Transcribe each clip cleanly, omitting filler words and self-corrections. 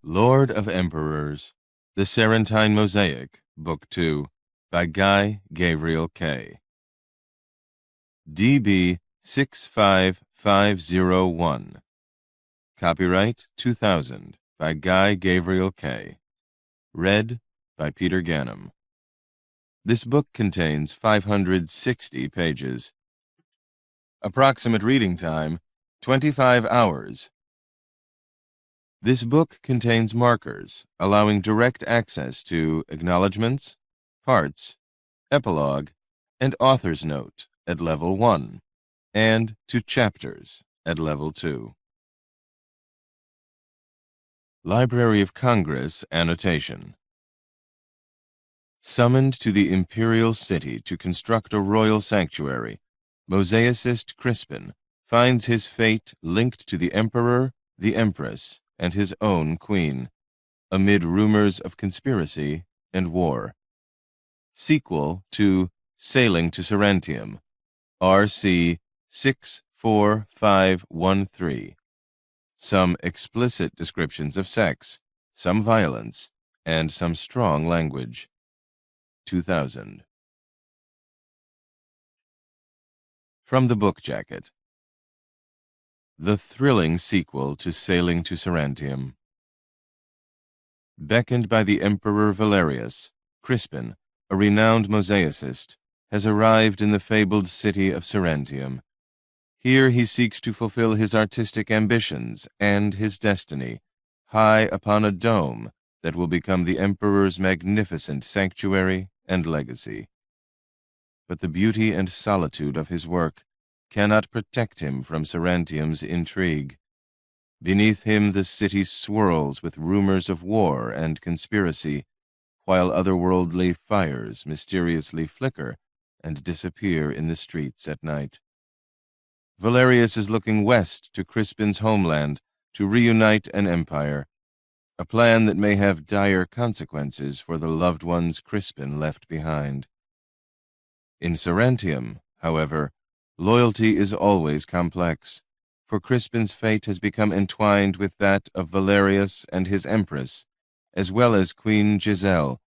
Lord of Emperors, The Sarantium Mosaic, Book 2, by Guy Gavriel Kay. DB 65501. Copyright 2000 by Guy Gavriel Kay. Read by Peter Ganim. This book contains 560 pages. Approximate reading time, 25 hours. This book contains markers allowing direct access to acknowledgments, parts, epilogue, and author's note at Level 1, and to chapters at Level 2. Library of Congress Annotation. Summoned to the imperial city to construct a royal sanctuary, mosaicist Crispin finds his fate linked to the emperor, the empress, and his own queen, amid rumors of conspiracy and war. Sequel to Sailing to Sarantium, RC 64513. Some explicit descriptions of sex, some violence, and some strong language. 2000. From the book jacket. The thrilling sequel to Sailing to Sarantium. Beckoned by the Emperor Valerius, Crispin, a renowned mosaicist, has arrived in the fabled city of Sarantium. Here he seeks to fulfill his artistic ambitions and his destiny, high upon a dome that will become the Emperor's magnificent sanctuary and legacy. But the beauty and solitude of his work cannot protect him from Sarantium's intrigue. Beneath him the city swirls with rumors of war and conspiracy, while otherworldly fires mysteriously flicker and disappear in the streets at night. Valerius is looking west to Crispin's homeland to reunite an empire, a plan that may have dire consequences for the loved ones Crispin left behind. In Sarantium, however, loyalty is always complex, for Crispin's fate has become entwined with that of Valerius and his empress, as well as Queen Giselle,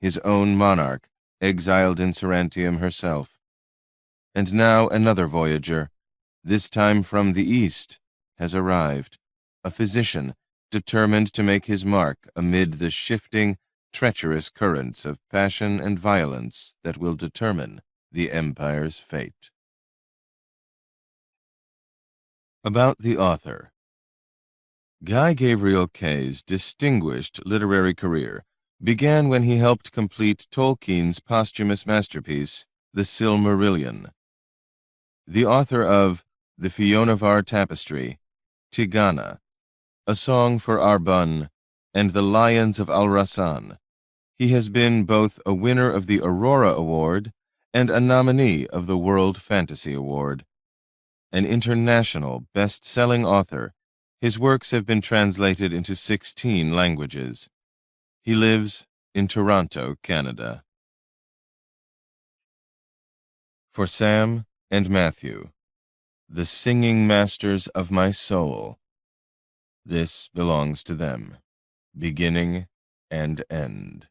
his own monarch, exiled in Sarantium herself. And now another voyager, this time from the east, has arrived, a physician determined to make his mark amid the shifting, treacherous currents of passion and violence that will determine the empire's fate. About the author. Guy Gavriel Kay's distinguished literary career began when he helped complete Tolkien's posthumous masterpiece, The Silmarillion. The author of The Fionnevar Tapestry, Tigana, A Song for Arbun, and The Lions of Al-Rassan, he has been both a winner of the Aurora Award and a nominee of the World Fantasy Award. An international best-selling author, his works have been translated into 16 languages. He lives in Toronto, Canada. For Sam and Matthew, the singing masters of my soul. This belongs to them, beginning and end.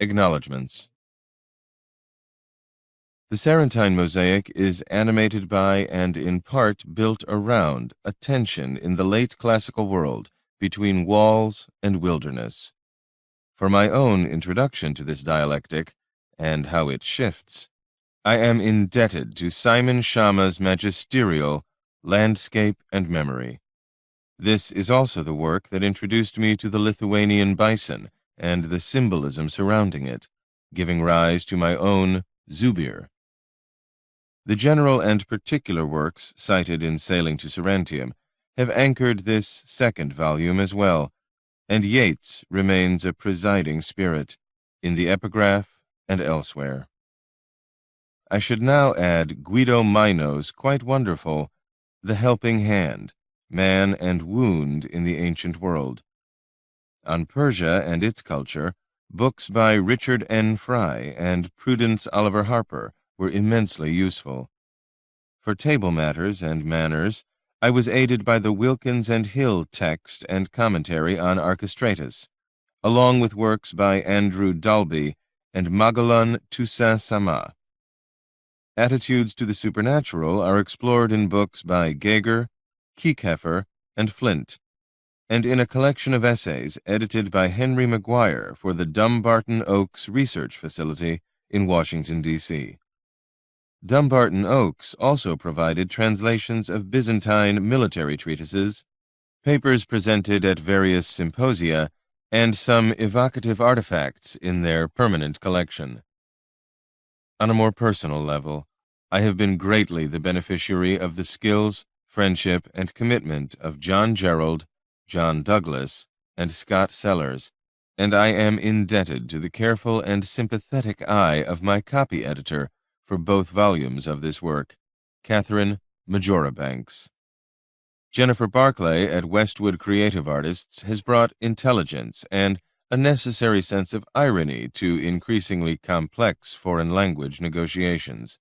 Acknowledgements. The Sarantium Mosaic is animated by and in part built around a tension in the late classical world between walls and wilderness. For my own introduction to this dialectic and how it shifts, I am indebted to Simon Schama's magisterial Landscape and Memory. This is also the work that introduced me to the Lithuanian bison and the symbolism surrounding it, giving rise to my own Zubir. The general and particular works cited in Sailing to Sarantium have anchored this second volume as well, and Yeats remains a presiding spirit in the epigraph and elsewhere. I should now add Guido Mino's quite wonderful The Helping Hand, Man and Wound in the Ancient World. On Persia and its culture, books by Richard N. Fry and Prudence Oliver Harper were immensely useful. For table matters and manners, I was aided by the Wilkins and Hill text and commentary on Archestratus, along with works by Andrew Dalby and Magellan Toussaint Sama. Attitudes to the supernatural are explored in books by Gager, Kiekeffer, and Flint, and in a collection of essays edited by Henry Maguire for the Dumbarton Oaks Research Facility in Washington, D.C. Dumbarton Oaks also provided translations of Byzantine military treatises, papers presented at various symposia, and some evocative artifacts in their permanent collection. On a more personal level, I have been greatly the beneficiary of the skills, friendship, and commitment of John Gerald, John Douglas, and Scott Sellers, and I am indebted to the careful and sympathetic eye of my copy editor for both volumes of this work, Catherine Majorabanks. Jennifer Barclay at Westwood Creative Artists has brought intelligence and a necessary sense of irony to increasingly complex foreign language negotiations.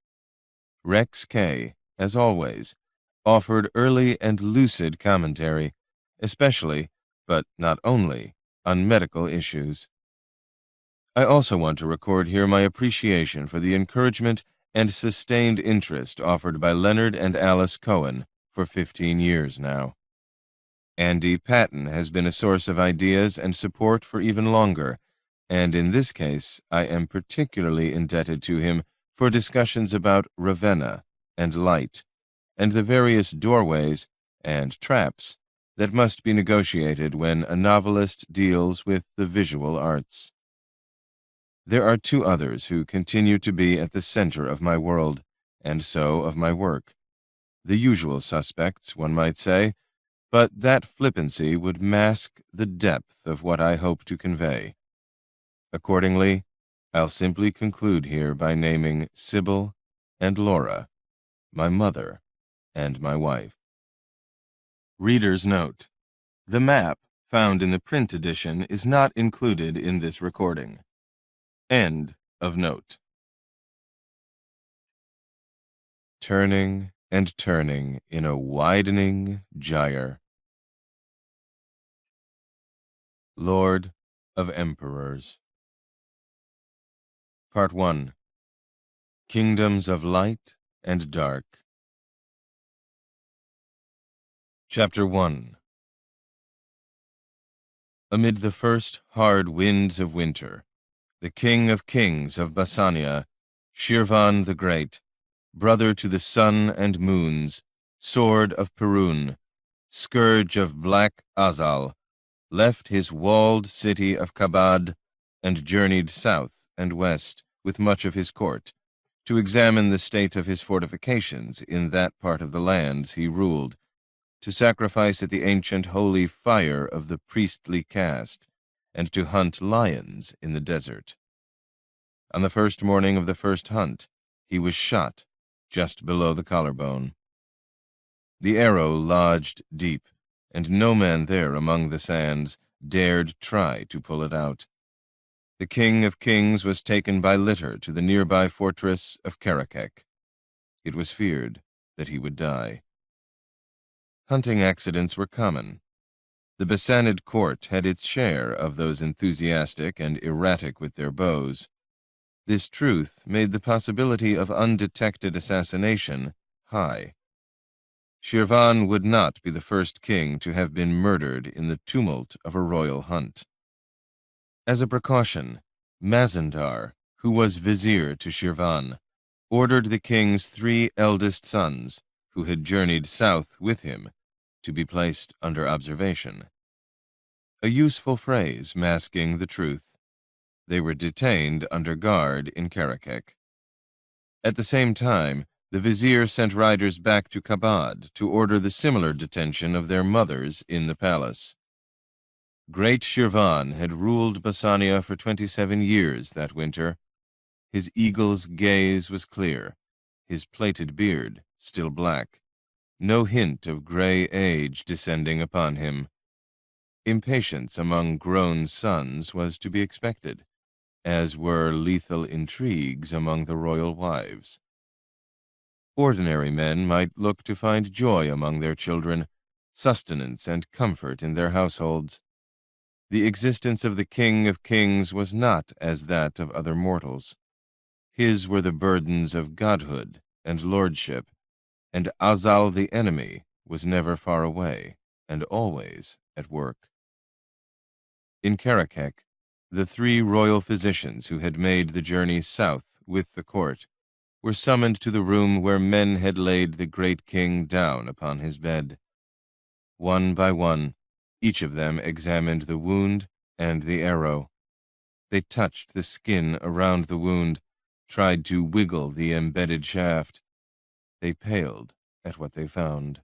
Rex Kay, as always, offered early and lucid commentary, especially, but not only, on medical issues. I also want to record here my appreciation for the encouragement and sustained interest offered by Leonard and Alice Cohen for 15 years now. Andy Patton has been a source of ideas and support for even longer, and in this case I am particularly indebted to him for discussions about Ravenna and light, and the various doorways and traps that must be negotiated when a novelist deals with the visual arts. There are two others who continue to be at the center of my world, and so of my work. The usual suspects, one might say, but that flippancy would mask the depth of what I hope to convey. Accordingly, I'll simply conclude here by naming Sybil and Laura, my mother and my wife. Reader's note: the map found in the print edition is not included in this recording. End of note. Turning and turning in a widening gyre. Lord of Emperors. Part 1. Kingdoms of Light and Dark. Chapter 1. Amid the first hard winds of winter, the King of Kings of Bassania, Shirvan the Great, brother to the sun and moons, sword of Perun, scourge of Black Azal, left his walled city of Kabad and journeyed south and west with much of his court, to examine the state of his fortifications in that part of the lands he ruled, to sacrifice at the ancient holy fire of the priestly caste, and to hunt lions in the desert. On the first morning of the first hunt, he was shot just below the collarbone. The arrow lodged deep, and no man there among the sands dared try to pull it out. The King of Kings was taken by litter to the nearby fortress of Karakek. It was feared that he would die. Hunting accidents were common. The Bassanid court had its share of those enthusiastic and erratic with their bows. This truth made the possibility of undetected assassination high. Shirvan would not be the first king to have been murdered in the tumult of a royal hunt. As a precaution, Mazandar, who was vizier to Shirvan, ordered the king's 3 eldest sons, who had journeyed south with him, to be placed under observation. A useful phrase masking the truth. They were detained under guard in Karakek. At the same time, the vizier sent riders back to Kabad to order the similar detention of their mothers in the palace. Great Shirvan had ruled Bassania for 27 years that winter. His eagle's gaze was clear, his plaited beard still black, no hint of gray age descending upon him. Impatience among grown sons was to be expected, as were lethal intrigues among the royal wives. Ordinary men might look to find joy among their children, sustenance and comfort in their households. The existence of the King of Kings was not as that of other mortals. His were the burdens of godhood and lordship, and Azal the enemy was never far away and always at work. In Karakek, the 3 royal physicians who had made the journey south with the court were summoned to the room where men had laid the great king down upon his bed. One by one, each of them examined the wound and the arrow. They touched the skin around the wound, tried to wiggle the embedded shaft. They paled at what they found.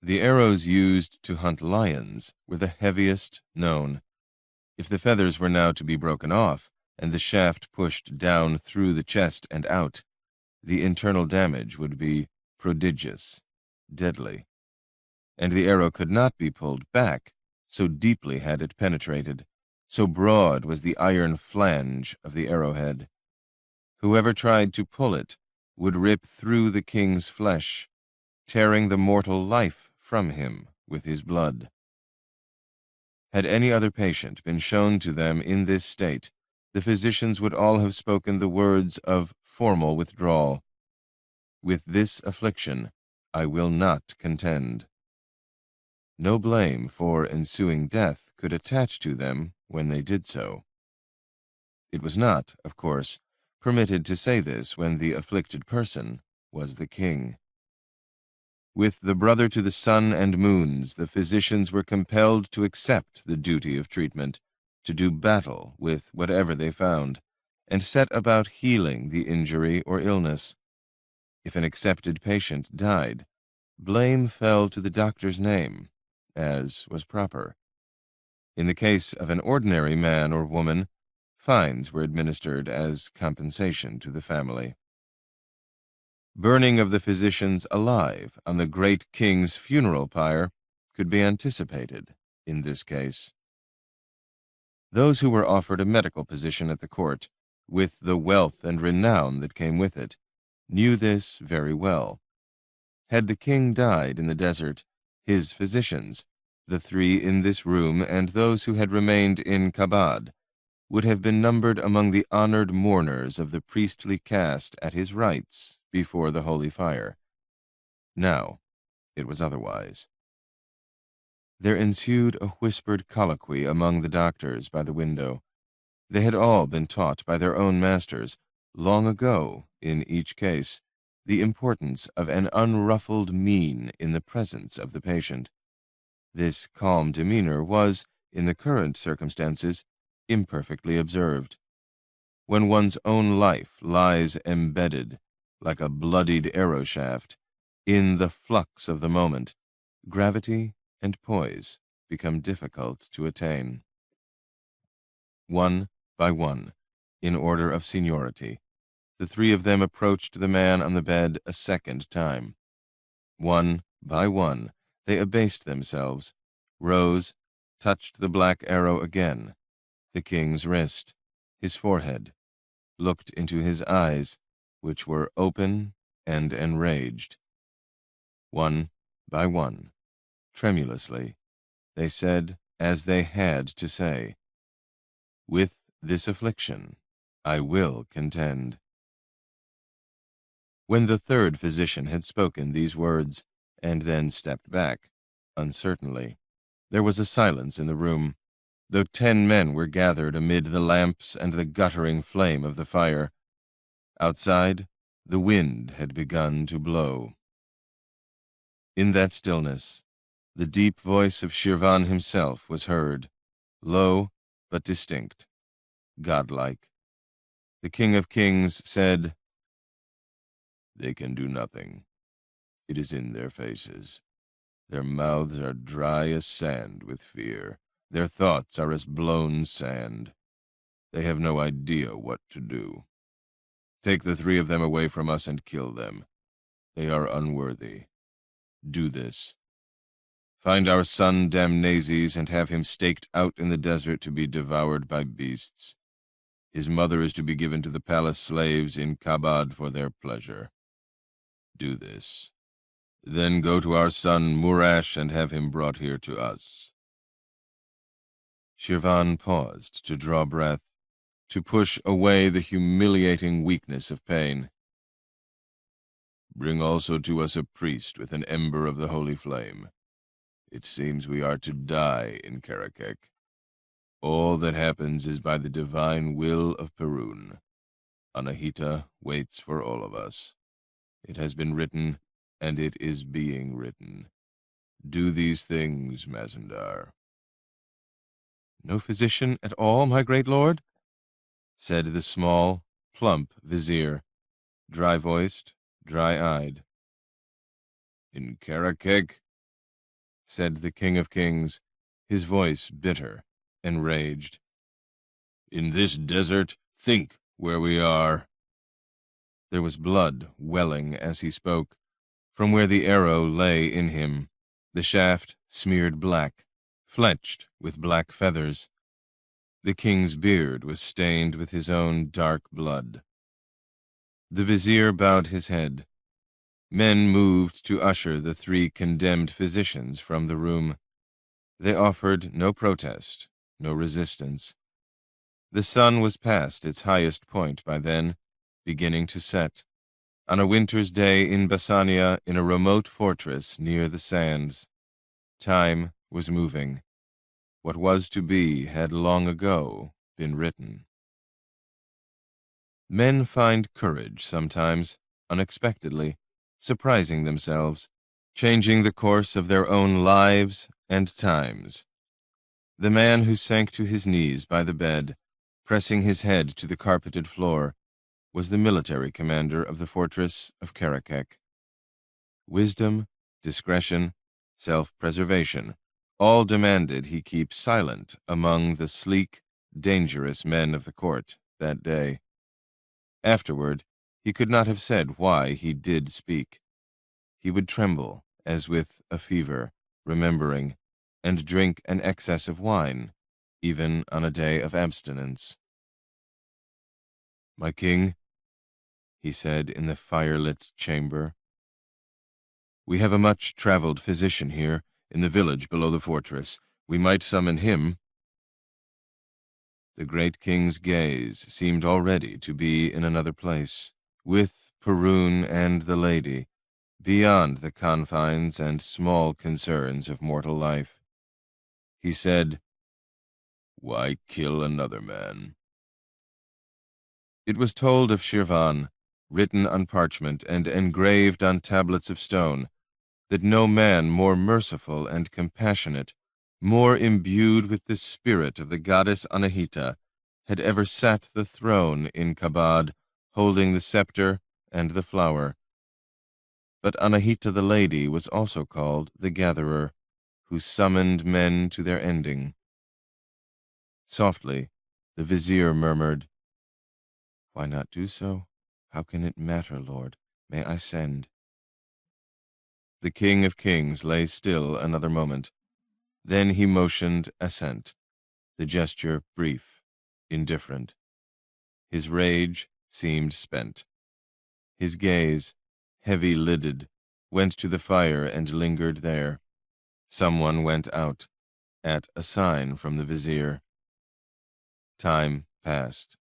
The arrows used to hunt lions were the heaviest known. If the feathers were now to be broken off, and the shaft pushed down through the chest and out, the internal damage would be prodigious, deadly. And the arrow could not be pulled back, so deeply had it penetrated, so broad was the iron flange of the arrowhead. Whoever tried to pull it would rip through the king's flesh, tearing the mortal life from him with his blood. Had any other patient been shown to them in this state, the physicians would all have spoken the words of formal withdrawal. With this affliction I will not contend. No blame for ensuing death could attach to them when they did so. It was not, of course, permitted to say this when the afflicted person was the king. With the brother to the sun and moons, the physicians were compelled to accept the duty of treatment, to do battle with whatever they found, and set about healing the injury or illness. If an accepted patient died, blame fell to the doctor's name, as was proper. In the case of an ordinary man or woman, fines were administered as compensation to the family. Burning of the physicians alive on the great king's funeral pyre could be anticipated in this case. Those who were offered a medical position at the court, with the wealth and renown that came with it, knew this very well. Had the king died in the desert, his physicians, the 3 in this room and those who had remained in Kabad, would have been numbered among the honored mourners of the priestly caste at his rites before the holy fire. Now it was otherwise. There ensued a whispered colloquy among the doctors by the window. They had all been taught by their own masters, long ago in each case, the importance of an unruffled mien in the presence of the patient. This calm demeanor was, in the current circumstances, imperfectly observed. When one's own life lies embedded, like a bloodied arrow shaft, in the flux of the moment, gravity and poise become difficult to attain. One by one, in order of seniority, the 3 of them approached the man on the bed a second time. One by one, they abased themselves, rose, touched the black arrow again, the king's wrist, his forehead, looked into his eyes, which were open and enraged. One by one, tremulously, they said as they had to say, "With this affliction I will contend." When the 3rd physician had spoken these words, and then stepped back, uncertainly, there was a silence in the room, though 10 men were gathered amid the lamps and the guttering flame of the fire. Outside, the wind had begun to blow. In that stillness, the deep voice of Shirvan himself was heard, low but distinct, godlike. The King of Kings said, "They can do nothing. It is in their faces. Their mouths are dry as sand with fear. Their thoughts are as blown sand. They have no idea what to do. Take the 3 of them away from us and kill them. They are unworthy. Do this. Find our son Damnazes and have him staked out in the desert to be devoured by beasts. His mother is to be given to the palace slaves in Kabad for their pleasure. Do this. Then go to our son Murash and have him brought here to us." Shirvan paused to draw breath, to push away the humiliating weakness of pain. "Bring also to us a priest with an ember of the holy flame. It seems we are to die in Karakek. All that happens is by the divine will of Perun. Anahita waits for all of us. It has been written, and it is being written. Do these things, Mazandar." "No physician at all, my great lord?" said the small, plump vizier, dry-voiced, dry-eyed. "In Karakek," said the King of Kings, his voice bitter, enraged. "In this desert, think where we are." There was blood welling as he spoke, from where the arrow lay in him, the shaft smeared black, fletched with black feathers. The king's beard was stained with his own dark blood. The vizier bowed his head. Men moved to usher the 3 condemned physicians from the room. They offered no protest, no resistance. The sun was past its highest point by then, beginning to set, on a winter's day in Bassania, in a remote fortress near the sands. Time was moving. What was to be had long ago been written. Men find courage sometimes, unexpectedly, surprising themselves, changing the course of their own lives and times. The man who sank to his knees by the bed, pressing his head to the carpeted floor, was the military commander of the fortress of Karakek. Wisdom, discretion, self-preservation, all demanded he keep silent among the sleek, dangerous men of the court that day. Afterward, he could not have said why he did speak. He would tremble, as with a fever, remembering, and drink an excess of wine, even on a day of abstinence. "My king," he said in the firelit chamber, "we have a much-traveled physician here, in the village below the fortress. We might summon him." The great king's gaze seemed already to be in another place, with Perun and the lady, beyond the confines and small concerns of mortal life. He said, "Why kill another man?" It was told of Shirvan, written on parchment and engraved on tablets of stone, that no man more merciful and compassionate, more imbued with the spirit of the goddess Anahita, had ever sat the throne in Kabad, holding the scepter and the flower. But Anahita the lady was also called the Gatherer, who summoned men to their ending. Softly, the vizier murmured, "Why not do so? How can it matter, Lord? May I send?" The King of Kings lay still another moment. Then he motioned assent, the gesture brief, indifferent. His rage seemed spent. His gaze, heavy-lidded, went to the fire and lingered there. Someone went out, at a sign from the vizier. Time passed.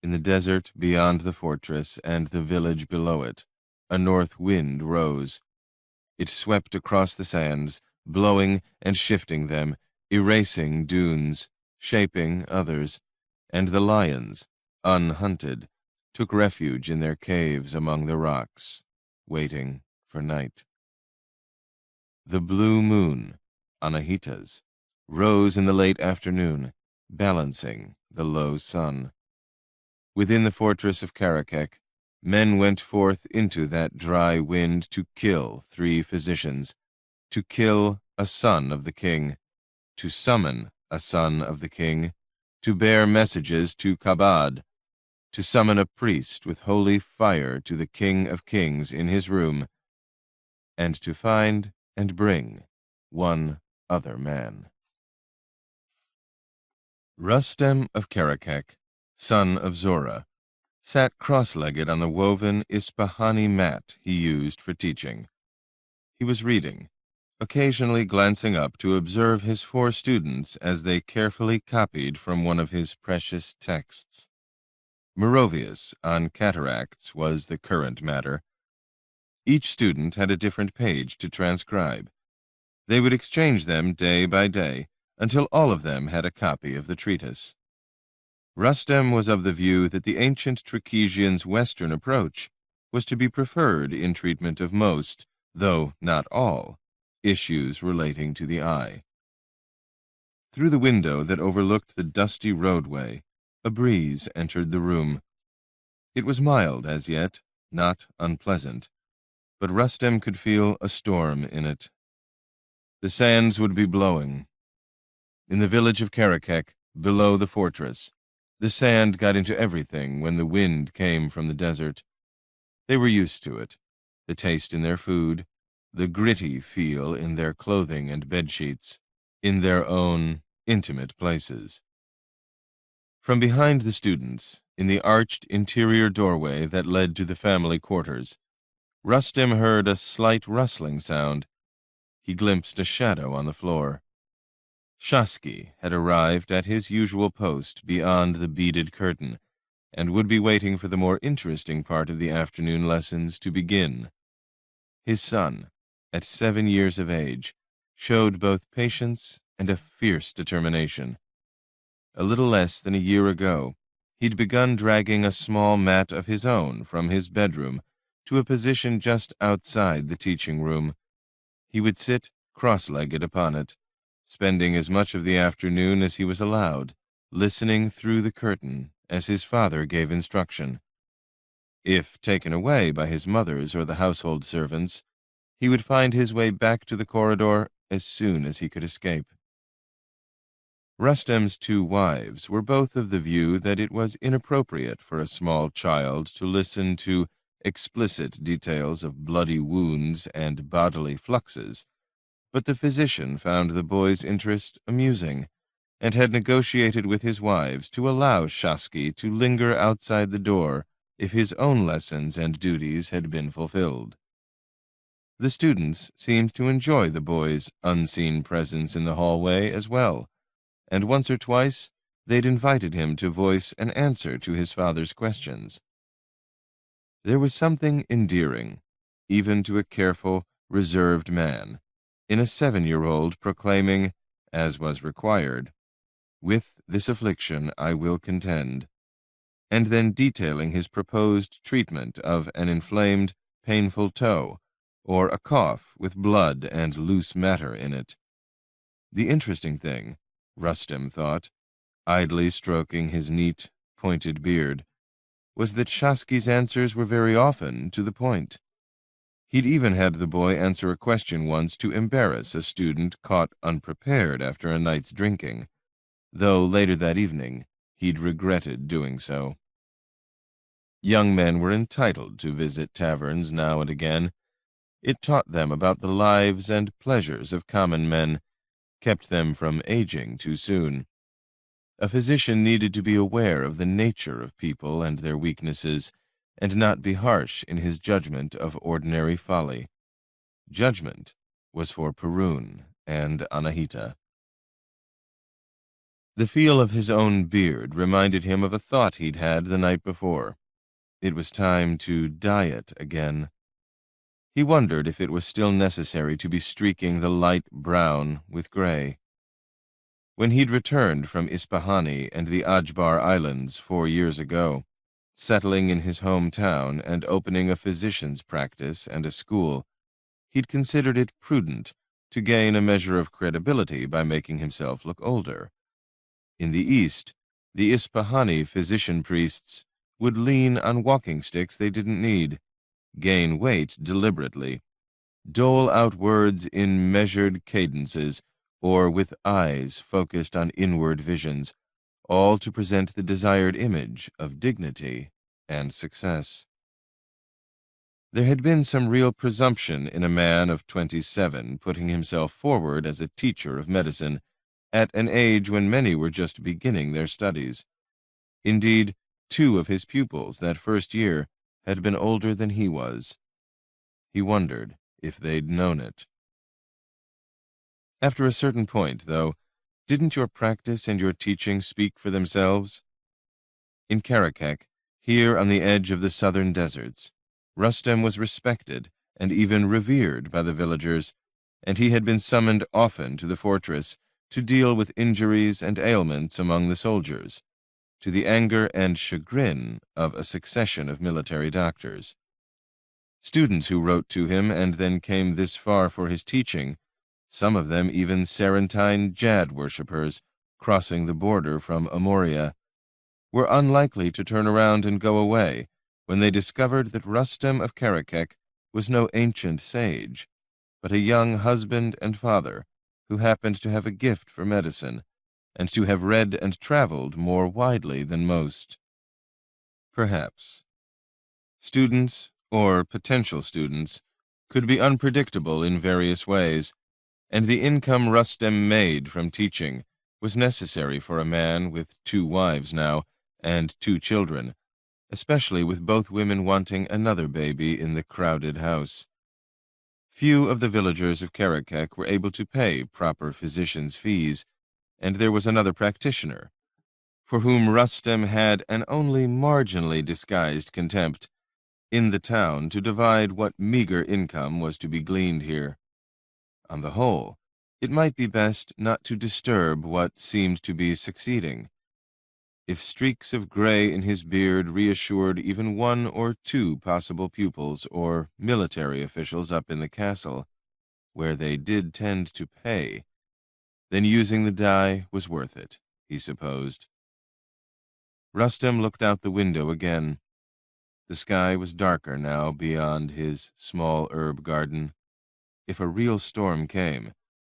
In the desert beyond the fortress and the village below it, a north wind rose. It swept across the sands, blowing and shifting them, erasing dunes, shaping others, and the lions, unhunted, took refuge in their caves among the rocks, waiting for night. The blue moon, Anahita's, rose in the late afternoon, balancing the low sun. Within the fortress of Karakek, men went forth into that dry wind to kill 3 physicians, to kill a son of the king, to summon a son of the king, to bear messages to Kabad, to summon a priest with holy fire to the King of Kings in his room, and to find and bring one other man. Rustem of Karakek, son of Zora, sat cross-legged on the woven Ispahani mat he used for teaching. He was reading, occasionally glancing up to observe his 4 students as they carefully copied from one of his precious texts. Moravius on cataracts was the current matter. Each student had a different page to transcribe. They would exchange them day by day until all of them had a copy of the treatise. Rustem was of the view that the ancient Trachesian's Western approach was to be preferred in treatment of most, though not all, issues relating to the eye. Through the window that overlooked the dusty roadway, a breeze entered the room. It was mild as yet, not unpleasant, but Rustem could feel a storm in it. The sands would be blowing. In the village of Karakek, below the fortress, the sand got into everything when the wind came from the desert. They were used to it, the taste in their food, the gritty feel in their clothing and bedsheets, in their own intimate places. From behind the students, in the arched interior doorway that led to the family quarters, Rustem heard a slight rustling sound. He glimpsed a shadow on the floor. Shasky had arrived at his usual post beyond the beaded curtain, and would be waiting for the more interesting part of the afternoon lessons to begin. His son, at 7 years of age, showed both patience and a fierce determination. A little less than a year ago, he'd begun dragging a small mat of his own from his bedroom to a position just outside the teaching room. He would sit cross-legged upon it, spending as much of the afternoon as he was allowed, listening through the curtain as his father gave instruction. If taken away by his mother's or the household servants, he would find his way back to the corridor as soon as he could escape. Rustem's 2 wives were both of the view that it was inappropriate for a small child to listen to explicit details of bloody wounds and bodily fluxes, but the physician found the boy's interest amusing, and had negotiated with his wives to allow Shasky to linger outside the door if his own lessons and duties had been fulfilled. The students seemed to enjoy the boy's unseen presence in the hallway as well, and once or twice they'd invited him to voice an answer to his father's questions. There was something endearing, even to a careful, reserved man, in a 7-year-old proclaiming, as was required, "With this affliction I will contend," and then detailing his proposed treatment of an inflamed, painful toe, or a cough with blood and loose matter in it. The interesting thing, Rustem thought, idly stroking his neat, pointed beard, was that Shasky's answers were very often to the point. He'd even had the boy answer a question once to embarrass a student caught unprepared after a night's drinking, though later that evening he'd regretted doing so. Young men were entitled to visit taverns now and again. It taught them about the lives and pleasures of common men, kept them from aging too soon. A physician needed to be aware of the nature of people and their weaknesses, and not be harsh in his judgment of ordinary folly. Judgment was for Perun and Anahita. The feel of his own beard reminded him of a thought he'd had the night before. It was time to dye it again. He wondered if it was still necessary to be streaking the light brown with gray. When he'd returned from Ispahani and the Ajbar Islands 4 years ago, settling in his hometown and opening a physician's practice and a school, he'd considered it prudent to gain a measure of credibility by making himself look older. In the East, the Ispahani physician priests would lean on walking sticks they didn't need, gain weight deliberately, dole out words in measured cadences or with eyes focused on inward visions, all to present the desired image of dignity and success. There had been some real presumption in a man of 27 putting himself forward as a teacher of medicine at an age when many were just beginning their studies. Indeed, 2 of his pupils that first year had been older than he was. He wondered if they'd known it. After a certain point, though, didn't your practice and your teaching speak for themselves? In Karakek, here on the edge of the southern deserts, Rustem was respected and even revered by the villagers, and he had been summoned often to the fortress to deal with injuries and ailments among the soldiers, to the anger and chagrin of a succession of military doctors. Students who wrote to him and then came this far for his teaching, some of them even Sarantine Jad worshippers crossing the border from Amoria, were unlikely to turn around and go away when they discovered that Rustem of Karakek was no ancient sage, but a young husband and father who happened to have a gift for medicine and to have read and traveled more widely than most. Perhaps. Students, or potential students, could be unpredictable in various ways, and the income Rustem made from teaching was necessary for a man with 2 wives now and 2 children, especially with both women wanting another baby in the crowded house. Few of the villagers of Karakek were able to pay proper physicians' fees, and there was another practitioner, for whom Rustem had an only marginally disguised contempt, in the town to divide what meager income was to be gleaned here. On the whole, it might be best not to disturb what seemed to be succeeding. If streaks of gray in his beard reassured even 1 or 2 possible pupils or military officials up in the castle, where they did tend to pay, then using the dye was worth it, he supposed. Rustem looked out the window again. The sky was darker now beyond his small herb garden. If a real storm came,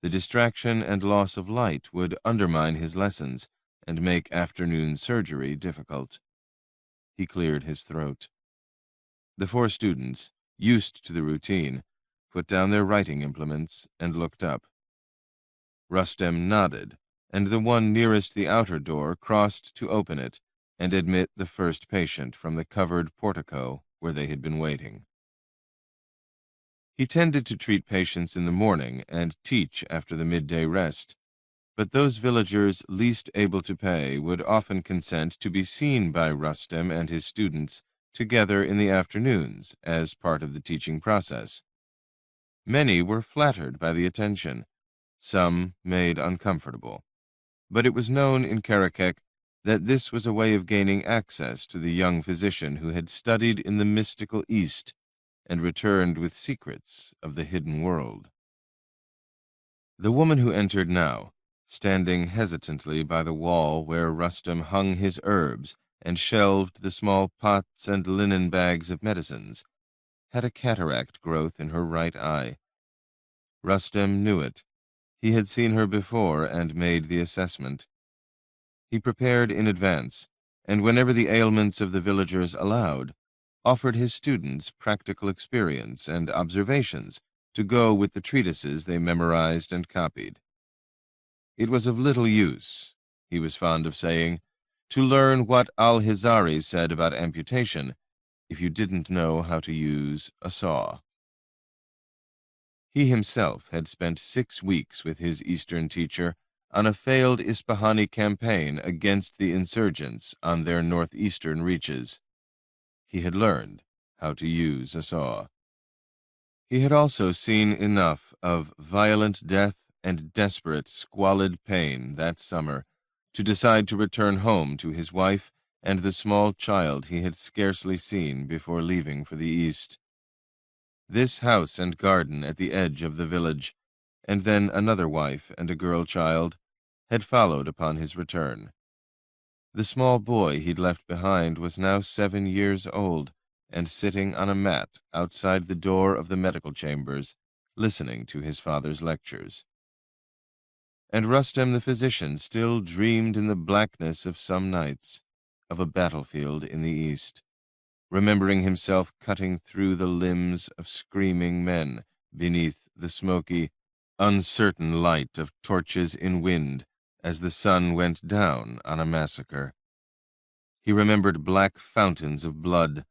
the distraction and loss of light would undermine his lessons and make afternoon surgery difficult. He cleared his throat. The 4 students, used to the routine, put down their writing implements and looked up. Rustem nodded, and the one nearest the outer door crossed to open it and admit the first patient from the covered portico where they had been waiting. He tended to treat patients in the morning and teach after the midday rest, but those villagers least able to pay would often consent to be seen by Rustem and his students together in the afternoons as part of the teaching process. Many were flattered by the attention, some made uncomfortable, but it was known in Karakek that this was a way of gaining access to the young physician who had studied in the mystical East and returned with secrets of the hidden world. The woman who entered now, standing hesitantly by the wall where Rustem hung his herbs and shelved the small pots and linen bags of medicines, had a cataract growth in her right eye. Rustem knew it. He had seen her before and made the assessment. He prepared in advance, and whenever the ailments of the villagers allowed, offered his students practical experience and observations to go with the treatises they memorized and copied. It was of little use, he was fond of saying, to learn what Al-Hizari said about amputation if you didn't know how to use a saw. He himself had spent 6 weeks with his Eastern teacher on a failed Ispahani campaign against the insurgents on their northeastern reaches. He had learned how to use a saw. He had also seen enough of violent death and desperate, squalid pain that summer to decide to return home to his wife and the small child he had scarcely seen before leaving for the East. This house and garden at the edge of the village, and then another wife and a girl child, had followed upon his return. The small boy he'd left behind was now 7 years old and sitting on a mat outside the door of the medical chambers, listening to his father's lectures. And Rustem the physician still dreamed in the blackness of some nights of a battlefield in the East, remembering himself cutting through the limbs of screaming men beneath the smoky, uncertain light of torches in wind as the sun went down on a massacre. He remembered black fountains of blood,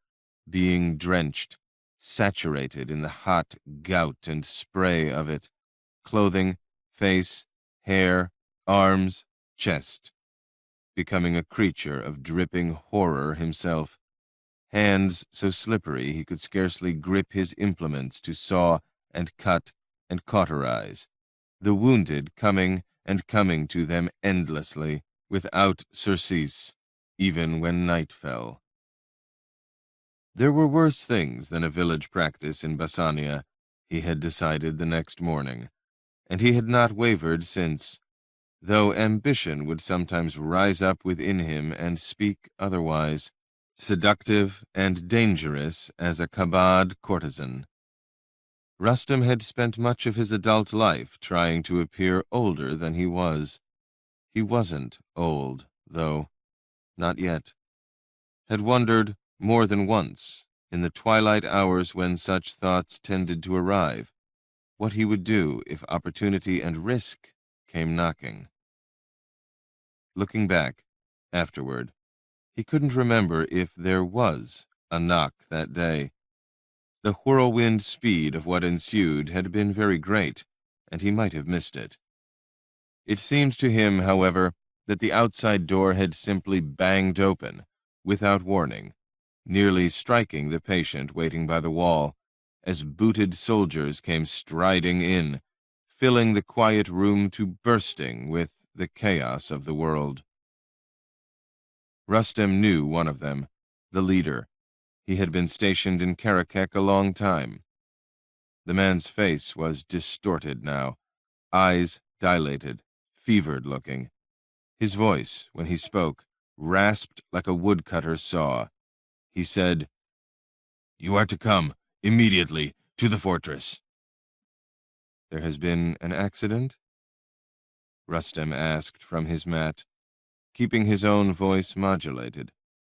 being drenched, saturated in the hot gout and spray of it, clothing, face, hair, arms, chest, becoming a creature of dripping horror himself, hands so slippery he could scarcely grip his implements to saw and cut and cauterize, the wounded coming and coming to them endlessly, without surcease, even when night fell. There were worse things than a village practice in Bassania, he had decided the next morning, and he had not wavered since, though ambition would sometimes rise up within him and speak otherwise, seductive and dangerous as a kabad courtesan. Rustem had spent much of his adult life trying to appear older than he was. He wasn't old, though, not yet. Had wondered more than once, in the twilight hours when such thoughts tended to arrive, what he would do if opportunity and risk came knocking. Looking back, afterward, he couldn't remember if there was a knock that day. The whirlwind speed of what ensued had been very great, and he might have missed it. It seemed to him, however, that the outside door had simply banged open, without warning, nearly striking the patient waiting by the wall, as booted soldiers came striding in, filling the quiet room to bursting with the chaos of the world. Rustem knew one of them, the leader. He had been stationed in Karakek a long time. The man's face was distorted now, eyes dilated, fevered-looking. His voice, when he spoke, rasped like a woodcutter's saw. He said, "You are to come, immediately, to the fortress." "There has been an accident?" Rustem asked from his mat, keeping his own voice modulated,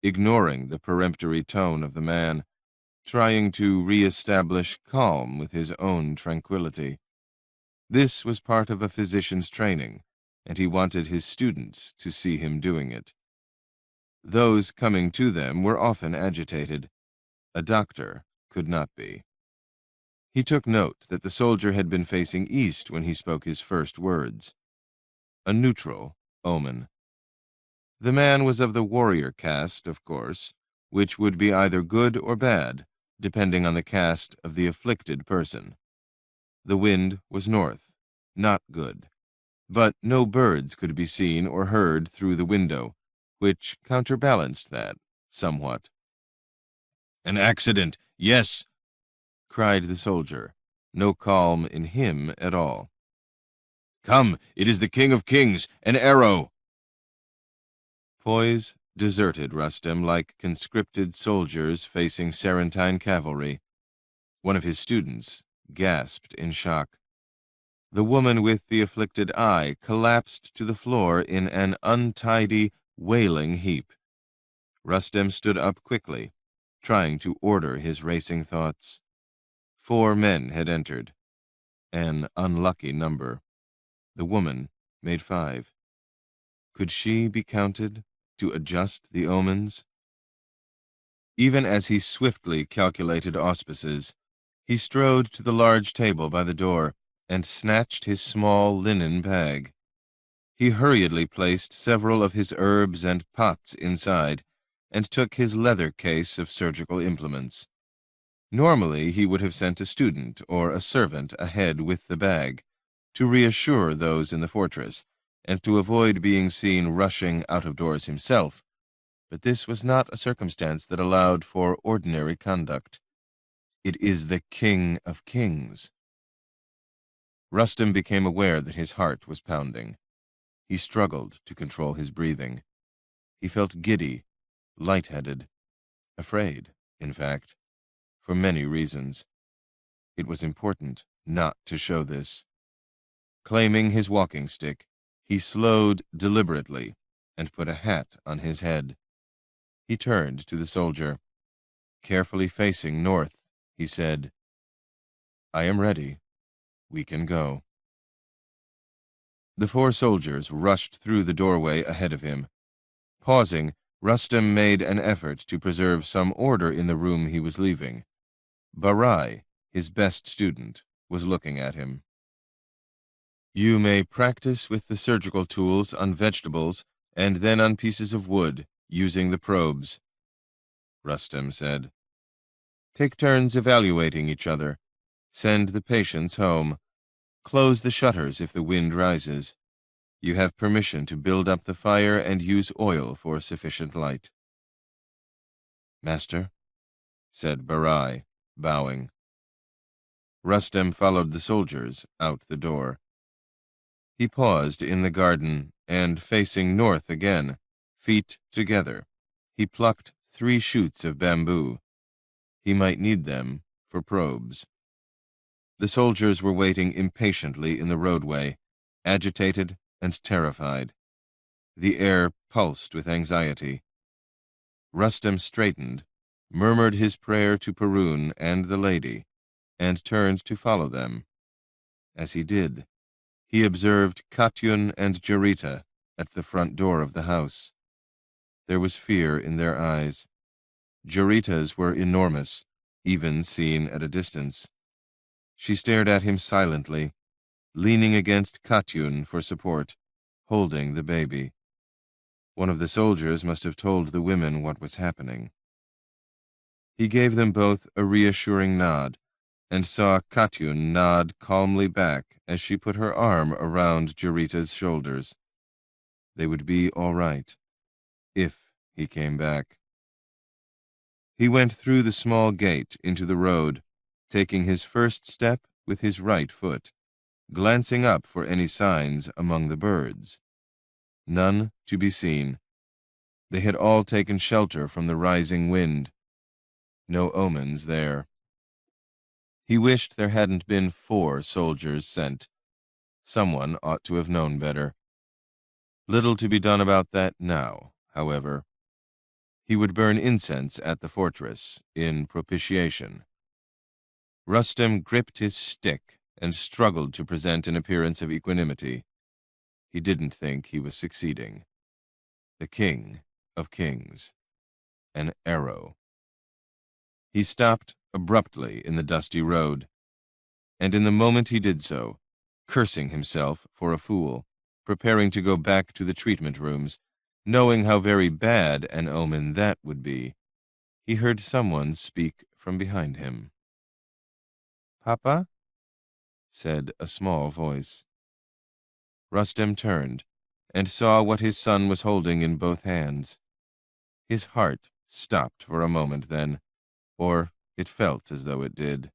ignoring the peremptory tone of the man, trying to re-establish calm with his own tranquility. This was part of a physician's training, and he wanted his students to see him doing it. Those coming to them were often agitated. A doctor could not be. He took note that the soldier had been facing east when he spoke his first words. A neutral omen. The man was of the warrior caste, of course, which would be either good or bad, depending on the caste of the afflicted person. The wind was north, not good, but no birds could be seen or heard through the window, which counterbalanced that somewhat. "An accident, yes," cried the soldier, no calm in him at all. "Come, it is the King of Kings, an arrow." Poise deserted Rustem like conscripted soldiers facing Sarantine cavalry. One of his students gasped in shock. The woman with the afflicted eye collapsed to the floor in an untidy, wailing heap. Rustem stood up quickly, trying to order his racing thoughts. 4 men had entered. An unlucky number. The woman made 5. Could she be counted to adjust the omens? Even as he swiftly calculated auspices, he strode to the large table by the door and snatched his small linen bag. He hurriedly placed several of his herbs and pots inside and took his leather case of surgical implements. Normally, he would have sent a student or a servant ahead with the bag to reassure those in the fortress and to avoid being seen rushing out of doors himself, but this was not a circumstance that allowed for ordinary conduct. It is the King of Kings. Rustem became aware that his heart was pounding. He struggled to control his breathing. He felt giddy, lightheaded, afraid, in fact, for many reasons. It was important not to show this. Claiming his walking stick, he slowed deliberately and put a hat on his head. He turned to the soldier. Carefully facing north, he said, "I am ready. We can go." The 4 soldiers rushed through the doorway ahead of him. Pausing, Rustem made an effort to preserve some order in the room he was leaving. Barai, his best student, was looking at him. "You may practice with the surgical tools on vegetables and then on pieces of wood, using the probes," Rustem said. "Take turns evaluating each other. Send the patients home. Close the shutters if the wind rises. You have permission to build up the fire and use oil for sufficient light." "Master," said Barai, bowing. Rustem followed the soldiers out the door. He paused in the garden, and facing north again, feet together, he plucked 3 shoots of bamboo. He might need them for probes. The soldiers were waiting impatiently in the roadway, agitated and terrified. The air pulsed with anxiety. Rustem straightened, murmured his prayer to Perun and the lady, and turned to follow them. As he did, he observed Katyun and Jarita at the front door of the house. There was fear in their eyes. Jarita's were enormous, even seen at a distance. She stared at him silently, leaning against Katyun for support, holding the baby. One of the soldiers must have told the women what was happening. He gave them both a reassuring nod, and saw Katyun nod calmly back as she put her arm around Jarita's shoulders. They would be all right, if he came back. He went through the small gate into the road, taking his first step with his right foot, glancing up for any signs among the birds. None to be seen. They had all taken shelter from the rising wind. No omens there. He wished there hadn't been 4 soldiers sent. Someone ought to have known better. Little to be done about that now, however. He would burn incense at the fortress, in propitiation. Rustem gripped his stick and struggled to present an appearance of equanimity. He didn't think he was succeeding. The king of kings. An arrow. He stopped abruptly in the dusty road, and in the moment he did so, cursing himself for a fool, preparing to go back to the treatment rooms, knowing how very bad an omen that would be, he heard someone speak from behind him. "Papa?" said a small voice. Rustem turned and saw what his son was holding in both hands. His heart stopped for a moment then, or it felt as though it did.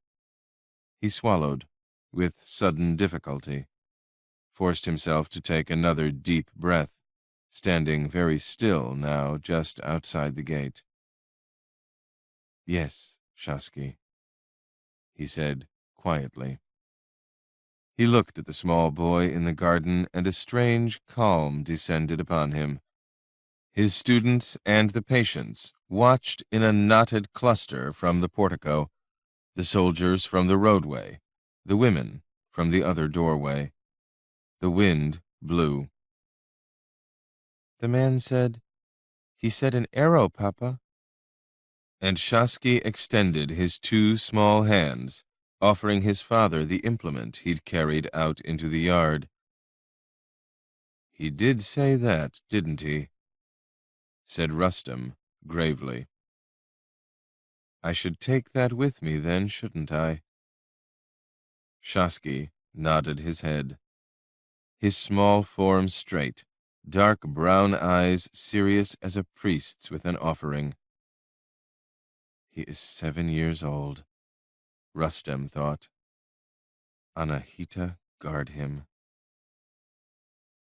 He swallowed, with sudden difficulty, forced himself to take another deep breath, standing very still now just outside the gate. "Yes, Shasky," he said quietly. He looked at the small boy in the garden, and a strange calm descended upon him. His students and the patients watched in a knotted cluster from the portico, the soldiers from the roadway, the women from the other doorway. The wind blew. "The man said, he said an arrow, Papa." And Shasky extended his 2 small hands, offering his father the implement he'd carried out into the yard. "He did say that, didn't he?" said Rustem gravely. "I should take that with me then, shouldn't I?" Shasky nodded his head, his small form straight, dark brown eyes serious as a priest's with an offering. He is 7 years old, Rustem thought. Anahita guard him.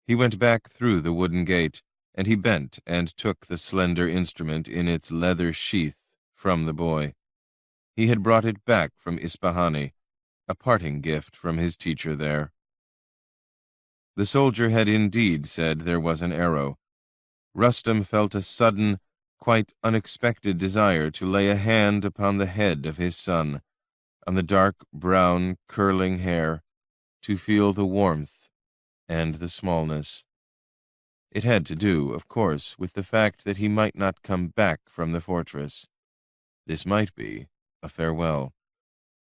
He went back through the wooden gate, and he bent and took the slender instrument in its leather sheath from the boy. He had brought it back from Ispahani, a parting gift from his teacher there. The soldier had indeed said there was an arrow. Rustem felt a sudden, quite unexpected desire to lay a hand upon the head of his son, on the dark brown curling hair, to feel the warmth and the smallness. It had to do, of course, with the fact that he might not come back from the fortress. This might be a farewell.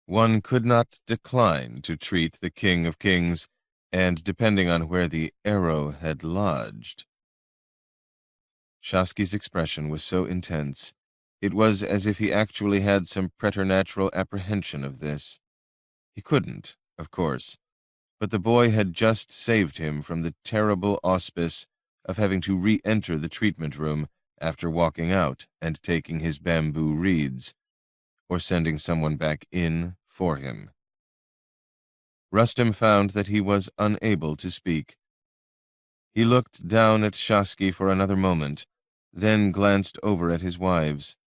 One could not decline to treat the King of Kings, and depending on where the arrow had lodged. Shasky's expression was so intense, it was as if he actually had some preternatural apprehension of this. He couldn't, of course, but the boy had just saved him from the terrible auspice of having to re-enter the treatment room after walking out and taking his bamboo reeds, or sending someone back in for him. Rustem found that he was unable to speak. He looked down at Shasky for another moment, then glanced over at his wives.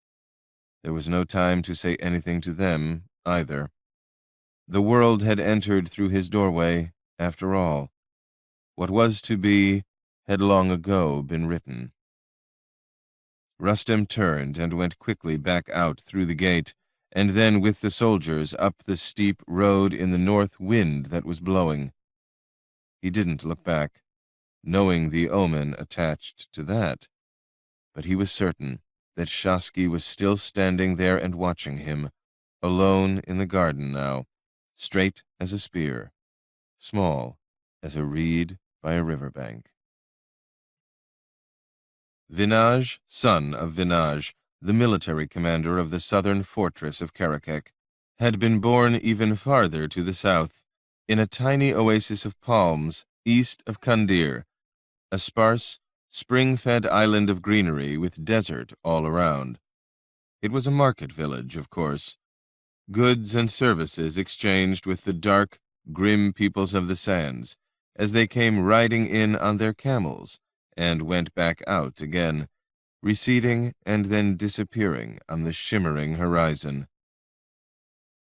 There was no time to say anything to them, either. The world had entered through his doorway, after all. What was to be had long ago been written. Rustem turned and went quickly back out through the gate, and then with the soldiers up the steep road in the north wind that was blowing. He didn't look back, knowing the omen attached to that, but he was certain that Shasky was still standing there and watching him, alone in the garden now, straight as a spear, small as a reed by a riverbank. Vinaj, son of Vinaj, the military commander of the southern fortress of Karakek, had been born even farther to the south, in a tiny oasis of palms east of Kandir, a sparse, spring-fed island of greenery with desert all around. It was a market village, of course. Goods and services exchanged with the dark, grim peoples of the sands, as they came riding in on their camels and went back out again, receding and then disappearing on the shimmering horizon.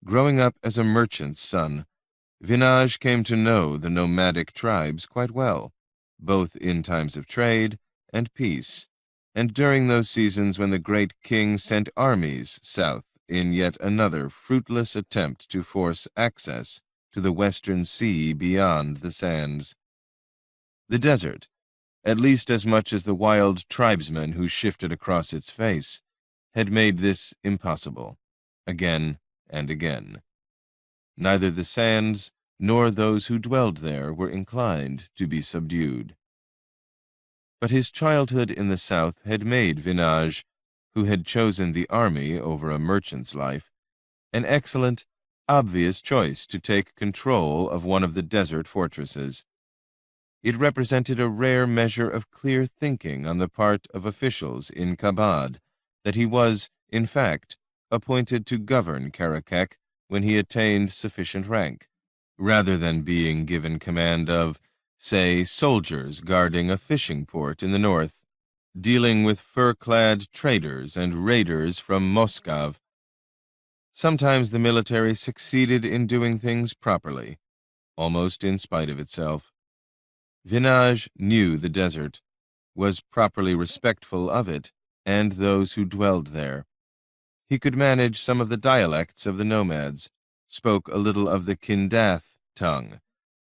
Growing up as a merchant's son, Vinaj came to know the nomadic tribes quite well, both in times of trade and peace, and during those seasons when the great king sent armies south in yet another fruitless attempt to force access to the western sea beyond the sands. The desert, at least as much as the wild tribesmen who shifted across its face, had made this impossible, again and again. Neither the sands nor those who dwelled there were inclined to be subdued. But his childhood in the south had made Vinaj, who had chosen the army over a merchant's life, an excellent, obvious choice to take control of one of the desert fortresses. It represented a rare measure of clear thinking on the part of officials in Kabad that he was, in fact, appointed to govern Karakek when he attained sufficient rank, rather than being given command of, say, soldiers guarding a fishing port in the north, dealing with fur-clad traders and raiders from Moscow. Sometimes the military succeeded in doing things properly, almost in spite of itself. Vinaj knew the desert, was properly respectful of it and those who dwelled there. He could manage some of the dialects of the nomads, spoke a little of the Kindath tongue,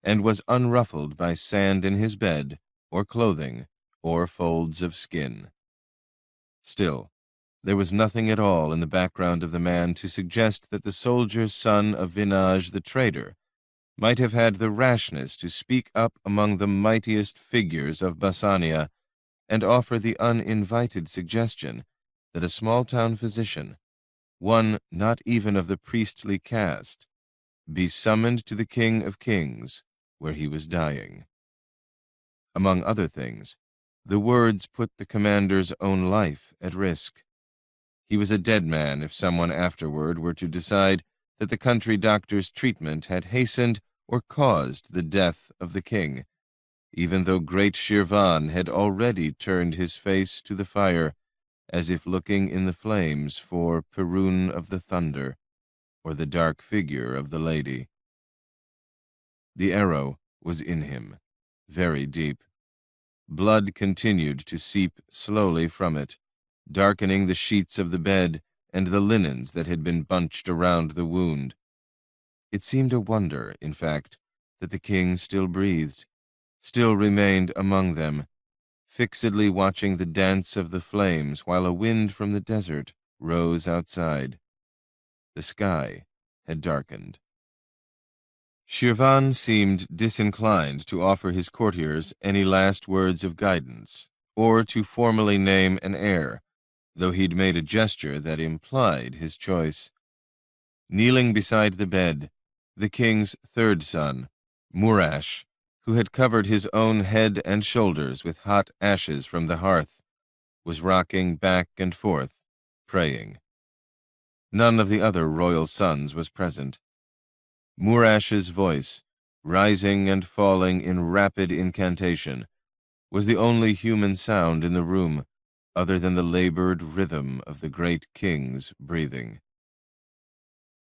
and was unruffled by sand in his bed, or clothing, or folds of skin. Still, there was nothing at all in the background of the man to suggest that the soldier's son of Vinaj the trader might have had the rashness to speak up among the mightiest figures of Bassania and offer the uninvited suggestion that a small-town physician, one not even of the priestly caste, be summoned to the King of Kings, where he was dying. Among other things, the words put the commander's own life at risk. He was a dead man if someone afterward were to decide that the country doctor's treatment had hastened or caused the death of the king, even though great Shirvan had already turned his face to the fire, as if looking in the flames for Perun of the Thunder, or the dark figure of the lady. The arrow was in him, very deep. Blood continued to seep slowly from it, darkening the sheets of the bed and the linens that had been bunched around the wound. It seemed a wonder, in fact, that the king still breathed, still remained among them, fixedly watching the dance of the flames while a wind from the desert rose outside. The sky had darkened. Shirvan seemed disinclined to offer his courtiers any last words of guidance, or to formally name an heir, though he'd made a gesture that implied his choice. Kneeling beside the bed, the king's third son, Murash, who had covered his own head and shoulders with hot ashes from the hearth, was rocking back and forth, praying. None of the other royal sons was present. Murash's voice, rising and falling in rapid incantation, was the only human sound in the room, other than the labored rhythm of the great king's breathing.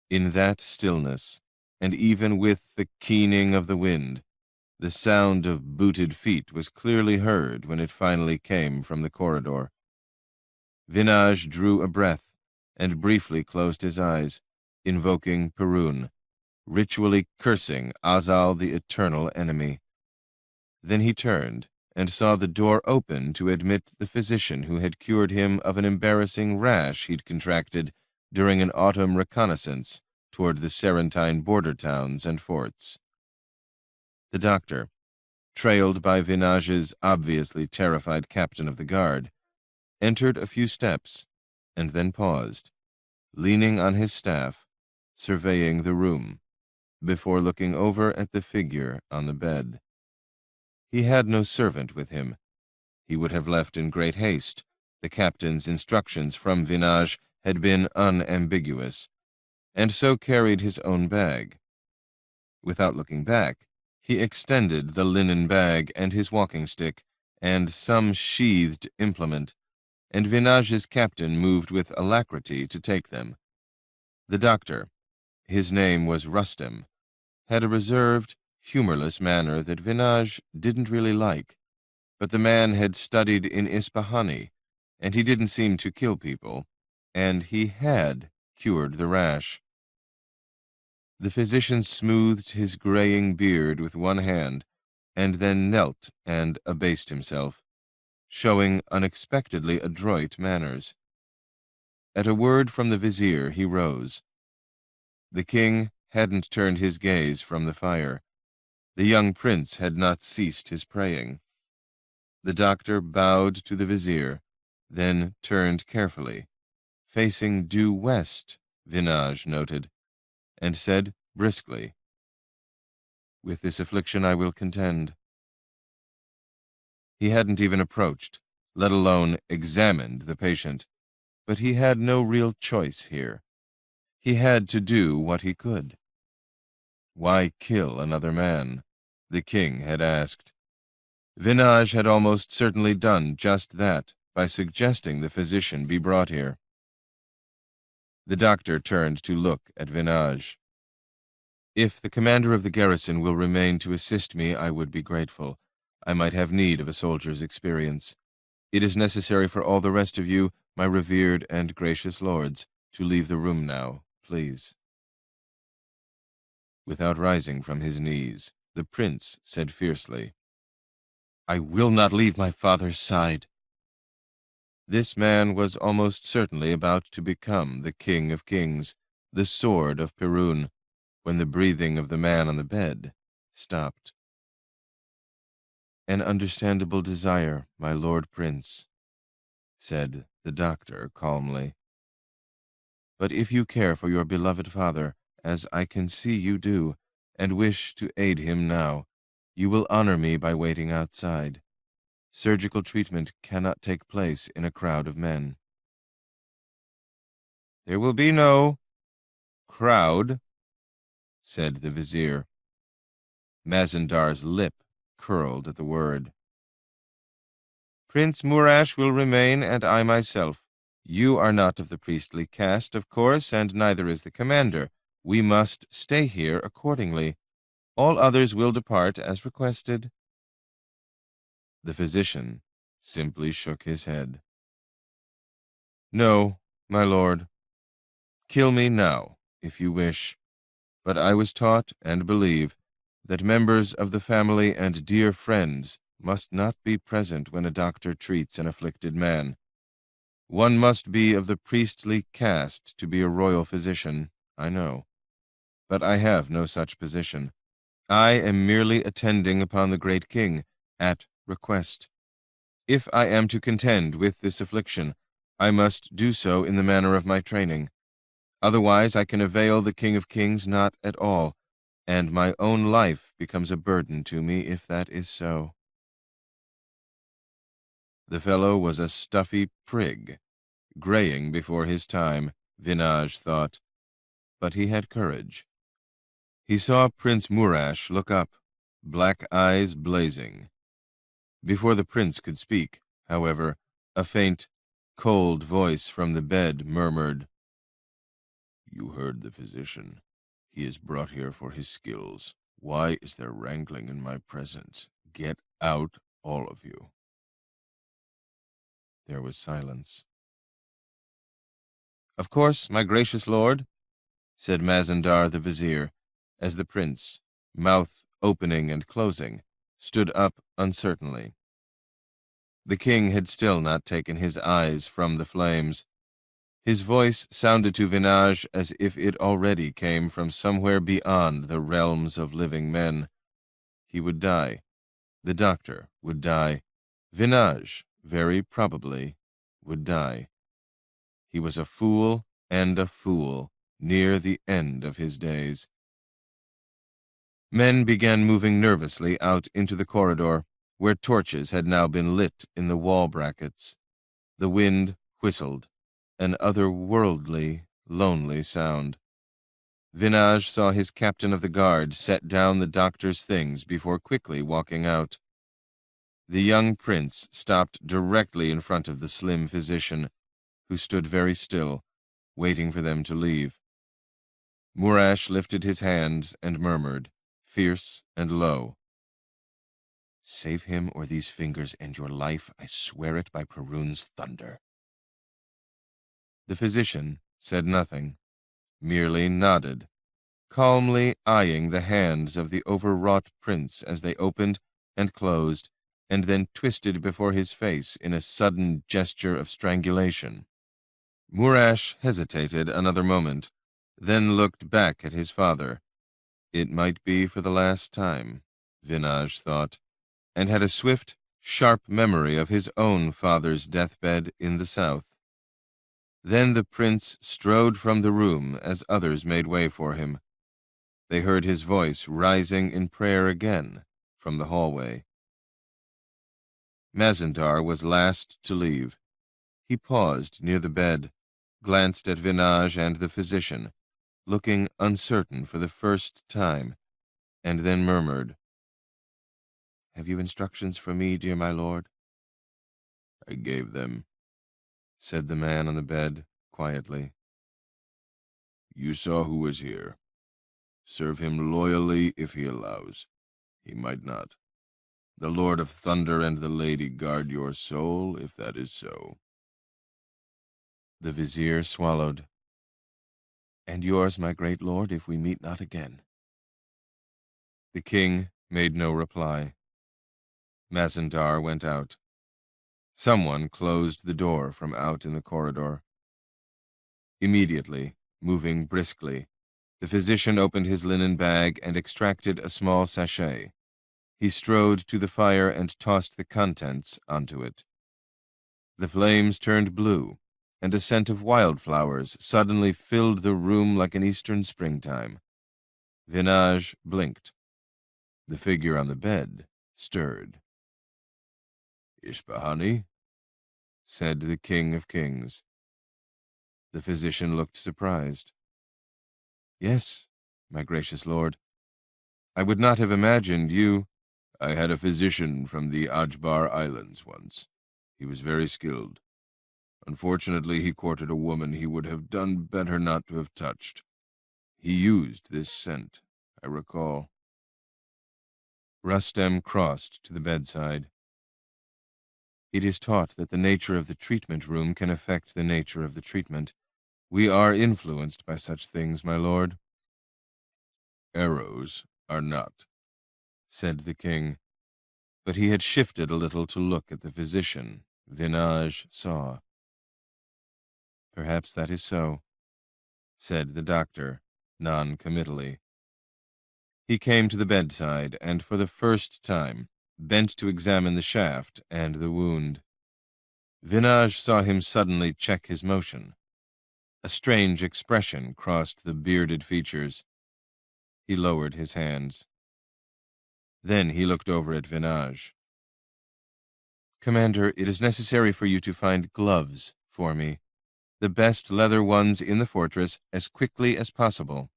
In that stillness, and even with the keening of the wind, the sound of booted feet was clearly heard when it finally came from the corridor. Vinaj drew a breath and briefly closed his eyes, invoking Perun, ritually cursing Azal the eternal enemy. Then he turned and saw the door open to admit the physician who had cured him of an embarrassing rash he'd contracted during an autumn reconnaissance toward the Sarantine border towns and forts. The doctor, trailed by Vinaj's obviously terrified captain of the guard, entered a few steps and then paused, leaning on his staff, surveying the room, before looking over at the figure on the bed. He had no servant with him. He would have left in great haste. The captain's instructions from Vinaj had been unambiguous, and so carried his own bag. Without looking back, he extended the linen bag and his walking stick and some sheathed implement, and Vinaj's captain moved with alacrity to take them. The doctor, his name was Rustem, had a reserved, humorless manner that Vinaj didn't really like, but the man had studied in Ispahani, and he didn't seem to kill people, and he had cured the rash. The physician smoothed his graying beard with one hand, and then knelt and abased himself, showing unexpectedly adroit manners. At a word from the vizier, he rose. The king hadn't turned his gaze from the fire. The young prince had not ceased his praying. The doctor bowed to the vizier, then turned carefully, facing due west, Vinaj noted, and said briskly, "With this affliction I will contend." He hadn't even approached, let alone examined the patient, but he had no real choice here. He had to do what he could. Why kill another man? The king had asked. Vinaj had almost certainly done just that by suggesting the physician be brought here. The doctor turned to look at Vinaj. "If the commander of the garrison will remain to assist me, I would be grateful. I might have need of a soldier's experience. It is necessary for all the rest of you, my revered and gracious lords, to leave the room now, please." Without rising from his knees, the prince said fiercely, "I will not leave my father's side." This man was almost certainly about to become the king of kings, the sword of Perun, when the breathing of the man on the bed stopped. "An understandable desire, my lord prince," said the doctor calmly. "But if you care for your beloved father, as I can see you do, and wish to aid him now, you will honor me by waiting outside. Surgical treatment cannot take place in a crowd of men." "There will be no crowd," said the vizier. Mazindar's lip curled at the word. "Prince Murash will remain, and I myself. You are not of the priestly caste, of course, and neither is the commander. We must stay here accordingly. All others will depart as requested." The physician simply shook his head. "No, my lord. Kill me now, if you wish. But I was taught and believe that members of the family and dear friends must not be present when a doctor treats an afflicted man. One must be of the priestly caste to be a royal physician, I know, but I have no such position. I am merely attending upon the great king, at request. If I am to contend with this affliction, I must do so in the manner of my training. Otherwise I can avail the King of Kings not at all, and my own life becomes a burden to me if that is so. The fellow was a stuffy prig, graying before his time, Vinage thought, but he had courage. He saw Prince Murash look up, black eyes blazing. Before the prince could speak, however, a faint, cold voice from the bed murmured, "You heard the physician. He is brought here for his skills. Why is there wrangling in my presence? Get out, all of you." There was silence. "Of course, my gracious lord," said Mazandar the vizier, as the prince, mouth opening and closing, stood up uncertainly. The king had still not taken his eyes from the flames. His voice sounded to Vinage as if it already came from somewhere beyond the realms of living men. He would die. The doctor would die. Vinage, very probably, would die. He was a fool and a fool, near the end of his days. Men began moving nervously out into the corridor, where torches had now been lit in the wall brackets. The wind whistled, an otherworldly, lonely sound. Vinage saw his captain of the guard set down the doctor's things before quickly walking out. The young prince stopped directly in front of the slim physician, who stood very still, waiting for them to leave. Murash lifted his hands and murmured, fierce and low, "Save him, or these fingers end your life. I swear it by Perun's thunder." The physician said nothing, merely nodded, calmly eyeing the hands of the overwrought prince as they opened and closed, and then twisted before his face in a sudden gesture of strangulation. Murash hesitated another moment, then looked back at his father. It might be for the last time, Vinage thought, and had a swift, sharp memory of his own father's deathbed in the south. Then the prince strode from the room as others made way for him. They heard his voice rising in prayer again from the hallway. Mazandar was last to leave. He paused near the bed, glanced at Vinage and the physician, looking uncertain for the first time, and then murmured, "Have you instructions for me, dear my lord?" "I gave them," said the man on the bed quietly. "You saw who was here. Serve him loyally if he allows. He might not. The Lord of Thunder and the Lady guard your soul, if that is so." The vizier swallowed. "And yours, my great lord, if we meet not again." The king made no reply. Mazandar went out. Someone closed the door from out in the corridor. Immediately, moving briskly, the physician opened his linen bag and extracted a small sachet. He strode to the fire and tossed the contents onto it. The flames turned blue, and a scent of wildflowers suddenly filled the room like an eastern springtime. Vinage blinked. The figure on the bed stirred. "Ispahan," said the King of Kings. The physician looked surprised. "Yes, my gracious lord. I would not have imagined you—" "I had a physician from the Ajbar Islands once. He was very skilled. Unfortunately, he courted a woman he would have done better not to have touched. He used this scent, I recall." Rustem crossed to the bedside. "It is taught that the nature of the treatment room can affect the nature of the treatment. We are influenced by such things, my lord." "Arrows are not," said the king. but he had shifted a little to look at the physician. Vinage saw. "Perhaps that is so," said the doctor, non-committally. He came to the bedside, and for the first time bent to examine the shaft and the wound. Vinage saw him suddenly check his motion. A strange expression crossed the bearded features. He lowered his hands. Then he looked over at Vinage. "Commander, it is necessary for you to find gloves for me, the best leather ones in the fortress, as quickly as possible."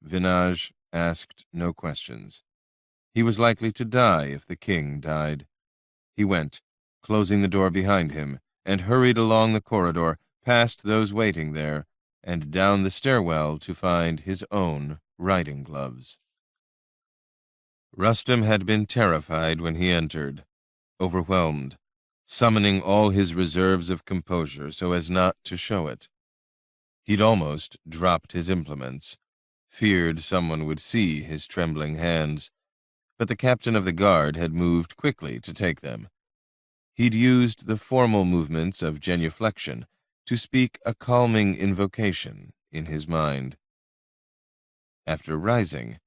Vinage asked no questions. He was likely to die if the king died. He went, closing the door behind him, and hurried along the corridor, past those waiting there, and down the stairwell to find his own riding gloves. Rustem had been terrified when he entered, overwhelmed, summoning all his reserves of composure so as not to show it. He'd almost dropped his implements, feared someone would see his trembling hands, but the captain of the guard had moved quickly to take them. He'd used the formal movements of genuflection to speak a calming invocation in his mind. After rising,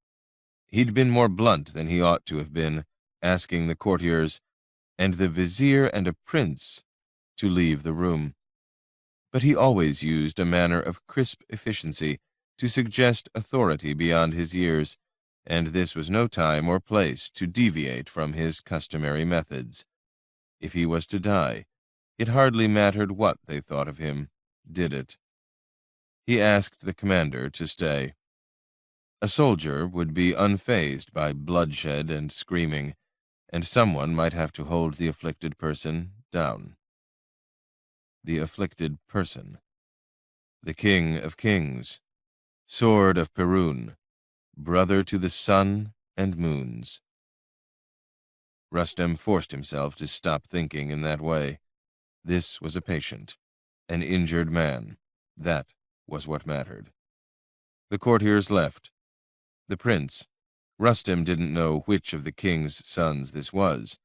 he'd been more blunt than he ought to have been, asking the courtiers, and the vizier and a prince, to leave the room. But he always used a manner of crisp efficiency to suggest authority beyond his years, and this was no time or place to deviate from his customary methods. If he was to die, it hardly mattered what they thought of him, did it? He asked the commander to stay. A soldier would be unfazed by bloodshed and screaming, and someone might have to hold the afflicted person down. The afflicted person. The King of Kings, Sword of Perun, brother to the sun and moons. Rustem forced himself to stop thinking in that way. This was a patient, an injured man. That was what mattered. The courtiers left. The prince, Rustem didn't know which of the king's sons this was,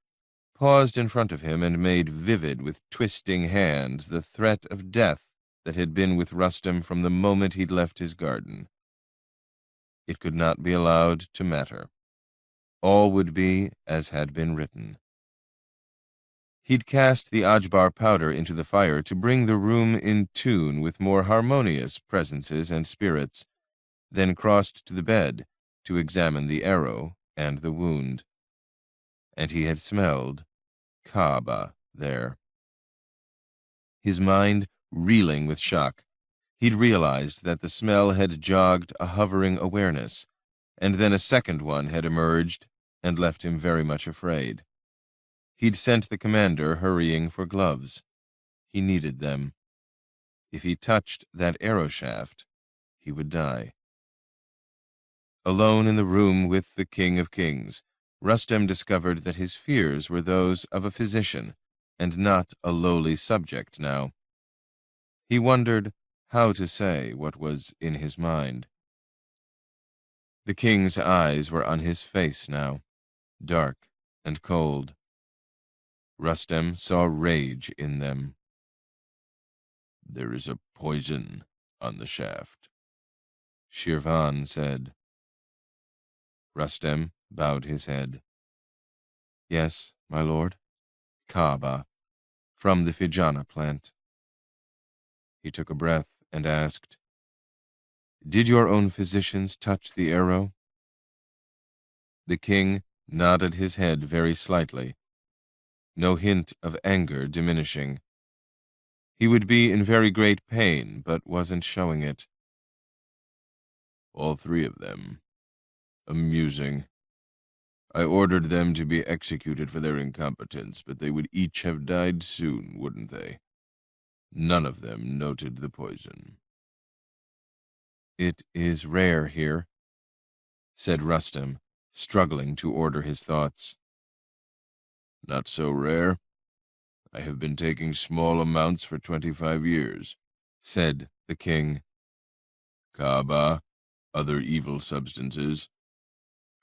paused in front of him and made vivid with twisting hands the threat of death that had been with Rustem from the moment he'd left his garden. It could not be allowed to matter. All would be as had been written. He'd cast the Ajbar powder into the fire to bring the room in tune with more harmonious presences and spirits, then crossed to the bed to examine the arrow and the wound. And he had smelled Kaaba there. His mind reeling with shock, he'd realized that the smell had jogged a hovering awareness, and then a second one had emerged and left him very much afraid. He'd sent the commander hurrying for gloves. He needed them. If he touched that arrow shaft, he would die. Alone in the room with the King of Kings, Rustem discovered that his fears were those of a physician, and not a lowly subject now. He wondered how to say what was in his mind. The king's eyes were on his face now, dark and cold. Rustem saw rage in them. "There is a poison on the shaft," Shirvan said. Rustem bowed his head. "Yes, my lord. Kaaba, from the Fijana plant." He took a breath and asked, "Did your own physicians touch the arrow?" The king nodded his head very slightly, no hint of anger diminishing. He would be in very great pain, but wasn't showing it. "All three of them. Amusing. I ordered them to be executed for their incompetence, but they would each have died soon, wouldn't they? None of them noted the poison." "It is rare here," said Rustem, struggling to order his thoughts. "Not so rare. I have been taking small amounts for 25 years, said the king. "Kaaba, other evil substances.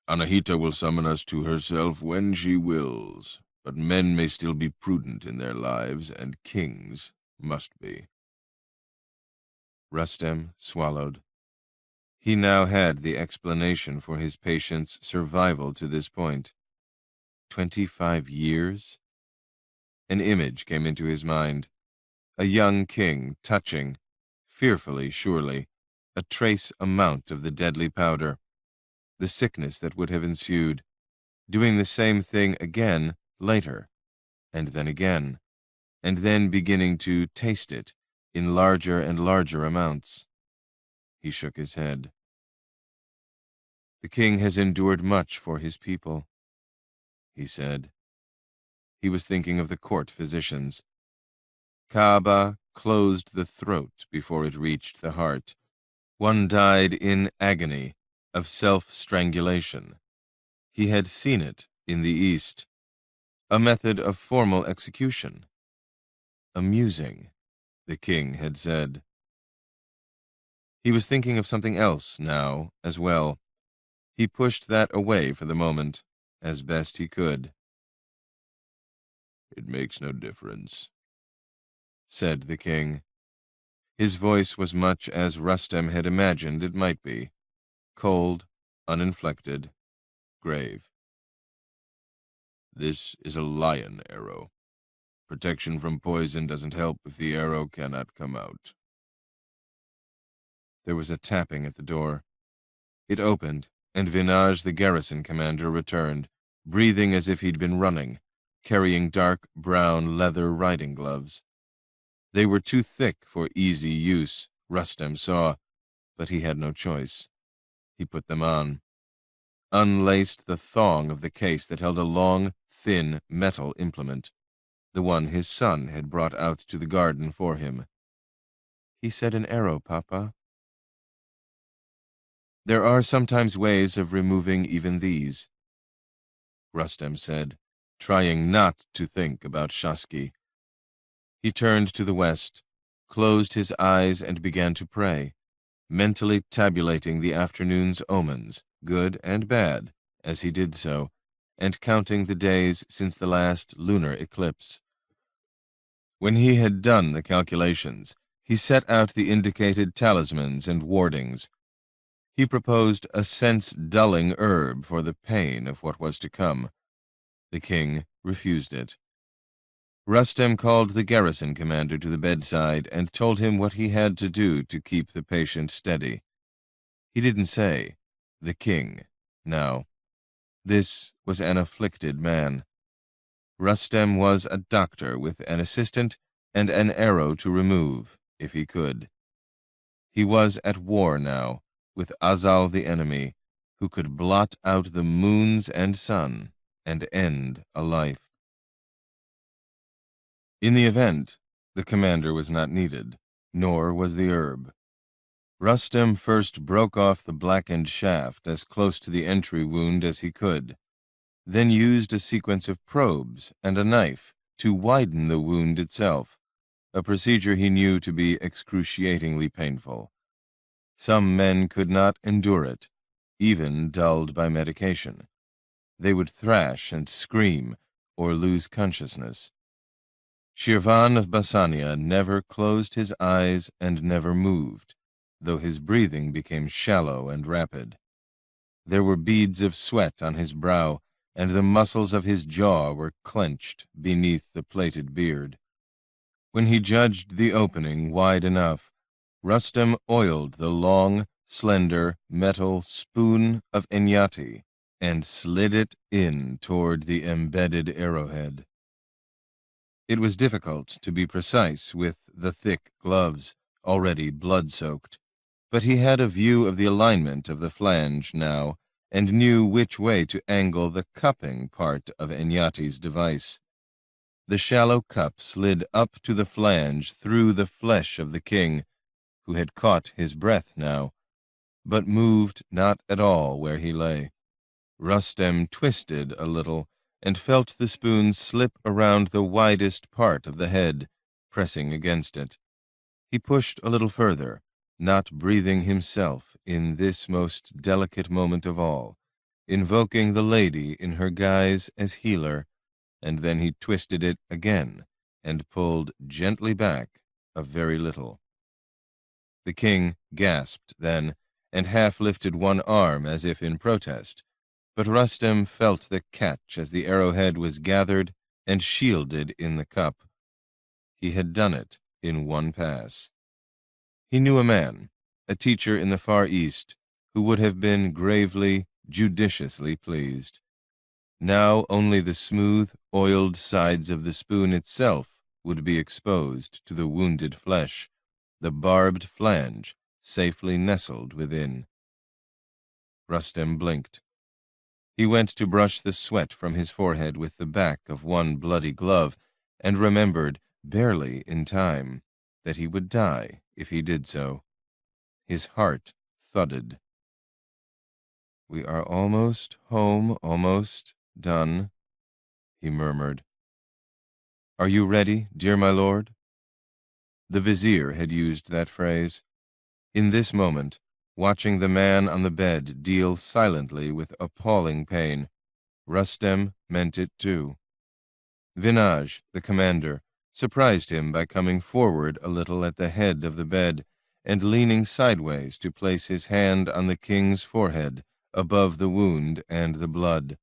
Anahita will summon us to herself when she wills, but men may still be prudent in their lives, and kings must be." Rustem swallowed. He now had the explanation for his patient's survival to this point. 25 years? An image came into his mind. A young king touching, fearfully surely, a trace amount of the deadly powder, the sickness that would have ensued, doing the same thing again later, and then beginning to taste it in larger and larger amounts. He shook his head. "The king has endured much for his people," he said. He was thinking of the court physicians. Kaaba closed the throat before it reached the heart. One died in agony of self-strangulation. He had seen it in the East. A method of formal execution. Amusing, the king had said. He was thinking of something else now as well. He pushed that away for the moment, as best he could. "It makes no difference," said the king. His voice was much as Rustem had imagined it might be, cold, uninflected, grave. "This is a lion arrow. Protection from poison doesn't help if the arrow cannot come out." There was a tapping at the door. It opened, and Vinaj, the garrison commander, returned, breathing as if he'd been running, carrying dark brown leather riding gloves. They were too thick for easy use, Rustem saw, but he had no choice. He put them on, unlaced the thong of the case that held a long, thin metal implement, the one his son had brought out to the garden for him. "He said an arrow, Papa." "There are sometimes ways of removing even these," Rustem said, trying not to think about Shaski. He turned to the west, closed his eyes and began to pray, mentally tabulating the afternoon's omens, good and bad, as he did so, and counting the days since the last lunar eclipse. When he had done the calculations, he set out the indicated talismans and wardings. He proposed a sense-dulling herb for the pain of what was to come. The king refused it. Rustem called the garrison commander to the bedside and told him what he had to do to keep the patient steady. He didn't say, "the king," now. This was an afflicted man. Rustem was a doctor with an assistant and an arrow to remove, if he could. He was at war now, with Azal the enemy, who could blot out the moons and sun and end a life. In the event, the commander was not needed, nor was the herb. Rustem first broke off the blackened shaft as close to the entry wound as he could, then used a sequence of probes and a knife to widen the wound itself, a procedure he knew to be excruciatingly painful. Some men could not endure it, even dulled by medication. They would thrash and scream or lose consciousness. Shirvan of Bassania never closed his eyes and never moved, though his breathing became shallow and rapid. There were beads of sweat on his brow, and the muscles of his jaw were clenched beneath the plaited beard. When he judged the opening wide enough, Rustem oiled the long, slender metal spoon of Enyati and slid it in toward the embedded arrowhead. It was difficult to be precise with the thick gloves, already blood-soaked, but he had a view of the alignment of the flange now, and knew which way to angle the cupping part of Enyati's device. The shallow cup slid up to the flange through the flesh of the king, who had caught his breath now, but moved not at all where he lay. Rustem twisted a little, and felt the spoon slip around the widest part of the head, pressing against it. He pushed a little further, not breathing himself in this most delicate moment of all. invoking the lady in her guise as healer, and then he twisted it again and pulled gently back a very little. The king gasped then, and half lifted one arm as if in protest, but Rustem felt the catch as the arrowhead was gathered and shielded in the cup. He had done it in one pass. He knew a man, a teacher in the Far East, who would have been gravely, judiciously pleased. Now only the smooth, oiled sides of the spoon itself would be exposed to the wounded flesh, the barbed flange safely nestled within. Rustem blinked. He went to brush the sweat from his forehead with the back of one bloody glove, and remembered, barely in time, that he would die if he did so. His heart thudded. "We are almost home, almost done," he murmured. "Are you ready, dear my lord?" The vizier had used that phrase. In this moment, watching the man on the bed deal silently with appalling pain, Rustem meant it too. Vinaj, the commander, surprised him by coming forward a little at the head of the bed and leaning sideways to place his hand on the king's forehead above the wound and the blood,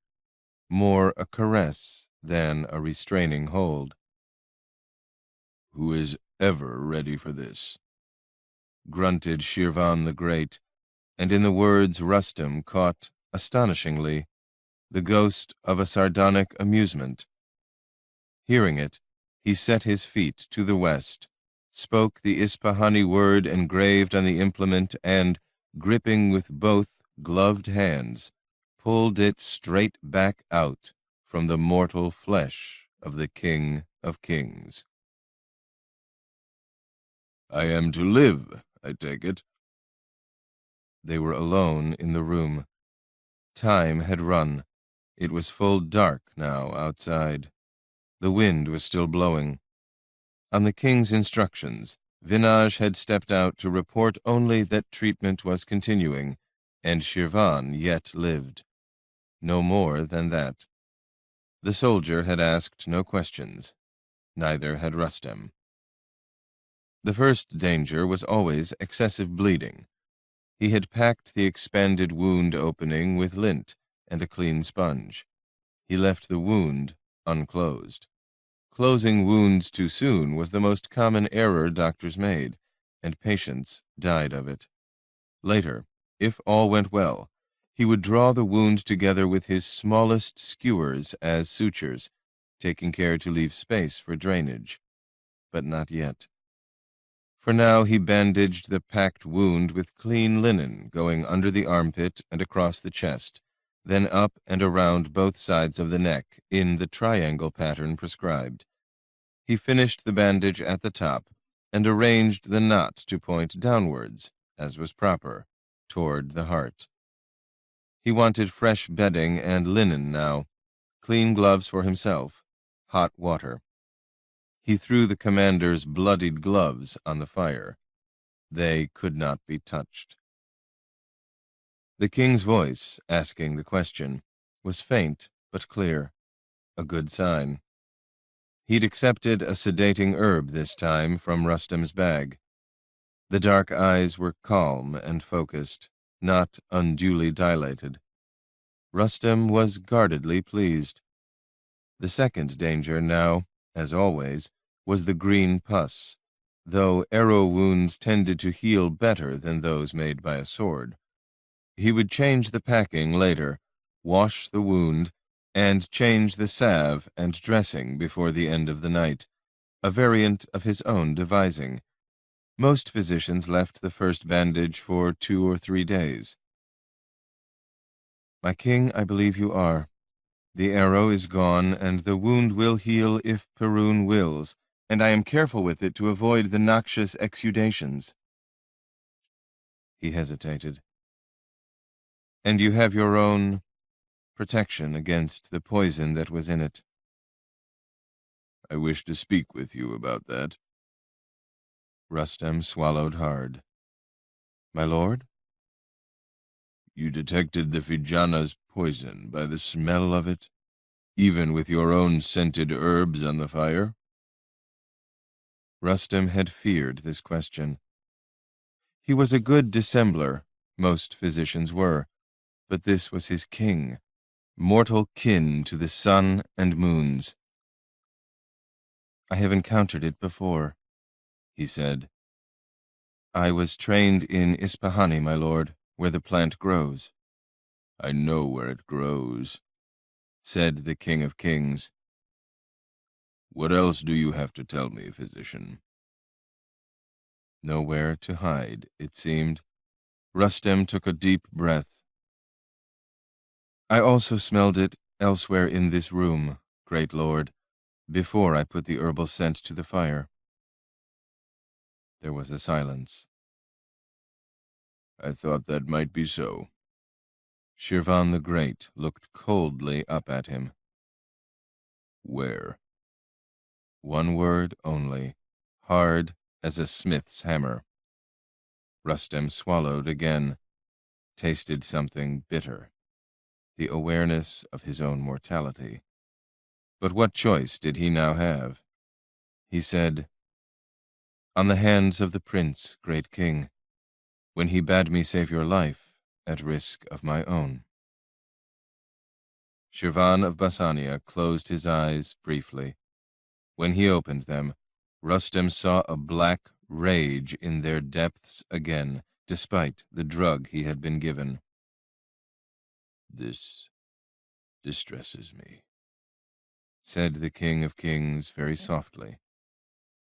more a caress than a restraining hold. "Who is ever ready for this?" grunted Shirvan the Great, and in the words Rustem caught, astonishingly, the ghost of a sardonic amusement. Hearing it, he set his feet to the west, spoke the Ispahani word engraved on the implement, and, gripping with both gloved hands, pulled it straight back out from the mortal flesh of the King of Kings. "I am to live, I take it." They were alone in the room. Time had run. It was full dark now outside. The wind was still blowing. On the king's instructions, Vinaj had stepped out to report only that treatment was continuing, and Shirvan yet lived. No more than that. The soldier had asked no questions. Neither had Rustem. The first danger was always excessive bleeding. He had packed the expanded wound opening with lint and a clean sponge. He left the wound unclosed. Closing wounds too soon was the most common error doctors made, and patients died of it. Later, if all went well, he would draw the wound together with his smallest skewers as sutures, taking care to leave space for drainage. But not yet. For now he bandaged the packed wound with clean linen going under the armpit and across the chest, then up and around both sides of the neck in the triangle pattern prescribed. He finished the bandage at the top and arranged the knot to point downwards, as was proper, toward the heart. He wanted fresh bedding and linen now, clean gloves for himself, hot water. He threw the commander's bloodied gloves on the fire. They could not be touched. The king's voice, asking the question, was faint but clear, a good sign. He'd accepted a sedating herb this time from Rustem's bag. The dark eyes were calm and focused, not unduly dilated. Rustem was guardedly pleased. The second danger now, as always, was the green pus, though arrow wounds tended to heal better than those made by a sword. He would change the packing later, wash the wound, and change the salve and dressing before the end of the night, a variant of his own devising. Most physicians left the first bandage for 2 or 3 days. "My king, I believe you are. The arrow is gone, and the wound will heal if Perun wills, and I am careful with it to avoid the noxious exudations." He hesitated. "And you have your own protection against the poison that was in it." "I wish to speak with you about that." Rustem swallowed hard. "My lord?" "You detected the Fijana's poison by the smell of it, even with your own scented herbs on the fire? Rustem had feared this question. He was a good dissembler, most physicians were, but this was his king, mortal kin to the sun and moons. "I have encountered it before," he said. "I was trained in Ispahani, my lord, where the plant grows." "I know where it grows," said the King of Kings. "What else do you have to tell me, physician?" Nowhere to hide, it seemed. Rustem took a deep breath. "I also smelled it elsewhere in this room, great lord, before I put the herbal scent to the fire." There was a silence. "I thought that might be so." Shirvan the Great looked coldly up at him. "Where?" One word only, hard as a smith's hammer. Rustem swallowed again, tasted something bitter, the awareness of his own mortality. But what choice did he now have? He said, "On the hands of the prince, great king, when he bade me save your life at risk of my own." Shirvan of Bassania closed his eyes briefly. When he opened them, Rustem saw a black rage in their depths again, despite the drug he had been given. "This distresses me," said the King of Kings very softly.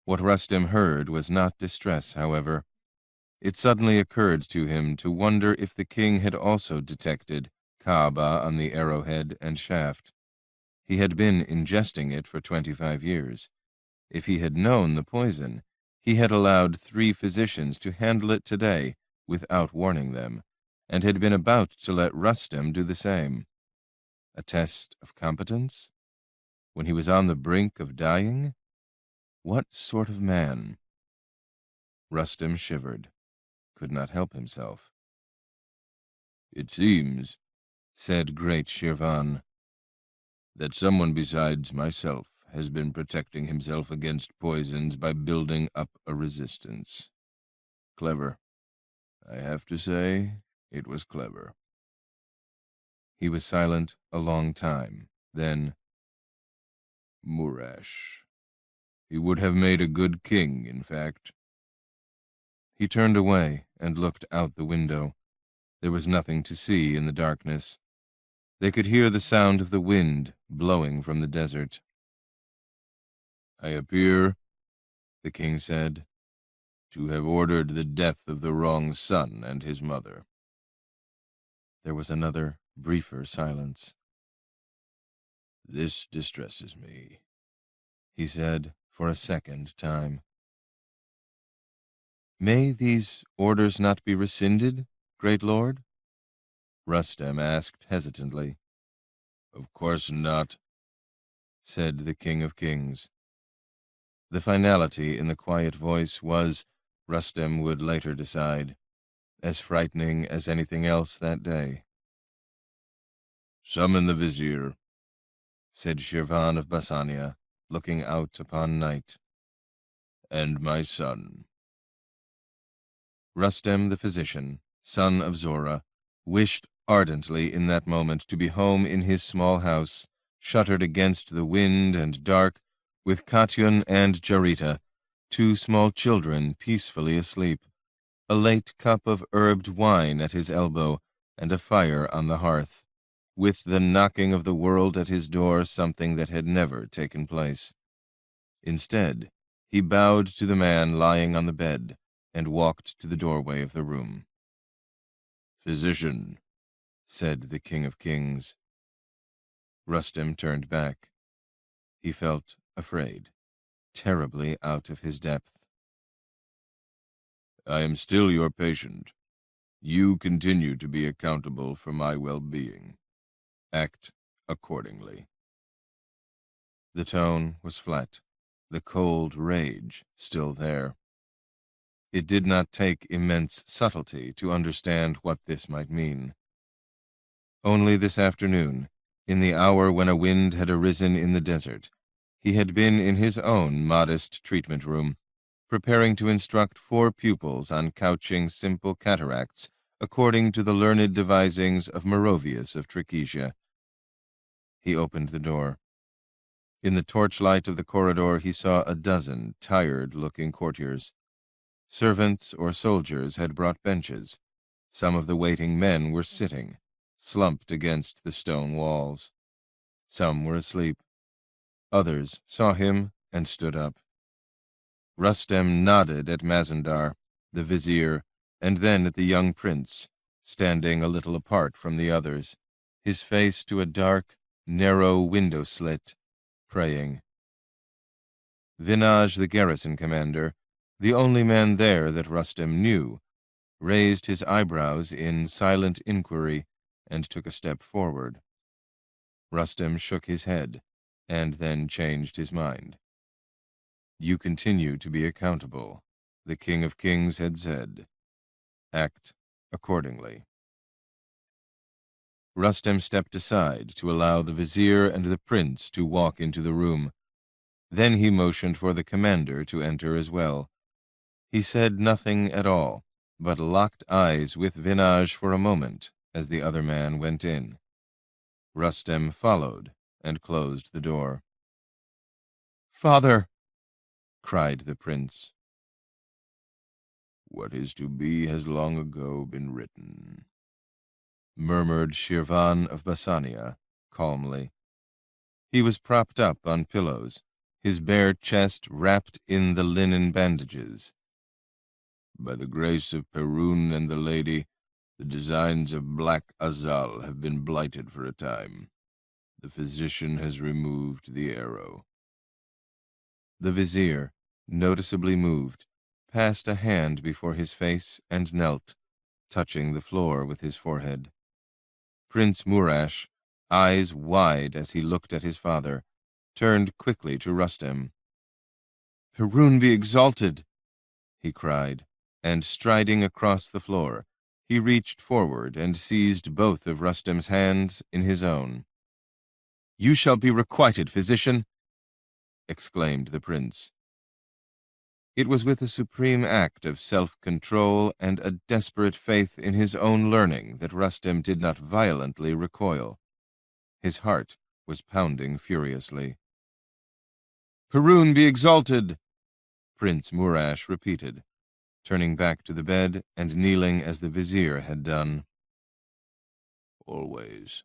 What Rustem heard was not distress, however. It suddenly occurred to him to wonder if the king had also detected Kaaba on the arrowhead and shaft. He had been ingesting it for 25 years. If he had known the poison, he had allowed 3 physicians to handle it today without warning them, and had been about to let Rustem do the same. A test of competence? When he was on the brink of dying? What sort of man? Rustem shivered, could not help himself. "It seems," said great Shirvan, "that someone besides myself has been protecting himself against poisons by building up a resistance. Clever. I have to say, it was clever." He was silent a long time. Then, "Murash. He would have made a good king, in fact." He turned away and looked out the window. There was nothing to see in the darkness. They could hear the sound of the wind blowing from the desert. "I appear," the king said, "to have ordered the death of the wrong son and his mother." There was another, briefer silence. "This distresses me," he said for a second time. "May these orders not be rescinded, great lord?" Rustem asked hesitantly. "Of course not," said the King of Kings. The finality in the quiet voice was, Rustem would later decide, as frightening as anything else that day. "Summon the vizier," said Shirvan of Bassania, looking out upon night, "and my son." Rustem the physician, son of Zora, wished ardently in that moment to be home in his small house, shuttered against the wind and dark, with Katyun and Jarita, 2 small children peacefully asleep, a late cup of herbed wine at his elbow, and a fire on the hearth, with the knocking of the world at his door something that had never taken place. Instead, he bowed to the man lying on the bed, and walked to the doorway of the room. "Physician," said the King of Kings. Rustem turned back. He felt afraid, terribly out of his depth. "I am still your patient. You continue to be accountable for my well-being. Act accordingly." The tone was flat, the cold rage still there. It did not take immense subtlety to understand what this might mean. Only this afternoon, in the hour when a wind had arisen in the desert, he had been in his own modest treatment room, preparing to instruct 4 pupils on couching simple cataracts according to the learned devisings of Merovius of Trichesia. He opened the door. In the torchlight of the corridor he saw a dozen tired-looking courtiers. Servants or soldiers had brought benches. Some of the waiting men were sitting, slumped against the stone walls. Some were asleep. Others saw him and stood up. Rustem nodded at Mazandar, the vizier, and then at the young prince, standing a little apart from the others, his face to a dark, narrow window slit, praying. Vinaj, the garrison commander, the only man there that Rustem knew, raised his eyebrows in silent inquiry and took a step forward. Rustem shook his head, and then changed his mind. "You continue to be accountable," the King of Kings had said. "Act accordingly." Rustem stepped aside to allow the vizier and the prince to walk into the room. Then he motioned for the commander to enter as well. He said nothing at all, but locked eyes with Vinaj for a moment as the other man went in. Rustem followed and closed the door. "Father!" cried the prince. "What is to be has long ago been written," murmured Shirvan of Basania calmly. He was propped up on pillows, his bare chest wrapped in the linen bandages. "By the grace of Perun and the lady, the designs of Black Azal have been blighted for a time. The physician has removed the arrow." The vizier, noticeably moved, passed a hand before his face and knelt, touching the floor with his forehead. Prince Murash, eyes wide as he looked at his father, turned quickly to Rustem. "Perun be exalted!" he cried, and striding across the floor, he reached forward and seized both of Rustem's hands in his own. "You shall be requited, physician!" exclaimed the prince. It was with a supreme act of self-control and a desperate faith in his own learning that Rustem did not violently recoil. His heart was pounding furiously. "Perun be exalted!" Prince Murash repeated, turning back to the bed and kneeling as the vizier had done. "Always,"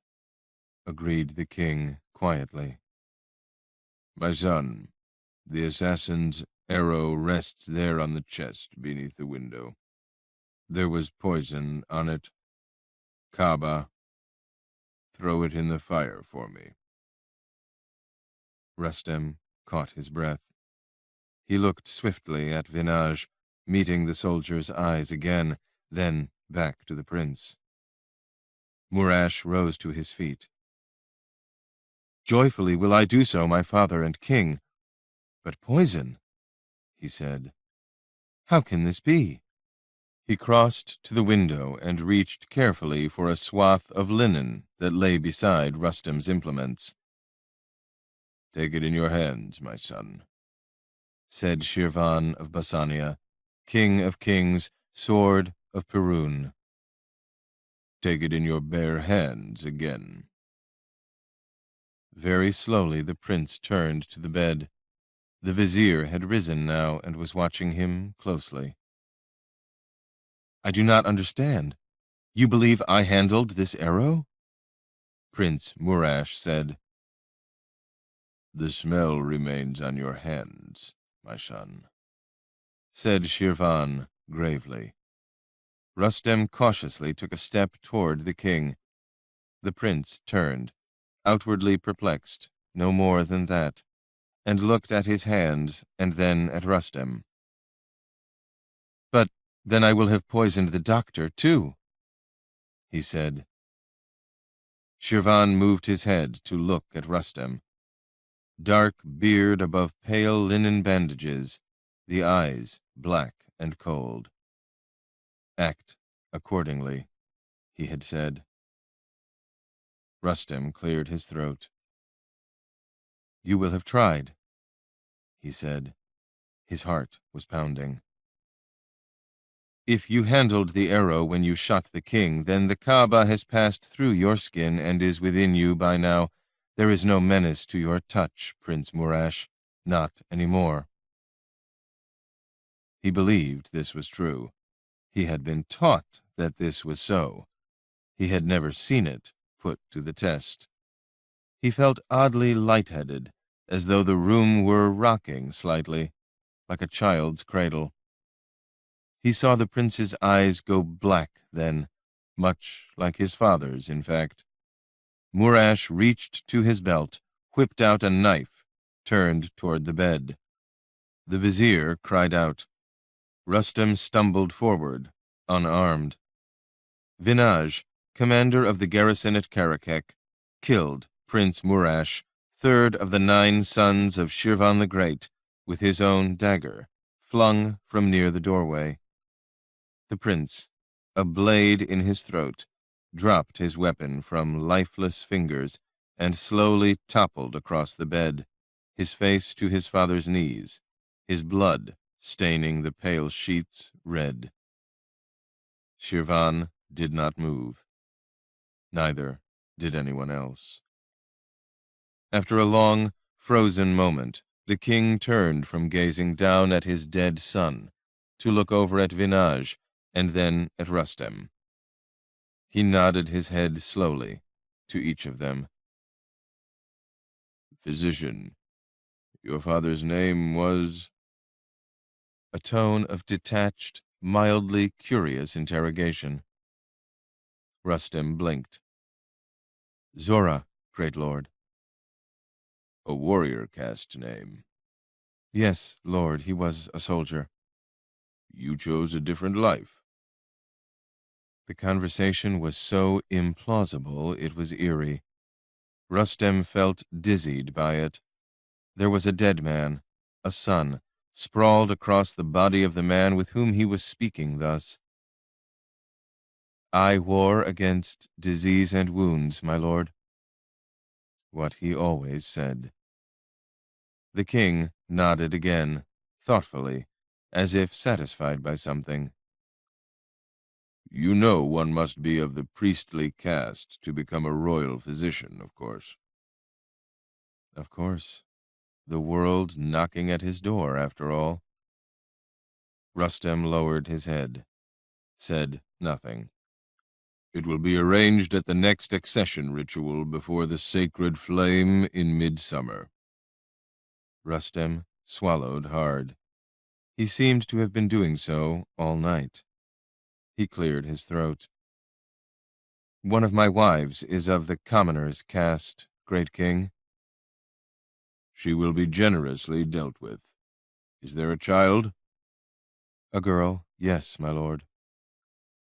agreed the king quietly. "My son, the assassin's arrow rests there on the chest beneath the window. There was poison on it. Kaaba, throw it in the fire for me." Rustem caught his breath. He looked swiftly at Vinaj, meeting the soldier's eyes again, then back to the prince. Murash rose to his feet. "Joyfully will I do so, my father and king. But poison," he said. "How can this be?" He crossed to the window and reached carefully for a swath of linen that lay beside Rustem's implements. "Take it in your hands, my son," said Shirvan of Basania, King of Kings, Sword of Perun. "Take it in your bare hands again." Very slowly the prince turned to the bed. The vizier had risen now and was watching him closely. "I do not understand. You believe I handled this arrow?" Prince Murash said. "The smell remains on your hands, my son," said Shirvan gravely. Rustem cautiously took a step toward the king. The prince turned, outwardly perplexed, no more than that, and looked at his hands and then at Rustem. "But then I will have poisoned the doctor, too," he said. Shirvan moved his head to look at Rustem. Dark beard above pale linen bandages, the eyes black and cold. "Act accordingly," he had said. Rustem cleared his throat. "You will have tried," he said. His heart was pounding. "If you handled the arrow when you shot the king, then the Kaaba has passed through your skin and is within you by now. There is no menace to your touch, Prince Murash, not any more." He believed this was true. He had been taught that this was so. He had never seen it put to the test. He felt oddly lightheaded, as though the room were rocking slightly, like a child's cradle. He saw the prince's eyes go black then, much like his father's, in fact. Murash reached to his belt, whipped out a knife, turned toward the bed. The vizier cried out. Rustem stumbled forward, unarmed. Vinaj, commander of the garrison at Karakek, killed Prince Murash, third of the 9 sons of Shirvan the Great, with his own dagger, flung from near the doorway. The prince, a blade in his throat, dropped his weapon from lifeless fingers and slowly toppled across the bed, his face to his father's knees, his blood staining the pale sheets red. Shirvan did not move. Neither did anyone else. After a long, frozen moment, the king turned from gazing down at his dead son to look over at Vinaj and then at Rustem. He nodded his head slowly to each of them. "Physician, your father's name was—" A tone of detached, mildly curious interrogation. Rustem blinked. "Zora, great lord." "A warrior caste name." "Yes, lord, he was a soldier." "You chose a different life." The conversation was so implausible it was eerie. Rustem felt dizzied by it. There was a dead man, a son, sprawled across the body of the man with whom he was speaking thus. "I war against disease and wounds, my lord." What he always said. The king nodded again, thoughtfully, as if satisfied by something. "You know one must be of the priestly caste to become a royal physician, of course." Of course. The world knocking at his door, after all. Rustem lowered his head, said nothing. "It will be arranged at the next accession ritual before the sacred flame in midsummer." Rustem swallowed hard. He seemed to have been doing so all night. He cleared his throat. "One of my wives is of the commoner's caste, great king." "She will be generously dealt with. Is there a child?" "A girl, yes, my lord."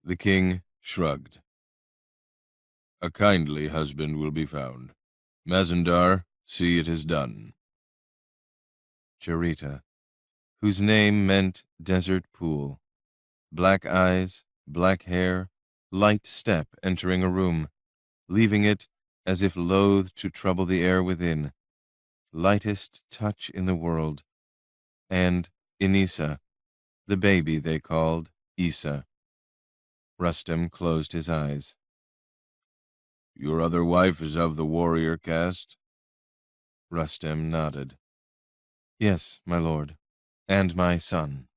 The king shrugged. "A kindly husband will be found. Mazandar, see it is done." Charita, whose name meant desert pool. Black eyes, black hair, light step entering a room, leaving it as if loath to trouble the air within. Lightest touch in the world. And Inisa, the baby they called Isa. Rustem closed his eyes. "Your other wife is of the warrior caste?" Rustem nodded. "Yes, my lord, and my son."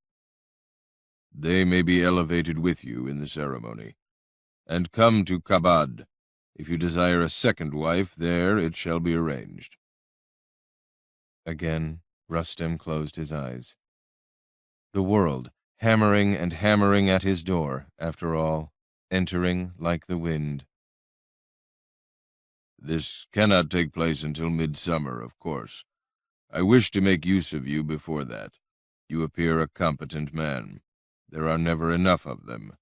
"They may be elevated with you in the ceremony. And come to Kabad. If you desire a second wife, there it shall be arranged." Again, Rustem closed his eyes. The world, hammering and hammering at his door, after all, entering like the wind. "This cannot take place until midsummer, of course. I wish to make use of you before that. You appear a competent man. There are never enough of them.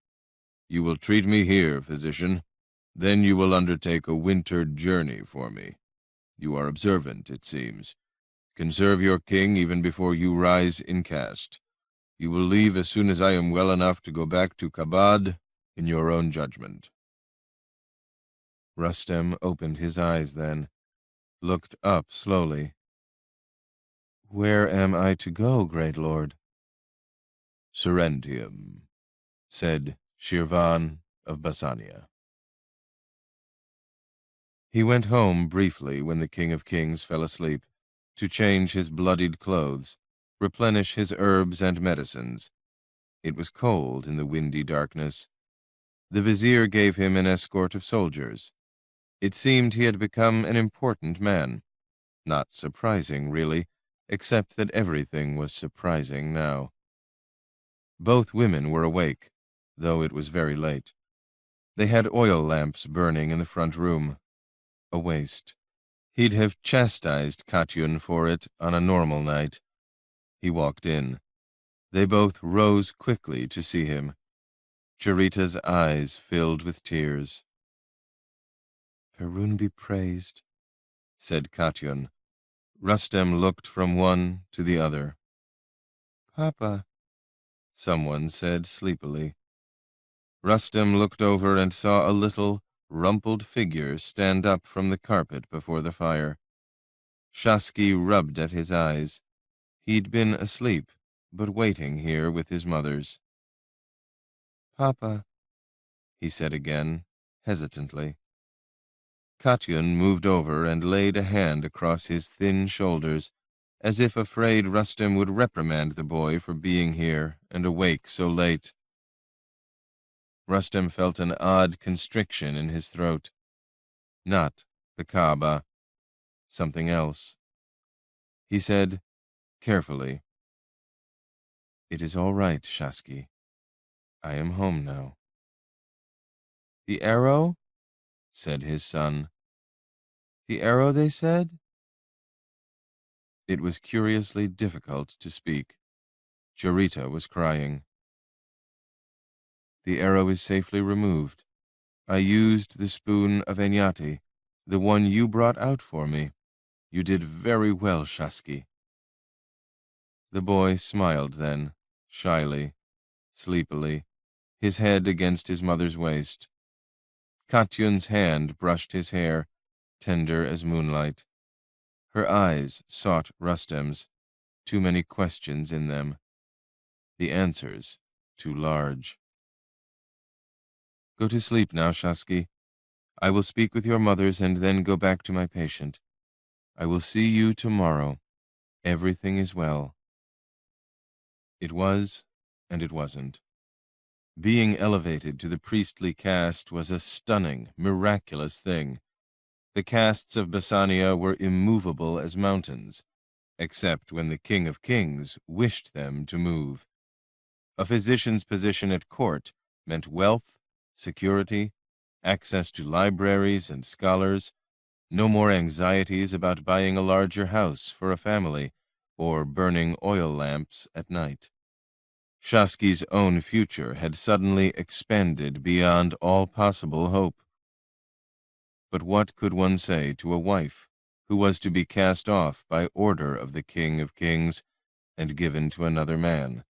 You will treat me here, physician. Then you will undertake a winter journey for me. You are observant, it seems. Can serve your king even before you rise in caste. You will leave as soon as I am well enough to go back to Kabad in your own judgment." Rustem opened his eyes then, looked up slowly. "Where am I to go, great lord?" "Sarantium," said Shirvan of Basania. He went home briefly when the King of Kings fell asleep, to change his bloodied clothes, replenish his herbs and medicines. It was cold in the windy darkness. The vizier gave him an escort of soldiers. It seemed he had become an important man. Not surprising, really, except that everything was surprising now. Both women were awake, though it was very late. They had oil lamps burning in the front room. A waste. He'd have chastised Katyun for it on a normal night. He walked in. They both rose quickly to see him. Charita's eyes filled with tears. "Perun be praised," said Katyun. Rustem looked from one to the other. "Papa," someone said sleepily. Rustem looked over and saw a little, rumpled figure stand up from the carpet before the fire. Shaski rubbed at his eyes. He'd been asleep, but waiting here with his mothers. "Papa," he said again, hesitantly. Katyun moved over and laid a hand across his thin shoulders, as if afraid Rustem would reprimand the boy for being here and awake so late. Rustem felt an odd constriction in his throat. Not the Kaaba, something else. He said, carefully, "It is all right, Shaski. I am home now." "The arrow?" said his son. "The arrow, they said?" It was curiously difficult to speak. Charita was crying. "The arrow is safely removed. I used the spoon of Enyati, the one you brought out for me. You did very well, Shaski." The boy smiled then, shyly, sleepily, his head against his mother's waist. Katyun's hand brushed his hair, tender as moonlight. Her eyes sought Rustem's, too many questions in them. The answers too large. "Go to sleep now, Shaski. I will speak with your mothers and then go back to my patient. I will see you tomorrow. Everything is well." It was, and it wasn't. Being elevated to the priestly caste was a stunning, miraculous thing. The castes of Basania were immovable as mountains, except when the King of Kings wished them to move. A physician's position at court meant wealth, security, access to libraries and scholars, no more anxieties about buying a larger house for a family or burning oil lamps at night. Shaski's own future had suddenly expanded beyond all possible hope. But what could one say to a wife who was to be cast off by order of the King of Kings and given to another man?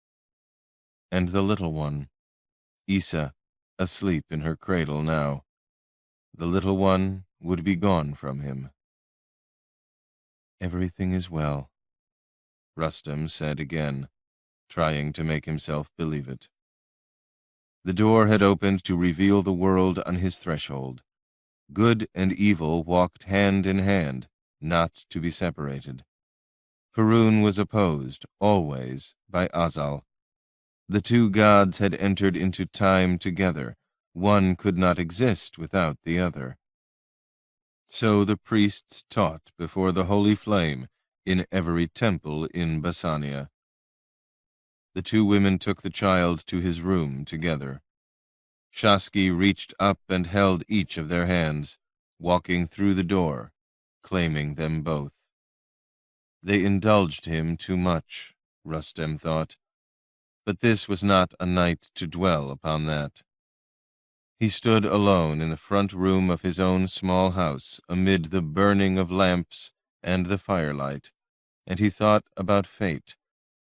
And the little one, Isa, asleep in her cradle now. The little one would be gone from him. "Everything is well," Rustem said again, trying to make himself believe it. The door had opened to reveal the world on his threshold. Good and evil walked hand in hand, not to be separated. Perun was opposed, always, by Azal. The two gods had entered into time together. One could not exist without the other. So the priests taught before the holy flame in every temple in Basania. The two women took the child to his room together. Shaski reached up and held each of their hands, walking through the door, claiming them both. They indulged him too much, Rustem thought, but this was not a night to dwell upon that. He stood alone in the front room of his own small house amid the burning of lamps and the firelight, and he thought about fate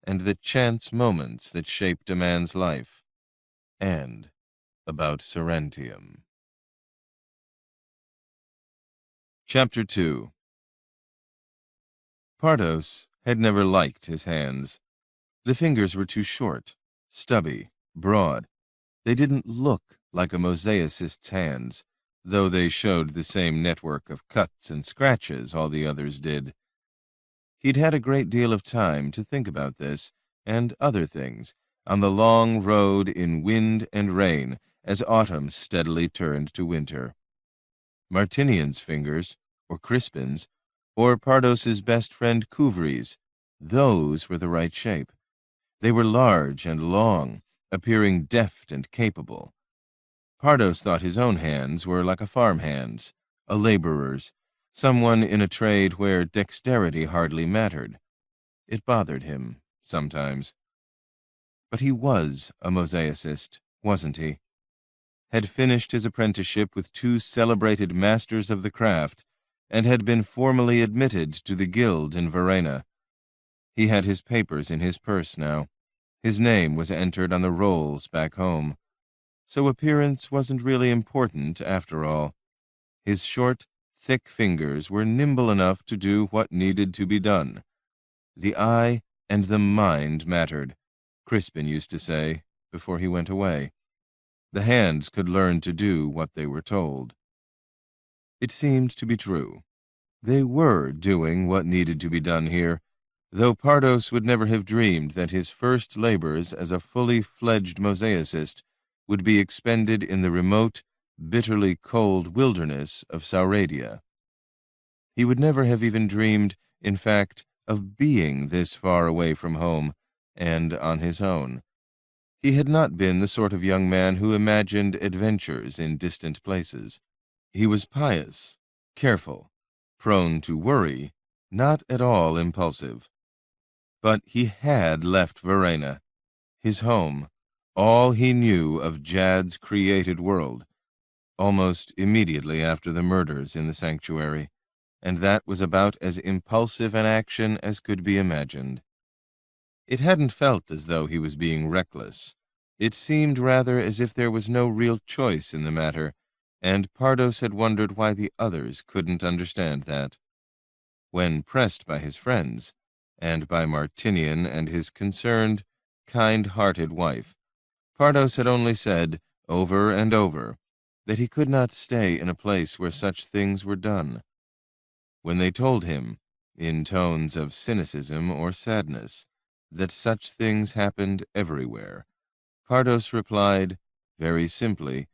and the chance moments that shaped a man's life, and about Sarantium. Chapter 2. Pardos had never liked his hands. The fingers were too short, stubby, broad. They didn't look like a mosaicist's hands, though they showed the same network of cuts and scratches all the others did. He'd had a great deal of time to think about this and other things on the long road in wind and rain as autumn steadily turned to winter. Martinian's fingers, or Crispin's, or Pardos's best friend Couvry's, those were the right shape. They were large and long, appearing deft and capable. Pardos thought his own hands were like a farm-hand's, a laborer's, someone in a trade where dexterity hardly mattered. It bothered him, sometimes. But he was a mosaicist, wasn't he? Had finished his apprenticeship with two celebrated masters of the craft, and had been formally admitted to the guild in Verena. He had his papers in his purse now. His name was entered on the rolls back home. So appearance wasn't really important after all. His short, thick fingers were nimble enough to do what needed to be done. The eye and the mind mattered, Crispin used to say before he went away. The hands could learn to do what they were told. It seemed to be true. They were doing what needed to be done here, though Pardos would never have dreamed that his first labors as a fully fledged mosaicist would be expended in the remote, bitterly cold wilderness of Sauradia. He would never have even dreamed, in fact, of being this far away from home and on his own. He had not been the sort of young man who imagined adventures in distant places. He was pious, careful, prone to worry, not at all impulsive. But he had left Verena, his home, all he knew of Jad's created world, almost immediately after the murders in the sanctuary, and that was about as impulsive an action as could be imagined. It hadn't felt as though he was being reckless. It seemed rather as if there was no real choice in the matter, and Pardos had wondered why the others couldn't understand that. When pressed by his friends, and by Martinian and his concerned, kind-hearted wife, Pardos had only said, over and over, that he could not stay in a place where such things were done. When they told him, in tones of cynicism or sadness, that such things happened everywhere, Pardos replied, very simply,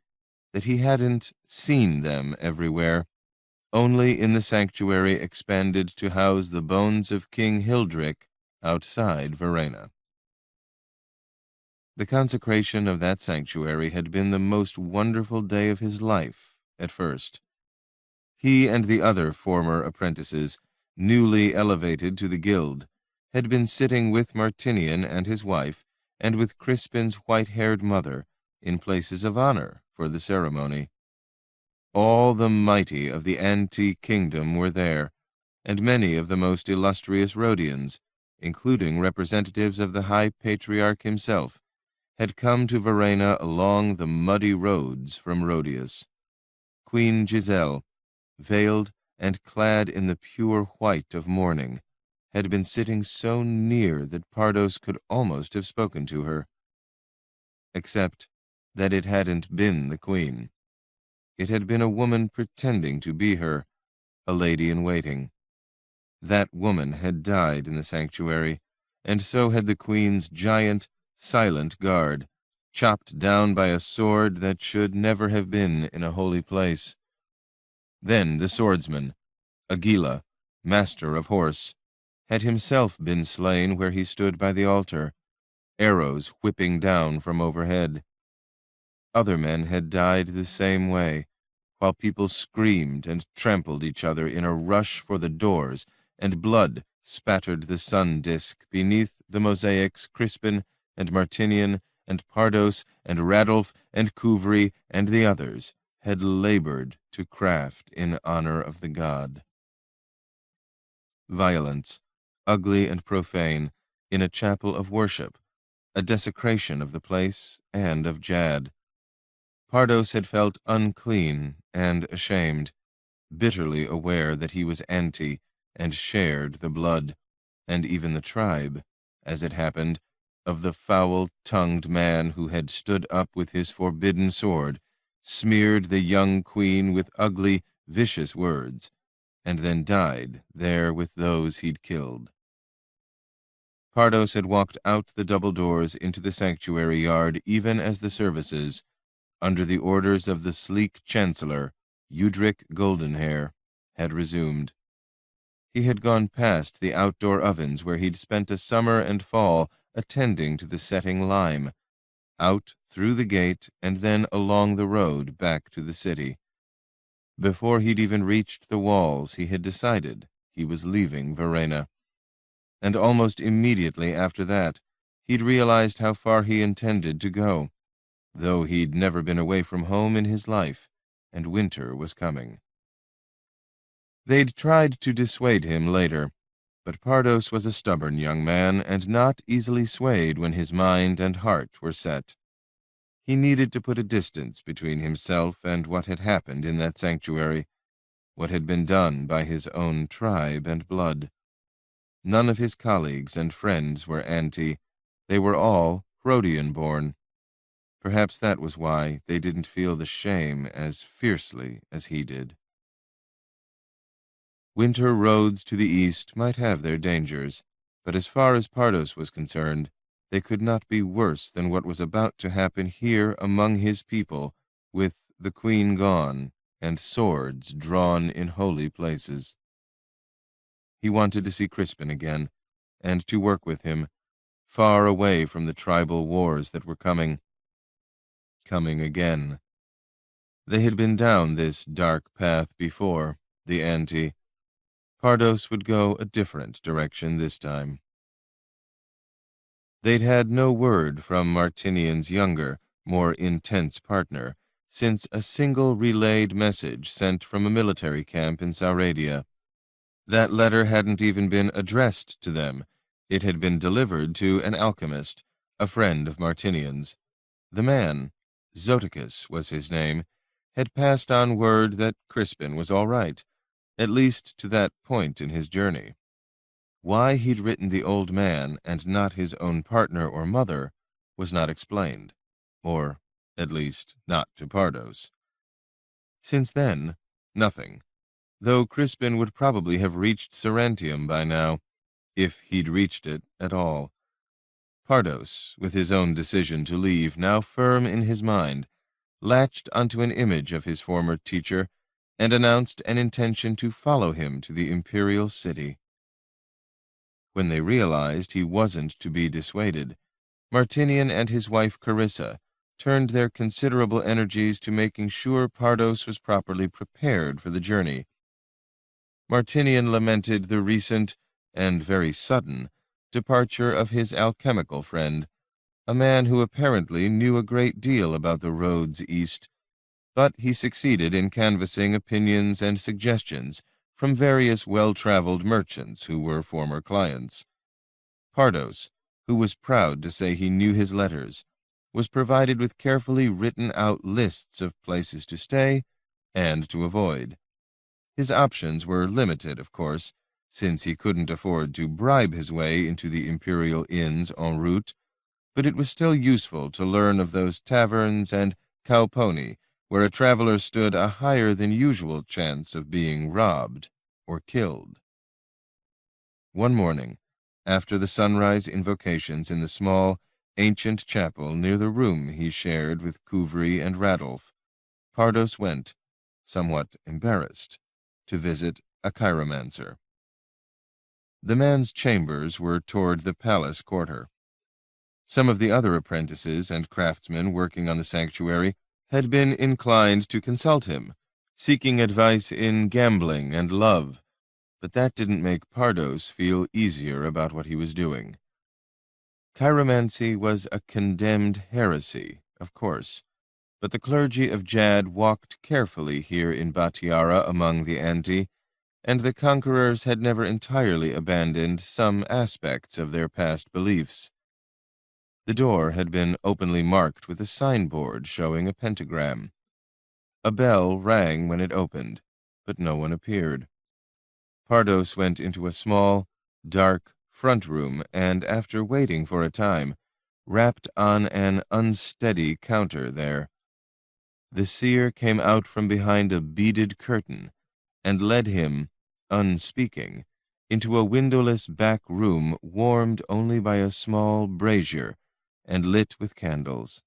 that he hadn't seen them everywhere, only in the sanctuary expanded to house the bones of King Hildrick outside Verena. The consecration of that sanctuary had been the most wonderful day of his life at first. He and the other former apprentices, newly elevated to the guild, had been sitting with Martinian and his wife, and with Crispin's white-haired mother, in places of honor for the ceremony. All the mighty of the antique kingdom were there, and many of the most illustrious Rhodians, including representatives of the High Patriarch himself, had come to Verena along the muddy roads from Rhodius. Queen Giselle, veiled and clad in the pure white of mourning, had been sitting so near that Pardos could almost have spoken to her. Except that it hadn't been the queen. It had been a woman pretending to be her, a lady-in-waiting. That woman had died in the sanctuary, and so had the queen's giant, silent guard, chopped down by a sword that should never have been in a holy place. Then the swordsman, Aguila, master of horse, had himself been slain where he stood by the altar, arrows whipping down from overhead. Other men had died the same way, while people screamed and trampled each other in a rush for the doors, and blood spattered the sun disk beneath the mosaics Crispin and Martinian and Pardos and Radulf and Couvry and the others had labored to craft in honor of the god. Violence, ugly and profane, in a chapel of worship, a desecration of the place and of Jad. Pardos had felt unclean and ashamed. bitterly aware that he was anti and shared the blood, and even the tribe, as it happened, of the foul-tongued man who had stood up with his forbidden sword, smeared the young queen with ugly, vicious words, and then died there with those he'd killed. Pardos had walked out the double doors into the sanctuary yard even as the services, under the orders of the sleek chancellor, Udric Goldenhair, had resumed. He had gone past the outdoor ovens where he'd spent a summer and fall attending to the setting lime, out through the gate and then along the road back to the city. Before he'd even reached the walls, he had decided he was leaving Verena. And almost immediately after that, he'd realized how far he intended to go, though he'd never been away from home in his life, and winter was coming. They'd tried to dissuade him later, but Pardos was a stubborn young man and not easily swayed when his mind and heart were set. He needed to put a distance between himself and what had happened in that sanctuary, what had been done by his own tribe and blood. None of his colleagues and friends were anti. They were all Rhodian-born. Perhaps that was why they didn't feel the shame as fiercely as he did. Winter roads to the east might have their dangers, but as far as Pardos was concerned, they could not be worse than what was about to happen here among his people, with the queen gone and swords drawn in holy places. He wanted to see Crispin again, and to work with him, far away from the tribal wars that were coming again. They had been down this dark path before, the anti. Pardos would go a different direction this time. They'd had no word from Martinian's younger, more intense partner, since a single relayed message sent from a military camp in Sauradia. That letter hadn't even been addressed to them. It had been delivered to an alchemist, a friend of Martinian's. The man, Zoticus was his name, had passed on word that Crispin was all right, at least to that point in his journey. Why he'd written the old man and not his own partner or mother was not explained, or at least not to Pardos. Since then, nothing, though Crispin would probably have reached Sarantium by now, if he'd reached it at all. Pardos, with his own decision to leave now firm in his mind, latched onto an image of his former teacher and announced an intention to follow him to the imperial city. When they realized he wasn't to be dissuaded, Martinian and his wife Carissa turned their considerable energies to making sure Pardos was properly prepared for the journey. Martinian lamented the recent, and very sudden, departure of his alchemical friend, a man who apparently knew a great deal about the roads east, but he succeeded in canvassing opinions and suggestions from various well-traveled merchants who were former clients. Pardos, who was proud to say he knew his letters, was provided with carefully written-out lists of places to stay and to avoid. His options were limited, of course, since he couldn't afford to bribe his way into the imperial inns en route, but it was still useful to learn of those taverns and cowpony where a traveler stood a higher-than-usual chance of being robbed or killed. One morning, after the sunrise invocations in the small, ancient chapel near the room he shared with Kuvri and Radolf, Pardos went, somewhat embarrassed, to visit a chiromancer. The man's chambers were toward the palace quarter. Some of the other apprentices and craftsmen working on the sanctuary had been inclined to consult him, seeking advice in gambling and love, but that didn't make Pardos feel easier about what he was doing. Chiromancy was a condemned heresy, of course, but the clergy of Jad walked carefully here in Batiara among the Anti, and the conquerors had never entirely abandoned some aspects of their past beliefs. The door had been openly marked with a signboard showing a pentagram. A bell rang when it opened, but no one appeared. Pardos went into a small, dark front room and, after waiting for a time, rapped on an unsteady counter there. The seer came out from behind a beaded curtain and led him, unspeaking, into a windowless back room warmed only by a small brazier and lit with candles.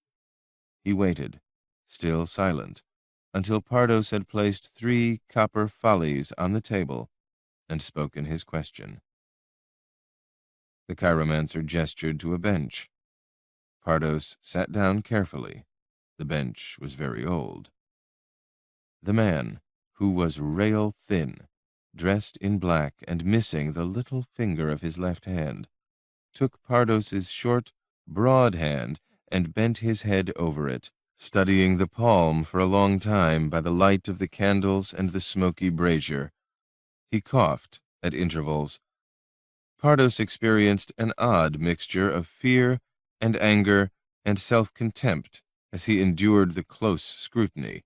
He waited, still silent, until Pardos had placed 3 copper follies on the table and spoken his question. The chiromancer gestured to a bench. Pardos sat down carefully. The bench was very old. The man, who was rail thin, dressed in black and missing the little finger of his left hand, took Pardos's short, broad hand and bent his head over it, studying the palm for a long time by the light of the candles and the smoky brazier. He coughed at intervals. Pardos experienced an odd mixture of fear and anger and self-contempt as he endured the close scrutiny.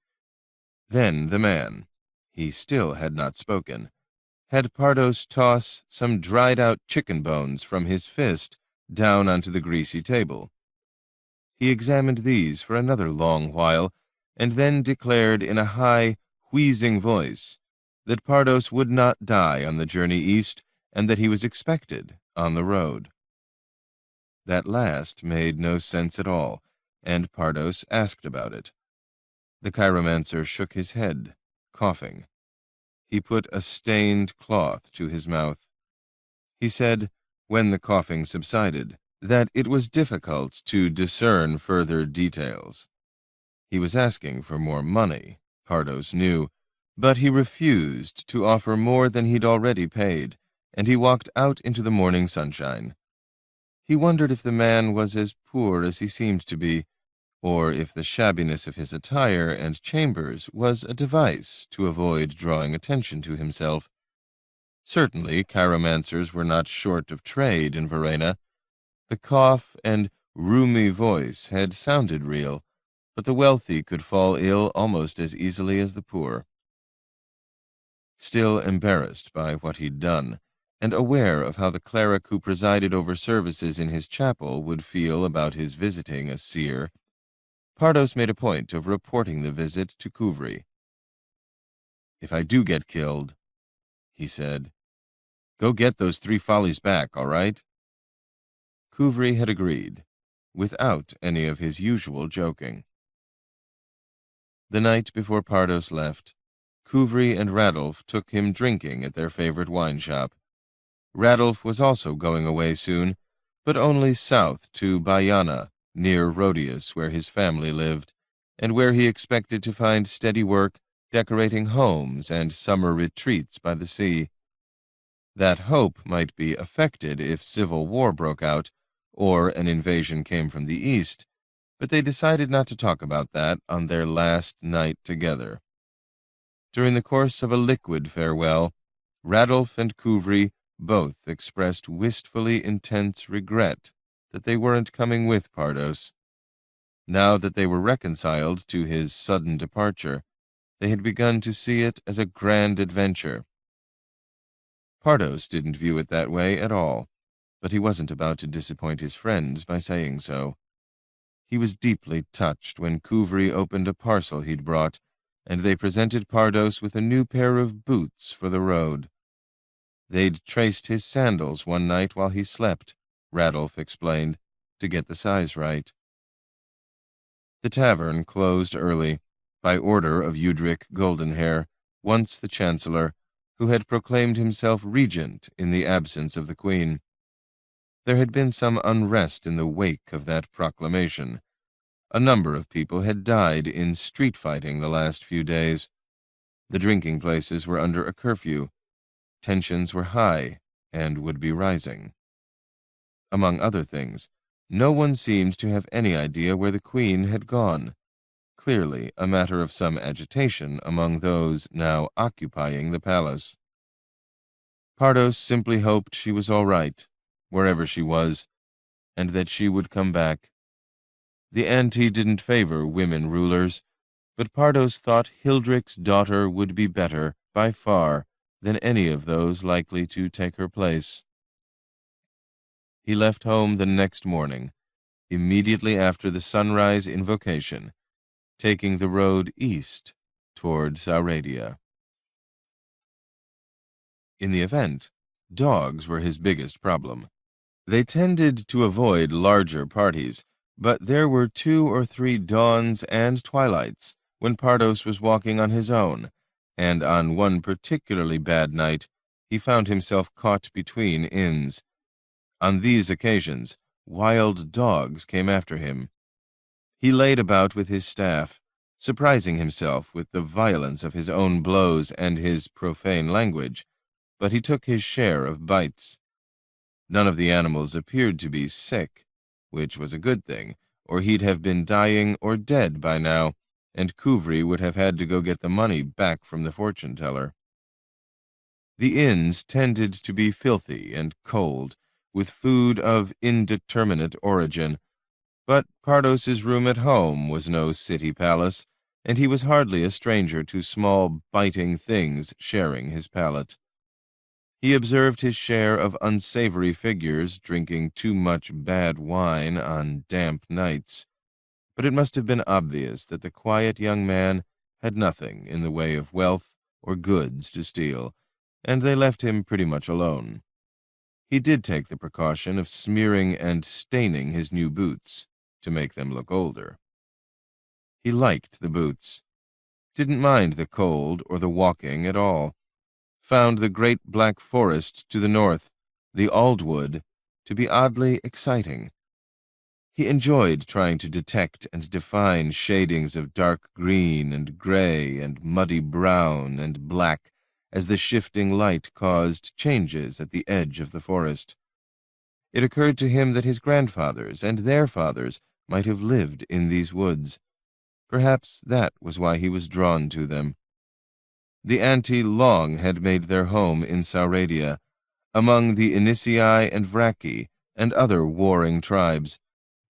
Then the man, he still had not spoken, had Pardos toss some dried-out chicken bones from his fist down onto the greasy table. He examined these for another long while, and then declared in a high, wheezing voice that Pardos would not die on the journey east, and that he was expected on the road. That last made no sense at all, and Pardos asked about it. The chiromancer shook his head, coughing. He put a stained cloth to his mouth. He said, when the coughing subsided, that it was difficult to discern further details. He was asking for more money, Pardos knew, but he refused to offer more than he'd already paid, and he walked out into the morning sunshine. He wondered if the man was as poor as he seemed to be, or if the shabbiness of his attire and chambers was a device to avoid drawing attention to himself. Certainly, chiromancers were not short of trade in Verena. The cough and roomy voice had sounded real, but the wealthy could fall ill almost as easily as the poor. Still embarrassed by what he'd done, and aware of how the cleric who presided over services in his chapel would feel about his visiting a seer, Pardos made a point of reporting the visit to Couvry. "If I do get killed," he said, "go get those 3 follies back, all right?" Couvry had agreed, without any of his usual joking. The night before Pardos left, Couvry and Radulf took him drinking at their favorite wine shop. Radulf was also going away soon, but only south to Bayana, near Rhodius, where his family lived, and where he expected to find steady work decorating homes and summer retreats by the sea. That hope might be affected if civil war broke out, or an invasion came from the east, but they decided not to talk about that on their last night together. During the course of a liquid farewell, Radulf and Couvry both expressed wistfully intense regret that they weren't coming with Pardos. Now that they were reconciled to his sudden departure, they had begun to see it as a grand adventure. Pardos didn't view it that way at all, but he wasn't about to disappoint his friends by saying so. He was deeply touched when Couvry opened a parcel he'd brought, and they presented Pardos with a new pair of boots for the road. They'd traced his sandals one night while he slept, Radulf explained, to get the size right. The tavern closed early, by order of Udric Goldenhair, once the Chancellor, who had proclaimed himself regent in the absence of the Queen. There had been some unrest in the wake of that proclamation. A number of people had died in street fighting the last few days. The drinking places were under a curfew. Tensions were high and would be rising. Among other things, no one seemed to have any idea where the Queen had gone, clearly a matter of some agitation among those now occupying the palace. Pardos simply hoped she was all right, wherever she was, and that she would come back. The ante didn't favor women rulers, but Pardos thought Hildric's daughter would be better by far, than any of those likely to take her place. He left home the next morning, immediately after the sunrise invocation, taking the road east toward Sauradia. In the event, dogs were his biggest problem. They tended to avoid larger parties, but there were 2 or 3 dawns and twilights when Pardos was walking on his own, and on one particularly bad night he found himself caught between inns. On these occasions, wild dogs came after him. He laid about with his staff, surprising himself with the violence of his own blows and his profane language, but he took his share of bites. None of the animals appeared to be sick, which was a good thing, or he'd have been dying or dead by now, and Kuvri would have had to go get the money back from the fortune-teller. The inns tended to be filthy and cold, with food of indeterminate origin, but Pardos's room at home was no city palace, and he was hardly a stranger to small, biting things sharing his palate. He observed his share of unsavory figures drinking too much bad wine on damp nights, but it must have been obvious that the quiet young man had nothing in the way of wealth or goods to steal, and they left him pretty much alone. He did take the precaution of smearing and staining his new boots to make them look older. He liked the boots, didn't mind the cold or the walking at all, found the great black forest to the north, the Aldwood, to be oddly exciting. He enjoyed trying to detect and define shadings of dark green and gray and muddy brown and black as the shifting light caused changes at the edge of the forest. It occurred to him that his grandfathers and their fathers might have lived in these woods. Perhaps that was why he was drawn to them. The Anti long had made their home in Sauradia, among the Inisii and Vraki and other warring tribes,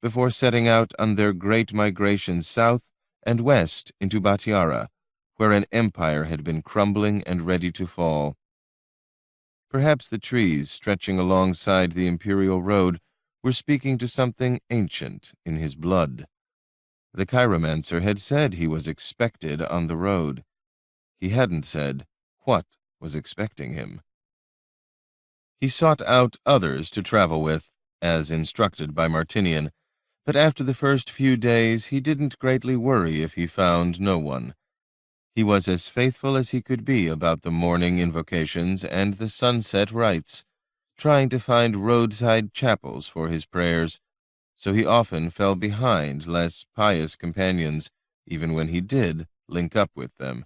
before setting out on their great migration south and west into Batiara, where an empire had been crumbling and ready to fall. Perhaps the trees stretching alongside the imperial road were speaking to something ancient in his blood. The chiromancer had said he was expected on the road. He hadn't said what was expecting him. He sought out others to travel with, as instructed by Martinian, but after the first few days he didn't greatly worry if he found no one. He was as faithful as he could be about the morning invocations and the sunset rites, trying to find roadside chapels for his prayers, so he often fell behind less pious companions, even when he did link up with them.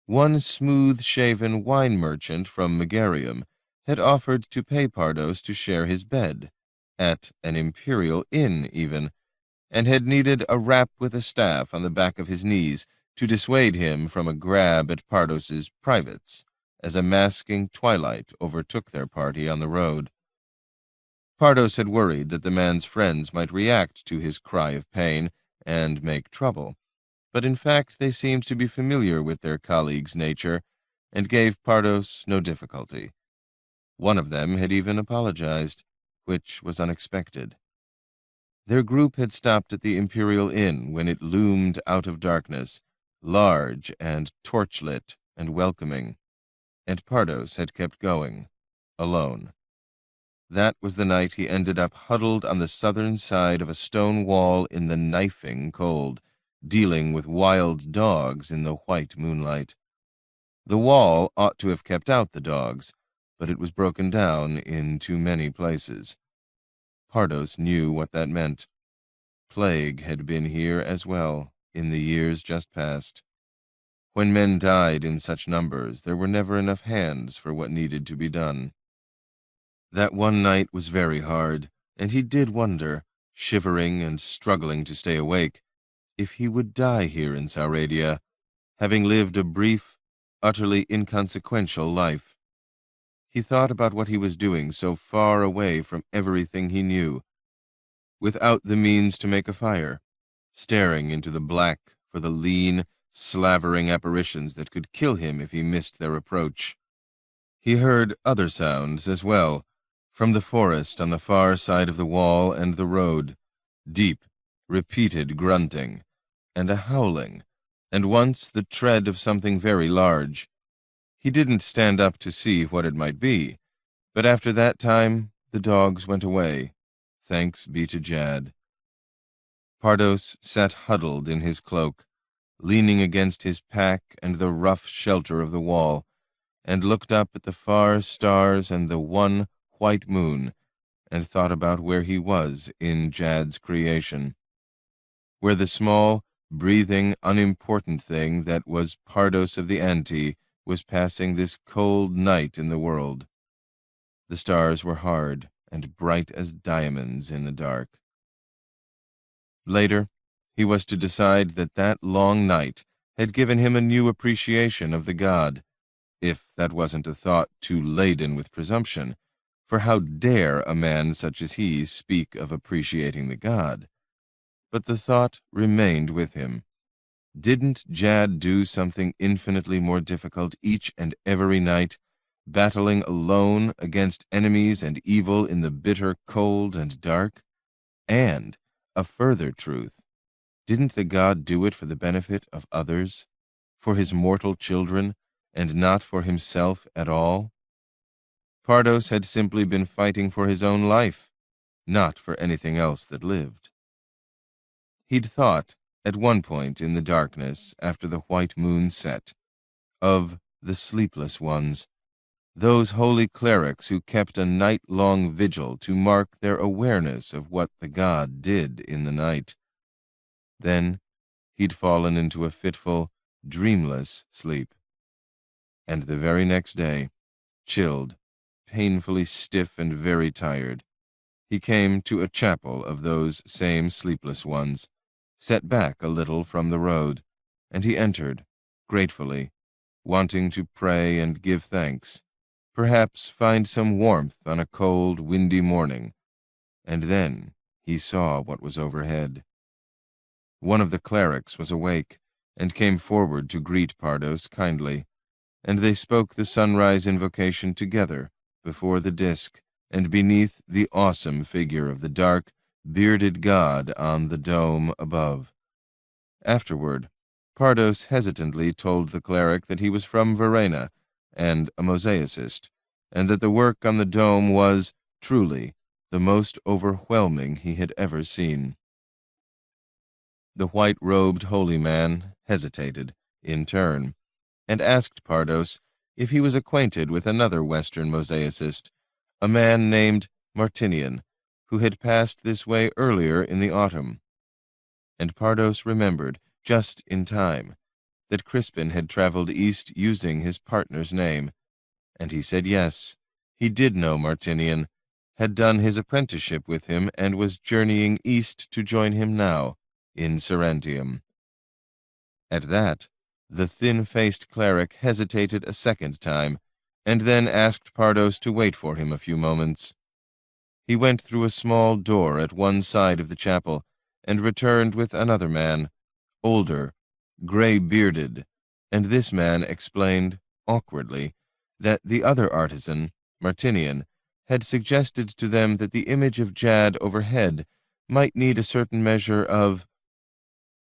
One smooth-shaven wine merchant from Megarium had offered to pay Pardos to share his bed, at an imperial inn even, and had needed a rap with a staff on the back of his knees to dissuade him from a grab at Pardos's privates, as a masking twilight overtook their party on the road. Pardos had worried that the man's friends might react to his cry of pain and make trouble, but in fact they seemed to be familiar with their colleague's nature and gave Pardos no difficulty. One of them had even apologized, which was unexpected. Their group had stopped at the Imperial Inn when it loomed out of darkness, large and torchlit and welcoming, and Pardos had kept going, alone. That was the night he ended up huddled on the southern side of a stone wall in the knifing cold, dealing with wild dogs in the white moonlight. The wall ought to have kept out the dogs, but it was broken down in too many places. Pardos knew what that meant. Plague had been here as well in the years just past. When men died in such numbers, there were never enough hands for what needed to be done. That one night was very hard, and he did wonder, shivering and struggling to stay awake, if he would die here in Sauradia, having lived a brief, utterly inconsequential life. He thought about what he was doing so far away from everything he knew, without the means to make a fire, staring into the black for the lean, slavering apparitions that could kill him if he missed their approach. He heard other sounds as well, from the forest on the far side of the wall and the road, deep, repeated grunting, and a howling, and once the tread of something very large. He didn't stand up to see what it might be, but after that time the dogs went away, thanks be to Jad. Pardos sat huddled in his cloak, leaning against his pack and the rough shelter of the wall, and looked up at the far stars and the one white moon, and thought about where he was in Jad's creation, where the small, breathing, unimportant thing that was Pardos of the Ante was passing this cold night in the world. The stars were hard and bright as diamonds in the dark. Later, he was to decide that that long night had given him a new appreciation of the god, if that wasn't a thought too laden with presumption, for how dare a man such as he speak of appreciating the god? But the thought remained with him. Didn't Jad do something infinitely more difficult each and every night, battling alone against enemies and evil in the bitter cold and dark? And, a further truth, didn't the god do it for the benefit of others, for his mortal children, and not for himself at all? Pardos had simply been fighting for his own life, not for anything else that lived. He'd thought, at one point in the darkness after the white moon set, of the sleepless ones, those holy clerics who kept a night-long vigil to mark their awareness of what the god did in the night. Then he'd fallen into a fitful, dreamless sleep. And the very next day, chilled, painfully stiff and very tired, he came to a chapel of those same sleepless ones, set back a little from the road, and he entered, gratefully, wanting to pray and give thanks, perhaps find some warmth on a cold, windy morning. And then he saw what was overhead. One of the clerics was awake, and came forward to greet Pardos kindly, and they spoke the sunrise invocation together before the disk and beneath the awesome figure of the dark, bearded god on the dome above. Afterward, Pardos hesitantly told the cleric that he was from Verena and a mosaicist, and that the work on the dome was, truly, the most overwhelming he had ever seen. The white-robed holy man hesitated, in turn, and asked Pardos if he was acquainted with another Western mosaicist, a man named Martinian, who had passed this way earlier in the autumn. And Pardos remembered, just in time, that Crispin had traveled east using his partner's name, and he said yes, he did know Martinian, had done his apprenticeship with him, and was journeying east to join him now, in Sarantium. At that, the thin-faced cleric hesitated a second time, and then asked Pardos to wait for him a few moments. He went through a small door at one side of the chapel, and returned with another man, older, gray-bearded, and this man explained, awkwardly, that the other artisan, Martinian, had suggested to them that the image of Jad overhead might need a certain measure of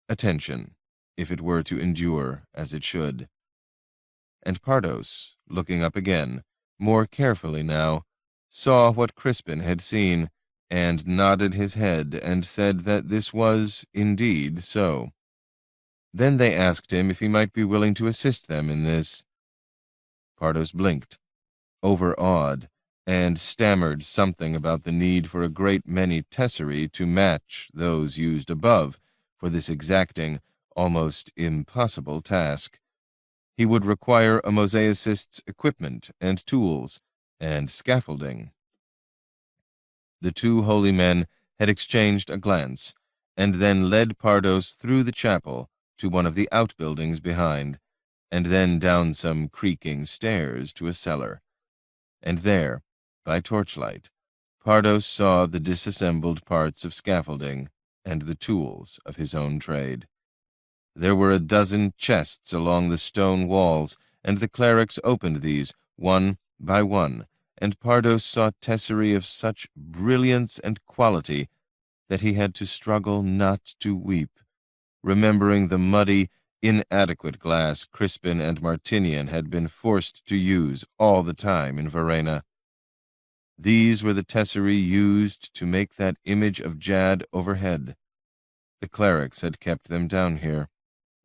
attention, if it were to endure as it should. And Pardos, looking up again, more carefully now, saw what Crispin had seen, and nodded his head and said that this was indeed so. Then they asked him if he might be willing to assist them in this. Pardos blinked, overawed, and stammered something about the need for a great many tesserae to match those used above for this exacting, almost impossible task. He would require a mosaicist's equipment and tools and scaffolding. The two holy men had exchanged a glance, and then led Pardos through the chapel to one of the outbuildings behind, and then down some creaking stairs to a cellar. And there, by torchlight, Pardos saw the disassembled parts of scaffolding and the tools of his own trade. There were a dozen chests along the stone walls, and the clerics opened these, one by one, and Pardos saw tesserae of such brilliance and quality that he had to struggle not to weep, remembering the muddy, inadequate glass Crispin and Martinian had been forced to use all the time in Verena. These were the tesserae used to make that image of Jad overhead. The clerics had kept them down here,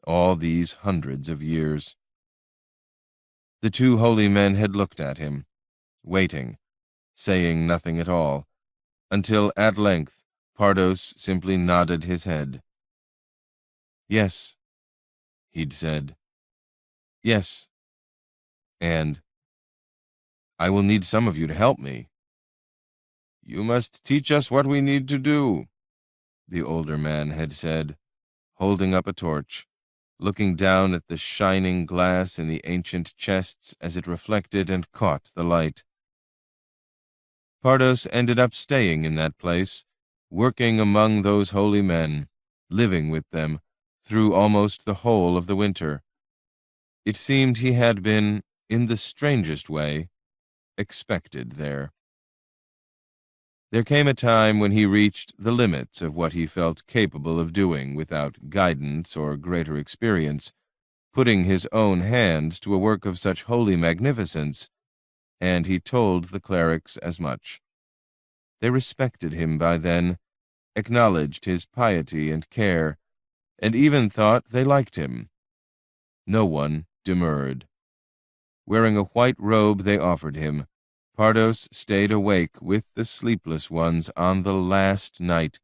all these hundreds of years. The two holy men had looked at him, waiting, saying nothing at all, until at length Pardos simply nodded his head. "Yes," he'd said. "Yes. And I will need some of you to help me." "You must teach us what we need to do," the older man had said, holding up a torch, looking down at the shining glass in the ancient chests as it reflected and caught the light. Pardos ended up staying in that place, working among those holy men, living with them through almost the whole of the winter. It seemed he had been, in the strangest way, expected there. There came a time when he reached the limits of what he felt capable of doing without guidance or greater experience, putting his own hands to a work of such holy magnificence, and he told the clerics as much. They respected him by then, acknowledged his piety and care, and even thought they liked him. No one demurred. Wearing a white robe they offered him, Pardos stayed awake with the sleepless ones on the last night,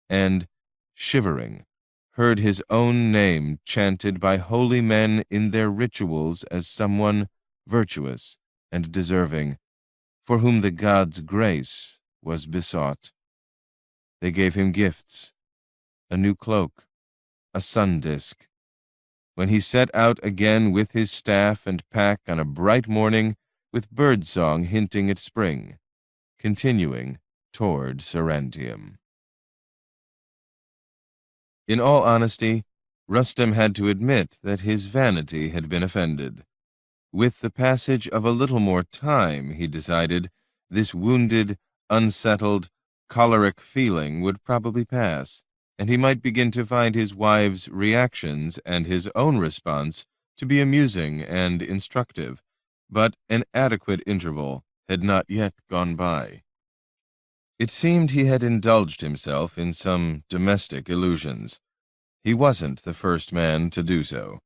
and, shivering, heard his own name chanted by holy men in their rituals as someone virtuous and deserving, for whom the gods' grace was besought. They gave him gifts, a new cloak, a sun disk. When he set out again with his staff and pack on a bright morning, with birdsong hinting at spring, continuing toward Sarantium. In all honesty, Rustem had to admit that his vanity had been offended. With the passage of a little more time, he decided, this wounded, unsettled, choleric feeling would probably pass, and he might begin to find his wife's reactions and his own response to be amusing and instructive. But an adequate interval had not yet gone by. It seemed he had indulged himself in some domestic illusions. He wasn't the first man to do so.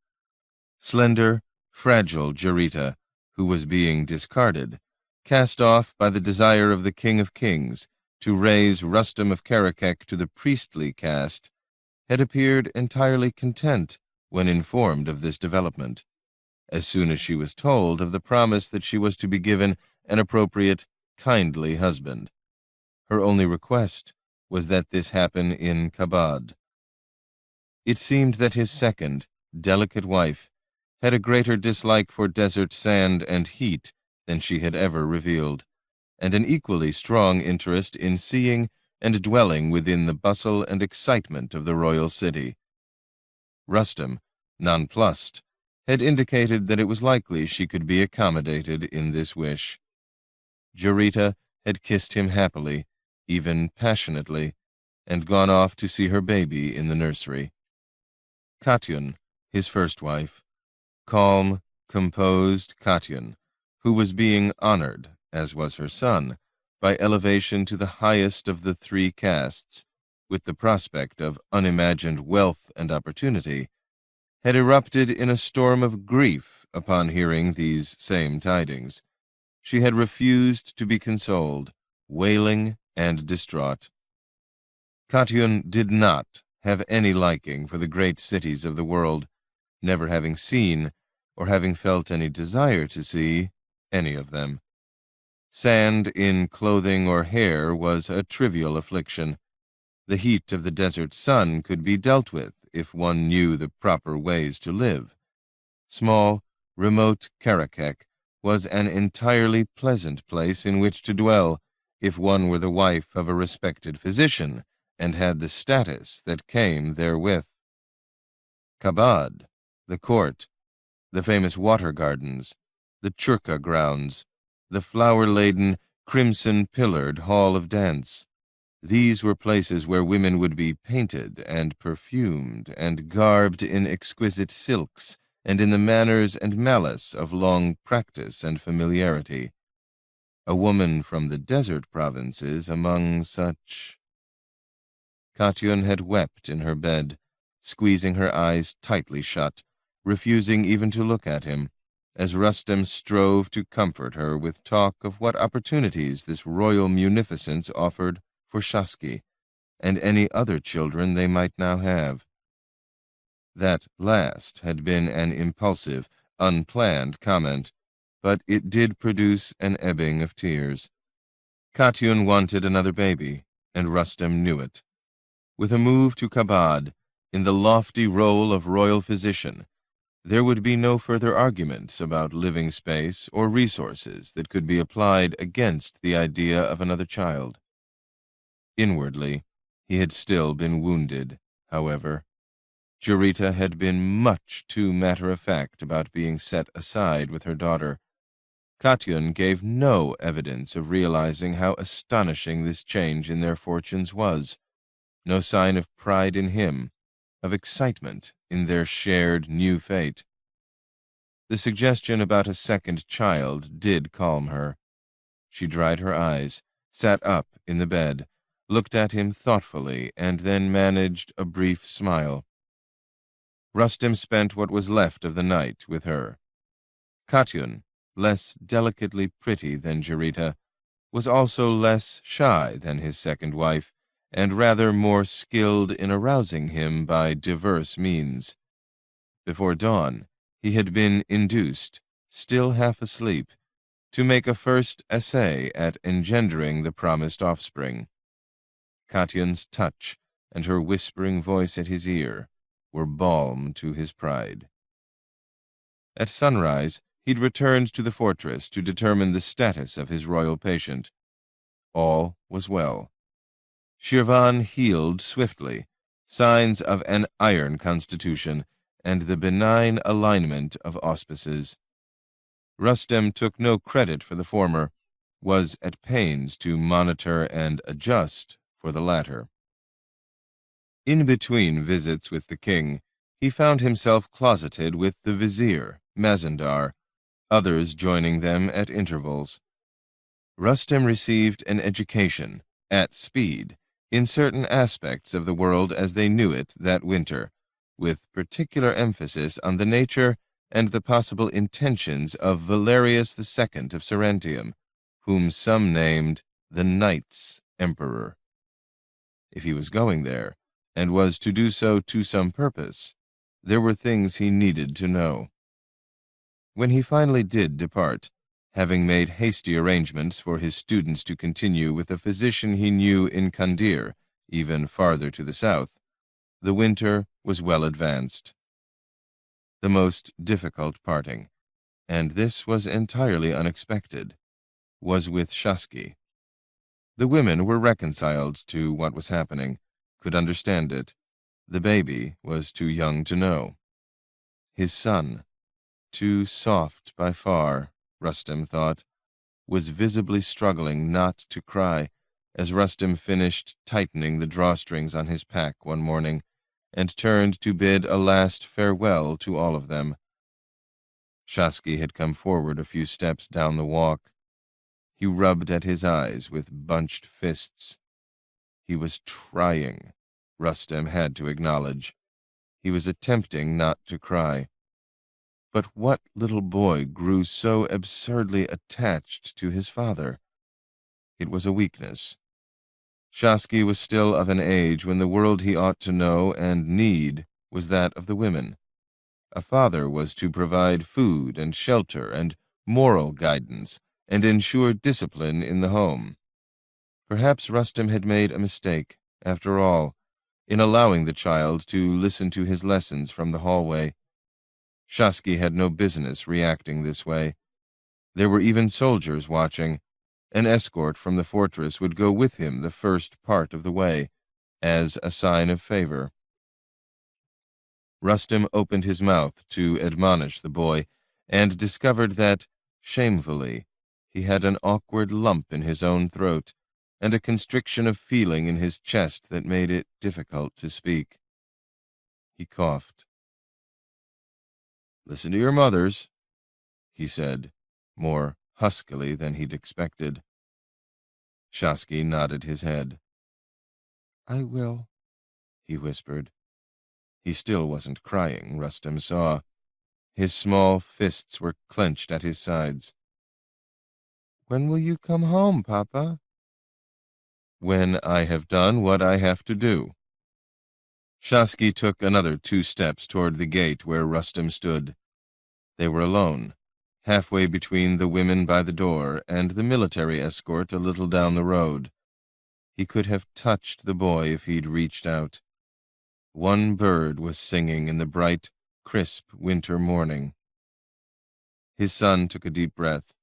Slender, fragile Jarita, who was being discarded, cast off by the desire of the King of Kings to raise Rustem of Karakek to the priestly caste, had appeared entirely content when informed of this development. As soon as she was told of the promise that she was to be given an appropriate, kindly husband. Her only request was that this happen in Kabad. It seemed that his second, delicate wife had a greater dislike for desert sand and heat than she had ever revealed, and an equally strong interest in seeing and dwelling within the bustle and excitement of the royal city. Rustem, nonplussed, had indicated that it was likely she could be accommodated in this wish. Jarita had kissed him happily, even passionately, and gone off to see her baby in the nursery. Katyun, his first wife, calm, composed Katyun, who was being honored, as was her son, by elevation to the highest of the three castes, with the prospect of unimagined wealth and opportunity, had erupted in a storm of grief upon hearing these same tidings. She had refused to be consoled, wailing and distraught. Katyun did not have any liking for the great cities of the world, never having seen, or having felt any desire to see, any of them. Sand in clothing or hair was a trivial affliction. The heat of the desert sun could be dealt with if one knew the proper ways to live. Small, remote Karakek was an entirely pleasant place in which to dwell if one were the wife of a respected physician and had the status that came therewith. Kabad, the court, the famous water gardens, the churka grounds, the flower-laden, crimson-pillared hall of dance. These were places where women would be painted and perfumed and garbed in exquisite silks and in the manners and malice of long practice and familiarity. A woman from the desert provinces among such... Katyun had wept in her bed, squeezing her eyes tightly shut, refusing even to look at him, as Rustem strove to comfort her with talk of what opportunities this royal munificence offered for Shaski and any other children they might now have. That last had been an impulsive, unplanned comment, but it did produce an ebbing of tears. Katyun wanted another baby, and Rustem knew it. With a move to Kabad, in the lofty role of royal physician, there would be no further arguments about living space or resources that could be applied against the idea of another child. Inwardly, he had still been wounded, however. Jurita had been much too matter-of-fact about being set aside with her daughter. Katyun gave no evidence of realizing how astonishing this change in their fortunes was, no sign of pride in him, of excitement in their shared new fate. The suggestion about a second child did calm her. She dried her eyes, sat up in the bed, looked at him thoughtfully, and then managed a brief smile. Rustem spent what was left of the night with her. Katyun, less delicately pretty than Jurita, was also less shy than his second wife, and rather more skilled in arousing him by diverse means. Before dawn, he had been induced, still half asleep, to make a first essay at engendering the promised offspring. Katyun's touch and her whispering voice at his ear were balm to his pride. At sunrise, he'd returned to the fortress to determine the status of his royal patient. All was well. Shirvan healed swiftly, signs of an iron constitution and the benign alignment of auspices. Rustem took no credit for the former, was at pains to monitor and adjust for the latter. In between visits with the king, he found himself closeted with the vizier, Mazandar, others joining them at intervals. Rustem received an education, at speed, in certain aspects of the world as they knew it that winter, with particular emphasis on the nature and the possible intentions of Valerius II of Sarantium, whom some named the Knights' Emperor. If he was going there, and was to do so to some purpose, there were things he needed to know. When he finally did depart, having made hasty arrangements for his students to continue with a physician he knew in Kandir, even farther to the south, the winter was well advanced. The most difficult parting, and this was entirely unexpected, was with Shaski. The women were reconciled to what was happening, could understand it. The baby was too young to know. His son, too soft by far, Rustem thought, was visibly struggling not to cry as Rustem finished tightening the drawstrings on his pack one morning and turned to bid a last farewell to all of them. Shaski had come forward a few steps down the walk. He rubbed at his eyes with bunched fists. He was trying, Rustem had to acknowledge. He was attempting not to cry. But what little boy grew so absurdly attached to his father? It was a weakness. Shaski was still of an age when the world he ought to know and need was that of the women. A father was to provide food and shelter and moral guidance and ensure discipline in the home. Perhaps Rustem had made a mistake, after all, in allowing the child to listen to his lessons from the hallway. Shaski had no business reacting this way. There were even soldiers watching. An escort from the fortress would go with him the first part of the way, as a sign of favor. Rustem opened his mouth to admonish the boy, and discovered that, shamefully, he had an awkward lump in his own throat, and a constriction of feeling in his chest that made it difficult to speak. He coughed. "Listen to your mothers," he said, more huskily than he'd expected. Shasky nodded his head. "I will," he whispered. He still wasn't crying, Rustem saw. His small fists were clenched at his sides. "When will you come home, Papa?" "When I have done what I have to do." Shasky took another 2 steps toward the gate where Rustem stood. They were alone, halfway between the women by the door and the military escort a little down the road. He could have touched the boy if he'd reached out. One bird was singing in the bright, crisp winter morning. His son took a deep breath,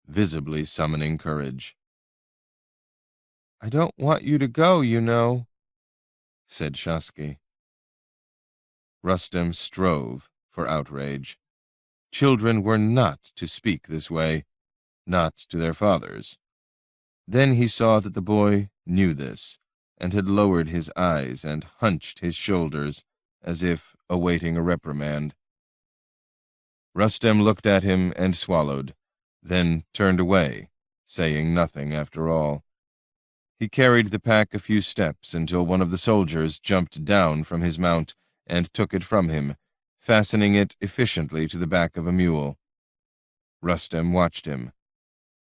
visibly summoning courage. "I don't want you to go, you know," said Shasky. Rustem strove for outrage. Children were not to speak this way, not to their fathers. Then he saw that the boy knew this, and had lowered his eyes and hunched his shoulders, as if awaiting a reprimand. Rustem looked at him and swallowed, then turned away, saying nothing after all. He carried the pack a few steps until one of the soldiers jumped down from his mount and took it from him, fastening it efficiently to the back of a mule. Rustem watched him.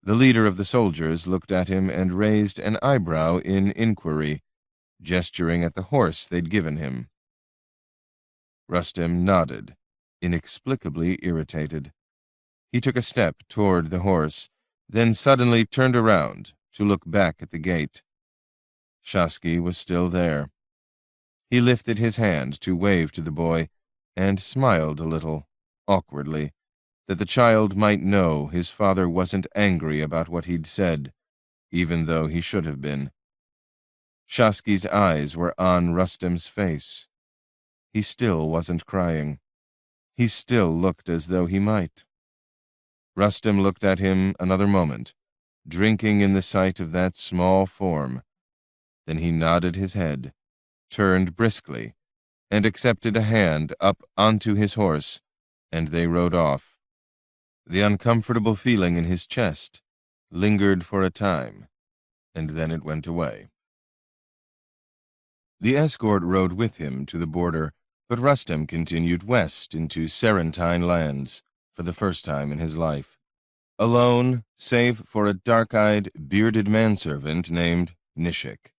The leader of the soldiers looked at him and raised an eyebrow in inquiry, gesturing at the horse they'd given him. Rustem nodded, inexplicably irritated. He took a step toward the horse, then suddenly turned around to look back at the gate. Shasky was still there. He lifted his hand to wave to the boy, and smiled a little, awkwardly, that the child might know his father wasn't angry about what he'd said, even though he should have been. Shasky's eyes were on Rustem's face. He still wasn't crying. He still looked as though he might. Rustem looked at him another moment, drinking in the sight of that small form. Then he nodded his head, turned briskly, and accepted a hand up onto his horse, and they rode off. The uncomfortable feeling in his chest lingered for a time, and then it went away. The escort rode with him to the border, but Rustem continued west into Sarantine lands for the first time in his life. Alone, save for a dark-eyed, bearded manservant named Nishik.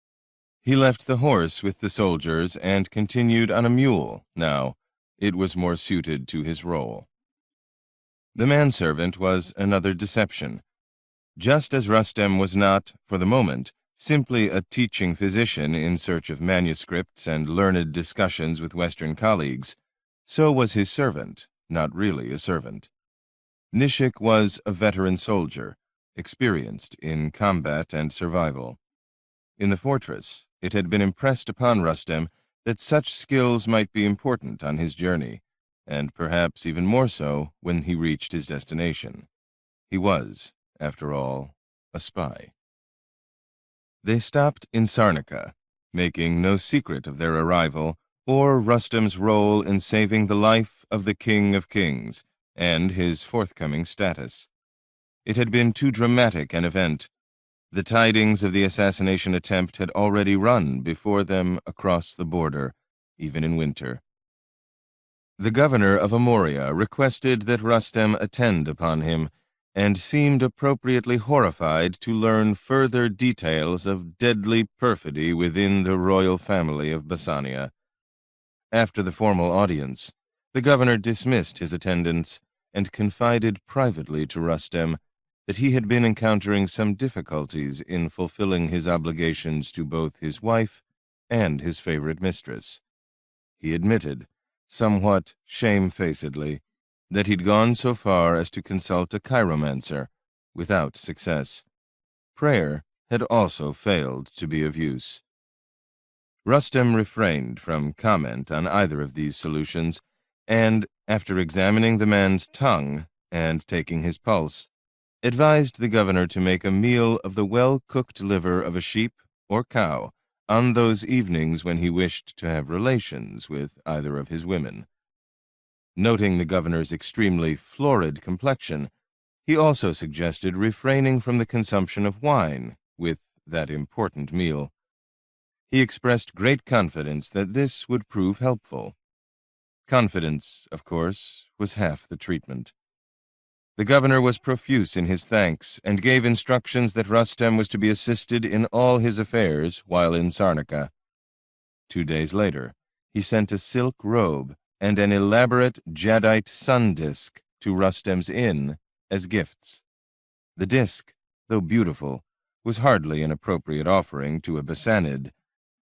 He left the horse with the soldiers and continued on a mule now. It was more suited to his role. The manservant was another deception. Just as Rustem was not, for the moment, simply a teaching physician in search of manuscripts and learned discussions with Western colleagues, so was his servant, not really a servant. Nishik was a veteran soldier, experienced in combat and survival. In the fortress, it had been impressed upon Rustem that such skills might be important on his journey, and perhaps even more so when he reached his destination. He was, after all, a spy. They stopped in Sarnica, making no secret of their arrival or Rustem's role in saving the life of the King of Kings and his forthcoming status. It had been too dramatic an event. The tidings of the assassination attempt had already run before them across the border, even in winter. The governor of Amoria requested that Rustem attend upon him, and seemed appropriately horrified to learn further details of deadly perfidy within the royal family of Bassania. After the formal audience, the governor dismissed his attendants and confided privately to Rustem that he had been encountering some difficulties in fulfilling his obligations to both his wife and his favorite mistress. He admitted, somewhat shamefacedly, that he'd gone so far as to consult a chiromancer, without success. Prayer had also failed to be of use. Rustem refrained from comment on either of these solutions, and, after examining the man's tongue and taking his pulse, advised the governor to make a meal of the well-cooked liver of a sheep or cow on those evenings when he wished to have relations with either of his women. Noting the governor's extremely florid complexion, he also suggested refraining from the consumption of wine with that important meal. He expressed great confidence that this would prove helpful. Confidence, of course, was half the treatment. The governor was profuse in his thanks and gave instructions that Rustem was to be assisted in all his affairs while in Sarnica. 2 days later, he sent a silk robe and an elaborate jadeite sun disk to Rustem's inn as gifts. The disk, though beautiful, was hardly an appropriate offering to a Bassanid,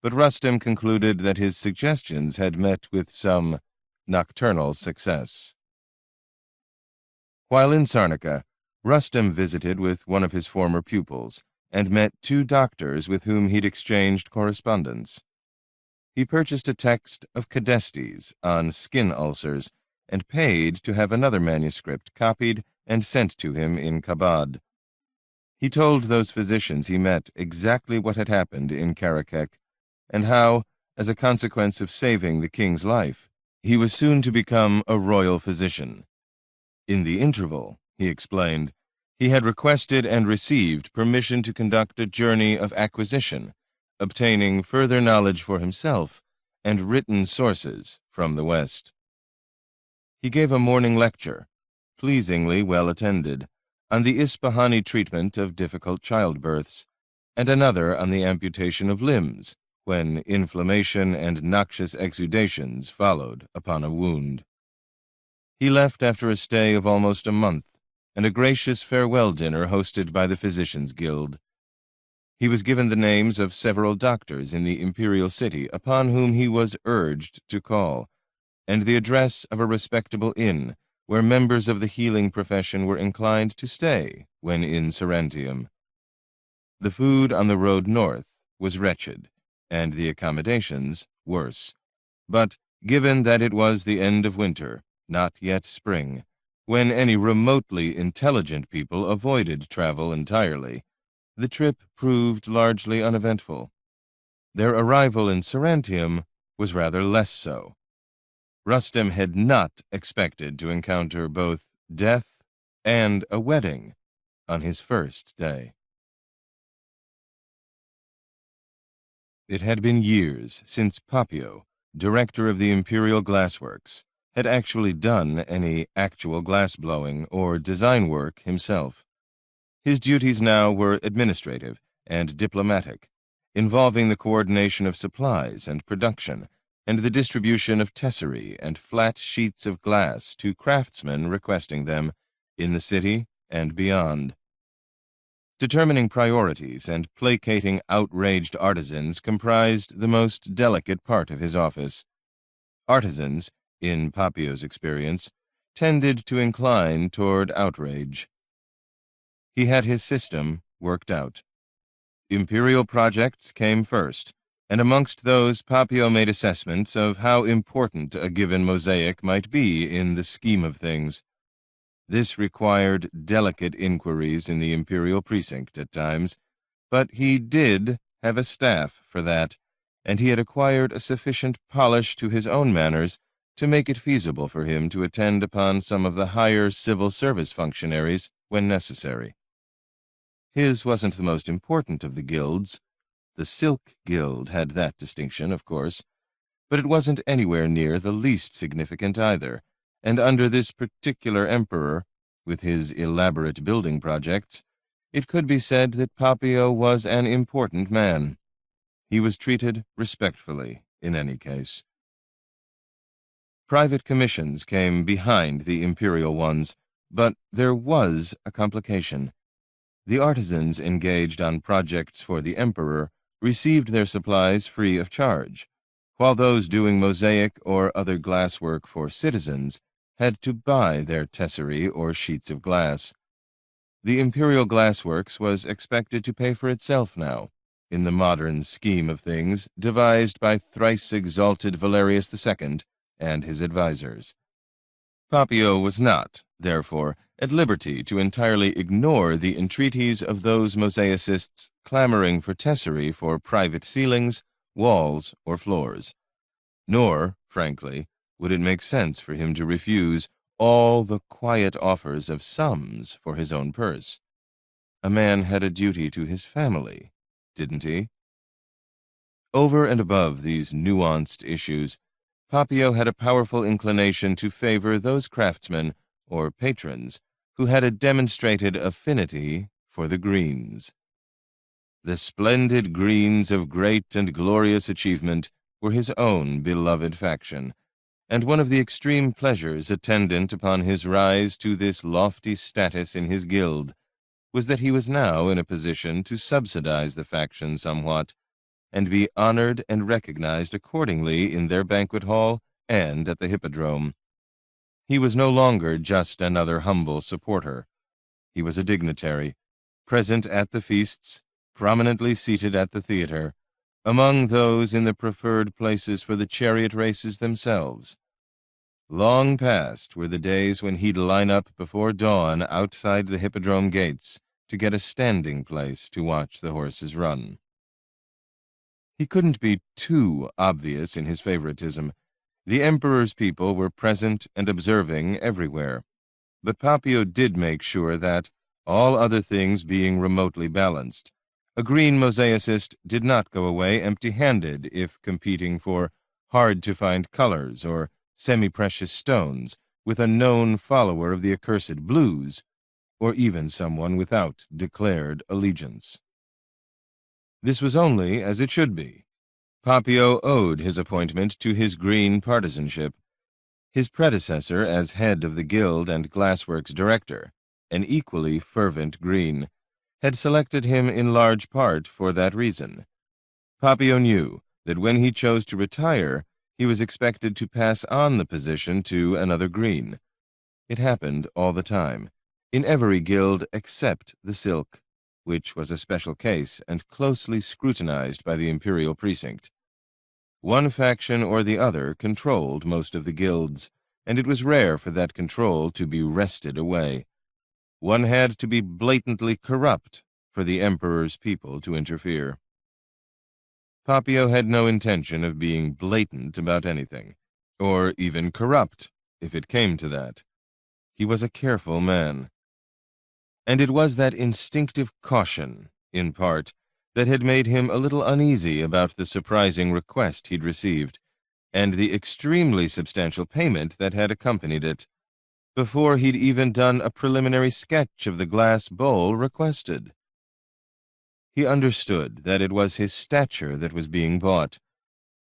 but Rustem concluded that his suggestions had met with some nocturnal success. While in Sarnica, Rustem visited with one of his former pupils and met 2 doctors with whom he'd exchanged correspondence. He purchased a text of Cadestes on skin ulcers and paid to have another manuscript copied and sent to him in Kabad. He told those physicians he met exactly what had happened in Karakek, and how, as a consequence of saving the king's life, he was soon to become a royal physician. In the interval, he explained, he had requested and received permission to conduct a journey of acquisition, obtaining further knowledge for himself and written sources from the West. He gave a morning lecture, pleasingly well attended, on the Ispahani treatment of difficult childbirths, and another on the amputation of limbs when inflammation and noxious exudations followed upon a wound. He left after a stay of almost a month and a gracious farewell dinner hosted by the Physicians' Guild. He was given the names of several doctors in the imperial city upon whom he was urged to call, and the address of a respectable inn where members of the healing profession were inclined to stay when in Sarantium. The food on the road north was wretched, and the accommodations worse, but given that it was the end of winter, not yet spring, when any remotely intelligent people avoided travel entirely, the trip proved largely uneventful. Their arrival in Sarantium was rather less so. Rustem had not expected to encounter both death and a wedding on his first day. It had been years since Papio, director of the Imperial Glassworks, had actually done any actual glass-blowing or design work himself. His duties now were administrative and diplomatic, involving the coordination of supplies and production, and the distribution of tesserae and flat sheets of glass to craftsmen requesting them in the city and beyond. Determining priorities and placating outraged artisans comprised the most delicate part of his office. Artisans, in Papio's experience, tended to incline toward outrage. He had his system worked out. Imperial projects came first, and amongst those Papio made assessments of how important a given mosaic might be in the scheme of things. This required delicate inquiries in the imperial precinct at times, but he did have a staff for that, and he had acquired a sufficient polish to his own manners to make it feasible for him to attend upon some of the higher civil service functionaries when necessary. His wasn't the most important of the guilds. The Silk Guild had that distinction, of course, but it wasn't anywhere near the least significant either, and under this particular emperor, with his elaborate building projects, it could be said that Papio was an important man. He was treated respectfully, in any case. Private commissions came behind the imperial ones, but there was a complication. The artisans engaged on projects for the emperor received their supplies free of charge, while those doing mosaic or other glasswork for citizens had to buy their tesserae or sheets of glass. The imperial glassworks was expected to pay for itself now, in the modern scheme of things devised by thrice-exalted Valerius II and his advisers. Papio was not, therefore, at liberty to entirely ignore the entreaties of those mosaicists clamoring for tesserae for private ceilings, walls, or floors. Nor, frankly, would it make sense for him to refuse all the quiet offers of sums for his own purse. A man had a duty to his family, didn't he? Over and above these nuanced issues, Papio had a powerful inclination to favor those craftsmen, or patrons, who had a demonstrated affinity for the greens. The splendid greens of great and glorious achievement were his own beloved faction, and one of the extreme pleasures attendant upon his rise to this lofty status in his guild was that he was now in a position to subsidize the faction somewhat, and be honored and recognized accordingly in their banquet hall and at the hippodrome. He was no longer just another humble supporter. He was a dignitary, present at the feasts, prominently seated at the theater, among those in the preferred places for the chariot races themselves. Long past were the days when he'd line up before dawn outside the hippodrome gates to get a standing place to watch the horses run. He couldn't be too obvious in his favoritism. The emperor's people were present and observing everywhere, but Papio did make sure that, all other things being remotely balanced, a green mosaicist did not go away empty-handed if competing for hard-to-find colors or semi-precious stones with a known follower of the accursed blues, or even someone without declared allegiance. This was only as it should be. Papio owed his appointment to his green partisanship. His predecessor as head of the guild and glassworks director, an equally fervent green, had selected him in large part for that reason. Papio knew that when he chose to retire, he was expected to pass on the position to another green. It happened all the time, in every guild except the silk, which was a special case and closely scrutinized by the imperial precinct. One faction or the other controlled most of the guilds, and it was rare for that control to be wrested away. One had to be blatantly corrupt for the emperor's people to interfere. Papio had no intention of being blatant about anything, or even corrupt, if it came to that. He was a careful man. And it was that instinctive caution, in part, that had made him a little uneasy about the surprising request he'd received, and the extremely substantial payment that had accompanied it, before he'd even done a preliminary sketch of the glass bowl requested. He understood that it was his stature that was being bought,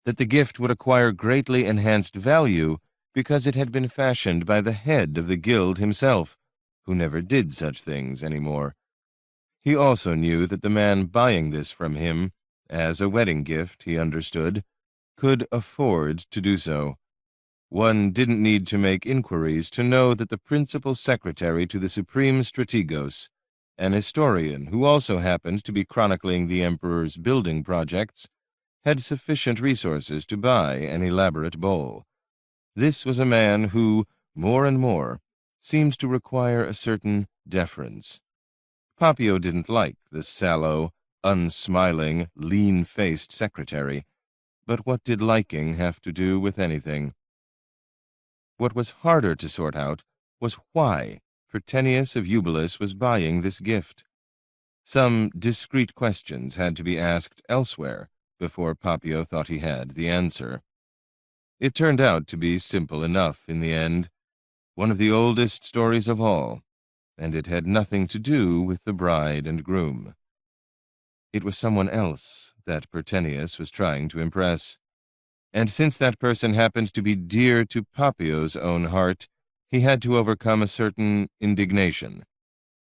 that the gift would acquire greatly enhanced value because it had been fashioned by the head of the guild himself, who never did such things any more. He also knew that the man buying this from him, as a wedding gift, he understood, could afford to do so. One didn't need to make inquiries to know that the principal secretary to the Supreme Strategos, an historian who also happened to be chronicling the emperor's building projects, had sufficient resources to buy an elaborate bowl. This was a man who, more and more, seemed to require a certain deference. Papio didn't like the sallow, unsmiling, lean-faced secretary, but what did liking have to do with anything? What was harder to sort out was why Pertenius of Eubulus was buying this gift. Some discreet questions had to be asked elsewhere before Papio thought he had the answer. It turned out to be simple enough in the end, one of the oldest stories of all, and it had nothing to do with the bride and groom. It was someone else that Pertenius was trying to impress, and since that person happened to be dear to Papio's own heart, he had to overcome a certain indignation,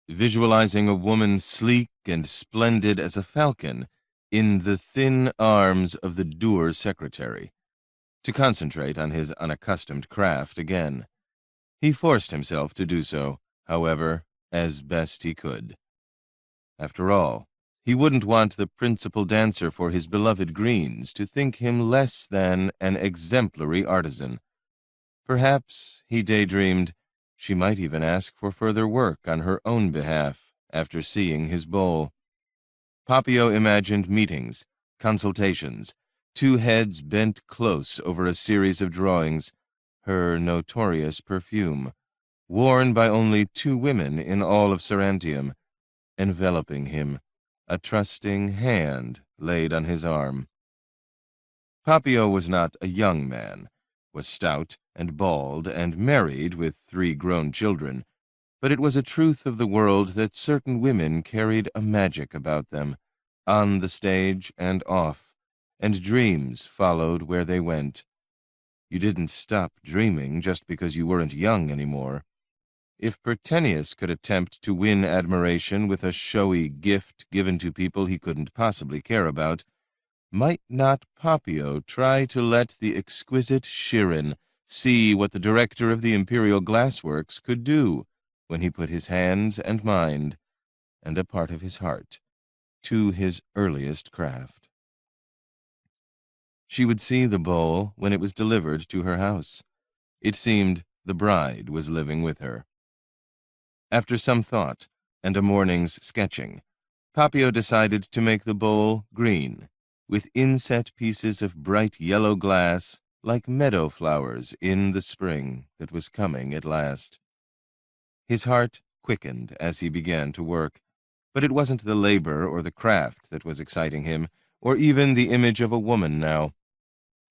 visualizing a woman sleek and splendid as a falcon in the thin arms of the dour secretary, to concentrate on his unaccustomed craft again. He forced himself to do so, however, as best he could. After all, He wouldn't want the principal dancer for his beloved greens to think him less than an exemplary artisan. Perhaps, he daydreamed, she might even ask for further work on her own behalf after seeing his bowl. Papio imagined meetings, consultations, two heads bent close over a series of drawings, her notorious perfume, worn by only two women in all of Sarantium, enveloping him, a trusting hand laid on his arm. Papio was not a young man, was stout and bald and married with 3 grown children, but it was a truth of the world that certain women carried a magic about them, on the stage and off, and dreams followed where they went. You didn't stop dreaming just because you weren't young anymore. If Pertenius could attempt to win admiration with a showy gift given to people he couldn't possibly care about, might not Papio try to let the exquisite Shirin see what the director of the Imperial Glassworks could do when he put his hands and mind, and a part of his heart, to his earliest craft? She would see the bowl when it was delivered to her house. It seemed the bride was living with her. After some thought and a morning's sketching, Papio decided to make the bowl green, with inset pieces of bright yellow glass like meadow flowers in the spring that was coming at last. His heart quickened as he began to work, but it wasn't the labor or the craft that was exciting him, or even the image of a woman now.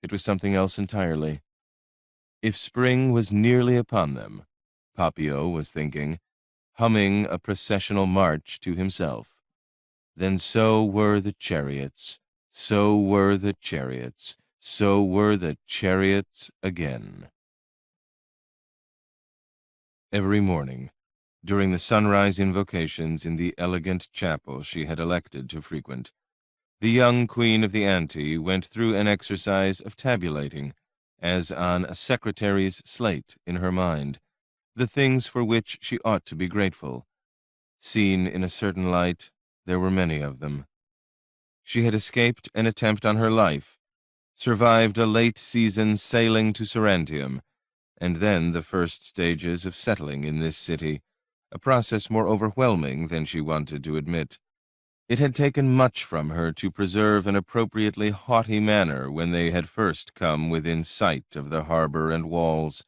It was something else entirely. If spring was nearly upon them, Papio was thinking, humming a processional march to himself, then so were the chariots, so were the chariots, so were the chariots again. Every morning, during the sunrise invocations in the elegant chapel she had elected to frequent, the young queen of the ante went through an exercise of tabulating, as on a secretary's slate in her mind, the things for which she ought to be grateful. Seen in a certain light, there were many of them. She had escaped an attempt on her life, survived a late season sailing to Sarantium, and then the first stages of settling in this city, a process more overwhelming than she wanted to admit. It had taken much from her to preserve an appropriately haughty manner when they had first come within sight of the harbor and walls.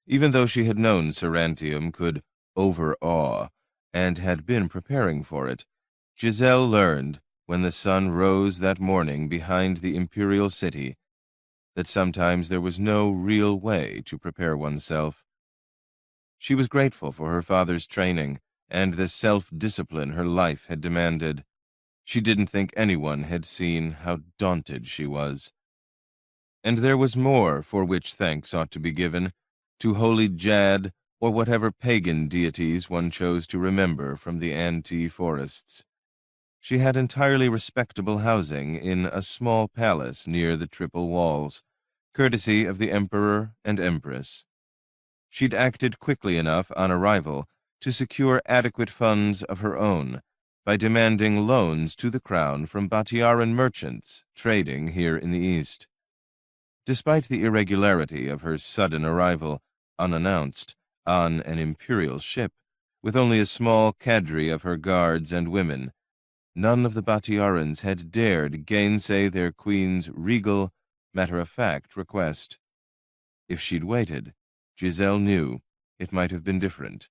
Even though she had known Sarantium could overawe, and had been preparing for it, Giselle learned, when the sun rose that morning behind the imperial city, that sometimes there was no real way to prepare oneself. She was grateful for her father's training and the self-discipline her life had demanded. She didn't think anyone had seen how daunted she was. And there was more for which thanks ought to be given, to holy Jad, or whatever pagan deities one chose to remember from the Ante forests. She had entirely respectable housing in a small palace near the Triple Walls, courtesy of the Emperor and Empress. She'd acted quickly enough on arrival to secure adequate funds of her own by demanding loans to the crown from Batiaran merchants trading here in the East. Despite the irregularity of her sudden arrival, unannounced, on an imperial ship, with only a small cadre of her guards and women, none of the Batiarans had dared gainsay their queen's regal, matter-of-fact request. If she'd waited, Giselle knew it might have been different.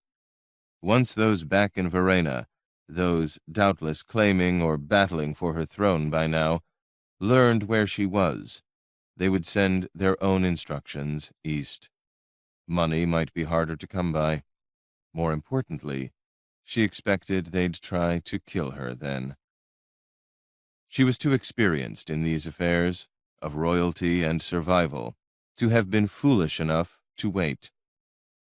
Once those back in Verena, those doubtless claiming or battling for her throne by now, learned where she was, they would send their own instructions east. Money might be harder to come by. More importantly, she expected they'd try to kill her then. She was too experienced in these affairs of royalty and survival to have been foolish enough to wait.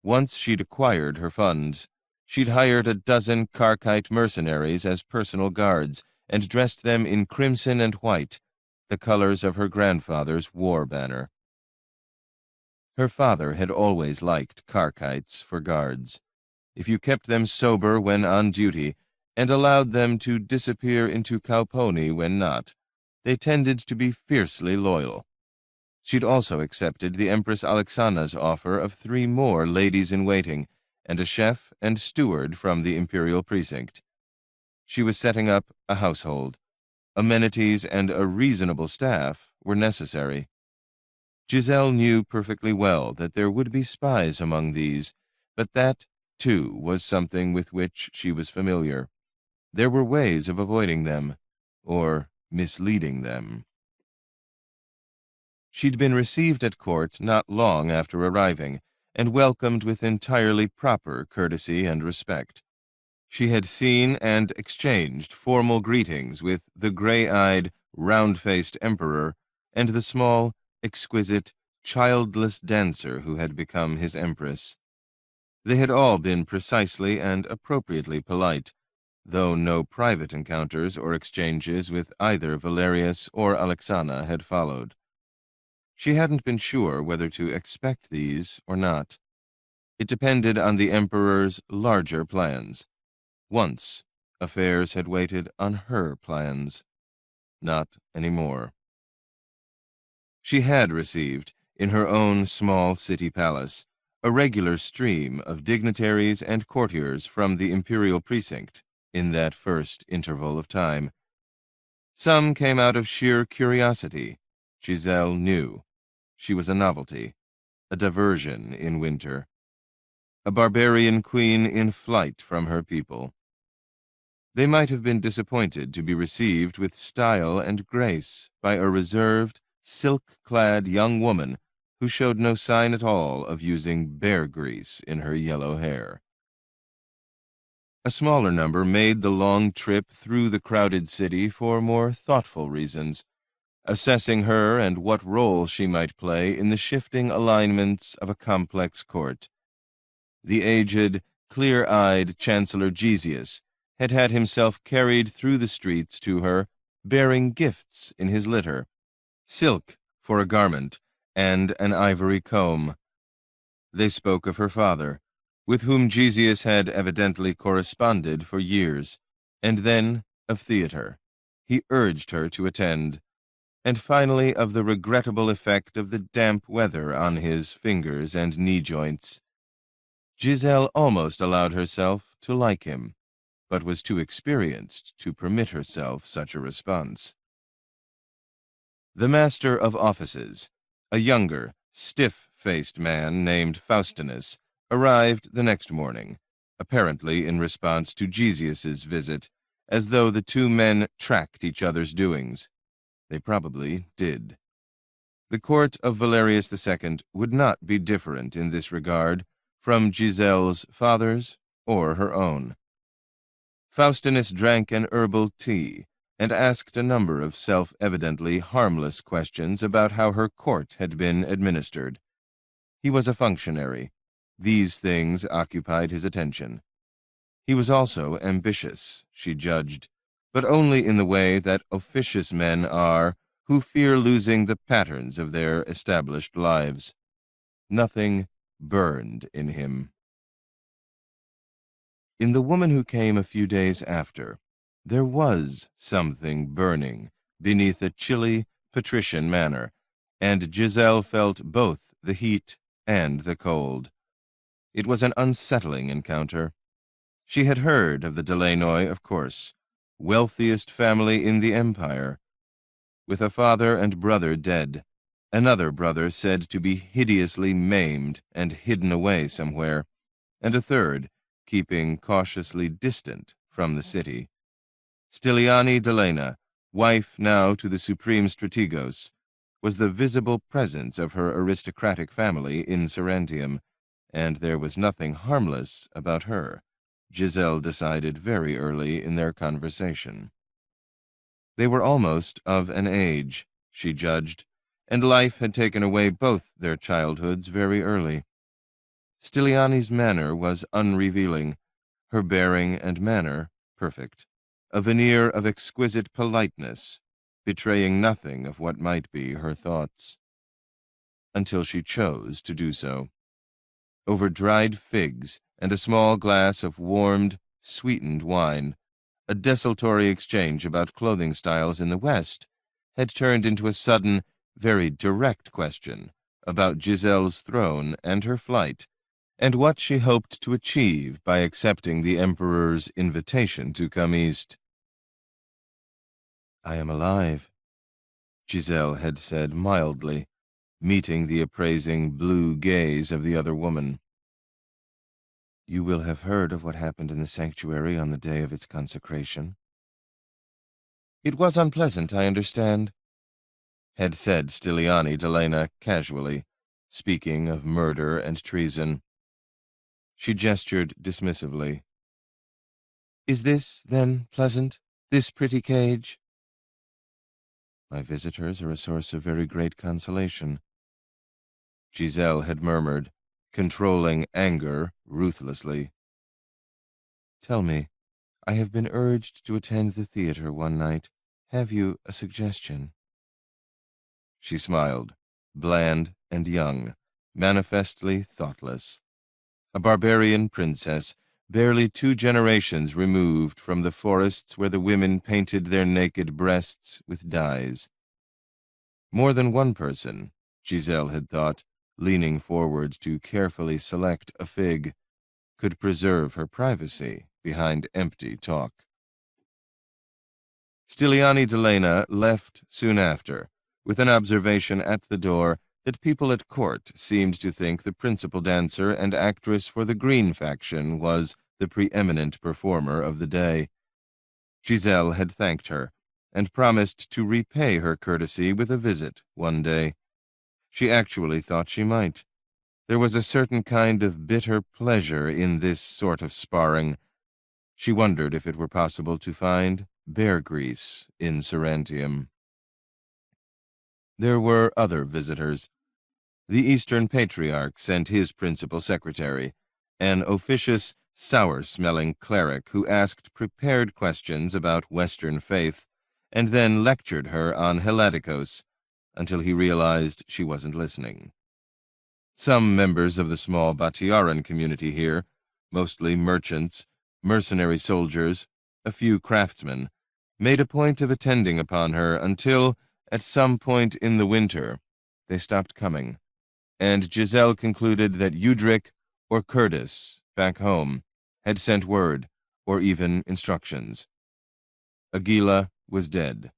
Once she'd acquired her funds, she'd hired a dozen Karkite mercenaries as personal guards and dressed them in crimson and white, the colors of her grandfather's war banner. Her father had always liked Karkites for guards. If you kept them sober when on duty, and allowed them to disappear into Kauponi when not. They tended to be fiercely loyal. She'd also accepted the Empress Alexana's offer of 3 more ladies-in-waiting and a chef and steward from the imperial precinct. She was setting up a household. Amenities and a reasonable staff were necessary. Giselle knew perfectly well that there would be spies among these, but that, too, was something with which she was familiar. There were ways of avoiding them, or misleading them. She'd been received at court not long after arriving, and welcomed with entirely proper courtesy and respect. She had seen and exchanged formal greetings with the gray-eyed, round-faced emperor and the small, exquisite, childless dancer who had become his empress. They had all been precisely and appropriately polite, though no private encounters or exchanges with either Valerius or Alexana had followed. She hadn't been sure whether to expect these or not. It depended on the emperor's larger plans. Once, affairs had waited on her plans. Not anymore. She had received, in her own small city palace, a regular stream of dignitaries and courtiers from the imperial precinct in that first interval of time. Some came out of sheer curiosity. Giselle knew. She was a novelty, a diversion in winter, a barbarian queen in flight from her people. They might have been disappointed to be received with style and grace by a reserved, silk-clad young woman who showed no sign at all of using bear grease in her yellow hair. A smaller number made the long trip through the crowded city for more thoughtful reasons, assessing her and what role she might play in the shifting alignments of a complex court. The aged, clear-eyed Chancellor Gesius had had himself carried through the streets to her, bearing gifts in his litter, silk for a garment, and an ivory comb. They spoke of her father, with whom Gesius had evidently corresponded for years, and then of theater. He urged her to attend, and finally of the regrettable effect of the damp weather on his fingers and knee joints. Giselle almost allowed herself to like him, but was too experienced to permit herself such a response. The Master of Offices, a younger, stiff-faced man named Faustinus, arrived the next morning, apparently in response to Gesius's visit, as though the 2 men tracked each other's doings. They probably did. The court of Valerius II would not be different in this regard from Giselle's father's or her own. Faustinus drank an herbal tea and asked a number of self-evidently harmless questions about how her court had been administered. He was a functionary. These things occupied his attention. He was also ambitious, she judged, but only in the way that officious men are who fear losing the patterns of their established lives. Nothing burned in him. In the woman who came a few days after, there was something burning beneath a chilly, patrician manner, and Giselle felt both the heat and the cold. It was an unsettling encounter. She had heard of the Delannoy, of course, wealthiest family in the empire, with a father and brother dead, another brother said to be hideously maimed and hidden away somewhere, and a third keeping cautiously distant from the city. Styliani Delena, wife now to the Supreme Strategos, was the visible presence of her aristocratic family in Sarantium, and there was nothing harmless about her, Giselle decided very early in their conversation. They were almost of an age, she judged, and life had taken away both their childhoods very early. Styliani's manner was unrevealing, her bearing and manner perfect, a veneer of exquisite politeness, betraying nothing of what might be her thoughts. Until she chose to do so. Over dried figs and a small glass of warmed, sweetened wine, A desultory exchange about clothing styles in the West had turned into a sudden, very direct question about Giselle's throne and her flight, and what she hoped to achieve by accepting the Emperor's invitation to come east. "I am alive," Giselle had said mildly, meeting the appraising blue gaze of the other woman. "You will have heard of what happened in the sanctuary on the day of its consecration." "It was unpleasant, I understand," had said Styliani Delena casually, speaking of murder and treason. She gestured dismissively. "Is this, then, pleasant, this pretty cage?" "My visitors are a source of very great consolation," Giselle had murmured, controlling anger ruthlessly. "Tell me, I have been urged to attend the theater one night. Have you a suggestion?" She smiled, bland and young, manifestly thoughtless. A barbarian princess, barely 2 generations removed from the forests where the women painted their naked breasts with dyes. More than one person, Giselle had thought, leaning forward to carefully select a fig, could preserve her privacy behind empty talk. Styliani Delena left soon after, with an observation at the door that people at court seemed to think the principal dancer and actress for the Green faction was the preeminent performer of the day. Giselle had thanked her, and promised to repay her courtesy with a visit one day. She actually thought she might. There was a certain kind of bitter pleasure in this sort of sparring. She wondered if it were possible to find bear grease in Sarantium. There were other visitors. The Eastern Patriarch sent his principal secretary, an officious, sour-smelling cleric who asked prepared questions about Western faith and then lectured her on Hellaticos until he realized she wasn't listening. Some members of the small Batiaran community here, mostly merchants, mercenary soldiers, a few craftsmen, made a point of attending upon her until, at some point in the winter, they stopped coming, and Giselle concluded that Udric or Curtis, back home, had sent word, or even instructions. Aguila was dead.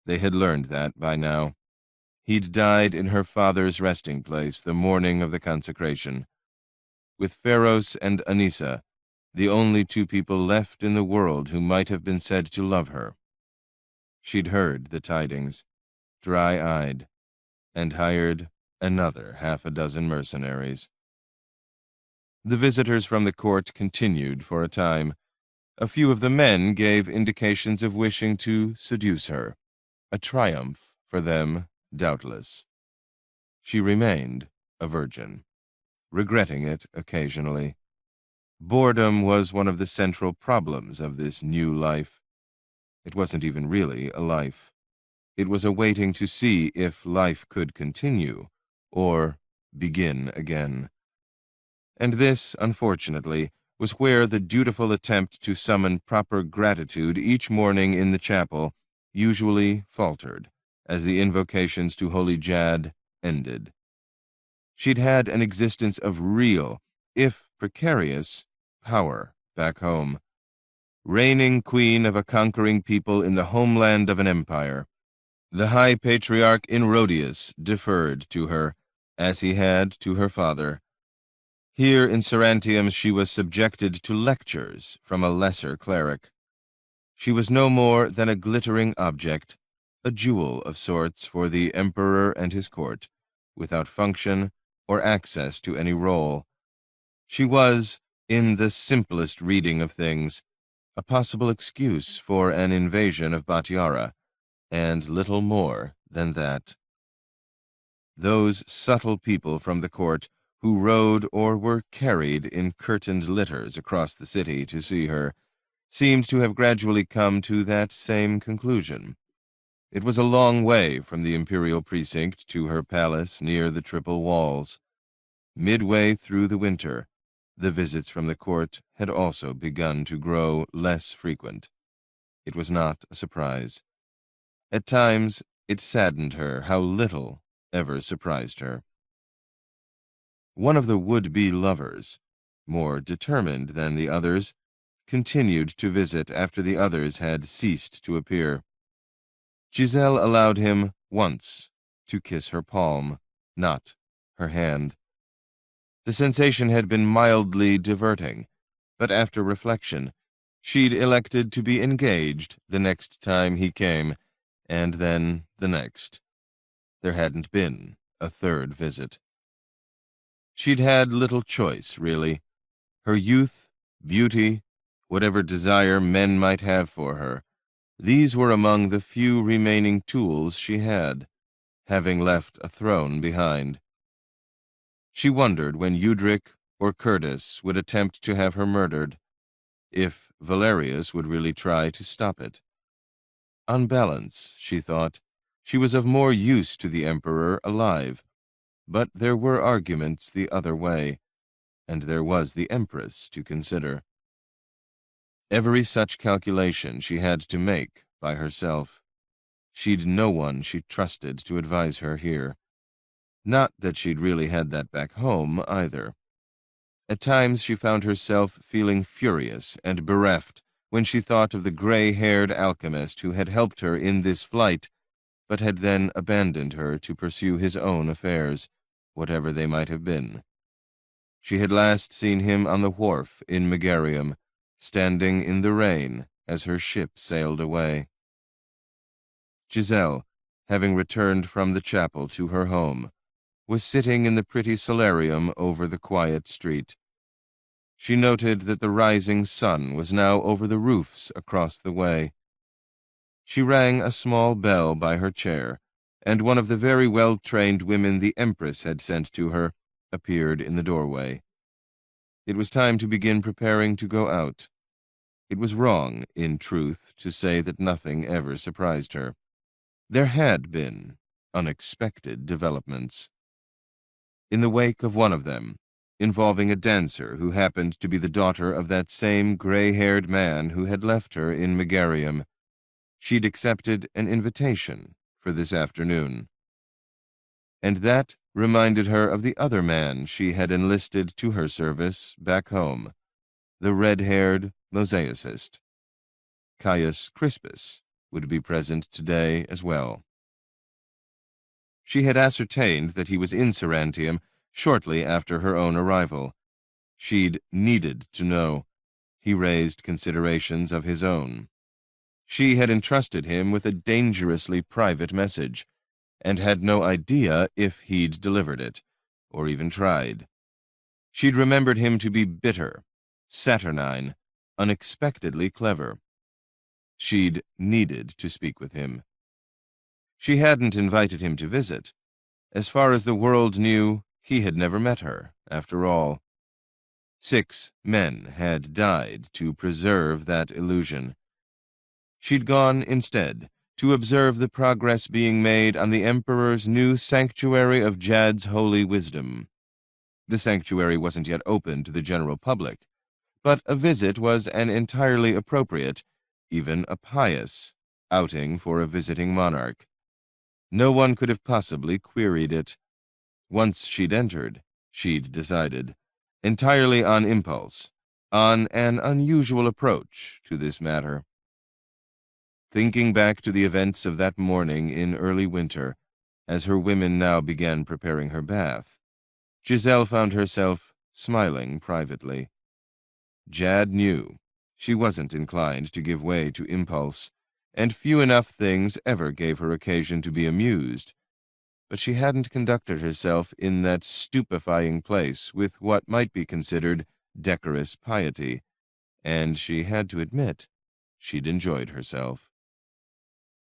They had learned that by now. He'd died in her father's resting place the morning of the consecration. With Pharos and Anissa, the only 2 people left in the world who might have been said to love her. She'd heard the tidings, dry-eyed, and hired another 6 mercenaries. The visitors from the court continued for a time. A few of the men gave indications of wishing to seduce her, a triumph for them, doubtless. She remained a virgin, regretting it occasionally. Boredom was one of the central problems of this new life. It wasn't even really a life. It was a waiting to see if life could continue, or begin again. And this, unfortunately, was where the dutiful attempt to summon proper gratitude each morning in the chapel usually faltered, as the invocations to Holy Jad ended. She'd had an existence of real, if precarious, power back home. Reigning queen of a conquering people in the homeland of an empire, the High Patriarch Inrodius deferred to her, as he had to her father. Here in Sarantium she was subjected to lectures from a lesser cleric. She was no more than a glittering object, a jewel of sorts for the emperor and his court, without function or access to any role. She was, in the simplest reading of things, a possible excuse for an invasion of Batiara, and little more than that. Those subtle people from the court who rode or were carried in curtained litters across the city to see her seemed to have gradually come to that same conclusion. It was a long way from the imperial precinct to her palace near the Triple Walls. Midway through the winter, the visits from the court had also begun to grow less frequent. It was not a surprise. At times, it saddened her how little ever surprised her. One of the would-be lovers, more determined than the others, continued to visit after the others had ceased to appear. Giselle allowed him once to kiss her palm, not her hand. The sensation had been mildly diverting, but after reflection, she'd elected to be engaged the next time he came, and then the next. There hadn't been a third visit. She'd had little choice, really. Her youth, beauty, whatever desire men might have for her, these were among the few remaining tools she had, having left a throne behind. She wondered when Udric or Curtis would attempt to have her murdered, if Valerius would really try to stop it. On balance, she thought, she was of more use to the Emperor alive, but there were arguments the other way, and there was the Empress to consider. Every such calculation she had to make by herself. She'd no one she trusted to advise her here. Not that she'd really had that back home, either. At times she found herself feeling furious and bereft when she thought of the gray-haired alchemist who had helped her in this flight, but had then abandoned her to pursue his own affairs, whatever they might have been. She had last seen him on the wharf in Megarium, standing in the rain as her ship sailed away. Giselle, having returned from the chapel to her home, was sitting in the pretty solarium over the quiet street. She noted that the rising sun was now over the roofs across the way. She rang a small bell by her chair, and one of the very well-trained women the Empress had sent to her appeared in the doorway. It was time to begin preparing to go out. It was wrong, in truth, to say that nothing ever surprised her. There had been unexpected developments. In the wake of one of them, involving a dancer who happened to be the daughter of that same gray-haired man who had left her in Megarium, she'd accepted an invitation for this afternoon. And that reminded her of the other man she had enlisted to her service back home, the red-haired mosaicist. Caius Crispus would be present today as well. She had ascertained that he was in Sarantium shortly after her own arrival. She'd needed to know. He raised considerations of his own. She had entrusted him with a dangerously private message, and had no idea if he'd delivered it, or even tried. She'd remembered him to be bitter, saturnine, unexpectedly clever. She'd needed to speak with him. She hadn't invited him to visit. As far as the world knew, he had never met her, after all. 6 men had died to preserve that illusion. She'd gone, instead, to observe the progress being made on the Emperor's new sanctuary of Jad's holy wisdom. The sanctuary wasn't yet open to the general public, but a visit was an entirely appropriate, even a pious, outing for a visiting monarch. No one could have possibly queried it. Once she'd entered, she'd decided, entirely on impulse, on an unusual approach to this matter. Thinking back to the events of that morning in early winter, as her women now began preparing her bath, Giselle found herself smiling privately. Jad knew she wasn't inclined to give way to impulse, and few enough things ever gave her occasion to be amused, but she hadn't conducted herself in that stupefying place with what might be considered decorous piety, and she had to admit she'd enjoyed herself.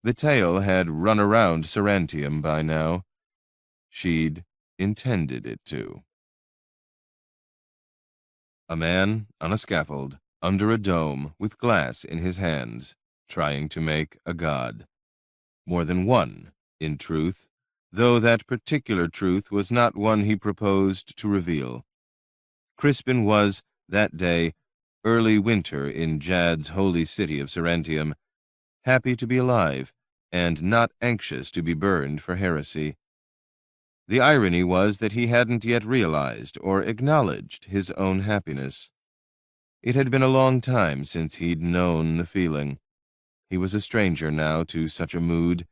The tale had run around Sarantium by now. She'd intended it to. A man on a scaffold, under a dome, with glass in his hands, trying to make a god. More than one, in truth, though that particular truth was not one he proposed to reveal. Crispin was, that day, early winter in Jad's holy city of Sarantium, happy to be alive, and not anxious to be burned for heresy. The irony was that he hadn't yet realized or acknowledged his own happiness. It had been a long time since he'd known the feeling. He was a stranger now to such a mood,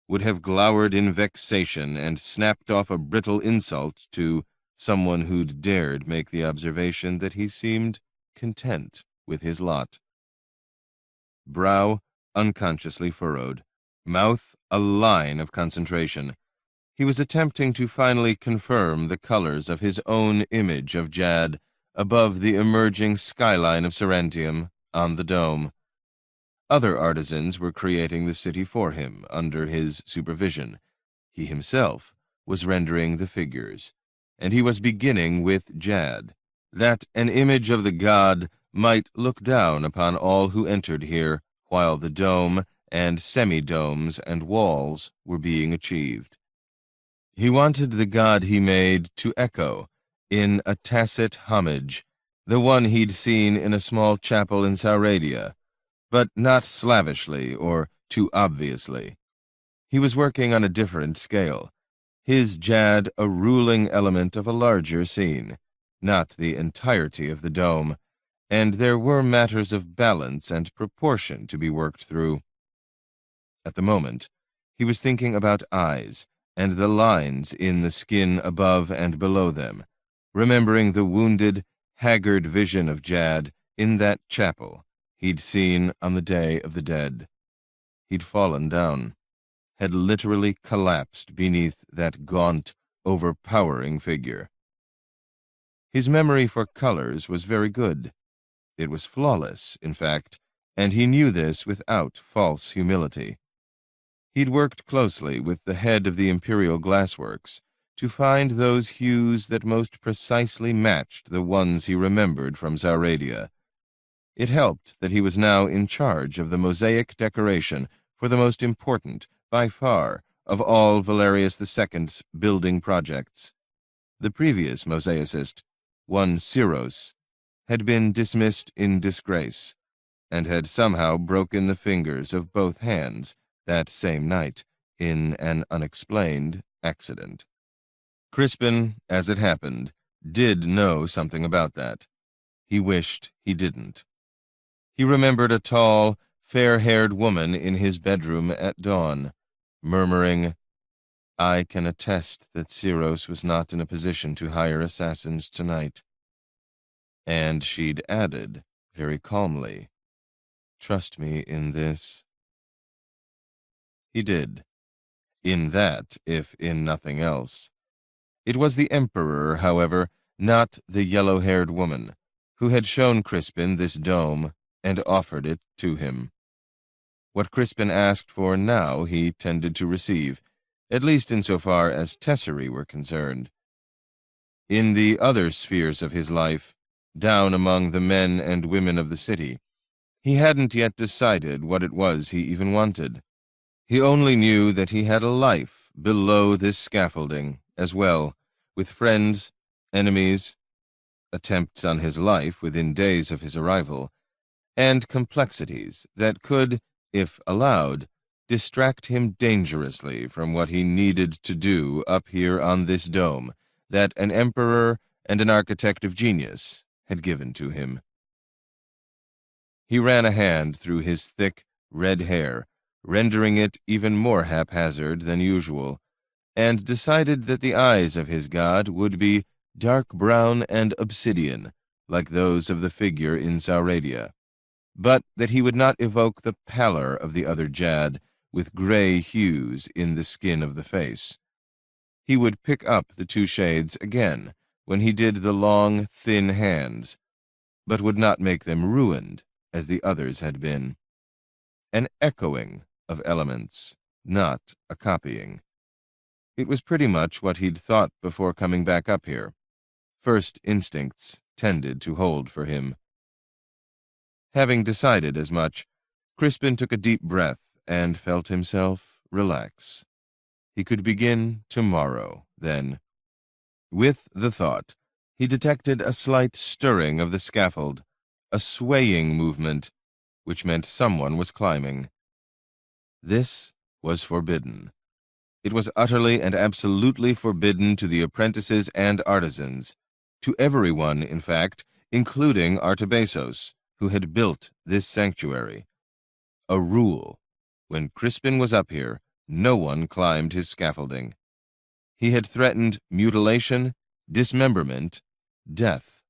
would have glowered in vexation and snapped off a brittle insult to someone who'd dared make the observation that he seemed content with his lot. Brow unconsciously furrowed, mouth a line of concentration. He was attempting to finally confirm the colors of his own image of Jad above the emerging skyline of Sarantium on the dome. Other artisans were creating the city for him under his supervision. He himself was rendering the figures, and he was beginning with Jad, that an image of the god might look down upon all who entered here while the dome and semi-domes and walls were being achieved. He wanted the god he made to echo, in a tacit homage, the one he'd seen in a small chapel in Sauradia, but not slavishly or too obviously. He was working on a different scale, his Jad a ruling element of a larger scene, not the entirety of the dome, and there were matters of balance and proportion to be worked through. At the moment, he was thinking about eyes and the lines in the skin above and below them, remembering the wounded, haggard vision of Jad in that chapel he'd seen on the Day of the Dead. He'd fallen down, had literally collapsed beneath that gaunt, overpowering figure. His memory for colors was very good. It was flawless, in fact, and he knew this without false humility. He'd worked closely with the head of the Imperial Glassworks to find those hues that most precisely matched the ones he remembered from Sauradia. It helped that he was now in charge of the mosaic decoration for the most important, by far, of all Valerius II's building projects. The previous mosaicist, one Syros, had been dismissed in disgrace, and had somehow broken the fingers of both hands that same night in an unexplained accident. Crispin, as it happened, did know something about that. He wished he didn't. He remembered a tall, fair-haired woman in his bedroom at dawn, murmuring, "I can attest that Syros was not in a position to hire assassins tonight." And she'd added, very calmly, "Trust me in this." He did. In that, if in nothing else. It was the Emperor, however, not the yellow-haired woman, who had shown Crispin this dome and offered it to him. What Crispin asked for now he tended to receive, at least insofar as tesserae were concerned. In the other spheres of his life, down among the men and women of the city, he hadn't yet decided what it was he even wanted. He only knew that he had a life below this scaffolding as well, with friends, enemies, attempts on his life within days of his arrival, and complexities that could, if allowed, distract him dangerously from what he needed to do up here on this dome that an emperor and an architect of genius had given to him. He ran a hand through his thick, red hair, rendering it even more haphazard than usual, and decided that the eyes of his god would be dark brown and obsidian, like those of the figure in Sauradia, but that he would not evoke the pallor of the other Jad with gray hues in the skin of the face. He would pick up the two shades again when he did the long, thin hands, but would not make them ruined as the others had been. An echoing of elements, not a copying. It was pretty much what he'd thought before coming back up here. First instincts tended to hold for him. Having decided as much, Crispin took a deep breath and felt himself relax. He could begin tomorrow, then. With the thought, he detected a slight stirring of the scaffold, a swaying movement, which meant someone was climbing. This was forbidden. It was utterly and absolutely forbidden to the apprentices and artisans, to everyone, in fact, including Artabesos, who had built this sanctuary. A rule. When Crispin was up here, no one climbed his scaffolding. He had threatened mutilation, dismemberment, death.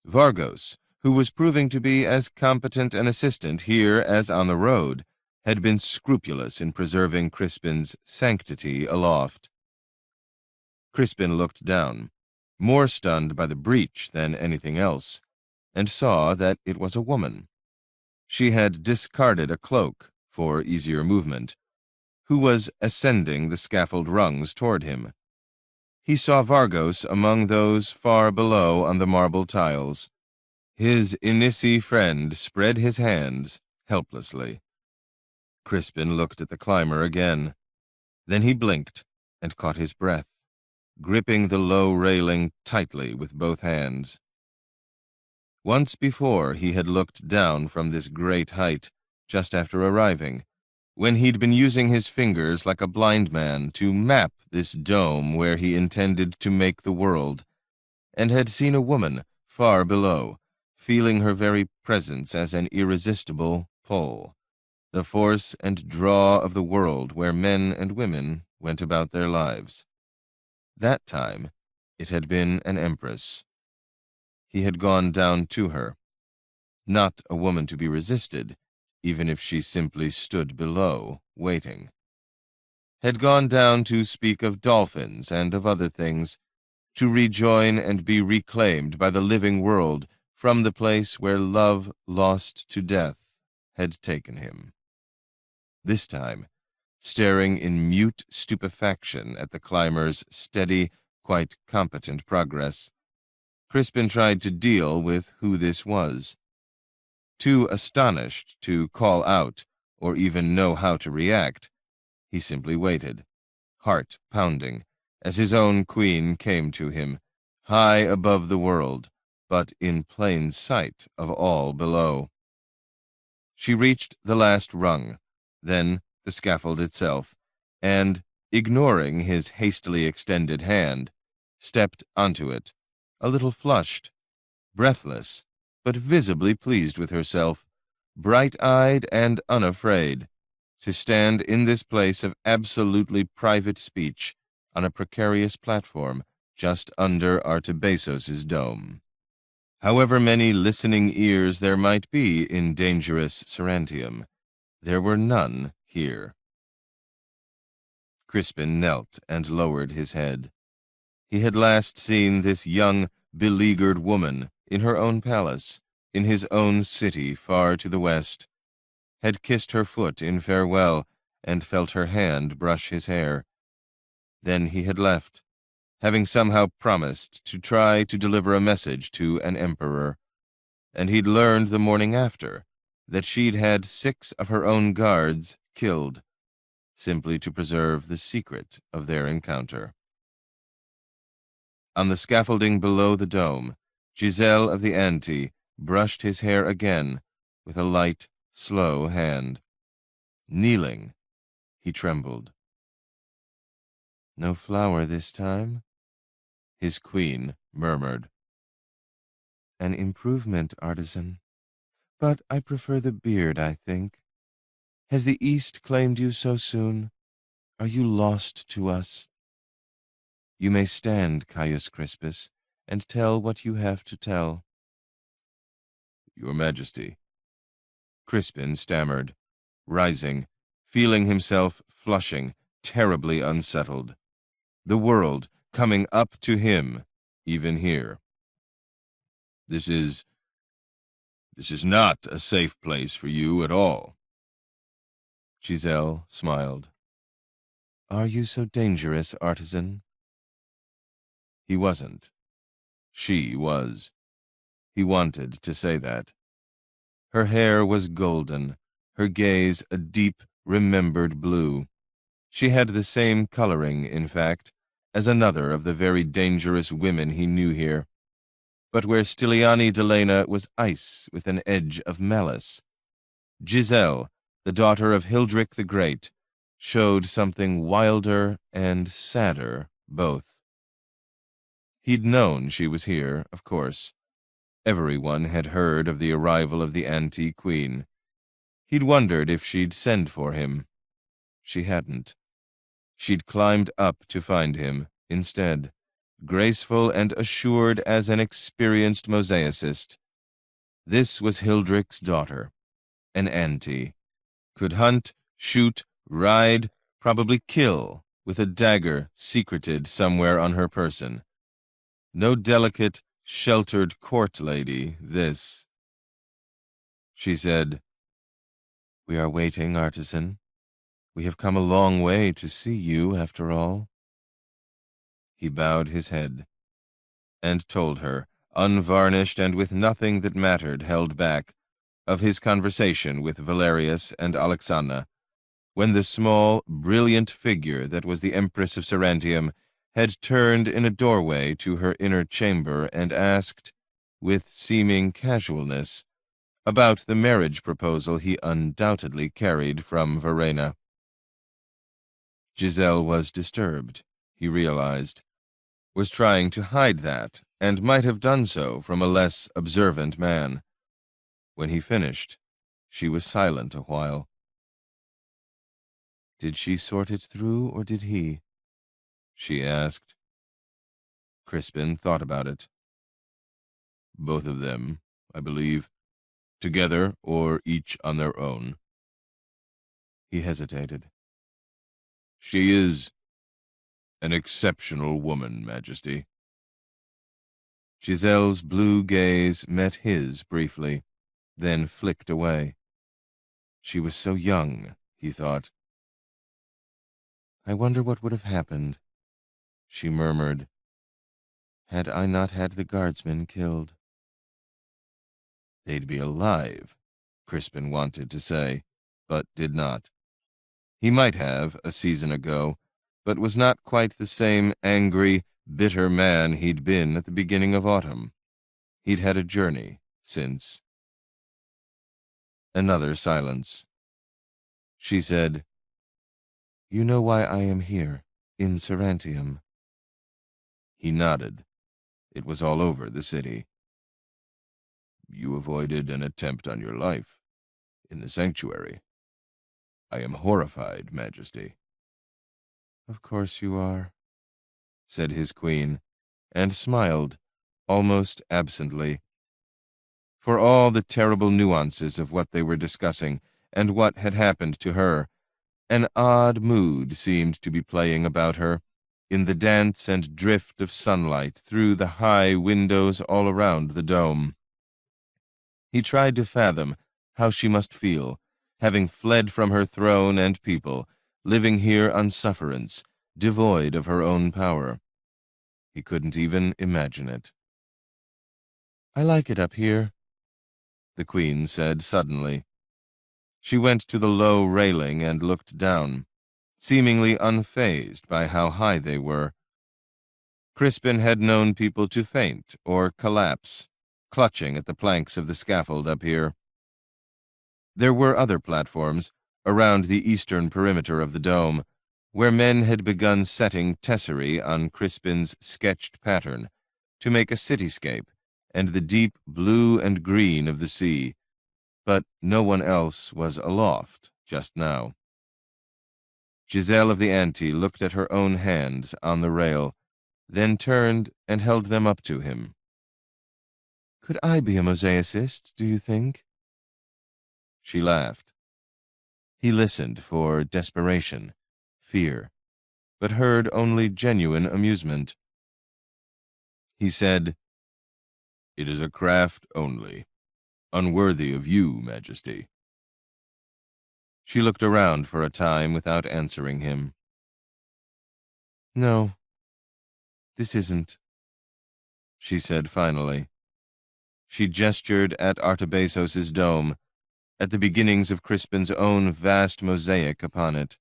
Vargos, who was proving to be as competent an assistant here as on the road, had been scrupulous in preserving Crispin's sanctity aloft. Crispin looked down, more stunned by the breach than anything else, and saw that it was a woman. She had discarded a cloak for easier movement, who was ascending the scaffold rungs toward him. He saw Vargos among those far below on the marble tiles. His Inissi friend spread his hands helplessly. Crispin looked at the climber again. Then he blinked and caught his breath, gripping the low railing tightly with both hands. Once before he had looked down from this great height, just after arriving, when he'd been using his fingers like a blind man to map this dome where he intended to make the world, and had seen a woman far below, feeling her very presence as an irresistible pull, the force and draw of the world where men and women went about their lives. That time it had been an empress. He had gone down to her, not a woman to be resisted, even if she simply stood below, waiting. Had gone down to speak of dolphins and of other things, to rejoin and be reclaimed by the living world from the place where love lost to death had taken him. This time, staring in mute stupefaction at the climber's steady, quite competent progress, Crispin tried to deal with who this was. Too astonished to call out or even know how to react, he simply waited, heart pounding, as his own queen came to him, high above the world, but in plain sight of all below. She reached the last rung, then the scaffold itself, and, ignoring his hastily extended hand, stepped onto it, a little flushed, breathless, but visibly pleased with herself, bright-eyed and unafraid, to stand in this place of absolutely private speech on a precarious platform just under Artabesos's dome. However many listening ears there might be in dangerous Sarantium, there were none here. Crispin knelt and lowered his head. He had last seen this young, beleaguered woman in her own palace, in his own city far to the west, had kissed her foot in farewell and felt her hand brush his hair. Then he had left, having somehow promised to try to deliver a message to an emperor, and he'd learned the morning after that she'd had 6 of her own guards killed, simply to preserve the secret of their encounter. On the scaffolding below the dome, Giselle of the Ante brushed his hair again with a light, slow hand. Kneeling, he trembled. "No flower this time?" his queen murmured. "An improvement, artisan. But I prefer the beard, I think. Has the East claimed you so soon? Are you lost to us? You may stand, Caius Crispus, and tell what you have to tell." "Your Majesty." Crispin stammered, rising, feeling himself flushing, terribly unsettled. The world coming up to him, even here. This is not a safe place for you at all." Giselle smiled. "Are you so dangerous, artisan?" He wasn't. She was. He wanted to say that. Her hair was golden, her gaze a deep, remembered blue. She had the same coloring, in fact, as another of the very dangerous women he knew here, but where Styliani Delena was ice with an edge of malice, Giselle the daughter of Hildrick the Great, showed something wilder and sadder both. He'd known she was here, of course. Everyone had heard of the arrival of the antique queen. He'd wondered if she'd send for him. She hadn't. She'd climbed up to find him, instead, graceful and assured as an experienced mosaicist. This was Hildrick's daughter, an auntie. Could hunt, shoot, ride, probably kill, with a dagger secreted somewhere on her person. No delicate, sheltered court lady, this. She said, "We are waiting, artisan. We have come a long way to see you, after all." He bowed his head and told her, unvarnished and with nothing that mattered held back, of his conversation with Valerius and Alexandra, when the small, brilliant figure that was the Empress of Sarantium had turned in a doorway to her inner chamber and asked, with seeming casualness, about the marriage proposal he undoubtedly carried from Verena. Giselle was disturbed, he realized, was trying to hide that, and might have done so from a less observant man. When he finished, she was silent a while. "Did she sort it through, or did he?" she asked. Crispin thought about it. "Both of them, I believe. Together, or each on their own." He hesitated. "She is an exceptional woman, Majesty." Giselle's blue gaze met his briefly, then flicked away. She was so young, he thought. "I wonder what would have happened," she murmured, "had I not had the guardsmen killed." "They'd be alive," Crispin wanted to say, but did not. He might have, a season ago, but was not quite the same angry, bitter man he'd been at the beginning of autumn. He'd had a journey since. Another silence. She said, "You know why I am here, in Sarantium?" He nodded. It was all over the city. "You avoided an attempt on your life, in the sanctuary. I am horrified, Majesty." "Of course you are," said his queen, and smiled, almost absently. For all the terrible nuances of what they were discussing, and what had happened to her, an odd mood seemed to be playing about her, in the dance and drift of sunlight through the high windows all around the dome. He tried to fathom how she must feel, having fled from her throne and people, living here on sufferance, devoid of her own power. He couldn't even imagine it. "I like it up here," the queen said suddenly. She went to the low railing and looked down, seemingly unfazed by how high they were. Crispin had known people to faint or collapse, clutching at the planks of the scaffold up here. There were other platforms, around the eastern perimeter of the dome, where men had begun setting tesserae on Crispin's sketched pattern to make a cityscape and the deep blue and green of the sea, but no one else was aloft just now. Giselle of the Ante looked at her own hands on the rail, then turned and held them up to him. "Could I be a mosaicist, do you think?" She laughed. He listened for desperation, fear, but heard only genuine amusement. He said, "It is a craft only, unworthy of you, Majesty." She looked around for a time without answering him. "No, this isn't," she said finally. She gestured at Artabazos' dome, at the beginnings of Crispin's own vast mosaic upon it.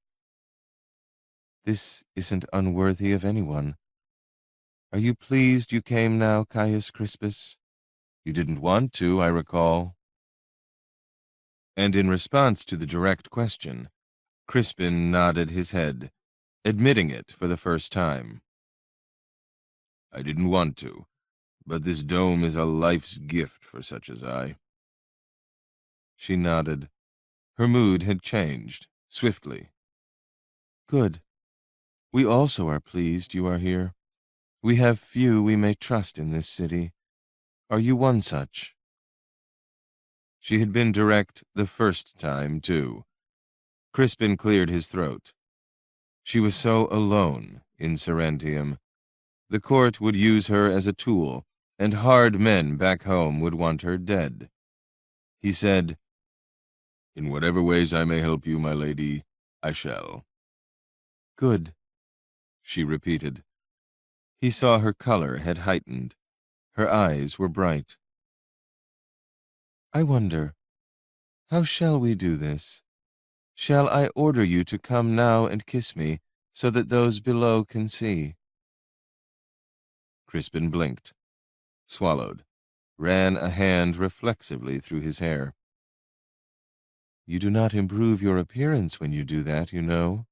"This isn't unworthy of anyone. Are you pleased you came now, Caius Crispus? You didn't want to, I recall." And in response to the direct question, Crispin nodded his head, admitting it for the first time. I didn't want to, but this dome is a life's gift for such as I. She nodded. Her mood had changed, swiftly. Good. We also are pleased you are here. We have few we may trust in this city. Are you one such? She had been direct the first time, too. Crispin cleared his throat. She was so alone in Sarantium. The court would use her as a tool, and hard men back home would want her dead. He said, In whatever ways I may help you, my lady, I shall. Good, she repeated. He saw her color had heightened. Her eyes were bright. I wonder, how shall we do this? Shall I order you to come now and kiss me, so that those below can see? Crispin blinked, swallowed, ran a hand reflexively through his hair. You do not improve your appearance when you do that, you know,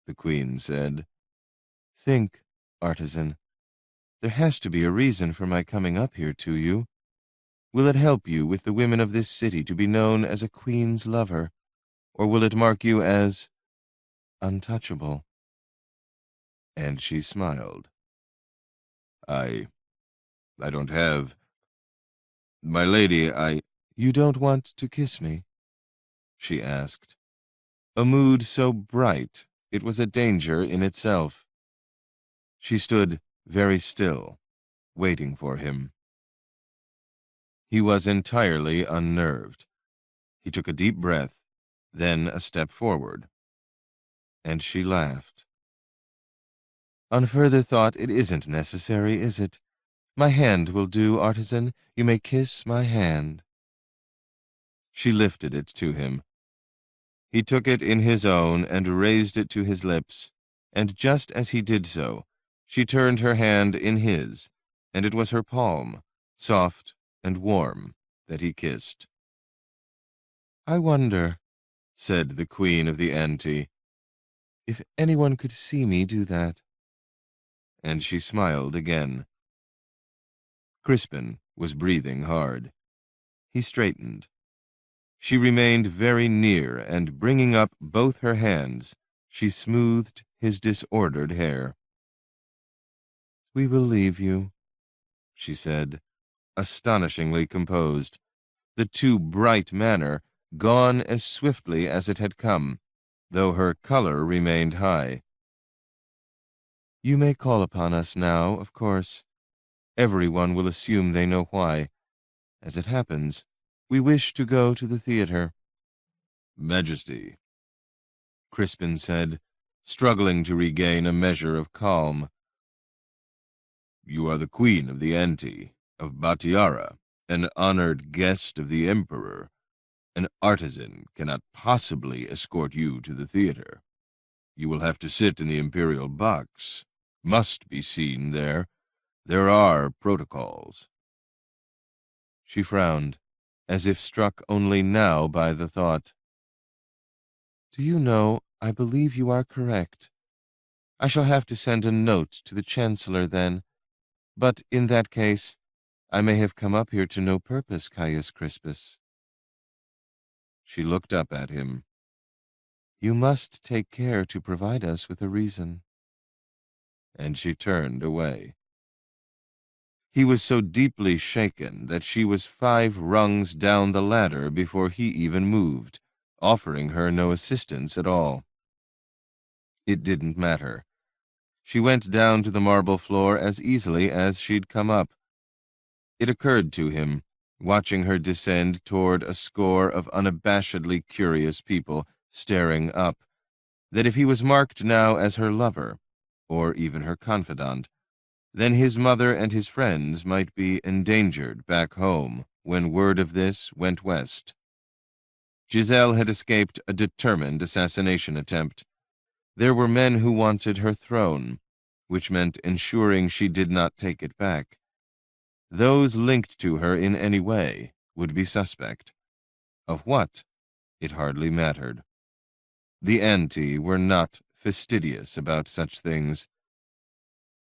the Queen said. Think, artisan. There has to be a reason for my coming up here to you. Will it help you with the women of this city to be known as a queen's lover, or will it mark you as untouchable? And she smiled. I don't have... My lady, You don't want to kiss me? She asked. A mood so bright it was a danger in itself. She stood very still, waiting for him. He was entirely unnerved. He took a deep breath, then a step forward. And she laughed. On further thought, it isn't necessary, is it? My hand will do, artisan. You may kiss my hand. She lifted it to him. He took it in his own and raised it to his lips, and just as he did so, she turned her hand in his, and it was her palm, soft and warm, that he kissed. I wonder, said the Queen of the Ante, if anyone could see me do that. And she smiled again. Crispin was breathing hard. He straightened. She remained very near, and bringing up both her hands, she smoothed his disordered hair. We will leave you, she said, astonishingly composed, the too bright manner gone as swiftly as it had come, though her color remained high. You may call upon us now, of course. Everyone will assume they know why. As it happens, we wish to go to the theater. Majesty, Crispin said, struggling to regain a measure of calm. You are the Queen of the Ante, of Batiara, an honored guest of the Emperor. An artisan cannot possibly escort you to the theater. You will have to sit in the imperial box. Must be seen there. There are protocols. She frowned, as if struck only now by the thought. Do you know, I believe you are correct. I shall have to send a note to the Chancellor then, but in that case, I may have come up here to no purpose, Caius Crispus. She looked up at him. You must take care to provide us with a reason. And she turned away. He was so deeply shaken that she was 5 rungs down the ladder before he even moved, offering her no assistance at all. It didn't matter. She went down to the marble floor as easily as she'd come up. It occurred to him, watching her descend toward a score of unabashedly curious people staring up, that if he was marked now as her lover, or even her confidant, then his mother and his friends might be endangered back home when word of this went west. Giselle had escaped a determined assassination attempt. There were men who wanted her throne, which meant ensuring she did not take it back. Those linked to her in any way would be suspect. Of what It hardly mattered. The Anti were not fastidious about such things.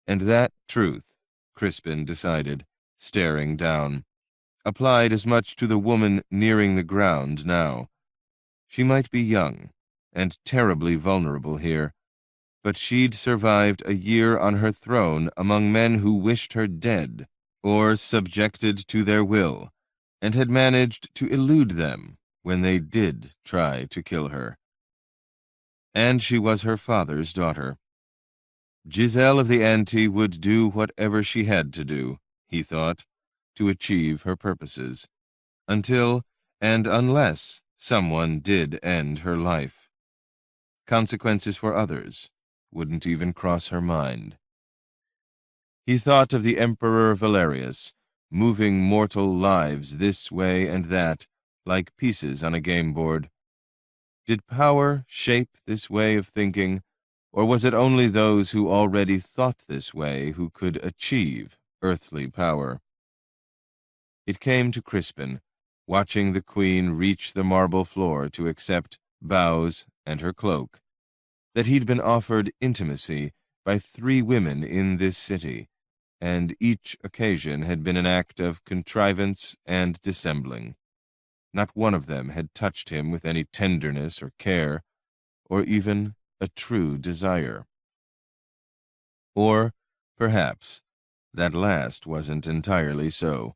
And that truth, Crispin decided, staring down, applied as much to the woman nearing the ground now. She might be young, and terribly vulnerable here, but she'd survived a year on her throne among men who wished her dead, or subjected to their will, and had managed to elude them when they did try to kill her. And she was her father's daughter. Giselle of the Anti would do whatever she had to do, he thought, to achieve her purposes, until and unless someone did end her life. Consequences for others wouldn't even cross her mind. He thought of the Emperor Valerius, moving mortal lives this way and that, like pieces on a game board. Did power shape this way of thinking, or was it only those who already thought this way who could achieve earthly power? It came to Crispin, watching the queen reach the marble floor to accept bows and her cloak, that he'd been offered intimacy by 3 women in this city, and each occasion had been an act of contrivance and dissembling. Not one of them had touched him with any tenderness or care, or even a true desire. Or, perhaps, that last wasn't entirely so.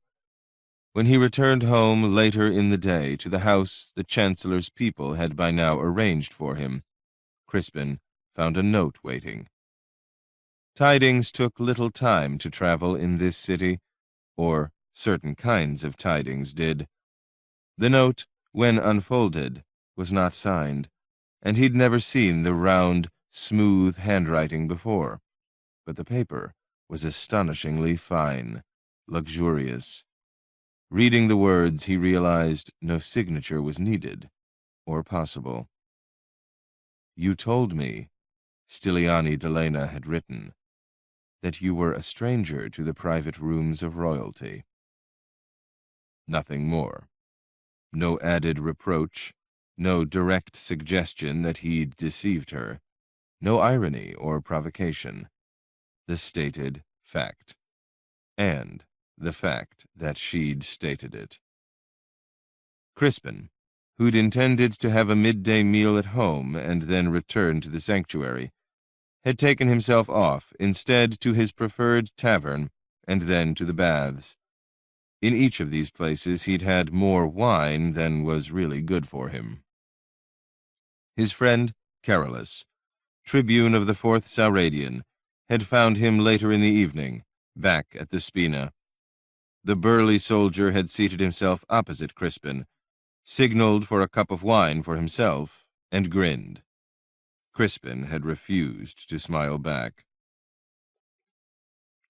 When he returned home later in the day to the house the Chancellor's people had by now arranged for him, Crispin found a note waiting. Tidings took little time to travel in this city, or certain kinds of tidings did. The note, when unfolded, was not signed, and he'd never seen the round, smooth handwriting before, but the paper was astonishingly fine, luxurious. Reading the words, he realized no signature was needed, or possible. "You told me," Stiliani Delena had written, "that you were a stranger to the private rooms of royalty." Nothing more. No added reproach, no direct suggestion that he'd deceived her, no irony or provocation. The stated fact, and the fact that she'd stated it. Crispin, who'd intended to have a midday meal at home and then return to the sanctuary, had taken himself off instead to his preferred tavern and then to the baths. In each of these places he'd had more wine than was really good for him. His friend Carolus, tribune of the 4th Sauradian, had found him later in the evening, back at the Spina. The burly soldier had seated himself opposite Crispin, signaled for a cup of wine for himself, and grinned. Crispin had refused to smile back.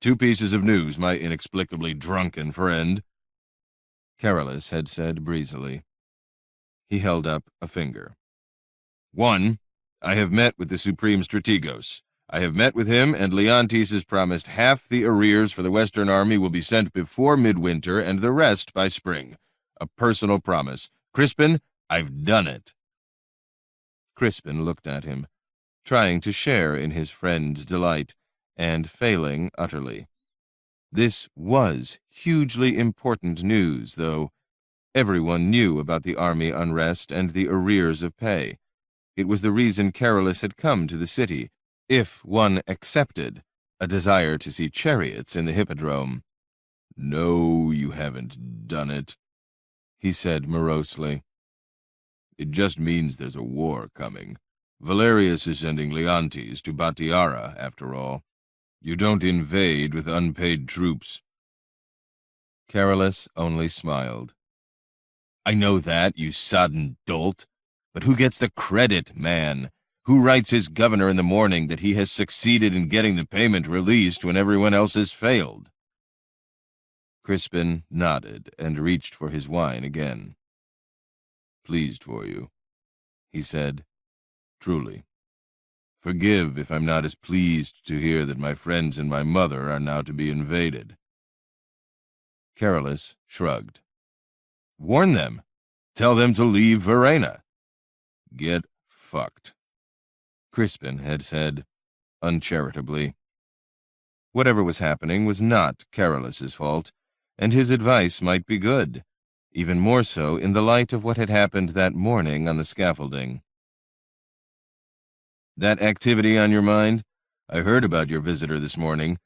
"2 pieces of news, my inexplicably drunken friend," Carolus had said breezily. He held up a finger. "1, I have met with the Supreme Strategos. I have met with him, and Leontes has promised half the arrears for the Western Army will be sent before midwinter and the rest by spring. A personal promise. Crispin, I've done it." Crispin looked at him, trying to share in his friend's delight, and failing utterly. This was hugely important news, though. Everyone knew about the army unrest and the arrears of pay. It was the reason Carolus had come to the city, if one accepted a desire to see chariots in the hippodrome. "No, you haven't done it," he said morosely. "It just means there's a war coming. Valerius is sending Leontes to Batiara, after all. You don't invade with unpaid troops." Carolus only smiled. "I know that, you sodden dolt. But who gets the credit, man? Who writes his governor in the morning that he has succeeded in getting the payment released when everyone else has failed?" Crispin nodded and reached for his wine again. "Pleased for you," he said. "Truly. Forgive if I'm not as pleased to hear that my friends and my mother are now to be invaded." Carolus shrugged. "Warn them. Tell them to leave Verena. Get fucked, Crispin had said, uncharitably. Whatever was happening was not Carolus's fault, and his advice might be good, even more so in the light of what had happened that morning on the scaffolding. That activity on your mind? I heard about your visitor this morning.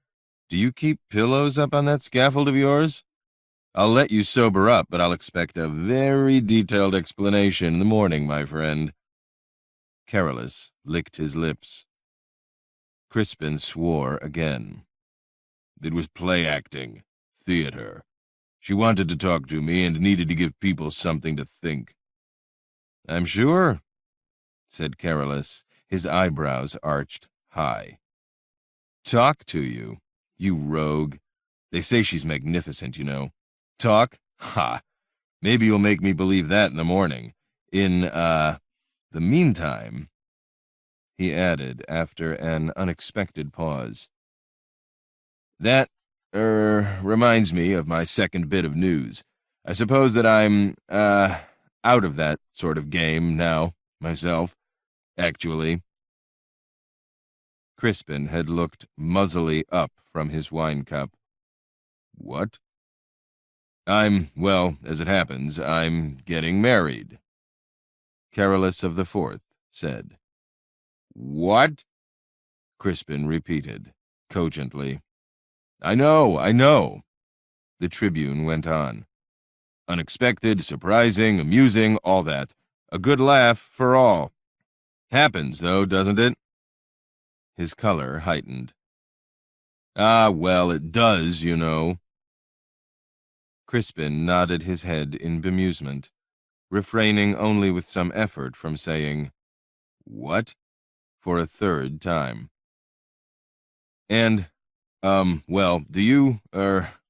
Do you keep pillows up on that scaffold of yours? I'll let you sober up, but I'll expect a very detailed explanation in the morning, my friend. Carolus licked his lips. Crispin swore again. It was play acting, theater. She wanted to talk to me and needed to give people something to think. I'm sure, said Carolus, his eyebrows arched high. Talk to you, you rogue. They say she's magnificent, you know. Talk? Ha! Maybe you'll make me believe that in the morning. In, the meantime, he added after an unexpected pause. That, reminds me of my second bit of news. I suppose that I'm, out of that sort of game now, myself, actually. Crispin had looked muzzily up from his wine cup. What? Well, as it happens, I'm getting married, Carolus of the Fourth said. What? Crispin repeated, cogently. I know, the Tribune went on. Unexpected, surprising, amusing, all that. A good laugh for all. Happens, though, doesn't it? His color heightened. Ah, well, it does, you know. Crispin nodded his head in bemusement, refraining only with some effort from saying, What? For a third time. And, well, do you,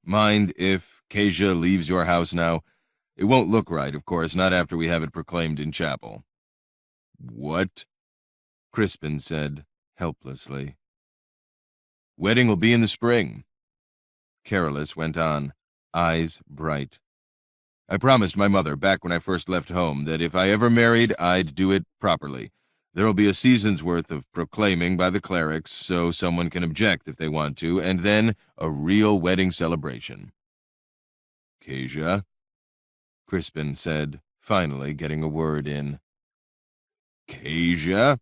mind if Kezia leaves your house now? It won't look right, of course, not after we have it proclaimed in chapel. What? Crispin said, helplessly. Wedding will be in the spring. Carolus went on, eyes bright. I promised my mother back when I first left home that if I ever married, I'd do it properly. There'll be a season's worth of proclaiming by the clerics so someone can object if they want to, and then a real wedding celebration. Kezia, Crispin said, finally getting a word in. Kezia?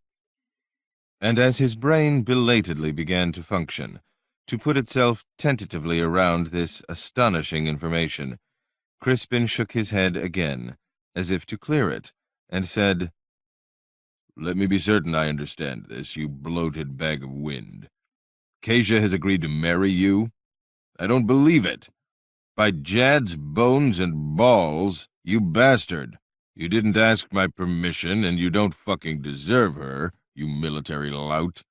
And as his brain belatedly began to function, to put itself tentatively around this astonishing information, Crispin shook his head again, as if to clear it, and said, Let me be certain I understand this, you bloated bag of wind. Kezia has agreed to marry you? I don't believe it. By Jad's bones and balls, you bastard. You didn't ask my permission, and you don't fucking deserve her, you military lout.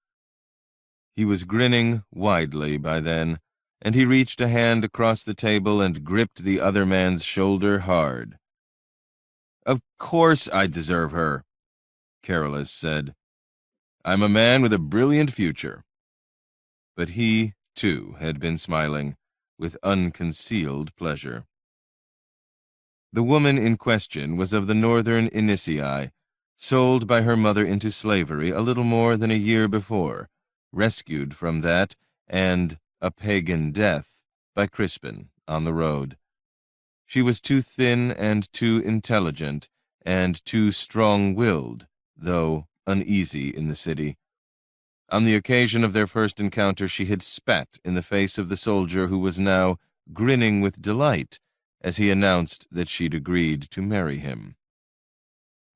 He was grinning widely by then, and he reached a hand across the table and gripped the other man's shoulder hard. Of course I deserve her, Carolus said. I'm a man with a brilliant future. But he, too, had been smiling, with unconcealed pleasure. The woman in question was of the northern Inisi, sold by her mother into slavery a little more than a year before, rescued from that and a pagan death by Crispin on the road. She was too thin and too intelligent and too strong-willed, though uneasy in the city. On the occasion of their first encounter, she had spat in the face of the soldier who was now grinning with delight as he announced that she'd agreed to marry him.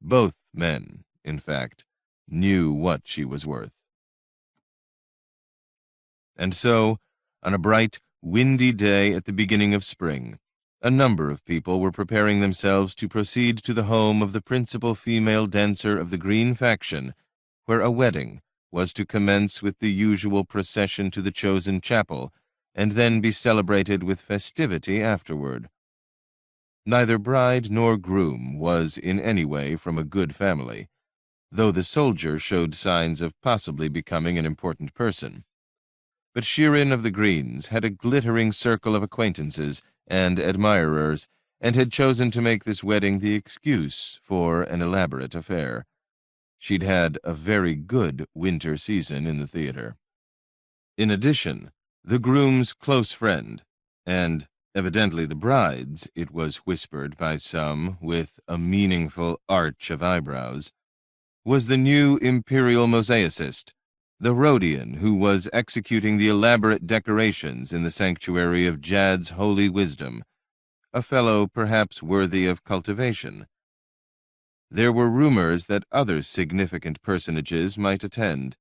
Both men, in fact, knew what she was worth. And so, on a bright, windy day at the beginning of spring, a number of people were preparing themselves to proceed to the home of the principal female dancer of the Green faction, where a wedding was to commence with the usual procession to the chosen chapel, and then be celebrated with festivity afterward. Neither bride nor groom was in any way from a good family, though the soldier showed signs of possibly becoming an important person. But Shirin of the Greens had a glittering circle of acquaintances and admirers, and had chosen to make this wedding the excuse for an elaborate affair, She'd had a very good winter season in the theater. In addition, the groom's close friend, and evidently the bride's, it was whispered by some with a meaningful arch of eyebrows, was the new imperial mosaicist, the Rhodian who was executing the elaborate decorations in the sanctuary of Jad's holy wisdom, a fellow perhaps worthy of cultivation. There were rumors that other significant personages might attend,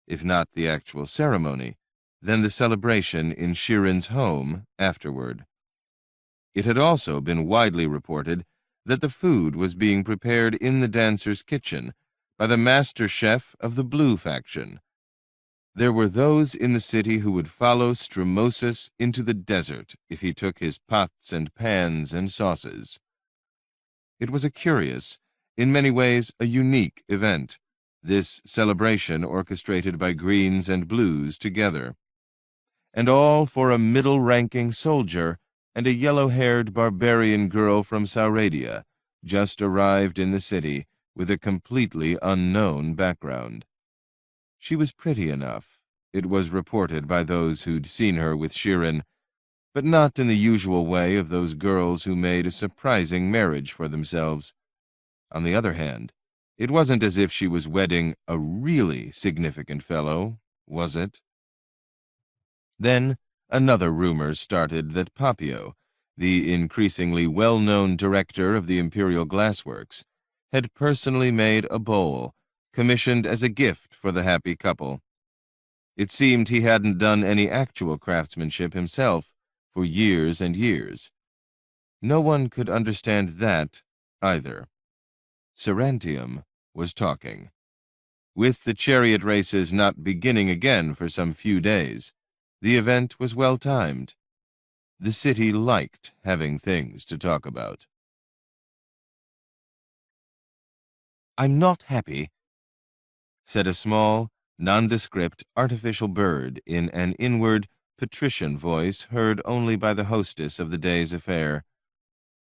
if not the actual ceremony, then the celebration in Shirin's home afterward. It had also been widely reported that the food was being prepared in the dancer's kitchen by the master chef of the Blue faction. There were those in the city who would follow Strumosus into the desert if he took his pots and pans and sauces. It was a curious, in many ways a unique event, this celebration orchestrated by Greens and Blues together. And all for a middle-ranking soldier and a yellow-haired barbarian girl from Sauradia, just arrived in the city with a completely unknown background. She was pretty enough, it was reported by those who'd seen her with Shirin, but not in the usual way of those girls who made a surprising marriage for themselves. On the other hand, it wasn't as if she was wedding a really significant fellow, was it? Then another rumor started that Papio, the increasingly well-known director of the Imperial Glassworks, had personally made a bowl, commissioned as a gift for the happy couple. It seemed he hadn't done any actual craftsmanship himself for years and years. No one could understand that either. Sarantium was talking. With the chariot races not beginning again for some few days, the event was well timed. The city liked having things to talk about. "I'm not happy," said a small, nondescript, artificial bird in an inward, patrician voice heard only by the hostess of the day's affair.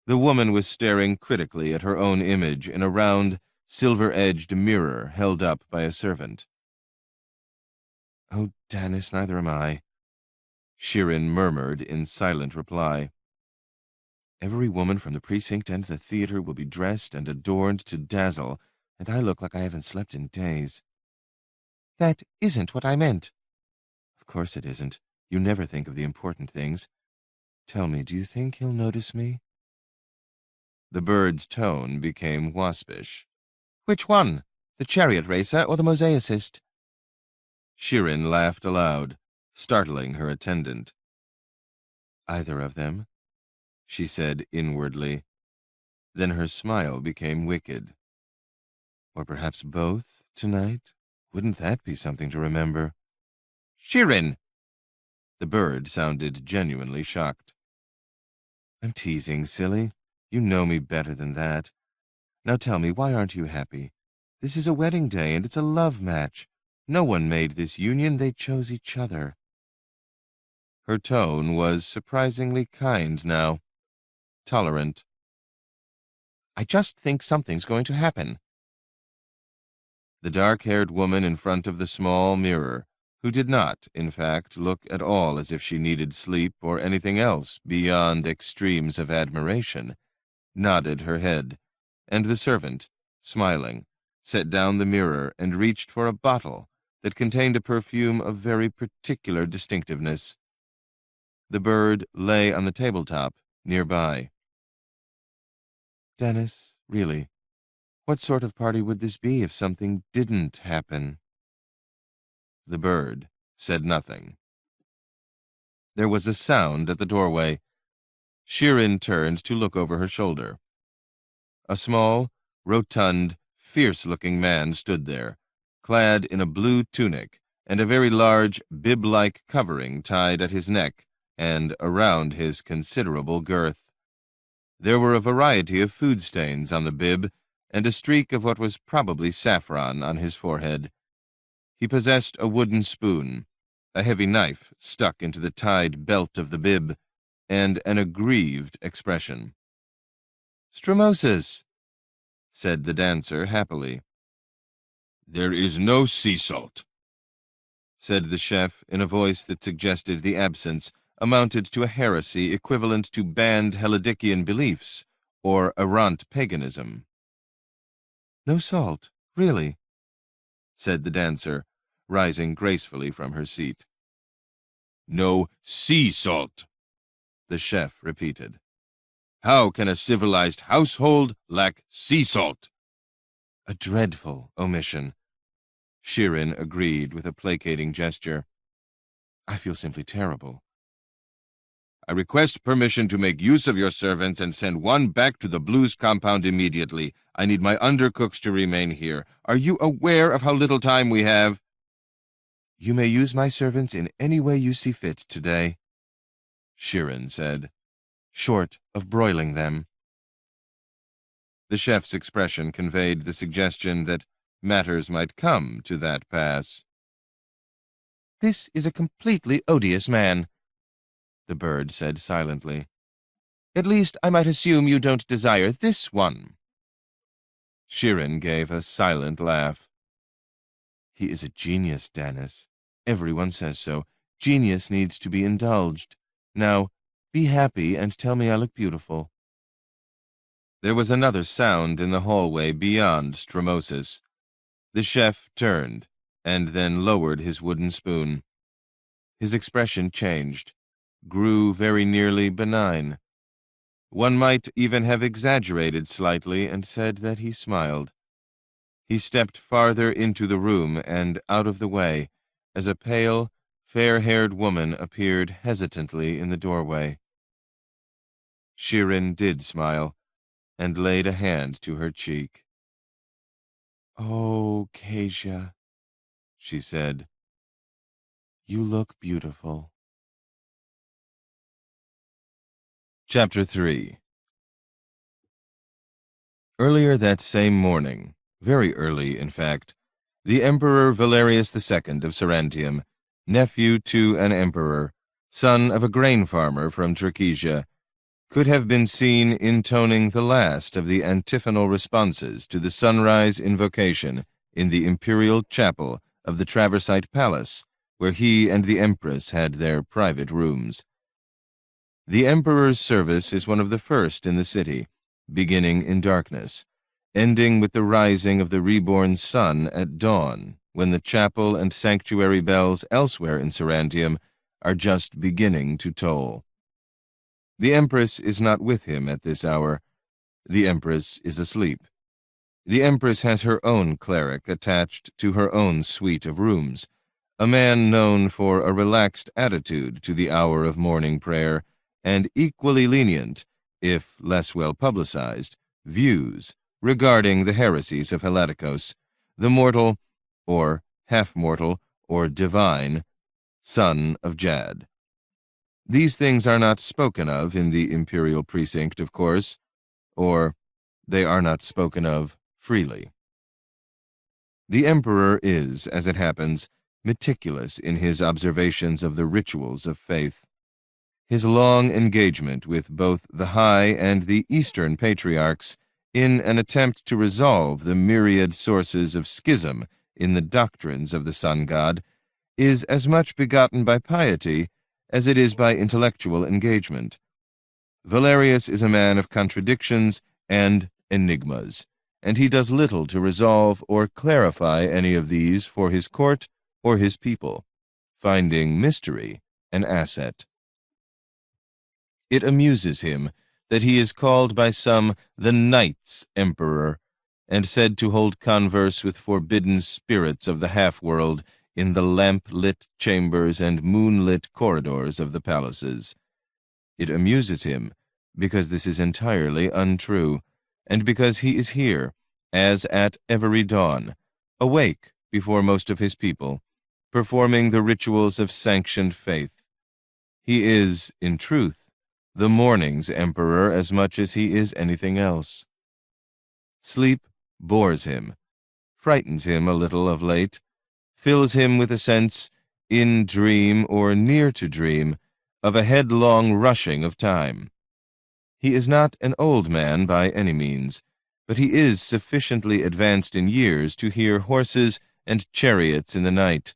The woman was staring critically at her own image in a round, silver-edged mirror held up by a servant. "Oh, Danis, neither am I," Shirin murmured in silent reply. "Every woman from the precinct and the theater will be dressed and adorned to dazzle, and I look like I haven't slept in days." "That isn't what I meant." "Of course it isn't. You never think of the important things. Tell me, do you think he'll notice me?" The bird's tone became waspish. "Which one? The chariot racer or the mosaicist?" Shirin laughed aloud, startling her attendant. "Either of them," she said inwardly. Then her smile became wicked. "Or perhaps both, tonight? Wouldn't that be something to remember?" "Shirin!" The bird sounded genuinely shocked. "I'm teasing, silly. You know me better than that. Now tell me, why aren't you happy? This is a wedding day, and it's a love match. No one made this union, they chose each other." Her tone was surprisingly kind now, tolerant. "I just think something's going to happen." The dark-haired woman in front of the small mirror, who did not, in fact, look at all as if she needed sleep or anything else beyond extremes of admiration, nodded her head, and the servant, smiling, set down the mirror and reached for a bottle that contained a perfume of very particular distinctiveness. The bird lay on the tabletop nearby. "Dennis, really, what sort of party would this be if something didn't happen?" The bird said nothing. There was a sound at the doorway. Shirin turned to look over her shoulder. A small, rotund, fierce-looking man stood there, clad in a blue tunic and a very large, bib-like covering tied at his neck and around his considerable girth. There were a variety of food stains on the bib and a streak of what was probably saffron on his forehead. He possessed a wooden spoon, a heavy knife stuck into the tied belt of the bib, and an aggrieved expression. "Strumosus," said the dancer happily. "There is no sea salt," said the chef in a voice that suggested the absence amounted to a heresy equivalent to banned Helidician beliefs or errant paganism. "No salt, really?" said the dancer, rising gracefully from her seat. "No sea salt," the chef repeated. "How can a civilized household lack sea salt?" "A dreadful omission," Shirin agreed with a placating gesture. "I feel simply terrible." "I request permission to make use of your servants and send one back to the Blues compound immediately. I need my undercooks to remain here. Are you aware of how little time we have?" "You may use my servants in any way you see fit today," Shirin said, "short of broiling them." The chef's expression conveyed the suggestion that matters might come to that pass. "This is a completely odious man," the bird said silently. "At least I might assume you don't desire this one." Shirin gave a silent laugh. "He is a genius, Danis. Everyone says so. Genius needs to be indulged. Now, be happy and tell me I look beautiful." There was another sound in the hallway beyond Stramosis. The chef turned, and then lowered his wooden spoon. His expression changed, grew very nearly benign. One might even have exaggerated slightly and said that he smiled. He stepped farther into the room and out of the way, as a pale, fair-haired woman appeared hesitantly in the doorway. Shirin did smile, and laid a hand to her cheek. "Oh, Kasia," she said, "you look beautiful." Chapter 3. Earlier that same morning, very early in fact, the Emperor Valerius II of Sarantium, nephew to an emperor, son of a grain farmer from Turkesia, could have been seen intoning the last of the antiphonal responses to the sunrise invocation in the imperial chapel of the Traversite Palace, where he and the Empress had their private rooms. The Emperor's service is one of the first in the city, beginning in darkness, ending with the rising of the reborn sun at dawn, when the chapel and sanctuary bells elsewhere in Sarantium are just beginning to toll. The Empress is not with him at this hour. The Empress is asleep. The Empress has her own cleric attached to her own suite of rooms, a man known for a relaxed attitude to the hour of morning prayer, and equally lenient, if less well publicized, views regarding the heresies of Helidicos, the mortal, or half-mortal, or divine, son of Jad. These things are not spoken of in the imperial precinct, of course, or they are not spoken of freely. The emperor is, as it happens, meticulous in his observations of the rituals of faith. His long engagement with both the High and the Eastern patriarchs in an attempt to resolve the myriad sources of schism in the doctrines of the sun god is as much begotten by piety as it is by intellectual engagement. Valerius is a man of contradictions and enigmas, and he does little to resolve or clarify any of these for his court or his people, finding mystery an asset. It amuses him that he is called by some the Night's Emperor, and said to hold converse with forbidden spirits of the half-world in the lamp-lit chambers and moonlit corridors of the palaces. It amuses him because this is entirely untrue, and because he is here, as at every dawn, awake before most of his people, performing the rituals of sanctioned faith. He is, in truth, the morning's emperor as much as he is anything else. Sleep bores him, frightens him a little of late, fills him with a sense, in dream or near to dream, of a headlong rushing of time. He is not an old man by any means, but he is sufficiently advanced in years to hear horses and chariots in the night,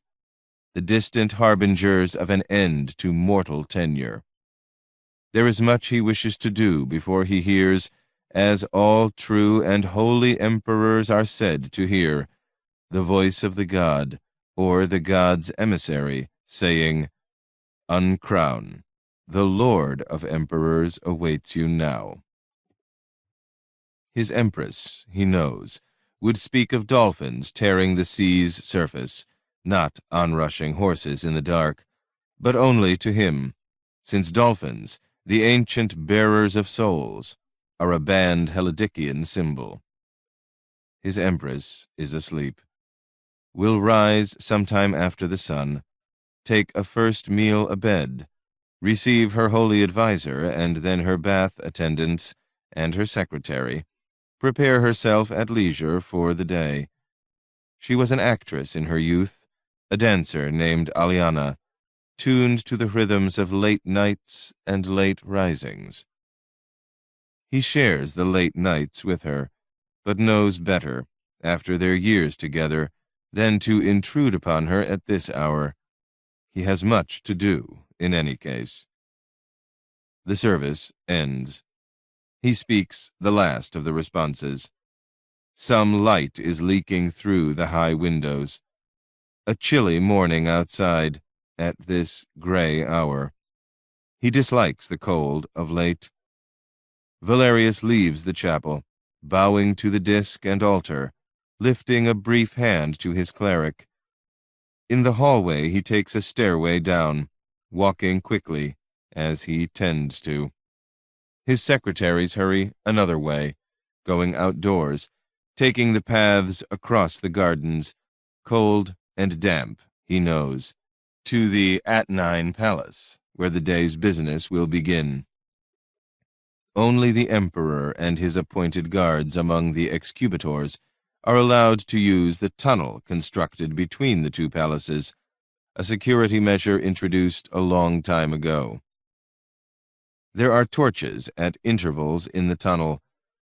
the distant harbingers of an end to mortal tenure. There is much he wishes to do before he hears, as all true and holy emperors are said to hear, the voice of the god, or the god's emissary, saying, "Uncrown. The Lord of Emperors awaits you now." His empress, he knows, would speak of dolphins tearing the sea's surface, not onrushing horses in the dark, but only to him, since dolphins, the ancient bearers of souls, are a banned Helidician symbol. His empress is asleep. Will rise sometime after the sun, take a first meal abed, receive her holy adviser and then her bath attendants and her secretary, prepare herself at leisure for the day. She was an actress in her youth, a dancer named Aliana, tuned to the rhythms of late nights and late risings. He shares the late nights with her, but knows better, after their years together, than to intrude upon her at this hour. He has much to do, in any case. The service ends. He speaks the last of the responses. Some light is leaking through the high windows. A chilly morning outside, at this gray hour. He dislikes the cold of late. Valerius leaves the chapel, bowing to the disk and altar, lifting a brief hand to his cleric. In the hallway he takes a stairway down, walking quickly, as he tends to. His secretaries hurry another way, going outdoors, taking the paths across the gardens, cold and damp, he knows, to the Apennine Palace, where the day's business will begin. Only the emperor and his appointed guards among the excubators are allowed to use the tunnel constructed between the two palaces, a security measure introduced a long time ago. There are torches at intervals in the tunnel,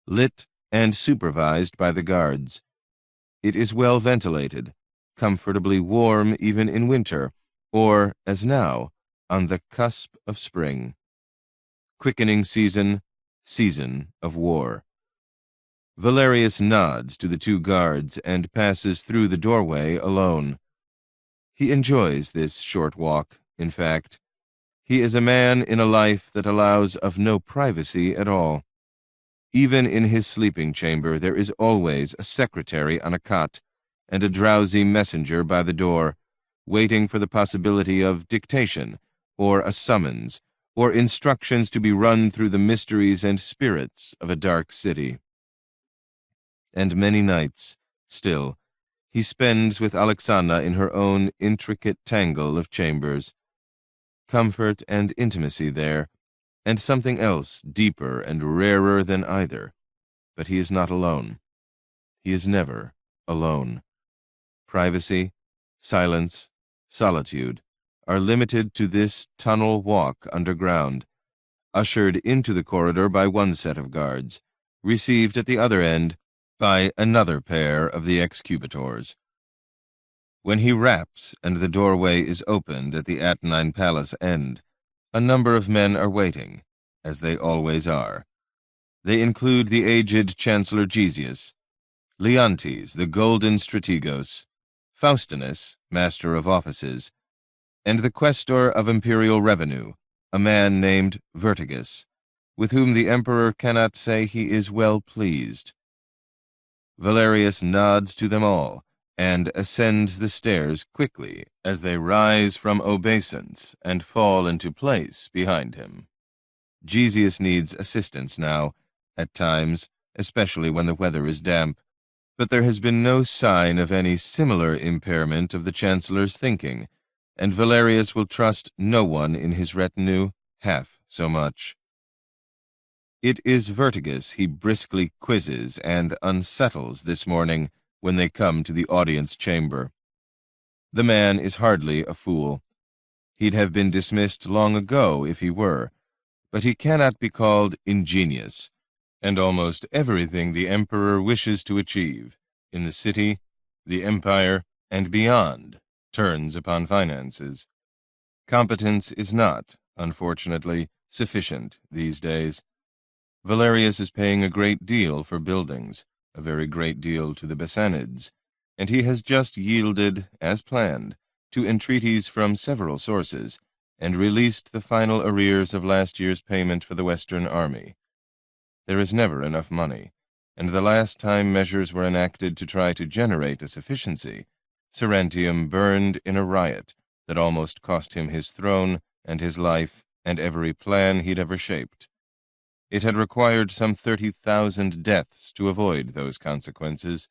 lit and supervised by the guards. It is well ventilated, comfortably warm even in winter, or, as now, on the cusp of spring. Quickening season, season of war. Valerius nods to the two guards and passes through the doorway alone. He enjoys this short walk, in fact. He is a man in a life that allows of no privacy at all. Even in his sleeping chamber there is always a secretary on a cot and a drowsy messenger by the door, waiting for the possibility of dictation, or a summons, or instructions to be run through the mysteries and spirits of a dark city. And many nights, still, he spends with Alexandra in her own intricate tangle of chambers. Comfort and intimacy there, and something else deeper and rarer than either. But he is not alone. He is never alone. Privacy, silence, solitude are limited to this tunnel walk underground, ushered into the corridor by one set of guards, received at the other end by another pair of the excubators. When he raps and the doorway is opened at the Apennine Palace end, a number of men are waiting, as they always are. They include the aged Chancellor Gesius, Leontes, the golden strategos, Faustinus, Master of Offices, and the Questor of Imperial Revenue, a man named Vertigus, with whom the Emperor cannot say he is well pleased. Valerius nods to them all, and ascends the stairs quickly as they rise from obeisance and fall into place behind him. Gesius needs assistance now, at times, especially when the weather is damp, but there has been no sign of any similar impairment of the Chancellor's thinking, and Valerius will trust no one in his retinue half so much. It is Vertigus he briskly quizzes and unsettles this morning when they come to the audience chamber. The man is hardly a fool. He'd have been dismissed long ago if he were, but he cannot be called ingenious, and almost everything the emperor wishes to achieve, in the city, the empire, and beyond, turns upon finances. Competence is not, unfortunately, sufficient these days. Valerius is paying a great deal for buildings, a very great deal to the Basanids, and he has just yielded, as planned, to entreaties from several sources, and released the final arrears of last year's payment for the Western Army. There is never enough money, and the last time measures were enacted to try to generate a sufficiency, Sarantium burned in a riot that almost cost him his throne and his life and every plan he'd ever shaped. It had required some 30,000 deaths to avoid those consequences.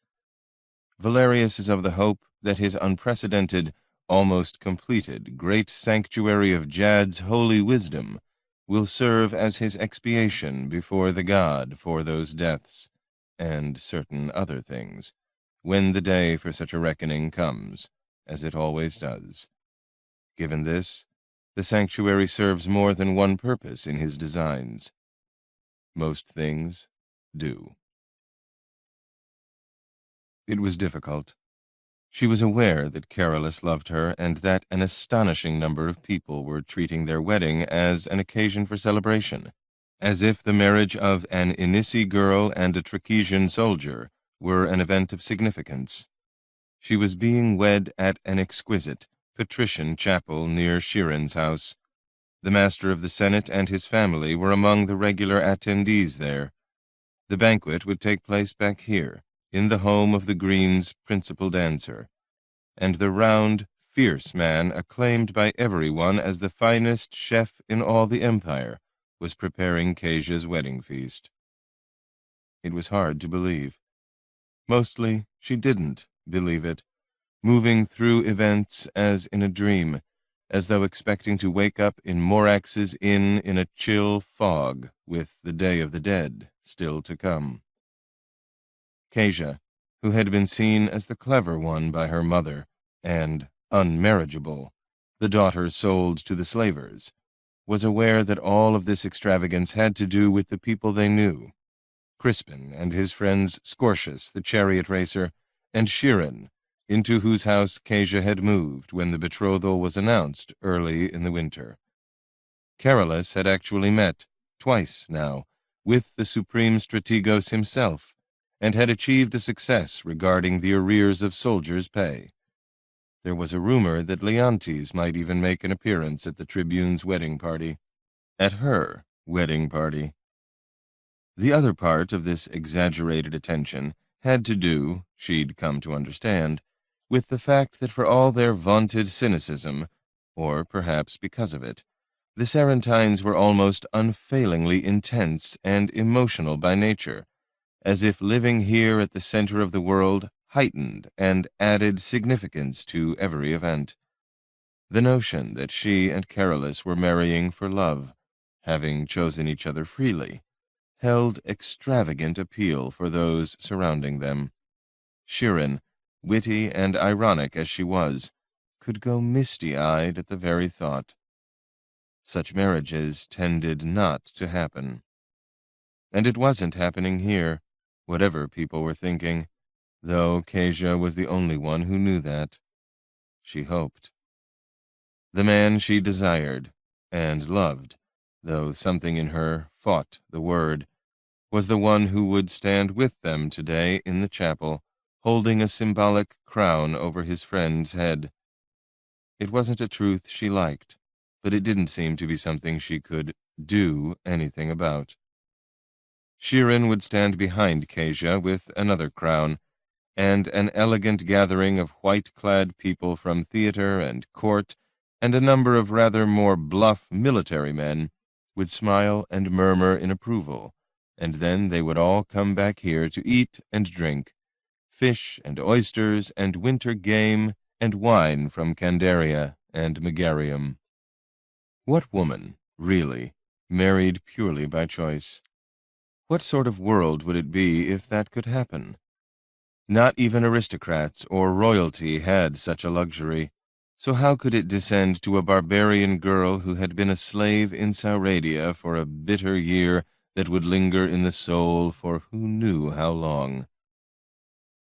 Valerius is of the hope that his unprecedented, almost completed, great sanctuary of Jad's holy wisdom will serve as his expiation before the god for those deaths, and certain other things, when the day for such a reckoning comes, as it always does. Given this, the sanctuary serves more than one purpose in his designs. Most things do. It was difficult. She was aware that Carolus loved her and that an astonishing number of people were treating their wedding as an occasion for celebration, as if the marriage of an Inisi girl and a Trachesian soldier were an event of significance. She was being wed at an exquisite, patrician chapel near Chiron's house. The master of the Senate and his family were among the regular attendees there. The banquet would take place back here, in the home of the Green's principal dancer, and the round, fierce man, acclaimed by everyone as the finest chef in all the empire, was preparing Kaysia's wedding feast. It was hard to believe. Mostly she didn't believe it, moving through events as in a dream, as though expecting to wake up in Morax's inn in a chill fog with the Day of the Dead still to come. Kaysia, who had been seen as the clever one by her mother, and unmarriageable, the daughter sold to the slavers, was aware that all of this extravagance had to do with the people they knew, Crispin and his friends Scortius, the chariot racer, and Chiron, into whose house Kaysia had moved when the betrothal was announced early in the winter. Carolus had actually met, twice now, with the supreme strategos himself, and had achieved a success regarding the arrears of soldiers' pay. There was a rumor that Leontes might even make an appearance at the tribune's wedding party. At her wedding party. The other part of this exaggerated attention had to do, she'd come to understand, with the fact that for all their vaunted cynicism, or perhaps because of it, the Sarantines were almost unfailingly intense and emotional by nature, as if living here at the center of the world heightened and added significance to every event. The notion that she and Carolus were marrying for love, having chosen each other freely, held extravagant appeal for those surrounding them. Chiron, witty and ironic as she was, could go misty-eyed at the very thought. Such marriages tended not to happen. And it wasn't happening here, whatever people were thinking, though Kaysia was the only one who knew that. She hoped. The man she desired and loved, though something in her fought the word, was the one who would stand with them today in the chapel, holding a symbolic crown over his friend's head. It wasn't a truth she liked, but it didn't seem to be something she could do anything about. Chiron would stand behind Kaysia with another crown, and an elegant gathering of white-clad people from theater and court, and a number of rather more bluff military men, would smile and murmur in approval, and then they would all come back here to eat and drink, fish and oysters and winter game and wine from Candaria and Megarium. What woman, really, married purely by choice? What sort of world would it be if that could happen? Not even aristocrats or royalty had such a luxury, so how could it descend to a barbarian girl who had been a slave in Sauradia for a bitter year, that would linger in the soul for who knew how long.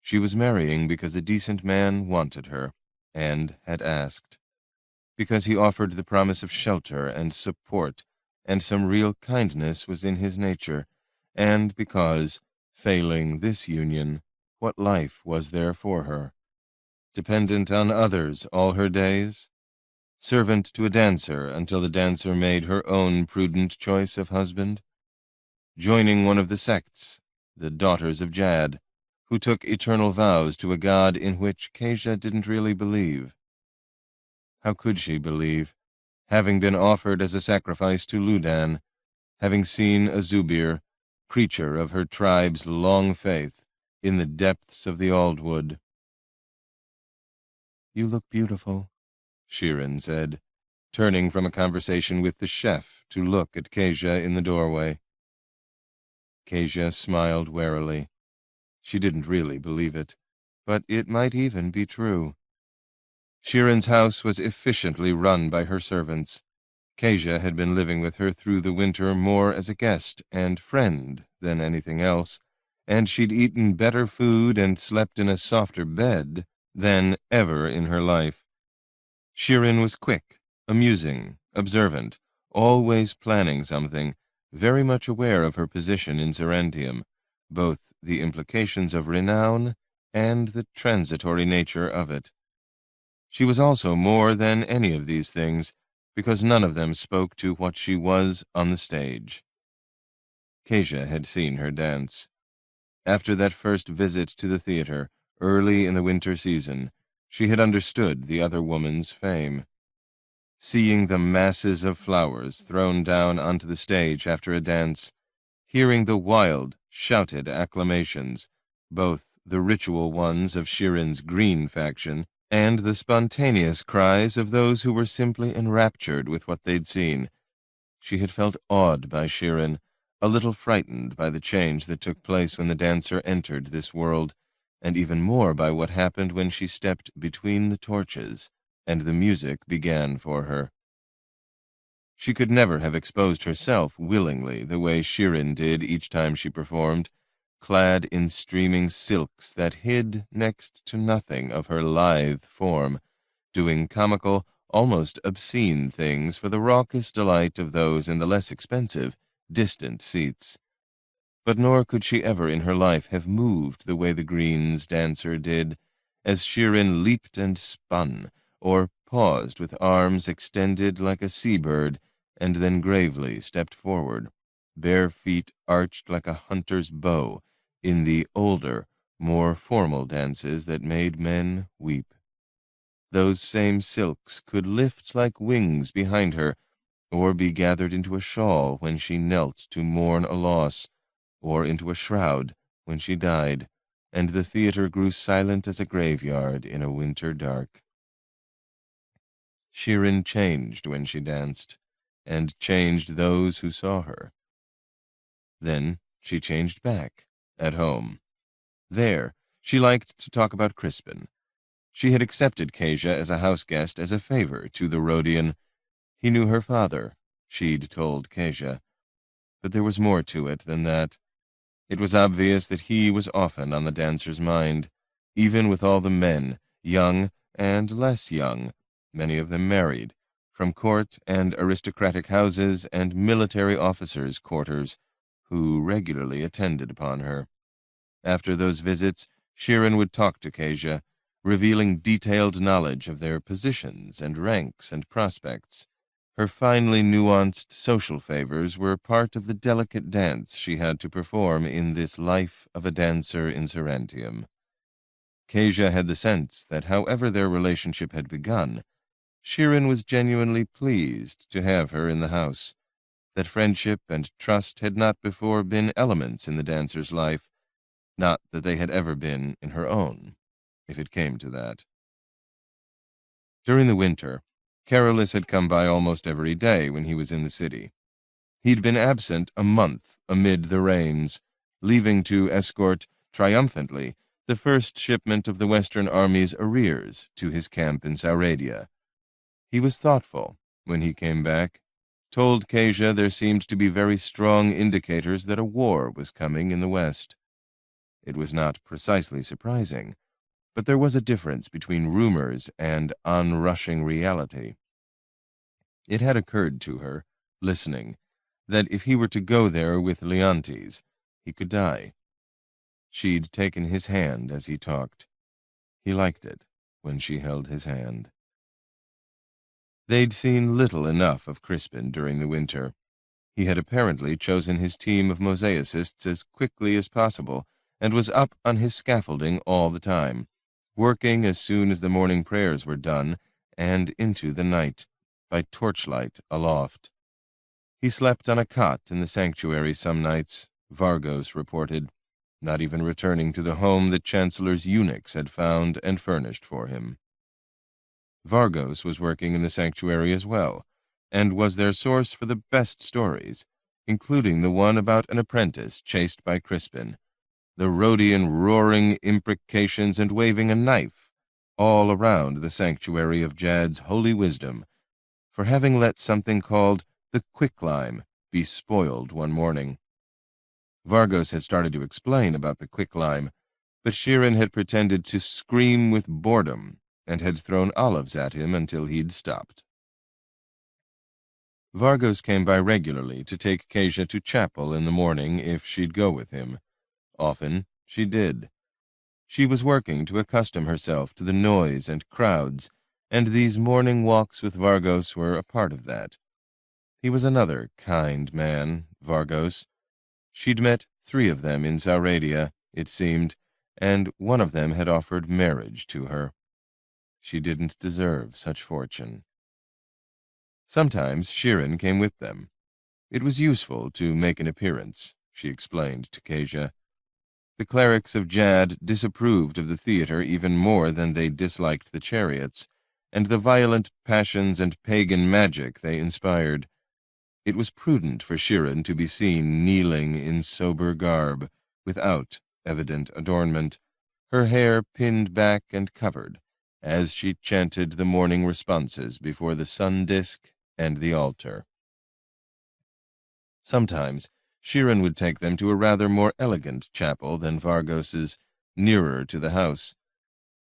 She was marrying because a decent man wanted her, and had asked, because he offered the promise of shelter and support, and some real kindness was in his nature, and because, failing this union, what life was there for her? Dependent on others all her days? Servant to a dancer until the dancer made her own prudent choice of husband? Joining one of the sects, the Daughters of Jad, who took eternal vows to a god in which Kezia didn't really believe? How could she believe, having been offered as a sacrifice to Ludan, having seen a Zubir, creature of her tribe's long faith, in the depths of the Aldwood? "You look beautiful," Shirin said, turning from a conversation with the chef to look at Kezia in the doorway. Kezia smiled warily. She didn't really believe it, but it might even be true. Shirin's house was efficiently run by her servants. Kezia had been living with her through the winter more as a guest and friend than anything else, and she'd eaten better food and slept in a softer bed than ever in her life. Shirin was quick, amusing, observant, always planning something, very much aware of her position in Sarantium, both the implications of renown and the transitory nature of it. She was also more than any of these things, because none of them spoke to what she was on the stage. Kezia had seen her dance. After that first visit to the theater, early in the winter season, she had understood the other woman's fame. Seeing the masses of flowers thrown down onto the stage after a dance, hearing the wild, shouted acclamations, both the ritual ones of Shirin's green faction and the spontaneous cries of those who were simply enraptured with what they'd seen, she had felt awed by Shirin, a little frightened by the change that took place when the dancer entered this world, and even more by what happened when she stepped between the torches and the music began for her. She could never have exposed herself willingly the way Shirin did each time she performed, clad in streaming silks that hid next to nothing of her lithe form, doing comical, almost obscene things for the raucous delight of those in the less expensive, distant seats. But nor could she ever in her life have moved the way the Greens dancer did, as Shirin leaped and spun, or paused with arms extended like a sea-bird, and then gravely stepped forward, bare feet arched like a hunter's bow, in the older, more formal dances that made men weep. Those same silks could lift like wings behind her, or be gathered into a shawl when she knelt to mourn a loss, or into a shroud when she died, and the theater grew silent as a graveyard in a winter dark. Shirin changed when she danced, and changed those who saw her. Then she changed back, at home. There, she liked to talk about Crispin. She had accepted Kezia as a house guest as a favor to the Rhodian. He knew her father, she'd told Kezia. But there was more to it than that. It was obvious that he was often on the dancer's mind, even with all the men, young and less young, many of them married, from court and aristocratic houses and military officers' quarters, who regularly attended upon her. After those visits, Shirin would talk to Kezia, revealing detailed knowledge of their positions and ranks and prospects. Her finely nuanced social favors were part of the delicate dance she had to perform in this life of a dancer in Sarantium. Kezia had the sense that however their relationship had begun, Shirin was genuinely pleased to have her in the house, that friendship and trust had not before been elements in the dancer's life, not that they had ever been in her own, if it came to that. During the winter, Carolus had come by almost every day when he was in the city. He'd been absent a month amid the rains, leaving to escort triumphantly the first shipment of the Western Army's arrears to his camp in Sauradia. He was thoughtful when he came back, told Kasia there seemed to be very strong indicators that a war was coming in the West. It was not precisely surprising, but there was a difference between rumors and onrushing reality. It had occurred to her, listening, that if he were to go there with Leontes, he could die. She'd taken his hand as he talked. He liked it when she held his hand. They'd seen little enough of Crispin during the winter. He had apparently chosen his team of mosaicists as quickly as possible and was up on his scaffolding all the time, working as soon as the morning prayers were done and into the night, by torchlight aloft. He slept on a cot in the sanctuary some nights, Vargos reported, not even returning to the home the Chancellor's eunuchs had found and furnished for him. Vargos was working in the sanctuary as well, and was their source for the best stories, including the one about an apprentice chased by Crispin, the Rhodian roaring imprecations and waving a knife all around the sanctuary of Jad's holy wisdom for having let something called the quicklime be spoiled one morning. Vargos had started to explain about the quicklime, but Shirin had pretended to scream with boredom and had thrown olives at him until he'd stopped. Vargos came by regularly to take Kasia to chapel in the morning if she'd go with him. Often she did. She was working to accustom herself to the noise and crowds, and these morning walks with Vargos were a part of that. He was another kind man, Vargos. She'd met 3 of them in Zaradia, it seemed, and one of them had offered marriage to her. She didn't deserve such fortune. Sometimes Shirin came with them. It was useful to make an appearance, she explained to Kasia. The clerics of Jad disapproved of the theater even more than they disliked the chariots, and the violent passions and pagan magic they inspired. It was prudent for Shirin to be seen kneeling in sober garb, without evident adornment, her hair pinned back and covered, as she chanted the morning responses before the sun disk and the altar. Sometimes Shirin would take them to a rather more elegant chapel than Vargos's, nearer to the house.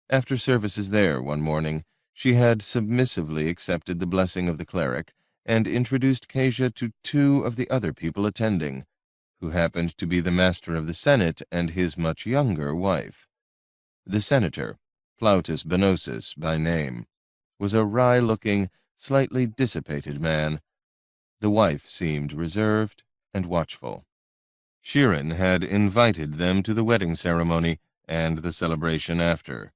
After services there one morning, she had submissively accepted the blessing of the cleric and introduced Kasia to 2 of the other people attending, who happened to be the Master of the Senate and his much younger wife. The senator, Plautus Benosus by name, was a wry-looking, slightly dissipated man. The wife seemed reserved and watchful. Shirin had invited them to the wedding ceremony and the celebration after.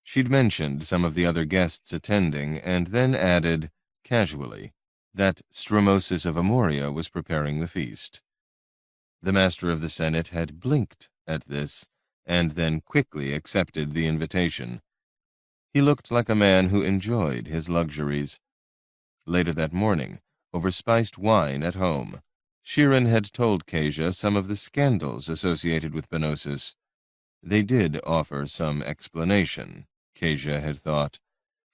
She'd mentioned some of the other guests attending and then added, casually, that Stramosis of Amoria was preparing the feast. The Master of the Senate had blinked at this and then quickly accepted the invitation. He looked like a man who enjoyed his luxuries. Later that morning, over spiced wine at home, Shirin had told Kasia some of the scandals associated with Benosus. They did offer some explanation, Kasia had thought,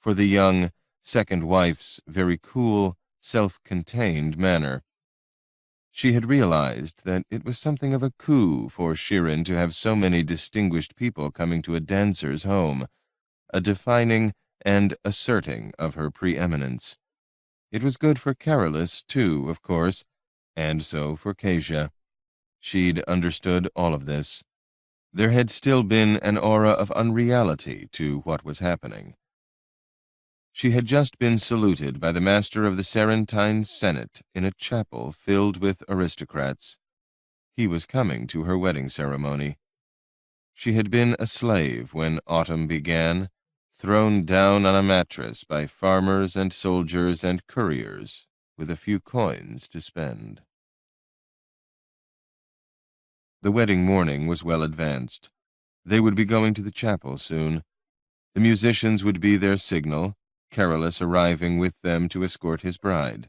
for the young second wife's very cool, self-contained manner. She had realized that it was something of a coup for Shirin to have so many distinguished people coming to a dancer's home, a defining and asserting of her preeminence. It was good for Carolus, too, of course, and so for Kasia. She'd understood all of this. There had still been an aura of unreality to what was happening. She had just been saluted by the Master of the Sarantine Senate in a chapel filled with aristocrats. He was coming to her wedding ceremony. She had been a slave when autumn began, thrown down on a mattress by farmers and soldiers and couriers, with a few coins to spend. The wedding morning was well advanced. They would be going to the chapel soon. The musicians would be their signal, Carolus arriving with them to escort his bride.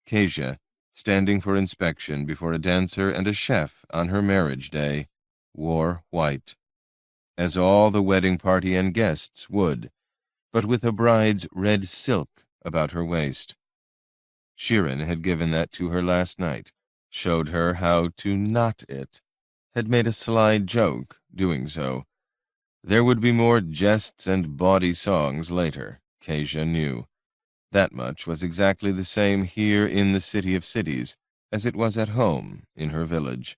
Kasia, standing for inspection before a dancer and a chef on her marriage day, wore white, as all the wedding party and guests would, but with a bride's red silk about her waist. Shirin had given that to her last night, showed her how to knot it, had made a sly joke doing so. There would be more jests and bawdy songs later, Kezia knew. That much was exactly the same here in the City of Cities as it was at home in her village.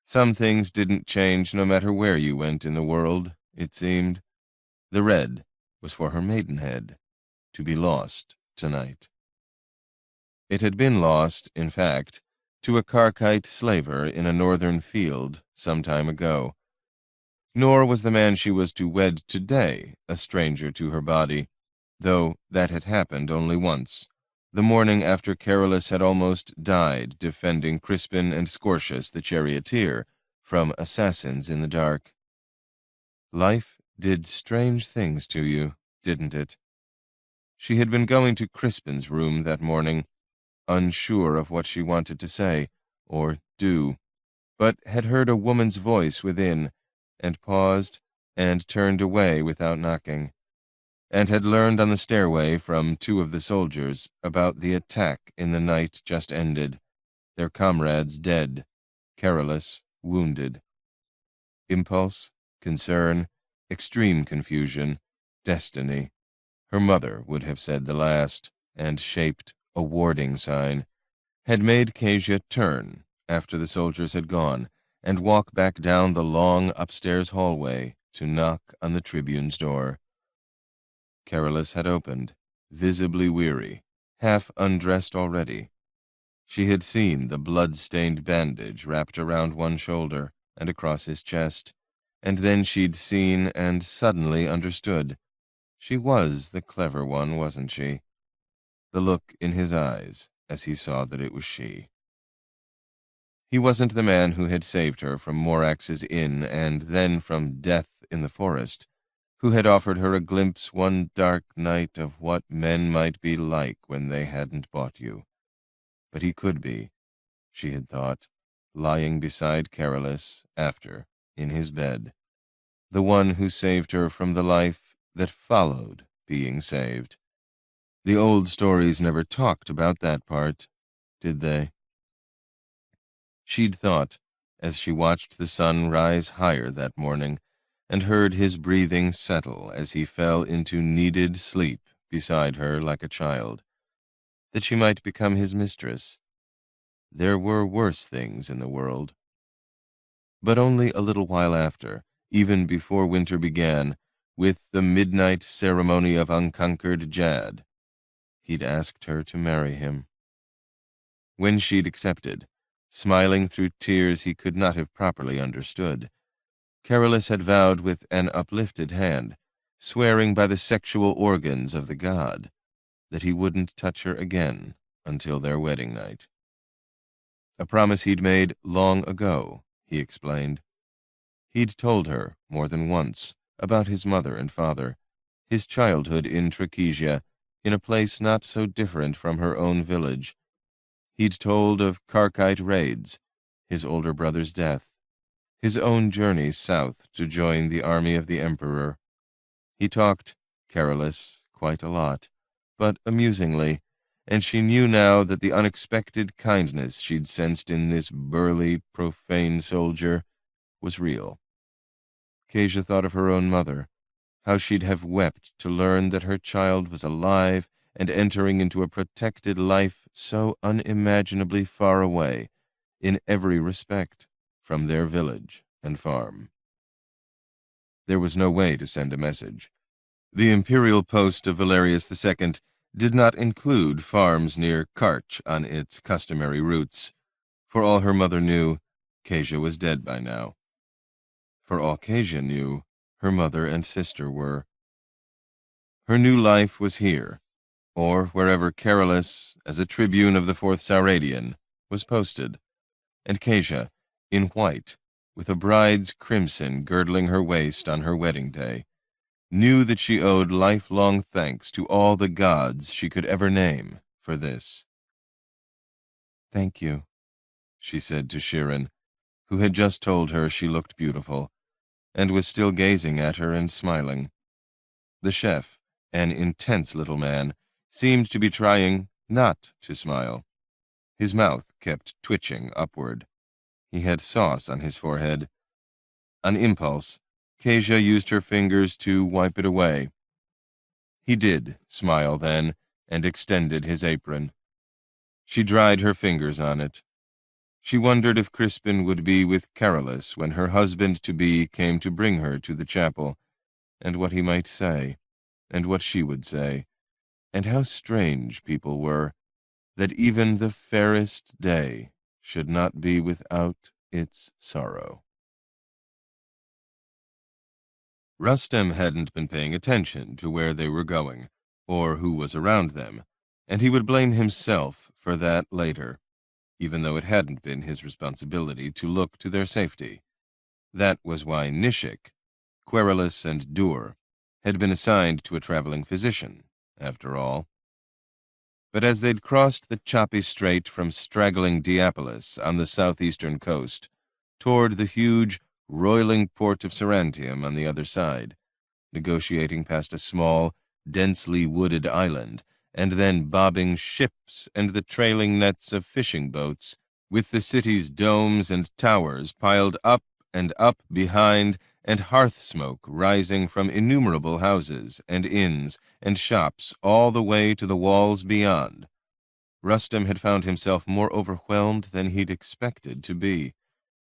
Some things didn't change no matter where you went in the world, it seemed. The red was for her maidenhead, to be lost tonight. It had been lost, in fact, to a Karkite slaver in a northern field some time ago. Nor was the man she was to wed today a stranger to her body, though that had happened only once, the morning after Carolus had almost died defending Crispin and Scortius the charioteer from assassins in the dark. Life did strange things to you, didn't it? She had been going to Crispin's room that morning, unsure of what she wanted to say or do, but had heard a woman's voice within, and paused and turned away without knocking, and had learned on the stairway from two of the soldiers about the attack in the night just ended, their comrades dead, Carolus wounded. Impulse, concern, extreme confusion, destiny. Her mother would have said the last, and shaped a warding sign, had made Kezia turn after the soldiers had gone and walk back down the long upstairs hallway to knock on the tribune's door. Carolus had opened, visibly weary, half undressed already. She had seen the blood-stained bandage wrapped around one shoulder and across his chest, and then she'd seen and suddenly understood. She was the clever one, wasn't she? The look in his eyes as he saw that it was she. He wasn't the man who had saved her from Morax's inn and then from death in the forest, who had offered her a glimpse one dark night of what men might be like when they hadn't bought you. But he could be, she had thought, lying beside Carolus after, in his bed, the one who saved her from the life that followed being saved. The old stories never talked about that part, did they? She'd thought, as she watched the sun rise higher that morning, and heard his breathing settle as he fell into needed sleep beside her like a child, that she might become his mistress. There were worse things in the world. But only a little while after, even before winter began, with the midnight ceremony of unconquered Jad, he'd asked her to marry him. When she'd accepted, smiling through tears he could not have properly understood, Carolus had vowed with an uplifted hand, swearing by the sexual organs of the god, that he wouldn't touch her again until their wedding night. A promise he'd made long ago, he explained. He'd told her, more than once, about his mother and father, his childhood in Trachesia, in a place not so different from her own village. He'd told of Karkite raids, his older brother's death, his own journey south to join the army of the Emperor. He talked, Carolus, quite a lot, but amusingly, and she knew now that the unexpected kindness she'd sensed in this burly, profane soldier was real. Kezia thought of her own mother, how she'd have wept to learn that her child was alive and entering into a protected life so unimaginably far away, in every respect, from their village and farm. There was no way to send a message. The imperial post of Valerius II did not include farms near Karch on its customary routes. For all her mother knew, Kezia was dead by now. For all Kezia knew, her mother and sister were. Her new life was here, or wherever Carolus, as a tribune of the 4th Sauradian, was posted, and Kezia, in white, with a bride's crimson girdling her waist on her wedding day, knew that she owed lifelong thanks to all the gods she could ever name for this. "Thank you," she said to Shirin, who had just told her she looked beautiful, and was still gazing at her and smiling. The chef, an intense little man, seemed to be trying, not to smile. His mouth kept twitching upward. He had sauce on his forehead. On impulse, Kezia used her fingers to wipe it away. He did smile then, and extended his apron. She dried her fingers on it. She wondered if Crispin would be with Carolus when her husband-to-be came to bring her to the chapel, and what he might say, and what she would say, and how strange people were, that even the fairest day should not be without its sorrow. Rustem hadn't been paying attention to where they were going, or who was around them, and he would blame himself for that later, even though it hadn't been his responsibility to look to their safety. That was why Nishik, Querulus, and Dur had been assigned to a traveling physician, after all. But as they'd crossed the choppy strait from straggling Diapolis on the southeastern coast, toward the huge, roiling port of Sarantium on the other side, negotiating past a small, densely wooded island, and then bobbing ships and the trailing nets of fishing boats, with the city's domes and towers piled up and up behind, and hearth smoke rising from innumerable houses and inns and shops all the way to the walls beyond, Rustem had found himself more overwhelmed than he'd expected to be,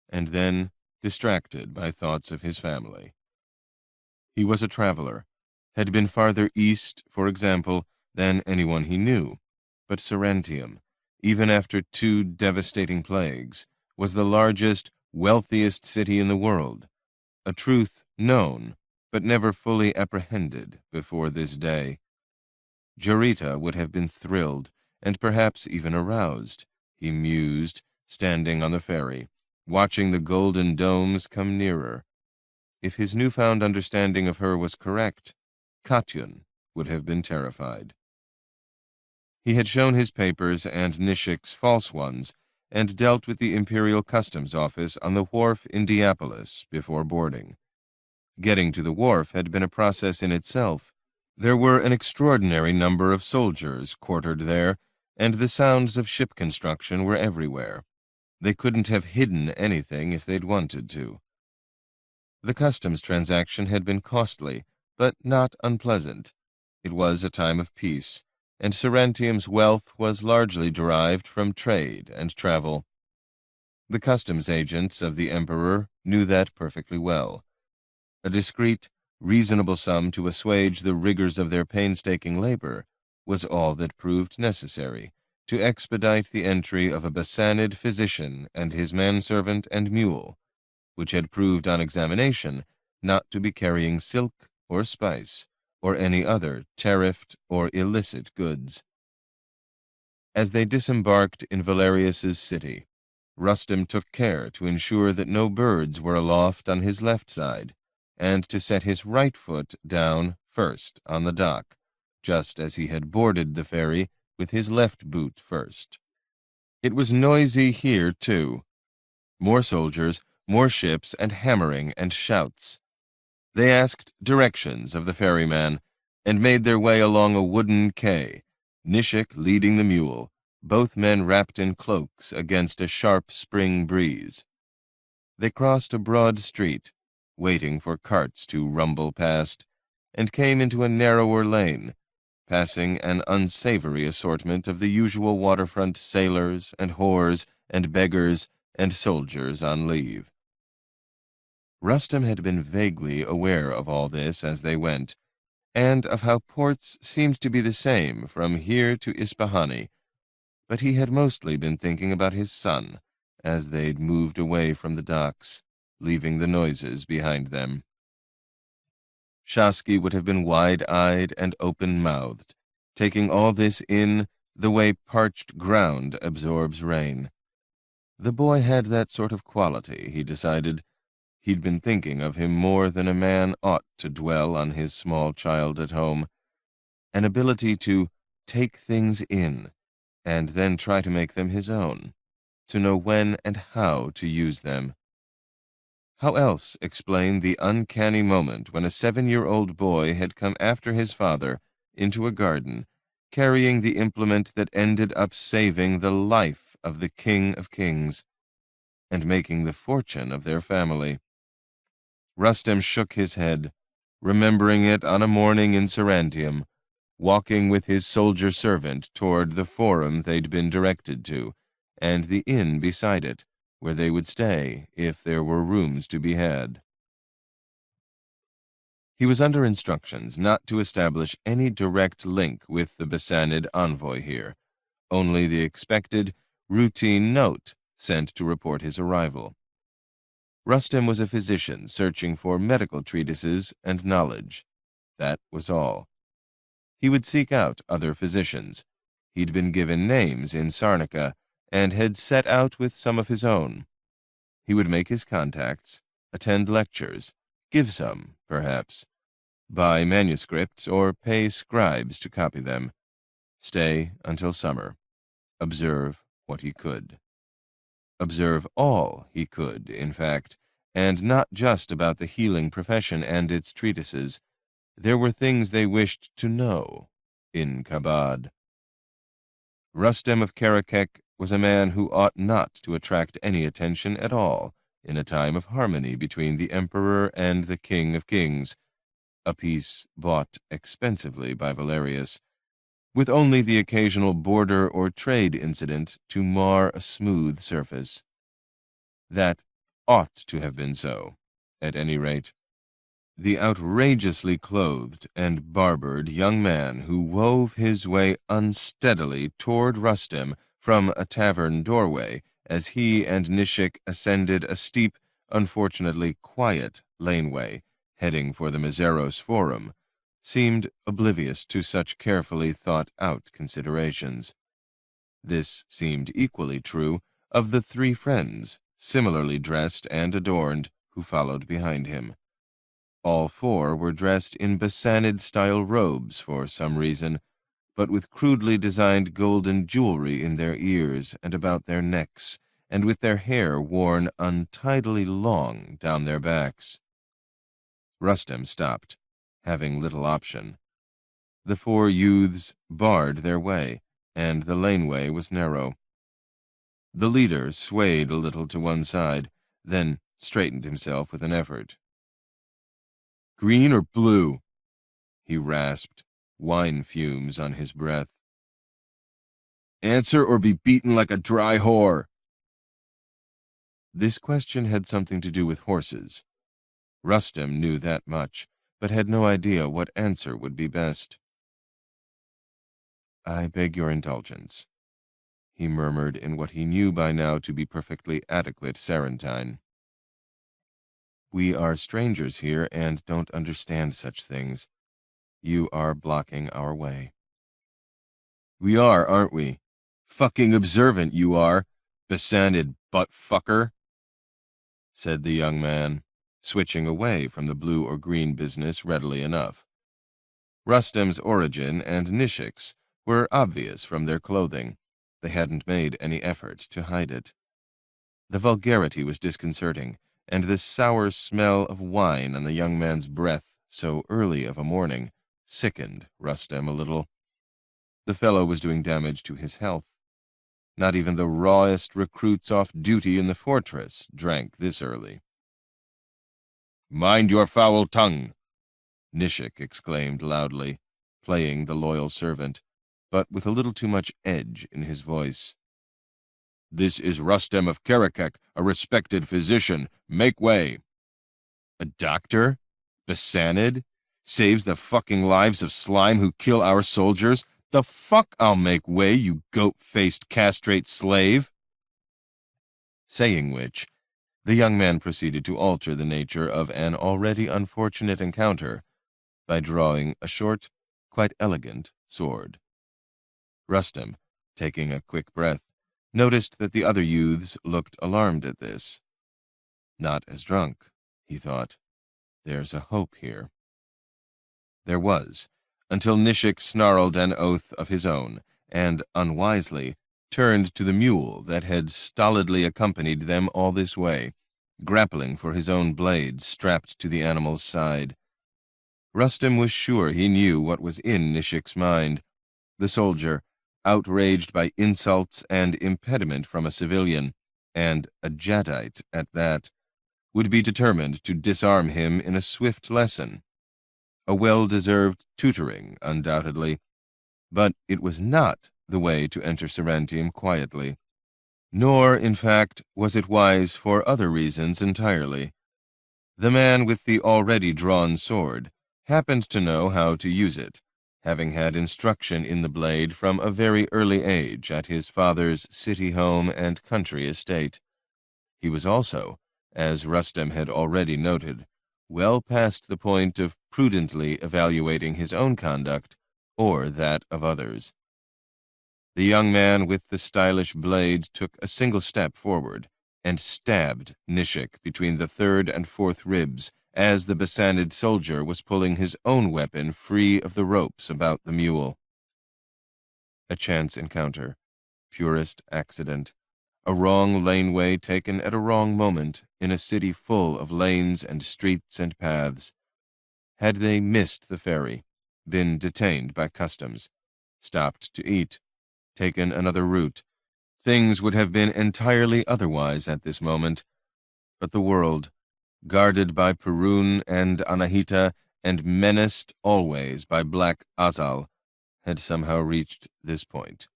and then distracted by thoughts of his family. He was a traveler, had been farther east, for example, than anyone he knew, but Sarantium, even after 2 devastating plagues, was the largest, wealthiest city in the world, a truth known, but never fully apprehended before this day. Jarita would have been thrilled, and perhaps even aroused, he mused, standing on the ferry, watching the golden domes come nearer. If his newfound understanding of her was correct, Katyun would have been terrified. He had shown his papers and Nishik's false ones, and dealt with the Imperial Customs Office on the wharf in Diapolis before boarding. Getting to the wharf had been a process in itself. There were an extraordinary number of soldiers quartered there, and the sounds of ship construction were everywhere. They couldn't have hidden anything if they'd wanted to. The customs transaction had been costly, but not unpleasant. It was a time of peace, and Sarantium's wealth was largely derived from trade and travel. The customs agents of the Emperor knew that perfectly well. A discreet, reasonable sum to assuage the rigors of their painstaking labor was all that proved necessary to expedite the entry of a Bassanid physician and his manservant and mule, which had proved on examination not to be carrying silk or spice or any other tariffed or illicit goods. As they disembarked in Valerius's city, Rustem took care to ensure that no birds were aloft on his left side, and to set his right foot down first on the dock, just as he had boarded the ferry with his left boot first. It was noisy here, too. More soldiers, more ships, and hammering and shouts. They asked directions of the ferryman, and made their way along a wooden quay, Nishik leading the mule, both men wrapped in cloaks against a sharp spring breeze. They crossed a broad street, waiting for carts to rumble past, and came into a narrower lane, passing an unsavory assortment of the usual waterfront sailors and whores and beggars and soldiers on leave. Rustem had been vaguely aware of all this as they went, and of how ports seemed to be the same from here to Isfahani, but he had mostly been thinking about his son as they'd moved away from the docks, leaving the noises behind them. Shasky would have been wide-eyed and open-mouthed, taking all this in the way parched ground absorbs rain. The boy had that sort of quality, he decided. He'd been thinking of him more than a man ought to dwell on his small child at home. An ability to take things in, and then try to make them his own, to know when and how to use them. How else explain the uncanny moment when a 7-year-old boy had come after his father into a garden carrying the implement that ended up saving the life of the King of Kings and making the fortune of their family. Rustem shook his head, remembering it on a morning in Sarantium, walking with his soldier servant toward the forum they'd been directed to, and the inn beside it, where they would stay if there were rooms to be had. He was under instructions not to establish any direct link with the Bassanid envoy here, only the expected, routine note sent to report his arrival. Rustem was a physician searching for medical treatises and knowledge. That was all. He would seek out other physicians. He'd been given names in Sarnica and had set out with some of his own. He would make his contacts, attend lectures, give some, perhaps, buy manuscripts or pay scribes to copy them, stay until summer, observe what he could. Observe all he could, in fact, and not just about the healing profession and its treatises. There were things they wished to know in Kabad. Rustem of Karakek was a man who ought not to attract any attention at all in a time of harmony between the Emperor and the King of Kings, a peace bought expensively by Valerius, with only the occasional border or trade incident to mar a smooth surface. That ought to have been so, at any rate. The outrageously clothed and barbered young man who wove his way unsteadily toward Rustem from a tavern doorway as he and Nishik ascended a steep, unfortunately quiet laneway heading for the Mazeros Forum, seemed oblivious to such carefully thought-out considerations. This seemed equally true of the three friends, similarly dressed and adorned, who followed behind him. All four were dressed in Bassanid-style robes for some reason, but with crudely designed golden jewelry in their ears and about their necks, and with their hair worn untidily long down their backs. Rustem stopped, having little option. The four youths barred their way, and the laneway was narrow. The leader swayed a little to one side, then straightened himself with an effort. "Green or blue?" he rasped, wine fumes on his breath. "Answer or be beaten like a dry whore." This question had something to do with horses. Rustem knew that much, but had no idea what answer would be best. "I beg your indulgence," he murmured in what he knew by now to be perfectly adequate Sarantine. "We are strangers here and don't understand such things. You are blocking our way." "We are, aren't we? Fucking observant you are, Bassanid butt-fucker," said the young man, switching away from the blue or green business readily enough. Rustem's origin and Nishik's were obvious from their clothing. They hadn't made any effort to hide it. The vulgarity was disconcerting, and the sour smell of wine on the young man's breath so early of a morning sickened Rustem a little. The fellow was doing damage to his health. Not even the rawest recruits off duty in the fortress drank this early. "Mind your foul tongue," Nishik exclaimed loudly, playing the loyal servant, but with a little too much edge in his voice. "This is Rustem of Karakek, a respected physician. Make way." "A doctor? Bassanid? Saves the fucking lives of slime who kill our soldiers? The fuck I'll make way, you goat-faced castrate slave." Saying which, the young man proceeded to alter the nature of an already unfortunate encounter by drawing a short, quite elegant sword. Rustem, taking a quick breath, noticed that the other youths looked alarmed at this. Not as drunk, he thought. There's a hope here. There was, until Nishik snarled an oath of his own, and, unwisely, turned to the mule that had stolidly accompanied them all this way, grappling for his own blade strapped to the animal's side. Rustem was sure he knew what was in Nishik's mind. The soldier, outraged by insults and impediment from a civilian, and a Jadite at that, would be determined to disarm him in a swift lesson. A well-deserved tutoring, undoubtedly, but it was not the way to enter Sarantium quietly. Nor, in fact, was it wise for other reasons entirely. The man with the already drawn sword happened to know how to use it, having had instruction in the blade from a very early age at his father's city home and country estate. He was also, as Rustem had already noted, well past the point of prudently evaluating his own conduct or that of others. The young man with the stylish blade took a single step forward and stabbed Nishik between the third and fourth ribs as the besanded soldier was pulling his own weapon free of the ropes about the mule. A chance encounter, purest accident, a wrong laneway taken at a wrong moment in a city full of lanes and streets and paths. Had they missed the ferry, been detained by customs, stopped to eat, taken another route, things would have been entirely otherwise at this moment. But the world, guarded by Perun and Anahita and menaced always by Black Azal, had somehow reached this point.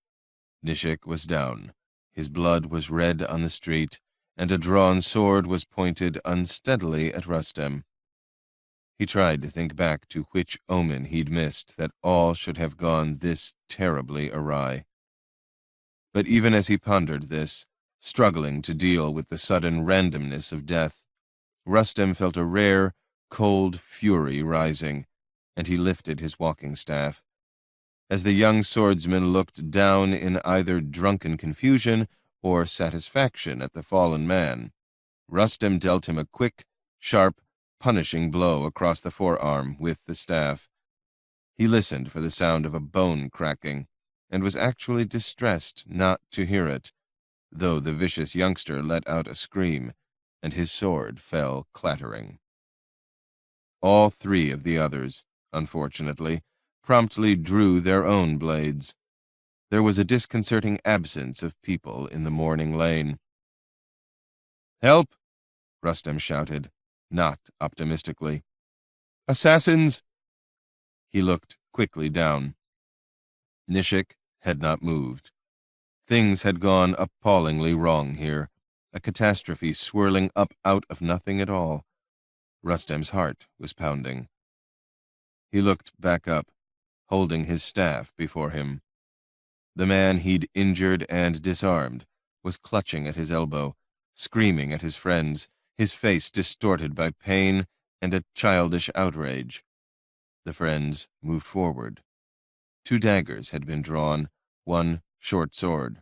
Nishik was down, his blood was red on the street, and a drawn sword was pointed unsteadily at Rustem. He tried to think back to which omen he'd missed that all should have gone this terribly awry. But even as he pondered this, struggling to deal with the sudden randomness of death, Rustem felt a rare, cold fury rising, and he lifted his walking staff. As the young swordsman looked down in either drunken confusion or satisfaction at the fallen man, Rustem dealt him a quick, sharp, punishing blow across the forearm with the staff. He listened for the sound of a bone cracking, and was actually distressed not to hear it, though the vicious youngster let out a scream, and his sword fell clattering. All three of the others, unfortunately, promptly drew their own blades. There was a disconcerting absence of people in the morning lane. "Help!" Rustem shouted, not optimistically. "Assassins!" He looked quickly down. Nishik had not moved. Things had gone appallingly wrong here, a catastrophe swirling up out of nothing at all. Rustem's heart was pounding. He looked back up, holding his staff before him. The man he'd injured and disarmed was clutching at his elbow, screaming at his friends, his face distorted by pain and a childish outrage. The friends moved forward. 2 daggers had been drawn, 1 short sword.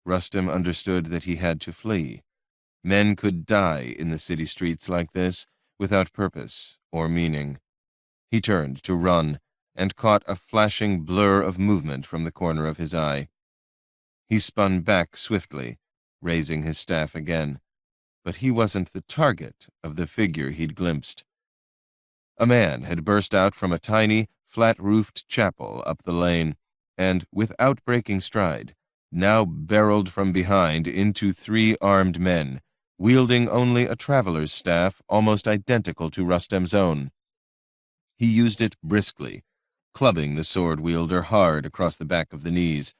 Rustem understood that he had to flee. Men could die in the city streets like this, without purpose or meaning. He turned to run, and caught a flashing blur of movement from the corner of his eye. He spun back swiftly, raising his staff again, but he wasn't the target of the figure he'd glimpsed. A man had burst out from a tiny, flat-roofed chapel up the lane, and, without breaking stride, now barreled from behind into 3 armed men, wielding only a traveler's staff almost identical to Rustem's own. He used it briskly, clubbing the sword-wielder hard across the back of the knees.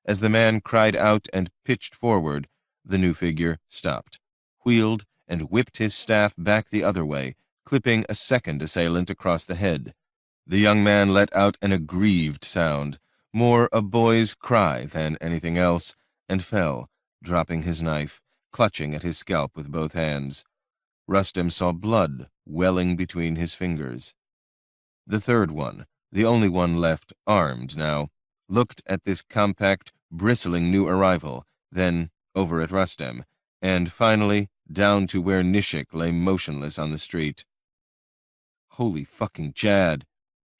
As the man cried out and pitched forward, the new figure stopped, wheeled, and whipped his staff back the other way, clipping a second assailant across the head. The young man let out an aggrieved sound, more a boy's cry than anything else, and fell, dropping his knife, clutching at his scalp with both hands. Rustem saw blood welling between his fingers. The third one, the only one left armed now, looked at this compact, bristling new arrival, then over at Rustem, and finally down to where Nishik lay motionless on the street. "Holy fucking Jad,"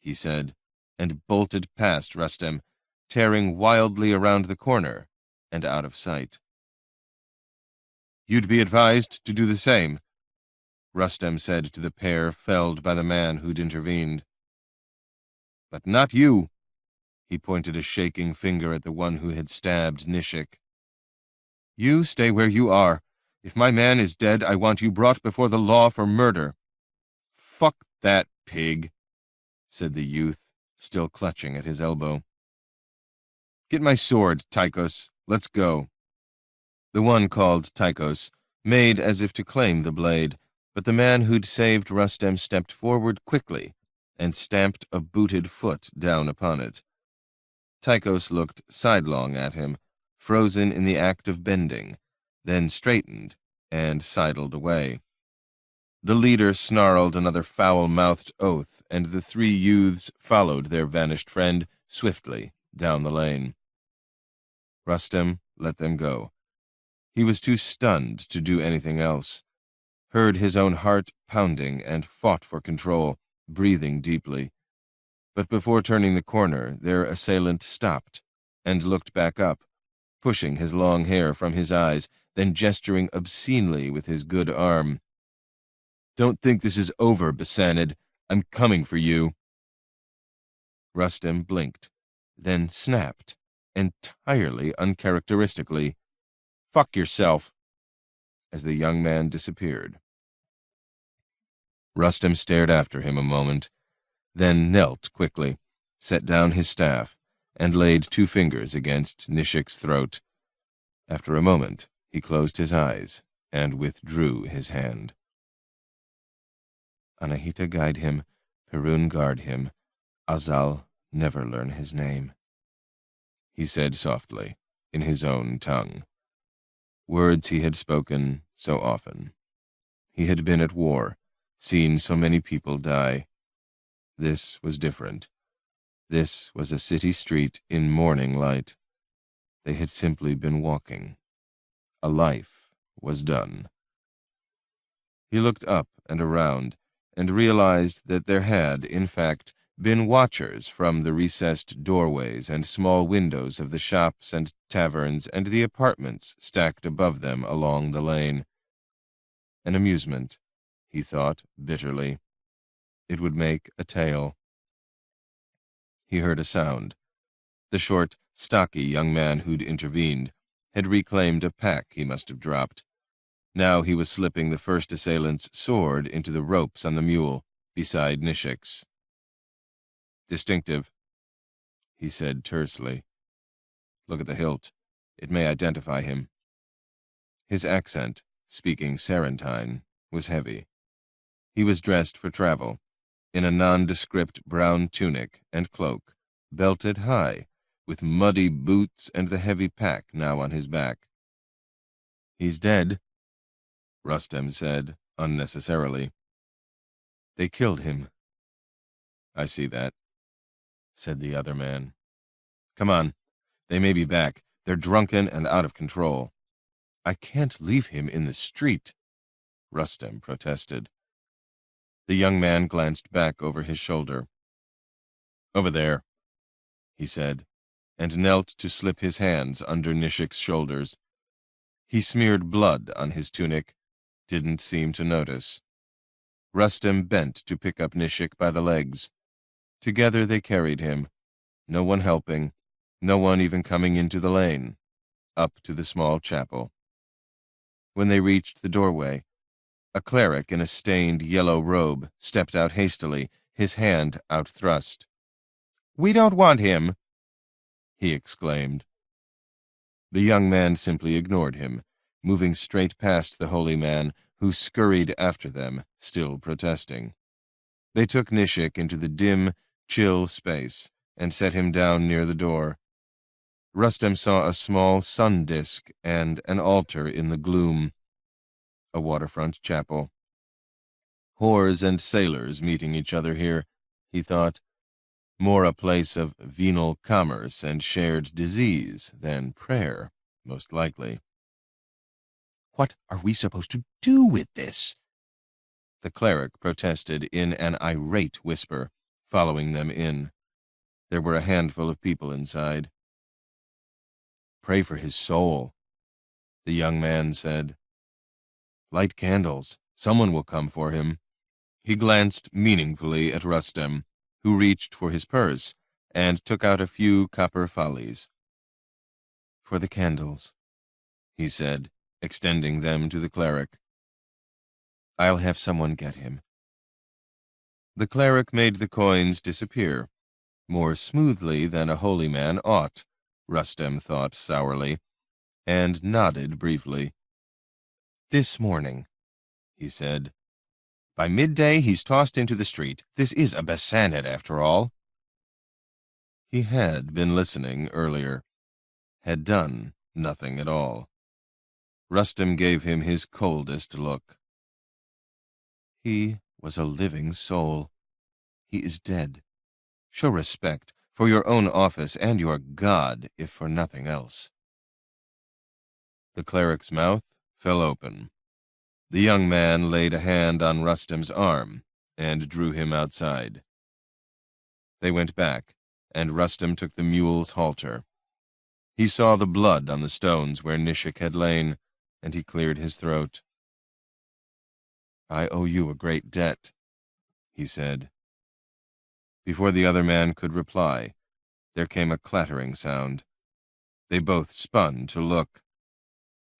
he said, and bolted past Rustem, tearing wildly around the corner and out of sight. "You'd be advised to do the same," Rustem said to the pair felled by the man who'd intervened. "But not you." He pointed a shaking finger at the one who had stabbed Nishik. "You stay where you are. If my man is dead, I want you brought before the law for murder." "Fuck that pig," said the youth, still clutching at his elbow. "Get my sword, Tychos. Let's go." The one called Tychos made as if to claim the blade, but the man who'd saved Rustem stepped forward quickly and stamped a booted foot down upon it. Tychos looked sidelong at him, frozen in the act of bending, then straightened and sidled away. The leader snarled another foul-mouthed oath, and the three youths followed their vanished friend swiftly down the lane. Rustem let them go. He was too stunned to do anything else, heard his own heart pounding and fought for control, breathing deeply. But before turning the corner, their assailant stopped and looked back up, pushing his long hair from his eyes, then gesturing obscenely with his good arm. "Don't think this is over, Basanid. I'm coming for you." Rustem blinked, then snapped, entirely uncharacteristically, "Fuck yourself," as the young man disappeared. Rustem stared after him a moment, then knelt quickly, set down his staff, and laid 2 fingers against Nishik's throat. After a moment, he closed his eyes and withdrew his hand. "Anahita guide him, Perun guard him, Azal never learn his name," he said softly, in his own tongue. Words he had spoken so often. He had been at war, seen so many people die. This was different. This was a city street in morning light. They had simply been walking. A life was done. He looked up and around, and realized that there had, in fact, been watchers from the recessed doorways and small windows of the shops and taverns and the apartments stacked above them along the lane. An amusement, he thought bitterly. It would make a tale. He heard a sound. The short, stocky young man who'd intervened had reclaimed a pack he must have dropped. Now he was slipping the first assailant's sword into the ropes on the mule, beside Nishik's. "Distinctive," he said tersely. "Look at the hilt. It may identify him." His accent, speaking Sarantine, was heavy. He was dressed for travel, in a nondescript brown tunic and cloak, belted high, with muddy boots and the heavy pack now on his back. "He's dead," Rustem said, unnecessarily. "They killed him." "I see that," said the other man. "Come on. They may be back. They're drunken and out of control." "I can't leave him in the street," Rustem protested. The young man glanced back over his shoulder. "Over there," he said, and knelt to slip his hands under Nishik's shoulders. He smeared blood on his tunic, didn't seem to notice. Rustem bent to pick up Nishik by the legs. Together they carried him, no one helping, no one even coming into the lane, up to the small chapel. When they reached the doorway, a cleric in a stained yellow robe stepped out hastily, his hand outthrust. "We don't want him," he exclaimed. The young man simply ignored him, moving straight past the holy man, who scurried after them, still protesting. They took Nishik into the dim, chill space and set him down near the door. Rustem saw a small sun disk and an altar in the gloom. A waterfront chapel. Whores and sailors meeting each other here, he thought. More a place of venal commerce and shared disease than prayer, most likely. "What are we supposed to do with this?" the cleric protested in an irate whisper, following them in. There were a handful of people inside. "Pray for his soul," the young man said. "Light candles. Someone will come for him." He glanced meaningfully at Rustem, who reached for his purse and took out a few copper follies. "For the candles," he said, extending them to the cleric. "I'll have someone get him." The cleric made the coins disappear, more smoothly than a holy man ought, Rustem thought sourly, and nodded briefly. "This morning," he said. "By midday he's tossed into the street. This is a Bassanet, after all." He had been listening earlier, had done nothing at all. Rustem gave him his coldest look. "He was a living soul. He is dead. Show respect for your own office and your God, if for nothing else." The cleric's mouth fell open. The young man laid a hand on Rustem's arm and drew him outside. They went back, and Rustem took the mule's halter. He saw the blood on the stones where Nishik had lain, and he cleared his throat. "I owe you a great debt," he said. Before the other man could reply, there came a clattering sound. They both spun to look.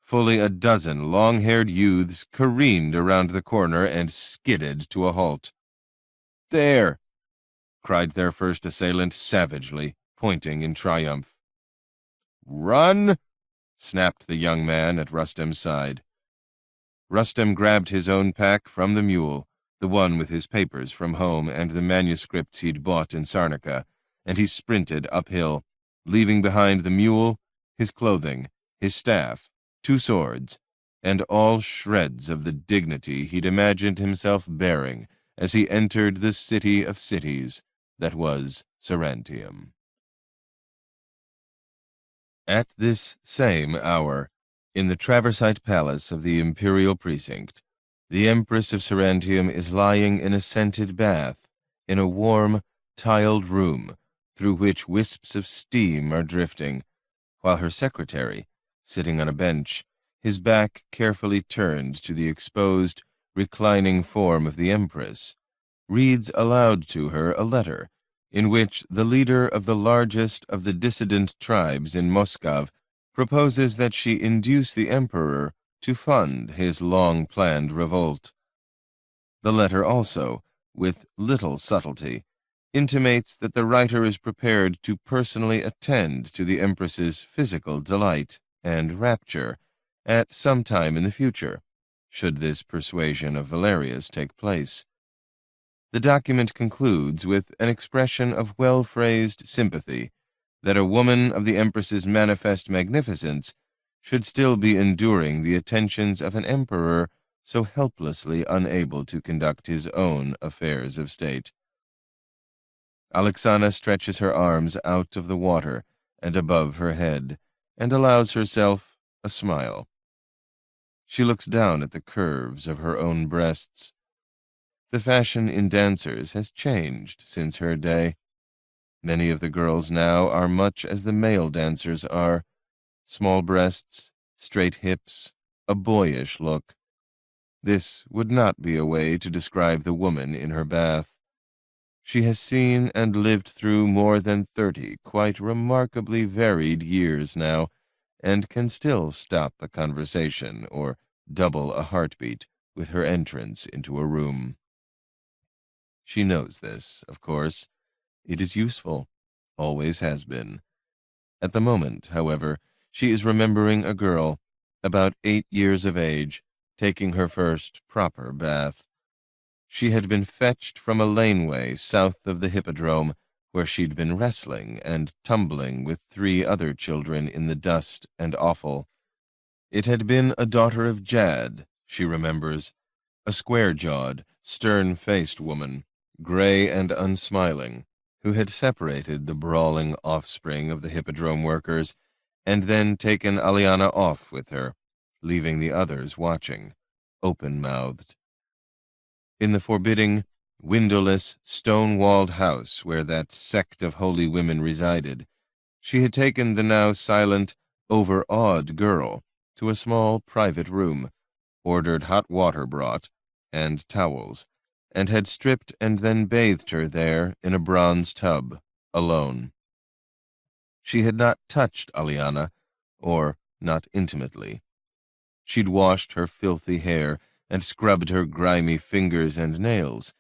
Fully a dozen long-haired youths careened around the corner and skidded to a halt. "There!" cried their first assailant savagely, pointing in triumph. "Run!" snapped the young man at Rustem's side. Rustem grabbed his own pack from the mule, the one with his papers from home and the manuscripts he'd bought in Sarnica, and he sprinted uphill, leaving behind the mule, his clothing, his staff, 2 swords, and all shreds of the dignity he'd imagined himself bearing as he entered the city of cities that was Sarantium. At this same hour, in the Traversite Palace of the Imperial Precinct, the Empress of Sarantium is lying in a scented bath, in a warm, tiled room through which wisps of steam are drifting, while her secretary, sitting on a bench, his back carefully turned to the exposed, reclining form of the Empress, reads aloud to her a letter in which the leader of the largest of the dissident tribes in Moscow proposes that she induce the Emperor to fund his long-planned revolt. The letter also, with little subtlety, intimates that the writer is prepared to personally attend to the Empress's physical delight and rapture at some time in the future, should this persuasion of Valerius take place. The document concludes with an expression of well-phrased sympathy that a woman of the Empress's manifest magnificence should still be enduring the attentions of an emperor so helplessly unable to conduct his own affairs of state. Alexana stretches her arms out of the water and above her head, and allows herself a smile. She looks down at the curves of her own breasts. The fashion in dancers has changed since her day. Many of the girls now are much as the male dancers are: small breasts, straight hips, a boyish look. This would not be a way to describe the woman in her bath. She has seen and lived through more than 30 quite remarkably varied years now, and can still stop a conversation or double a heartbeat with her entrance into a room. She knows this, of course. It is useful, always has been. At the moment, however, she is remembering a girl, about 8 years of age, taking her first proper bath. She had been fetched from a laneway south of the hippodrome, where she'd been wrestling and tumbling with 3 other children in the dust and offal. It had been a daughter of Jad, she remembers, a square-jawed, stern-faced woman, gray and unsmiling, who had separated the brawling offspring of the hippodrome workers and then taken Aliana off with her, leaving the others watching, open-mouthed. In the forbidding, windowless, stone-walled house where that sect of holy women resided, she had taken the now silent, overawed girl to a small private room, ordered hot water brought, and towels, and had stripped and then bathed her there in a bronze tub, alone. She had not touched Aliana, or not intimately. She'd washed her filthy hair and scrubbed her grimy fingers and nails,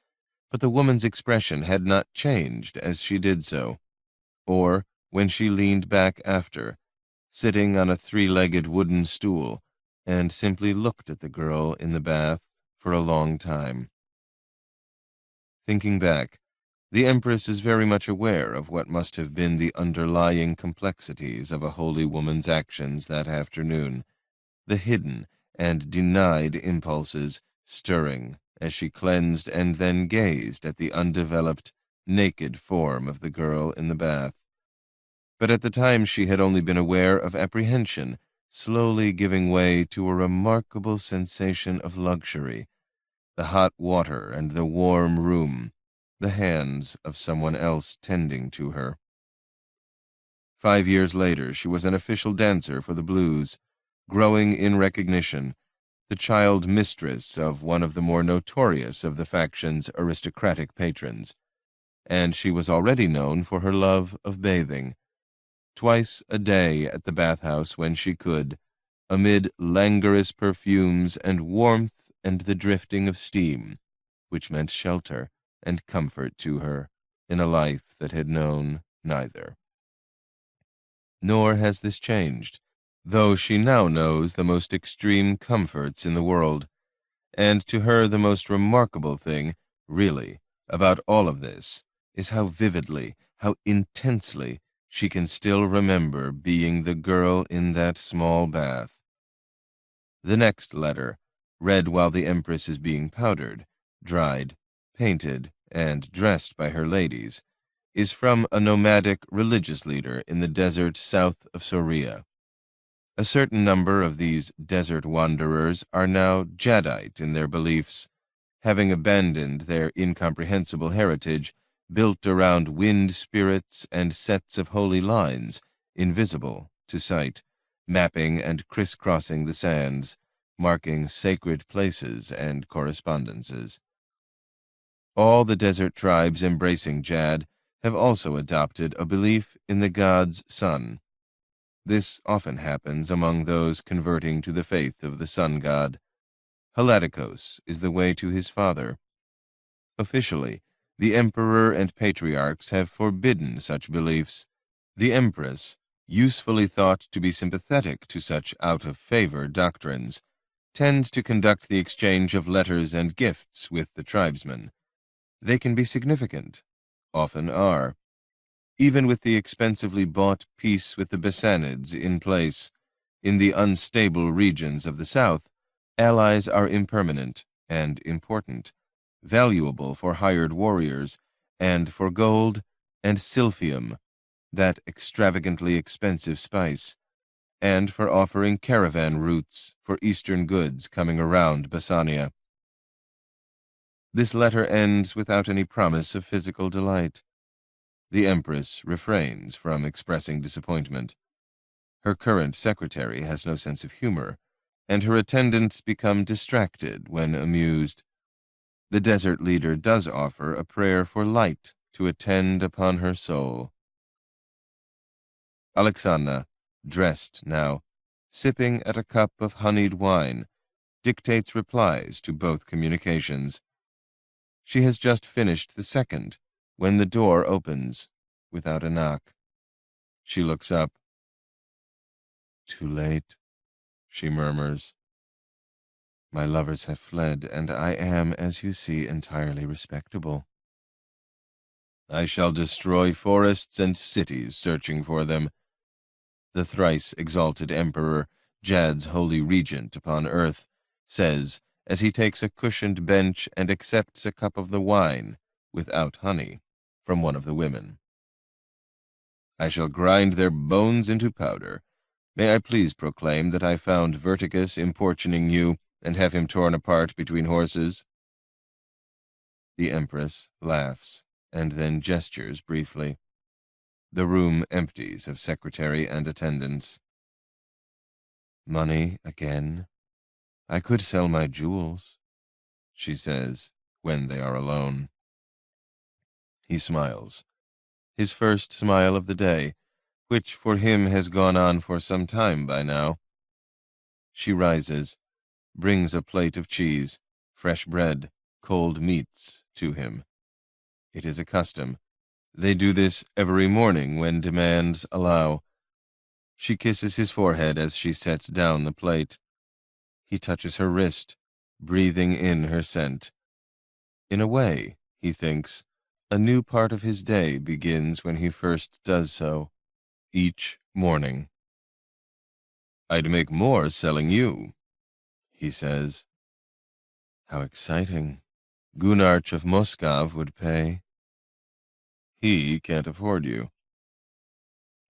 but the woman's expression had not changed as she did so, or when she leaned back after, sitting on a three-legged wooden stool, and simply looked at the girl in the bath for a long time. Thinking back, the Empress is very much aware of what must have been the underlying complexities of a holy woman's actions that afternoon, the hidden and denied impulses stirring as she cleansed and then gazed at the undeveloped, naked form of the girl in the bath. But at the time she had only been aware of apprehension, slowly giving way to a remarkable sensation of luxury, the hot water and the warm room, the hands of someone else tending to her. 5 years later, she was an official dancer for the Blues, growing in recognition, the child mistress of one of the more notorious of the faction's aristocratic patrons, and she was already known for her love of bathing. Twice a day at the bathhouse when she could, amid languorous perfumes and warmth and the drifting of steam, which meant shelter and comfort to her in a life that had known neither. Nor has this changed, though she now knows the most extreme comforts in the world, and to her the most remarkable thing, really, about all of this is how vividly, how intensely she can still remember being the girl in that small bath. The next letter, read while the Empress is being powdered, dried, painted, and dressed by her ladies, is from a nomadic religious leader in the desert south of Soria. A certain number of these desert wanderers are now Jaddite in their beliefs, having abandoned their incomprehensible heritage built around wind spirits and sets of holy lines, invisible to sight, mapping and crisscrossing the sands, marking sacred places and correspondences. All the desert tribes embracing Jad have also adopted a belief in the god's sun. This often happens among those converting to the faith of the sun god. Helaticos is the way to his father. Officially, the emperor and patriarchs have forbidden such beliefs. The empress, usefully thought to be sympathetic to such out-of-favor doctrines, tends to conduct the exchange of letters and gifts with the tribesmen. They can be significant, often are. Even with the expensively bought peace with the Basanids in place, in the unstable regions of the south, allies are impermanent and important, valuable for hired warriors, and for gold and silphium, that extravagantly expensive spice, and for offering caravan routes for eastern goods coming around Basania. This letter ends without any promise of physical delight. The Empress refrains from expressing disappointment. Her current secretary has no sense of humor, and her attendants become distracted when amused. The desert leader does offer a prayer for light to attend upon her soul. Alexandra, dressed now, sipping at a cup of honeyed wine, dictates replies to both communications. She has just finished the second, when the door opens, without a knock. She looks up. "Too late," she murmurs. "My lovers have fled, and I am, as you see, entirely respectable. I shall destroy forests and cities searching for them," the thrice exalted emperor, Jad's holy regent upon earth, says as he takes a cushioned bench and accepts a cup of the wine, without honey, from one of the women. "I shall grind their bones into powder. May I please proclaim that I found Verticus importuning you, and have him torn apart between horses?" The Empress laughs, and then gestures briefly. The room empties of secretary and attendants. "Money again? I could sell my jewels," she says, when they are alone. He smiles. his first smile of the day, which for him has gone on for some time by now. She rises, brings a plate of cheese, fresh bread, cold meats to him. It is a custom. They do this every morning when demands allow. She kisses his forehead as she sets down the plate. He touches her wrist, breathing in her scent. In a way, he thinks, a new part of his day begins when he first does so, each morning. "I'd make more selling you," he says. "How exciting. Gunarch of Moskov would pay." "He can't afford you."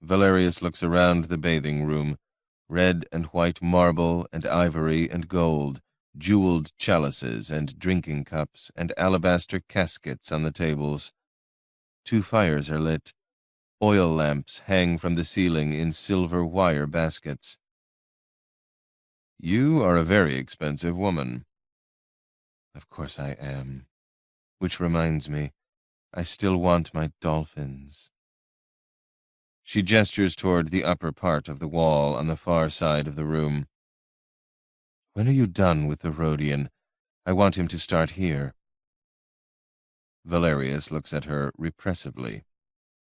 Valerius looks around the bathing room. Red and white marble and ivory and gold, jeweled chalices and drinking cups and alabaster caskets on the tables. 2 fires are lit. Oil lamps hang from the ceiling in silver wire baskets. "You are a very expensive woman." "Of course I am. Which reminds me, I still want my dolphins." She gestures toward the upper part of the wall on the far side of the room. "When are you done with the Rhodian? I want him to start here." Valerius looks at her repressively,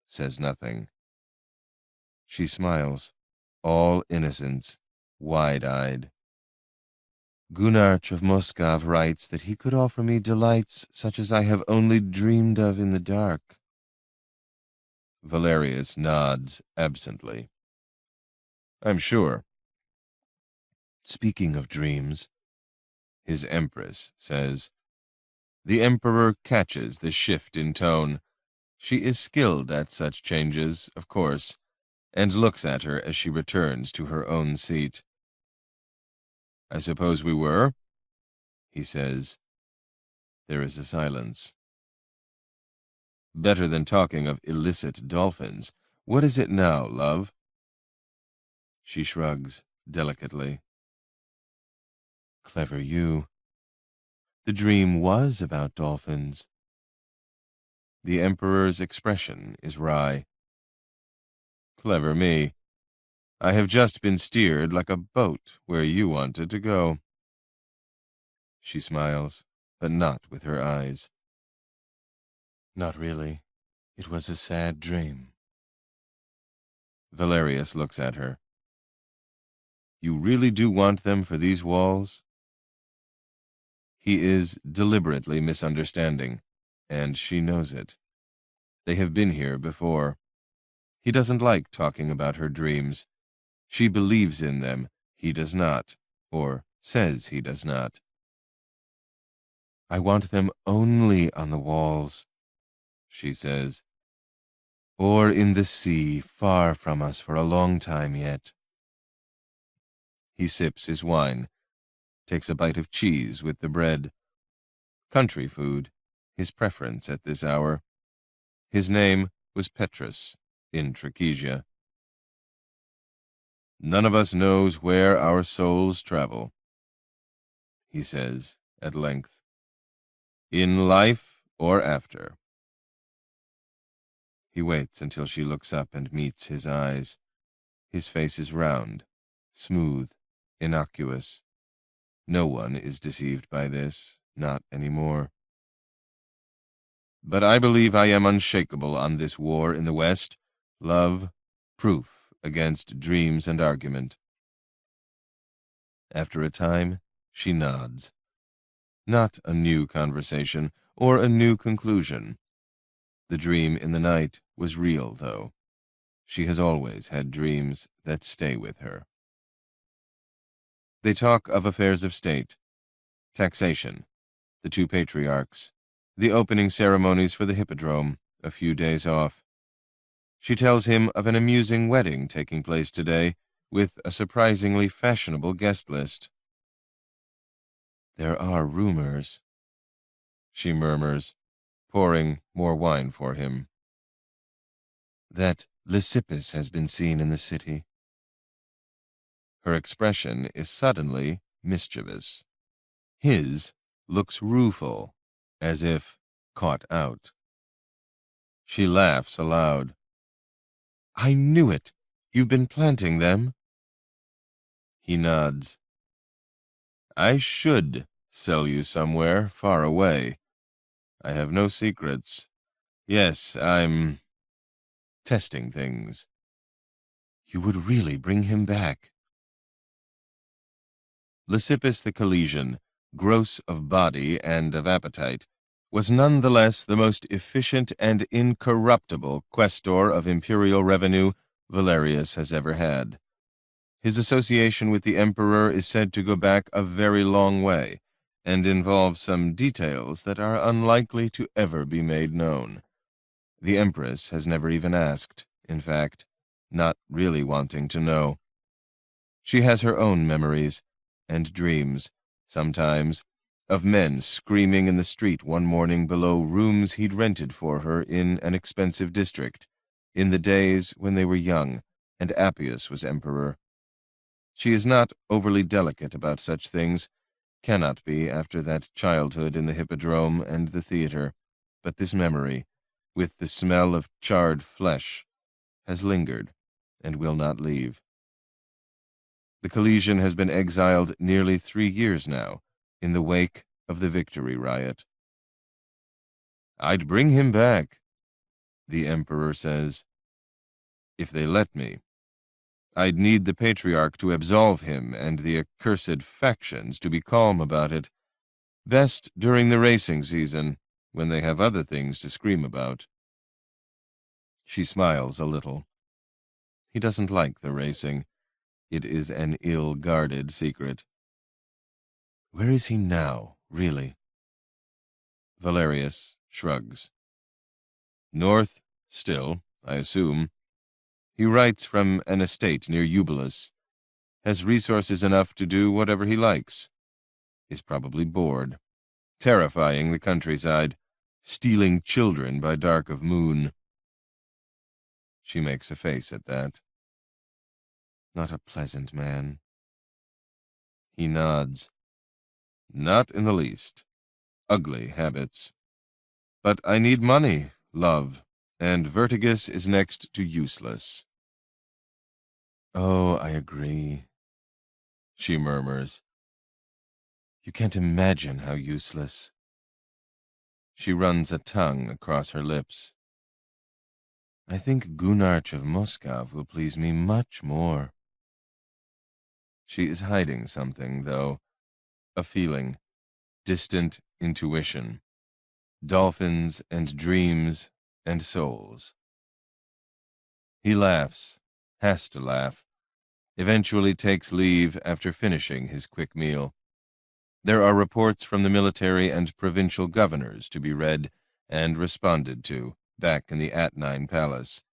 says nothing. She smiles, all innocence, wide-eyed. "Gunarch of Moskov writes that he could offer me delights such as I have only dreamed of in the dark." Valerius nods absently. "I'm sure." "Speaking of dreams," his empress says. The emperor catches the shift in tone. She is skilled at such changes, of course, and looks at her as she returns to her own seat. "I suppose we were," he says. There is a silence. "Better than talking of illicit dolphins. What is it now, love?" She shrugs delicately. "Clever you. The dream was about dolphins." The emperor's expression is wry. "Clever me. I have just been steered like a boat where you wanted to go." She smiles, but not with her eyes. "Not really. It was a sad dream." Valerius looks at her. "You really do want them for these walls?" He is deliberately misunderstanding, and she knows it. They have been here before. He doesn't like talking about her dreams. She believes in them. He does not, or says he does not. "I want them only on the walls," she says, "or in the sea, far from us for a long time yet." He sips his wine, takes a bite of cheese with the bread. Country food, his preference at this hour. His name was Petrus, in Trachesia. "None of us knows where our souls travel," he says at length. "In life or after." He waits until she looks up and meets his eyes. His face is round, smooth, innocuous. No one is deceived by this, not any more. "But I believe I am unshakable on this war in the West. Love, proof against dreams and argument." After a time, she nods. Not a new conversation, or a new conclusion. The dream in the night was real, though. She has always had dreams that stay with her. They talk of affairs of state, taxation, the 2 patriarchs, the opening ceremonies for the hippodrome, a few days off. She tells him of an amusing wedding taking place today, with a surprisingly fashionable guest list. "There are rumors," she murmurs, pouring more wine for him, "that Lysippus has been seen in the city." Her expression is suddenly mischievous. His looks rueful, as if caught out. She laughs aloud. I knew it. You've been planting them? He nods. I should sell you somewhere far away. I have no secrets. Yes, I'm testing things. You would really bring him back? Lysippus the Calesian, gross of body and of appetite, was nonetheless the most efficient and incorruptible questor of imperial revenue Valerius has ever had. His association with the emperor is said to go back a very long way, and involve some details that are unlikely to ever be made known. The empress has never even asked, in fact, not really wanting to know. She has her own memories and dreams, sometimes, of men screaming in the street one morning below rooms he'd rented for her in an expensive district, in the days when they were young and Appius was emperor. She is not overly delicate about such things, cannot be after that childhood in the hippodrome and the theater, but this memory, with the smell of charred flesh, has lingered and will not leave. The Calesian has been exiled nearly 3 years now, in the wake of the Victory riot. I'd bring him back, the emperor says, if they let me. I'd need the patriarch to absolve him and the accursed factions to be calm about it. Best during the racing season, when they have other things to scream about. She smiles a little. He doesn't like the racing. It is an ill-guarded secret. Where is he now, really? Valerius shrugs. North, still, I assume. He writes from an estate near Eubulus. Has resources enough to do whatever he likes. Is probably bored. Terrifying the countryside. Stealing children by dark of moon. She makes a face at that. Not a pleasant man. He nods. Not in the least. Ugly habits. But I need money, love, and Vertigus is next to useless. Oh, I agree, she murmurs. You can't imagine how useless. She runs a tongue across her lips. I think Gunarch of Moscow will please me much more. She is hiding something, though. A feeling. Distant intuition. Dolphins and dreams and souls. He laughs, has to laugh, eventually takes leave after finishing his quick meal. There are reports from the military and provincial governors to be read and responded to back in the Atnine Palace.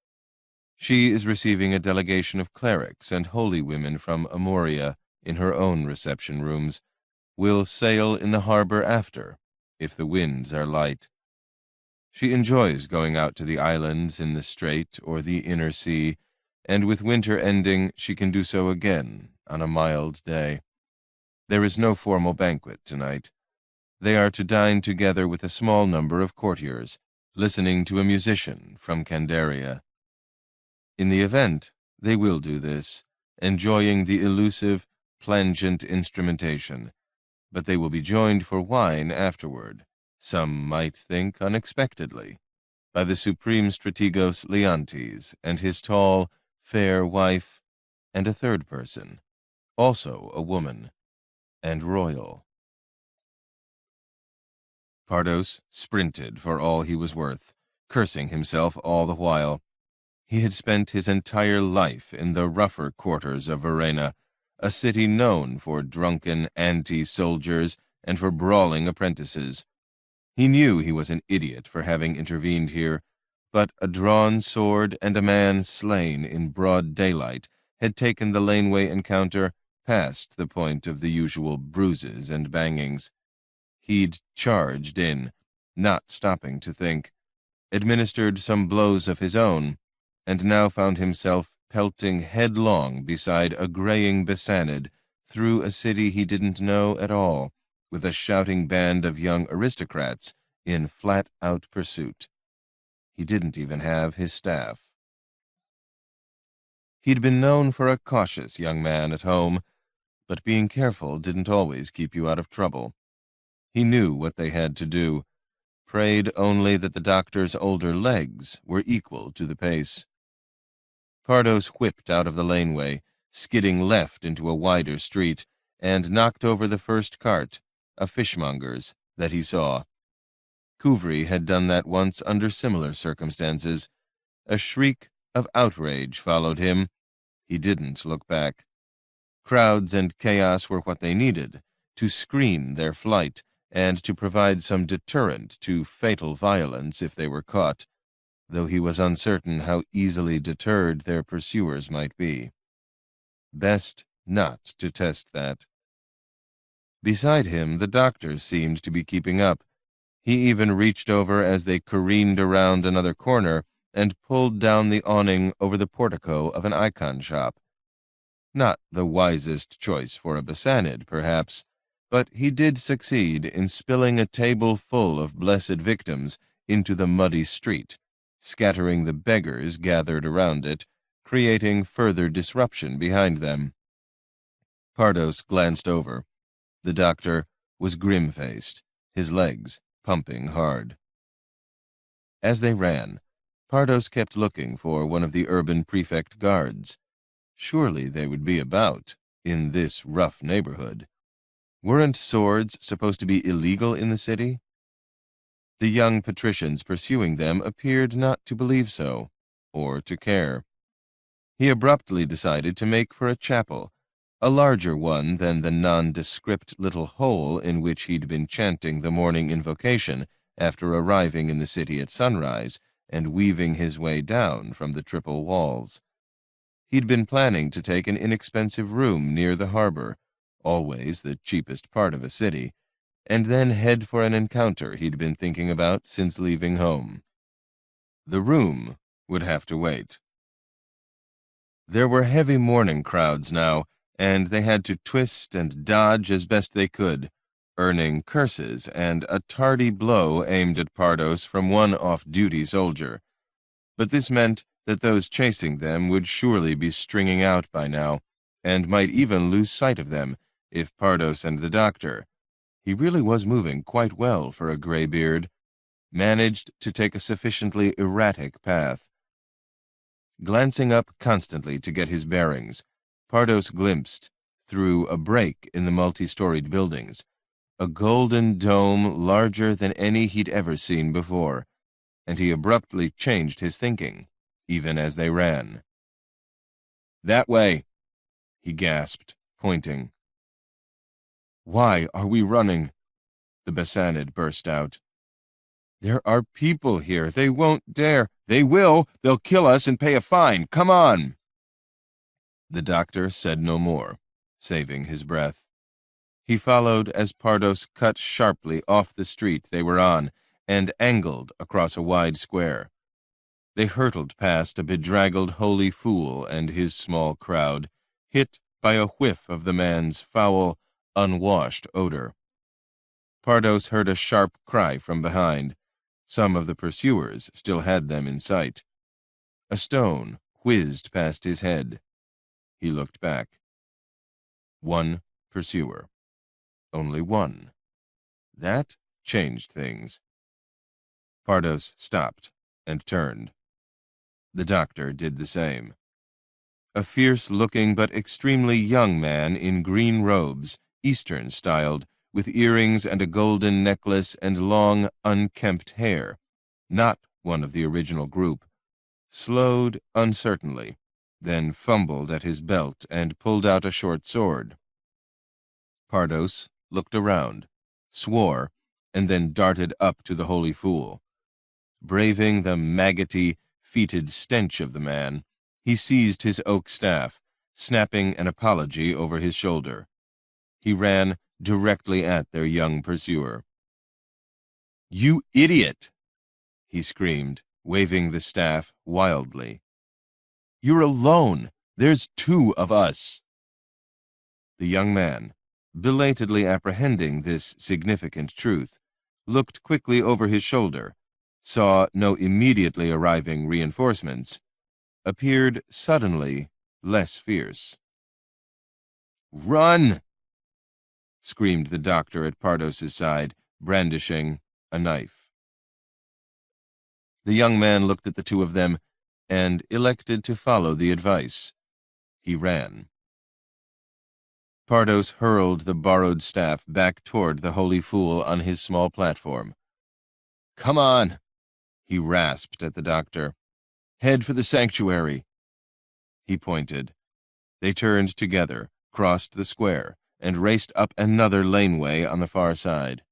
She is receiving a delegation of clerics and holy women from Amoria in her own reception rooms, will sail in the harbor after, if the winds are light. She enjoys going out to the islands in the Strait or the inner sea, and with winter ending she can do so again on a mild day. There is no formal banquet tonight. They are to dine together with a small number of courtiers, listening to a musician from Candaria. In the event, they will do this, enjoying the elusive, plangent instrumentation, but they will be joined for wine afterward, some might think unexpectedly, by the supreme strategos Leontes and his tall, fair wife, and a third person, also a woman, and royal. Pardos sprinted for all he was worth, cursing himself all the while. He had spent his entire life in the rougher quarters of Verena, a city known for drunken anti-soldiers and for brawling apprentices. He knew he was an idiot for having intervened here, but a drawn sword and a man slain in broad daylight had taken the laneway encounter past the point of the usual bruises and bangings. He'd charged in, not stopping to think, administered some blows of his own, and now found himself pelting headlong beside a graying Bessanid through a city he didn't know at all, with a shouting band of young aristocrats in flat-out pursuit. He didn't even have his staff. He'd been known for a cautious young man at home, but being careful didn't always keep you out of trouble. He knew what they had to do, prayed only that the doctor's older legs were equal to the pace. Pardos whipped out of the laneway, skidding left into a wider street, and knocked over the first cart, a fishmonger's, that he saw. Couvry had done that once under similar circumstances. A shriek of outrage followed him. He didn't look back. Crowds and chaos were what they needed to screen their flight and to provide some deterrent to fatal violence if they were caught, though he was uncertain how easily deterred their pursuers might be. Best not to test that. Beside him, the doctor seemed to be keeping up. He even reached over as they careened around another corner and pulled down the awning over the portico of an icon shop. Not the wisest choice for a Bassanid, perhaps, but he did succeed in spilling a table full of blessed victims into the muddy street, scattering the beggars gathered around it, creating further disruption behind them. Pardos glanced over. The doctor was grim-faced, his legs pumping hard. As they ran, Pardos kept looking for one of the urban prefect guards. Surely they would be about in this rough neighborhood. Weren't swords supposed to be illegal in the city? The young patricians pursuing them appeared not to believe so, or to care. He abruptly decided to make for a chapel, a larger one than the nondescript little hole in which he'd been chanting the morning invocation after arriving in the city at sunrise and weaving his way down from the triple walls. He'd been planning to take an inexpensive room near the harbor, always the cheapest part of a city, and then head for an encounter he'd been thinking about since leaving home. The room would have to wait. There were heavy morning crowds now, and they had to twist and dodge as best they could, earning curses and a tardy blow aimed at Pardos from one off-duty soldier. But this meant that those chasing them would surely be stringing out by now, and might even lose sight of them if Pardos and the doctor, he really was moving quite well for a graybeard, managed to take a sufficiently erratic path. Glancing up constantly to get his bearings, Pardos glimpsed, through a break in the multi-storied buildings, a golden dome larger than any he'd ever seen before, and he abruptly changed his thinking, even as they ran. "That way," he gasped, pointing. "Why are we running?" the Bassanid burst out. "There are people here. They won't dare." "They will. They'll kill us and pay a fine. Come on." The doctor said no more, saving his breath. He followed as Pardos cut sharply off the street they were on and angled across a wide square. They hurtled past a bedraggled holy fool and his small crowd, hit by a whiff of the man's foul, unwashed odor. Pardos heard a sharp cry from behind. Some of the pursuers still had them in sight. A stone whizzed past his head. He looked back. One pursuer. Only one. That changed things. Pardos stopped and turned. The doctor did the same. A fierce-looking but extremely young man in green robes, Eastern-styled, with earrings and a golden necklace and long, unkempt hair, not one of the original group, slowed uncertainly, then fumbled at his belt and pulled out a short sword. Pardos looked around, swore, and then darted up to the holy fool. Braving the maggoty, fetid stench of the man, he seized his oak staff, snapping an apology over his shoulder. He ran directly at their young pursuer. "You idiot!" he screamed, waving the staff wildly. "You're alone! There's two of us!" The young man, belatedly apprehending this significant truth, looked quickly over his shoulder, saw no immediately arriving reinforcements, appeared suddenly less fierce. "Run!" screamed the doctor at Pardos's side, brandishing a knife. The young man looked at the two of them and elected to follow the advice. He ran. Pardos hurled the borrowed staff back toward the holy fool on his small platform. "Come on," he rasped at the doctor. "Head for the sanctuary." He pointed. They turned together, crossed the square, and raced up another laneway on the far side.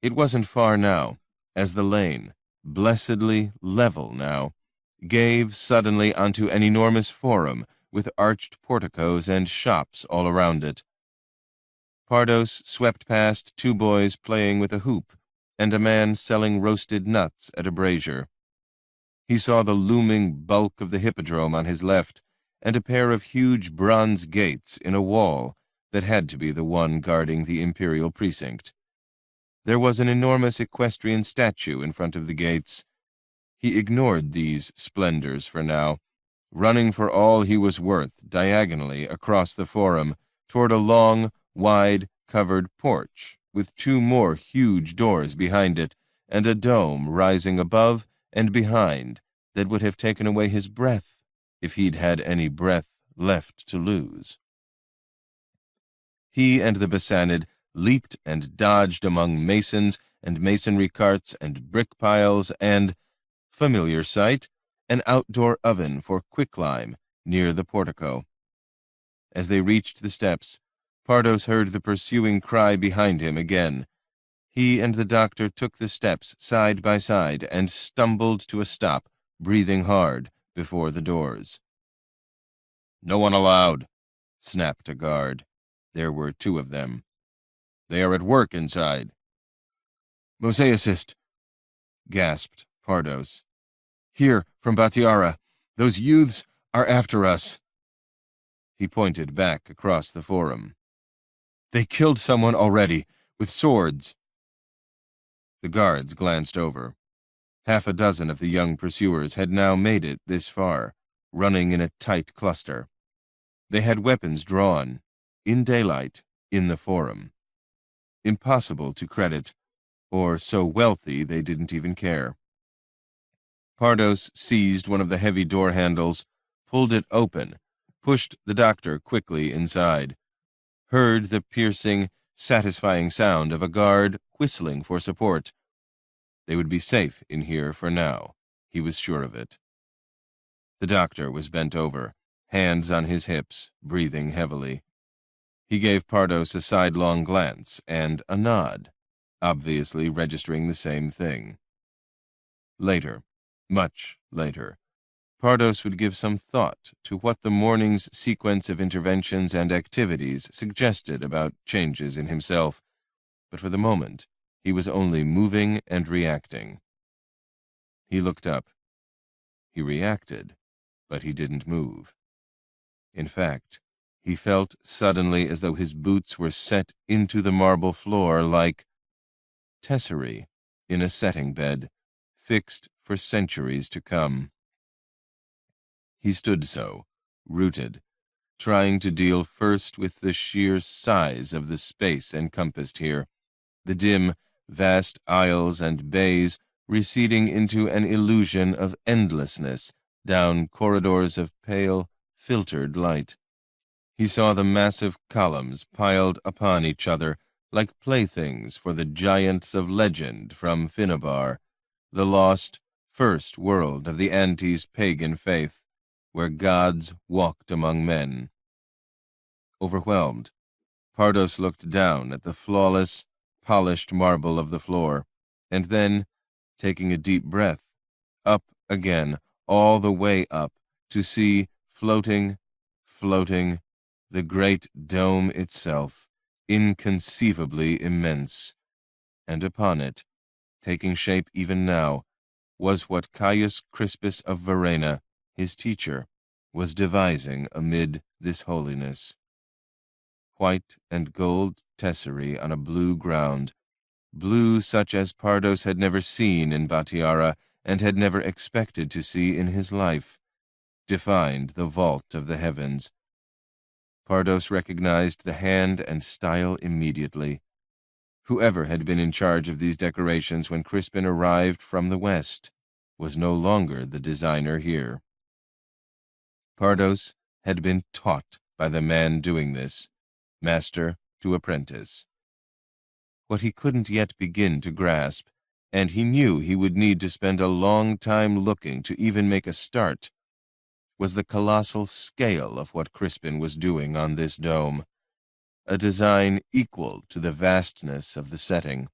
It wasn't far now, as the lane, blessedly level now, gave suddenly onto an enormous forum with arched porticos and shops all around it. Pardos swept past two boys playing with a hoop and a man selling roasted nuts at a brazier. He saw the looming bulk of the hippodrome on his left and a pair of huge bronze gates in a wall that had to be the one guarding the imperial precinct. There was an enormous equestrian statue in front of the gates. He ignored these splendors for now, running for all he was worth diagonally across the forum toward a long, wide, covered porch with two more huge doors behind it and a dome rising above and behind that would have taken away his breath if he'd had any breath left to lose. He and the Bassanid leaped and dodged among masons and masonry carts and brick piles and, familiar sight, an outdoor oven for quicklime near the portico. As they reached the steps, Pardos heard the pursuing cry behind him again. He and the doctor took the steps side by side and stumbled to a stop, breathing hard, before the doors. "No one allowed," snapped a guard. There were two of them. "They are at work inside." "Mosaicist," gasped Pardos. "Here, from Batiara. Those youths are after us." He pointed back across the forum. "They killed someone already, with swords." The guards glanced over. Half a dozen of the young pursuers had now made it this far, running in a tight cluster. They had weapons drawn, in daylight, in the forum. Impossible to credit, or so wealthy they didn't even care. Pardos seized one of the heavy door handles, pulled it open, pushed the doctor quickly inside, heard the piercing, satisfying sound of a guard whistling for support. They would be safe in here for now, he was sure of it. The doctor was bent over, hands on his hips, breathing heavily. He gave Pardos a sidelong glance and a nod, obviously registering the same thing. Later, much later, Pardos would give some thought to what the morning's sequence of interventions and activities suggested about changes in himself, but for the moment he was only moving and reacting. He looked up. He reacted, but he didn't move. In fact, he felt suddenly as though his boots were set into the marble floor like tesserae in a setting bed, fixed for centuries to come. He stood so, rooted, trying to deal first with the sheer size of the space encompassed here, the dim, vast aisles and bays receding into an illusion of endlessness down corridors of pale, filtered light. He saw the massive columns piled upon each other like playthings for the giants of legend from Finnabar, the lost first world of the Antes pagan faith, where gods walked among men. Overwhelmed, Pardos looked down at the flawless, polished marble of the floor, and then, taking a deep breath, up again, all the way up, to see floating, the great dome itself, inconceivably immense, and upon it, taking shape even now, was what Caius Crispus of Verena, his teacher, was devising amid this holiness. White and gold tesserae on a blue ground, blue such as Pardos had never seen in Batiara and had never expected to see in his life, defined the vault of the heavens. Pardos recognized the hand and style immediately. Whoever had been in charge of these decorations when Crispin arrived from the west was no longer the designer here. Pardos had been taught by the man doing this, master to apprentice. What he couldn't yet begin to grasp, and he knew he would need to spend a long time looking to even make a start, was the colossal scale of what Crispin was doing on this dome, a design equal to the vastness of the setting.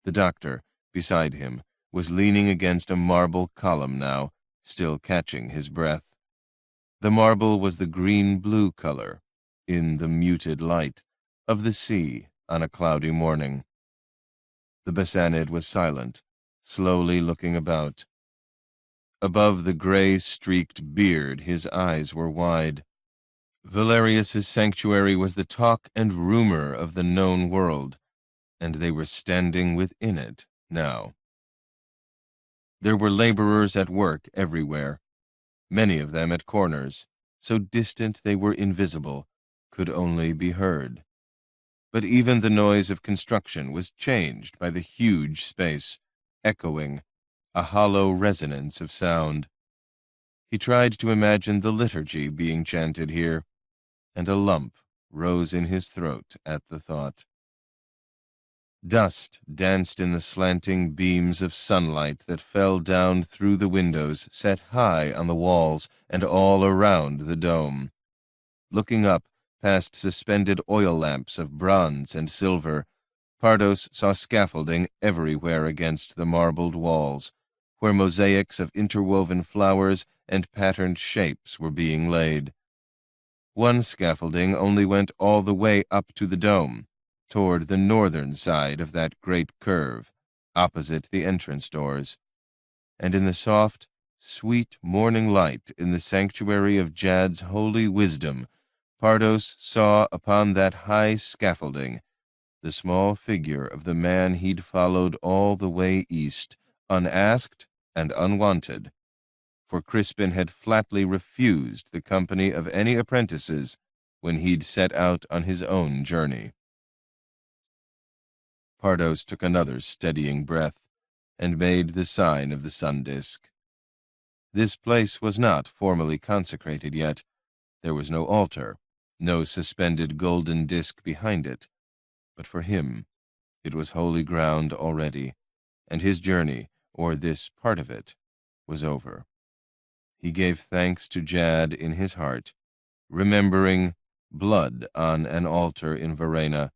The doctor, beside him, was leaning against a marble column now, still catching his breath. The marble was the green-blue color, in the muted light, of the sea on a cloudy morning. The Bassanid was silent, slowly looking about. Above the gray-streaked beard, his eyes were wide. Valerius's sanctuary was the talk and rumor of the known world, and they were standing within it now. There were laborers at work everywhere, many of them at corners, so distant they were invisible, could only be heard. But even the noise of construction was changed by the huge space, echoing, a hollow resonance of sound. He tried to imagine the liturgy being chanted here, and a lump rose in his throat at the thought. Dust danced in the slanting beams of sunlight that fell down through the windows set high on the walls and all around the dome. Looking up past suspended oil lamps of bronze and silver, Pardos saw scaffolding everywhere against the marbled walls, where mosaics of interwoven flowers and patterned shapes were being laid. One scaffolding only went all the way up to the dome, toward the northern side of that great curve, opposite the entrance doors. And in the soft, sweet morning light in the sanctuary of Jad's holy wisdom, Pardos saw upon that high scaffolding the small figure of the man he'd followed all the way east, unasked and unwanted, for Crispin had flatly refused the company of any apprentices when he'd set out on his own journey. Pardos took another steadying breath and made the sign of the sun disk. This place was not formally consecrated yet. There was no altar, no suspended golden disk behind it. But for him, it was holy ground already, and his journey, or this part of it, was over. He gave thanks to Jad in his heart, remembering blood on an altar in Verena,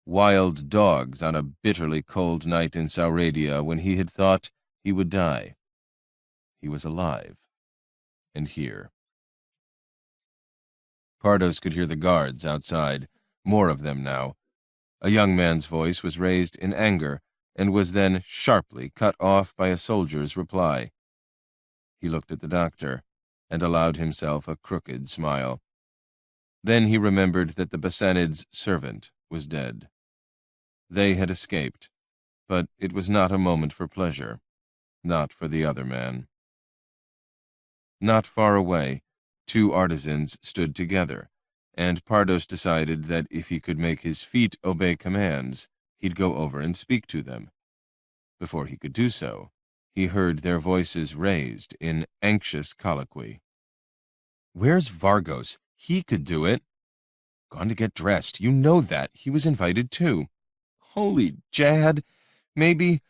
wild dogs on a bitterly cold night in Sauradia when he had thought he would die. He was alive, and here. Pardos could hear the guards outside, more of them now. A young man's voice was raised in anger, and was then sharply cut off by a soldier's reply. He looked at the doctor, and allowed himself a crooked smile. Then he remembered that the Bassanid's servant was dead. They had escaped, but it was not a moment for pleasure, not for the other man. Not far away, two artisans stood together, and Pardos decided that if he could make his feet obey commands, he'd go over and speak to them. Before he could do so, he heard their voices raised in anxious colloquy. "Where's Vargos? He could do it." "Gone to get dressed. You know that. He was invited too." "Holy Jad. Maybe,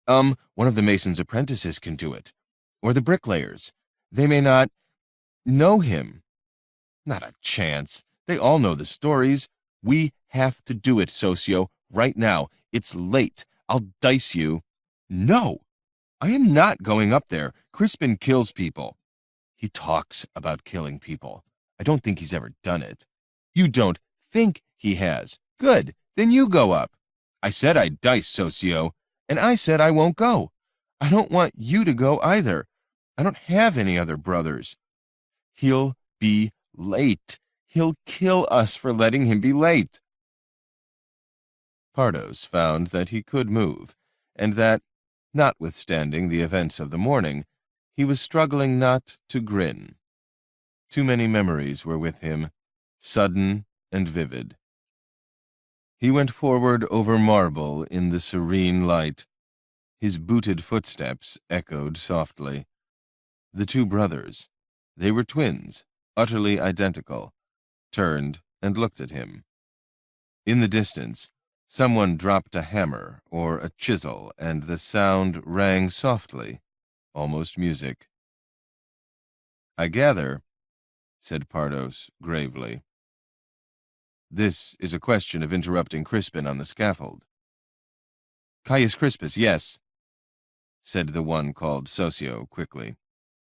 one of the mason's apprentices can do it. Or the bricklayers. They may not know him." "Not a chance. They all know the stories. We have to do it, Socio, right now. It's late. I'll dice you." "No, I am not going up there. Crispin kills people." "He talks about killing people. I don't think he's ever done it." "You don't think he has. Good. Then you go up." "I said I'd dice, Socio, and I said I won't go. I don't want you to go either. I don't have any other brothers." "He'll be late. He'll kill us for letting him be late." Pardos found that he could move, and that, notwithstanding the events of the morning, he was struggling not to grin. Too many memories were with him, sudden and vivid. He went forward over marble in the serene light. His booted footsteps echoed softly. The two brothers, they were twins, utterly identical, turned and looked at him. In the distance, someone dropped a hammer or a chisel, and the sound rang softly, almost music. "I gather," said Pardos gravely, "this is a question of interrupting Crispin on the scaffold." "Caius Crispus, yes," said the one called Socio quickly.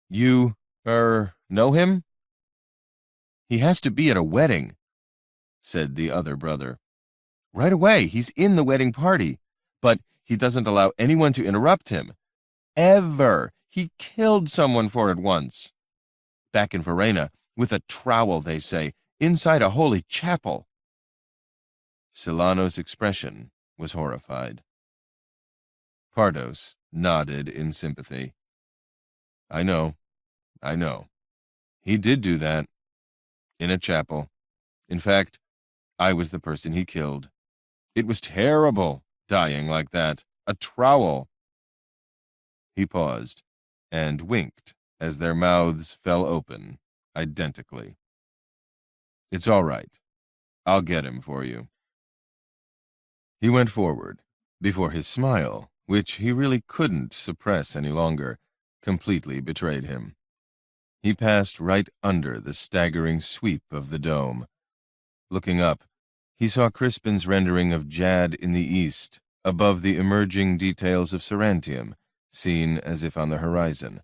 "You, know him?" "He has to be at a wedding," said the other brother. "Right away, he's in the wedding party, but he doesn't allow anyone to interrupt him. Ever. He killed someone for it once. Back in Verena, with a trowel, they say, inside a holy chapel." Silano's expression was horrified. Pardos nodded in sympathy. I know. He did do that. In a chapel. In fact, I was the person he killed. It was terrible, dying like that. A trowel." He paused and winked as their mouths fell open, identically. "It's all right. I'll get him for you." He went forward, before his smile, which he really couldn't suppress any longer, completely betrayed him. He passed right under the staggering sweep of the dome. Looking up, he saw Crispin's rendering of Jad in the east, above the emerging details of Sarantium, seen as if on the horizon.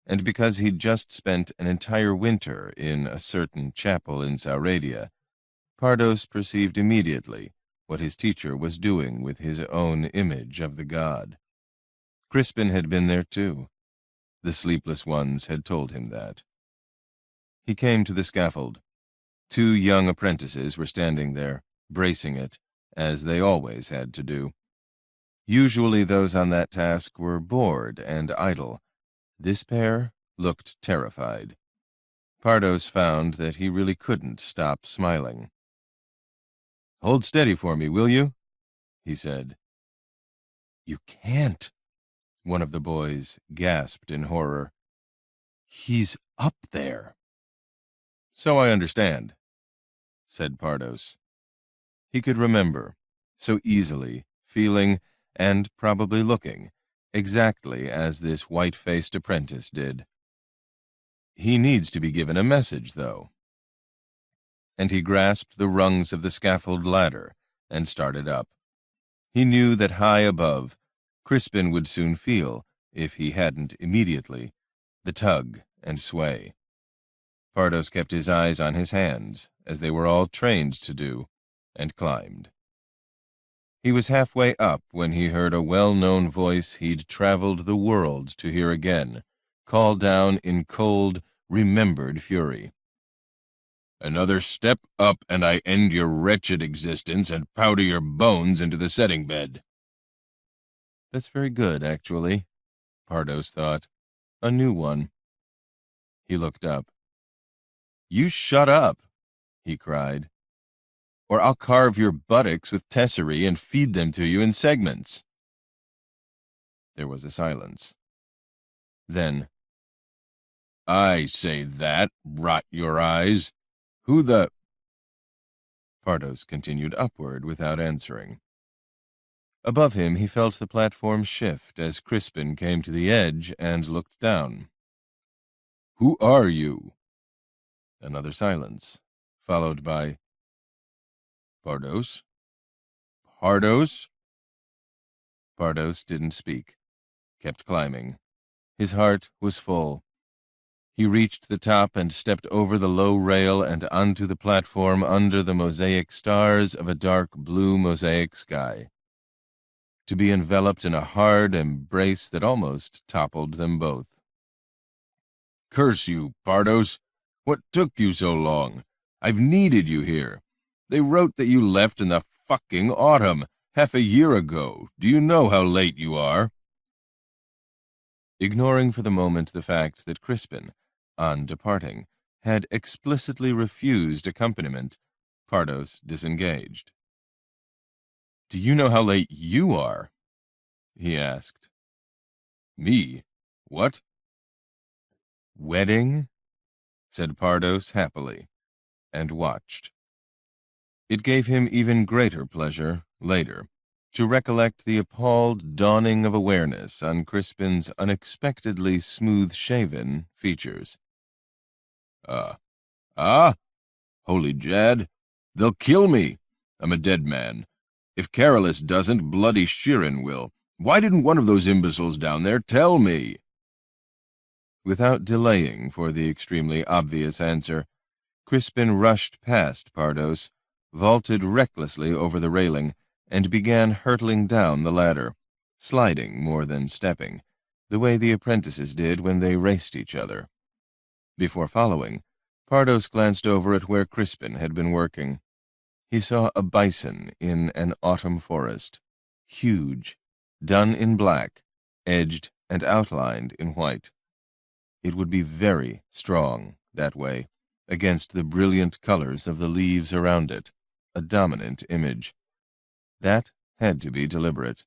And because he'd just spent an entire winter in a certain chapel in Sauradia, Pardos perceived immediately what his teacher was doing with his own image of the god. Crispin had been there too. The sleepless ones had told him that. He came to the scaffold. Two young apprentices were standing there, bracing it, as they always had to do. Usually those on that task were bored and idle. This pair looked terrified. Pardos found that he really couldn't stop smiling. "Hold steady for me, will you?" he said. "You can't," one of the boys gasped in horror. "He's up there." "So I understand," said Pardos. He could remember, so easily, feeling, and probably looking, exactly as this white-faced apprentice did. "He needs to be given a message, though." And he grasped the rungs of the scaffold ladder and started up. He knew that high above, Crispin would soon feel, if he hadn't immediately, the tug and sway. Pardos kept his eyes on his hands, as they were all trained to do, and climbed. He was halfway up when he heard a well-known voice he'd traveled the world to hear again, call down in cold, remembered fury. "Another step up, and I end your wretched existence and powder your bones into the setting bed." That's very good, actually, Pardos thought. A new one. He looked up. "You shut up," he cried, "or I'll carve your buttocks with tesserae and feed them to you in segments." There was a silence. Then, "I say that, rot your eyes. Who the—" Pardos continued upward without answering. Above him he felt the platform shift as Crispin came to the edge and looked down. "Who are you?" Another silence, followed by, "Pardos? Pardos?" Pardos didn't speak, kept climbing. His heart was full. He reached the top and stepped over the low rail and onto the platform under the mosaic stars of a dark blue mosaic sky, to be enveloped in a hard embrace that almost toppled them both. "Curse you, Pardos! What took you so long? I've needed you here. They wrote that you left in the fucking autumn, half a year ago. Do you know how late you are?" Ignoring for the moment the fact that Crispin, on departing, had explicitly refused accompaniment, Pardos disengaged. "Do you know how late you are?" he asked. "Me? What?" "Wedding?" said Pardos happily, and watched. It gave him even greater pleasure, later, to recollect the appalled dawning of awareness on Crispin's unexpectedly smooth-shaven features. Ah? Holy Jad! They'll kill me! I'm a dead man. If Carolus doesn't, bloody Sheeran will. Why didn't one of those imbeciles down there tell me?" Without delaying for the extremely obvious answer, Crispin rushed past Pardos, vaulted recklessly over the railing, and began hurtling down the ladder, sliding more than stepping, the way the apprentices did when they raced each other. Before following, Pardos glanced over at where Crispin had been working. He saw a bison in an autumn forest, huge, done in black, edged and outlined in white. It would be very strong that way, against the brilliant colors of the leaves around it, a dominant image. That had to be deliberate.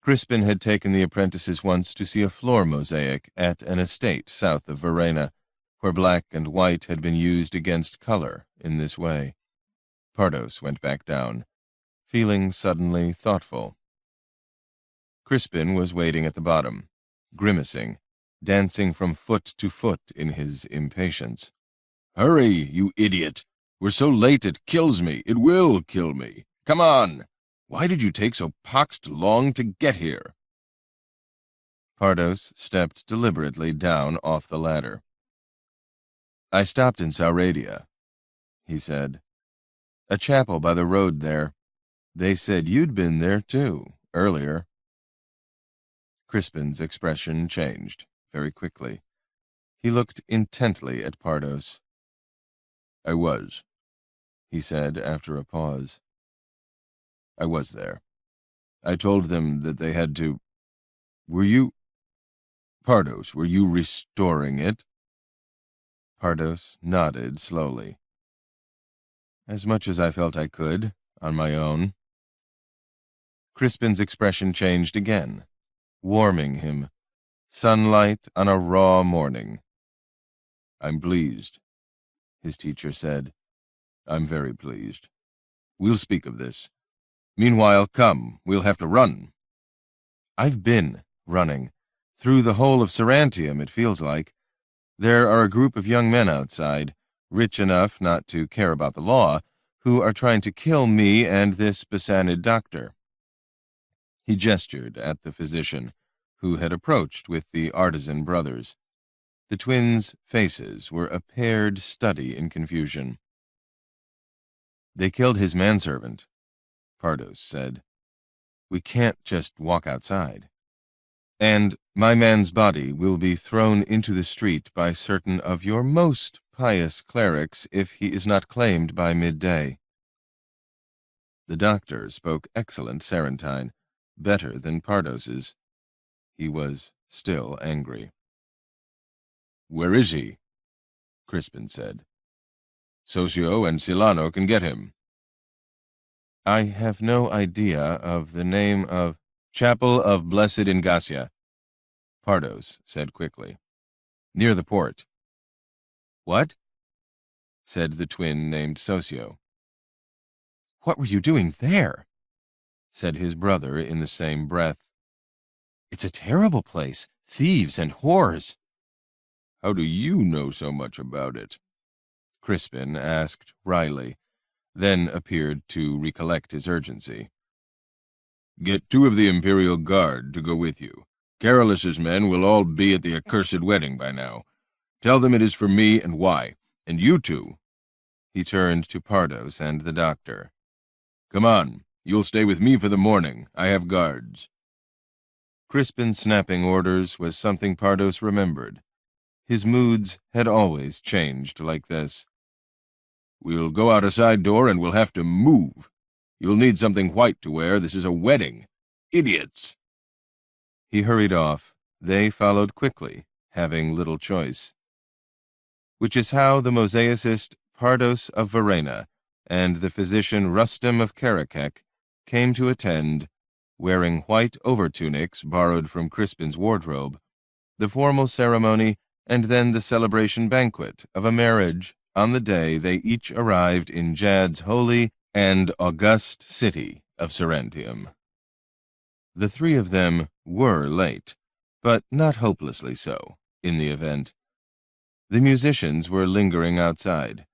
Crispin had taken the apprentices once to see a floor mosaic at an estate south of Verena, where black and white had been used against color in this way. Pardos went back down, feeling suddenly thoughtful. Crispin was waiting at the bottom, grimacing, dancing from foot to foot in his impatience. "Hurry, you idiot! We're so late it kills me. It will kill me. Come on! Why did you take so poxed long to get here?" Pardos stepped deliberately down off the ladder. "I stopped in Sauradia," he said. "A chapel by the road there. They said you'd been there, too, earlier." Crispin's expression changed very quickly. He looked intently at Pardos. "I was," he said after a pause. "I was there. I told them that they had to... Were you... Pardos, were you restoring it?" Pardos nodded slowly. "As much as I felt I could, on my own." Crispin's expression changed again, warming him. Sunlight on a raw morning. "I'm pleased," his teacher said. "I'm very pleased. We'll speak of this. Meanwhile, come, we'll have to run." "I've been running. Through the whole of Sarantium, it feels like. There are a group of young men outside, rich enough not to care about the law, who are trying to kill me and this Basanid doctor." He gestured at the physician, who had approached with the artisan brothers. The twins' faces were a paired study in confusion. "They killed his manservant," Pardos said. "We can't just walk outside. And my man's body will be thrown into the street by certain of your most pious clerics if he is not claimed by midday." The doctor spoke excellent Sarantine, better than Pardos's. He was still angry. "Where is he?" Crispin said. "Socio and Silano can get him." "I have no idea of the name of—" "Chapel of Blessed Ingasia," Pardos said quickly. "Near the port." "What?" said the twin named Socio. "What were you doing there?" said his brother in the same breath. "It's a terrible place. Thieves and whores." "How do you know so much about it?" Crispin asked wryly, then appeared to recollect his urgency. "Get 2 of the Imperial Guard to go with you. Carolus's men will all be at the accursed wedding by now. Tell them it is for me and why. And you 2. He turned to Pardos and the doctor. "Come on. You'll stay with me for the morning. I have guards." Crispin's snapping orders was something Pardos remembered. His moods had always changed like this. "We'll go out a side door and we'll have to move. You'll need something white to wear. This is a wedding. Idiots!" He hurried off. They followed quickly, having little choice. Which is how the mosaicist Pardos of Verena and the physician Rustem of Karakek came to attend, wearing white overtunics borrowed from Crispin's wardrobe, the formal ceremony and then the celebration banquet of a marriage on the day they each arrived in Jad's holy and august city of Sarantium. The three of them were late, but not hopelessly so, in the event. The musicians were lingering outside.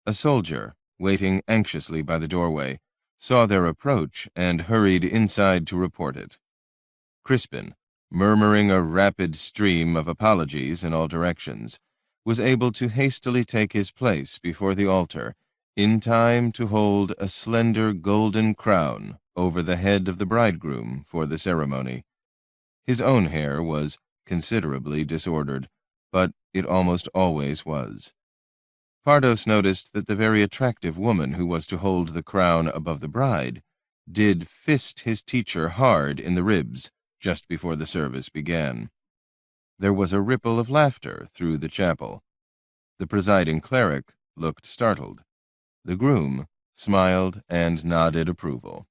A soldier, waiting anxiously by the doorway, saw their approach and hurried inside to report it. Crispin, murmuring a rapid stream of apologies in all directions, was able to hastily take his place before the altar, in time to hold a slender golden crown over the head of the bridegroom for the ceremony. His own hair was considerably disordered, but it almost always was. Pardos noticed that the very attractive woman who was to hold the crown above the bride did fist his teacher hard in the ribs just before the service began. There was a ripple of laughter through the chapel. The presiding cleric looked startled. The groom smiled and nodded approval.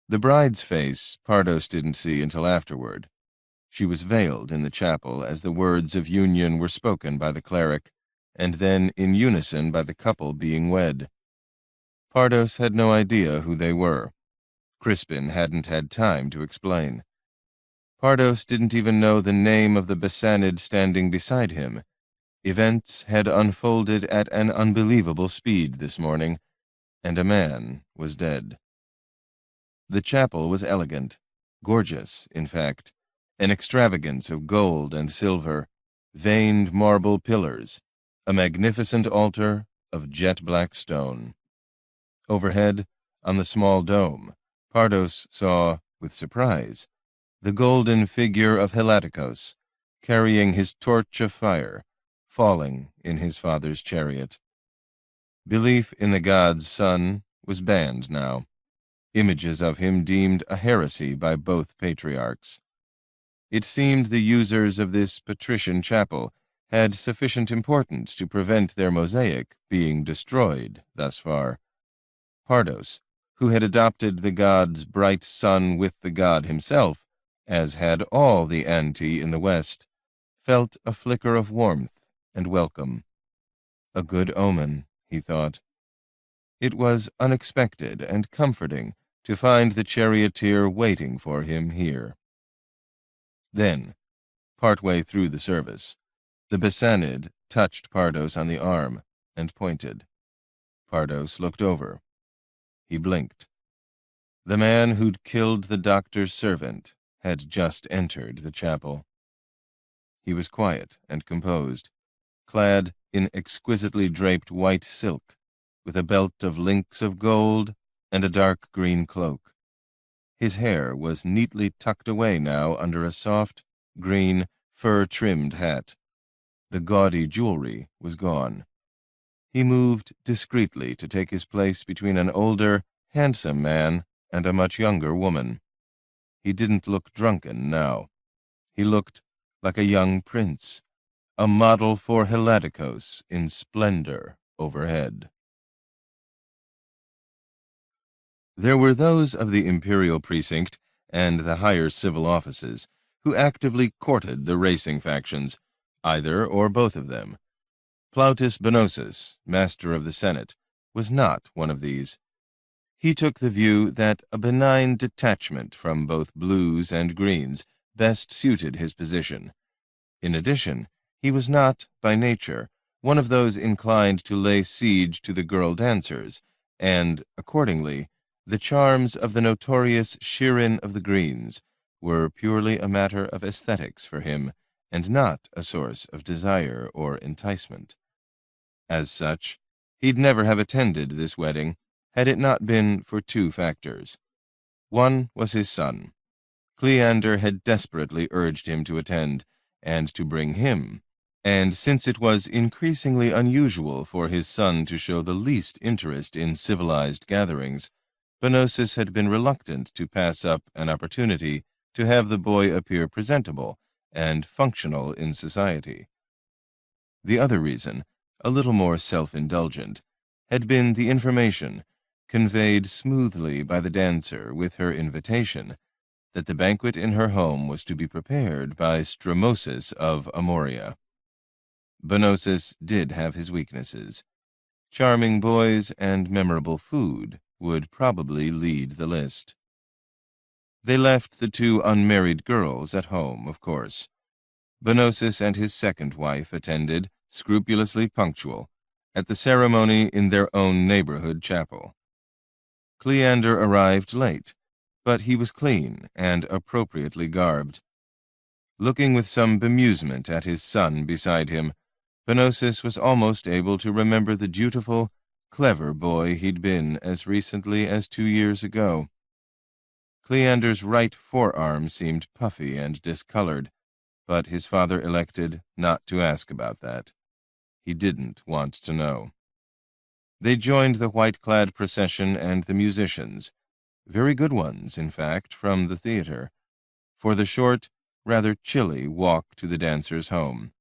The bride's face Pardos didn't see until afterward. She was veiled in the chapel as the words of union were spoken by the cleric, and then in unison by the couple being wed. Pardos had no idea who they were. Crispin hadn't had time to explain. Pardos didn't even know the name of the Bessanid standing beside him. Events had unfolded at an unbelievable speed this morning, and a man was dead. The chapel was elegant, gorgeous, in fact, an extravagance of gold and silver, veined marble pillars, a magnificent altar of jet-black stone. Overhead, on the small dome, Pardos saw, with surprise, the golden figure of Helaticos, carrying his torch of fire, falling in his father's chariot. Belief in the god's son was banned now, images of him deemed a heresy by both patriarchs. It seemed the users of this patrician chapel had sufficient importance to prevent their mosaic being destroyed thus far. Pardos, who had adopted the god's bright sun with the god himself, as had all the Anti in the West, felt a flicker of warmth and welcome. A good omen, he thought. It was unexpected and comforting to find the charioteer waiting for him here. Then, partway through the service, the Bessanid touched Pardos on the arm and pointed. Pardos looked over. He blinked. The man who'd killed the doctor's servant had just entered the chapel. He was quiet and composed, clad in exquisitely draped white silk, with a belt of links of gold and a dark green cloak. His hair was neatly tucked away now under a soft, green, fur-trimmed hat. The gaudy jewelry was gone. He moved discreetly to take his place between an older, handsome man and a much younger woman. He didn't look drunken now. He looked like a young prince, a model for Helaticos in splendor overhead. There were those of the imperial precinct and the higher civil offices who actively courted the racing factions, either or both of them. Plautus Bonosus, master of the Senate, was not one of these. He took the view that a benign detachment from both blues and greens best suited his position. In addition, he was not, by nature, one of those inclined to lay siege to the girl dancers, and, accordingly, the charms of the notorious Shirin of the Greens were purely a matter of aesthetics for him, and not a source of desire or enticement. As such, he'd never have attended this wedding had it not been for two factors. One was his son. Cleander had desperately urged him to attend, and to bring him, and since it was increasingly unusual for his son to show the least interest in civilized gatherings, Bonosus had been reluctant to pass up an opportunity to have the boy appear presentable and functional in society. The other reason, a little more self-indulgent, had been the information, conveyed smoothly by the dancer with her invitation, that the banquet in her home was to be prepared by Stramosis of Amoria. Bonosus did have his weaknesses. Charming boys and memorable food would probably lead the list. They left the two unmarried girls at home, of course. Bonosus and his second wife attended, scrupulously punctual, at the ceremony in their own neighborhood chapel. Cleander arrived late, but he was clean and appropriately garbed. Looking with some bemusement at his son beside him, Bonosus was almost able to remember the dutiful, clever boy he'd been as recently as 2 years ago. Cleander's right forearm seemed puffy and discolored, but his father elected not to ask about that. He didn't want to know. They joined the white-clad procession and the musicians, very good ones, in fact, from the theater, for the short, rather chilly walk to the dancer's home.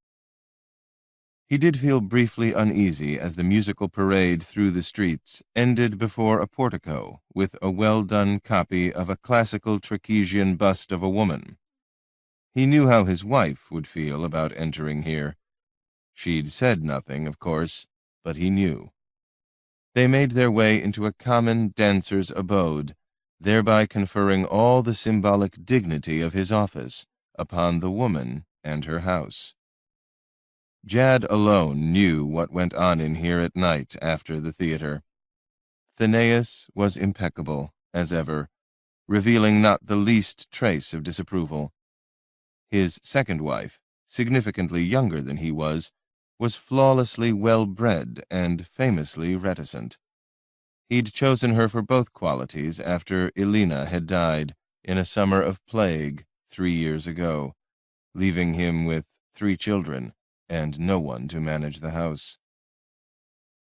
He did feel briefly uneasy as the musical parade through the streets ended before a portico with a well-done copy of a classical Trapezsian bust of a woman. He knew how his wife would feel about entering here. She'd said nothing, of course, but he knew. They made their way into a common dancer's abode, thereby conferring all the symbolic dignity of his office upon the woman and her house. Jad alone knew what went on in here at night after the theater. Thenaeus was impeccable, as ever, revealing not the least trace of disapproval. His second wife, significantly younger than he was flawlessly well-bred and famously reticent. He'd chosen her for both qualities after Elena had died in a summer of plague 3 years ago, leaving him with 3 children and no one to manage the house.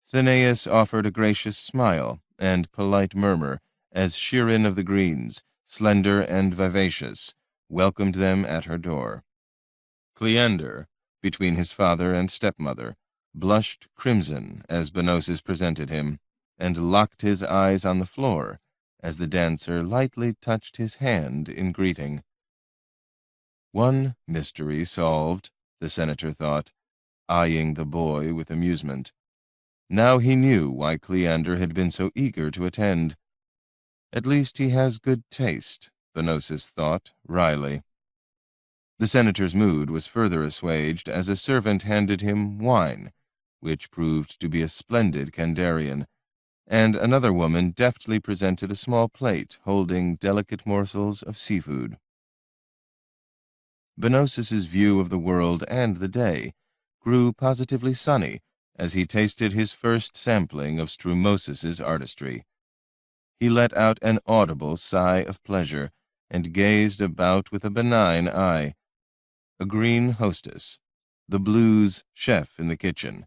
Thenaeus offered a gracious smile and polite murmur as Shirin of the Greens, slender and vivacious, welcomed them at her door. Cleander, between his father and stepmother, blushed crimson as Bonosus presented him, and locked his eyes on the floor as the dancer lightly touched his hand in greeting. One mystery solved, the senator thought, eyeing the boy with amusement. Now he knew why Cleander had been so eager to attend. At least he has good taste, Bonosus thought wryly. The senator's mood was further assuaged as a servant handed him wine, which proved to be a splendid Kandarian, and another woman deftly presented a small plate holding delicate morsels of seafood. Bonosus's view of the world and the day grew positively sunny as he tasted his first sampling of Strumosis's artistry. He let out an audible sigh of pleasure and gazed about with a benign eye. A green hostess, the blues chef in the kitchen,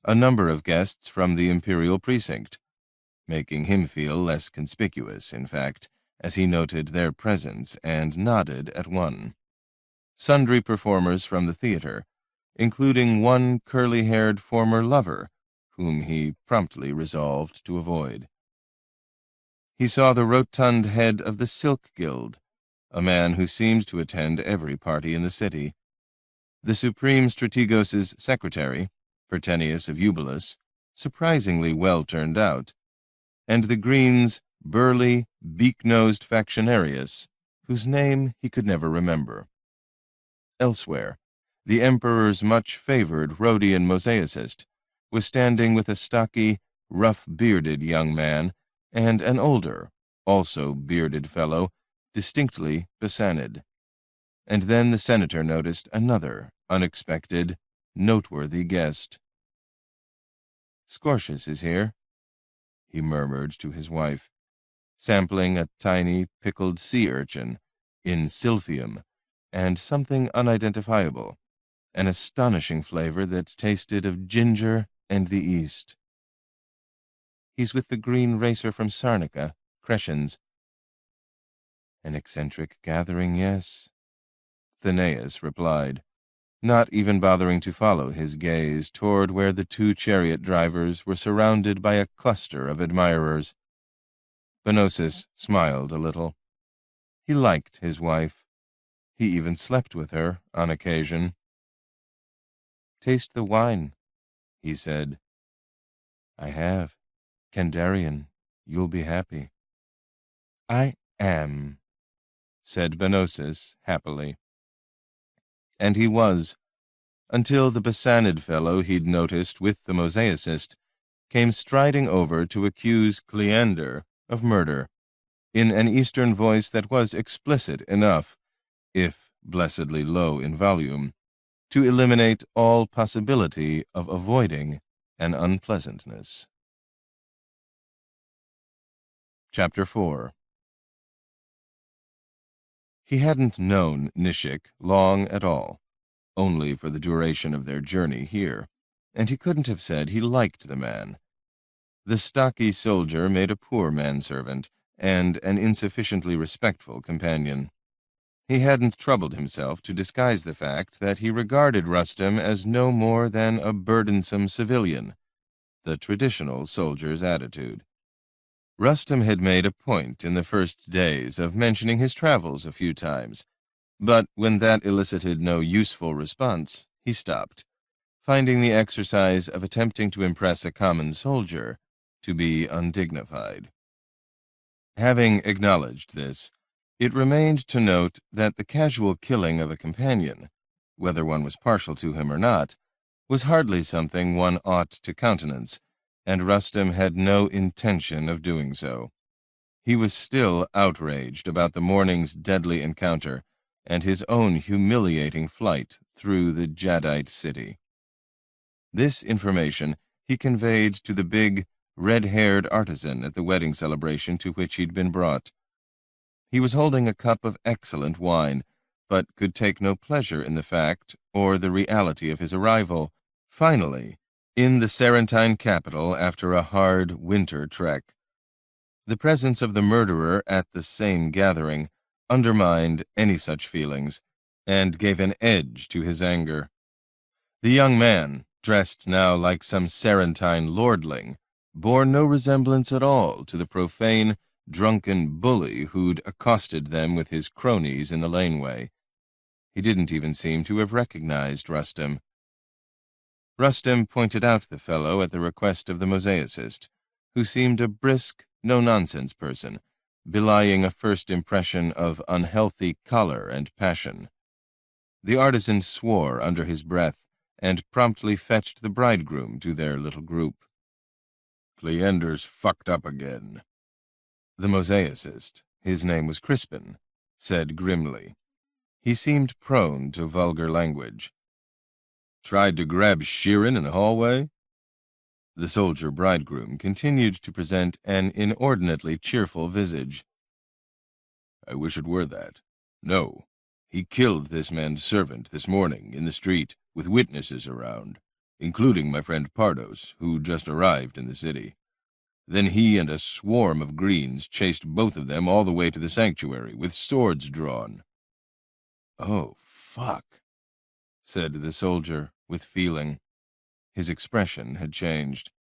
a number of guests from the imperial precinct, making him feel less conspicuous, in fact, as he noted their presence and nodded at one. Sundry performers from the theater, including one curly-haired former lover, whom he promptly resolved to avoid. He saw the rotund head of the Silk Guild, a man who seemed to attend every party in the city, the Supreme Strategos's secretary, Pertenius of Eubulus, surprisingly well turned out, and the Green's burly, beak-nosed factionarius, whose name he could never remember. Elsewhere, the emperor's much-favored Rhodian mosaicist was standing with a stocky, rough-bearded young man and an older, also bearded fellow, distinctly Basanid. And then the senator noticed another, unexpected, noteworthy guest. "Scortius is here," he murmured to his wife, sampling a tiny, pickled sea urchin in silphium and something unidentifiable, an astonishing flavor that tasted of ginger and the East. He's with the green racer from Sarnica, Crescens. An eccentric gathering, yes, Thenaeus replied, not even bothering to follow his gaze toward where the two chariot drivers were surrounded by a cluster of admirers. Benosis smiled a little. He liked his wife. He even slept with her on occasion. "Taste the wine," he said. "I have. Kandarian, you'll be happy." "I am," said Benosis happily. And he was, until the Bassanid fellow he'd noticed with the mosaicist came striding over to accuse Cleander of murder, in an Eastern voice that was explicit enough, if blessedly low in volume, to eliminate all possibility of avoiding an unpleasantness. Chapter 4. He hadn't known Nishik long at all, only for the duration of their journey here, and he couldn't have said he liked the man. The stocky soldier made a poor manservant and an insufficiently respectful companion. He hadn't troubled himself to disguise the fact that he regarded Rustem as no more than a burdensome civilian, the traditional soldier's attitude. Rustem had made a point in the first days of mentioning his travels a few times, but when that elicited no useful response, he stopped, finding the exercise of attempting to impress a common soldier to be undignified. Having acknowledged this, it remained to note that the casual killing of a companion, whether one was partial to him or not, was hardly something one ought to countenance, and Rustem had no intention of doing so. He was still outraged about the morning's deadly encounter and his own humiliating flight through the Jaddite city. This information he conveyed to the big, red-haired artisan at the wedding celebration to which he'd been brought. He was holding a cup of excellent wine, but could take no pleasure in the fact or the reality of his arrival, finally, in the Sarantine capital after a hard winter trek. The presence of the murderer at the same gathering undermined any such feelings and gave an edge to his anger. The young man, dressed now like some Sarantine lordling, bore no resemblance at all to the profane, drunken bully who'd accosted them with his cronies in the laneway. He didn't even seem to have recognized Rustem. Rustem pointed out the fellow at the request of the mosaicist, who seemed a brisk, no-nonsense person, belying a first impression of unhealthy color and passion. The artisan swore under his breath and promptly fetched the bridegroom to their little group. "Cleander's fucked up again." The mosaicist, his name was Crispin, said grimly. He seemed prone to vulgar language. "Tried to grab Sheeran in the hallway?" The soldier bridegroom continued to present an inordinately cheerful visage. "I wish it were that. No, he killed this man's servant this morning in the street with witnesses around, including my friend Pardos, who just arrived in the city. Then he and a swarm of Greens chased both of them all the way to the sanctuary with swords drawn." "Oh, fuck," said the soldier with feeling. His expression had changed.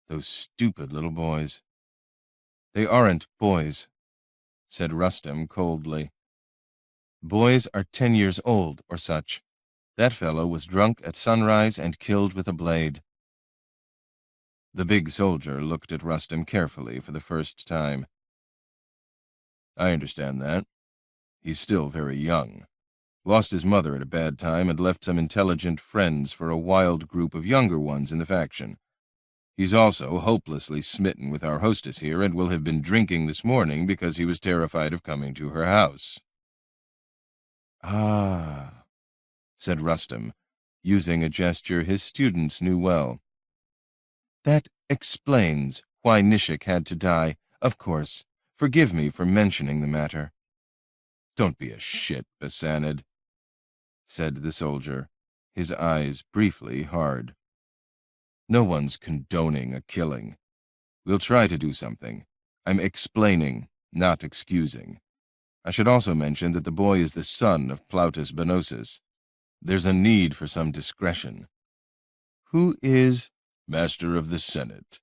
"Those stupid little boys." "They aren't boys," said Rustem coldly. "Boys are 10 years old or such. That fellow was drunk at sunrise and killed with a blade." The big soldier looked at Rustem carefully for the first time. "I understand that. He's still very young. Lost his mother at a bad time and left some intelligent friends for a wild group of younger ones in the faction. He's also hopelessly smitten with our hostess here and will have been drinking this morning because he was terrified of coming to her house." "Ah," said Rustem, using a gesture his students knew well. "That explains why Nishik had to die. Of course. Forgive me for mentioning the matter." "Don't be a shit, Bassanid." said the soldier, his eyes briefly hard. "No one's condoning a killing. We'll try to do something. I'm explaining, not excusing. I should also mention that the boy is the son of Plautus Bonosus. There's a need for some discretion." "Who is Master of the Senate?"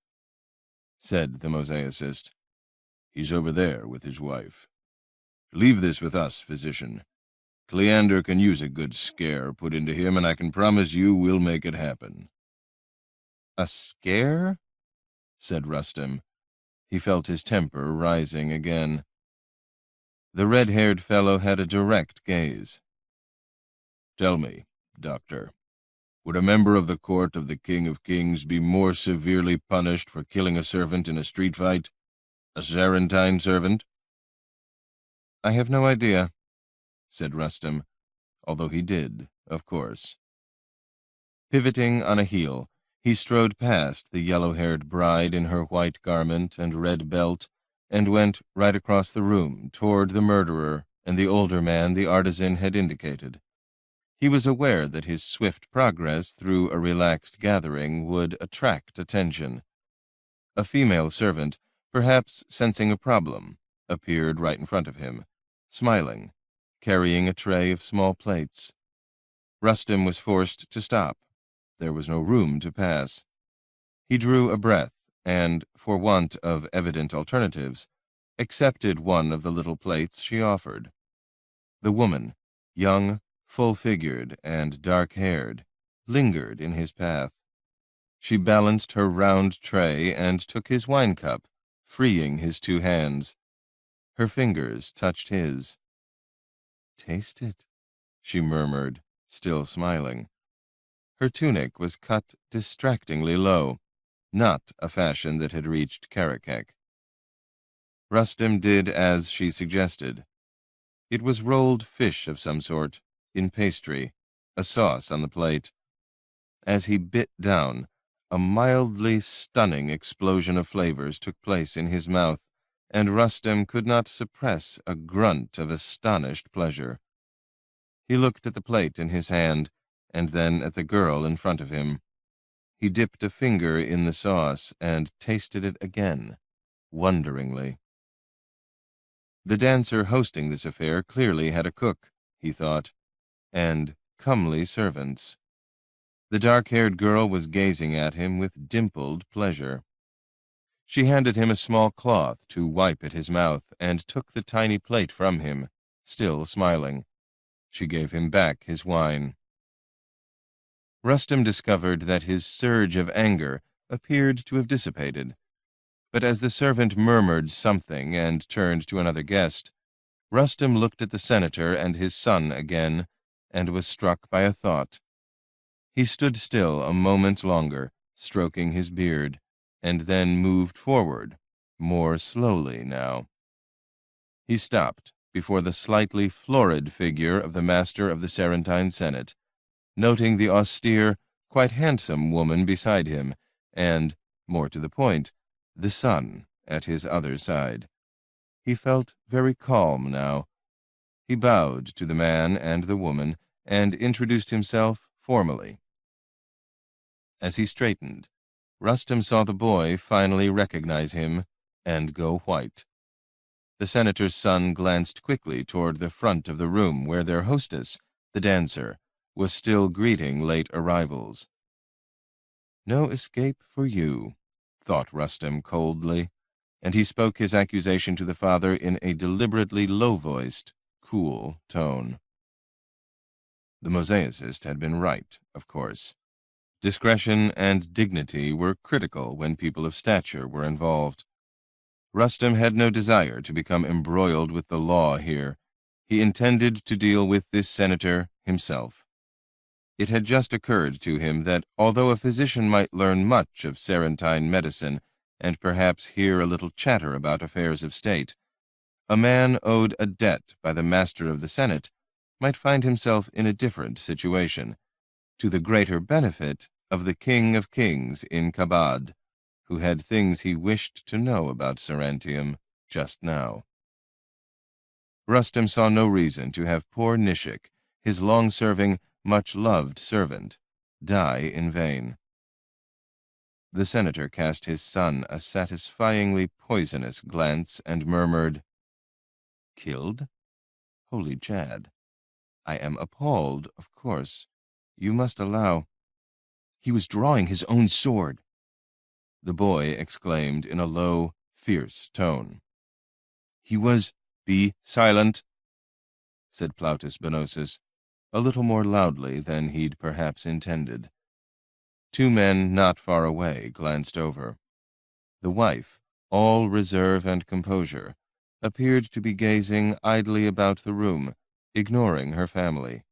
said the mosaicist. "He's over there with his wife. Leave this with us, physician. Cleander can use a good scare put into him, and I can promise you we'll make it happen." "A scare?" said Rustem. He felt his temper rising again. The red-haired fellow had a direct gaze. "Tell me, doctor, would a member of the court of the King of Kings be more severely punished for killing a servant in a street fight? A Sarantine servant?" "I have no idea," said Rustem, although he did, of course. Pivoting on a heel, he strode past the yellow-haired bride in her white garment and red belt, and went right across the room toward the murderer and the older man the artisan had indicated. He was aware that his swift progress through a relaxed gathering would attract attention. A female servant, perhaps sensing a problem, appeared right in front of him, smiling, carrying a tray of small plates. Rustem was forced to stop. There was no room to pass. He drew a breath and, for want of evident alternatives, accepted one of the little plates she offered. The woman, young, full-figured, and dark-haired, lingered in his path. She balanced her round tray and took his wine cup, freeing his two hands. Her fingers touched his. "Taste it," she murmured, still smiling. Her tunic was cut distractingly low, not a fashion that had reached Karakek. Rustem did as she suggested. It was rolled fish of some sort, in pastry, a sauce on the plate. As he bit down, a mildly stunning explosion of flavors took place in his mouth, and Rustem could not suppress a grunt of astonished pleasure. He looked at the plate in his hand, and then at the girl in front of him. He dipped a finger in the sauce and tasted it again, wonderingly. The dancer hosting this affair clearly had a cook, he thought, and comely servants. The dark-haired girl was gazing at him with dimpled pleasure. She handed him a small cloth to wipe at his mouth and took the tiny plate from him, still smiling. She gave him back his wine. Rustem discovered that his surge of anger appeared to have dissipated, but as the servant murmured something and turned to another guest, Rustem looked at the senator and his son again, and was struck by a thought. He stood still a moment longer, stroking his beard, and then moved forward, more slowly now. He stopped before the slightly florid figure of the master of the Sarantine Senate, noting the austere, quite handsome woman beside him, and, more to the point, the son at his other side. He felt very calm now. He bowed to the man and the woman, and introduced himself formally. As he straightened, Rustem saw the boy finally recognize him and go white. The senator's son glanced quickly toward the front of the room where their hostess, the dancer, was still greeting late arrivals. "No escape for you," thought Rustem coldly, and he spoke his accusation to the father in a deliberately low-voiced, cool tone. The mosaicist had been right, of course. Discretion and dignity were critical when people of stature were involved. Rustem had no desire to become embroiled with the law here. He intended to deal with this senator himself. It had just occurred to him that although a physician might learn much of Sarantine medicine and perhaps hear a little chatter about affairs of state, a man owed a debt by the master of the Senate might find himself in a different situation, to the greater benefit of the King of Kings in Kabad, who had things he wished to know about Sarantium just now. Rustem saw no reason to have poor Nishik his long-serving, much-loved servant, die in vain. The senator cast his son a satisfyingly poisonous glance and murmured, "Killed? Holy Chad! I am appalled, of course. You must allow—" "He was drawing his own sword," the boy exclaimed in a low, fierce tone. "He was—" "Be silent," said Plautus Benosus, a little more loudly than he'd perhaps intended. Two men not far away glanced over. The wife, all reserve and composure, appeared to be gazing idly about the room, ignoring her family.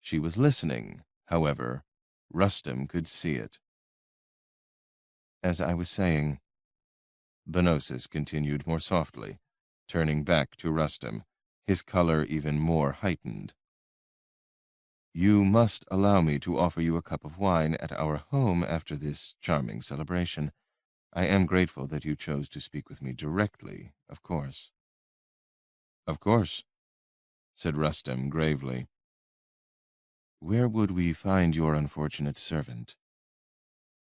She was listening, however. Rustem could see it. "As I was saying," Benosus continued more softly, turning back to Rustem, his color even more heightened. "You must allow me to offer you a cup of wine at our home after this charming celebration. I am grateful that you chose to speak with me directly, of course." "Of course," said Rustem gravely. "Where would we find your unfortunate servant?"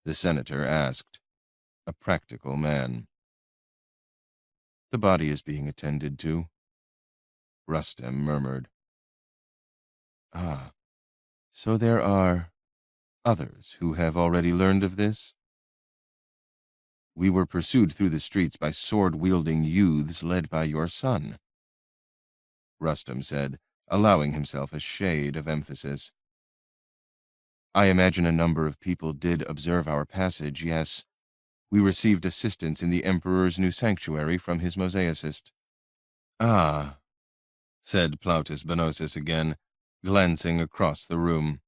the senator asked, a practical man. "The body is being attended to," Rustem murmured. "Ah, so there are others who have already learned of this?" "We were pursued through the streets by sword-wielding youths led by your son," Rustem said, allowing himself a shade of emphasis. "I imagine a number of people did observe our passage, yes. We received assistance in the Emperor's new sanctuary from his mosaicist." "Ah," said Plautus Benosus again, glancing across the room.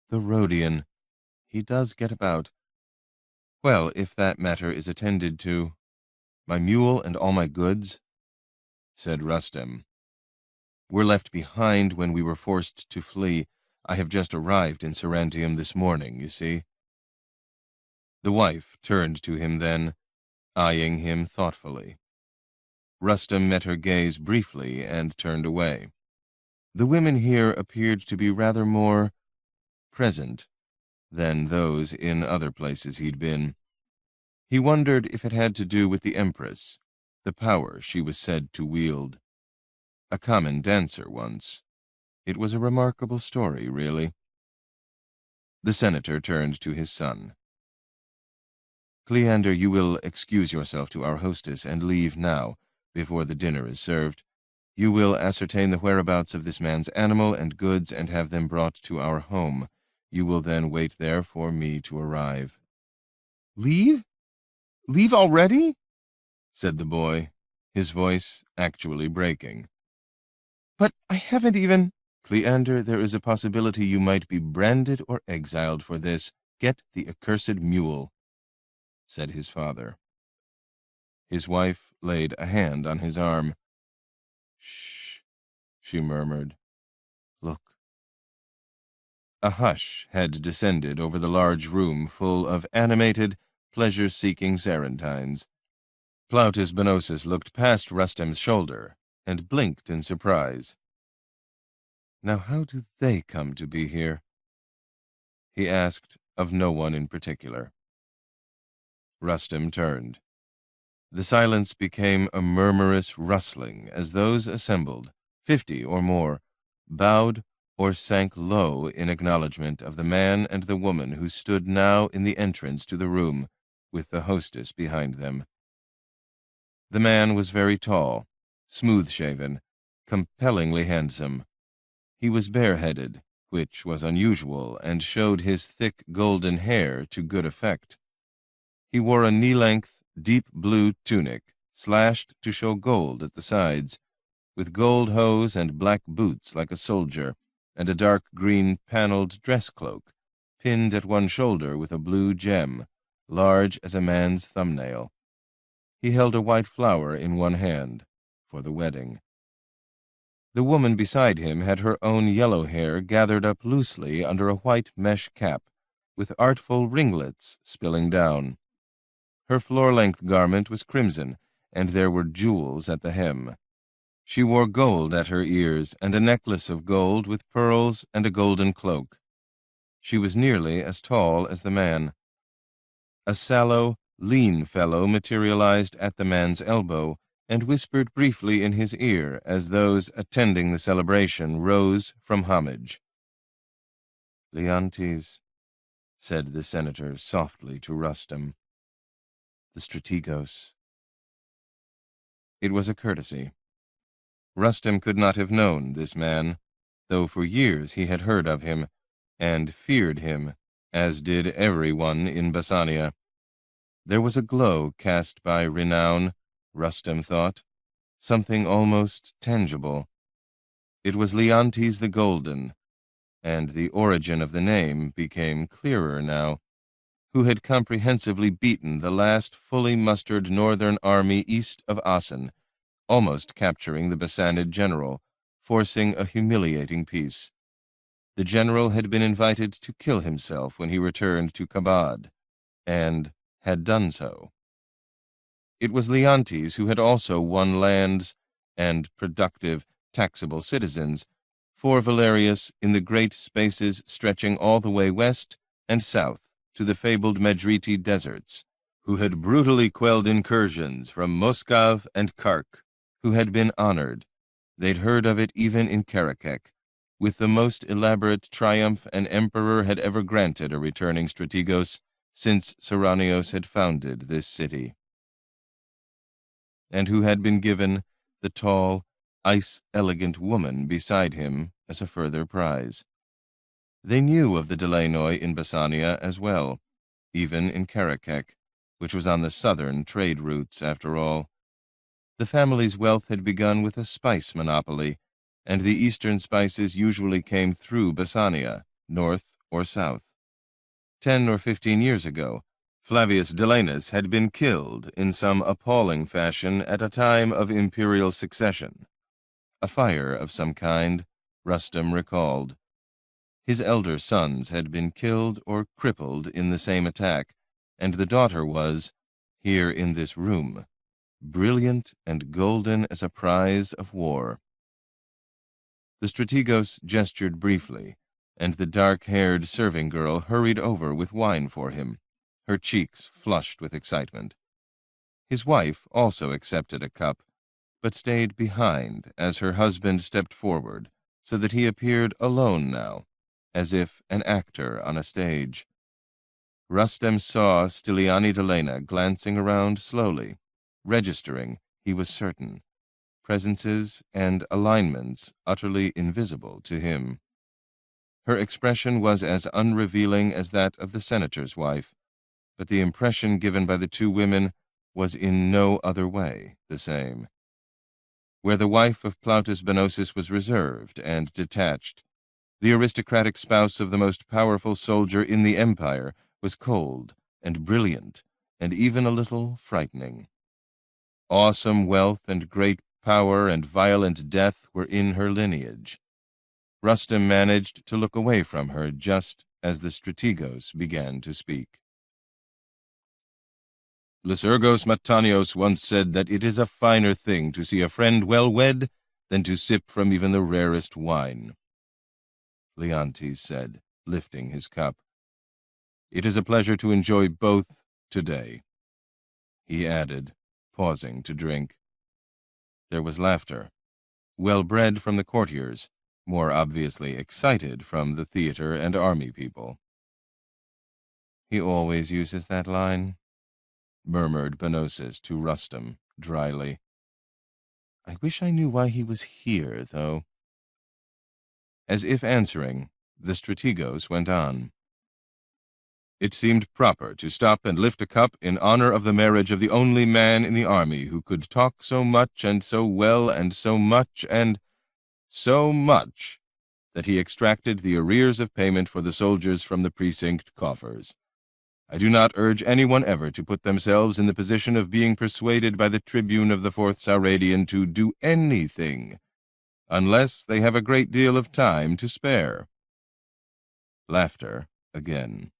"The Rhodian. He does get about. Well, if that matter is attended to—" "My mule and all my goods," said Rustem, "were left behind when we were forced to flee. I have just arrived in Sarantium this morning, you see." The wife turned to him then, eyeing him thoughtfully. Rustem met her gaze briefly and turned away. The women here appeared to be rather more present than those in other places he'd been. He wondered if it had to do with the Empress, the power she was said to wield. A common dancer once. It was a remarkable story, really. The senator turned to his son. "Cleander, you will excuse yourself to our hostess and leave now, before the dinner is served. You will ascertain the whereabouts of this man's animal and goods and have them brought to our home. You will then wait there for me to arrive." "Leave? Leave already?" said the boy, his voice actually breaking. "But I haven't even—" "Cleander, there is a possibility you might be branded or exiled for this. Get the accursed mule," said his father. His wife laid a hand on his arm. "Shh," she murmured. "Look." A hush had descended over the large room full of animated, pleasure-seeking Sarantines. Plautus Benosus looked past Rustem's shoulder and blinked in surprise. "Now how do they come to be here?" he asked of no one in particular. Rustem turned. The silence became a murmurous rustling as those assembled, 50 or more, bowed or sank low in acknowledgment of the man and the woman who stood now in the entrance to the room, with the hostess behind them. The man was very tall, smooth-shaven, compellingly handsome. He was bareheaded, which was unusual, and showed his thick golden hair to good effect. He wore a knee-length, deep blue tunic, slashed to show gold at the sides, with gold hose and black boots like a soldier, and a dark green paneled dress cloak, pinned at one shoulder with a blue gem, large as a man's thumbnail. He held a white flower in one hand, for the wedding. The woman beside him had her own yellow hair gathered up loosely under a white mesh cap, with artful ringlets spilling down. Her floor-length garment was crimson, and there were jewels at the hem. She wore gold at her ears and a necklace of gold with pearls and a golden cloak. She was nearly as tall as the man. A sallow, lean fellow materialized at the man's elbow and whispered briefly in his ear as those attending the celebration rose from homage. "Leontes," said the senator softly to Rustem. "The strategos." It was a courtesy. Rustem could not have known this man, though for years he had heard of him, and feared him, as did everyone in Bassania. There was a glow cast by renown, Rustem thought, something almost tangible. It was Leontes the Golden, and the origin of the name became clearer now, who had comprehensively beaten the last fully mustered northern army east of Asen, almost capturing the Bassanid general, forcing a humiliating peace. The general had been invited to kill himself when he returned to Kabad, and had done so. It was Leontes who had also won lands and productive, taxable citizens for Valerius in the great spaces stretching all the way west and south to the fabled Medriti deserts, who had brutally quelled incursions from Moskav and Kark, who had been honored, they'd heard of it even in Karakek, with the most elaborate triumph an emperor had ever granted a returning strategos since Saranios had founded this city, and who had been given the tall, ice-elegant woman beside him as a further prize. They knew of the Delanoi in Bassania as well, even in Karakek, which was on the southern trade routes after all. The family's wealth had begun with a spice monopoly, and the eastern spices usually came through Bassania, north or south. 10 or 15 years ago, Flavius Delanus had been killed in some appalling fashion at a time of imperial succession. A fire of some kind, Rustem recalled. His elder sons had been killed or crippled in the same attack, and the daughter was, here in this room, brilliant and golden as a prize of war. The strategos gestured briefly, and the dark-haired serving girl hurried over with wine for him, her cheeks flushed with excitement. His wife also accepted a cup, but stayed behind as her husband stepped forward, so that he appeared alone now, as if an actor on a stage. Rustem saw Styliani Delena glancing around slowly, registering, he was certain, presences and alignments utterly invisible to him. Her expression was as unrevealing as that of the senator's wife, but the impression given by the two women was in no other way the same. Where the wife of Plautus Benosis was reserved and detached, the aristocratic spouse of the most powerful soldier in the empire was cold and brilliant and even a little frightening. Awesome wealth and great power and violent death were in her lineage. Rustem managed to look away from her just as the strategos began to speak. Lycurgos Matanios once said that it is a finer thing to see a friend well wed than to sip from even the rarest wine. Leontes said, lifting his cup. It is a pleasure to enjoy both today, he added, pausing to drink. There was laughter, well-bred from the courtiers, more obviously excited from the theater and army people. He always uses that line, murmured Benosis to Rustem dryly. I wish I knew why he was here, though. As if answering, the strategos went on. It seemed proper to stop and lift a cup in honor of the marriage of the only man in the army who could talk so much and so well and so much and so much that he extracted the arrears of payment for the soldiers from the precinct coffers. I do not urge anyone ever to put themselves in the position of being persuaded by the tribune of the 4th Sauradian to do anything, unless they have a great deal of time to spare. Laughter again.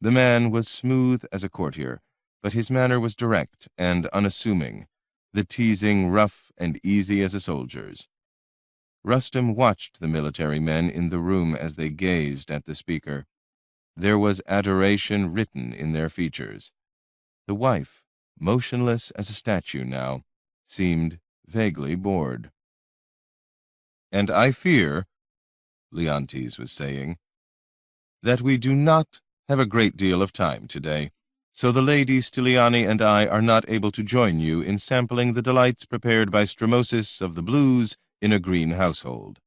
The man was smooth as a courtier, but his manner was direct and unassuming, the teasing rough and easy as a soldier's. Rustem watched the military men in the room as they gazed at the speaker. There was adoration written in their features. The wife, motionless as a statue now, seemed vaguely bored. "And I fear," Leontes was saying, "that we do not have a great deal of time today, so the Lady Styliani and I are not able to join you in sampling the delights prepared by Stremosis of the Blues in a green household.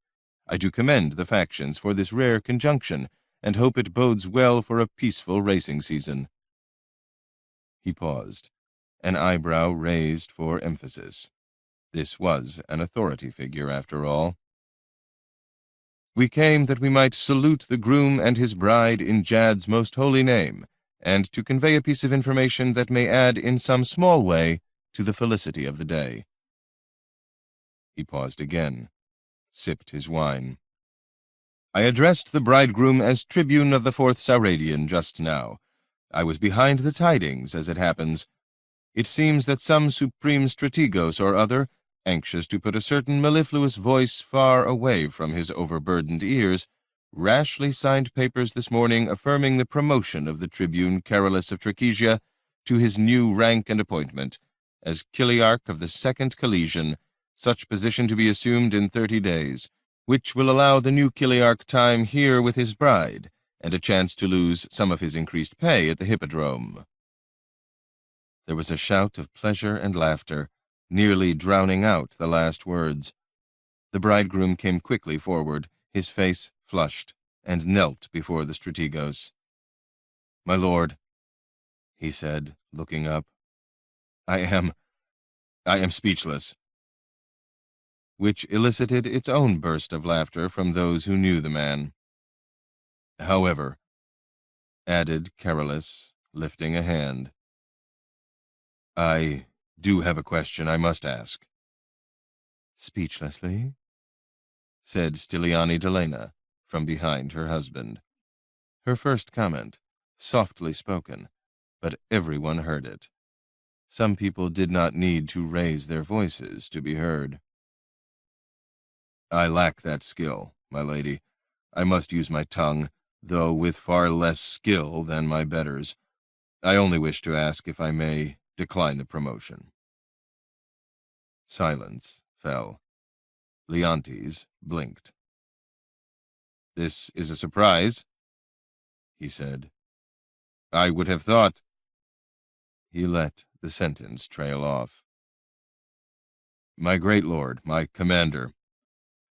I do commend the factions for this rare conjunction, and hope it bodes well for a peaceful racing season." He paused, an eyebrow raised for emphasis. This was an authority figure, after all. "We came that we might salute the groom and his bride in Jad's most holy name, and to convey a piece of information that may add in some small way to the felicity of the day." He paused again, sipped his wine. "I addressed the bridegroom as tribune of the 4th Saradian just now. I was behind the tidings, as it happens. It seems that some supreme strategos or other, anxious to put a certain mellifluous voice far away from his overburdened ears, rashly signed papers this morning affirming the promotion of the tribune Carolus of Trachesia to his new rank and appointment, as Chiliarch of the 2nd Collegian, such position to be assumed in 30 days, which will allow the new Chiliarch time here with his bride, and a chance to lose some of his increased pay at the Hippodrome." There was a shout of pleasure and laughter, nearly drowning out the last words. The bridegroom came quickly forward, his face flushed, and knelt before the strategos. "My lord," he said, looking up, I am speechless," which elicited its own burst of laughter from those who knew the man. "However," added Carolus, lifting a hand, "I do have a question I must ask." "Speechlessly?" said Styliani Delena from behind her husband. Her first comment, softly spoken, but everyone heard it. Some people did not need to raise their voices to be heard. "I lack that skill, my lady. I must use my tongue, though with far less skill than my betters. I only wish to ask if I may decline the promotion." Silence fell. Leontes blinked. "This is a surprise," he said. "I would have thought—" He let the sentence trail off. "My great lord, my commander,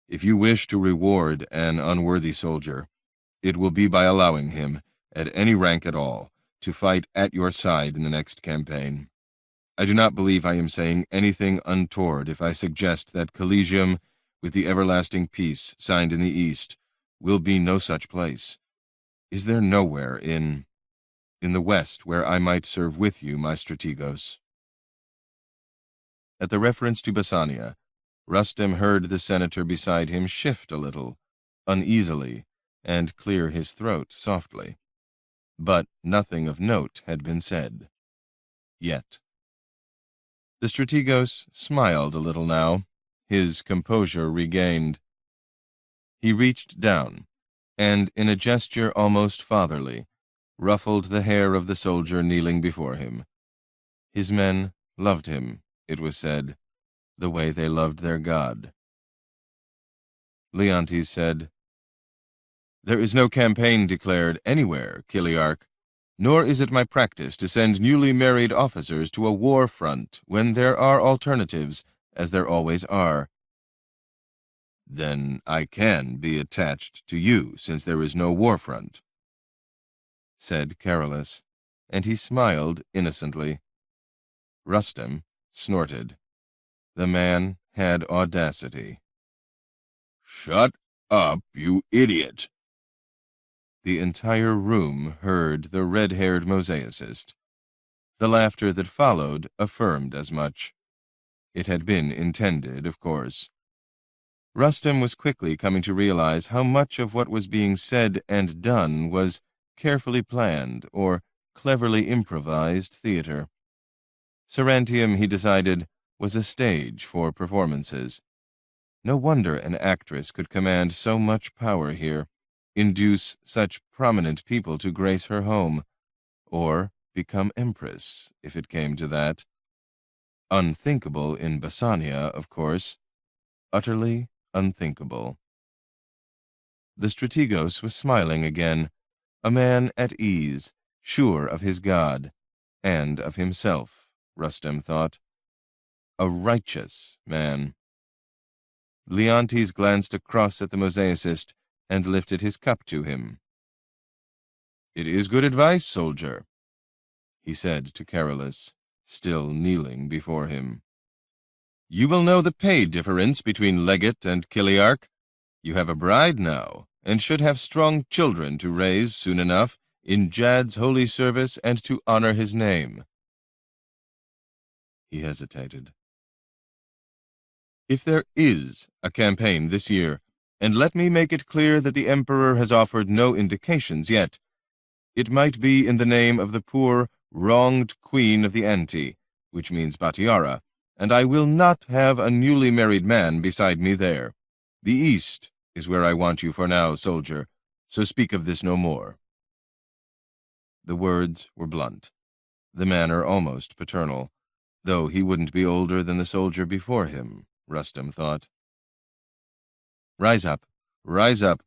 if you wish to reward an unworthy soldier, it will be by allowing him, at any rank at all, to fight at your side in the next campaign. I do not believe I am saying anything untoward if I suggest that Collegium, with the everlasting peace signed in the East, will be no such place. Is there nowhere in the West where I might serve with you, my strategos?" At the reference to Bassania, Rustem heard the senator beside him shift a little, uneasily, and clear his throat softly. But nothing of note had been said. Yet. The strategos smiled a little now, his composure regained. He reached down, and in a gesture almost fatherly, ruffled the hair of the soldier kneeling before him. His men loved him, it was said, the way they loved their god. Leontes said, "There is no campaign declared anywhere, Chiliarch, nor is it my practice to send newly married officers to a war front when there are alternatives, as there always are." "Then I can be attached to you, since there is no war front," said Carolus, and he smiled innocently. Rustem snorted. The man had audacity. "Shut up, you idiot!" The entire room heard the red-haired mosaicist. The laughter that followed affirmed as much. It had been intended, of course. Rustem was quickly coming to realize how much of what was being said and done was carefully planned or cleverly improvised theater. Sarantium, he decided, was a stage for performances. No wonder an actress could command so much power here, induce such prominent people to grace her home, or become empress, if it came to that. Unthinkable in Basania, of course. Utterly unthinkable. The strategos was smiling again, a man at ease, sure of his god, and of himself, Rustem thought. A righteous man. Leontes glanced across at the mosaicist and lifted his cup to him. "It is good advice, soldier," he said to Carolus, still kneeling before him. "You will know the pay difference between legate and chiliarch. You have a bride now, and should have strong children to raise soon enough in Jad's holy service and to honor his name." He hesitated. "If there is a campaign this year, and let me make it clear that the Emperor has offered no indications yet, it might be in the name of the poor, wronged Queen of the Anti, which means Batiara, and I will not have a newly married man beside me there. The East is where I want you for now, soldier, so speak of this no more." The words were blunt, the manner almost paternal, though he wouldn't be older than the soldier before him, Rustem thought. Rise up,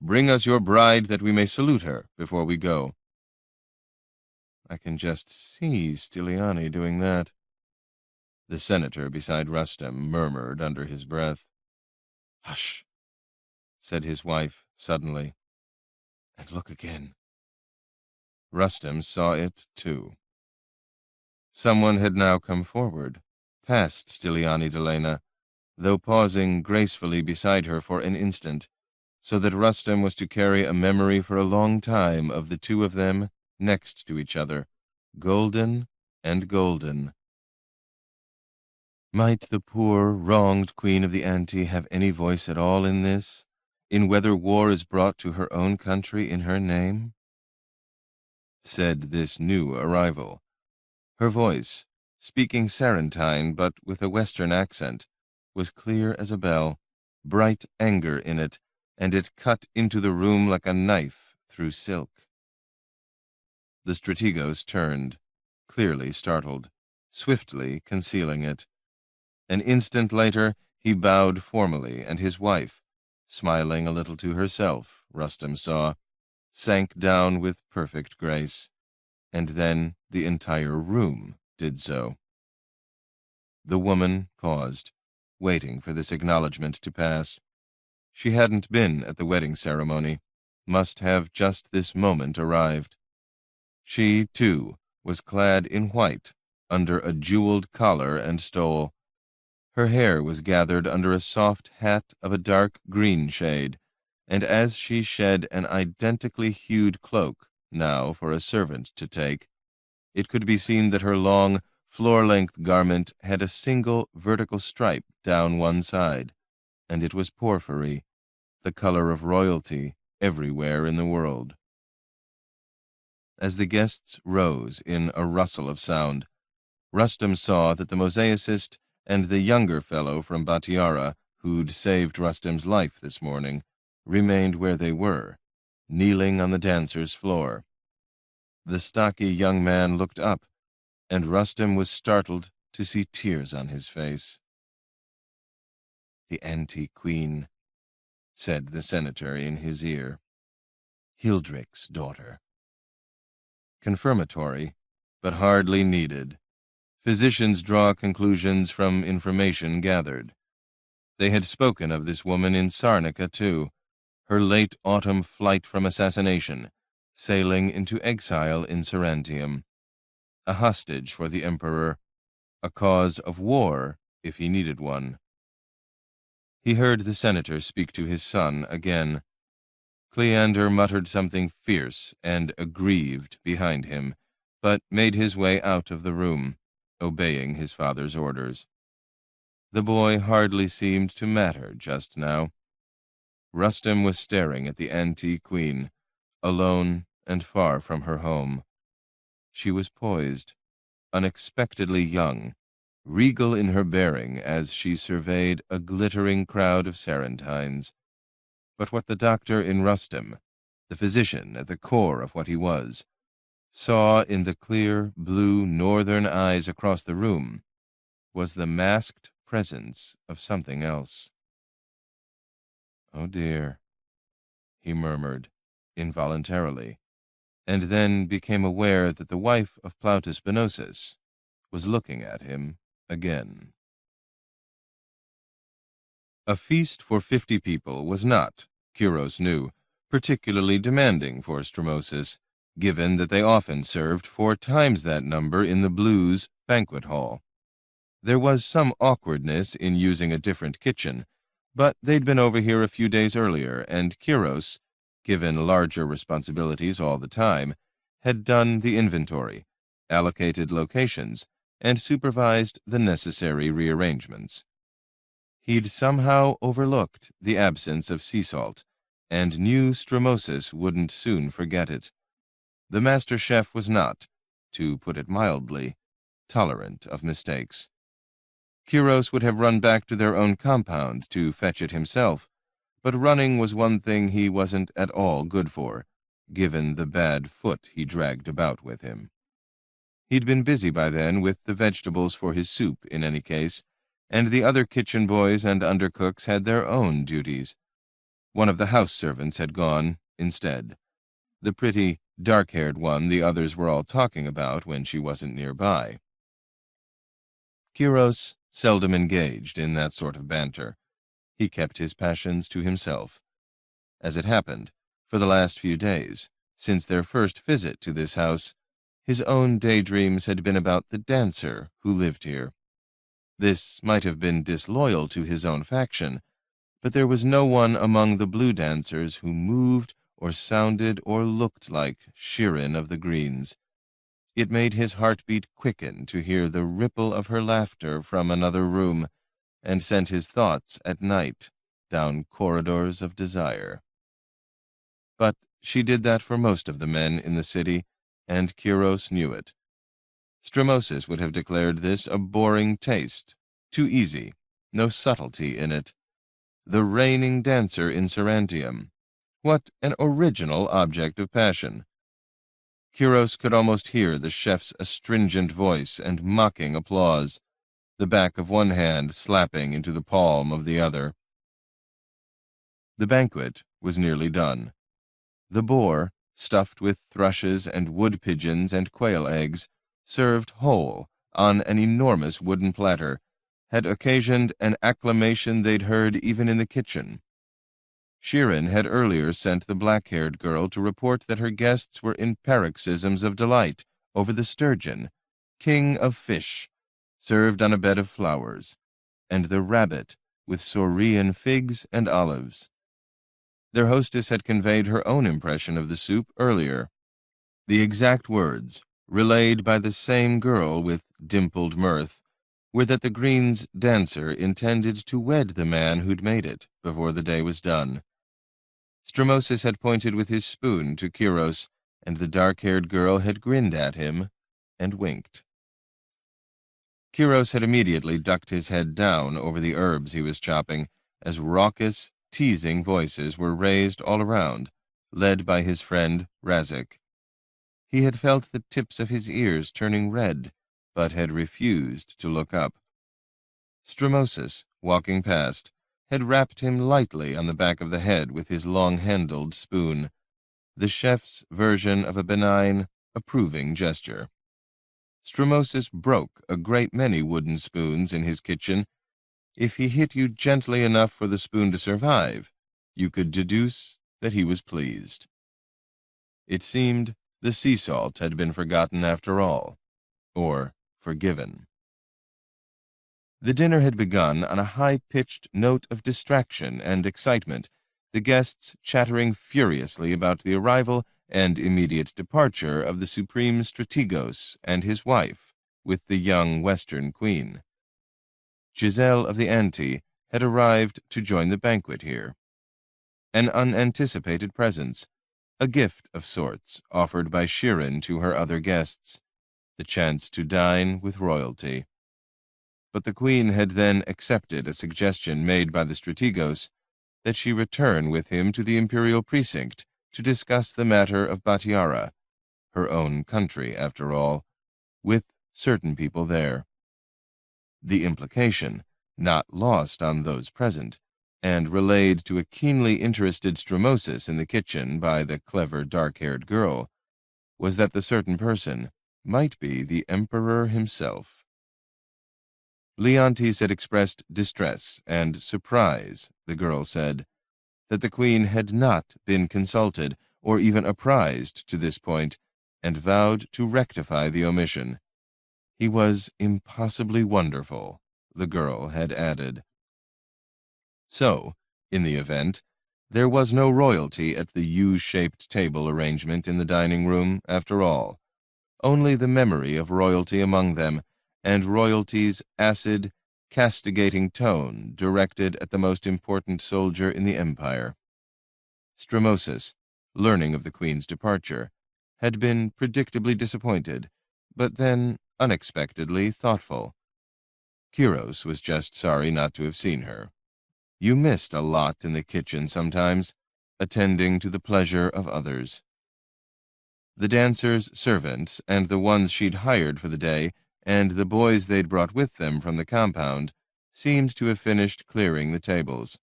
bring us your bride that we may salute her before we go." "I can just see Styliani doing that," the senator beside Rustem murmured under his breath. "Hush," said his wife suddenly, "and look again." Rustem saw it too. Someone had now come forward, past Styliani Delena, though pausing gracefully beside her for an instant, so that Rustem was to carry a memory for a long time of the two of them next to each other, golden and golden. Might the poor, wronged Queen of the Anti have any voice at all in this, in whether war is brought to her own country in her name? Said this new arrival. Her voice, speaking Sarantine but with a Western accent, was clear as a bell, bright anger in it, and it cut into the room like a knife through silk. The strategos turned, clearly startled, swiftly concealing it. An instant later he bowed formally, and his wife, smiling a little to herself, Rustem saw, sank down with perfect grace, and then the entire room did so. The woman paused, waiting for this acknowledgment to pass. She hadn't been at the wedding ceremony, must have just this moment arrived. She, too, was clad in white, under a jeweled collar and stole. Her hair was gathered under a soft hat of a dark green shade, and as she shed an identically hued cloak, now for a servant to take, it could be seen that her long, floor-length garment had a single vertical stripe down one side, and it was porphyry, the color of royalty everywhere in the world. As the guests rose in a rustle of sound, Rustem saw that the mosaicist and the younger fellow from Batiara, who'd saved Rustem's life this morning, remained where they were, kneeling on the dancer's floor. The stocky young man looked up, and Rustem was startled to see tears on his face. "The anti-queen," said the senator in his ear. "Hildric's daughter." Confirmatory, but hardly needed. Physicians draw conclusions from information gathered. They had spoken of this woman in Sarnica, too, her late autumn flight from assassination, sailing into exile in Sarantium, a hostage for the emperor, a cause of war if he needed one. He heard the senator speak to his son again. Cleander muttered something fierce and aggrieved behind him, but made his way out of the room, obeying his father's orders. The boy hardly seemed to matter just now. Rustem was staring at the anti-queen, alone and far from her home. She was poised, unexpectedly young, regal in her bearing as she surveyed a glittering crowd of Sarantines. But what the doctor in Rustum, the physician at the core of what he was, saw in the clear, blue northern eyes across the room was the masked presence of something else. "Oh dear," he murmured, involuntarily, and then became aware that the wife of Plautus Benosus was looking at him again. A feast for 50 people was not, Quiros knew, particularly demanding for Strimosus, given that they often served 4 times that number in the Blues banquet hall. There was some awkwardness in using a different kitchen, but they'd been over here a few days earlier, and Quiros, given larger responsibilities all the time, had done the inventory, allocated locations, and supervised the necessary rearrangements. He'd somehow overlooked the absence of sea salt, and knew Strimosus wouldn't soon forget it. The master chef was not, to put it mildly, tolerant of mistakes. Quiros would have run back to their own compound to fetch it himself, but running was one thing he wasn't at all good for, given the bad foot he dragged about with him. He'd been busy by then with the vegetables for his soup, in any case, and the other kitchen boys and undercooks had their own duties. One of the house servants had gone instead, the pretty, dark-haired one the others were all talking about when she wasn't nearby. Quiros seldom engaged in that sort of banter. He kept his passions to himself. As it happened, for the last few days, since their first visit to this house, his own daydreams had been about the dancer who lived here. This might have been disloyal to his own faction, but there was no one among the blue dancers who moved or sounded or looked like Shirin of the Greens. It made his heartbeat quicken to hear the ripple of her laughter from another room, and sent his thoughts at night down corridors of desire. But she did that for most of the men in the city, and Quiros knew it. Strimosus would have declared this a boring taste, too easy, no subtlety in it. The reigning dancer in Sarantium. What an original object of passion. Quiros could almost hear the chef's astringent voice and mocking applause, the back of one hand slapping into the palm of the other. The banquet was nearly done. The boar, stuffed with thrushes and wood pigeons and quail eggs, served whole on an enormous wooden platter, had occasioned an acclamation they'd heard even in the kitchen. Shirin had earlier sent the black-haired girl to report that her guests were in paroxysms of delight over the sturgeon, king of fish, served on a bed of flowers, and the rabbit with Saurian figs and olives. Their hostess had conveyed her own impression of the soup earlier. The exact words, relayed by the same girl with dimpled mirth, were that the Greens' dancer intended to wed the man who'd made it before the day was done. Strimosus had pointed with his spoon to Quiros, and the dark-haired girl had grinned at him and winked. Quiros had immediately ducked his head down over the herbs he was chopping, as raucous, teasing voices were raised all around, led by his friend Razik. He had felt the tips of his ears turning red, but had refused to look up. Strimosus, walking past, had rapped him lightly on the back of the head with his long-handled spoon, the chef's version of a benign, approving gesture. Strimosus broke a great many wooden spoons in his kitchen. If he hit you gently enough for the spoon to survive, you could deduce that he was pleased. It seemed the sea salt had been forgotten after all, or forgiven. The dinner had begun on a high-pitched note of distraction and excitement, the guests chattering furiously about the arrival and immediate departure of the Supreme Strategos and his wife, with the young Western Queen. Giselle of the Ante had arrived to join the banquet here. An unanticipated presence, a gift of sorts offered by Shirin to her other guests, the chance to dine with royalty. but the queen had then accepted a suggestion made by the strategos that she return with him to the imperial precinct to discuss the matter of Batiara, her own country, after all, with certain people there. The implication, not lost on those present, and relayed to a keenly interested Stramosis in the kitchen by the clever dark-haired girl, was that the certain person might be the emperor himself. Leontes had expressed distress and surprise, the girl said, that the queen had not been consulted or even apprised to this point, and vowed to rectify the omission. He was impossibly wonderful, the girl had added. So, in the event, there was no royalty at the U-shaped table arrangement in the dining room, after all, only the memory of royalty among them, and royalty's acid, castigating tone directed at the most important soldier in the empire. Stramosis, learning of the queen's departure, had been predictably disappointed, but then unexpectedly thoughtful. Kiros was just sorry not to have seen her. You missed a lot in the kitchen sometimes, attending to the pleasure of others. The dancers' servants, and the ones she'd hired for the day, and the boys they'd brought with them from the compound, seemed to have finished clearing the tables.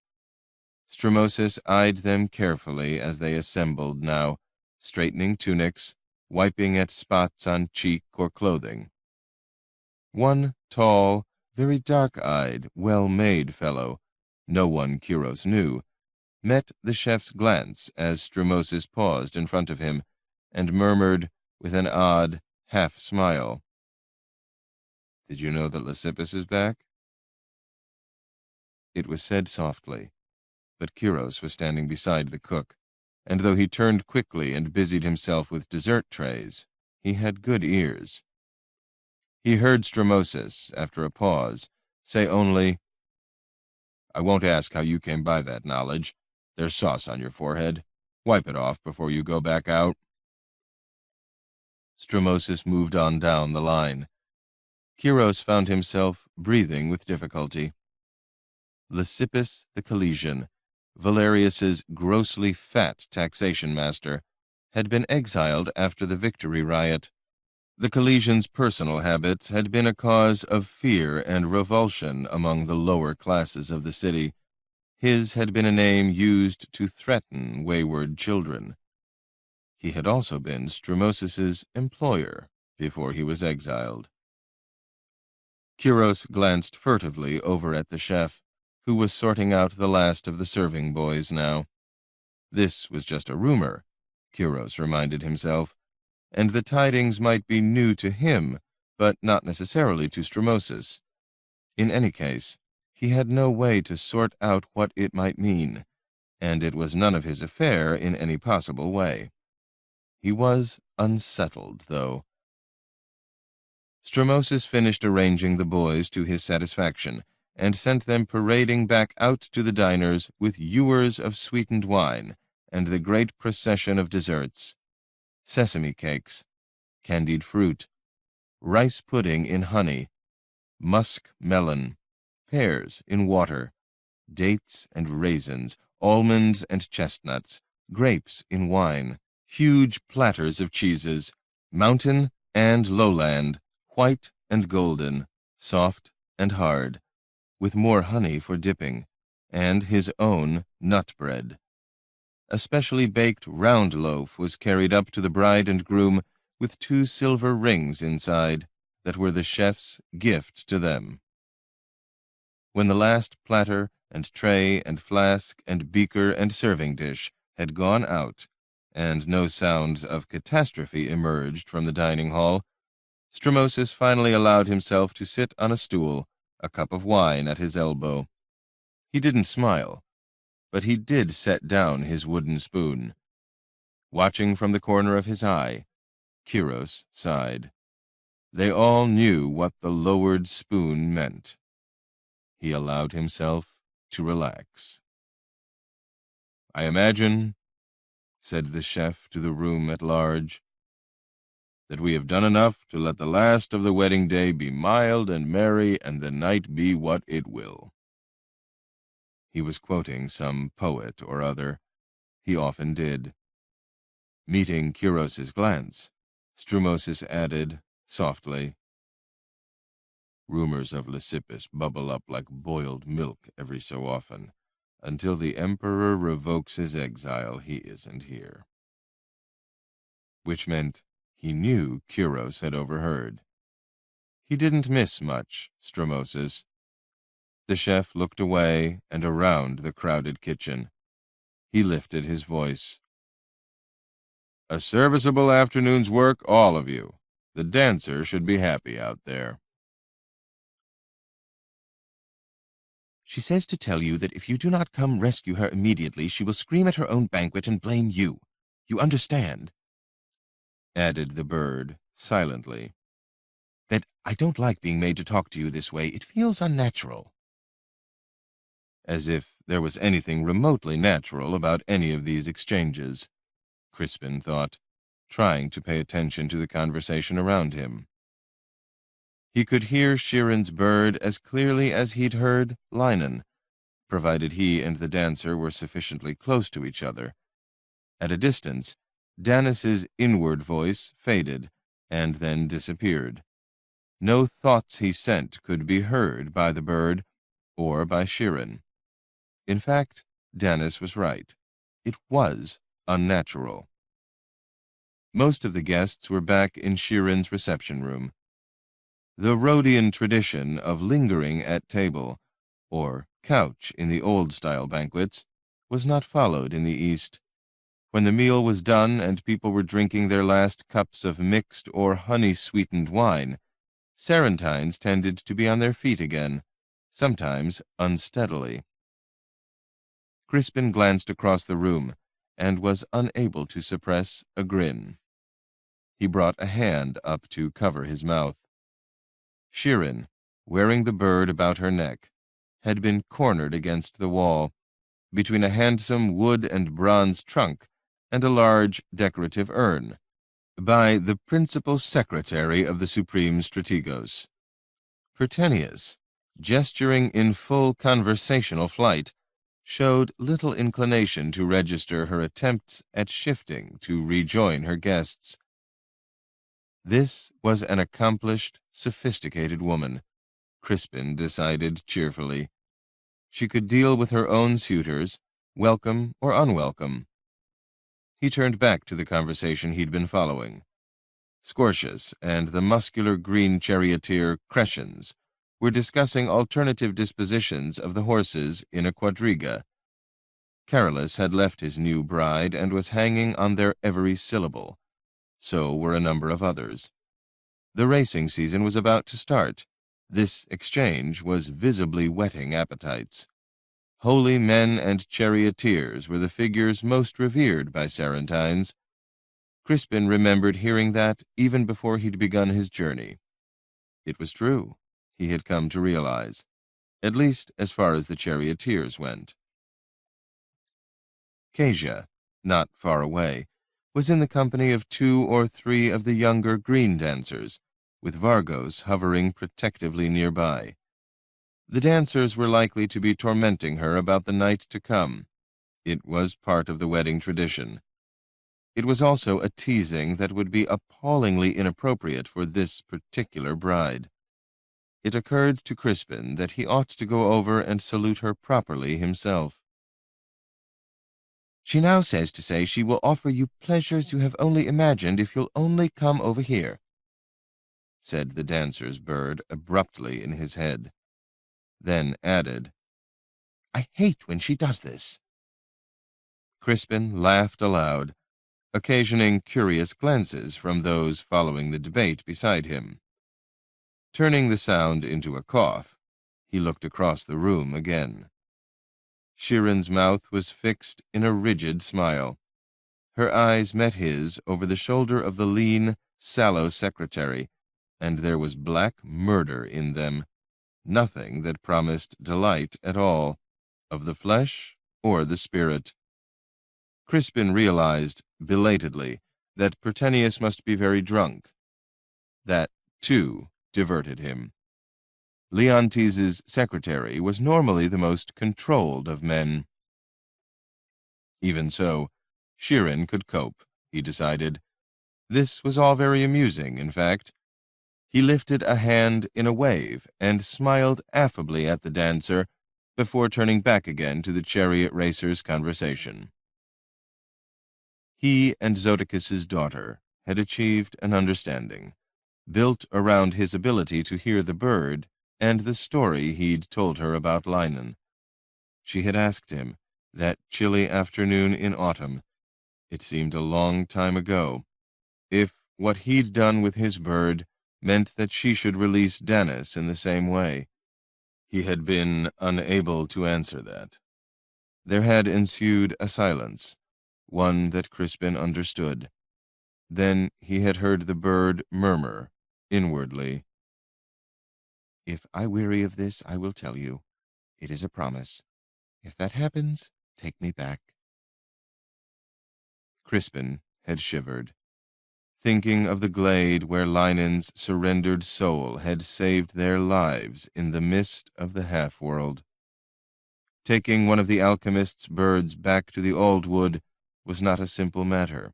Stramosis eyed them carefully as they assembled now, straightening tunics, wiping at spots on cheek or clothing. One tall, very dark-eyed, well-made fellow, no one Kiros knew, met the chef's glance as Stramosis paused in front of him, and murmured with an odd half-smile, "Did you know that Lysippus is back?" It was said softly, but Kiros was standing beside the cook, and though he turned quickly and busied himself with dessert trays, he had good ears. He heard Stramosis, after a pause, say only, "I won't ask how you came by that knowledge. There's sauce on your forehead. Wipe it off before you go back out." Stramosis moved on down the line. Kiros found himself breathing with difficulty. Lysippus the Calesian, Valerius's grossly fat taxation master, had been exiled after the Victory riot. The Calesian's personal habits had been a cause of fear and revulsion among the lower classes of the city. His had been a name used to threaten wayward children. He had also been Stramosis's employer before he was exiled. Kiros glanced furtively over at the chef, who was sorting out the last of the serving boys now. This was just a rumor, Kiros reminded himself, and the tidings might be new to him, but not necessarily to Stramosis. In any case, he had no way to sort out what it might mean, and it was none of his affair in any possible way. He was unsettled, though. Stramosis finished arranging the boys to his satisfaction, and sent them parading back out to the diners with ewers of sweetened wine and the great procession of desserts: sesame cakes, candied fruit, rice pudding in honey, musk melon, pears in water, dates and raisins, almonds and chestnuts, grapes in wine, huge platters of cheeses, mountain and lowland, white and golden, soft and hard, with more honey for dipping, and his own nut bread. A specially baked round loaf was carried up to the bride and groom with 2 silver rings inside that were the chef's gift to them. When the last platter and tray and flask and beaker and serving dish had gone out, and no sounds of catastrophe emerged from the dining hall, Stramosis finally allowed himself to sit on a stool, a cup of wine at his elbow. He didn't smile, but he did set down his wooden spoon. Watching from the corner of his eye, Kiros sighed. They all knew what the lowered spoon meant. He allowed himself to relax. "I imagine," said the chef to the room at large, that we have done enough to let the last of the wedding day be mild and merry, and the night be what it will." He was quoting some poet or other. He often did. Meeting Kuros's glance, Strumosis added, softly, "Rumors of Lysippus bubble up like boiled milk every so often. Until the Emperor revokes his exile, he isn't here." Which meant he knew Kuros had overheard. He didn't miss much, Strumosis. The chef looked away and around the crowded kitchen. He lifted his voice. "A serviceable afternoon's work, all of you. The dancer should be happy out there." "She says to tell you that if you do not come rescue her immediately, she will scream at her own banquet and blame you. You understand?" added the bird, silently. "That I don't like being made to talk to you this way. It feels unnatural." As if there was anything remotely natural about any of these exchanges, Crispin thought, trying to pay attention to the conversation around him. He could hear Sheeran's bird as clearly as he'd heard Linen, provided he and the dancer were sufficiently close to each other. At a distance, Danis's inward voice faded and then disappeared. No thoughts he sent could be heard by the bird or by Sheeran. In fact, Danis was right. It was unnatural. Most of the guests were back in Sheeran's reception room. The Rhodian tradition of lingering at table, or couch in the old-style banquets, was not followed in the East. When the meal was done and people were drinking their last cups of mixed or honey-sweetened wine, Sarantines tended to be on their feet again, sometimes unsteadily. Crispin glanced across the room and was unable to suppress a grin. He brought a hand up to cover his mouth. Sheeran, wearing the bird about her neck, had been cornered against the wall, between a handsome wood and bronze trunk and a large decorative urn, by the principal secretary of the Supreme Strategos. Pertenius, gesturing in full conversational flight, showed little inclination to register her attempts at shifting to rejoin her guests. This was an accomplished, sophisticated woman, Crispin decided cheerfully. She could deal with her own suitors, welcome or unwelcome. He turned back to the conversation he'd been following. Scortius and the muscular green charioteer Crescens were discussing alternative dispositions of the horses in a quadriga. Carolus had left his new bride and was hanging on their every syllable. So were a number of others. The racing season was about to start. This exchange was visibly whetting appetites. Holy men and charioteers were the figures most revered by Sarantines. Crispin remembered hearing that even before he'd begun his journey. It was true, he had come to realize, at least as far as the charioteers went. Kasia, not far away, was in the company of 2 or 3 of the younger green dancers, with Vargos hovering protectively nearby. The dancers were likely to be tormenting her about the night to come. It was part of the wedding tradition. It was also a teasing that would be appallingly inappropriate for this particular bride. It occurred to Crispin that he ought to go over and salute her properly himself. "She now says to say she will offer you pleasures you have only imagined if you'll only come over here," said the dancer's bird abruptly in his head. Then added, "I hate when she does this." Crispin laughed aloud, occasioning curious glances from those following the debate beside him. Turning the sound into a cough, he looked across the room again. Sheeran's mouth was fixed in a rigid smile. Her eyes met his over the shoulder of the lean, sallow secretary, and there was black murder in them, nothing that promised delight at all, of the flesh or the spirit. Crispin realized, belatedly, that Pertenius must be very drunk, That, too, diverted him. Leontes' secretary was normally the most controlled of men. Even so, Shirin could cope, he decided. This was all very amusing, in fact. He lifted a hand in a wave and smiled affably at the dancer before turning back again to the chariot racer's conversation. He and Zodicus's daughter had achieved an understanding, built around his ability to hear the bird and the story he'd told her about Leinen. She had asked him, that chilly afternoon in autumn, it seemed a long time ago, if what he'd done with his bird meant that she should release Dennis in the same way. He had been unable to answer that. There had ensued a silence, one that Crispin understood. Then he had heard the bird murmur, inwardly, "If I weary of this, I will tell you. It is a promise. If that happens, take me back." Crispin had shivered, thinking of the glade where Leinen's surrendered soul had saved their lives in the mist of the half-world. Taking one of the alchemist's birds back to the old wood was not a simple matter,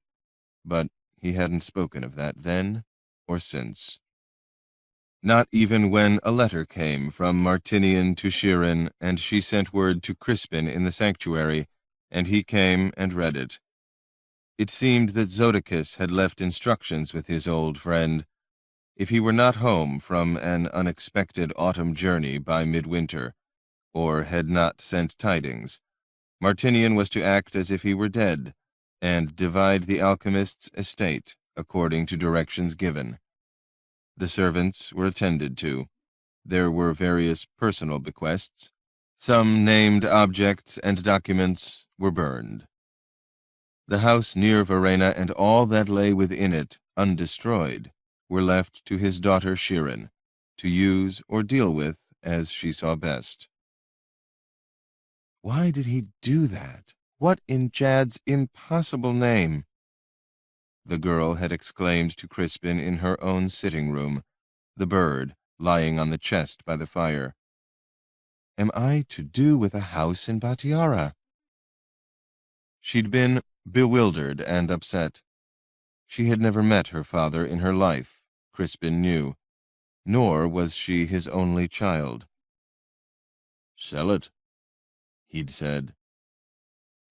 but he hadn't spoken of that then or since. Not even when a letter came from Martinian to Shirin, and she sent word to Crispin in the sanctuary, and he came and read it. It seemed that Zodicus had left instructions with his old friend. If he were not home from an unexpected autumn journey by midwinter, or had not sent tidings, Martinian was to act as if he were dead, and divide the alchemist's estate according to directions given. The servants were attended to. There were various personal bequests. Some named objects and documents were burned. The house near Verena and all that lay within it, undestroyed, were left to his daughter Shirin, to use or deal with as she saw best. Why did he do that? What in Jad's impossible name? The girl had exclaimed to Crispin in her own sitting room, the bird lying on the chest by the fire. Am I to do with a house in Batiara? She'd been bewildered and upset. She had never met her father in her life, Crispin knew, nor was she his only child. "Sell it," he'd said.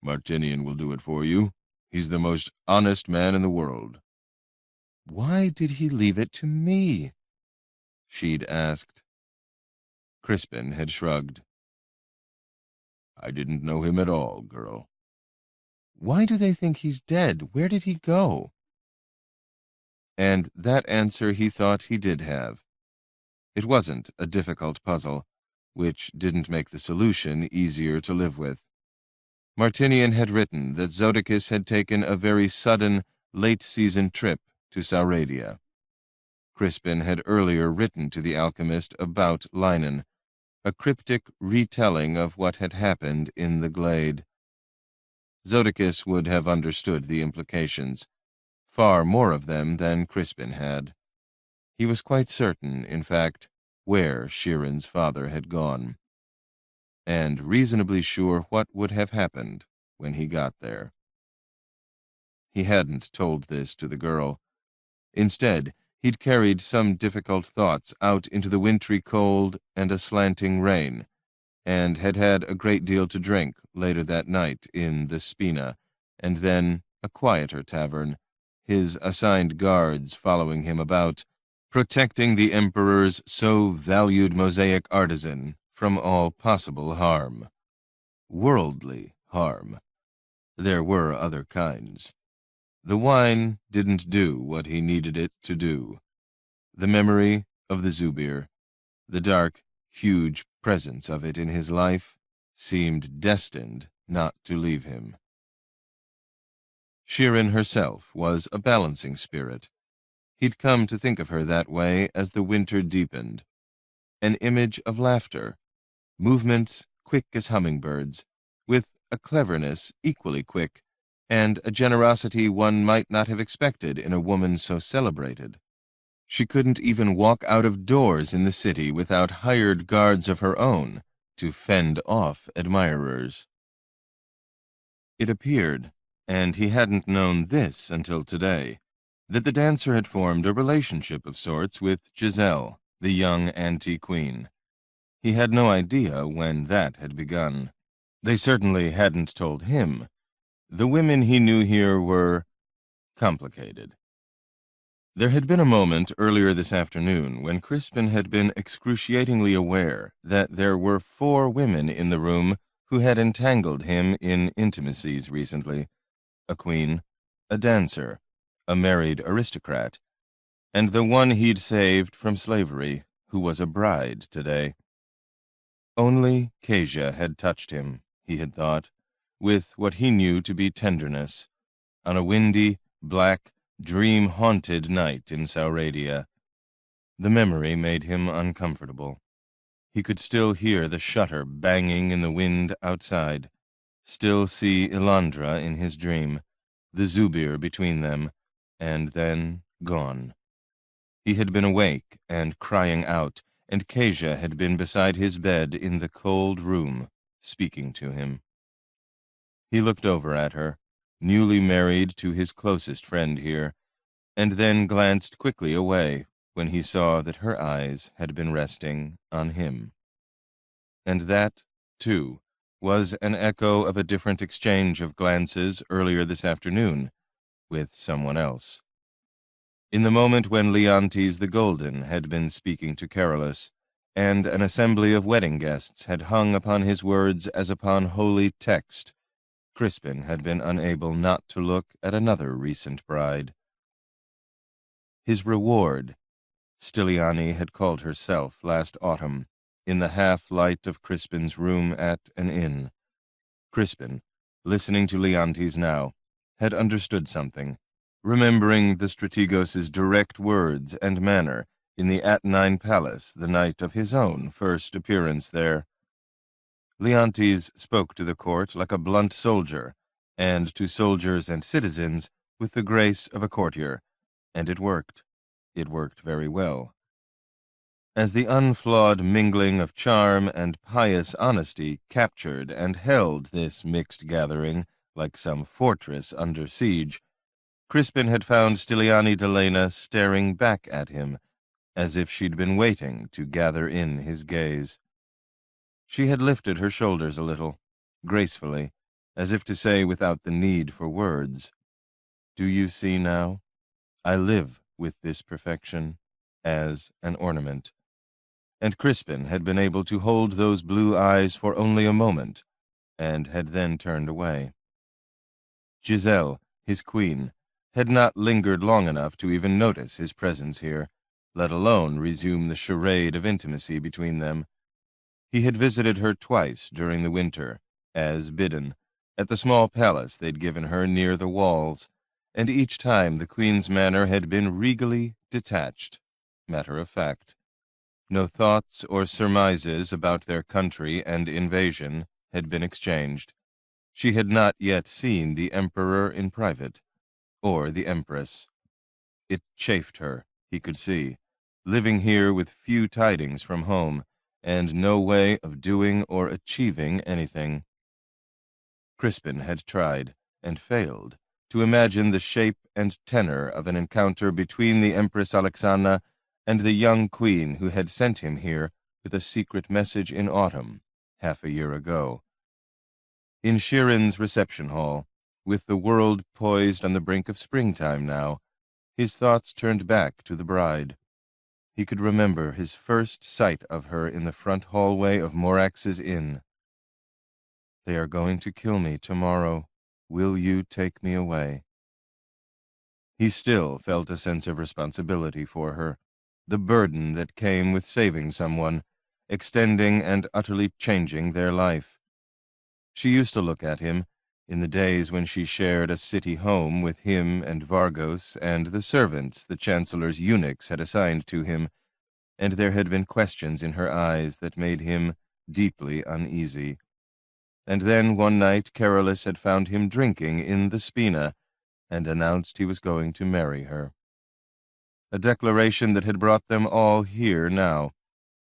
"Martinian will do it for you. He's the most honest man in the world." Why did he leave it to me? She'd asked. Crispin had shrugged. "I didn't know him at all, girl." Why do they think he's dead? Where did he go? And that answer he thought he did have. It wasn't a difficult puzzle, which didn't make the solution easier to live with. Martinian had written that Zodicus had taken a very sudden, late-season trip to Sauradia. Crispin had earlier written to the alchemist about Leinen, a cryptic retelling of what had happened in the glade. Zodicus would have understood the implications, far more of them than Crispin had. He was quite certain, in fact, where Shirin's father had gone, and reasonably sure what would have happened when he got there. He hadn't told this to the girl. Instead, he'd carried some difficult thoughts out into the wintry cold and a slanting rain, and had had a great deal to drink later that night in the Spina, and then a quieter tavern, his assigned guards following him about, protecting the Emperor's so valued mosaic artisan from all possible harm. Worldly harm. There were other kinds. The wine didn't do what he needed it to do. The memory of the Zubir, the dark, huge presence of it in his life, seemed destined not to leave him. Shirin herself was a balancing spirit. He'd come to think of her that way as the winter deepened. An image of laughter, movements quick as hummingbirds, with a cleverness equally quick, and a generosity one might not have expected in a woman so celebrated. She couldn't even walk out of doors in the city without hired guards of her own to fend off admirers. It appeared, and he hadn't known this until today, that the dancer had formed a relationship of sorts with Giselle, the young anti-queen. He had no idea when that had begun. They certainly hadn't told him. The women he knew here were complicated. There had been a moment earlier this afternoon when Crispin had been excruciatingly aware that there were 4 women in the room who had entangled him in intimacies recently: a queen, a dancer, a married aristocrat, and the one he'd saved from slavery, who was a bride today. Only Kezia had touched him, he had thought, with what he knew to be tenderness, on a windy, black, dream-haunted night in Sauradia. The memory made him uncomfortable. He could still hear the shutter banging in the wind outside, still see Ilandra in his dream, the Zubir between them, and then gone. He had been awake and crying out, and Kezia had been beside his bed in the cold room, speaking to him. He looked over at her, newly married to his closest friend here, and then glanced quickly away when he saw that her eyes had been resting on him. And that, too, was an echo of a different exchange of glances earlier this afternoon with someone else. In the moment when Leontes the Golden had been speaking to Carolus, and an assembly of wedding guests had hung upon his words as upon holy text, Crispin had been unable not to look at another recent bride. His reward, Styliani had called herself last autumn, in the half-light of Crispin's room at an inn. Crispin, listening to Leontes now, had understood something, remembering the strategos's direct words and manner in the Atnine Palace the night of his own first appearance there. Leontes spoke to the court like a blunt soldier, and to soldiers and citizens with the grace of a courtier, and it worked. It worked very well. As the unflawed mingling of charm and pious honesty captured and held this mixed gathering like some fortress under siege, Crispin had found Styliani Delena staring back at him, as if she'd been waiting to gather in his gaze. She had lifted her shoulders a little, gracefully, as if to say without the need for words, "Do you see now? I live with this perfection as an ornament." And Crispin had been able to hold those blue eyes for only a moment, and had then turned away. Giselle, his queen, had not lingered long enough to even notice his presence here, let alone resume the charade of intimacy between them. He had visited her twice during the winter, as bidden, at the small palace they'd given her near the walls, and each time the queen's manner had been regally detached, matter of fact. No thoughts or surmises about their country and invasion had been exchanged. She had not yet seen the emperor in private, or the empress. It chafed her, he could see, living here with few tidings from home, and no way of doing or achieving anything. Crispin had tried, and failed, to imagine the shape and tenor of an encounter between the Empress Alexandra and the young queen who had sent him here with a secret message in autumn, half a year ago. In Shirin's reception hall, with the world poised on the brink of springtime now, his thoughts turned back to the bride. He could remember his first sight of her in the front hallway of Morax's inn. "They are going to kill me tomorrow. Will you take me away?" He still felt a sense of responsibility for her, the burden that came with saving someone, extending and utterly changing their life. She used to look at him, in the days when she shared a city home with him and Vargos and the servants the Chancellor's eunuchs had assigned to him, and there had been questions in her eyes that made him deeply uneasy. And then one night Carolus had found him drinking in the Spina, and announced he was going to marry her. a declaration that had brought them all here now,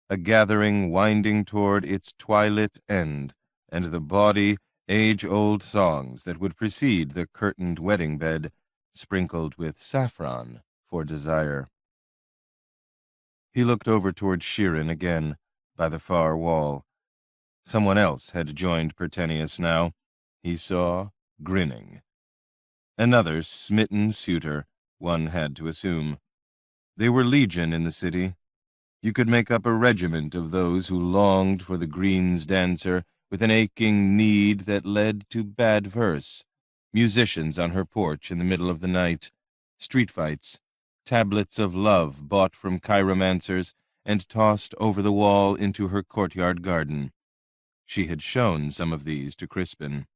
a gathering winding toward its twilit end, and the bawdy, age-old songs that would precede the curtained wedding bed, sprinkled with saffron for desire. He looked over toward Shirin again, by the far wall. Someone else had joined Pertenius now, he saw, grinning. Another smitten suitor, one had to assume. They were legion in the city. You could make up a regiment of those who longed for the Green's dancer with an aching need that led to bad verse, musicians on her porch in the middle of the night, street fights, tablets of love bought from chiromancers and tossed over the wall into her courtyard garden. She had shown some of these to Crispin.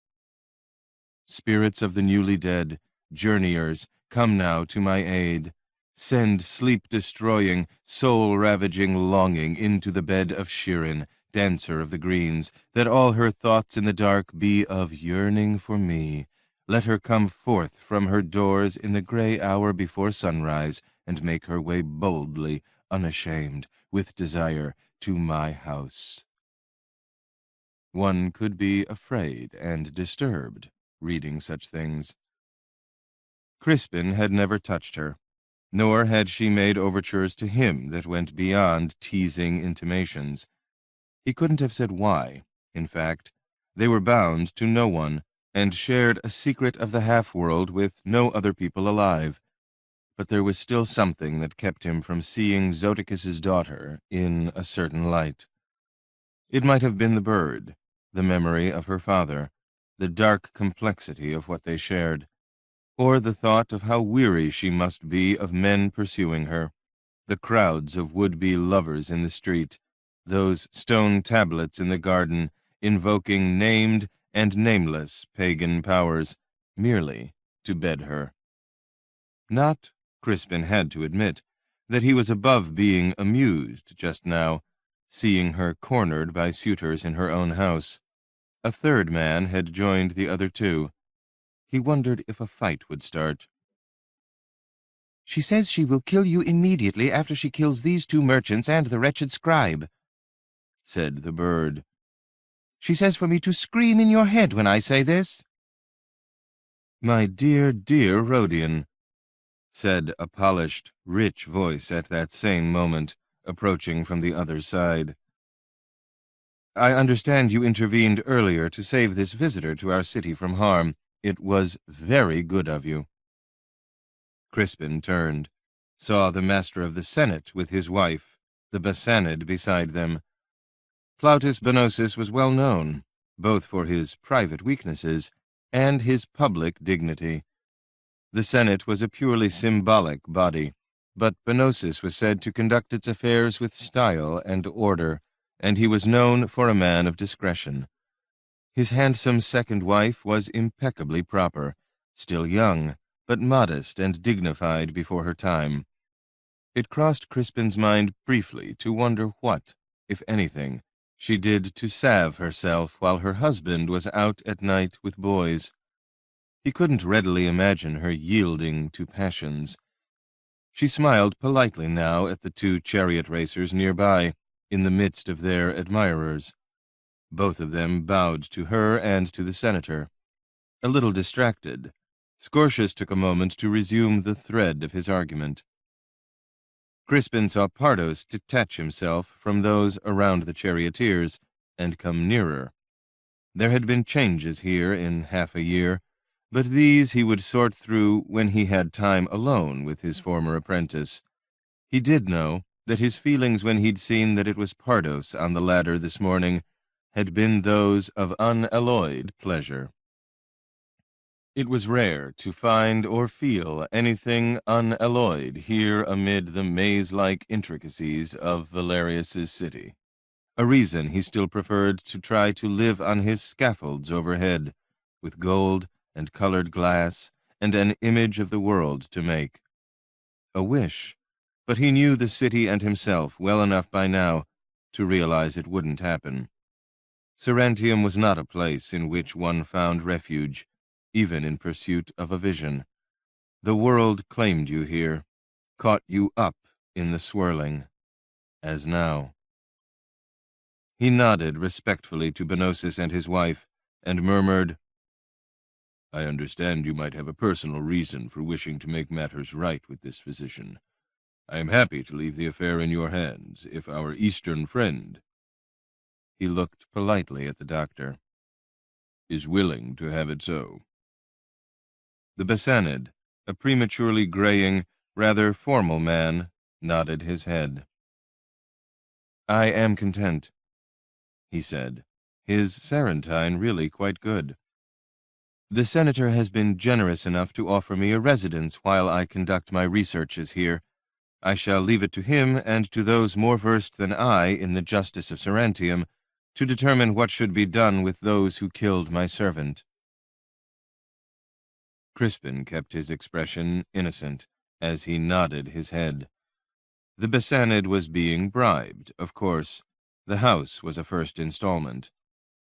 Spirits of the newly dead, journeyers, come now to my aid. Send sleep-destroying, soul-ravaging longing into the bed of Shirin, dancer of the greens, that all her thoughts in the dark be of yearning for me. Let her come forth from her doors in the gray hour before sunrise, and make her way boldly, unashamed, with desire, to my house. One could be afraid and disturbed, reading such things. Crispin had never touched her, nor had she made overtures to him that went beyond teasing intimations. He couldn't have said why. In fact, they were bound to no one, and shared a secret of the half-world with no other people alive. But there was still something that kept him from seeing Zoticus's daughter in a certain light. It might have been the bird, the memory of her father, the dark complexity of what they shared, or the thought of how weary she must be of men pursuing her, the crowds of would-be lovers in the street, those stone tablets in the garden invoking named and nameless pagan powers, merely to bed her. Not, Crispin had to admit, that he was above being amused just now, seeing her cornered by suitors in her own house. A third man had joined the other two. He wondered if a fight would start. "She says she will kill you immediately after she kills these two merchants and the wretched scribe," said the bird. "She says for me to scream in your head when I say this." "My dear, dear Rhodian," said a polished, rich voice at that same moment, approaching from the other side. "I understand you intervened earlier to save this visitor to our city from harm. It was very good of you." Crispin turned, saw the master of the Senate with his wife, the Bassanid beside them. Plautus Bonosus was well known, both for his private weaknesses and his public dignity. The Senate was a purely symbolic body, but Bonosus was said to conduct its affairs with style and order, and he was known for a man of discretion. His handsome second wife was impeccably proper, still young, but modest and dignified before her time. It crossed Crispin's mind briefly to wonder what, if anything, she did to salve herself while her husband was out at night with boys. He couldn't readily imagine her yielding to passions. She smiled politely now at the two chariot racers nearby, in the midst of their admirers. Both of them bowed to her and to the senator. A little distracted, Scortius took a moment to resume the thread of his argument. Crispin saw Pardos detach himself from those around the charioteers and come nearer. There had been changes here in half a year, but these he would sort through when he had time alone with his former apprentice. He did know that his feelings when he'd seen that it was Pardos on the ladder this morning had been those of unalloyed pleasure. It was rare to find or feel anything unalloyed here amid the maze-like intricacies of Valerius's city. A reason he still preferred to try to live on his scaffolds overhead, with gold and colored glass and an image of the world to make. A wish, but he knew the city and himself well enough by now to realize it wouldn't happen. Sarantium was not a place in which one found refuge, even in pursuit of a vision. The world claimed you here. caught you up in the swirling, as now. He nodded respectfully to Benosis and his wife, and murmured, I understand you might have a personal reason for wishing to make matters right with this physician. I am happy to leave the affair in your hands, if our Eastern friend, he looked politely at the doctor, is willing to have it so. The Bassanid, a prematurely graying, rather formal man, nodded his head. I am content, he said, his Sarantine really quite good. The senator has been generous enough to offer me a residence while I conduct my researches here. I shall leave it to him and to those more versed than I in the justice of Sarantium to determine what should be done with those who killed my servant. Crispin kept his expression innocent as he nodded his head. The Bassanid was being bribed, of course. The house was a first installment.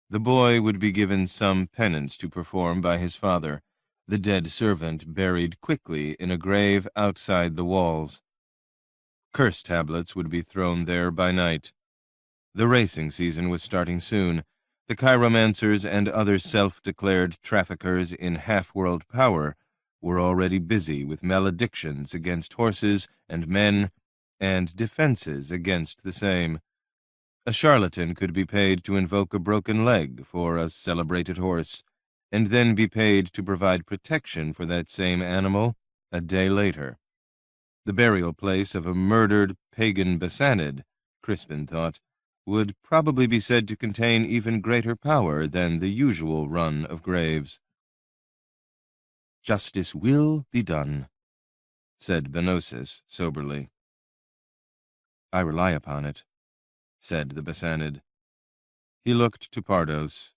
The boy would be given some penance to perform by his father, the dead servant buried quickly in a grave outside the walls. Curse tablets would be thrown there by night. The racing season was starting soon. The chiromancers and other self-declared traffickers in half-world power were already busy with maledictions against horses and men and defenses against the same. A charlatan could be paid to invoke a broken leg for a celebrated horse, and then be paid to provide protection for that same animal a day later. The burial place of a murdered pagan Bassanid, Crispin thought, would probably be said to contain even greater power than the usual run of graves. Justice will be done, said Benosis soberly. I rely upon it, said the Bassanid. He looked to Pardos.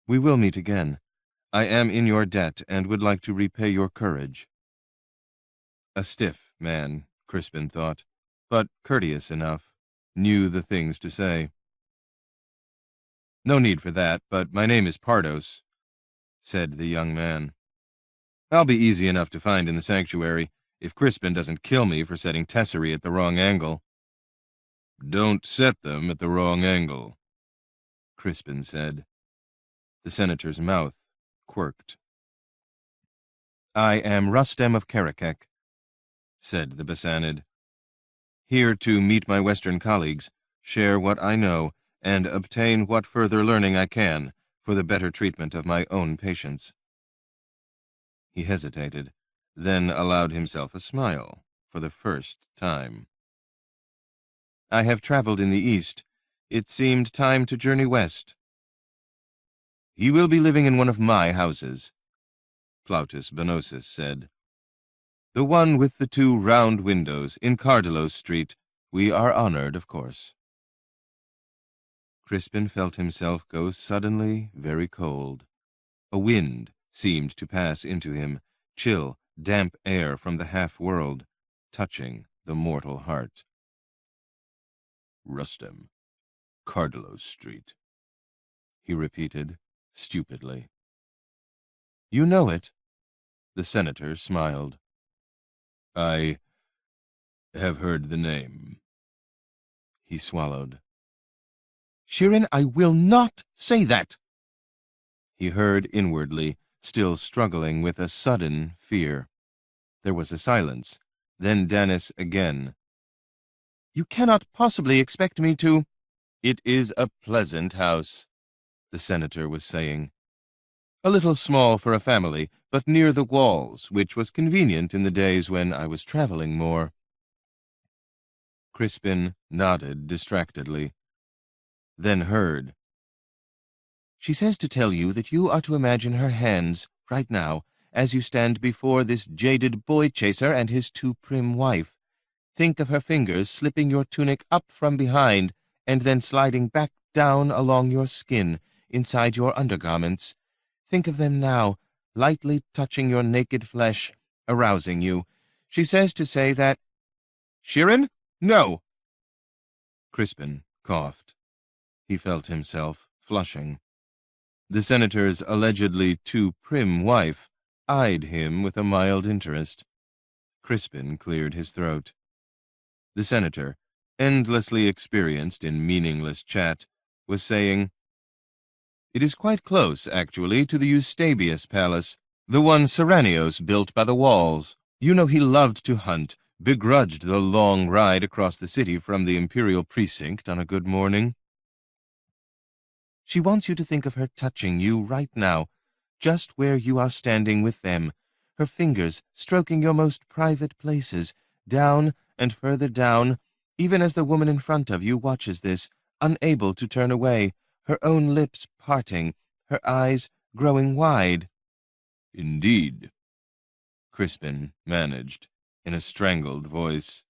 We will meet again. I am in your debt and would like to repay your courage. A stiff man, Crispin thought, but courteous enough, knew the things to say. No need for that, but my name is Pardos, said the young man. I'll be easy enough to find in the sanctuary, if Crispin doesn't kill me for setting tesserae at the wrong angle. Don't set them at the wrong angle, Crispin said. The senator's mouth quirked. I am Rustem of Karakek, said the Bassanid. Here to meet my Western colleagues, share what I know, and obtain what further learning I can for the better treatment of my own patients. He hesitated, then allowed himself a smile for the first time. I have traveled in the East. It seemed time to journey west. You will be living in one of my houses, Plautus Benosis said. The one with the 2 round windows in Cardalos Street. We are honored, of course. Crispin felt himself go suddenly very cold. A wind seemed to pass into him, chill, damp air from the half-world, touching the mortal heart. Rustem, Cardalos Street, he repeated, stupidly. You know it? The senator smiled. I have heard the name. He swallowed. Shirin, I will not say that! He heard inwardly, still struggling with a sudden fear. There was a silence. Then Danis again. You cannot possibly expect me to— It is a pleasant house, the senator was saying. A little small for a family, but near the walls, which was convenient in the days when I was traveling more. Crispin nodded distractedly, then heard. She says to tell you that you are to imagine her hands, right now, as you stand before this jaded boy-chaser and his too prim wife. Think of her fingers slipping your tunic up from behind and then sliding back down along your skin, inside your undergarments. Think of them now, lightly touching your naked flesh, arousing you. She says to say that— Shirin? No! Crispin coughed. He felt himself flushing. The senator's allegedly too prim wife eyed him with a mild interest. Crispin cleared his throat. The senator, endlessly experienced in meaningless chat, was saying, "It is quite close, actually, to the Eustabius Palace, the one Seranios built by the walls. You know he loved to hunt, begrudged the long ride across the city from the imperial precinct on a good morning. She wants you to think of her touching you right now, just where you are standing with them, her fingers stroking your most private places, down and further down, even as the woman in front of you watches this, unable to turn away, her own lips parting, her eyes growing wide." "Indeed," Crispin managed, in a strangled voice.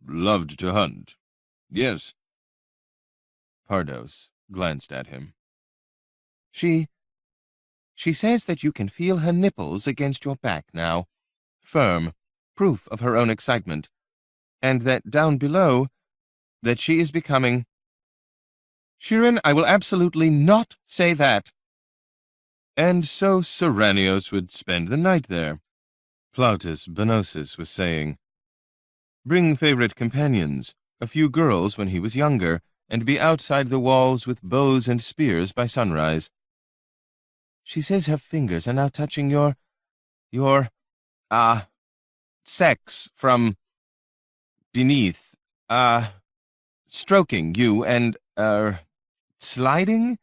"Loved to hunt. Yes." Pardos glanced at him. She says that you can feel her nipples against your back now, firm, proof of her own excitement, and that down below, that she is becoming— Shirin, I will absolutely not say that. And so Seranios would spend the night there, Plautus Bonosus was saying. Bring favorite companions, a few girls when he was younger, and be outside the walls with bows and spears by sunrise. She says her fingers are now touching your sex from beneath, stroking you and, sliding?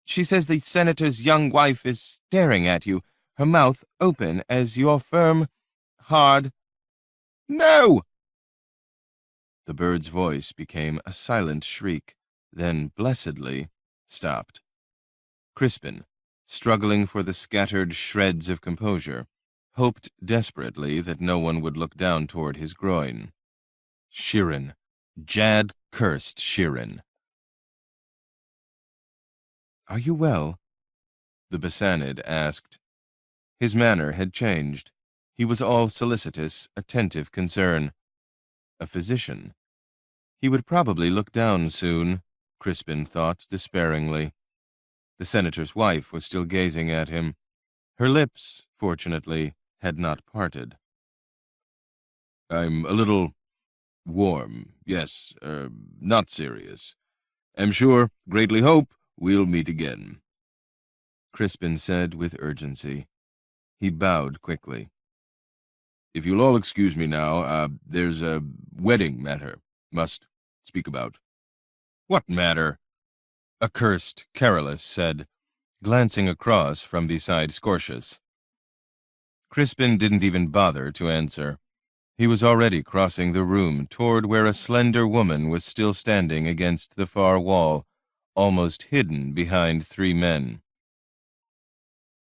She says the senator's young wife is staring at you, her mouth open as your firm, hard— No! The bird's voice became a silent shriek, then blessedly stopped. Crispin, struggling for the scattered shreds of composure, hoped desperately that no one would look down toward his groin. Shirin, Jad-cursed Shirin. "Are you well?" the Bassanid asked. His manner had changed. He was all solicitous, attentive concern. A physician. He would probably look down soon, Crispin thought despairingly. The senator's wife was still gazing at him. Her lips, fortunately, had not parted. "I'm a little warm, yes, not serious. Am sure, greatly hope, we'll meet again," Crispin said with urgency. He bowed quickly. "If you'll all excuse me now, there's a wedding matter. Must speak about." "What matter?" accursed Carolus said, glancing across from beside Scortius. Crispin didn't even bother to answer. He was already crossing the room toward where a slender woman was still standing against the far wall, almost hidden behind 3 men.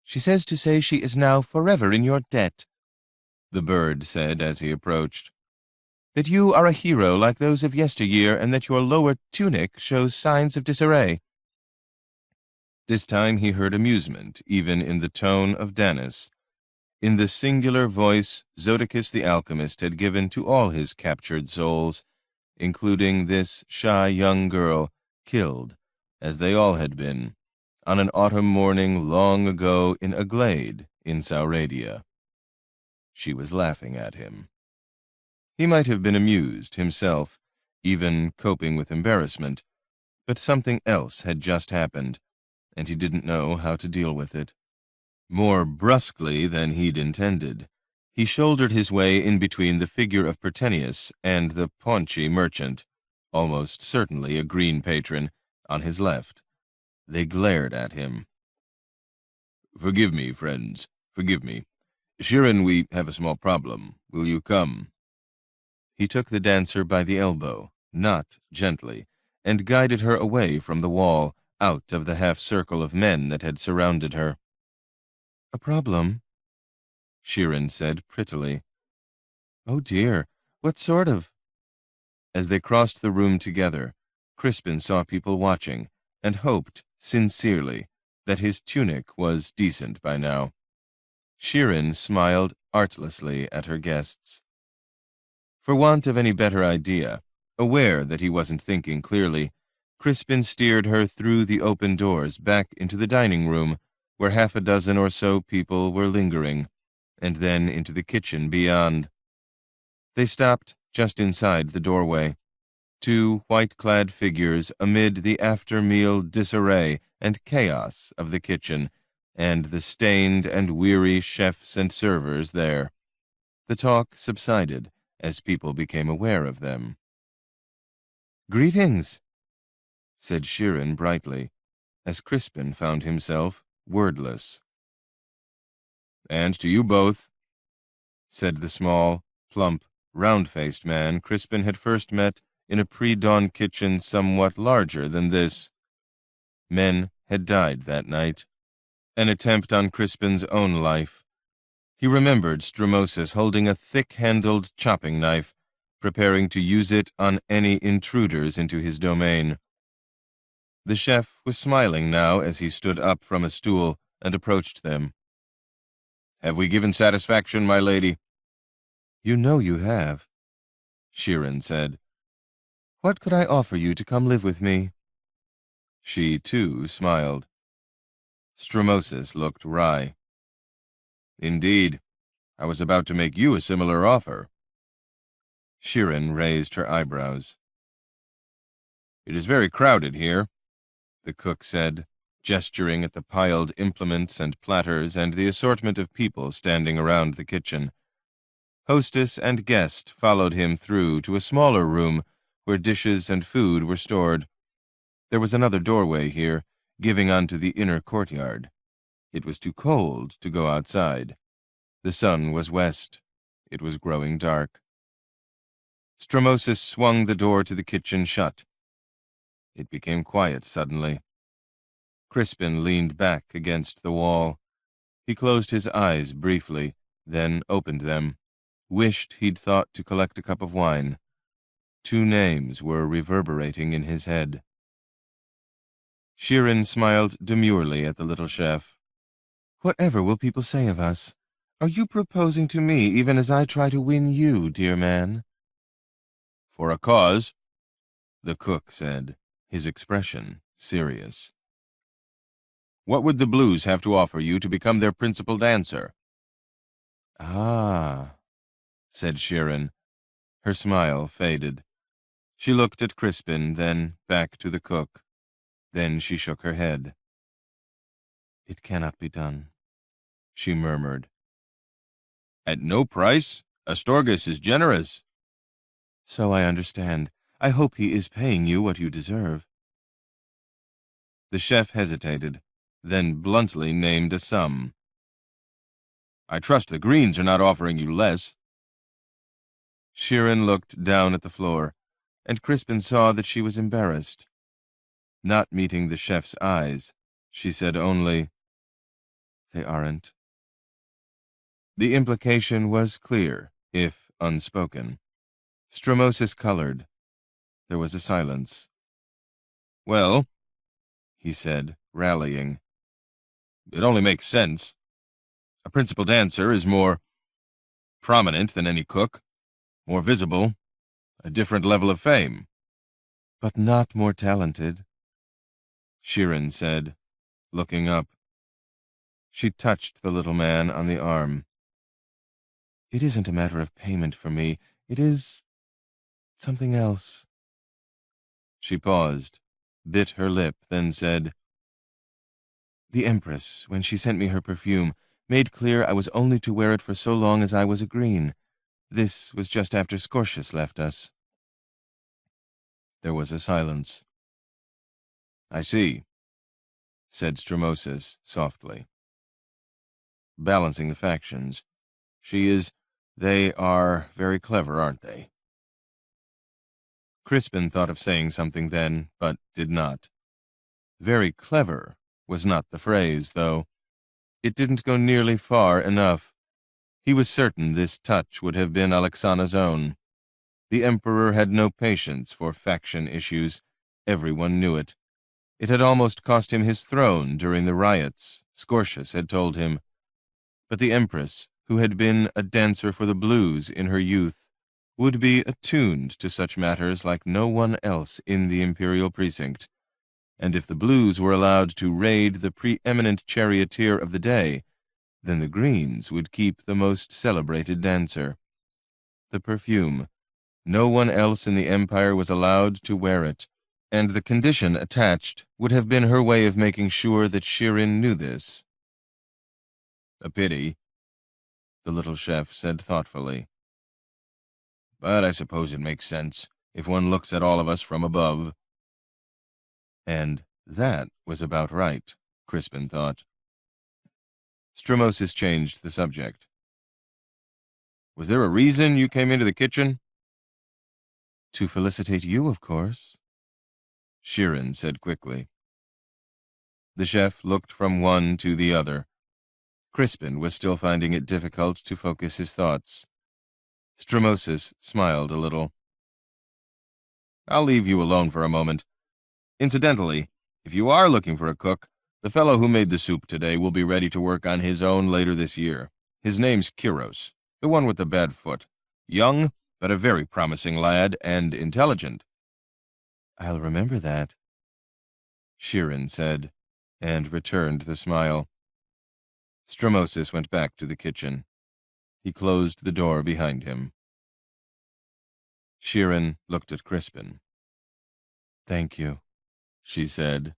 "She says to say she is now forever in your debt," the bird said as he approached. "That you are a hero like those of yesteryear, and that your lower tunic shows signs of disarray." This time he heard amusement, even in the tone of Danis, in the singular voice Zodicus the alchemist had given to all his captured souls, including this shy young girl, killed, as they all had been, on an autumn morning long ago in a glade in Sauradia. She was laughing at him. He might have been amused himself, even coping with embarrassment, but something else had just happened, and he didn't know how to deal with it. More brusquely than he'd intended, he shouldered his way in between the figure of Pertenius and the paunchy merchant, almost certainly a green patron, on his left. They glared at him. "Forgive me, friends, forgive me. Shirin, we have a small problem. Will you come?" He took the dancer by the elbow, not gently, and guided her away from the wall, out of the half-circle of men that had surrounded her. "A problem?" Shirin said prettily. "Oh dear, what sort of—" As they crossed the room together, Crispin saw people watching, and hoped, sincerely, that his tunic was decent by now. Shirin smiled artlessly at her guests. For want of any better idea, aware that he wasn't thinking clearly, Crispin steered her through the open doors back into the dining room, where 6 or so people were lingering, and then into the kitchen beyond. They stopped just inside the doorway, two white-clad figures amid the after-meal disarray and chaos of the kitchen, and the stained and weary chefs and servers there. The talk subsided as people became aware of them. "Greetings," said Shirin brightly, as Crispin found himself wordless. "And to you both," said the small, plump, round-faced man Crispin had first met in a pre-dawn kitchen somewhat larger than this. Men had died that night. An attempt on Crispin's own life. He remembered Strumosis holding a thick-handled chopping knife, preparing to use it on any intruders into his domain. The chef was smiling now as he stood up from a stool and approached them. "Have we given satisfaction, my lady?" "You know you have," Shirin said. "What could I offer you to come live with me?" She, too, smiled. Strumosis looked wry. "Indeed, I was about to make you a similar offer." Shirin raised her eyebrows. "It is very crowded here," the cook said, gesturing at the piled implements and platters and the assortment of people standing around the kitchen. Hostess and guest followed him through to a smaller room where dishes and food were stored. There was another doorway here, giving onto the inner courtyard. It was too cold to go outside. The sun was west. It was growing dark. Strumosis swung the door to the kitchen shut. It became quiet suddenly. Crispin leaned back against the wall. He closed his eyes briefly, then opened them, wished he'd thought to collect a cup of wine. Two names were reverberating in his head. Shirin smiled demurely at the little chef. "Whatever will people say of us? Are you proposing to me even as I try to win you, dear man?" "For a cause," the cook said, his expression serious. "What would the Blues have to offer you to become their principal dancer?" "Ah," said Shirin. Her smile faded. She looked at Crispin, then back to the cook. Then she shook her head. "It cannot be done," she murmured. "At no price? Astorgus is generous." "So I understand. I hope he is paying you what you deserve." The chef hesitated, then bluntly named a sum. "I trust the Greens are not offering you less." Shirin looked down at the floor, and Crispin saw that she was embarrassed. Not meeting the chef's eyes, she said only, "They aren't." The implication was clear, if unspoken. Strumosis colored. There was a silence. "Well," he said, rallying, "it only makes sense. A principal dancer is more prominent than any cook, more visible, a different level of fame." "But not more talented," Shirin said, looking up. She touched the little man on the arm. "It isn't a matter of payment for me. It is something else." She paused, bit her lip, then said, "The Empress, when she sent me her perfume, made clear I was only to wear it for so long as I was a green. This was just after Scortius left us." There was a silence. "I see," said Strumosis softly. "Balancing the factions. They are very clever, aren't they?" Crispin thought of saying something then, but did not. Very clever was not the phrase, though. It didn't go nearly far enough. He was certain this touch would have been Alexana's own. The Emperor had no patience for faction issues. Everyone knew it. It had almost cost him his throne during the riots, Scortius had told him. But the Empress, who had been a dancer for the Blues in her youth, would be attuned to such matters like no one else in the imperial precinct. And if the Blues were allowed to raid the preeminent charioteer of the day, Then the greens would keep the most celebrated dancer. The perfume. No one else in the empire was allowed to wear it, and the condition attached would have been her way of making sure that Shirin knew this. A pity, the little chef said thoughtfully. But I suppose it makes sense, if one looks at all of us from above. And that was about right, Crispin thought. Strumosis changed the subject. Was there a reason you came into the kitchen? To felicitate you, of course, Shirin said quickly. The chef looked from one to the other. Crispin was still finding it difficult to focus his thoughts. Strumosis smiled a little. I'll leave you alone for a moment. Incidentally, if you are looking for a cook, the fellow who made the soup today will be ready to work on his own later this year. His name's Kiros, the one with the bad foot. Young, but a very promising lad, and intelligent. I'll remember that, Shirin said, and returned the smile. Strumosis went back to the kitchen. He closed the door behind him. Shirin looked at Crispin. Thank you, she said.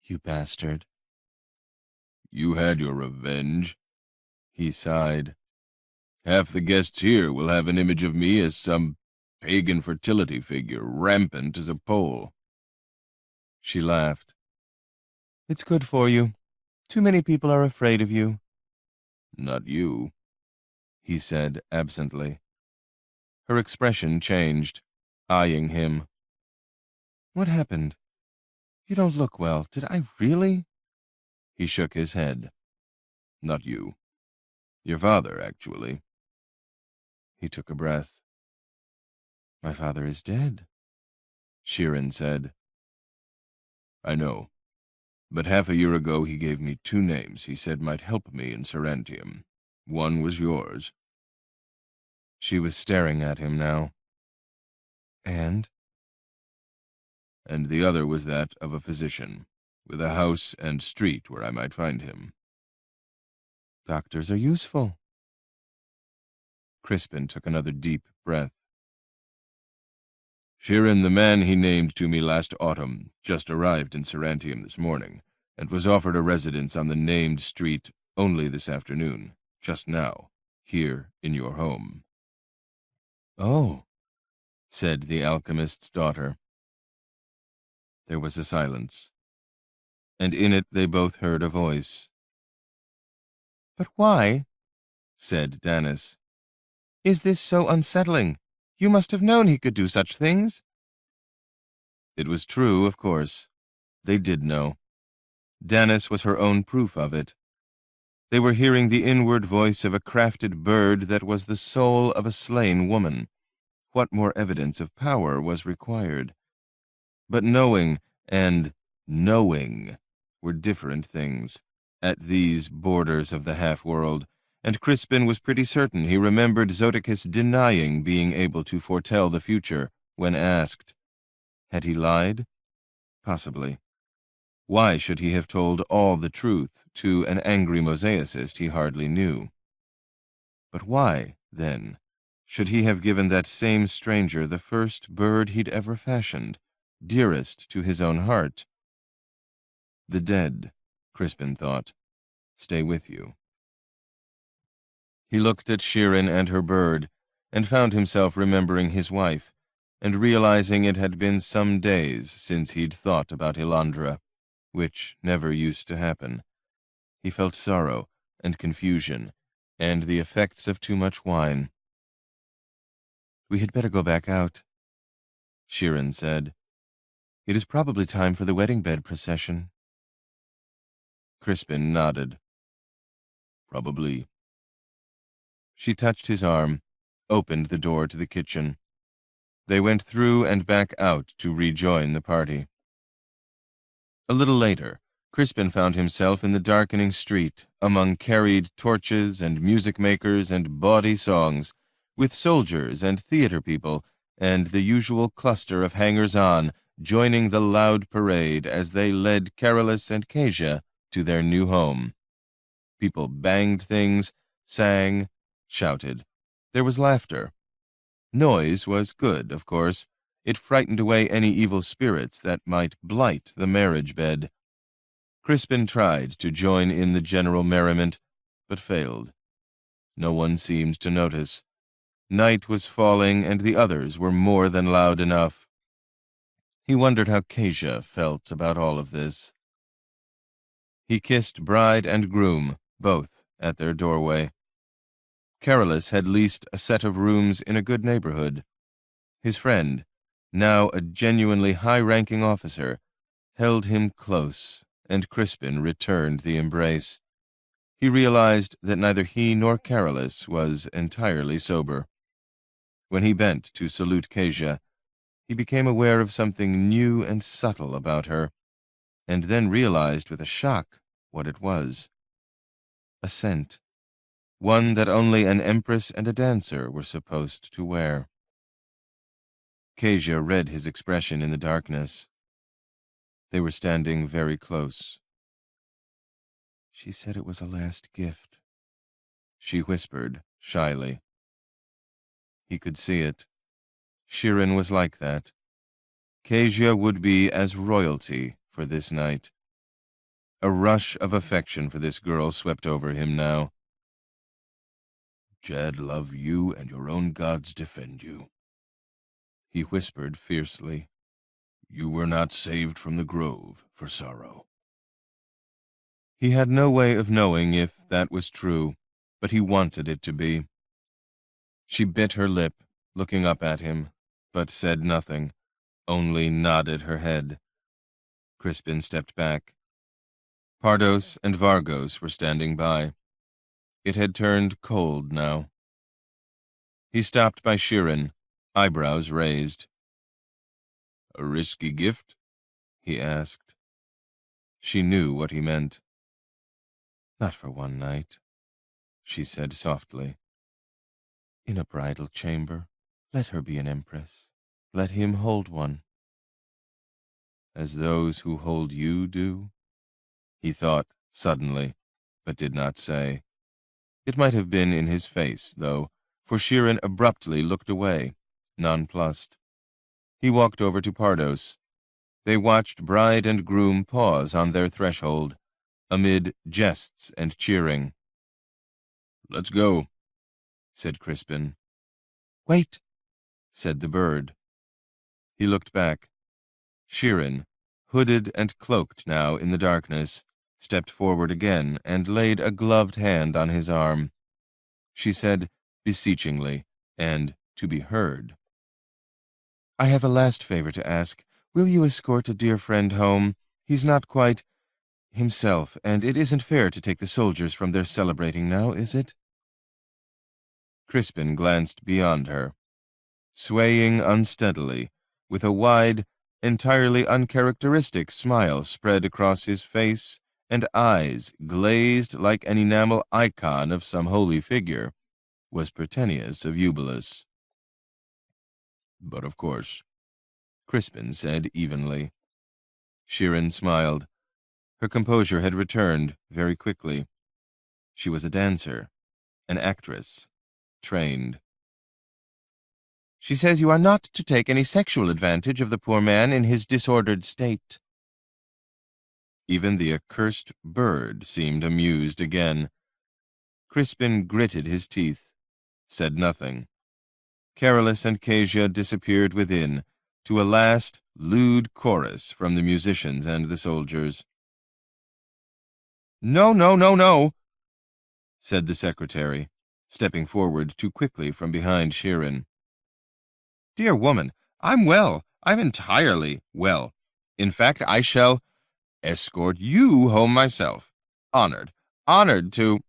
You bastard. You had your revenge, he sighed. Half the guests here will have an image of me as some pagan fertility figure, rampant as a pole. She laughed. It's good for you. Too many people are afraid of you. Not you, he said absently. Her expression changed, eyeing him. What happened? You don't look well. Did I really? He shook his head. Not you. Your father, actually. He took a breath. My father is dead, Shirin said. I know. But half a year ago he gave me 2 names he said might help me in Sarantium. One was yours. She was staring at him now. And the other was that of a physician, with a house and street where I might find him. Doctors are useful. Crispin took another deep breath. Shirin, the man he named to me last autumn, just arrived in Sarantium this morning, and was offered a residence on the named street only this afternoon, just now, here in your home. Oh, said the alchemist's daughter. There was a silence, and in it they both heard a voice. But why, said Danis, is this so unsettling? You must have known he could do such things. It was true, of course. They did know. Danis was her own proof of it. They were hearing the inward voice of a crafted bird that was the soul of a slain woman. What more evidence of power was required? But knowing and knowing were different things, at these borders of the half-world, and Crispin was pretty certain he remembered Zodicus denying being able to foretell the future when asked. Had he lied? Possibly. Why should he have told all the truth to an angry mosaicist he hardly knew? But why, then, should he have given that same stranger the first bird he'd ever fashioned, dearest to his own heart? The dead, Crispin thought, stay with you. He looked at Shirin and her bird, and found himself remembering his wife, and realizing it had been some days since he'd thought about Elandra, which never used to happen. He felt sorrow and confusion, and the effects of too much wine. We had better go back out, Shirin said. It is probably time for the wedding bed procession. Crispin nodded. Probably. She touched his arm, opened the door to the kitchen. They went through and back out to rejoin the party. A little later, Crispin found himself in the darkening street, among carried torches and music makers and bawdy songs, with soldiers and theater people, and the usual cluster of hangers-on joining the loud parade as they led Carolus and Kezia to their new home. People banged things, sang, shouted. There was laughter. Noise was good, of course. It frightened away any evil spirits that might blight the marriage bed. Crispin tried to join in the general merriment, but failed. No one seemed to notice. Night was falling, and the others were more than loud enough. He wondered how Kezia felt about all of this. He kissed bride and groom, both at their doorway. Carolus had leased a set of rooms in a good neighborhood. His friend, now a genuinely high-ranking officer, held him close, and Crispin returned the embrace. He realized that neither he nor Carolus was entirely sober. When he bent to salute Kezia, he became aware of something new and subtle about her, and then realized with a shock what it was. A scent, one that only an empress and a dancer were supposed to wear. Kezia read his expression in the darkness. They were standing very close. "She said it was a last gift," she whispered shyly. He could see it. Shirin was like that. Kezia would be as royalty for this night. A rush of affection for this girl swept over him now. "Jed love you and your own gods defend you," he whispered fiercely. "You were not saved from the grove for sorrow." He had no way of knowing if that was true, but he wanted it to be. She bit her lip, looking up at him, but said nothing, only nodded her head. Crispin stepped back. Pardos and Vargos were standing by. It had turned cold now. He stopped by Shirin, eyebrows raised. "A risky gift?" he asked. She knew what he meant. "Not for one night," she said softly. "In a bridal chamber, let her be an empress. Let him hold one." "As those who hold you do?" he thought suddenly, but did not say. It might have been in his face, though, for Shirin abruptly looked away, nonplussed. He walked over to Pardos. They watched bride and groom pause on their threshold, amid jests and cheering. "Let's go," said Crispin. "Wait," said the bird. He looked back. Shirin, hooded and cloaked now in the darkness, stepped forward again and laid a gloved hand on his arm. She said beseechingly, and to be heard, "I have a last favor to ask. Will you escort a dear friend home? He's not quite himself, and it isn't fair to take the soldiers from their celebrating now, is it?" Crispin glanced beyond her. Swaying unsteadily, with a wide, entirely uncharacteristic smile spread across his face, and eyes glazed like an enamel icon of some holy figure, was Pertenius of Eubulus. "But of course," Crispin said evenly. Shirin smiled. Her composure had returned very quickly. She was a dancer, an actress, trained. "She says you are not to take any sexual advantage of the poor man in his disordered state." Even the accursed bird seemed amused again. Crispin gritted his teeth, said nothing. Carolus and Kezia disappeared within, to a last lewd chorus from the musicians and the soldiers. "No, no, no, no," said the secretary, stepping forward too quickly from behind Shirin. "Dear woman, I'm well. I'm entirely well. In fact, I shall escort you home myself. Honored to—"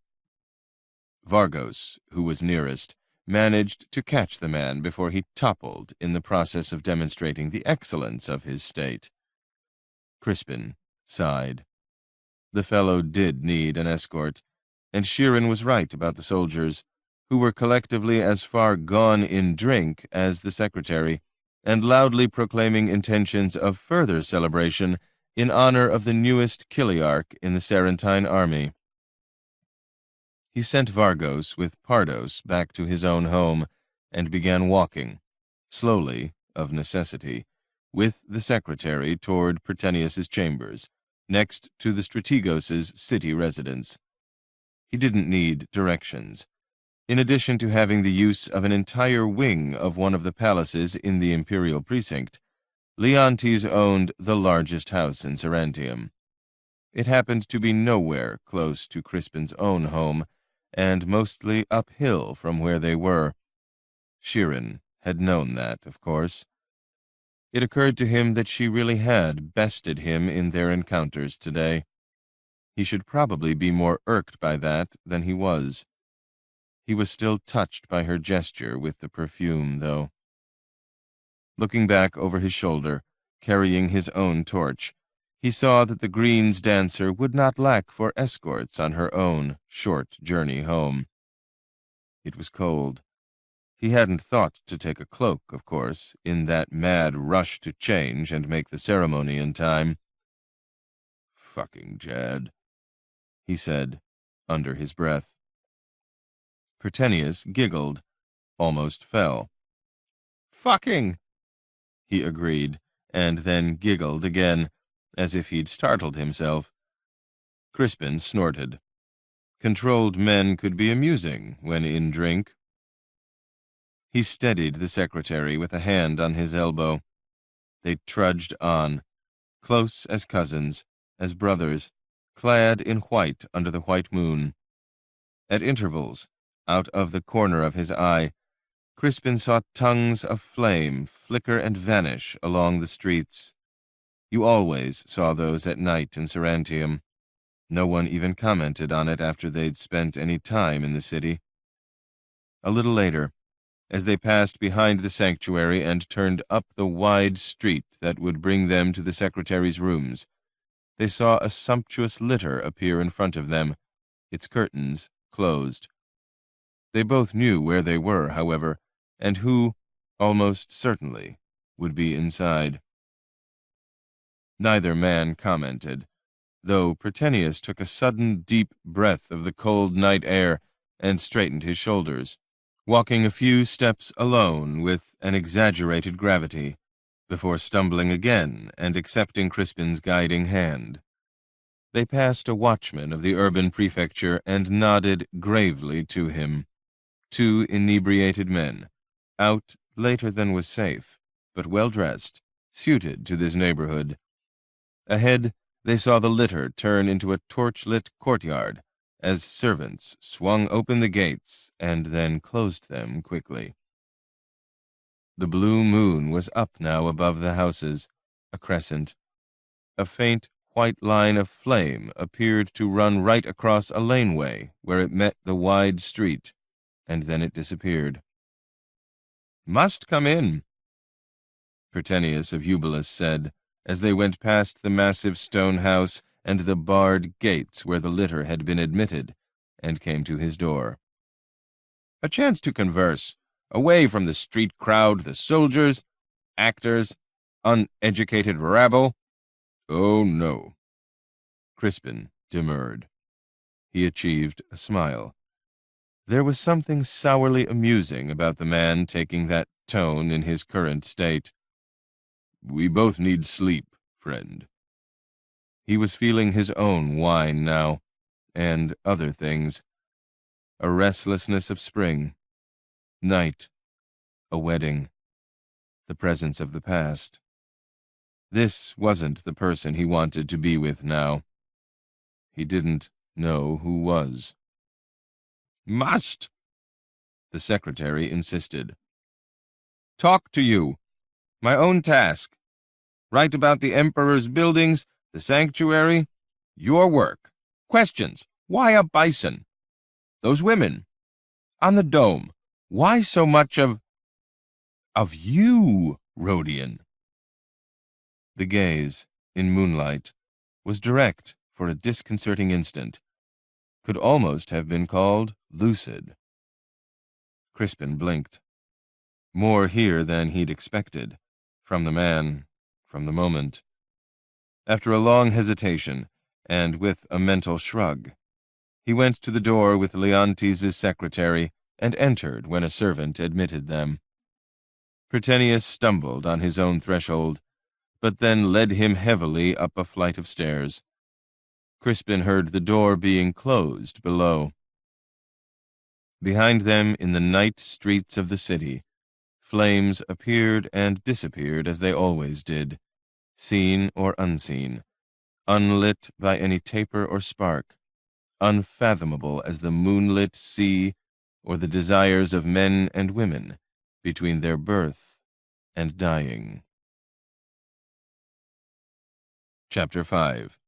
Vargos, who was nearest, managed to catch the man before he toppled in the process of demonstrating the excellence of his state. Crispin sighed. The fellow did need an escort, and Shirin was right about the soldiers, who were collectively as far gone in drink as the secretary, and loudly proclaiming intentions of further celebration in honor of the newest Kiliarch in the Sarantine army. He sent Vargos with Pardos back to his own home and began walking, slowly, of necessity, with the secretary toward Pertenius's chambers, next to the Strategos' city residence. He didn't need directions. In addition to having the use of an entire wing of one of the palaces in the imperial precinct, Leontes owned the largest house in Sarantium. It happened to be nowhere close to Crispin's own home, and mostly uphill from where they were. Shirin had known that, of course. It occurred to him that she really had bested him in their encounters today. He should probably be more irked by that than he was. He was still touched by her gesture with the perfume, though. Looking back over his shoulder, carrying his own torch, he saw that the Greens dancer would not lack for escorts on her own short journey home. It was cold. He hadn't thought to take a cloak, of course, in that mad rush to change and make the ceremony in time. "Fucking Jad," he said, under his breath. Pertenius giggled, almost fell. "Fucking," he agreed, and then giggled again, as if he'd startled himself. Crispin snorted. Controlled men could be amusing when in drink. He steadied the secretary with a hand on his elbow. They trudged on, close as cousins, as brothers, clad in white under the white moon. At intervals, out of the corner of his eye, Crispin saw tongues of flame flicker and vanish along the streets. You always saw those at night in Sarantium. No one even commented on it after they'd spent any time in the city. A little later, as they passed behind the sanctuary and turned up the wide street that would bring them to the secretary's rooms, they saw a sumptuous litter appear in front of them, its curtains closed. They both knew where they were, however, and who, almost certainly, would be inside. Neither man commented, though Pertenius took a sudden deep breath of the cold night air and straightened his shoulders, walking a few steps alone with an exaggerated gravity, before stumbling again and accepting Crispin's guiding hand. They passed a watchman of the urban prefecture and nodded gravely to him. Two inebriated men, out later than was safe, but well-dressed, suited to this neighborhood. Ahead, they saw the litter turn into a torch-lit courtyard as servants swung open the gates and then closed them quickly. The blue moon was up now above the houses, a crescent. A faint white line of flame appeared to run right across a laneway where it met the wide street, and then it disappeared. "Must come in," Pertenius of Eubulus said, as they went past the massive stone house and the barred gates where the litter had been admitted, and came to his door. "A chance to converse, away from the street crowd, the soldiers, actors, uneducated rabble." "Oh, no." Crispin demurred. He achieved a smile. There was something sourly amusing about the man taking that tone in his current state. "We both need sleep, friend." He was feeling his own wine now, and other things. A restlessness of spring, night, a wedding, the presence of the past. This wasn't the person he wanted to be with now. He didn't know who was. "Must," the secretary insisted. "Talk to you. My own task. Write about the Emperor's buildings, the sanctuary, your work. Questions. Why a bison? Those women. On the dome. Why so much of you, Rhodian?" The gaze, in moonlight, was direct for a disconcerting instant. Could almost have been called lucid. Crispin blinked. More here than he'd expected. From the man, from the moment. After a long hesitation, and with a mental shrug, He went to the door with Leontes' secretary and entered when a servant admitted them. Prytanius stumbled on his own threshold, but then led him heavily up a flight of stairs. Crispin heard the door being closed below. Behind them, in the night streets of the city, flames appeared and disappeared as they always did, seen or unseen, unlit by any taper or spark, unfathomable as the moonlit sea or the desires of men and women between their birth and dying. Chapter 5.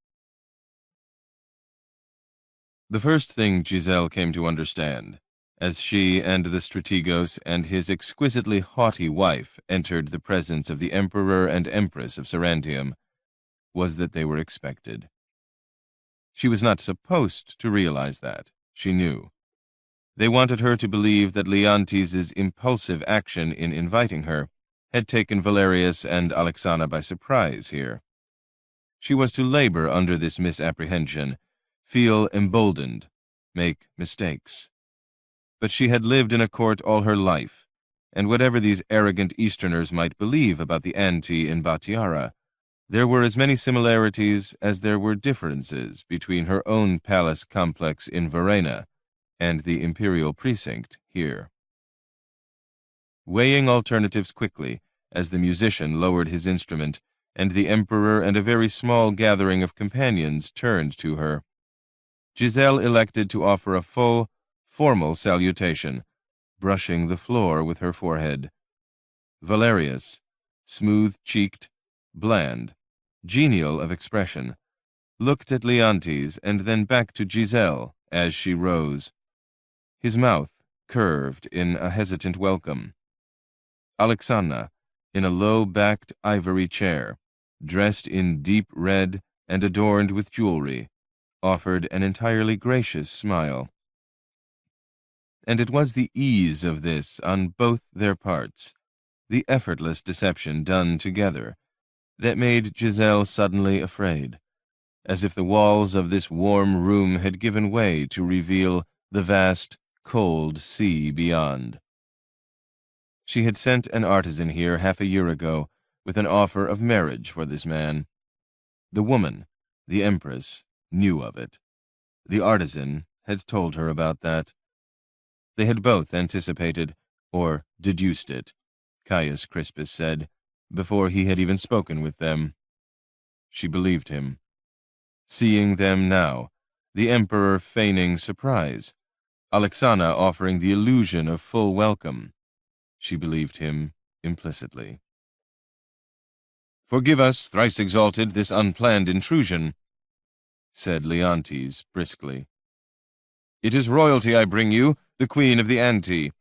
The first thing Giselle came to understand, as she and the strategos and his exquisitely haughty wife entered the presence of the Emperor and Empress of Sarantium, was that they were expected. She was not supposed to realize that, she knew. They wanted her to believe that Leontes' impulsive action in inviting her had taken Valerius and Alexana by surprise here. She was to labor under this misapprehension, feel emboldened, make mistakes. But she had lived in a court all her life, and whatever these arrogant Easterners might believe about the ante in Batiara, there were as many similarities as there were differences between her own palace complex in Verona and the imperial precinct here. Weighing alternatives quickly, as the musician lowered his instrument, and the emperor and a very small gathering of companions turned to her, Giselle elected to offer a full, formal salutation, brushing the floor with her forehead. Valerius, smooth-cheeked, bland, genial of expression, looked at Leontes and then back to Giselle as she rose. His mouth curved in a hesitant welcome. Alexana, in a low-backed ivory chair, dressed in deep red and adorned with jewelry, offered an entirely gracious smile. And it was the ease of this on both their parts, the effortless deception done together, that made Giselle suddenly afraid, as if the walls of this warm room had given way to reveal the vast, cold sea beyond. She had sent an artisan here half a year ago with an offer of marriage for this man. The woman, the Empress, knew of it. The artisan had told her about that. They had both anticipated, or deduced it, Caius Crispus said, before he had even spoken with them. She believed him. Seeing them now, the Emperor feigning surprise, Alexana offering the illusion of full welcome, she believed him implicitly. "Forgive us, thrice exalted, this unplanned intrusion," said Leontes briskly. "It is royalty I bring you, the queen of the ante.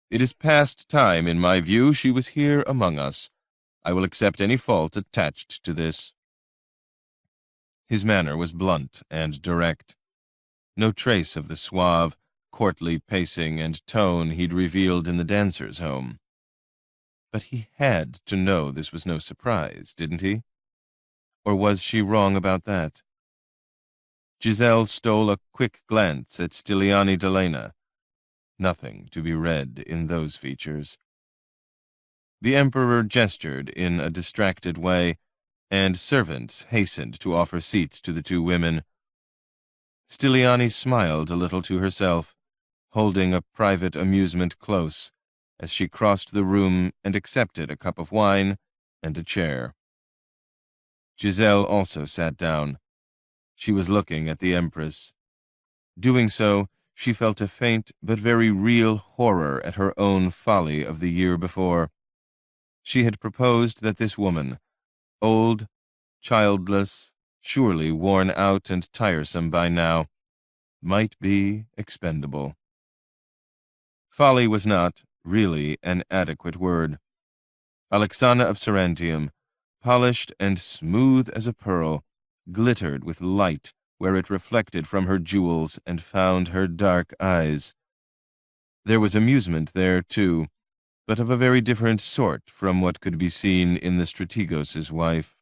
It is past time, in my view, she was here among us. I will accept any fault attached to this." His manner was blunt and direct. No trace of the suave, courtly pacing and tone he'd revealed in the dancer's home. But he had to know this was no surprise, didn't he? Or was she wrong about that? Giselle stole a quick glance at Stiliani Delena. Nothing to be read in those features. The Emperor gestured in a distracted way, and servants hastened to offer seats to the two women. Stiliani smiled a little to herself, holding a private amusement close, as she crossed the room and accepted a cup of wine and a chair. Giselle also sat down. She was looking at the Empress. Doing so, she felt a faint but very real horror at her own folly of the year before. She had proposed that this woman, old, childless, surely worn out and tiresome by now, might be expendable. Folly was not, really, an adequate word. Alexana of Sarantium, polished and smooth as a pearl, glittered with light where it reflected from her jewels and found her dark eyes. There was amusement there, too, but of a very different sort from what could be seen in the strategos' wife.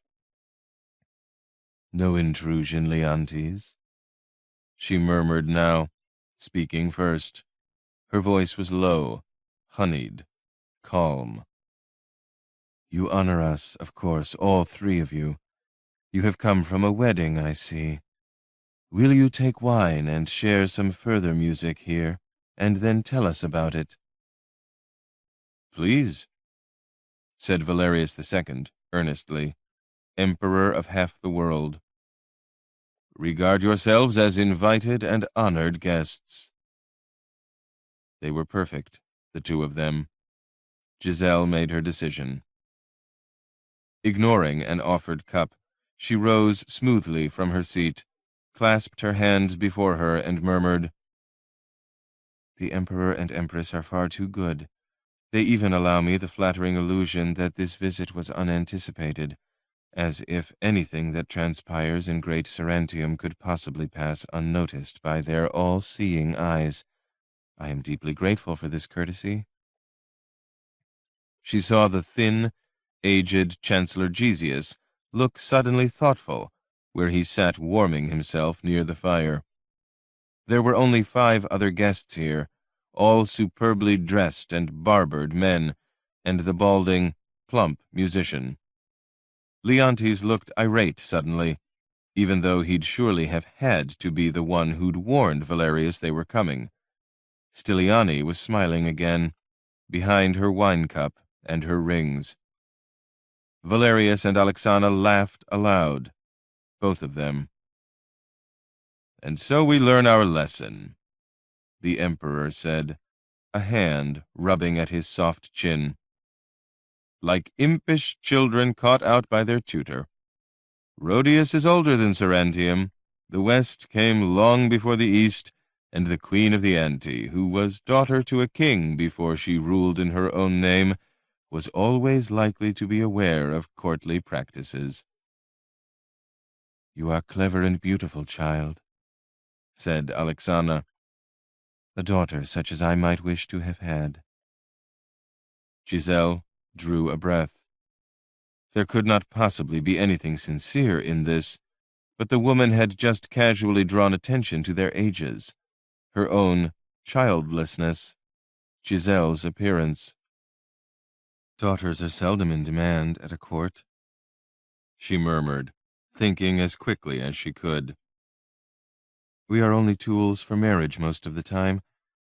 "No intrusion, Leontes?" she murmured now, speaking first. Her voice was low, honeyed, calm. You honor us, of course, all three of you. You have come from a wedding, I see. Will you take wine and share some further music here, and then tell us about it? Please, said Valerius II, earnestly, Emperor of half the world. Regard yourselves as invited and honored guests. They were perfect, the two of them. Giselle made her decision. Ignoring an offered cup, she rose smoothly from her seat, clasped her hands before her, and murmured, The Emperor and Empress are far too good. They even allow me the flattering illusion that this visit was unanticipated, as if anything that transpires in great Sarantium could possibly pass unnoticed by their all-seeing eyes. I am deeply grateful for this courtesy. She saw the thin, aged Chancellor Gesius look suddenly thoughtful, where he sat warming himself near the fire. There were only 5 other guests here, all superbly dressed and barbered men, and the balding, plump musician. Leontes looked irate suddenly, even though he'd surely have had to be the one who'd warned Valerius they were coming. Styliani was smiling again, behind her wine cup and her rings. Valerius and Alexana laughed aloud, both of them. And so we learn our lesson, the Emperor said, a hand rubbing at his soft chin. Like impish children caught out by their tutor. Rhodius is older than Sarantium. The West came long before the East, and the Queen of the Ante, who was daughter to a king before she ruled in her own name, was always likely to be aware of courtly practices. You are clever and beautiful, child, said Alexana, a daughter such as I might wish to have had. Giselle drew a breath. There could not possibly be anything sincere in this, but the woman had just casually drawn attention to their ages, her own childlessness, Giselle's appearance. Daughters are seldom in demand at a court, she murmured, thinking as quickly as she could. We are only tools for marriage most of the time,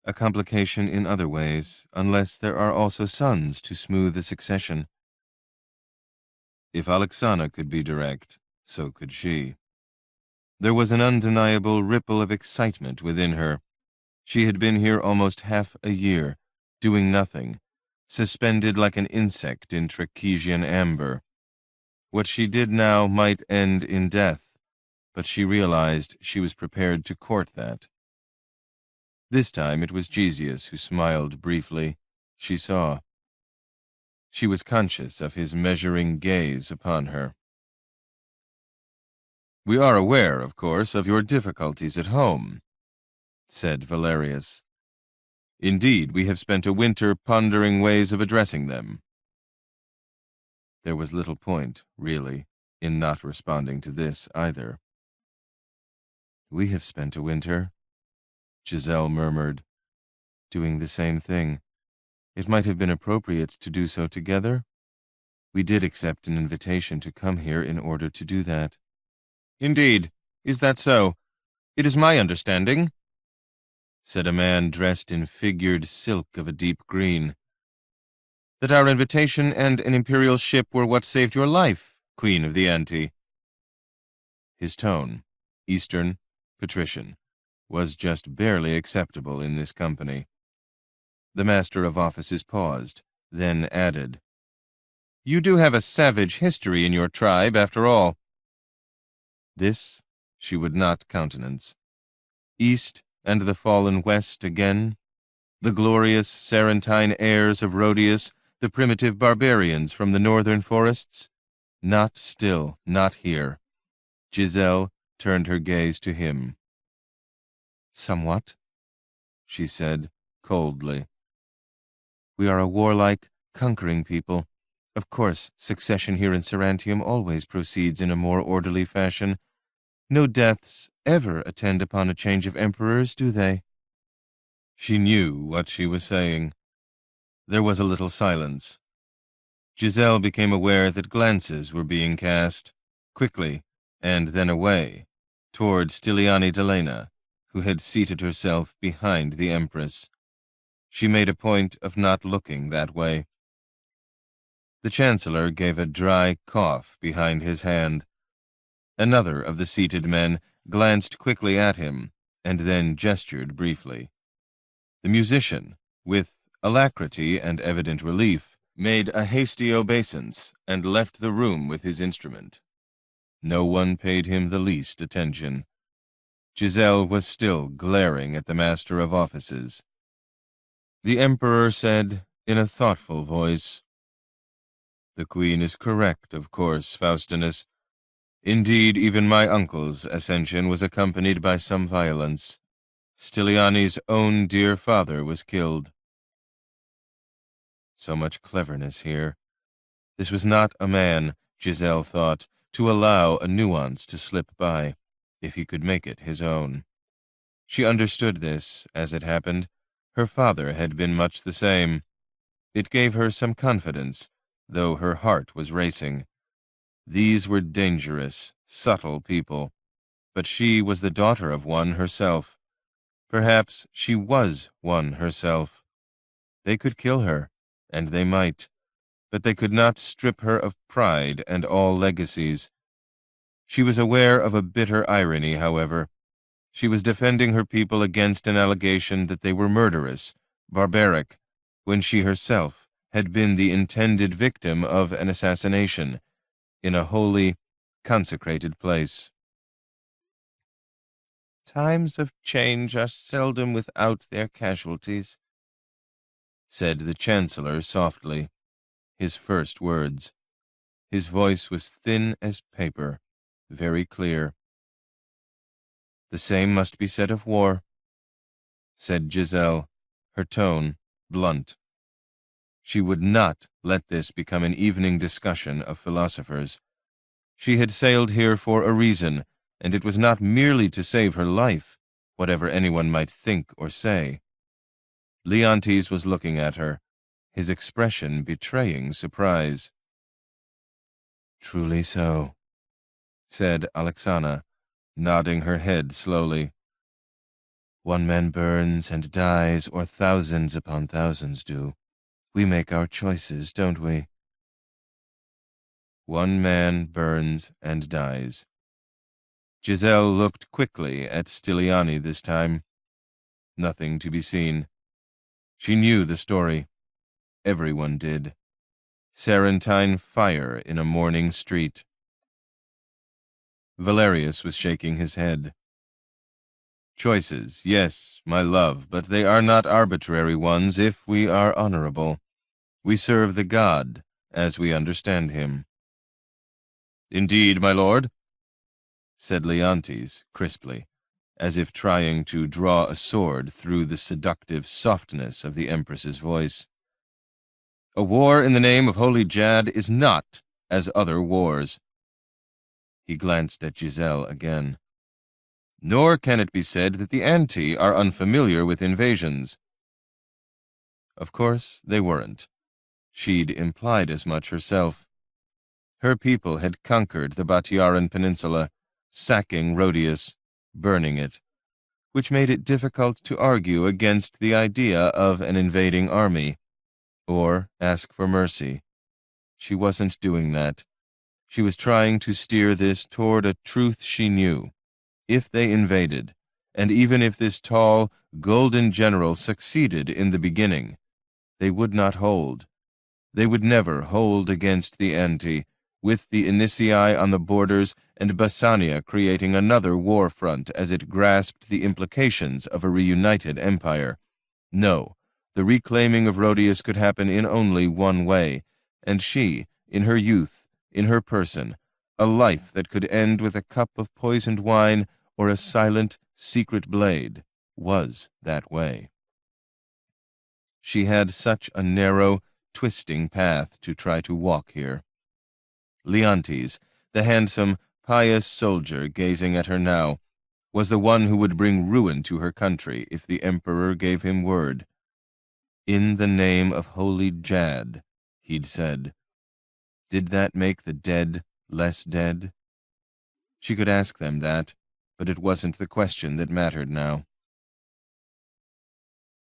a complication in other ways, unless there are also sons to smooth the succession. If Alexana could be direct, so could she. There was an undeniable ripple of excitement within her. She had been here almost half a year, doing nothing, suspended like an insect in Trachesian amber. What she did now might end in death, but she realized she was prepared to court that. This time it was Gesius who smiled briefly. She saw. She was conscious of his measuring gaze upon her. We are aware, of course, of your difficulties at home, said Valerius. Indeed, we have spent a winter pondering ways of addressing them. There was little point, really, in not responding to this either. We have spent a winter, Giselle murmured, doing the same thing. It might have been appropriate to do so together. We did accept an invitation to come here in order to do that. Indeed, is that so? It is my understanding, said a man dressed in figured silk of a deep green, that our invitation and an imperial ship were what saved your life, Queen of the Ante. His tone, Eastern, patrician, was just barely acceptable in this company. The Master of Offices paused, then added, You do have a savage history in your tribe, after all. This she would not countenance. East and the fallen West again, the glorious Sarantine heirs of Rhodius, the primitive barbarians from the northern forests? Not still, not here. Giselle turned her gaze to him. Somewhat, she said, coldly. We are a warlike, conquering people. Of course, succession here in Sarantium always proceeds in a more orderly fashion, No deaths ever attend upon a change of emperors, do they?" She knew what she was saying. There was a little silence. Giselle became aware that glances were being cast, quickly, and then away, toward Stiliani Delena, who had seated herself behind the Empress. She made a point of not looking that way. The Chancellor gave a dry cough behind his hand. Another of the seated men glanced quickly at him, and then gestured briefly. The musician, with alacrity and evident relief, made a hasty obeisance and left the room with his instrument. No one paid him the least attention. Giselle was still glaring at the Master of Offices. The Emperor said, in a thoughtful voice, "The Queen is correct, of course, Faustinus. Indeed, even my uncle's ascension was accompanied by some violence. Stiliani's own dear father was killed." So much cleverness here. This was not a man, Giselle thought, to allow a nuance to slip by, if he could make it his own. She understood this, as it happened. Her father had been much the same. It gave her some confidence, though her heart was racing. These were dangerous, subtle people, but she was the daughter of one herself. Perhaps she was one herself. They could kill her, and they might, but they could not strip her of pride and all legacies. She was aware of a bitter irony, however. She was defending her people against an allegation that they were murderous, barbaric, when she herself had been the intended victim of an assassination in a holy, consecrated place. "Times of change are seldom without their casualties," said the Chancellor softly, his first words. His voice was thin as paper, very clear. "The same must be said of war," said Giselle, her tone blunt. She would not let this become an evening discussion of philosophers. She had sailed here for a reason, and it was not merely to save her life, whatever anyone might think or say. Leontes was looking at her, his expression betraying surprise. "Truly so," said Alexana, nodding her head slowly. "One man burns and dies, or thousands upon thousands do. We make our choices, don't we?" One man burns and dies. Giselle looked quickly at Stiliani this time. Nothing to be seen. She knew the story. Everyone did. Sarantine fire in a morning street. Valerius was shaking his head. "Choices, yes, my love, but they are not arbitrary ones if we are honorable. We serve the God as we understand him." "Indeed, my lord," said Leontes crisply, as if trying to draw a sword through the seductive softness of the Empress's voice. "A war in the name of Holy Jad is not as other wars." He glanced at Giselle again. "Nor can it be said that the Anti are unfamiliar with invasions." Of course they weren't. She'd implied as much herself. Her people had conquered the Batiaran Peninsula, sacking Rhodius, burning it, which made it difficult to argue against the idea of an invading army, or ask for mercy. She wasn't doing that. She was trying to steer this toward a truth she knew. If they invaded, and even if this tall, golden general succeeded in the beginning, they would not hold. They would never hold against the Anti, with the Initiae on the borders and Bassania creating another war front as it grasped the implications of a reunited empire. No, the reclaiming of Rhodius could happen in only one way, and she, in her youth, in her person, a life that could end with a cup of poisoned wine or a silent, secret blade, was that way. She had such a narrow, twisting path to try to walk here. Leontes, the handsome, pious soldier gazing at her now, was the one who would bring ruin to her country if the emperor gave him word. "In the name of holy Jad," he'd said. Did that make the dead less dead? She could ask them that, but it wasn't the question that mattered now.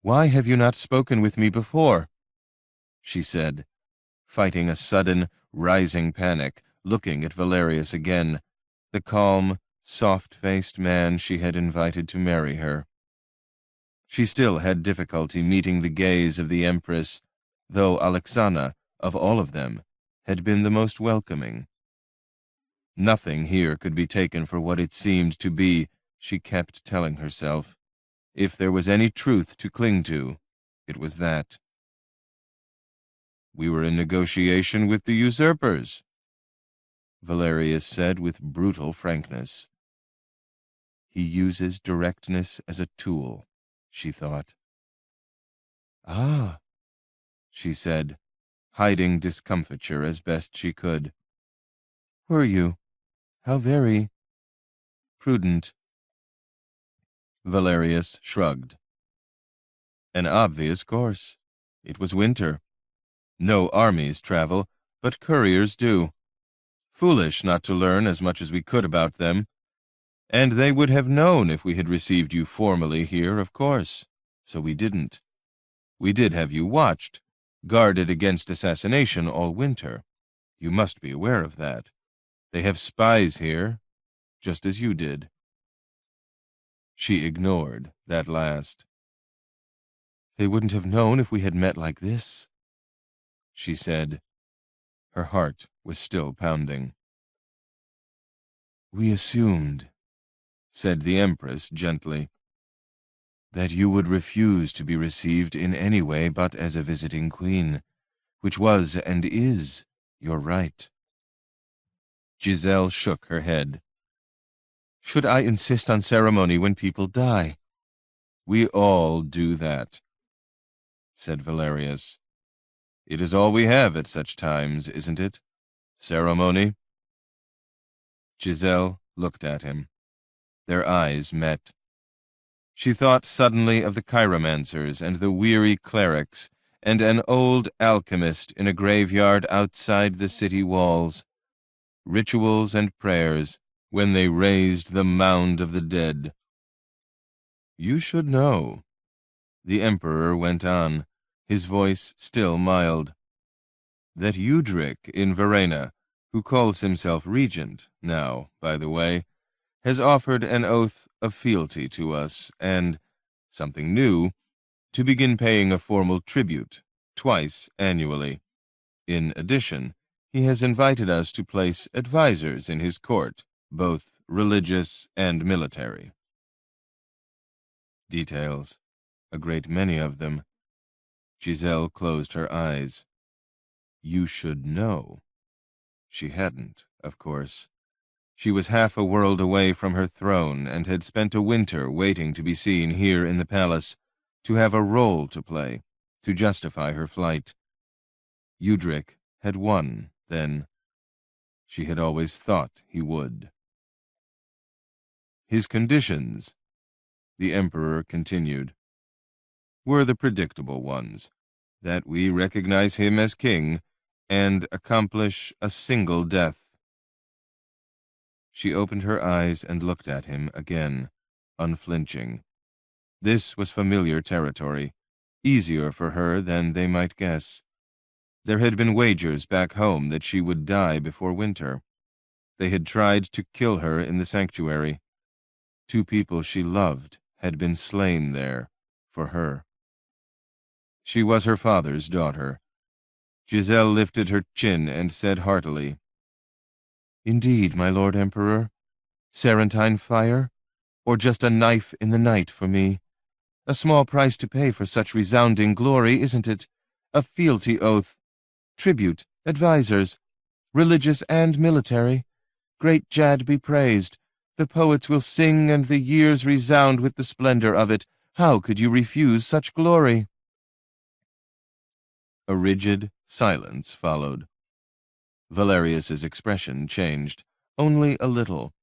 "Why have you not spoken with me before?" she said, fighting a sudden, rising panic, looking at Valerius again, the calm, soft-faced man she had invited to marry her. She still had difficulty meeting the gaze of the Empress, though Alexana, of all of them, had been the most welcoming. Nothing here could be taken for what it seemed to be, she kept telling herself. If there was any truth to cling to, it was that. "We were in negotiation with the usurpers," Valerius said with brutal frankness. He uses directness as a tool, she thought. "Ah," she said, hiding discomfiture as best she could. "Were you? How very prudent." Valerius shrugged. An obvious course. It was winter. No armies travel, but couriers do. Foolish not to learn as much as we could about them. And they would have known if we had received you formally here, of course. So we didn't. We did have you watched, guarded against assassination all winter. You must be aware of that. They have spies here, just as you did. She ignored that last. "They wouldn't have known if we had met like this," she said. Her heart was still pounding. "We assumed," said the Empress gently, "that you would refuse to be received in any way but as a visiting queen, which was and is your right." Giselle shook her head. "Should I insist on ceremony when people die?" "We all do that," said Valerius. "It is all we have at such times, isn't it? Ceremony?" Giselle looked at him. Their eyes met. She thought suddenly of the chiromancers and the weary clerics and an old alchemist in a graveyard outside the city walls. Rituals and prayers when they raised the mound of the dead. "You should know," the Emperor went on, his voice still mild, "that Udric in Verena, who calls himself regent now, by the way, has offered an oath of fealty to us and, something new, to begin paying a formal tribute, twice annually. In addition, he has invited us to place advisors in his court, both religious and military." Details, a great many of them. Giselle closed her eyes. You should know. She hadn't, of course. She was half a world away from her throne and had spent a winter waiting to be seen here in the palace, to have a role to play, to justify her flight. Udric had won, then. She had always thought he would. His conditions, the Emperor continued, were the predictable ones, that we recognize him as king and accomplish a single death. She opened her eyes and looked at him again, unflinching. This was familiar territory, easier for her than they might guess. There had been wagers back home that she would die before winter. They had tried to kill her in the sanctuary. 2 people she loved had been slain there for her. She was her father's daughter. Giselle lifted her chin and said heartily, "Indeed, my Lord Emperor. Sarantine fire, or just a knife in the night for me? A small price to pay for such resounding glory, isn't it? A fealty oath, tribute, advisors, religious and military. Great Jad be praised. The poets will sing and the years resound with the splendor of it. How could you refuse such glory?" A rigid silence followed. Valerius's expression changed. Only a little,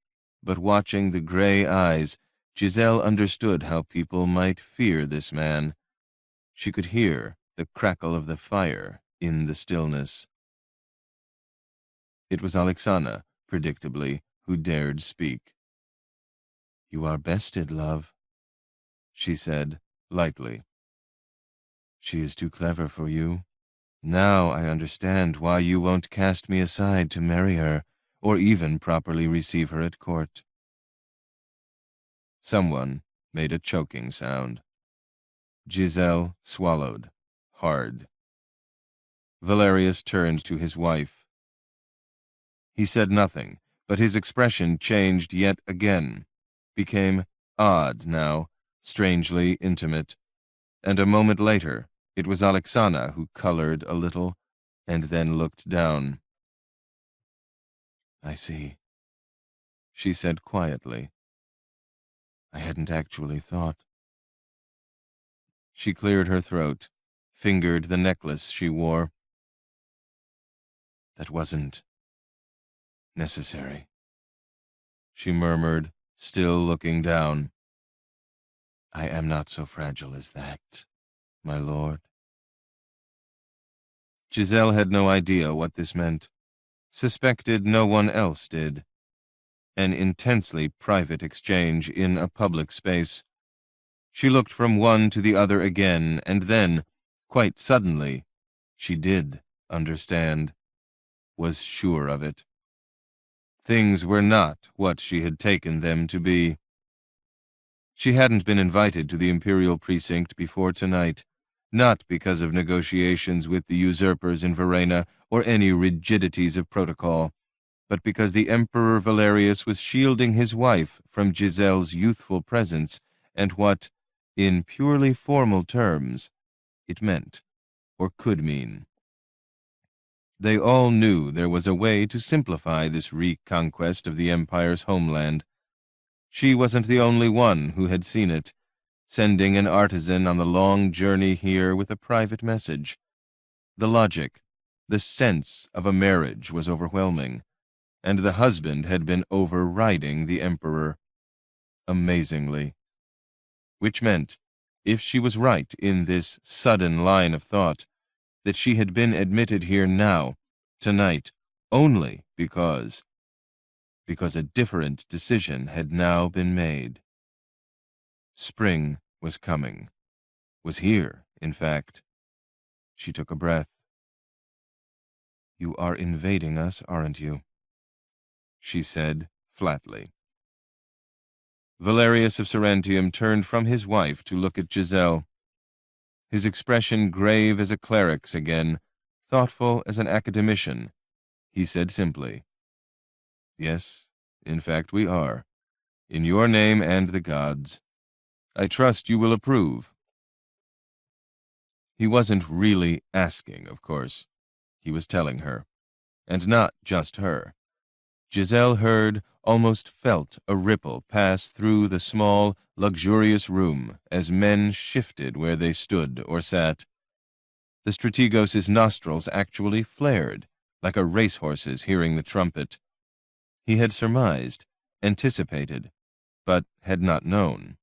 but watching the gray eyes, Giselle understood how people might fear this man. She could hear the crackle of the fire in the stillness. It was Alexana, predictably, who dared speak. "You are bested, love," she said, lightly. "She is too clever for you. Now I understand why you won't cast me aside to marry her, or even properly receive her at court." Someone made a choking sound. Giselle swallowed, hard. Valerius turned to his wife. He said nothing, but his expression changed yet again, became odd now, strangely intimate, and a moment later it was Alexana who colored a little and then looked down. "I see," she said quietly. "I hadn't actually thought." She cleared her throat, fingered the necklace she wore. "That wasn't necessary," she murmured, still looking down. "I am not so fragile as that, my lord." Giselle had no idea what this meant, suspected no one else did. An intensely private exchange in a public space. She looked from one to the other again, and then, quite suddenly, she did understand, was sure of it. Things were not what she had taken them to be. She hadn't been invited to the imperial precinct before tonight, not because of negotiations with the usurpers in Verena or any rigidities of protocol, but because the Emperor Valerius was shielding his wife from Giselle's youthful presence and what, in purely formal terms, it meant or could mean. They all knew there was a way to simplify this reconquest of the Empire's homeland. She wasn't the only one who had seen it, sending an artisan on the long journey here with a private message. The logic, the sense of a marriage was overwhelming, and the husband had been overriding the Emperor, amazingly. Which meant, if she was right in this sudden line of thought, that she had been admitted here now, tonight, only because a different decision had now been made. Spring was coming, was here, in fact. She took a breath. "You are invading us, aren't you?" she said flatly. Valerius of Sarantium turned from his wife to look at Giselle. His expression grave as a cleric's again, thoughtful as an academician. He said simply, "Yes, in fact we are, in your name and the gods. I trust you will approve." He wasn't really asking, of course. He was telling her, and not just her. Giselle heard, almost felt a ripple pass through the small, luxurious room as men shifted where they stood or sat. The strategos' nostrils actually flared, like a racehorse's hearing the trumpet. He had surmised, anticipated, but had not known.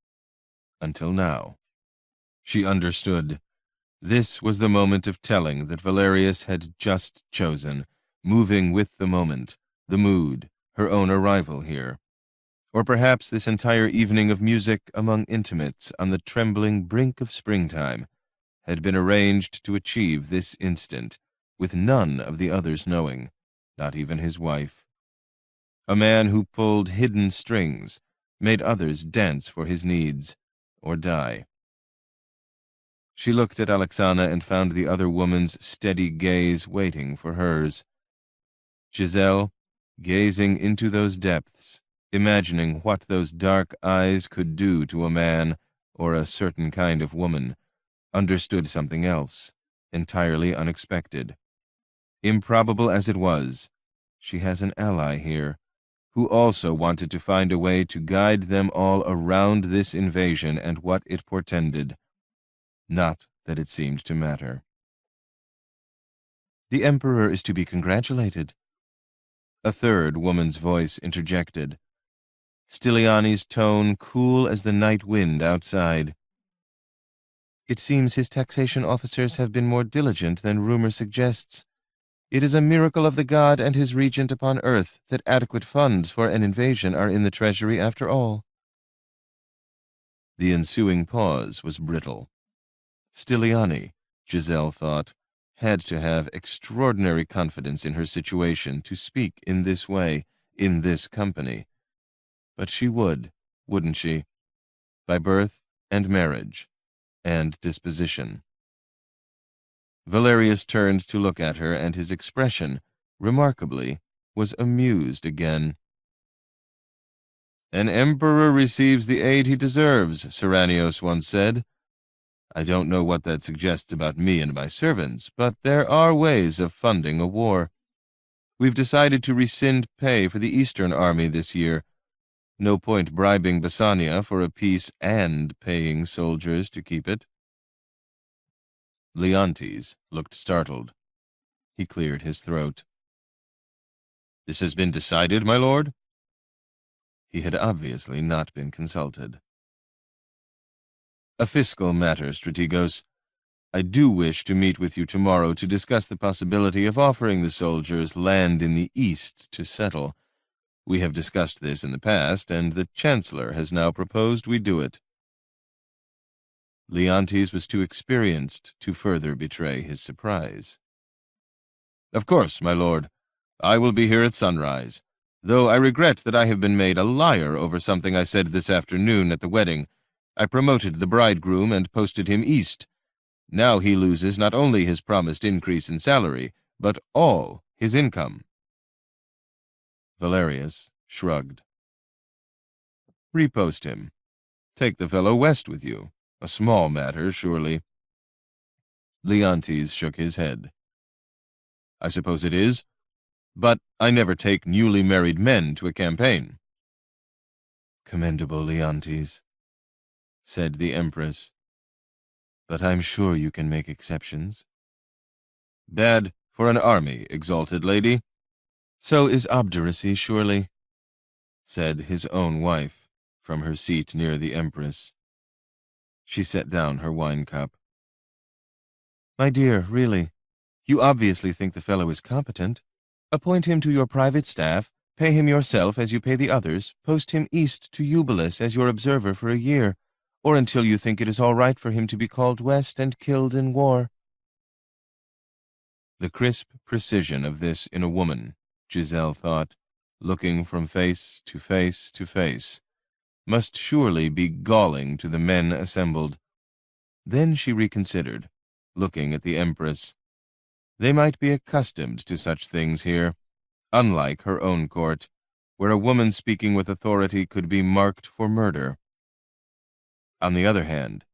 Until now. She understood. This was the moment of telling that Valerius had just chosen, moving with the moment, the mood, her own arrival here. Or perhaps this entire evening of music among intimates on the trembling brink of springtime had been arranged to achieve this instant, with none of the others knowing, not even his wife. A man who pulled hidden strings, made others dance for his needs, or die. She looked at Alexana and found the other woman's steady gaze waiting for hers. Giselle, gazing into those depths, imagining what those dark eyes could do to a man or a certain kind of woman, understood something else, entirely unexpected. Improbable as it was, she has an ally here, who also wanted to find a way to guide them all around this invasion and what it portended. Not that it seemed to matter. "The Emperor is to be congratulated." A third woman's voice interjected, Styliani's tone cool as the night wind outside. It seems his taxation officers have been more diligent than rumor suggests. It is a miracle of the god and his regent upon earth that adequate funds for an invasion are in the treasury after all. The ensuing pause was brittle. Styliani, Giselle thought, had to have extraordinary confidence in her situation to speak in this way, in this company. But she would, wouldn't she? By birth and marriage and disposition. Valerius turned to look at her, and his expression, remarkably, was amused again. An emperor receives the aid he deserves, Seranios once said. I don't know what that suggests about me and my servants, but there are ways of funding a war. We've decided to rescind pay for the Eastern Army this year. No point bribing Bassania for a peace and paying soldiers to keep it. Leontes looked startled. He cleared his throat. This has been decided, my lord? He had obviously not been consulted. A fiscal matter, Strategos. I do wish to meet with you tomorrow to discuss the possibility of offering the soldiers land in the east to settle. We have discussed this in the past, and the Chancellor has now proposed we do it. Leontes was too experienced to further betray his surprise. Of course, my lord. I will be here at sunrise, though I regret that I have been made a liar over something I said this afternoon at the wedding. I promoted the bridegroom and posted him east. Now he loses not only his promised increase in salary, but all his income. Valerius shrugged. Repost him. Take the fellow west with you. A small matter, surely. Leontes shook his head. I suppose it is, but I never take newly married men to a campaign. Commendable, Leontes, said the Empress. But I'm sure you can make exceptions. Bad for an army, exalted lady. So is obduracy, surely, said his own wife from her seat near the Empress. She set down her wine cup. My dear, really, you obviously think the fellow is competent. Appoint him to your private staff, pay him yourself as you pay the others, post him east to Eubulus as your observer for a year, or until you think it is all right for him to be called west and killed in war. The crisp precision of this in a woman, Giselle thought, looking from face to face to face, must surely be galling to the men assembled. Then she reconsidered, looking at the Empress. They might be accustomed to such things here, unlike her own court, where a woman speaking with authority could be marked for murder. On the other hand,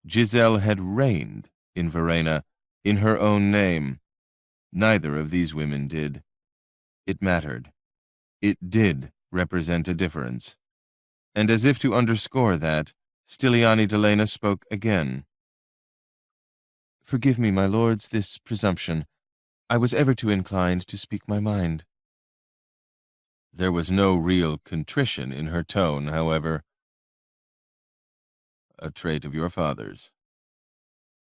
Giselle had reigned in Verena in her own name. Neither of these women did. It mattered. It did represent a difference. And as if to underscore that, Styliani Delena spoke again. Forgive me, my lords, this presumption. I was ever too inclined to speak my mind. There was no real contrition in her tone, however. A trait of your father's,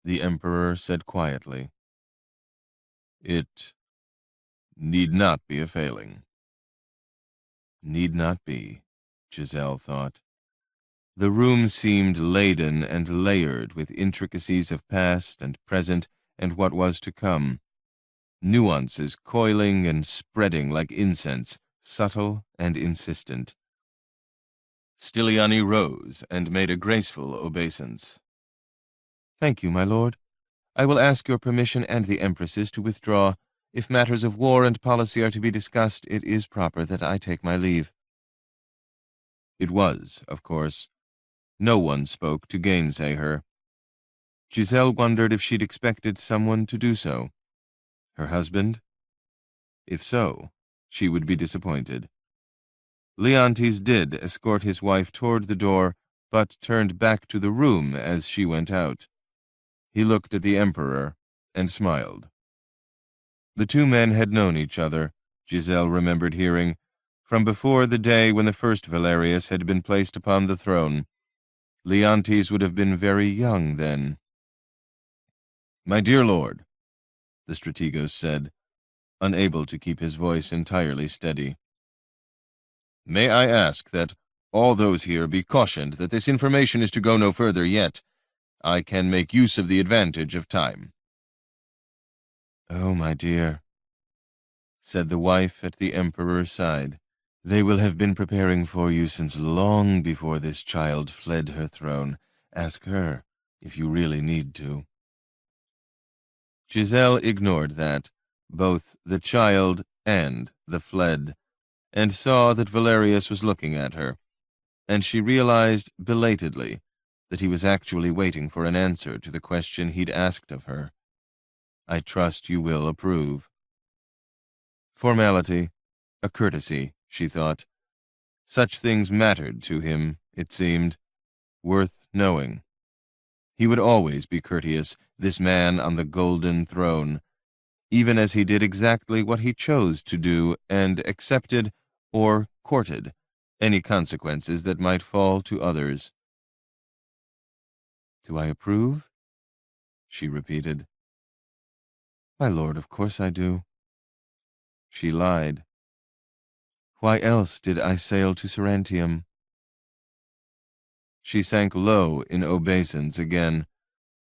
the Emperor said quietly. It need not be a failing. Need not be, Giselle thought. The room seemed laden and layered with intricacies of past and present and what was to come. Nuances coiling and spreading like incense, subtle and insistent. Styliani rose and made a graceful obeisance. Thank you, my lord. I will ask your permission and the Empress's to withdraw. If matters of war and policy are to be discussed, it is proper that I take my leave. It was, of course. No one spoke to gainsay her. Giselle wondered if she'd expected someone to do so. Her husband? If so, she would be disappointed. Leontes did escort his wife toward the door, but turned back to the room as she went out. He looked at the Emperor and smiled. The two men had known each other, Giselle remembered hearing, from before the day when the first Valerius had been placed upon the throne. Leontes would have been very young then. "My dear lord," the strategos said, unable to keep his voice entirely steady, "may I ask that all those here be cautioned that this information is to go no further yet. I can make use of the advantage of time." "Oh, my dear," said the wife at the emperor's side, "they will have been preparing for you since long before this child fled her throne. Ask her, if you really need to." Giselle ignored that, both the child and the fled, and saw that Valerius was looking at her, and she realized belatedly that he was actually waiting for an answer to the question he'd asked of her. "I trust you will approve." Formality, a courtesy, she thought. Such things mattered to him, it seemed, worth knowing. He would always be courteous, this man on the golden throne, even as he did exactly what he chose to do and accepted or courted any consequences that might fall to others. "Do I approve?" she repeated. "My lord, of course I do." She lied. "Why else did I sail to Sarantium?" She sank low in obeisance again,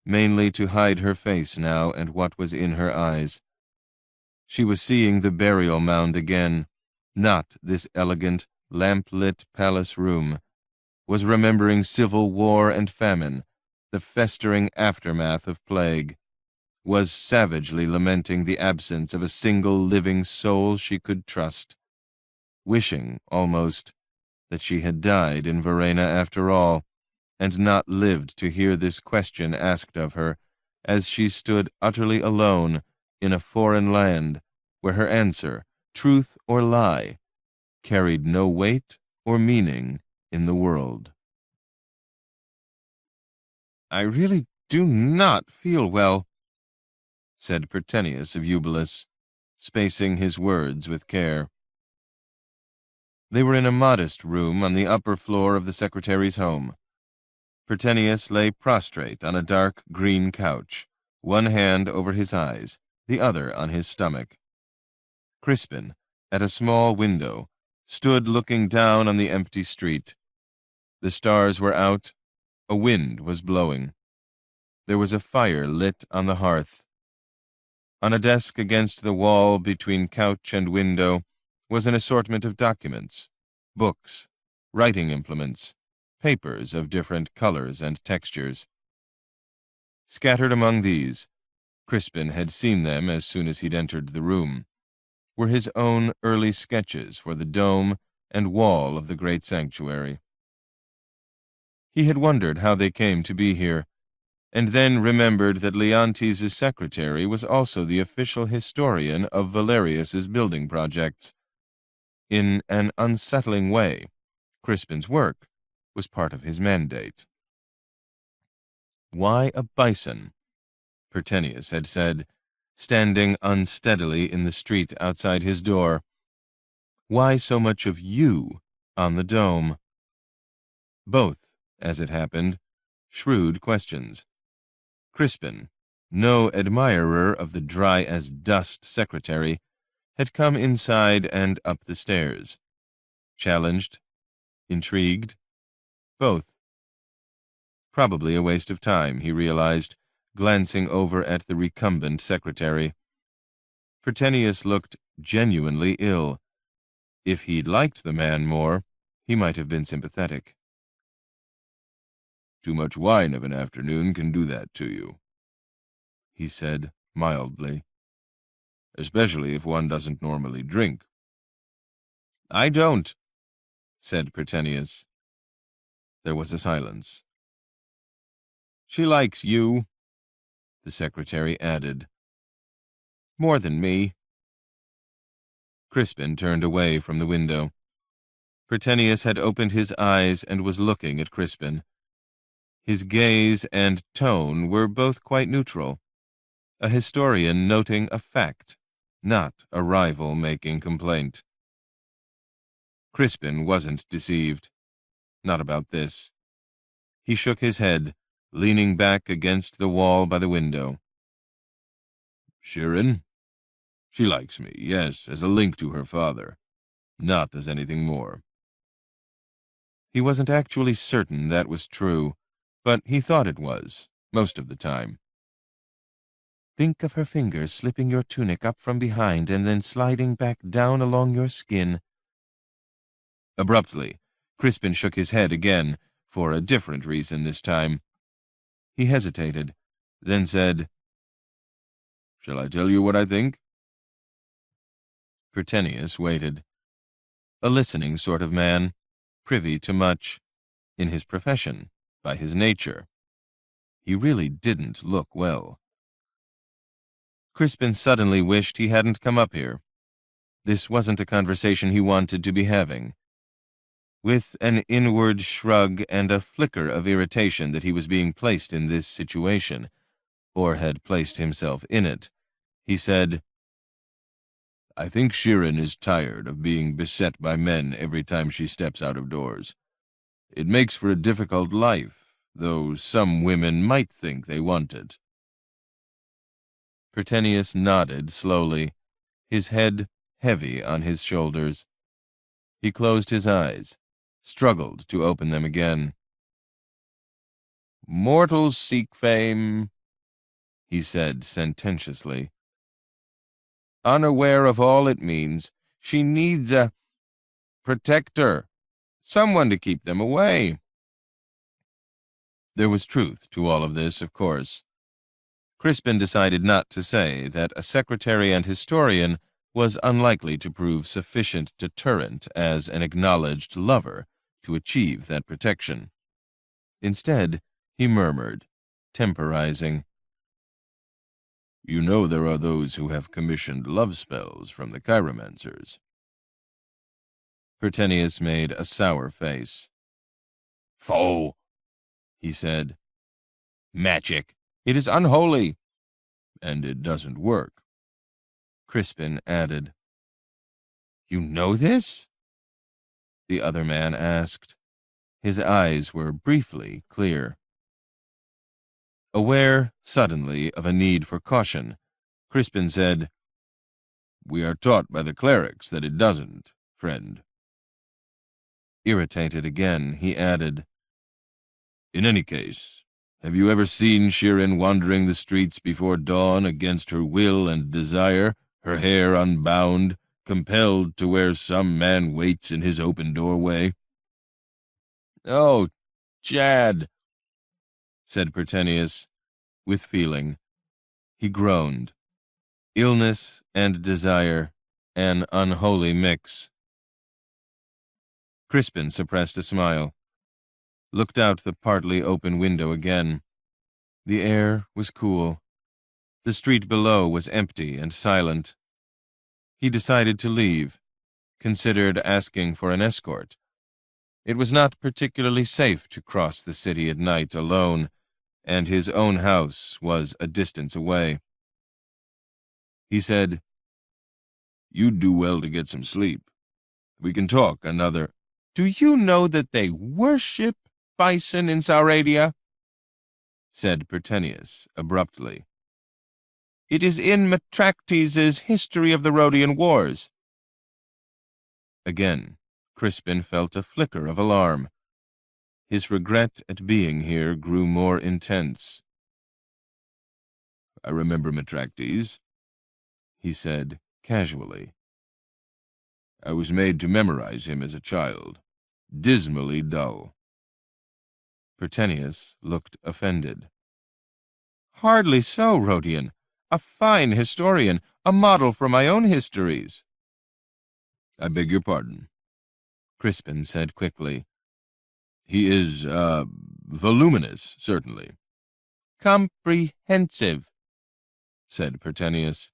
mainly to hide her face now and what was in her eyes. She was seeing the burial mound again, not this elegant, lamp-lit palace room, was remembering civil war and famine, the festering aftermath of plague, was savagely lamenting the absence of a single living soul she could trust, wishing, almost, that she had died in Verena after all, and not lived to hear this question asked of her, as she stood utterly alone in a foreign land where her answer, truth or lie, carried no weight or meaning in the world. "I really do not feel well," said Pertenius of Eubulus, spacing his words with care. They were in a modest room on the upper floor of the secretary's home. Pertenius lay prostrate on a dark green couch, one hand over his eyes, the other on his stomach. Crispin, at a small window, stood looking down on the empty street. The stars were out, a wind was blowing. There was a fire lit on the hearth. On a desk against the wall between couch and window was an assortment of documents, books, writing implements, papers of different colors and textures. Scattered among these, Crispin had seen them as soon as he'd entered the room, were his own early sketches for the dome and wall of the great sanctuary. He had wondered how they came to be here, and then remembered that Leontes' secretary was also the official historian of Valerius's building projects. In an unsettling way, Crispin's work was part of his mandate. "Why a bison?" Pertenius had said, standing unsteadily in the street outside his door. "Why so much of you on the dome?" Both, as it happened, shrewd questions. Crispin, no admirer of the dry-as-dust secretary, had come inside and up the stairs. Challenged, intrigued, both. Probably a waste of time, he realized, glancing over at the recumbent secretary. Pertenius looked genuinely ill. If he'd liked the man more, he might have been sympathetic. "Too much wine of an afternoon can do that to you," he said mildly. "Especially if one doesn't normally drink." "I don't," said Pertenius. There was a silence. "She likes you," the secretary added. "More than me." Crispin turned away from the window. Pertenius had opened his eyes and was looking at Crispin. His gaze and tone were both quite neutral, a historian noting a fact, not a rival making complaint. Crispin wasn't deceived. Not about this. He shook his head, leaning back against the wall by the window. Shirin? She likes me, yes, as a link to her father, not as anything more. He wasn't actually certain that was true, but he thought it was, most of the time. Think of her fingers slipping your tunic up from behind and then sliding back down along your skin. Abruptly, Crispin shook his head again, for a different reason this time. He hesitated, then said, Shall I tell you what I think? Pertenius waited. A listening sort of man, privy to much, in his profession, by his nature. He really didn't look well. Crispin suddenly wished he hadn't come up here. This wasn't a conversation he wanted to be having. With an inward shrug and a flicker of irritation that he was being placed in this situation, or had placed himself in it, he said, I think Shirin is tired of being beset by men every time she steps out of doors. It makes for a difficult life, though some women might think they want it. Pertenius nodded slowly, his head heavy on his shoulders. He closed his eyes, struggled to open them again. Mortals seek fame, he said sententiously. Unaware of all it means, she needs a protector, someone to keep them away. There was truth to all of this, of course. Crispin decided not to say that a secretary and historian was unlikely to prove sufficient deterrent as an acknowledged lover to achieve that protection. Instead, he murmured, temporizing, You know there are those who have commissioned love spells from the chiromancers. Pertenius made a sour face. Foe, he said. Magic. It is unholy. And it doesn't work. Crispin added. You know this? The other man asked. His eyes were briefly clear. Aware suddenly of a need for caution, Crispin said, We are taught by the clerics that it doesn't, friend. Irritated again, he added, In any case, have you ever seen Shirin wandering the streets before dawn against her will and desire, her hair unbound, compelled to where some man waits in his open doorway? Oh, Chad, said Pertenius, with feeling. He groaned. Illness and desire, an unholy mix. Crispin suppressed a smile, looked out the partly open window again. The air was cool. The street below was empty and silent. He decided to leave, considered asking for an escort. It was not particularly safe to cross the city at night alone, and his own house was a distance away. He said, You'd do well to get some sleep. We can talk another. Do you know that they worship bison in Sauradia? Said Pertenius abruptly. It is in Metractes' History of the Rhodian Wars. Again, Crispin felt a flicker of alarm. His regret at being here grew more intense. I remember Metractes, he said casually. I was made to memorize him as a child. Dismally dull. Pertenius looked offended. Hardly so, Rhodian. A fine historian, a model for my own histories. I beg your pardon, Crispin said quickly. He is, voluminous, certainly. Comprehensive, said Pertenius.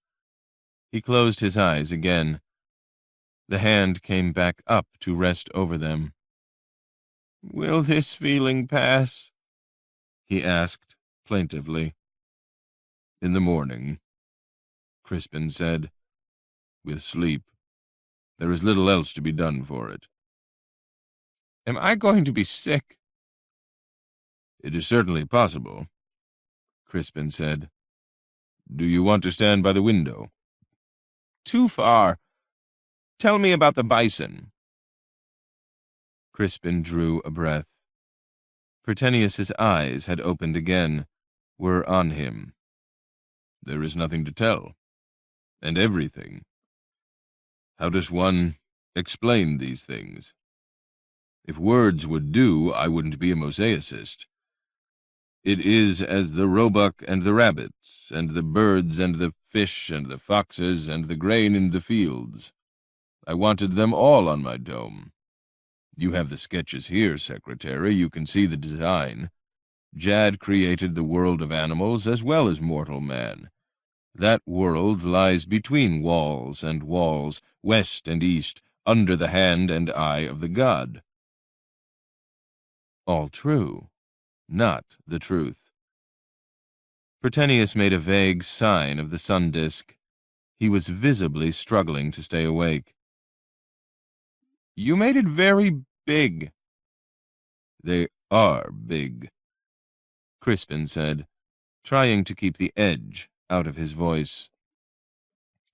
He closed his eyes again. The hand came back up to rest over them. Will this feeling pass? He asked plaintively. In the morning, Crispin said. with sleep. There is little else to be done for it. Am I going to be sick? It is certainly possible, Crispin said. Do you want to stand by the window? Too far. Tell me about the bison. Crispin drew a breath. Pertenius's eyes had opened again, were on him. There is nothing to tell, and everything. How does one explain these things? If words would do, I wouldn't be a mosaicist. It is as the roebuck and the rabbits, and the birds and the fish and the foxes and the grain in the fields. I wanted them all on my dome. You have the sketches here, Secretary. You can see the design. Jad created the world of animals as well as mortal man. That world lies between walls and walls, west and east, under the hand and eye of the god. All true, not the truth. Pertenius made a vague sign of the sun disk. He was visibly struggling to stay awake. You made it very big. They are big, Crispin said, trying to keep the edge out of his voice.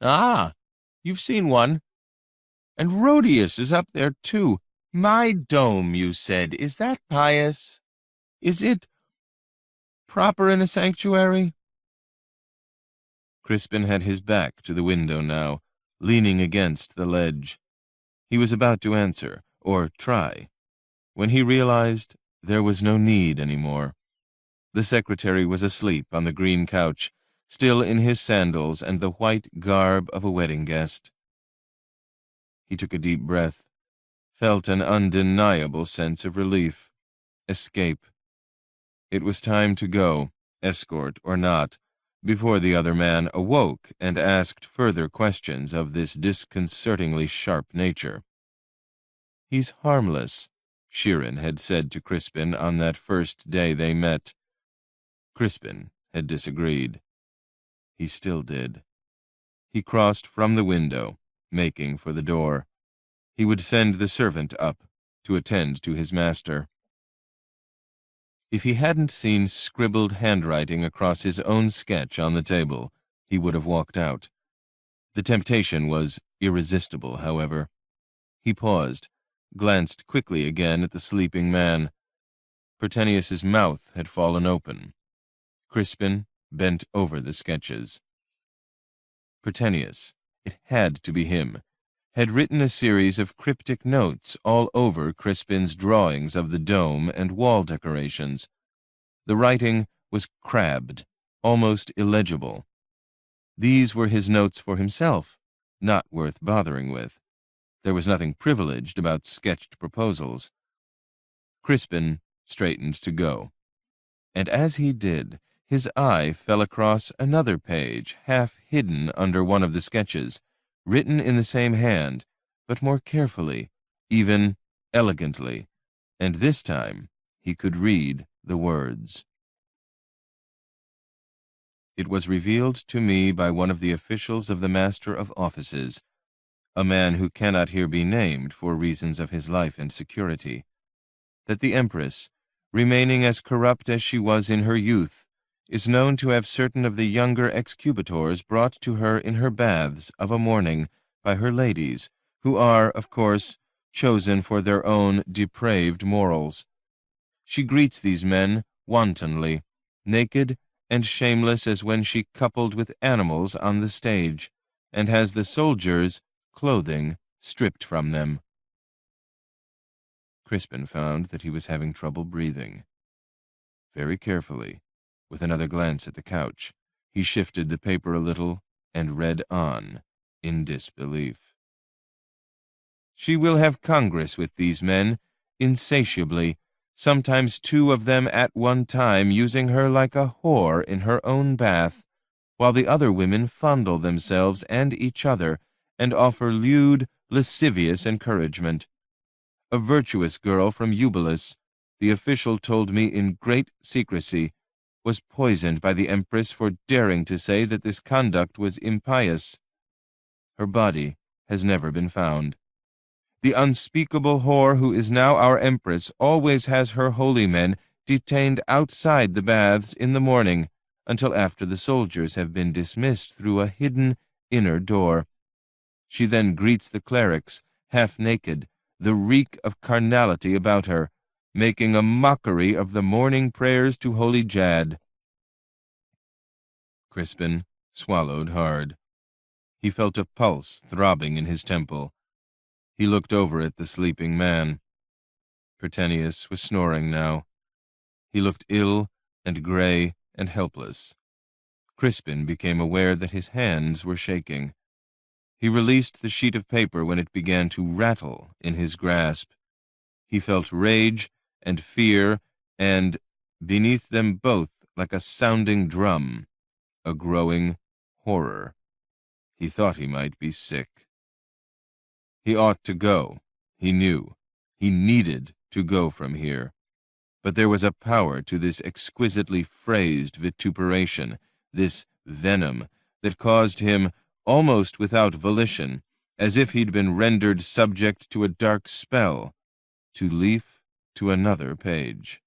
Ah, you've seen one. And Rhodius is up there, too. My dome, you said. Is that pious? Is it proper in a sanctuary? Crispin had his back to the window now, leaning against the ledge. He was about to answer, or try, when he realized there was no need any more. The secretary was asleep on the green couch, still in his sandals and the white garb of a wedding guest. He took a deep breath, felt an undeniable sense of relief, escape. It was time to go, escort or not, before the other man awoke and asked further questions of this disconcertingly sharp nature. He's harmless, Sheeran had said to Crispin on that first day they met. Crispin had disagreed. He still did. He crossed from the window, making for the door. He would send the servant up to attend to his master. If he hadn't seen scribbled handwriting across his own sketch on the table, he would have walked out. The temptation was irresistible, however. He paused, glanced quickly again at the sleeping man. Pertenius's mouth had fallen open. Crispin bent over the sketches. Pertenius, it had to be him, had written a series of cryptic notes all over Crispin's drawings of the dome and wall decorations. The writing was crabbed, almost illegible. These were his notes for himself, not worth bothering with. There was nothing privileged about sketched proposals. Crispin straightened to go, and as he did, his eye fell across another page, half hidden under one of the sketches, written in the same hand, but more carefully, even elegantly, and this time he could read the words. It was revealed to me by one of the officials of the Master of Offices, a man who cannot here be named for reasons of his life and security, that the Empress, remaining as corrupt as she was in her youth, is known to have certain of the younger excubators brought to her in her baths of a morning by her ladies, who are, of course, chosen for their own depraved morals. She greets these men wantonly, naked and shameless as when she coupled with animals on the stage, and has the soldiers' clothing stripped from them. Crispin found that he was having trouble breathing. Very carefully, with another glance at the couch, he shifted the paper a little and read on, in disbelief. She will have congress with these men, insatiably, sometimes 2 of them at one time, using her like a whore in her own bath, while the other women fondle themselves and each other, and offer lewd, lascivious encouragement. A virtuous girl from Eubulus, the official told me in great secrecy, was poisoned by the Empress for daring to say that this conduct was impious. Her body has never been found. The unspeakable whore who is now our empress always has her holy men detained outside the baths in the morning until after the soldiers have been dismissed through a hidden inner door. She then greets the clerics, half naked, the reek of carnality about her, making a mockery of the morning prayers to holy Jad. Crispin swallowed hard. He felt a pulse throbbing in his temple. He looked over at the sleeping man. Pertenius was snoring now. He looked ill and gray and helpless. Crispin became aware that his hands were shaking. He released the sheet of paper when it began to rattle in his grasp. He felt rage and fear and, beneath them both like a sounding drum, a growing horror. He thought he might be sick. He ought to go, he knew. He needed to go from here. But there was a power to this exquisitely phrased vituperation, this venom, that caused him, almost without volition, as if he'd been rendered subject to a dark spell, to leap to another page.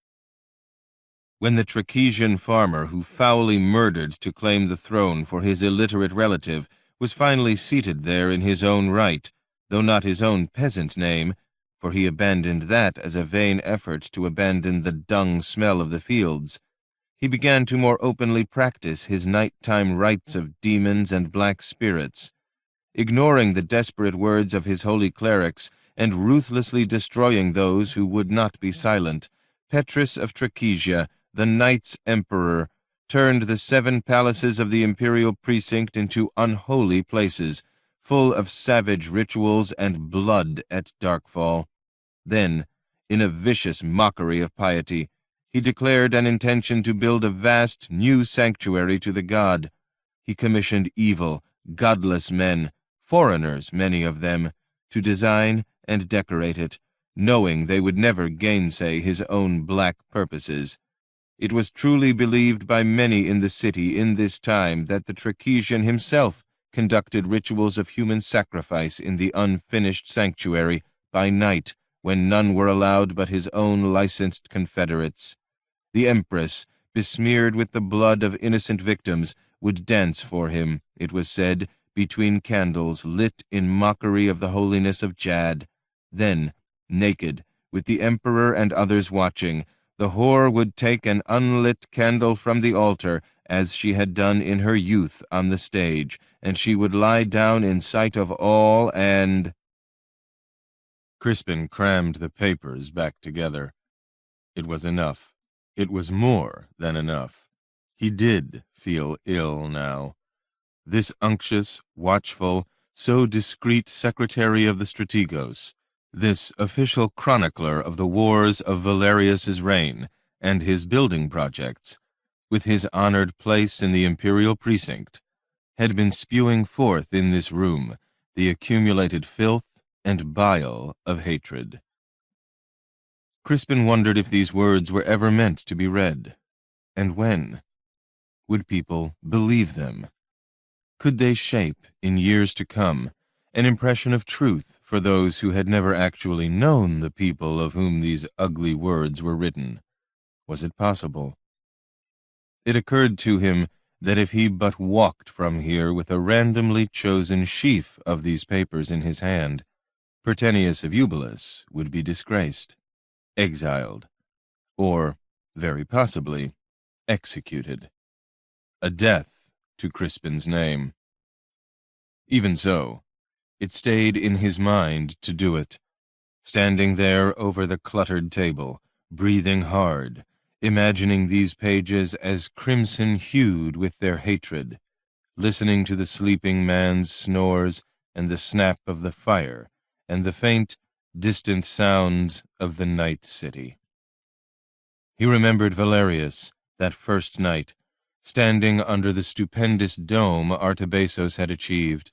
When the Trachesian farmer who foully murdered to claim the throne for his illiterate relative was finally seated there in his own right, though not his own peasant name, for he abandoned that as a vain effort to abandon the dung smell of the fields, he began to more openly practice his night-time rites of demons and black spirits, ignoring the desperate words of his holy clerics and ruthlessly destroying those who would not be silent. Petrus of Trachesia, the Knights Emperor, turned the 7 palaces of the imperial precinct into unholy places, full of savage rituals and blood at darkfall. Then, in a vicious mockery of piety, he declared an intention to build a vast new sanctuary to the god. He commissioned evil, godless men, foreigners, many of them, to design and decorate it, knowing they would never gainsay his own black purposes. It was truly believed by many in the city in this time that the Trachesian himself conducted rituals of human sacrifice in the unfinished sanctuary by night, when none were allowed but his own licensed confederates. The empress, besmeared with the blood of innocent victims, would dance for him, it was said, between candles lit in mockery of the holiness of Jad. Then, naked, with the emperor and others watching, the whore would take an unlit candle from the altar, as she had done in her youth on the stage, and she would lie down in sight of all and— Crispin crammed the papers back together. It was enough. It was more than enough. He did feel ill now. This unctuous, watchful, so discreet secretary of the Strategos, this official chronicler of the wars of Valerius's reign and his building projects, with his honored place in the imperial precinct, had been spewing forth in this room the accumulated filth and bile of hatred. Crispin wondered if these words were ever meant to be read, and when. Would people believe them? Could they shape, in years to come, an impression of truth for those who had never actually known the people of whom these ugly words were written? Was it possible? It occurred to him that if he but walked from here with a randomly chosen sheaf of these papers in his hand, Pertenius of Eubulus would be disgraced, exiled, or, very possibly, executed. A death to Crispin's name. Even so, it stayed in his mind to do it, standing there over the cluttered table, breathing hard, imagining these pages as crimson-hued with their hatred, listening to the sleeping man's snores and the snap of the fire and the faint, distant sounds of the night city. He remembered Valerius, that first night, standing under the stupendous dome Artabasos had achieved,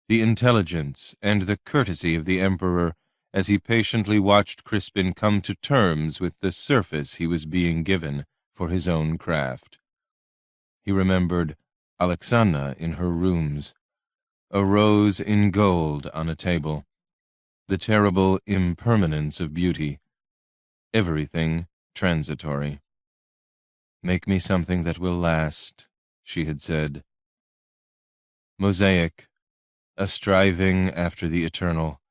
the intelligence and the courtesy of the emperor as he patiently watched Crispin come to terms with the surface he was being given for his own craft. He remembered Alexandra in her rooms, a rose in gold on a table, the terrible impermanence of beauty, everything transitory. "Make me something that will last," she had said. Mosaic, a striving after the eternal.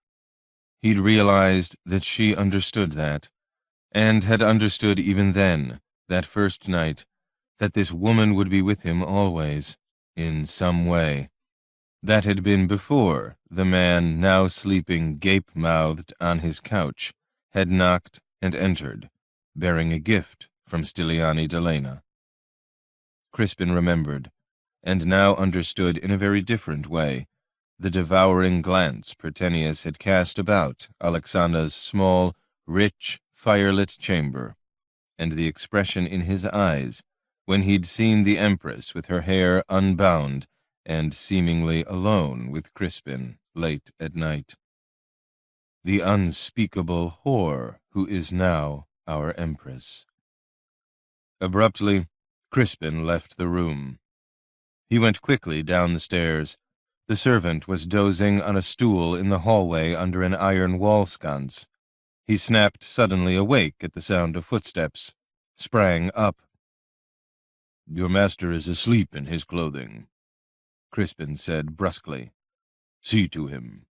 He'd realized that she understood that, and had understood even then, that first night, that this woman would be with him always, in some way. That had been before the man, now sleeping gape-mouthed on his couch, had knocked and entered, bearing a gift from Stiliani Delena. Crispin remembered, and now understood in a very different way, the devouring glance Pertenius had cast about Alexandra's small, rich, firelit chamber, and the expression in his eyes when he'd seen the Empress with her hair unbound and seemingly alone with Crispin late at night. The unspeakable whore who is now our Empress. Abruptly, Crispin left the room. He went quickly down the stairs. The servant was dozing on a stool in the hallway under an iron wall sconce. He snapped suddenly awake at the sound of footsteps, sprang up. "Your master is asleep in his clothing," Crispin said brusquely. "See to him."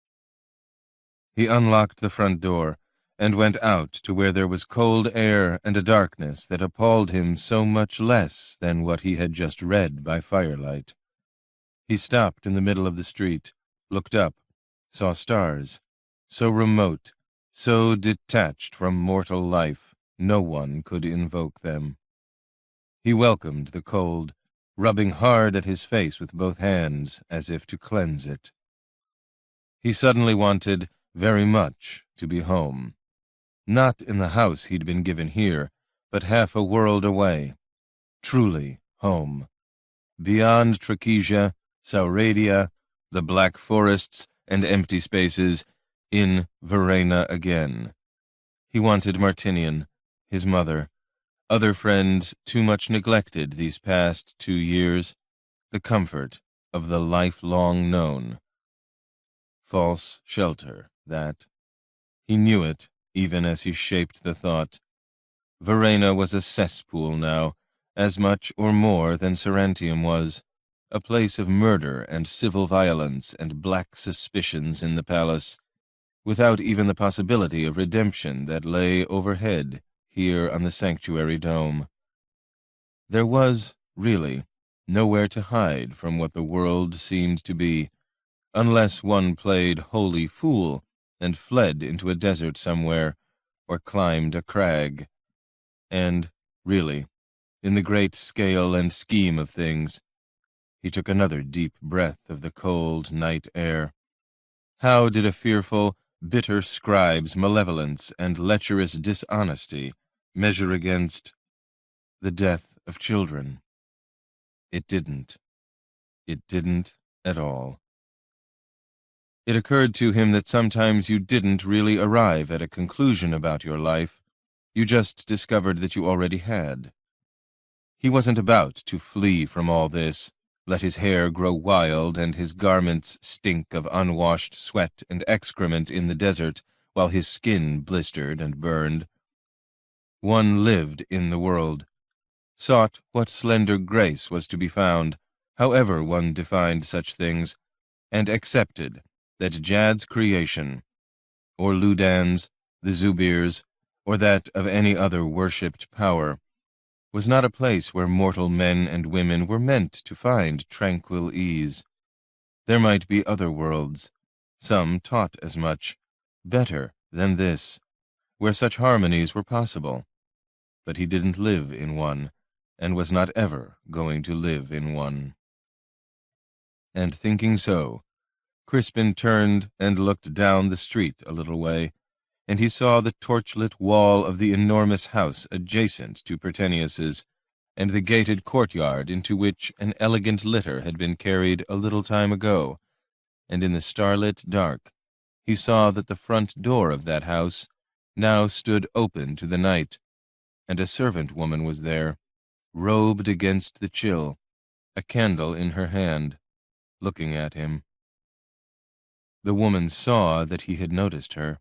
He unlocked the front door and went out to where there was cold air and a darkness that appalled him so much less than what he had just read by firelight. He stopped in the middle of the street, looked up, saw stars, so remote, so detached from mortal life, no one could invoke them. He welcomed the cold, rubbing hard at his face with both hands as if to cleanse it. He suddenly wanted very much to be home. Not in the house he'd been given here, but half a world away. Truly home. Beyond Trachesia, Sauradia, the black forests and empty spaces, in Verena again. He wanted Martinian, his mother, other friends too much neglected these past 2 years, the comfort of the lifelong known. False shelter, that. He knew it, even as he shaped the thought. Verena was a cesspool now, as much or more than Sarantium was, a place of murder and civil violence and black suspicions in the palace, without even the possibility of redemption that lay overhead here on the sanctuary dome. There was, really, nowhere to hide from what the world seemed to be, unless one played holy fool and fled into a desert somewhere, or climbed a crag. And, really, in the great scale and scheme of things, he took another deep breath of the cold night air. How did a fearful, bitter scribe's malevolence and lecherous dishonesty measure against the death of children? It didn't. It didn't at all. It occurred to him that sometimes you didn't really arrive at a conclusion about your life. You just discovered that you already had. He wasn't about to flee from all this, let his hair grow wild and his garments stink of unwashed sweat and excrement in the desert, while his skin blistered and burned. One lived in the world, sought what slender grace was to be found, however one defined such things, and accepted that Jad's creation, or Ludan's, the Zubir's, or that of any other worshipped power, was not a place where mortal men and women were meant to find tranquil ease. There might be other worlds, some taught as much, better than this, where such harmonies were possible. But he didn't live in one, and was not ever going to live in one. And thinking so, Crispin turned and looked down the street a little way, and he saw the torchlit wall of the enormous house adjacent to Pertenius's, and the gated courtyard into which an elegant litter had been carried a little time ago, and in the starlit dark he saw that the front door of that house now stood open to the night, and a servant woman was there, robed against the chill, a candle in her hand, looking at him. The woman saw that he had noticed her.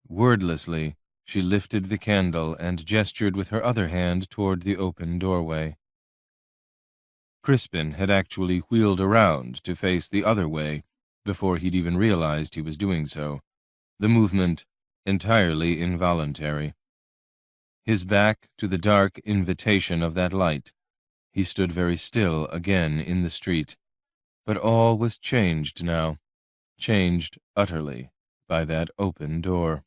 Wordlessly, she lifted the candle and gestured with her other hand toward the open doorway. Crispin had actually wheeled around to face the other way before he'd even realized he was doing so, the movement entirely involuntary. His back to the dark invitation of that light, he stood very still again in the street. But all was changed now, changed utterly by that open door.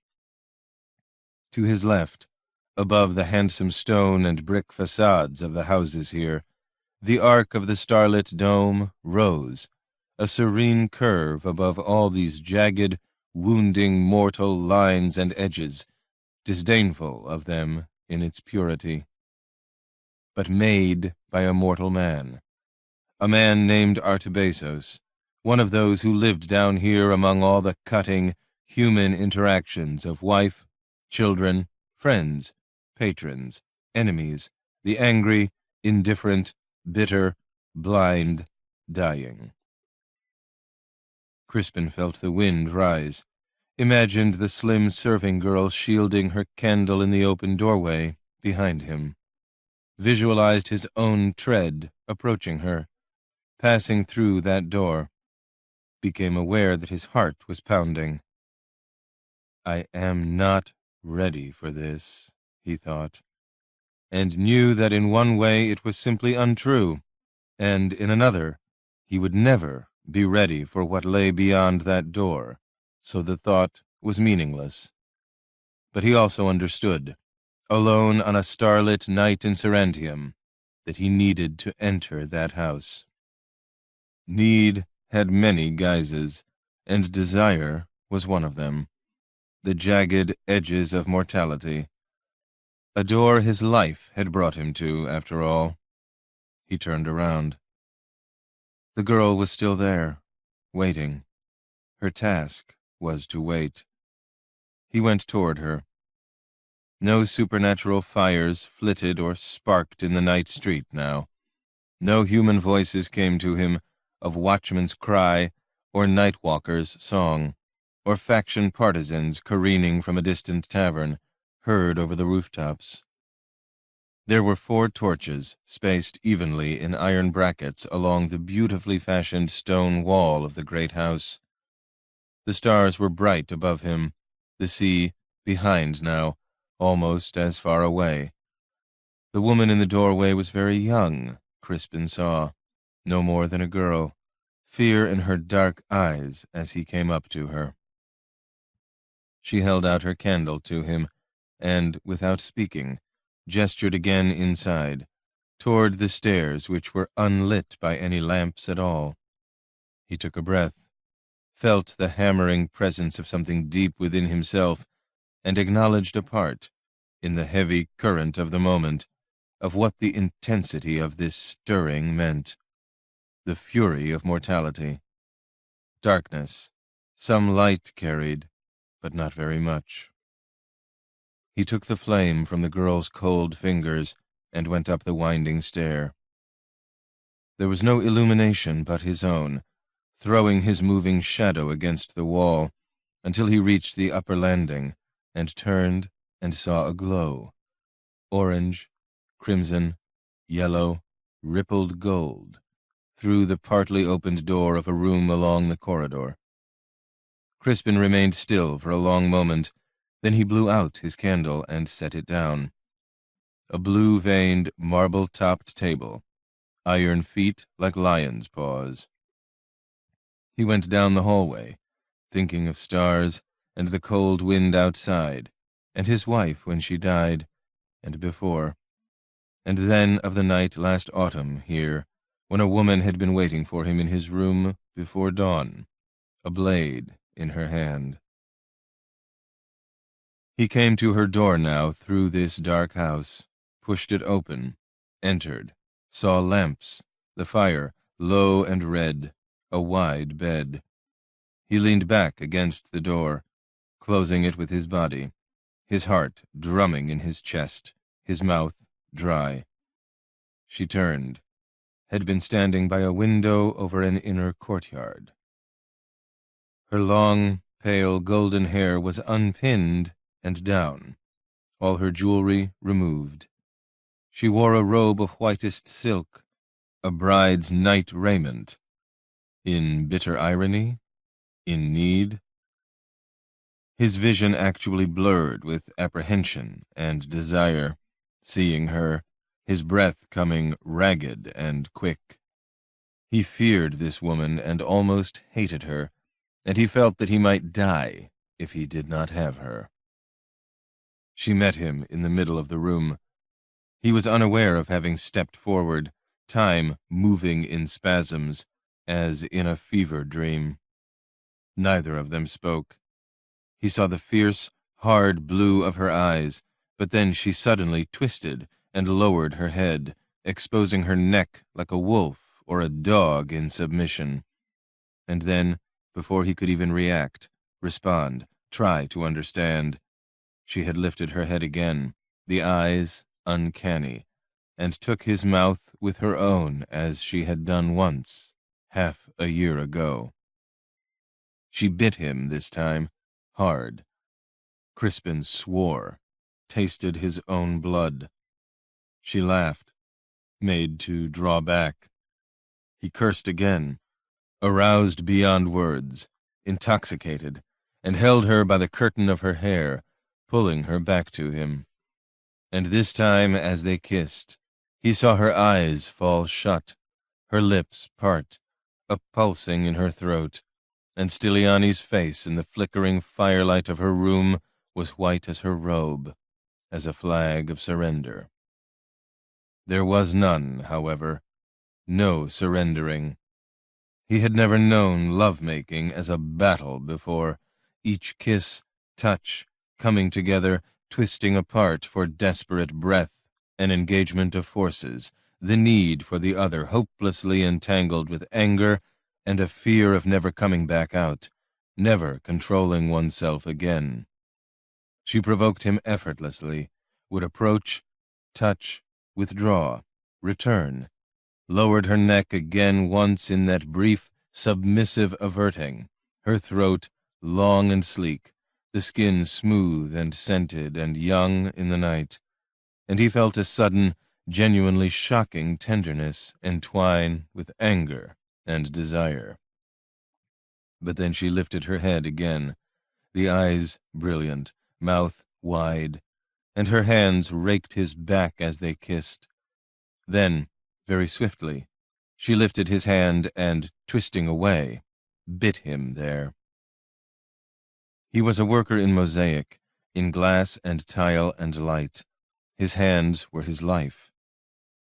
To his left, above the handsome stone and brick facades of the houses here, the arc of the starlit dome rose, a serene curve above all these jagged, wounding mortal lines and edges, disdainful of them in its purity. But made by a mortal man, a man named Artibesos, one of those who lived down here among all the cutting, human interactions of wife, children, friends, patrons, enemies, the angry, indifferent, bitter, blind, dying. Crispin felt the wind rise, imagined the slim serving girl shielding her candle in the open doorway behind him, visualized his own tread approaching her, passing through that door, became aware that his heart was pounding. I am not ready for this, he thought, and knew that in one way it was simply untrue, and in another he would never be ready for what lay beyond that door, so the thought was meaningless. But he also understood, alone on a starlit night in Sarantium, that he needed to enter that house. Need had many guises, and desire was one of them, the jagged edges of mortality. A door his life had brought him to, after all. He turned around. The girl was still there, waiting. Her task was to wait. He went toward her. No supernatural fires flitted or sparked in the night street now. No human voices came to him of watchman's cry or night-walker's song, or faction partisans careening from a distant tavern, heard over the rooftops. There were 4 torches, spaced evenly in iron brackets along the beautifully fashioned stone wall of the great house. The stars were bright above him, the sea behind now, almost as far away. The woman in the doorway was very young, Crispin saw, no more than a girl, fear in her dark eyes as he came up to her. She held out her candle to him, and, without speaking, gestured again inside, toward the stairs which were unlit by any lamps at all. He took a breath, felt the hammering presence of something deep within himself, and acknowledged a part, in the heavy current of the moment, of what the intensity of this stirring meant. The fury of mortality. Darkness, some light carried, but not very much. He took the flame from the girl's cold fingers and went up the winding stair. There was no illumination but his own, throwing his moving shadow against the wall, until he reached the upper landing, and turned and saw a glow. Orange, crimson, yellow, rippled gold, through the partly opened door of a room along the corridor. Crispin remained still for a long moment, then he blew out his candle and set it down. A blue-veined, marble-topped table, iron feet like lions' paws. He went down the hallway, thinking of stars and the cold wind outside, and his wife when she died, and before, and then of the night last autumn here, when a woman had been waiting for him in his room before dawn, a blade in her hand. He came to her door now through this dark house, pushed it open, entered, saw lamps, the fire, low and red, a wide bed. He leaned back against the door, closing it with his body, his heart drumming in his chest, his mouth dry. She turned, had been standing by a window over an inner courtyard. Her long, pale, golden hair was unpinned and down, all her jewelry removed. She wore a robe of whitest silk, a bride's night raiment. In bitter irony? In need? His vision actually blurred with apprehension and desire, seeing her, his breath coming ragged and quick. He feared this woman and almost hated her, and he felt that he might die if he did not have her. She met him in the middle of the room. He was unaware of having stepped forward, time moving in spasms, as in a fever dream. Neither of them spoke. He saw the fierce, hard blue of her eyes, but then she suddenly twisted and lowered her head, exposing her neck like a wolf or a dog in submission. And then, before he could even react, respond, try to understand, she had lifted her head again, the eyes uncanny, and took his mouth with her own as she had done once, half a year ago. She bit him this time, hard. Crispin swore, tasted his own blood. She laughed, made to draw back. He cursed again, aroused beyond words, intoxicated, and held her by the curtain of her hair, pulling her back to him. And this time, as they kissed, he saw her eyes fall shut, her lips part, a pulsing in her throat, and Styliani's face in the flickering firelight of her room was white as her robe, as a flag of surrender. There was none, however, no surrendering. He had never known love-making as a battle before, each kiss, touch, coming together, twisting apart for desperate breath, an engagement of forces, the need for the other hopelessly entangled with anger and a fear of never coming back out, never controlling oneself again. She provoked him effortlessly, would approach, touch, withdraw, return, lowered her neck again once in that brief, submissive averting, her throat long and sleek, the skin smooth and scented and young in the night, and he felt a sudden, genuinely shocking tenderness entwine with anger and desire. But then she lifted her head again, the eyes brilliant, mouth wide, and her hands raked his back as they kissed. Then, very swiftly, she lifted his hand and, twisting away, bit him there. He was a worker in mosaic, in glass and tile and light. His hands were his life.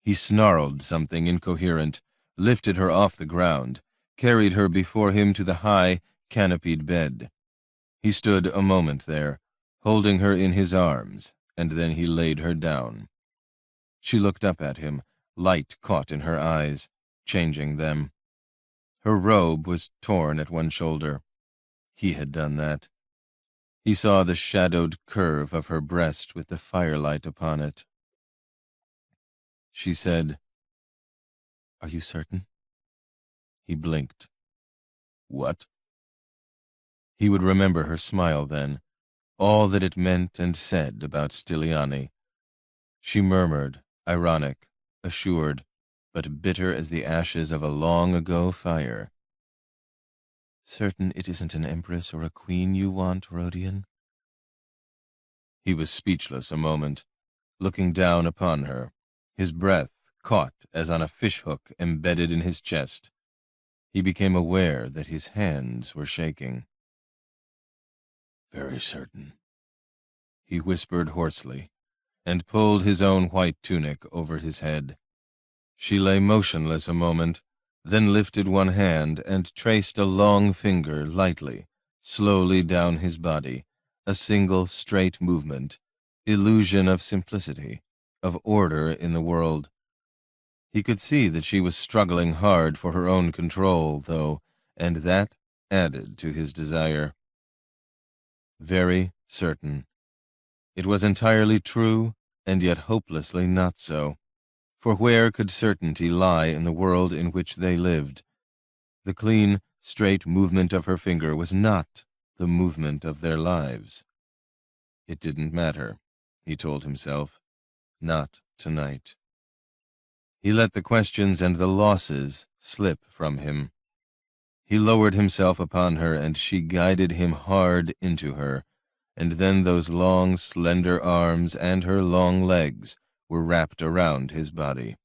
He snarled something incoherent, lifted her off the ground, carried her before him to the high, canopied bed. He stood a moment there, holding her in his arms, and then he laid her down. She looked up at him, light caught in her eyes, changing them. Her robe was torn at one shoulder. He had done that. He saw the shadowed curve of her breast with the firelight upon it. She said, "Are you certain?" He blinked. What? He would remember her smile then, all that it meant and said about Styliani. She murmured, ironic, assured, but bitter as the ashes of a long-ago fire. "Certain it isn't an empress or a queen you want, Rodion?" He was speechless a moment, looking down upon her, his breath caught as on a fishhook embedded in his chest. He became aware that his hands were shaking. "Very certain," he whispered hoarsely, and pulled his own white tunic over his head. She lay motionless a moment, then lifted one hand and traced a long finger lightly, slowly down his body, a single straight movement, illusion of simplicity, of order in the world. He could see that she was struggling hard for her own control, though, and that added to his desire. Very certain. It was entirely true, and yet hopelessly not so. For where could certainty lie in the world in which they lived? The clean, straight movement of her finger was not the movement of their lives. It didn't matter, he told himself. Not tonight. He let the questions and the losses slip from him. He lowered himself upon her, and she guided him hard into her, and then those long, slender arms and her long legs were wrapped around his body,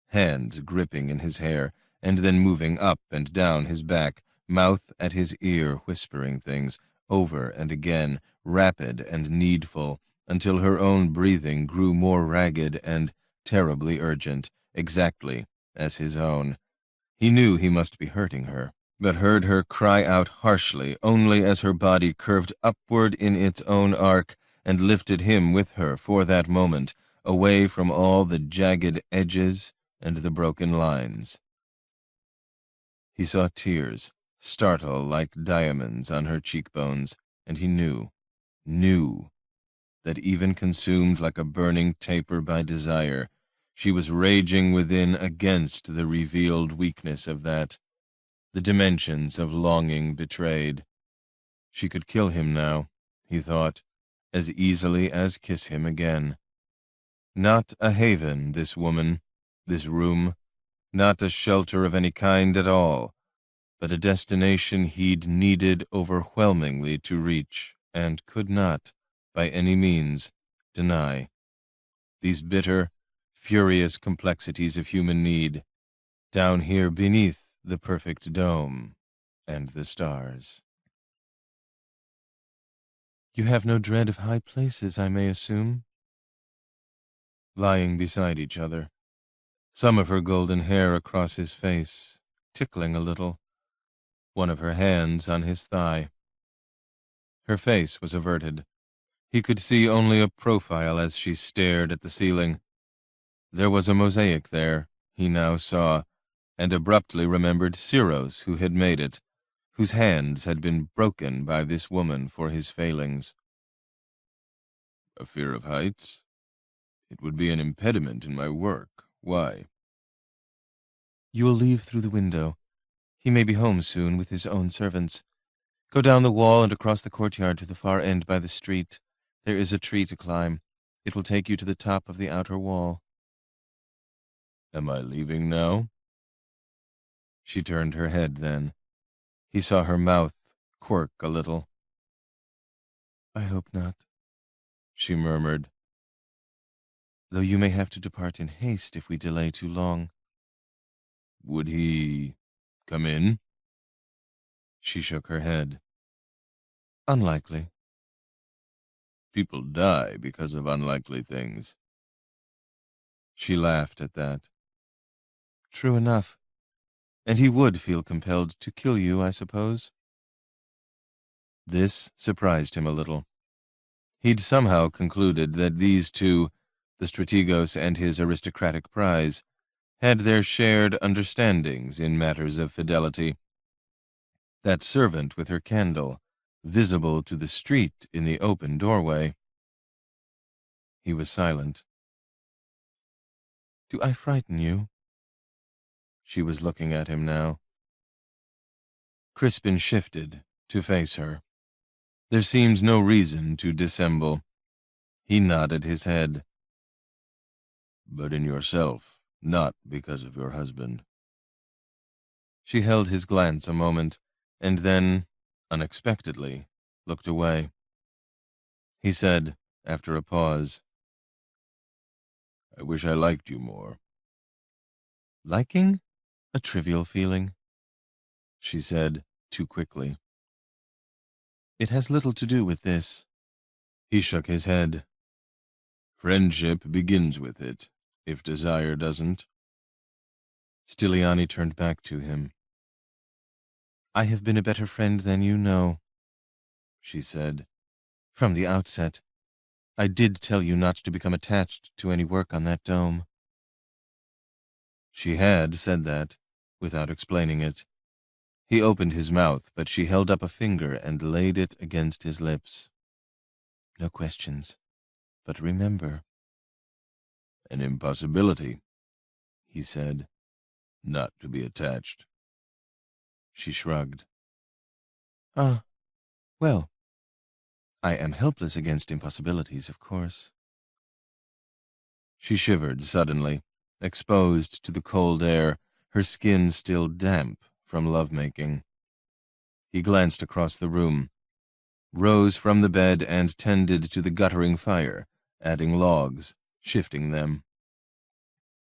hands gripping in his hair, and then moving up and down his back, mouth at his ear, whispering things, over and again, rapid and needful, until her own breathing grew more ragged and terribly urgent, exactly as his own. He knew he must be hurting her, but heard her cry out harshly only as her body curved upward in its own arc and lifted him with her for that moment, away from all the jagged edges and the broken lines. He saw tears startle like diamonds on her cheekbones, and he knew that even consumed like a burning taper by desire, she was raging within against the revealed weakness of that, the dimensions of longing betrayed. She could kill him now, he thought, as easily as kiss him again. Not a haven, this woman, this room, not a shelter of any kind at all, but a destination he'd needed overwhelmingly to reach, and could not, by any means, deny. These bitter, furious complexities of human need, down here beneath the perfect dome and the stars. You have no dread of high places, I may assume? Lying beside each other, some of her golden hair across his face, tickling a little, one of her hands on his thigh. Her face was averted. He could see only a profile as she stared at the ceiling. There was a mosaic there, he now saw, and abruptly remembered Ciro's who had made it, whose hands had been broken by this woman for his failings. A fear of heights? It would be an impediment in my work. Why? You will leave through the window. He may be home soon with his own servants. Go down the wall and across the courtyard to the far end by the street. There is a tree to climb. It will take you to the top of the outer wall. Am I leaving now? She turned her head then. He saw her mouth quirk a little. I hope not, she murmured, though you may have to depart in haste if we delay too long. Would he come in? She shook her head. Unlikely. People die because of unlikely things. She laughed at that. True enough. And he would feel compelled to kill you, I suppose. This surprised him a little. He'd somehow concluded that these two, the strategos and his aristocratic prize, had their shared understandings in matters of fidelity. That servant with her candle, visible to the street in the open doorway. He was silent. Do I frighten you? She was looking at him now. Crispin shifted to face her. There seemed no reason to dissemble. He nodded his head. But in yourself, not because of your husband. She held his glance a moment, and then, unexpectedly, looked away. He said, after a pause, I wish I liked you more. Liking? A trivial feeling, she said, too quickly. It has little to do with this. He shook his head. Friendship begins with it, if desire doesn't. Styliani turned back to him. I have been a better friend than you know, she said. From the outset, I did tell you not to become attached to any work on that dome. She had said that, without explaining it. He opened his mouth, but she held up a finger and laid it against his lips. No questions, but remember. An impossibility, he said, not to be attached. She She shrugged. Ah, well, I am helpless against impossibilities, of course. She shivered suddenly, exposed to the cold air, her skin still damp from lovemaking. He glanced across the room, rose from the bed and tended to the guttering fire, adding logs, shifting them.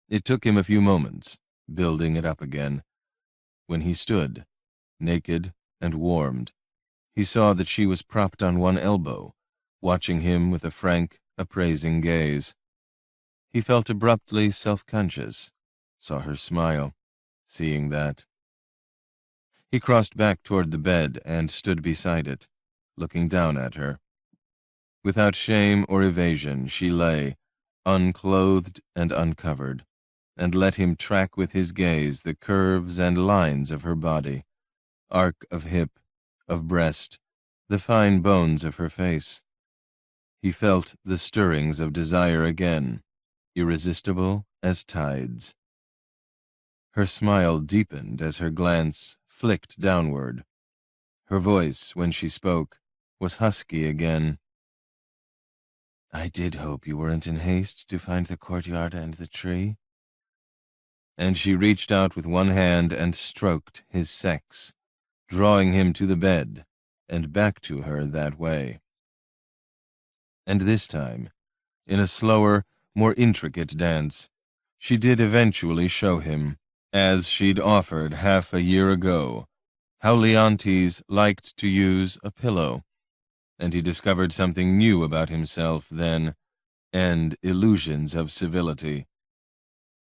It took him a few moments, building it up again. When he stood, naked and warmed, he saw that she was propped on one elbow, watching him with a frank, appraising gaze. He felt abruptly self-conscious, saw her smile, seeing that. He crossed back toward the bed and stood beside it, looking down at her. Without shame or evasion, she lay, unclothed and uncovered, and let him track with his gaze the curves and lines of her body, arc of hip, of breast, the fine bones of her face. He felt the stirrings of desire again, irresistible as tides. Her smile deepened as her glance flicked downward. Her voice, when she spoke, was husky again. I did hope you weren't in haste to find the courtyard and the tree. And she reached out with one hand and stroked his sex, drawing him to the bed and back to her that way. And this time, in a slower, more intricate dance, she did eventually show him, as she'd offered half a year ago, how Leontes liked to use a pillow, and he discovered something new about himself then, and illusions of civility.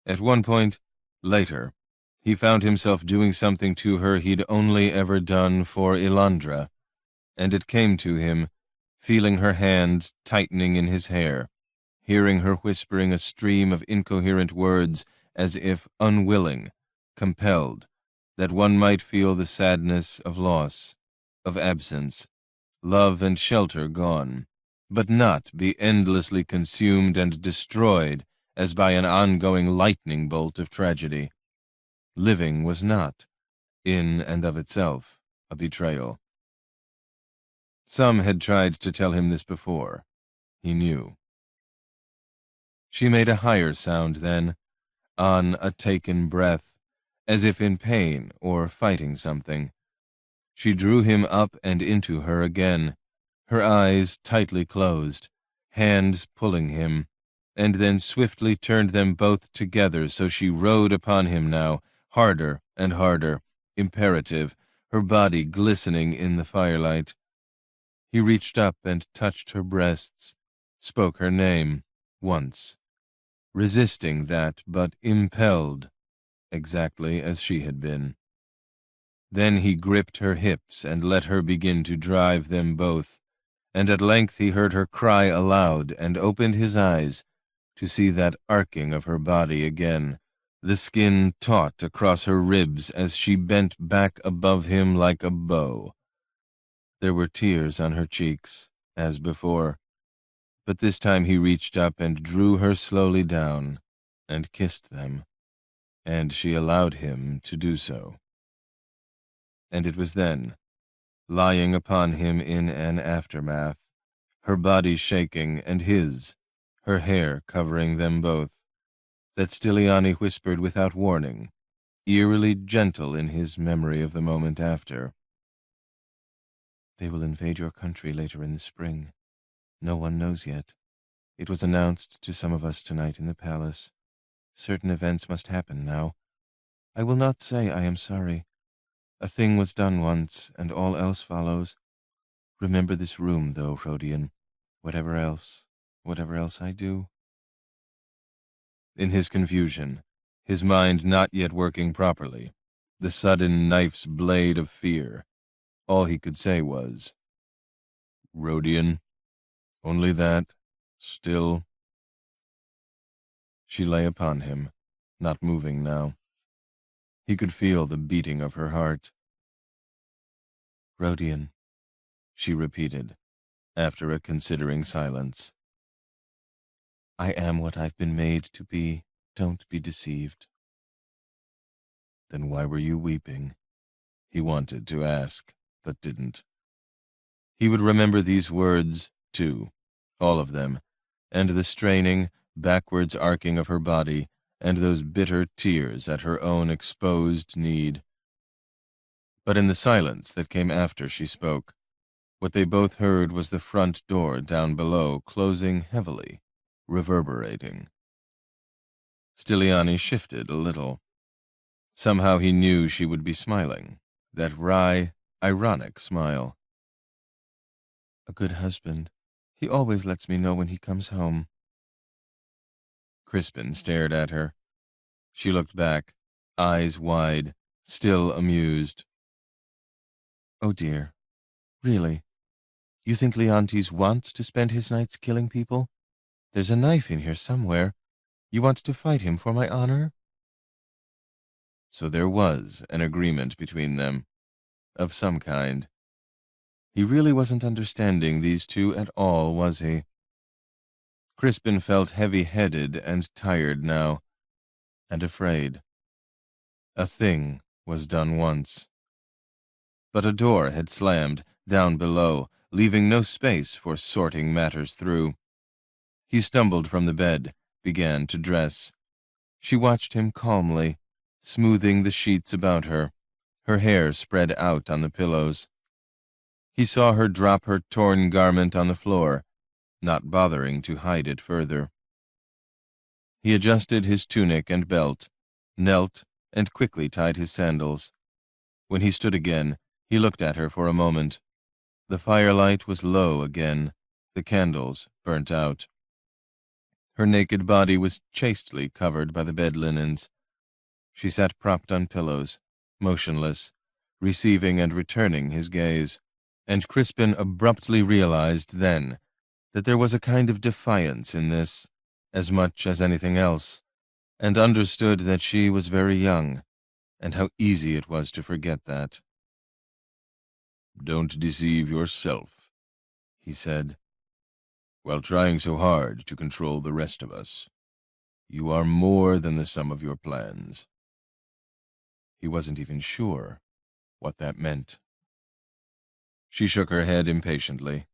At one point, later, he found himself doing something to her he'd only ever done for Elandra, and it came to him, feeling her hands tightening in his hair, hearing her whispering a stream of incoherent words as if unwilling, compelled, that one might feel the sadness of loss, of absence, love and shelter gone, but not be endlessly consumed and destroyed as by an ongoing lightning bolt of tragedy. Living was not, in and of itself, a betrayal. Some had tried to tell him this before. He knew. She made a higher sound then, on a taken breath, as if in pain or fighting something. She drew him up and into her again, her eyes tightly closed, hands pulling him, and then swiftly turned them both together so she rode upon him now, harder and harder, imperative, her body glistening in the firelight. He reached up and touched her breasts, spoke her name, once, resisting that, but impelled, exactly as she had been. Then he gripped her hips and let her begin to drive them both, and at length he heard her cry aloud and opened his eyes to see that arcing of her body again, the skin taut across her ribs as she bent back above him like a bow. There were tears on her cheeks, as before, but this time he reached up and drew her slowly down and kissed them, and she allowed him to do so. And it was then, lying upon him in an aftermath, her body shaking and his, her hair covering them both, that Styliani whispered without warning, eerily gentle in his memory of the moment after. They will invade your country later in the spring. No one knows yet. It was announced to some of us tonight in the palace. Certain events must happen now. I will not say I am sorry. A thing was done once, and all else follows. Remember this room, though, Rodion. Whatever else I do. In his confusion, his mind not yet working properly, the sudden knife's blade of fear, all he could say was, Rodion, only that, still. She lay upon him, not moving now. He could feel the beating of her heart. Rodion, she repeated, after a considering silence. I am what I've been made to be. Don't be deceived. Then why were you weeping? He wanted to ask, but didn't. He would remember these words, too, all of them, and the straining, backwards arcing of her body, and those bitter tears at her own exposed need. But in the silence that came after she spoke, what they both heard was the front door down below closing heavily, reverberating. Styliani shifted a little. Somehow he knew she would be smiling, that wry, ironic smile. A good husband. He always lets me know when he comes home. Crispin stared at her. She looked back, eyes wide, still amused. Oh dear, really? You think Leontes wants to spend his nights killing people? There's a knife in here somewhere. You want to fight him for my honor? So there was an agreement between them, of some kind. He really wasn't understanding these two at all, was he? Crispin felt heavy-headed and tired now, and afraid. A thing was done once. But a door had slammed down below, leaving no space for sorting matters through. He stumbled from the bed, began to dress. She watched him calmly, smoothing the sheets about her, her hair spread out on the pillows. He saw her drop her torn garment on the floor, not bothering to hide it further. He adjusted his tunic and belt, knelt, and quickly tied his sandals. When he stood again, he looked at her for a moment. The firelight was low again, the candles burnt out. Her naked body was chastely covered by the bed linens. She sat propped on pillows, motionless, receiving and returning his gaze, and Crispin abruptly realized then that there was a kind of defiance in this, as much as anything else, and understood that she was very young, and how easy it was to forget that. "Don't deceive yourself," he said, "while trying so hard to control the rest of us. You are more than the sum of your plans." He wasn't even sure what that meant. She shook her head impatiently.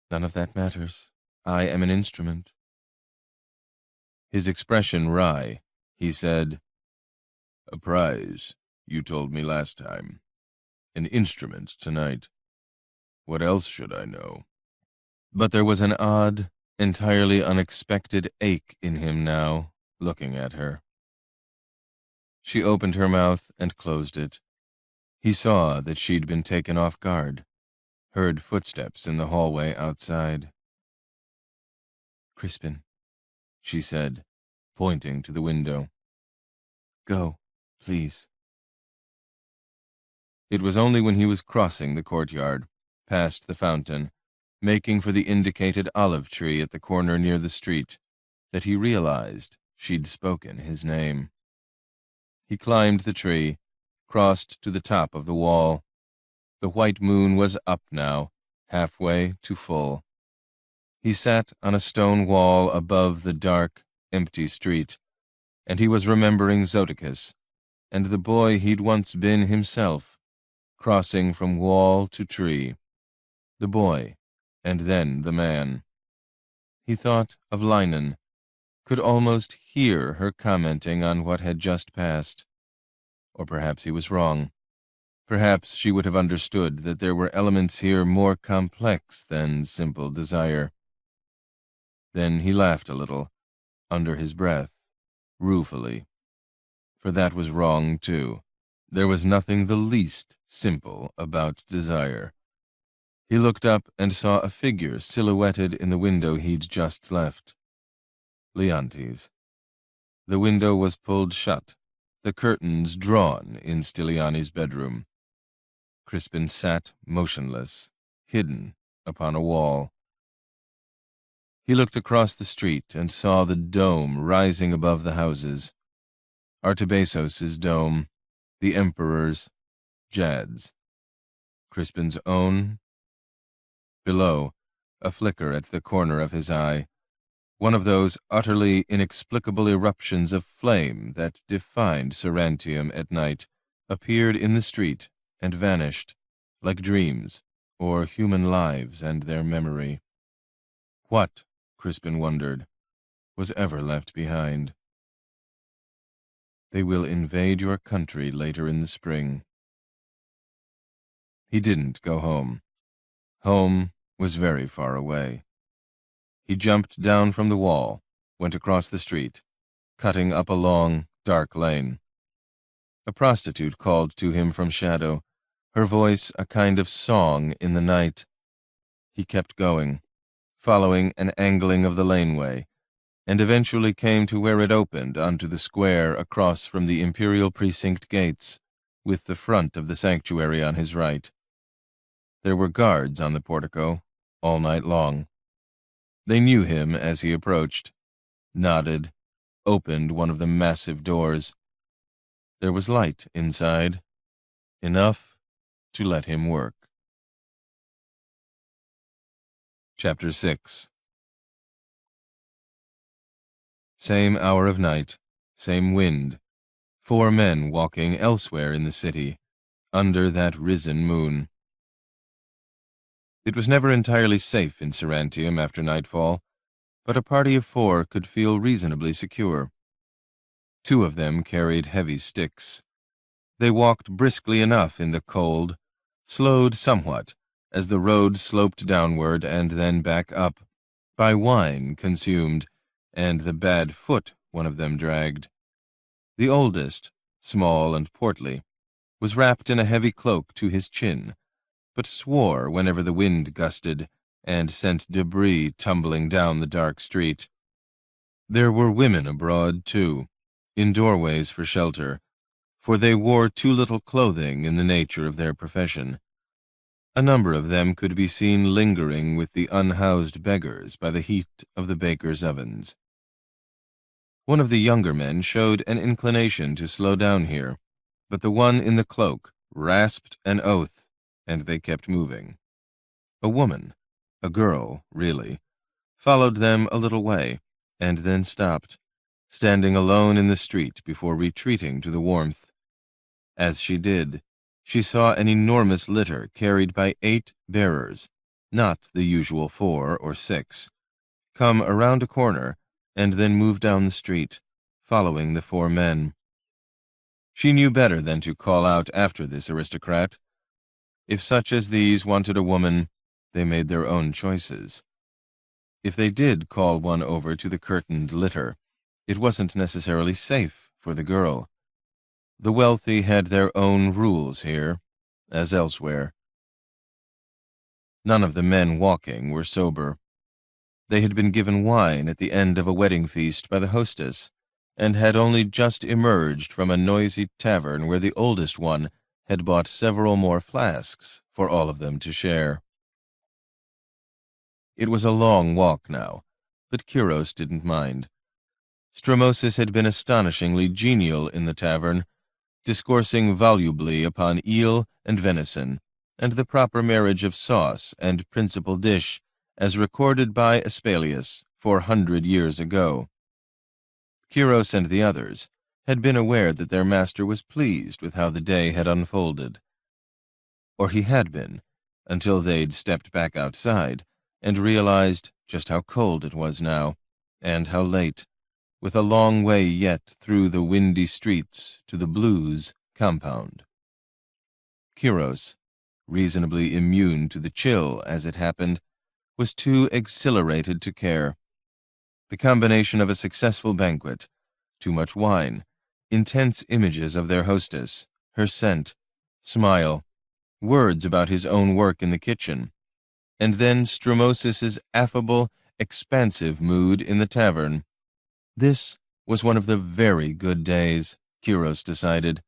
"None of that matters. I am an instrument." His expression wry, he said, "A prize, you told me last time. An instrument tonight. What else should I know?" But there was an odd, entirely unexpected ache in him now, looking at her. She opened her mouth and closed it. He saw that she'd been taken off guard, heard footsteps in the hallway outside. "Crispin," she said, pointing to the window. "Go, please." It was only when he was crossing the courtyard, past the fountain, making for the indicated olive tree at the corner near the street, that he realized she'd spoken his name. He climbed the tree, crossed to the top of the wall. The white moon was up now, halfway to full. He sat on a stone wall above the dark, empty street, and he was remembering Zodicus, and the boy he'd once been himself, crossing from wall to tree. The boy, and then the man. He thought of Linen, could almost hear her commenting on what had just passed. Or perhaps he was wrong. Perhaps she would have understood that there were elements here more complex than simple desire. Then he laughed a little, under his breath, ruefully. For that was wrong, too. There was nothing the least simple about desire. He looked up and saw a figure silhouetted in the window he'd just left. Leontes. The window was pulled shut, the curtains drawn in Styliani's bedroom. Crispin sat motionless, hidden upon a wall. He looked across the street and saw the dome rising above the houses. Artabasos's dome, the Emperor's, Jad's. Crispin's own. Below, a flicker at the corner of his eye, one of those utterly inexplicable eruptions of flame that defined Sarantium at night, appeared in the street and vanished, like dreams, or human lives and their memory. What, Crispin wondered, was ever left behind? They will invade your country later in the spring. He didn't go home. Home was very far away. He jumped down from the wall, went across the street, cutting up a long, dark lane. A prostitute called to him from shadow, her voice a kind of song in the night. He kept going, following an angling of the laneway, and eventually came to where it opened onto the square across from the imperial precinct gates, with the front of the sanctuary on his right. There were guards on the portico all night long. They knew him as he approached, nodded, opened one of the massive doors. There was light inside, enough to let him work. Chapter 6. Same hour of night, same wind, 4 men walking elsewhere in the city, under that risen moon. It was never entirely safe in Sarantium after nightfall, but a party of 4 could feel reasonably secure. 2 of them carried heavy sticks. They walked briskly enough in the cold, slowed somewhat as the road sloped downward and then back up, by wine consumed and the bad foot one of them dragged. The oldest, small and portly, was wrapped in a heavy cloak to his chin, but swore whenever the wind gusted and sent debris tumbling down the dark street. There were women abroad, too, in doorways for shelter, for they wore too little clothing in the nature of their profession. A number of them could be seen lingering with the unhoused beggars by the heat of the bakers' ovens. One of the younger men showed an inclination to slow down here, but the one in the cloak rasped an oath, and they kept moving. A woman, a girl, really, followed them a little way, and then stopped, standing alone in the street before retreating to the warmth. As she did, she saw an enormous litter carried by 8 bearers, not the usual 4 or 6, come around a corner and then move down the street, following the 4 men. She knew better than to call out after this aristocrat. If such as these wanted a woman, they made their own choices. If they did call one over to the curtained litter, it wasn't necessarily safe for the girl. The wealthy had their own rules here, as elsewhere. None of the men walking were sober. They had been given wine at the end of a wedding feast by the hostess, and had only just emerged from a noisy tavern where the oldest one had bought several more flasks for all of them to share. It was a long walk now, but Kiros didn't mind. Stromosis had been astonishingly genial in the tavern, discoursing volubly upon eel and venison, and the proper marriage of sauce and principal dish, as recorded by Aspalius 400 years ago. Kiros and the others had been aware that their master was pleased with how the day had unfolded. Or he had been, until they'd stepped back outside and realized just how cold it was now, and how late, with a long way yet through the windy streets to the Blues compound. Kiros, reasonably immune to the chill as it happened, was too exhilarated to care. The combination of a successful banquet, too much wine, intense images of their hostess, her scent, smile, words about his own work in the kitchen, and then Stromosis's affable, expansive mood in the tavern. This was one of the very good days, Kiros decided.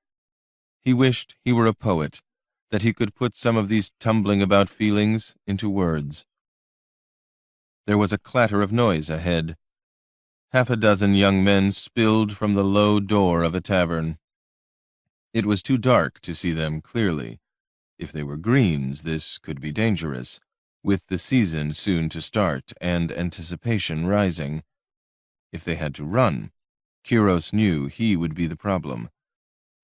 He wished he were a poet, that he could put some of these tumbling about feelings into words. There was a clatter of noise ahead. 6 young men spilled from the low door of a tavern. It was too dark to see them clearly. If they were greens, this could be dangerous, with the season soon to start and anticipation rising. If they had to run, Kiros knew he would be the problem.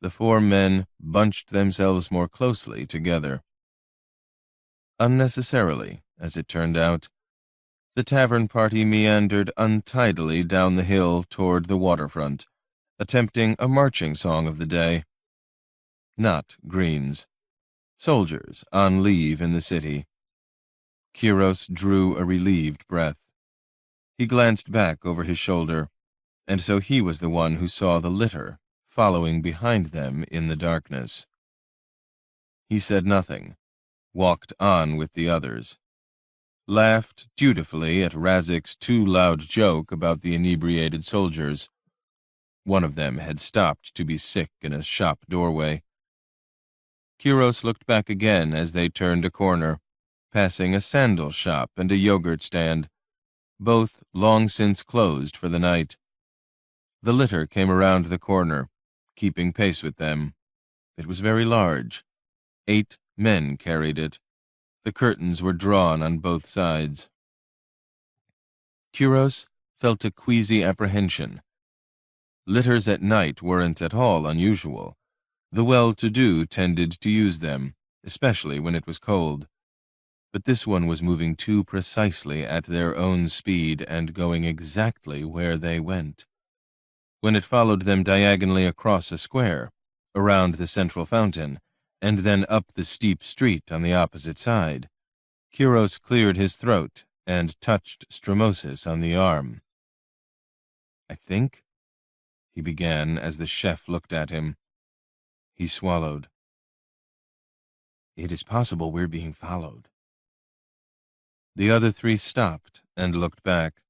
The four men bunched themselves more closely together. Unnecessarily, as it turned out, the tavern party meandered untidily down the hill toward the waterfront, attempting a marching song of the day. Not Greens. Soldiers on leave in the city. Kiros drew a relieved breath. He glanced back over his shoulder, and so he was the one who saw the litter following behind them in the darkness. He said nothing, walked on with the others, laughed dutifully at Razik's too loud joke about the inebriated soldiers. One of them had stopped to be sick in a shop doorway. Kiros looked back again as they turned a corner, passing a sandal shop and a yogurt stand, both long since closed for the night. The litter came around the corner, keeping pace with them. It was very large. 8 men carried it. The curtains were drawn on both sides. Kiros felt a queasy apprehension. Litters at night weren't at all unusual. The well-to-do tended to use them, especially when it was cold. But this one was moving too precisely at their own speed and going exactly where they went. When it followed them diagonally across a square, around the central fountain, and then up the steep street on the opposite side, Kiros cleared his throat and touched Strimosis on the arm. "I think," he began as the chef looked at him. He swallowed. "It is possible we're being followed." The other 3 stopped and looked back.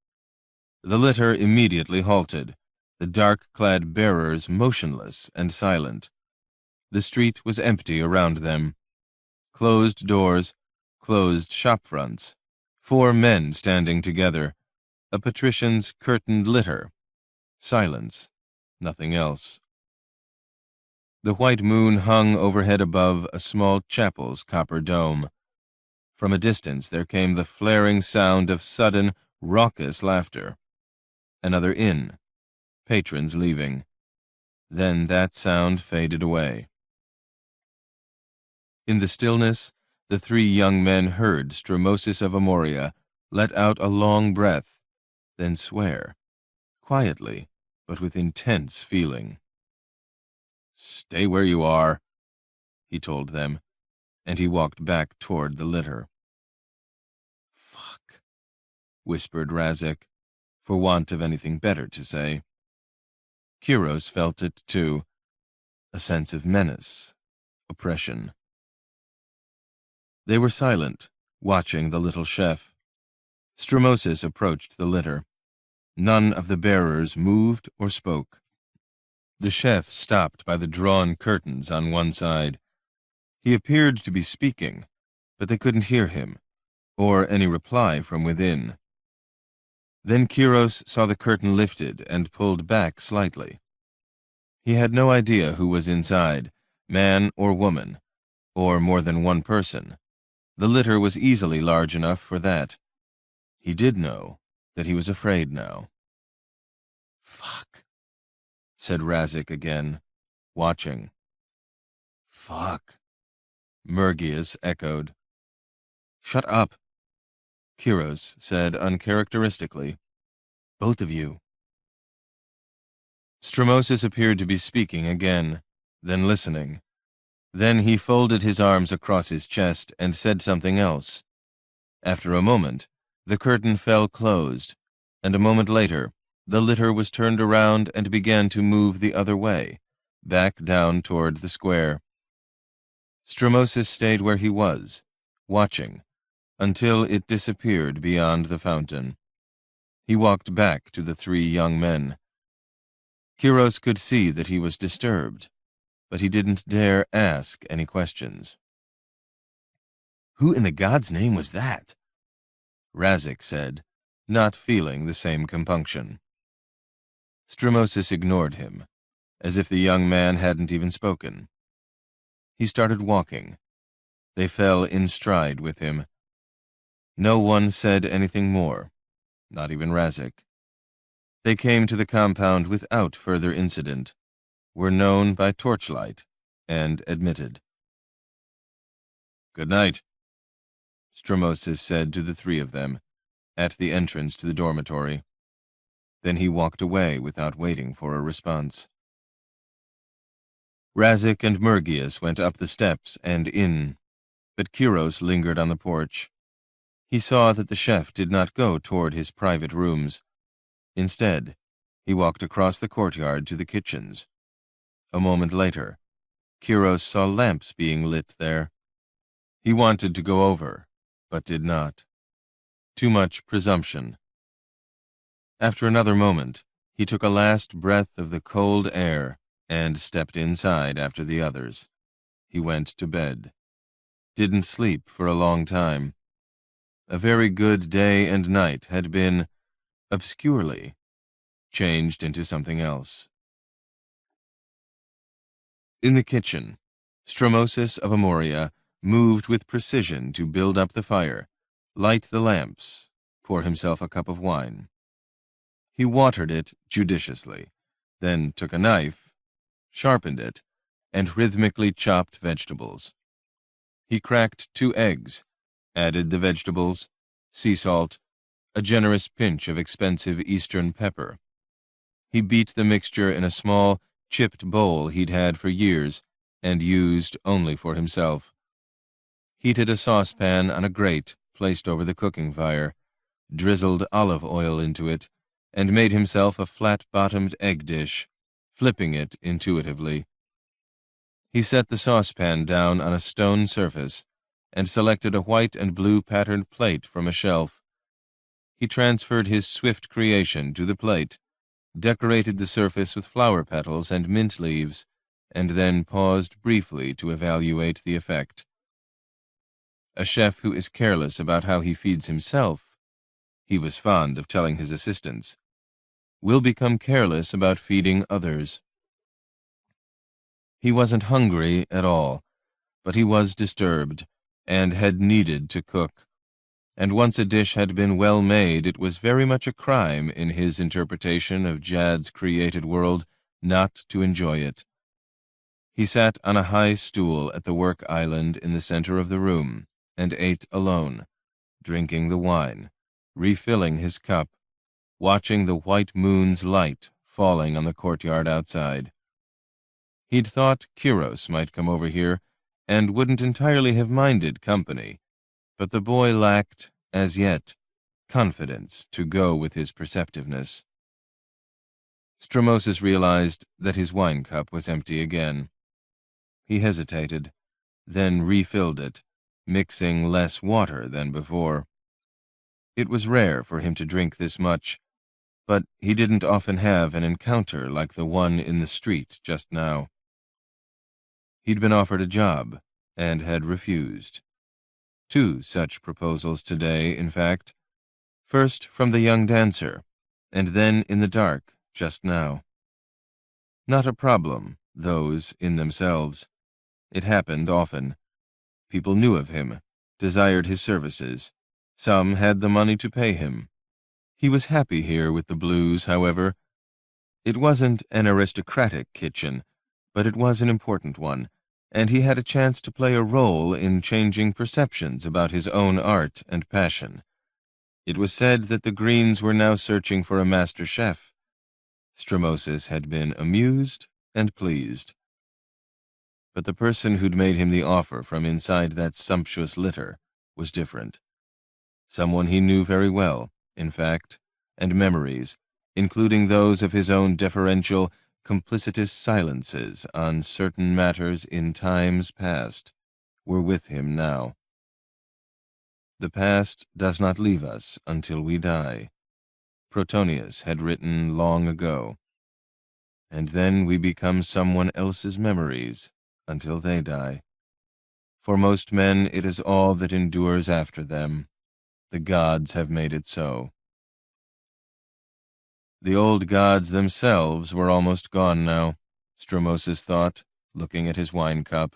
The litter immediately halted, the dark-clad bearers motionless and silent. The street was empty around them. Closed doors, closed shop fronts, 4 men standing together, a patrician's curtained litter. Silence, nothing else. The white moon hung overhead above a small chapel's copper dome. From a distance there came the flaring sound of sudden, raucous laughter. Another inn, patrons leaving. Then that sound faded away. In the stillness, the 3 young men heard Strimosis of Amoria let out a long breath, then swear, quietly, but with intense feeling. "Stay where you are," he told them, and he walked back toward the litter. "Fuck," whispered Razik, for want of anything better to say. Kiros felt it, too, a sense of menace, oppression. They were silent, watching the little chef. Strimosis approached the litter. None of the bearers moved or spoke. The chef stopped by the drawn curtains on one side. He appeared to be speaking, but they couldn't hear him, or any reply from within. Then Kiros saw the curtain lifted and pulled back slightly. He had no idea who was inside, man or woman, or more than one person. The litter was easily large enough for that. He did know that he was afraid now. "Fuck," said Razik again, watching. "Fuck," Mergius echoed. "Shut up," Kiros said uncharacteristically. "Both of you." Strimosis appeared to be speaking again, then listening. Then he folded his arms across his chest and said something else. After a moment, the curtain fell closed, and a moment later, the litter was turned around and began to move the other way, back down toward the square. Strimosis stayed where he was, watching, until it disappeared beyond the fountain. He walked back to the 3 young men. Kiros could see that he was disturbed, but he didn't dare ask any questions. "Who in the God's name was that?" Razik said, not feeling the same compunction. Strimosis ignored him, as if the young man hadn't even spoken. He started walking. They fell in stride with him. No one said anything more, not even Razik. They came to the compound without further incident. were known by torchlight and admitted. "Good night," Stromosis said to the three of them, at the entrance to the dormitory. Then he walked away without waiting for a response. Razik and Mergius went up the steps and in, but Kiros lingered on the porch. He saw that the chef did not go toward his private rooms. Instead, he walked across the courtyard to the kitchens. A moment later, Kiros saw lamps being lit there. He wanted to go over, but did not. Too much presumption. After another moment, he took a last breath of the cold air and stepped inside after the others. He went to bed. Didn't sleep for a long time. A very good day and night had been, obscurely, changed into something else. In the kitchen, Stromosis of Amoria moved with precision to build up the fire, light the lamps, pour himself a cup of wine. He watered it judiciously, then took a knife, sharpened it, and rhythmically chopped vegetables. He cracked 2 eggs, added the vegetables, sea salt, a generous pinch of expensive Eastern pepper. He beat the mixture in a small, chipped bowl he'd had for years and used only for himself. Heated a saucepan on a grate placed over the cooking fire, drizzled olive oil into it, and made himself a flat-bottomed egg dish, flipping it intuitively. He set the saucepan down on a stone surface and selected a white and blue patterned plate from a shelf. He transferred his swift creation to the plate, decorated the surface with flower petals and mint leaves, and then paused briefly to evaluate the effect. A chef who is careless about how he feeds himself, he was fond of telling his assistants, will become careless about feeding others. He wasn't hungry at all, but he was disturbed, and had needed to cook. And once a dish had been well made, it was very much a crime in his interpretation of Jad's created world not to enjoy it. He sat on a high stool at the work island in the center of the room, and ate alone, drinking the wine, refilling his cup, watching the white moon's light falling on the courtyard outside. He'd thought Kiros might come over here, and wouldn't entirely have minded company, but the boy lacked, as yet, confidence to go with his perceptiveness. Stromosis realized that his wine cup was empty again. He hesitated, then refilled it, mixing less water than before. It was rare for him to drink this much, but he didn't often have an encounter like the one in the street just now. He'd been offered a job, and had refused. 2 such proposals today, in fact. First from the young dancer, and then in the dark, just now. Not a problem, those in themselves. It happened often. People knew of him, desired his services. Some had the money to pay him. He was happy here with the Blues, however. It wasn't an aristocratic kitchen, but it was an important one, and he had a chance to play a role in changing perceptions about his own art and passion. It was said that the Greens were now searching for a master chef. Stromosis had been amused and pleased. But the person who'd made him the offer from inside that sumptuous litter was different. Someone he knew very well, in fact, and memories, including those of his own deferential, complicitous silences on certain matters in times past, were with him now. The past does not leave us until we die, Protonius had written long ago, and then we become someone else's memories until they die. For most men, it is all that endures after them. The gods have made it so. The old gods themselves were almost gone now, Stromosis thought, looking at his wine cup.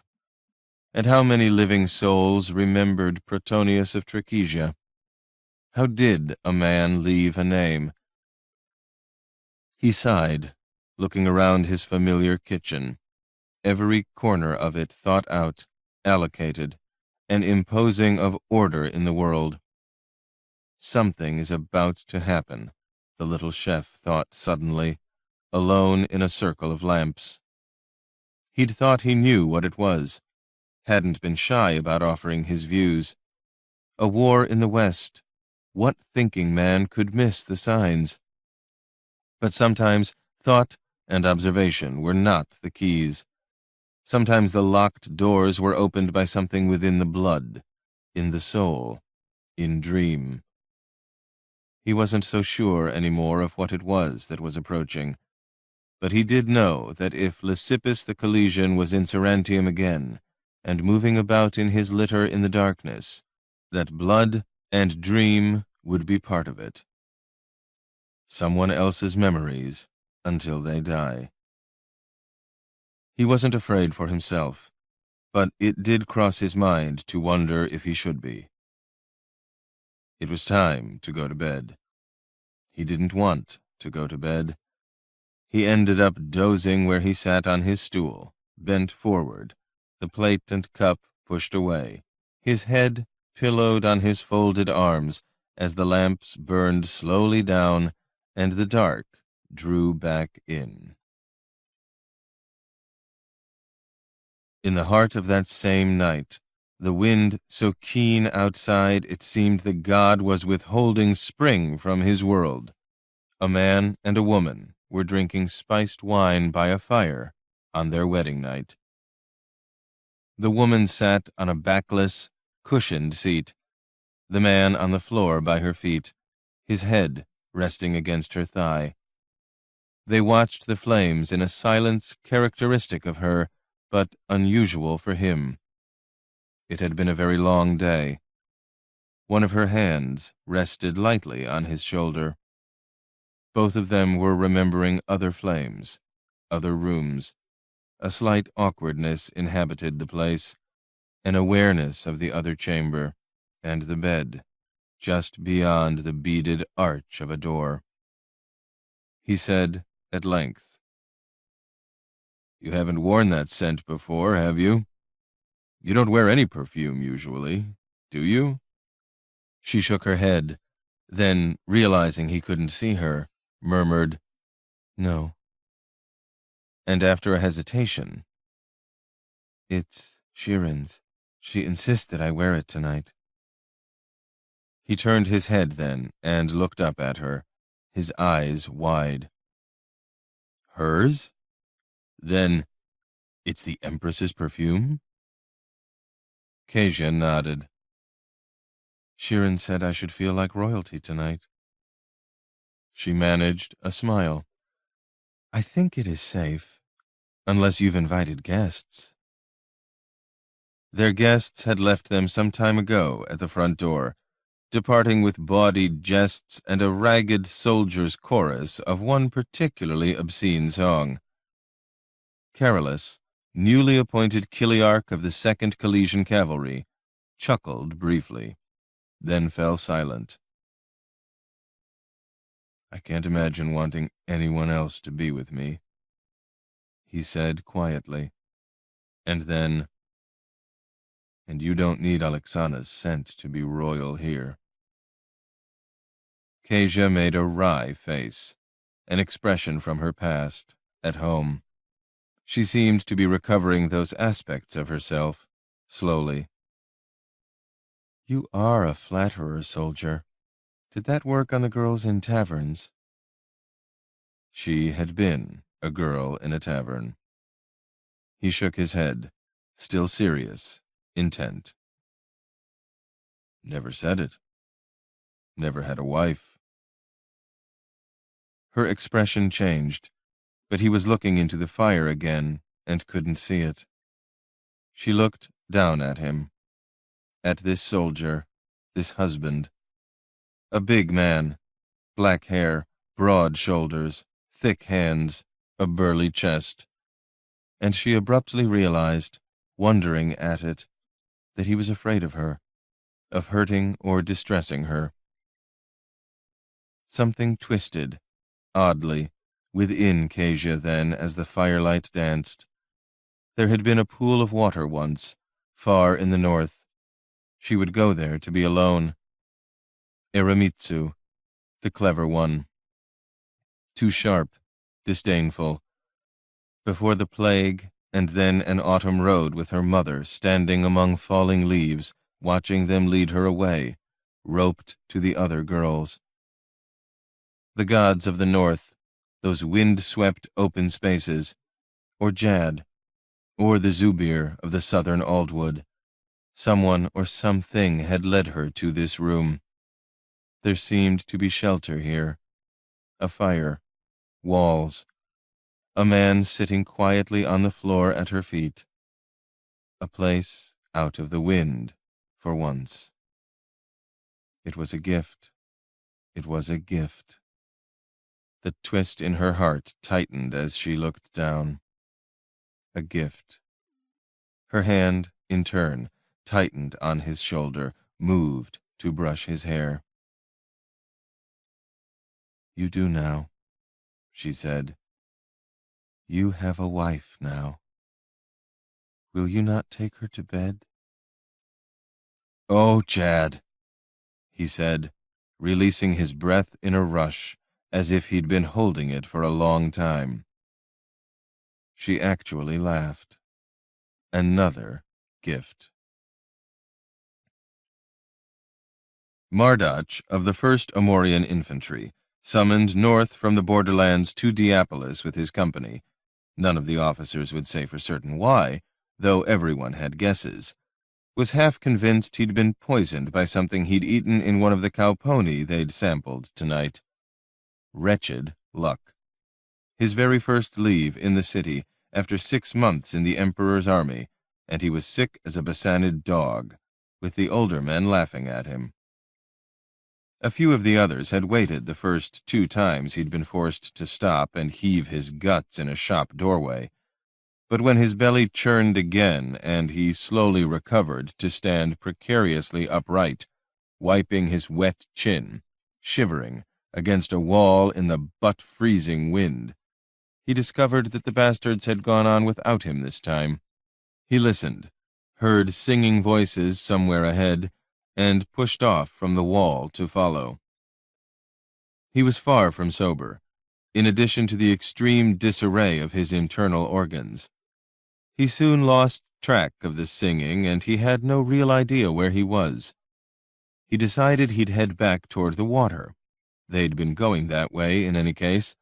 And how many living souls remembered Protonius of Trichesia? How did a man leave a name? He sighed, looking around his familiar kitchen, every corner of it thought out, allocated, and imposing of order in the world. Something is about to happen, the little chef thought suddenly, alone in a circle of lamps. He'd thought he knew what it was, hadn't been shy about offering his views. A war in the West. What thinking man could miss the signs? But sometimes thought and observation were not the keys. Sometimes the locked doors were opened by something within the blood, in the soul, in dream. He wasn't so sure any more of what it was that was approaching, but he did know that if Lysippus the Colesian was in Sarantium again, and moving about in his litter in the darkness, that blood and dream would be part of it. Someone else's memories until they die. He wasn't afraid for himself, but it did cross his mind to wonder if he should be. It was time to go to bed. He didn't want to go to bed. He ended up dozing where he sat on his stool, bent forward, the plate and cup pushed away, his head pillowed on his folded arms as the lamps burned slowly down and the dark drew back in. In the heart of that same night, the wind so keen outside it seemed that God was withholding spring from his world, a man and a woman were drinking spiced wine by a fire on their wedding night. The woman sat on a backless, cushioned seat, the man on the floor by her feet, his head resting against her thigh. They watched the flames in a silence characteristic of her, but unusual for him. It had been a very long day. One of her hands rested lightly on his shoulder. Both of them were remembering other flames, other rooms. A slight awkwardness inhabited the place, an awareness of the other chamber, and the bed, just beyond the beaded arch of a door. He said, at length, "You haven't worn that scent before, have you? You don't wear any perfume usually, do you?" She shook her head, then, realizing he couldn't see her, murmured, "No." And after a hesitation, "It's Sheeran's. She insisted I wear it tonight." He turned his head then and looked up at her, his eyes wide. "Hers? Then it's the Empress's perfume?" Kezia nodded. "Sheeran said I should feel like royalty tonight." She managed a smile. "I think it is safe, unless you've invited guests." Their guests had left them some time ago at the front door, departing with bawdy jests and a ragged soldier's chorus of one particularly obscene song. Carolus, newly appointed Chiliarch of the 2nd Calesian Cavalry, chuckled briefly, then fell silent. "I can't imagine wanting anyone else to be with me," he said quietly, and then, "And you don't need Alexana's scent to be royal here." Kezia made a wry face, an expression from her past, at home. She seemed to be recovering those aspects of herself, slowly. "You are a flatterer, soldier. Did that work on the girls in taverns?" She had been a girl in a tavern. He shook his head, still serious, intent. "Never said it. Never had a wife." Her expression changed, but he was looking into the fire again and couldn't see it. She looked down at him, at this soldier, this husband. A big man, black hair, broad shoulders, thick hands, a burly chest. And she abruptly realized, wondering at it, that he was afraid of her, of hurting or distressing her. Something twisted, oddly, Within Casia, then, as the firelight danced, there had been a pool of water once, far in the north. She would go there to be alone. Eramitsu, the clever one. Too sharp, disdainful. Before the plague, and then an autumn road with her mother standing among falling leaves, watching them lead her away, roped to the other girls. The gods of the north, those wind-swept open spaces, or Jad, or the Zubir of the southern Aldwood. Someone or something had led her to this room. There seemed to be shelter here. A fire, walls, a man sitting quietly on the floor at her feet. A place out of the wind, for once. It was a gift. It was a gift. The twist in her heart tightened as she looked down. A gift. Her hand, in turn, tightened on his shoulder, moved to brush his hair. "You do now," she said. "You have a wife now. Will you not take her to bed?" "Oh, Jad," he said, releasing his breath in a rush, as if he'd been holding it for a long time. She actually laughed. Another gift. Mardach of the 1st Amorian Infantry, summoned north from the borderlands to Diapolis with his company. None of the officers would say for certain why, though everyone had guesses. Was half convinced he'd been poisoned by something he'd eaten in one of the cowpony they'd sampled tonight. Wretched luck. His very first leave in the city, after 6 months in the Emperor's army, and he was sick as a basanid dog, with the older men laughing at him. A few of the others had waited the first 2 times he'd been forced to stop and heave his guts in a shop doorway. But when his belly churned again and he slowly recovered to stand precariously upright, wiping his wet chin, shivering against a wall in the butt-freezing wind, he discovered that the bastards had gone on without him this time. He listened, heard singing voices somewhere ahead, and pushed off from the wall to follow. He was far from sober, in addition to the extreme disarray of his internal organs. He soon lost track of the singing, and he had no real idea where he was. He decided he'd head back toward the water. They'd been going that way in any case,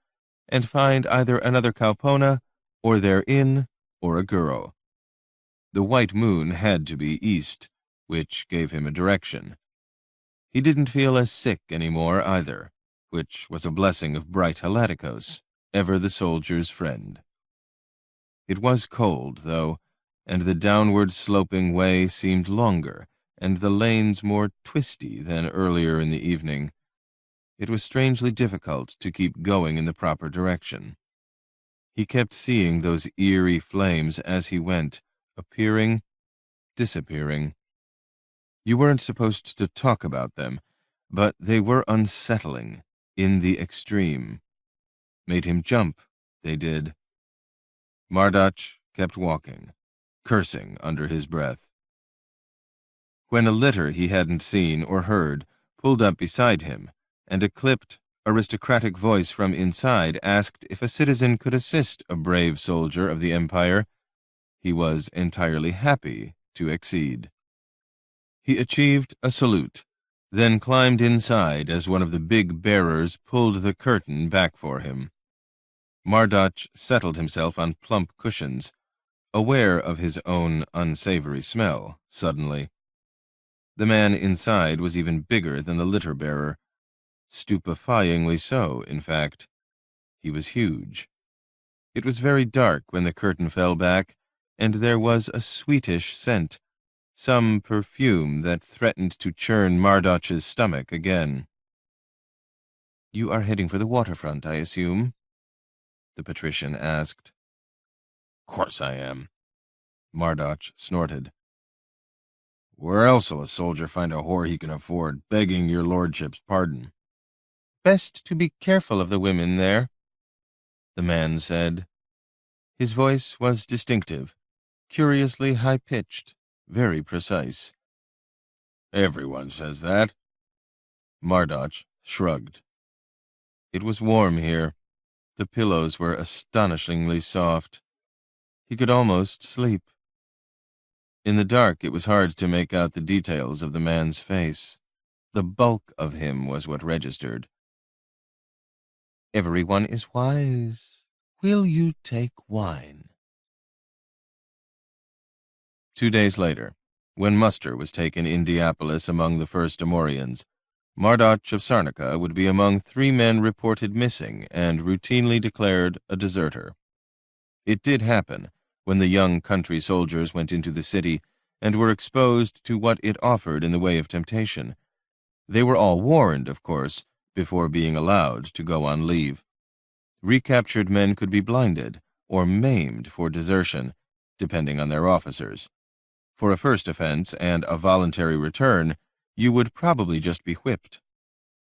and find either another Cowpona, or their inn, or a girl. The white moon had to be east, which gave him a direction. He didn't feel as sick anymore either, which was a blessing of bright Helaticos, ever the soldier's friend. It was cold, though, and the downward-sloping way seemed longer, and the lanes more twisty than earlier in the evening. It was strangely difficult to keep going in the proper direction. He kept seeing those eerie flames as he went, appearing, disappearing. You weren't supposed to talk about them, but they were unsettling, in the extreme. Made him jump, they did. Mardach kept walking, cursing under his breath. When a litter he hadn't seen or heard pulled up beside him, and a clipped, aristocratic voice from inside asked if a citizen could assist a brave soldier of the Empire, he was entirely happy to accede. He achieved a salute, then climbed inside as one of the big bearers pulled the curtain back for him. Mardach settled himself on plump cushions, aware of his own unsavory smell, suddenly. The man inside was even bigger than the litter-bearer. Stupefyingly so, in fact. He was huge. It was very dark when the curtain fell back, and there was a sweetish scent, some perfume that threatened to churn Mardach's stomach again. "You are heading for the waterfront, I assume?" the patrician asked. "Course I am," Mardach snorted. "Where else'll a soldier find a whore he can afford, begging your lordship's pardon?" "Best to be careful of the women there." the man said. His voice was distinctive, curiously high-pitched, very precise. Everyone says that. Mardoch shrugged. It was warm here. The pillows were astonishingly soft. He could almost sleep. In the dark, it was hard to make out the details of the man's face. The bulk of him was what registered. Everyone is wise. Will you take wine? 2 days later, when muster was taken in Diapolis among the first Amorians, Mardoch of Sarnica would be among 3 men reported missing and routinely declared a deserter. It did happen when the young country soldiers went into the city and were exposed to what it offered in the way of temptation. They were all warned, of course, before being allowed to go on leave. Recaptured men could be blinded or maimed for desertion, depending on their officers. For a first offense and a voluntary return, you would probably just be whipped.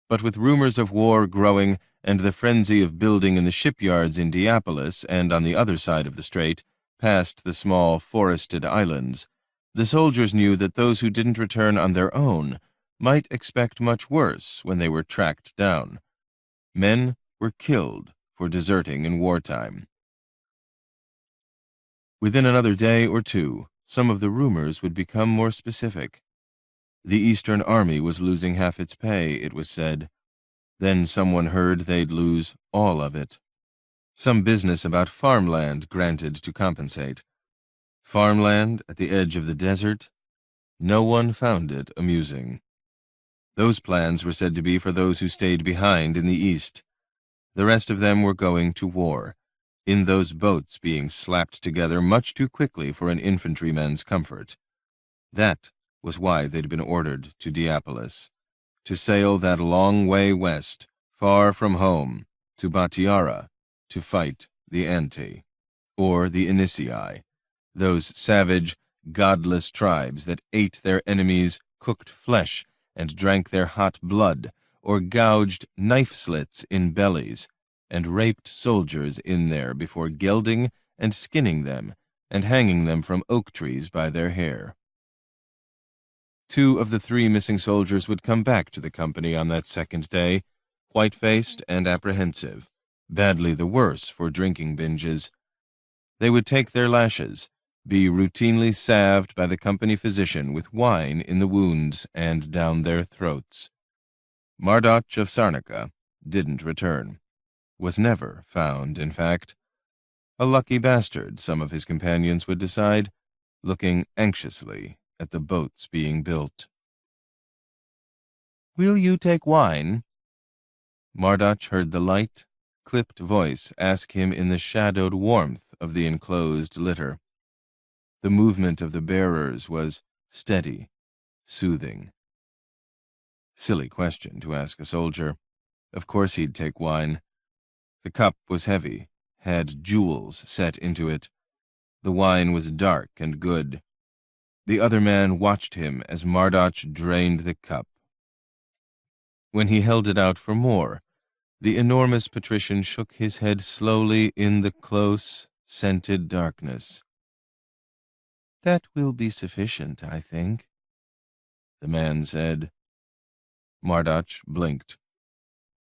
But with rumors of war growing and the frenzy of building in the shipyards in Diapolis and on the other side of the strait, past the small forested islands, the soldiers knew that those who didn't return on their own might expect much worse when they were tracked down. Men were killed for deserting in wartime. Within another day or two, some of the rumors would become more specific. The Eastern Army was losing half its pay, it was said. Then someone heard they'd lose all of it. Some business about farmland granted to compensate. Farmland at the edge of the desert? No one found it amusing. Those plans were said to be for those who stayed behind in the East. The rest of them were going to war, in those boats being slapped together much too quickly for an infantryman's comfort. That was why they'd been ordered to Diapolis, to sail that long way west, far from home, to Batiara, to fight the Anti, or the Initiai, those savage, godless tribes that ate their enemies' cooked flesh and drank their hot blood, or gouged knife slits in bellies, and raped soldiers in there before gelding and skinning them and hanging them from oak trees by their hair. 2 of the 3 missing soldiers would come back to the company on that second day, white-faced and apprehensive, badly the worse for drinking binges. They would take their lashes, be routinely salved by the company physician with wine in the wounds and down their throats. Mardoch of Sarnica didn't return. Was never found, in fact. A lucky bastard, some of his companions would decide, looking anxiously at the boats being built. "Will you take wine?" Mardoch heard the light, clipped voice ask him in the shadowed warmth of the enclosed litter. The movement of the bearers was steady, soothing. Silly question to ask a soldier. Of course he'd take wine. The cup was heavy, had jewels set into it. The wine was dark and good. The other man watched him as Mardoch drained the cup. When he held it out for more, the enormous patrician shook his head slowly in the close, scented darkness. "That will be sufficient, I think," the man said. Mardoch blinked.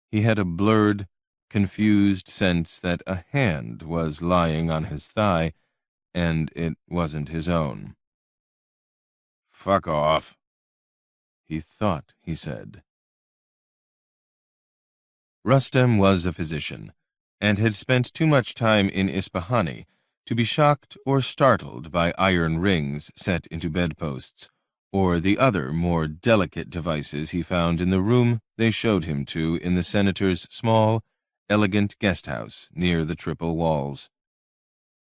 He had a blurred, confused sense that a hand was lying on his thigh, and it wasn't his own. "Fuck off," he thought he said. Rustem was a physician, and had spent too much time in Ispahan to be shocked or startled by iron rings set into bedposts, or the other more delicate devices he found in the room they showed him to in the senator's small, elegant guest house near the triple walls.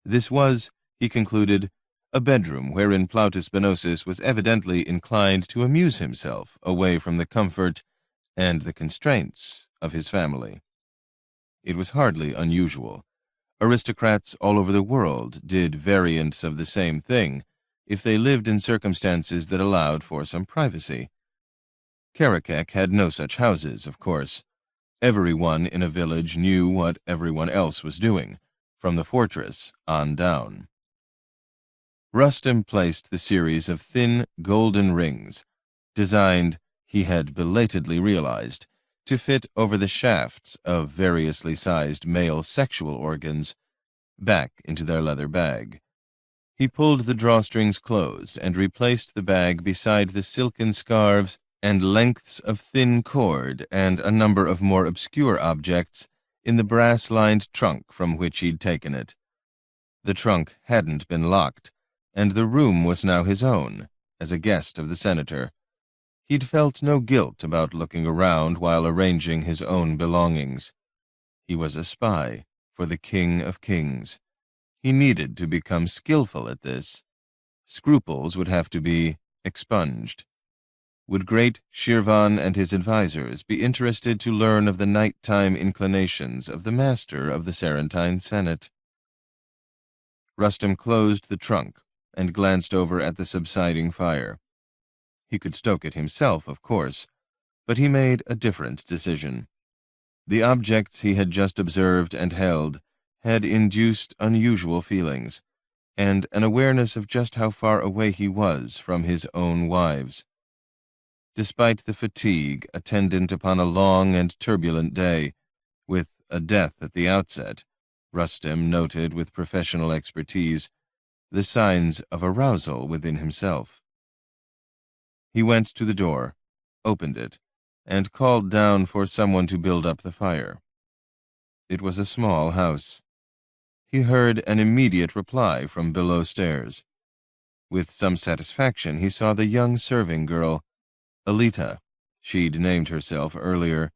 This was, he concluded, a bedroom wherein Plautus Benosis was evidently inclined to amuse himself away from the comfort and the constraints of his family. It was hardly unusual. Aristocrats all over the world did variants of the same thing if they lived in circumstances that allowed for some privacy. Karakek had no such houses, of course. Everyone in a village knew what everyone else was doing, from the fortress on down. Rustem placed the series of thin golden rings, designed, he had belatedly realized, to fit over the shafts of variously sized male sexual organs, back into their leather bag. He pulled the drawstrings closed and replaced the bag beside the silken scarves and lengths of thin cord and a number of more obscure objects in the brass-lined trunk from which he'd taken it. The trunk hadn't been locked, and the room was now his own, as a guest of the senator. He'd felt no guilt about looking around while arranging his own belongings. He was a spy for the King of Kings. He needed to become skillful at this. Scruples would have to be expunged. Would great Shirvan and his advisers be interested to learn of the nighttime inclinations of the master of the Sarantine Senate? Rustem closed the trunk and glanced over at the subsiding fire. He could stoke it himself, of course, but he made a different decision. The objects he had just observed and held had induced unusual feelings, and an awareness of just how far away he was from his own wives. Despite the fatigue attendant upon a long and turbulent day, with a death at the outset, Rustem noted with professional expertise the signs of arousal within himself. He went to the door, opened it, and called down for someone to build up the fire. It was a small house. He heard an immediate reply from below stairs. With some satisfaction, he saw the young serving girl, Alita, she'd named herself earlier,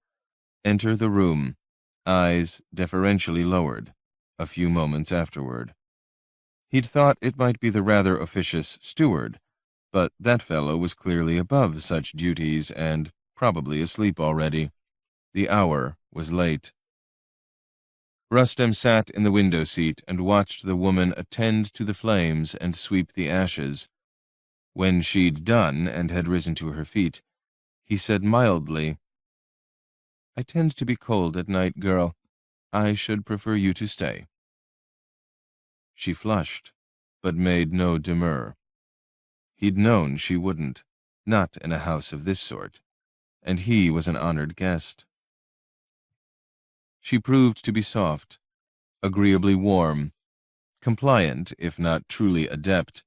enter the room, eyes deferentially lowered, a few moments afterward. He'd thought it might be the rather officious steward, but that fellow was clearly above such duties and probably asleep already. The hour was late. Rustem sat in the window seat and watched the woman attend to the flames and sweep the ashes. When she'd done and had risen to her feet, he said mildly, "I tend to be cold at night, girl. I should prefer you to stay." She flushed, but made no demur. He'd known she wouldn't, not in a house of this sort, and he was an honored guest. She proved to be soft, agreeably warm, compliant if not truly adept.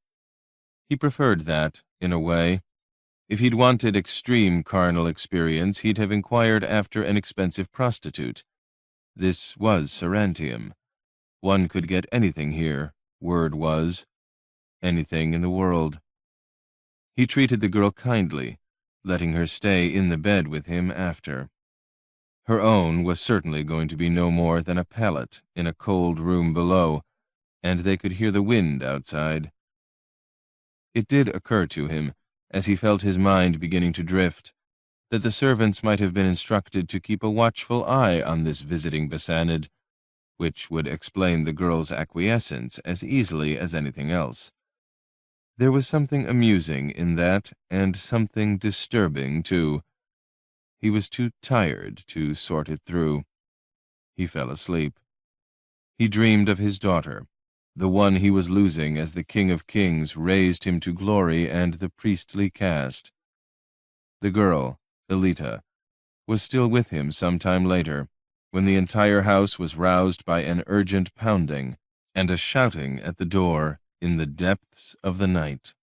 He preferred that, in a way. If he'd wanted extreme carnal experience, he'd have inquired after an expensive prostitute. This was Sarantium. One could get anything here, word was. Anything in the world. He treated the girl kindly, letting her stay in the bed with him after. Her own was certainly going to be no more than a pallet in a cold room below, and they could hear the wind outside. It did occur to him, as he felt his mind beginning to drift, that the servants might have been instructed to keep a watchful eye on this visiting Bassanid, which would explain the girl's acquiescence as easily as anything else. There was something amusing in that, and something disturbing, too. He was too tired to sort it through. He fell asleep. He dreamed of his daughter, the one he was losing as the King of Kings raised him to glory and the priestly caste. The girl, Alita, was still with him some time later, when the entire house was roused by an urgent pounding and a shouting at the door in the depths of the night.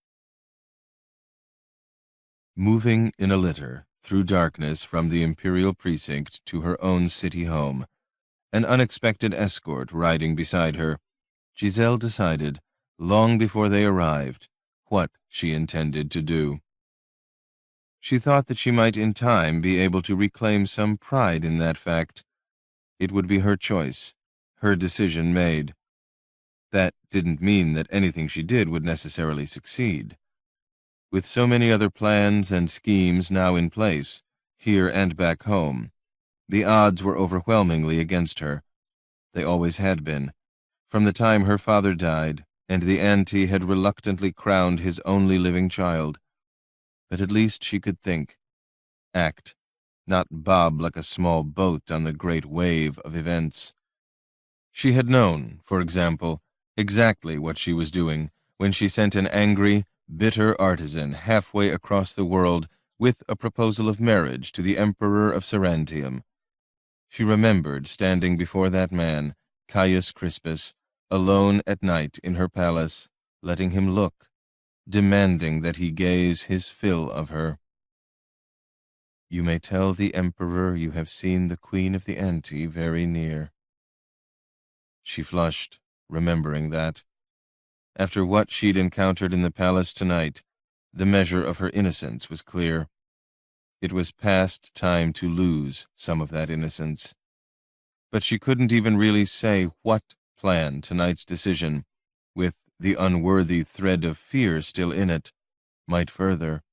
Moving in a litter through darkness from the imperial precinct to her own city home, an unexpected escort riding beside her, Giselle decided, long before they arrived, what she intended to do. She thought that she might in time be able to reclaim some pride in that fact. It would be her choice, her decision made. That didn't mean that anything she did would necessarily succeed. With so many other plans and schemes now in place, here and back home, the odds were overwhelmingly against her. They always had been, from the time her father died and the auntie had reluctantly crowned his only living child. But at least she could think, act, not bob like a small boat on the great wave of events. She had known, for example, exactly what she was doing when she sent an angry, bitter artisan halfway across the world with a proposal of marriage to the Emperor of Sarantium. She remembered standing before that man, Caius Crispus, alone at night in her palace, letting him look, demanding that he gaze his fill of her. "You may tell the Emperor you have seen the Queen of the Ante very near." She flushed, remembering that. After what she'd encountered in the palace tonight, the measure of her innocence was clear. It was past time to lose some of that innocence. But she couldn't even really say what plan tonight's decision, with the unworthy thread of fear still in it, might further.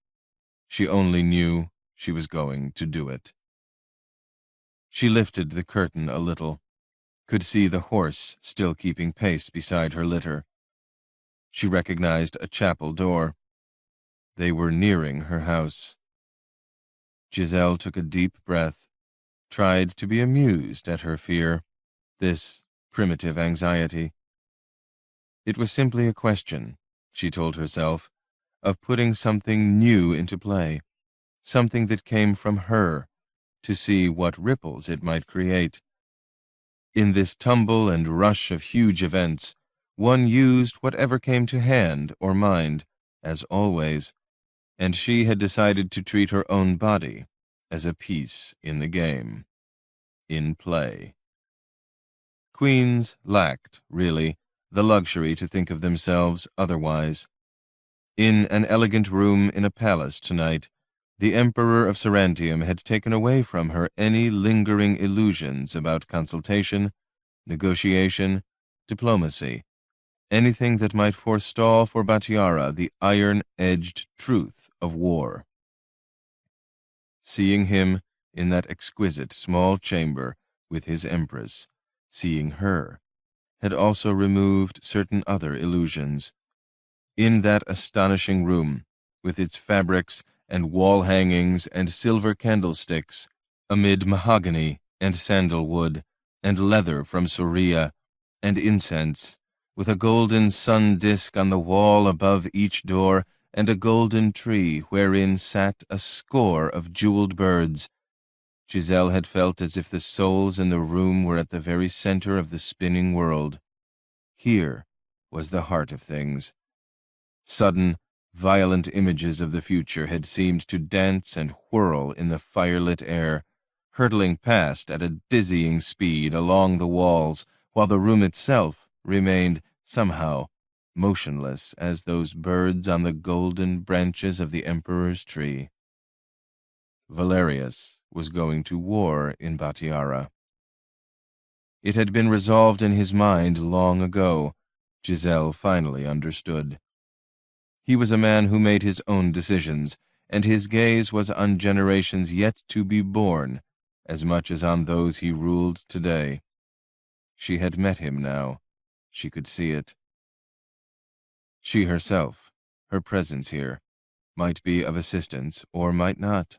She only knew she was going to do it. She lifted the curtain a little, could see the horse still keeping pace beside her litter. She recognized a chapel door. They were nearing her house. Giselle took a deep breath, tried to be amused at her fear, this primitive anxiety. It was simply a question, she told herself, of putting something new into play, something that came from her, to see what ripples it might create. In this tumble and rush of huge events, one used whatever came to hand or mind, as always, and she had decided to treat her own body as a piece in the game, in play. Queens lacked, really, the luxury to think of themselves otherwise. In an elegant room in a palace tonight, the Emperor of Sarantium had taken away from her any lingering illusions about consultation, negotiation, diplomacy, anything that might forestall for Batiara the iron-edged truth of war. Seeing him in that exquisite small chamber with his empress, seeing her, had also removed certain other illusions. In that astonishing room, with its fabrics and wall hangings and silver candlesticks, amid mahogany and sandalwood and leather from Soria and incense, with a golden sun disk on the wall above each door and a golden tree wherein sat a score of jeweled birds, Giselle had felt as if the souls in the room were at the very center of the spinning world. Here was the heart of things. Sudden, violent images of the future had seemed to dance and whirl in the firelit air, hurtling past at a dizzying speed along the walls, while the room itself remained, somehow, motionless as those birds on the golden branches of the Emperor's tree. Valerius was going to war in Batiara. It had been resolved in his mind long ago, Giselle finally understood. He was a man who made his own decisions, and his gaze was on generations yet to be born, as much as on those he ruled today. She had met him now. She could see it. She herself, her presence here, might be of assistance or might not.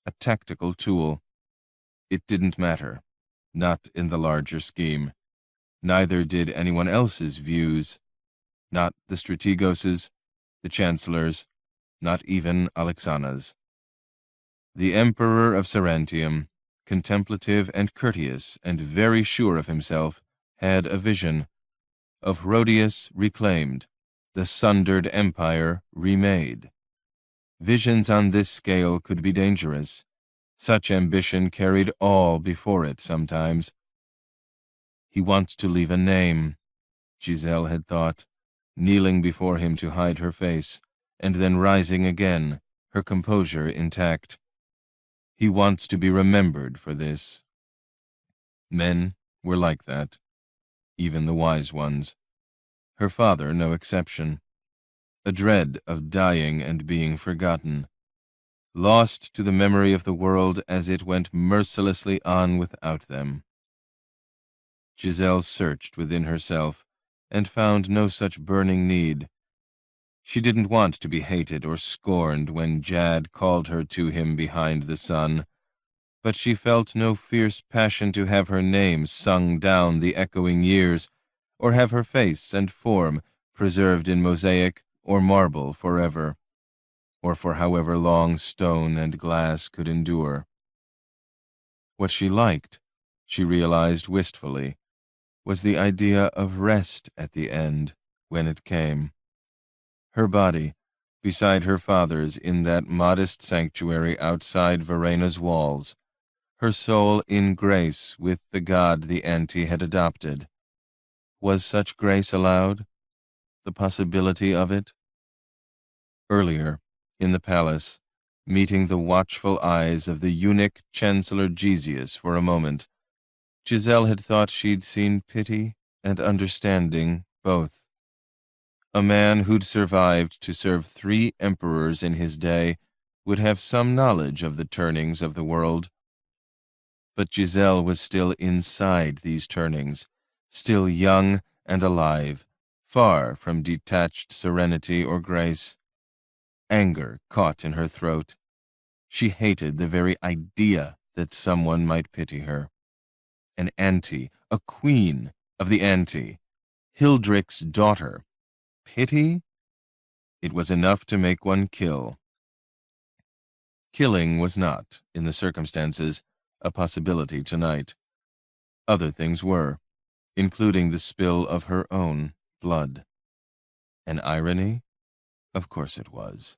A tactical tool. It didn't matter, not in the larger scheme. Neither did anyone else's views, not the strategoses, the chancellors, not even Alexana's. The Emperor of Sarantium, contemplative and courteous and very sure of himself, had a vision of Rhodius reclaimed, the sundered empire remade. Visions on this scale could be dangerous. Such ambition carried all before it sometimes. He wants to leave a name, Giselle had thought, kneeling before him to hide her face, and then rising again, her composure intact. He wants to be remembered for this. Men were like that, even the wise ones. Her father no exception. A dread of dying and being forgotten, lost to the memory of the world as it went mercilessly on without them. Giselle searched within herself and found no such burning need. She didn't want to be hated or scorned when Jad called her to him behind the sun, but she felt no fierce passion to have her name sung down the echoing years, or have her face and form preserved in mosaic or marble forever, or for however long stone and glass could endure. What she liked, she realized wistfully, was the idea of rest at the end, when it came. Her body, beside her father's in that modest sanctuary outside Verena's walls, her soul in grace with the God the auntie had adopted. Was such grace allowed? The possibility of it? Earlier, in the palace, meeting the watchful eyes of the eunuch Chancellor Gesius for a moment, Giselle had thought she'd seen pity and understanding both. A man who'd survived to serve 3 emperors in his day would have some knowledge of the turnings of the world. But Giselle was still inside these turnings, still young and alive, far from detached serenity or grace. Anger caught in her throat. She hated the very idea that someone might pity her. An auntie, a queen of the auntie, Hildrick's daughter. Pity? It was enough to make one kill. Killing was not, in the circumstances, a possibility tonight. Other things were, including the spill of her own blood. An irony? Of course it was.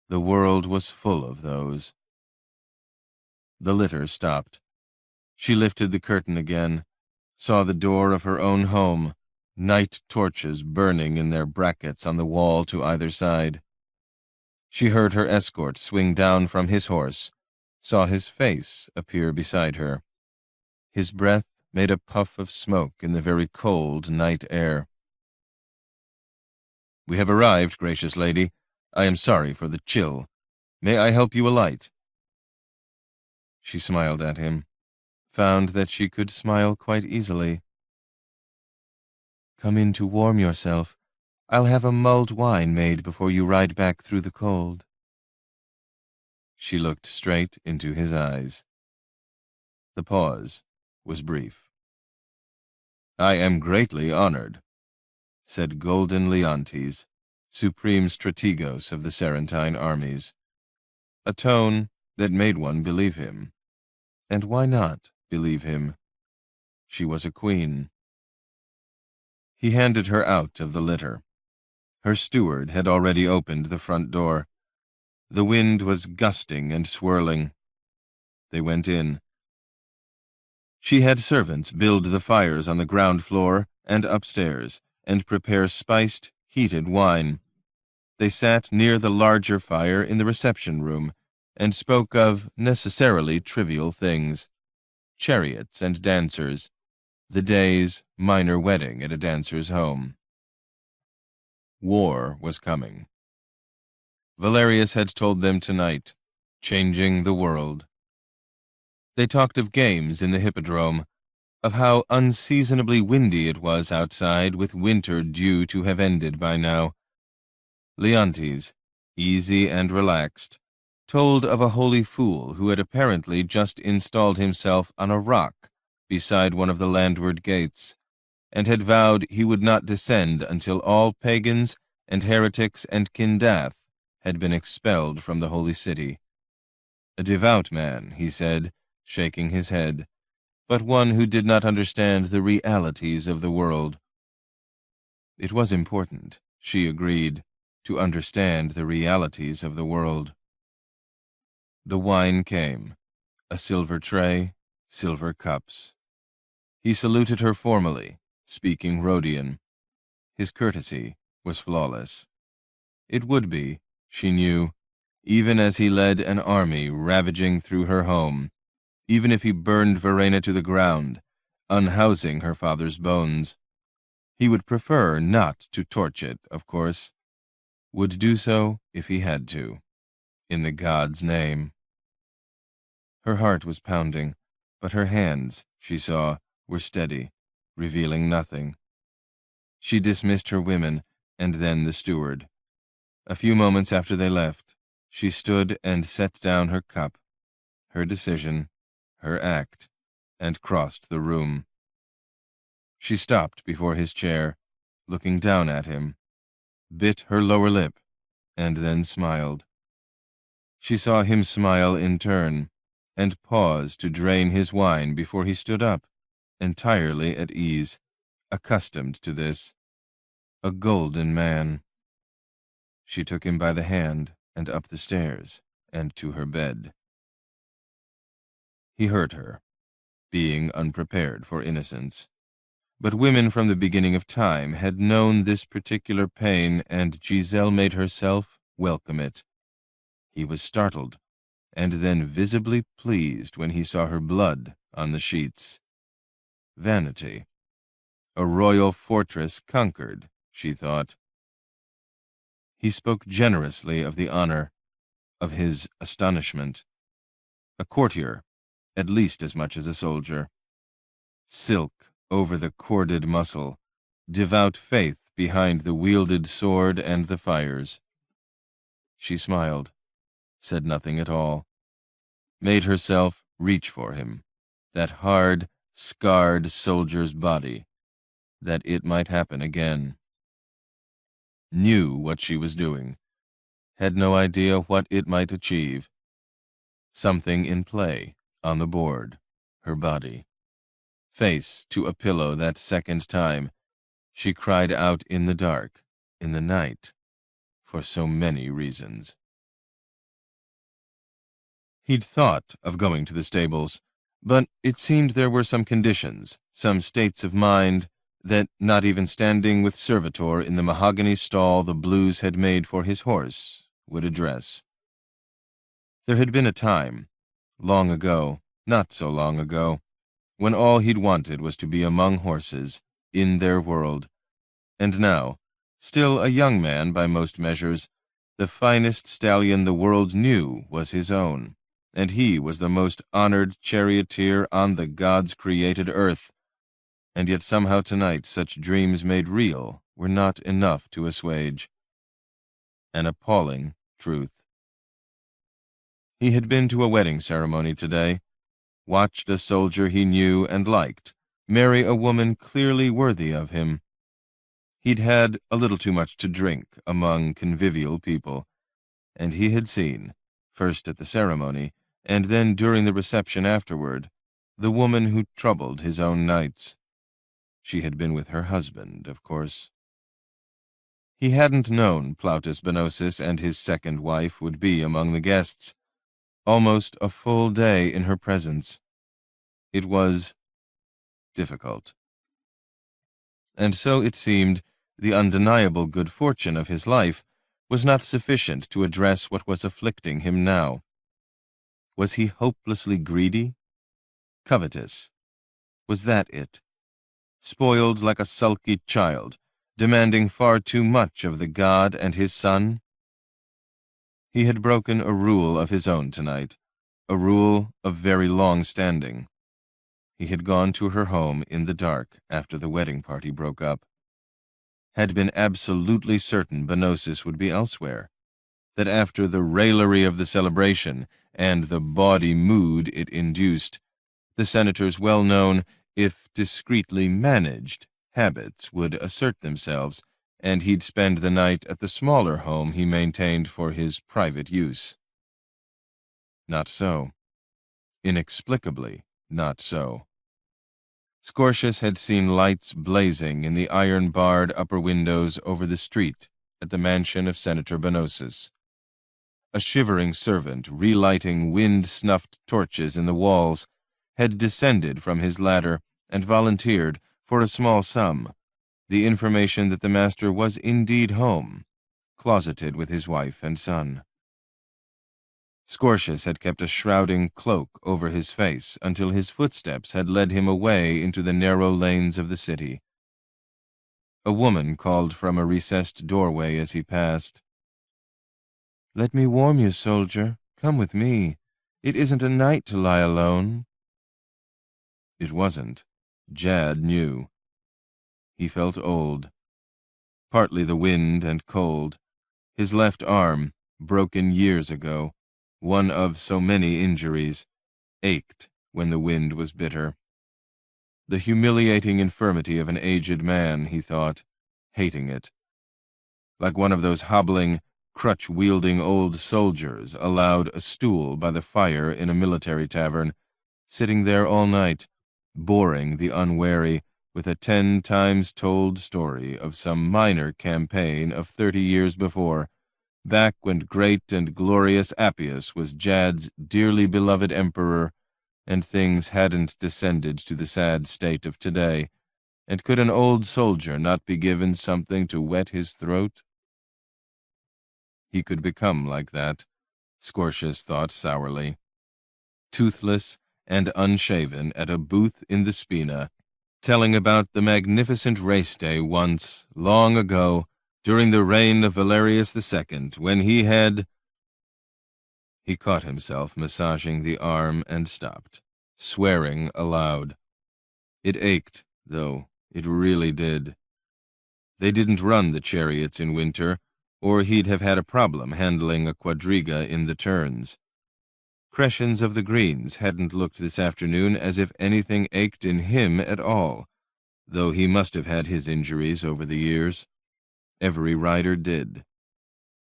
The world was full of those. The litter stopped. She lifted the curtain again, saw the door of her own home, night torches burning in their brackets on the wall to either side. She heard her escort swing down from his horse, saw his face appear beside her. His breath made a puff of smoke in the very cold night air. "We have arrived, gracious lady. I am sorry for the chill. May I help you alight?" She smiled at him, found that she could smile quite easily. "Come in to warm yourself. I'll have a mulled wine made before you ride back through the cold." She looked straight into his eyes. The pause was brief. "I am greatly honored," said Golden Leontes, supreme strategos of the Sarantine armies. A tone that made one believe him. And why not believe him? She was a queen. He handed her out of the litter. Her steward had already opened the front door. The wind was gusting and swirling. They went in. She had servants build the fires on the ground floor and upstairs, and prepare spiced, heated wine. They sat near the larger fire in the reception room, and spoke of necessarily trivial things. Chariots and dancers, the day's minor wedding at a dancer's home. War was coming. Valerius had told them tonight, changing the world. They talked of games in the hippodrome, of how unseasonably windy it was outside with winter due to have ended by now. Leontes, easy and relaxed, told of a holy fool who had apparently just installed himself on a rock beside one of the landward gates, and had vowed he would not descend until all pagans and heretics and Kindath had been expelled from the holy city. A devout man, he said, shaking his head, but one who did not understand the realities of the world. It was important, she agreed, to understand the realities of the world. The wine came, a silver tray, silver cups. He saluted her formally, speaking Rhodian. His courtesy was flawless. It would be, she knew, even as he led an army ravaging through her home, even if he burned Verena to the ground, unhousing her father's bones. He would prefer not to torch it, of course. Would do so if he had to, in the god's name. Her heart was pounding, but her hands, she saw, were steady, revealing nothing. She dismissed her women, and then the steward. A few moments after they left, she stood and set down her cup. her decision, her act, and crossed the room. She stopped before his chair, looking down at him, bit her lower lip, and then smiled. She saw him smile in turn, and pause to drain his wine before he stood up, entirely at ease, accustomed to this. A golden man. She took him by the hand and up the stairs and to her bed. He hurt her, being unprepared for innocence. But women from the beginning of time had known this particular pain, and Giselle made herself welcome it. He was startled, and then visibly pleased when he saw her blood on the sheets. Vanity. A royal fortress conquered, she thought. He spoke generously of the honor, of his astonishment. A courtier, at least as much as a soldier. Silk over the corded muscle, devout faith behind the wielded sword and the fires. She smiled, said nothing at all, made herself reach for him, that hard, scarred soldier's body, that it might happen again. Knew what she was doing, had no idea what it might achieve. Something in play, on the board, her body. Face to a pillow that second time, she cried out in the dark, in the night, for so many reasons. He'd thought of going to the stables, but it seemed there were some conditions, some states of mind, that not even standing with servitor in the mahogany stall the Blues had made for his horse would address. There had been a time, long ago, not so long ago, when all he'd wanted was to be among horses, in their world, and now, still a young man by most measures, the finest stallion the world knew was his own, and he was the most honored charioteer on the gods' created earth, and yet somehow tonight such dreams made real were not enough to assuage. An appalling truth. He had been to a wedding ceremony today, watched a soldier he knew and liked marry a woman clearly worthy of him. He'd had a little too much to drink among convivial people, and he had seen, first at the ceremony, and then during the reception afterward, the woman who troubled his own nights. She had been with her husband, of course. He hadn't known Plautus Benosis and his second wife would be among the guests. Almost a full day in her presence. It was difficult. And so it seemed the undeniable good fortune of his life was not sufficient to address what was afflicting him now. Was he hopelessly greedy? Covetous? Was that it? Spoiled like a sulky child, demanding far too much of the god and his son? He had broken a rule of his own tonight, a rule of very long standing. He had gone to her home in the dark after the wedding party broke up. Had been absolutely certain Benosis would be elsewhere, that after the raillery of the celebration and the bawdy mood it induced, the senator's well-known, if discreetly managed, habits would assert themselves, and he'd spend the night at the smaller home he maintained for his private use. Not so. Inexplicably not so. Scortius had seen lights blazing in the iron-barred upper windows over the street at the mansion of Senator Benosis. A shivering servant, relighting wind-snuffed torches in the walls, had descended from his ladder and volunteered, for a small sum, the information that the master was indeed home, closeted with his wife and son. Scortius had kept a shrouding cloak over his face until his footsteps had led him away into the narrow lanes of the city. A woman called from a recessed doorway as he passed. "Let me warm you, soldier. Come with me. It isn't a night to lie alone." It wasn't. Jad knew. He felt old. Partly the wind and cold. His left arm, broken years ago, one of so many injuries, ached when the wind was bitter. The humiliating infirmity of an aged man, he thought, hating it. Like one of those hobbling, crutch-wielding old soldiers allowed a stool by the fire in a military tavern, sitting there all night, boring the unwary with a 10 times told story of some minor campaign of 30 years before, back when great and glorious Appius was Jad's dearly beloved emperor, and things hadn't descended to the sad state of today. And could an old soldier not be given something to wet his throat? He could become like that, Scortius thought sourly. Toothless and unshaven at a booth in the Spina, telling about the magnificent race day once, long ago, during the reign of Valerius II, when he had... He caught himself massaging the arm and stopped, swearing aloud. It ached, though, it really did. They didn't run the chariots in winter, or he'd have had a problem handling a quadriga in the turns. Crescens of the Greens hadn't looked this afternoon as if anything ached in him at all, though he must have had his injuries over the years. Every rider did.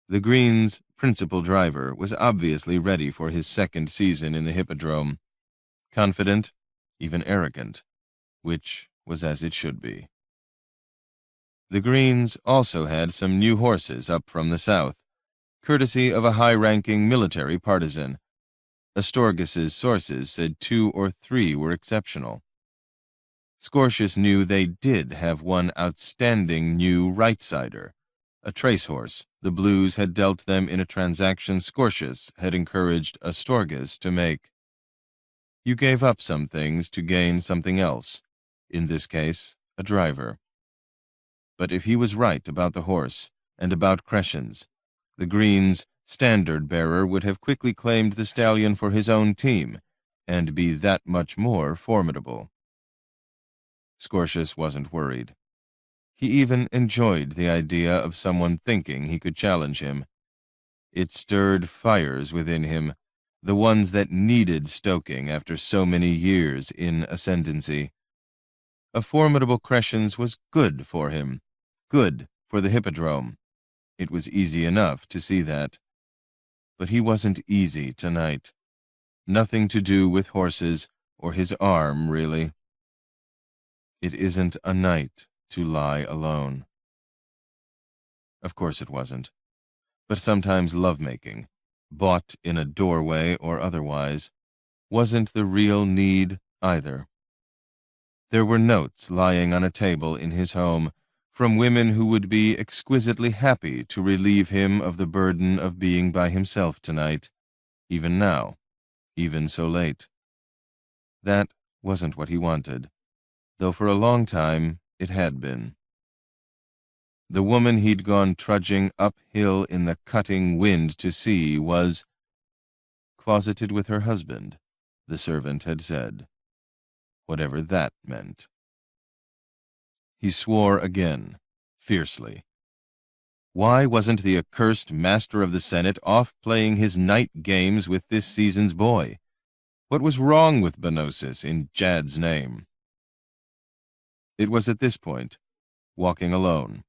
The Greens' principal driver was obviously ready for his second season in the Hippodrome, confident, even arrogant, which was as it should be. The Greens also had some new horses up from the south, courtesy of a high-ranking military partisan. Astorgas's sources said 2 or 3 were exceptional. Scortius knew they did have one outstanding new right-sider, a trace horse the Blues had dealt them in a transaction Scortius had encouraged Astorgas to make. You gave up some things to gain something else, in this case, a driver. But if he was right about the horse and about Crescens, the Greens' standard-bearer would have quickly claimed the stallion for his own team and be that much more formidable. Scortius wasn't worried. He even enjoyed the idea of someone thinking he could challenge him. It stirred fires within him, the ones that needed stoking after so many years in ascendancy. A formidable Crescens was good for him, good for the Hippodrome. It was easy enough to see that. But he wasn't easy tonight. Nothing to do with horses or his arm, really. It isn't a night to lie alone. Of course it wasn't. But sometimes lovemaking, bought in a doorway or otherwise, wasn't the real need either. There were notes lying on a table in his home from women who would be exquisitely happy to relieve him of the burden of being by himself tonight, even now, even so late. That wasn't what he wanted, though for a long time it had been. The woman he'd gone trudging uphill in the cutting wind to see was closeted with her husband, the servant had said, whatever that meant. He swore again, fiercely. Why wasn't the accursed Master of the Senate off playing his night games with this season's boy? What was wrong with Bonosis in Jad's name? It was at this point, walking alone,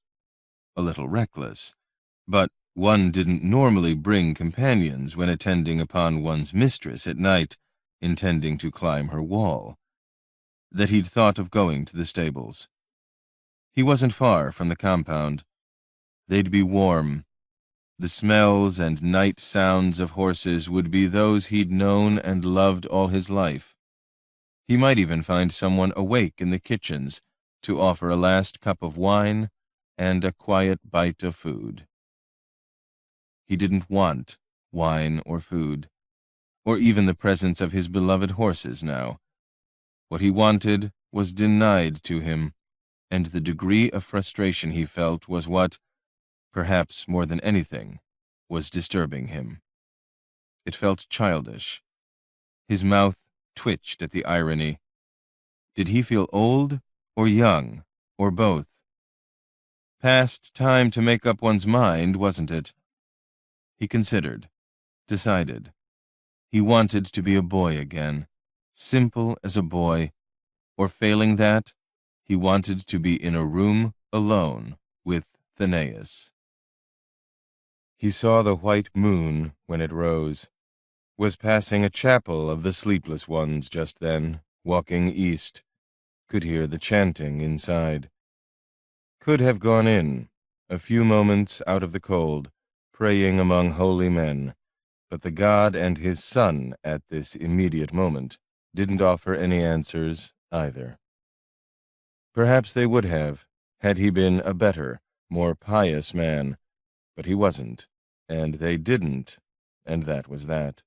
a little reckless, but one didn't normally bring companions when attending upon one's mistress at night, intending to climb her wall, that he'd thought of going to the stables. He wasn't far from the compound. They'd be warm. The smells and night sounds of horses would be those he'd known and loved all his life. He might even find someone awake in the kitchens to offer a last cup of wine and a quiet bite of food. He didn't want wine or food, or even the presence of his beloved horses now. What he wanted was denied to him, and the degree of frustration he felt was what, perhaps more than anything, was disturbing him. It felt childish. His mouth twitched at the irony. Did he feel old or young, or both? Past time to make up one's mind, wasn't it? He considered, decided. He wanted to be a boy again, simple as a boy, or failing that, he wanted to be in a room alone with Phineas. He saw the white moon when it rose, was passing a chapel of the sleepless ones just then, walking east, could hear the chanting inside. Could have gone in, a few moments out of the cold, praying among holy men, but the God and his Son at this immediate moment didn't offer any answers either. Perhaps they would have, had he been a better, more pious man, but he wasn't, and they didn't, and that was that.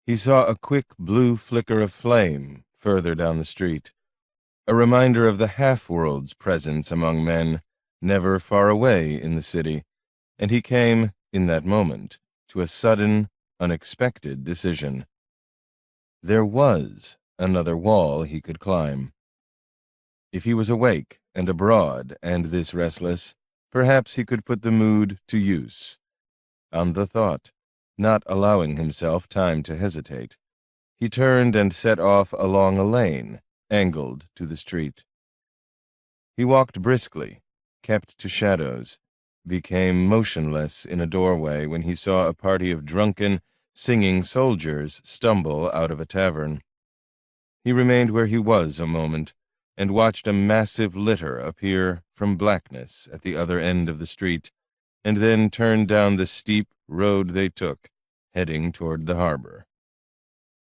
He saw a quick blue flicker of flame further down the street, a reminder of the half-world's presence among men, never far away in the city, and he came, in that moment, to a sudden, unexpected decision. There was another wall he could climb. If he was awake and abroad and this restless, perhaps he could put the mood to use. On the thought, not allowing himself time to hesitate, he turned and set off along a lane, angled to the street. He walked briskly, kept to shadows, became motionless in a doorway when he saw a party of drunken, singing soldiers stumble out of a tavern. He remained where he was a moment, and watched a massive litter appear from blackness at the other end of the street, and then turned down the steep road they took, heading toward the harbor.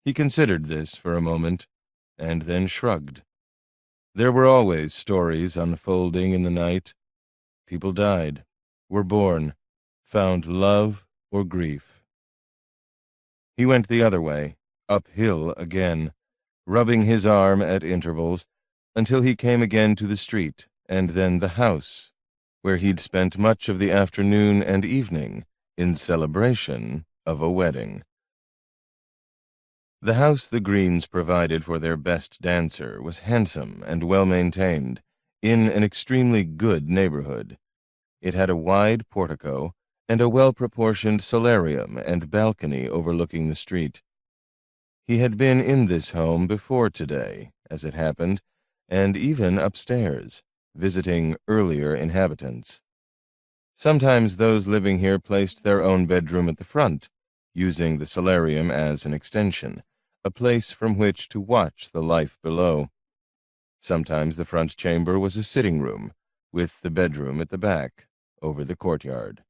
He considered this for a moment, and then shrugged. There were always stories unfolding in the night. People died, were born, found love or grief. He went the other way, uphill again, rubbing his arm at intervals, until he came again to the street, and then the house, where he'd spent much of the afternoon and evening in celebration of a wedding. The house the Greens provided for their best dancer was handsome and well-maintained, in an extremely good neighborhood. It had a wide portico and a well-proportioned solarium and balcony overlooking the street. He had been in this home before today, as it happened, and even upstairs, visiting earlier inhabitants. Sometimes those living here placed their own bedroom at the front, using the solarium as an extension, a place from which to watch the life below. Sometimes the front chamber was a sitting room, with the bedroom at the back, over the courtyard.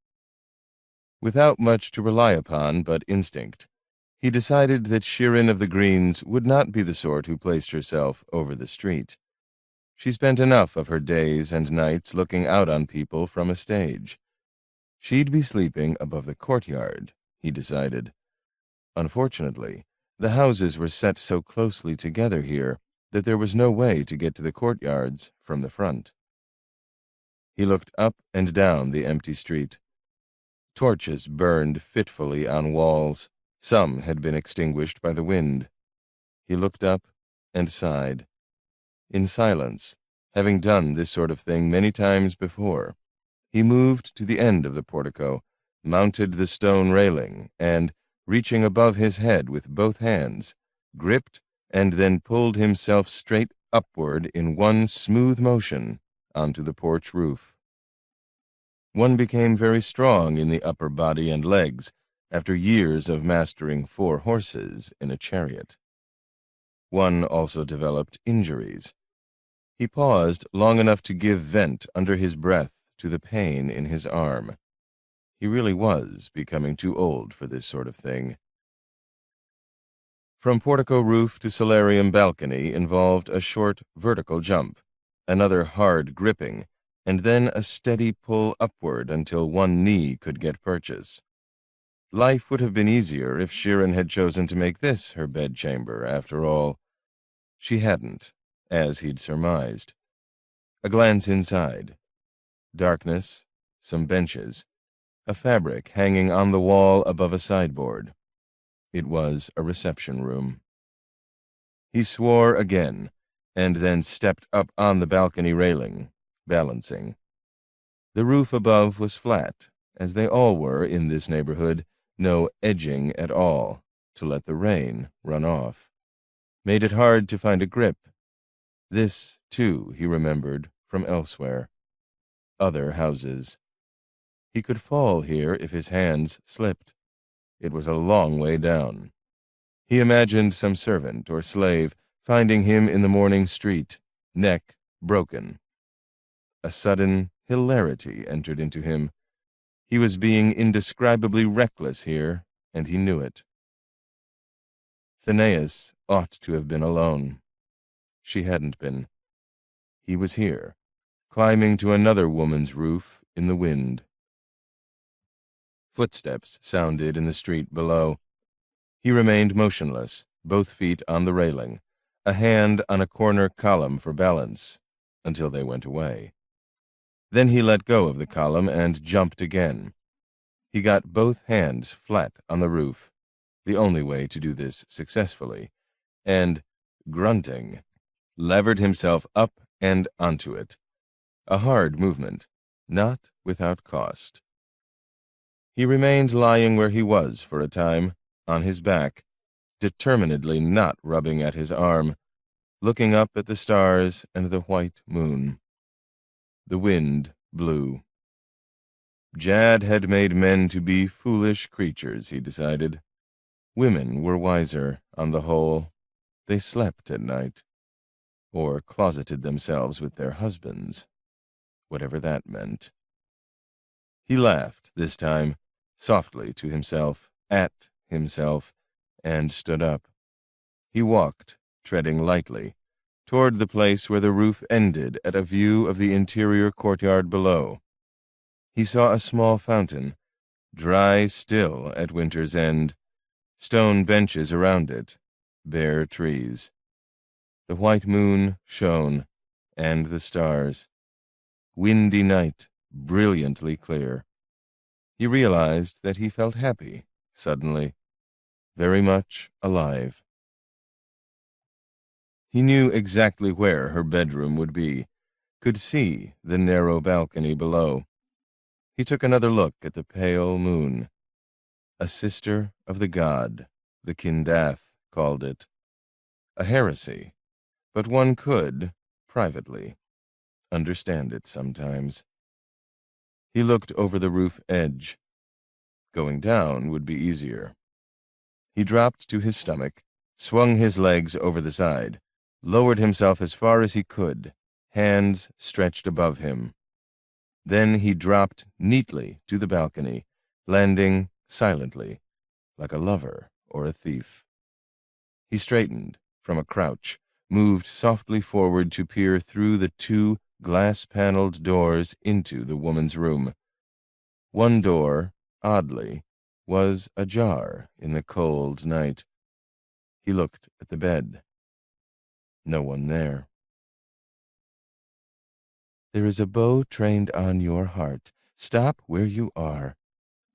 Without much to rely upon but instinct, he decided that Shirin of the Greens would not be the sort who placed herself over the street. She spent enough of her days and nights looking out on people from a stage. She'd be sleeping above the courtyard, he decided. Unfortunately, the houses were set so closely together here that there was no way to get to the courtyards from the front. He looked up and down the empty street. Torches burned fitfully on walls. Some had been extinguished by the wind. He looked up and sighed. In silence, having done this sort of thing many times before, he moved to the end of the portico, mounted the stone railing, and, reaching above his head with both hands, gripped and then pulled himself straight upward in one smooth motion onto the porch roof. One became very strong in the upper body and legs after years of mastering 4 horses in a chariot. One also developed injuries. He paused long enough to give vent under his breath to the pain in his arm. He really was becoming too old for this sort of thing. From portico roof to solarium balcony involved a short vertical jump, another hard gripping, and then a steady pull upward until one knee could get purchase. Life would have been easier if Shirin had chosen to make this her bedchamber, after all. She hadn't, as he'd surmised. A glance inside. Darkness, some benches, a fabric hanging on the wall above a sideboard. It was a reception room. He swore again, and then stepped up on the balcony railing, balancing. The roof above was flat, as they all were in this neighborhood, no edging at all, to let the rain run off. Made it hard to find a grip. This, too, he remembered from elsewhere. Other houses. He could fall here if his hands slipped. It was a long way down. He imagined some servant or slave finding him in the morning street, neck broken. A sudden hilarity entered into him. He was being indescribably reckless here, and he knew it. Phineas ought to have been alone. She hadn't been. He was here, climbing to another woman's roof in the wind. Footsteps sounded in the street below. He remained motionless, both feet on the railing, a hand on a corner column for balance, until they went away. Then he let go of the column and jumped again. He got both hands flat on the roof, the only way to do this successfully, and, grunting, levered himself up and onto it. A hard movement, not without cost. He remained lying where he was for a time, on his back, determinedly not rubbing at his arm, looking up at the stars and the white moon. The wind blew. Jad had made men to be foolish creatures, he decided. Women were wiser, on the whole. They slept at night, or closeted themselves with their husbands, whatever that meant. He laughed, this time, softly to himself, at himself, and stood up. He walked, treading lightly, toward the place where the roof ended at a view of the interior courtyard below. He saw a small fountain, dry still at winter's end, stone benches around it, bare trees. The white moon shone, and the stars. Windy night, brilliantly clear. He realized that he felt happy, suddenly, very much alive. He knew exactly where her bedroom would be, could see the narrow balcony below. He took another look at the pale moon. A sister of the god, the Kindath called it. A heresy, but one could, privately, understand it sometimes. He looked over the roof edge. Going down would be easier. He dropped to his stomach, swung his legs over the side, lowered himself as far as he could, hands stretched above him. Then he dropped neatly to the balcony, landing silently, like a lover or a thief. He straightened from a crouch, moved softly forward to peer through the two glass-paneled doors into the woman's room. One door, oddly, was ajar in the cold night. He looked at the bed. No one there. "There is a bow trained on your heart. Stop where you are.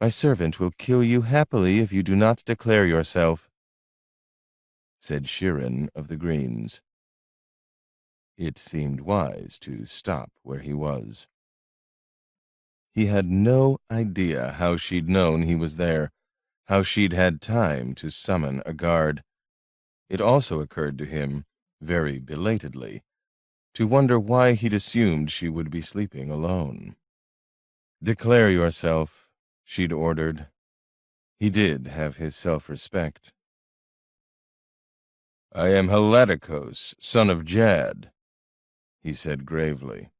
My servant will kill you happily if you do not declare yourself," said Shirin of the Greens. It seemed wise to stop where he was. He had no idea how she'd known he was there, how she'd had time to summon a guard. It also occurred to him, very belatedly, to wonder why he'd assumed she would be sleeping alone. "Declare yourself," she'd ordered. He did have his self-respect. "I am Helaticos, son of Jad," he said gravely.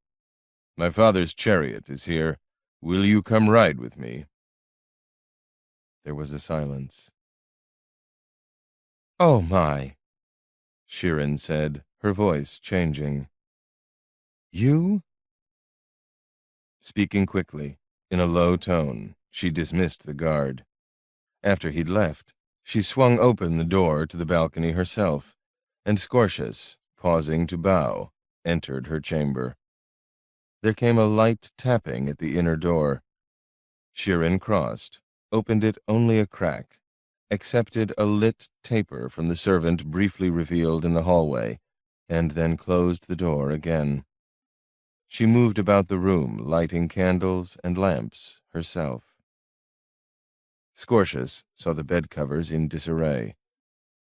"My father's chariot is here. Will you come ride with me?" There was a silence. "Oh, my," Shirin said, her voice changing. "You?" Speaking quickly, in a low tone, she dismissed the guard. After he'd left, she swung open the door to the balcony herself, and Scortius, pausing to bow, entered her chamber. There came a light tapping at the inner door. Shirin crossed, opened it only a crack, accepted a lit taper from the servant briefly revealed in the hallway, and then closed the door again. She moved about the room, lighting candles and lamps herself. Scortius saw the bed covers in disarray.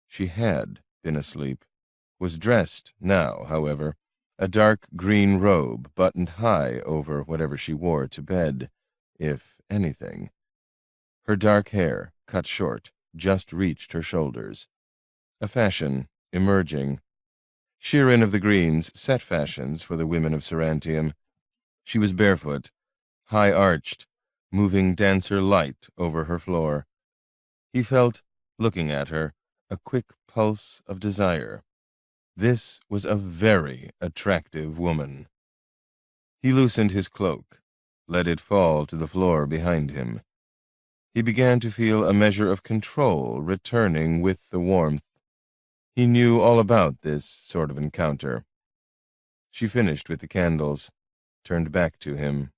She had been asleep, was dressed now, however, a dark green robe buttoned high over whatever she wore to bed, if anything. Her dark hair, cut short, just reached her shoulders. A fashion emerging. Shirin of the Greens set fashions for the women of Sarantium. She was barefoot, high-arched, moving dancer light over her floor. He felt, looking at her, a quick pulse of desire. This was a very attractive woman. He loosened his cloak, let it fall to the floor behind him. He began to feel a measure of control returning with the warmth. He knew all about this sort of encounter. She finished with the candles, turned back to him.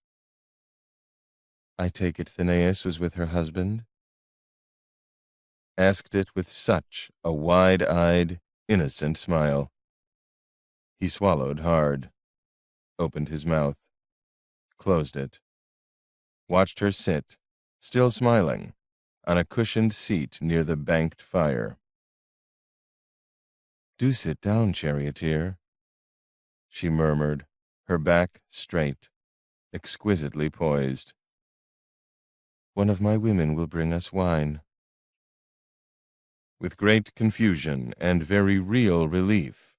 "I take it Thenaeus was with her husband?" Asked it with such a wide-eyed, innocent smile. He swallowed hard, opened his mouth, closed it, watched her sit, still smiling, on a cushioned seat near the banked fire. "Do sit down, charioteer," she murmured, her back straight, exquisitely poised. "One of my women will bring us wine." With great confusion and very real relief,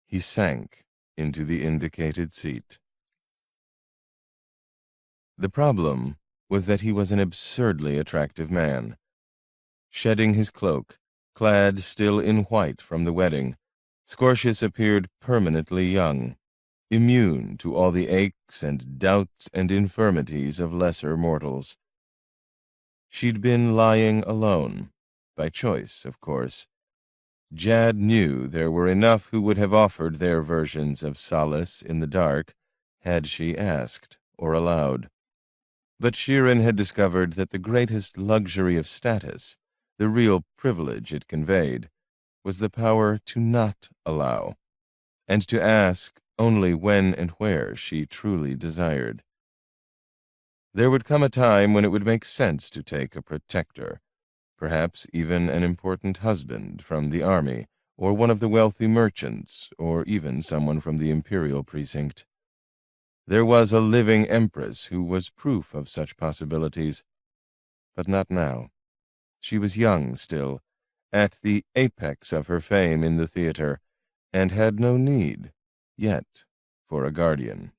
he sank into the indicated seat. The problem was that he was an absurdly attractive man. Shedding his cloak, clad still in white from the wedding, Scortius appeared permanently young, immune to all the aches and doubts and infirmities of lesser mortals. She'd been lying alone, by choice, of course. Jad knew there were enough who would have offered their versions of solace in the dark, had she asked or allowed. But Shirin had discovered that the greatest luxury of status, the real privilege it conveyed, was the power to not allow, and to ask only when and where she truly desired. There would come a time when it would make sense to take a protector, perhaps even an important husband from the army, or one of the wealthy merchants, or even someone from the imperial precinct. There was a living empress who was proof of such possibilities, but not now. She was young still, at the apex of her fame in the theater, and had no need, yet, for a guardian.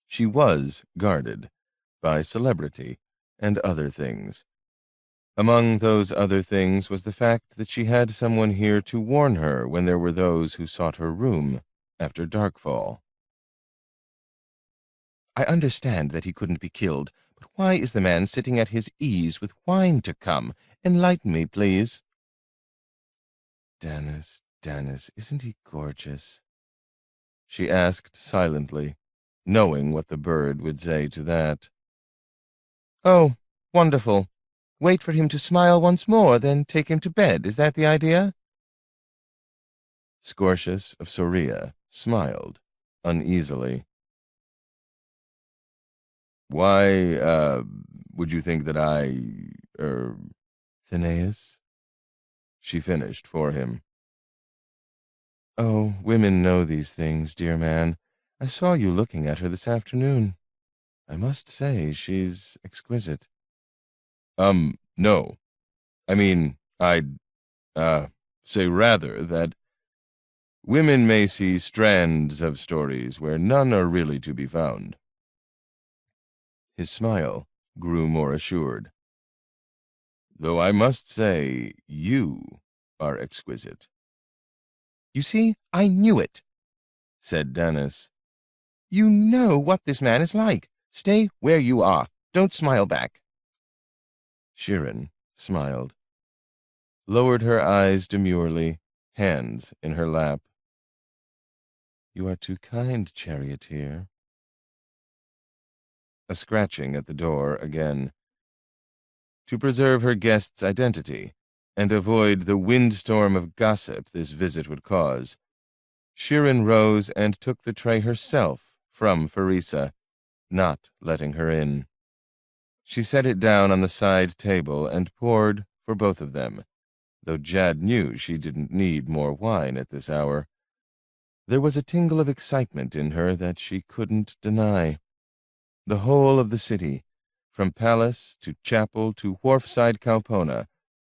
She was guarded by celebrity and other things. Among those other things was the fact that she had someone here to warn her when there were those who sought her room after darkfall. "I understand that he couldn't be killed, but why is the man sitting at his ease with wine to come? Enlighten me, please." Dennis, isn't he gorgeous?" she asked silently, knowing what the bird would say to that. "Oh, wonderful. Wait for him to smile once more, then take him to bed. Is that the idea?" Scortius of Soria smiled uneasily. "Why, would you think that Thenaeus?" she finished for him. "Oh, women know these things, dear man. I saw you looking at her this afternoon. I must say she's exquisite." No. I mean, I'd, say rather that women may see strands of stories where none are really to be found." His smile grew more assured. "Though I must say you are exquisite." "You see, I knew it," said Dennis. "You know what this man is like. Stay where you are. Don't smile back." Shirin smiled, lowered her eyes demurely, hands in her lap. "You are too kind, charioteer." A scratching at the door again. To preserve her guest's identity and avoid the windstorm of gossip this visit would cause, Shirin rose and took the tray herself from Farisa, not letting her in. She set it down on the side table and poured for both of them, though Jad knew she didn't need more wine at this hour. There was a tingle of excitement in her that she couldn't deny. The whole of the city, from palace to chapel to wharfside Cowpona,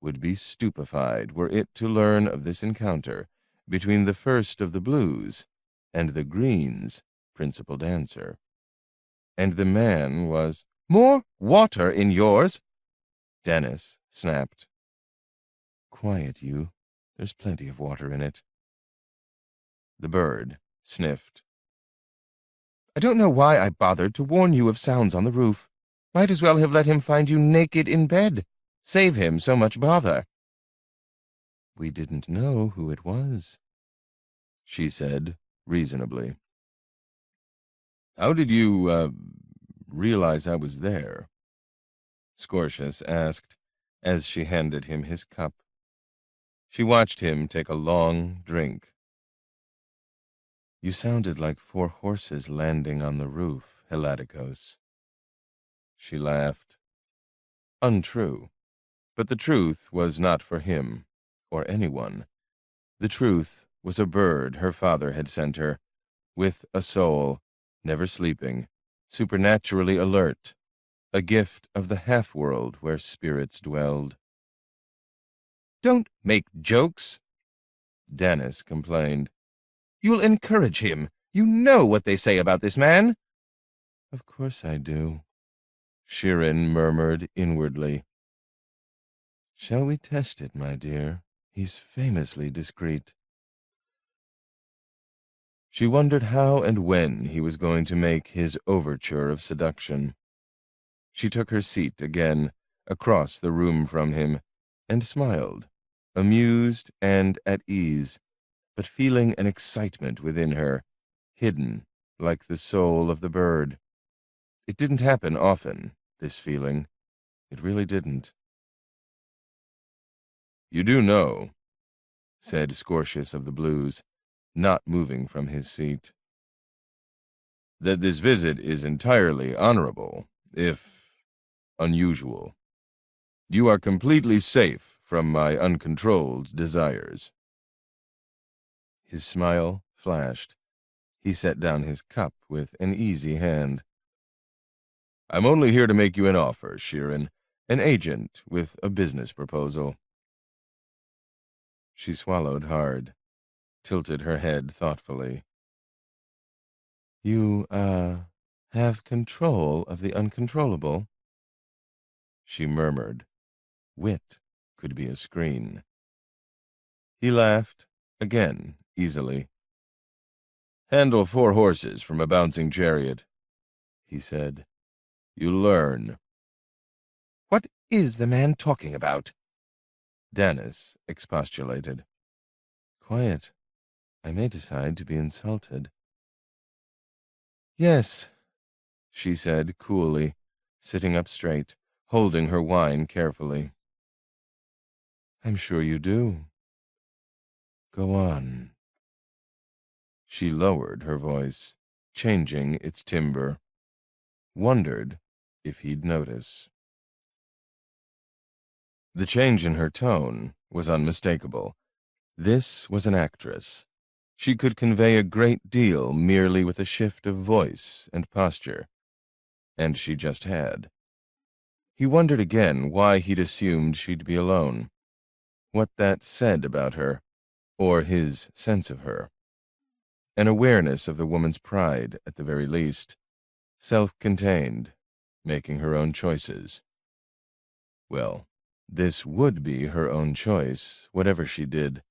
would be stupefied were it to learn of this encounter between the first of the Blues and the Green's principal dancer. And the man was— "More water in yours!" Dennis snapped. "Quiet, you. There's plenty of water in it." The bird sniffed. "I don't know why I bothered to warn you of sounds on the roof. Might as well have let him find you naked in bed. Save him so much bother." "We didn't know who it was," she said reasonably. "How did you, realize I was there?" Scortius asked, as she handed him his cup. She watched him take a long drink. "You sounded like 4 horses landing on the roof, Hellaticos." She laughed. Untrue. But the truth was not for him, or anyone. The truth was a bird her father had sent her, with a soul, never sleeping, supernaturally alert, a gift of the half-world where spirits dwelled. "Don't make jokes," Dennis complained. "You'll encourage him. You know what they say about this man." "Of course I do," Shirin murmured inwardly. "Shall we test it, my dear? He's famously discreet." She wondered how and when he was going to make his overture of seduction. She took her seat again, across the room from him, and smiled, amused and at ease, but feeling an excitement within her, hidden like the soul of the bird. It didn't happen often, this feeling. It really didn't. "You do know," said Scortius of the Blues, not moving from his seat, "that this visit is entirely honorable, if unusual. You are completely safe from my uncontrolled desires." His smile flashed. He set down his cup with an easy hand. "I'm only here to make you an offer, Shirin, an agent with a business proposal." She swallowed hard, tilted her head thoughtfully. "You, have control of the uncontrollable?" She murmured. Wit could be a screen. He laughed, again, easily. "Handle 4 horses from a bouncing chariot," he said. "You learn." "What is the man talking about?" Dennis expostulated. "Quiet. I may decide to be insulted." "Yes," she said coolly, sitting up straight, holding her wine carefully. "I'm sure you do. Go on." She lowered her voice, changing its timbre. Wondered if he'd notice. The change in her tone was unmistakable. This was an actress. She could convey a great deal merely with a shift of voice and posture. And she just had. He wondered again why he'd assumed she'd be alone. What that said about her, or his sense of her. An awareness of the woman's pride, at the very least. Self-contained, making her own choices. Well, this would be her own choice, whatever she did.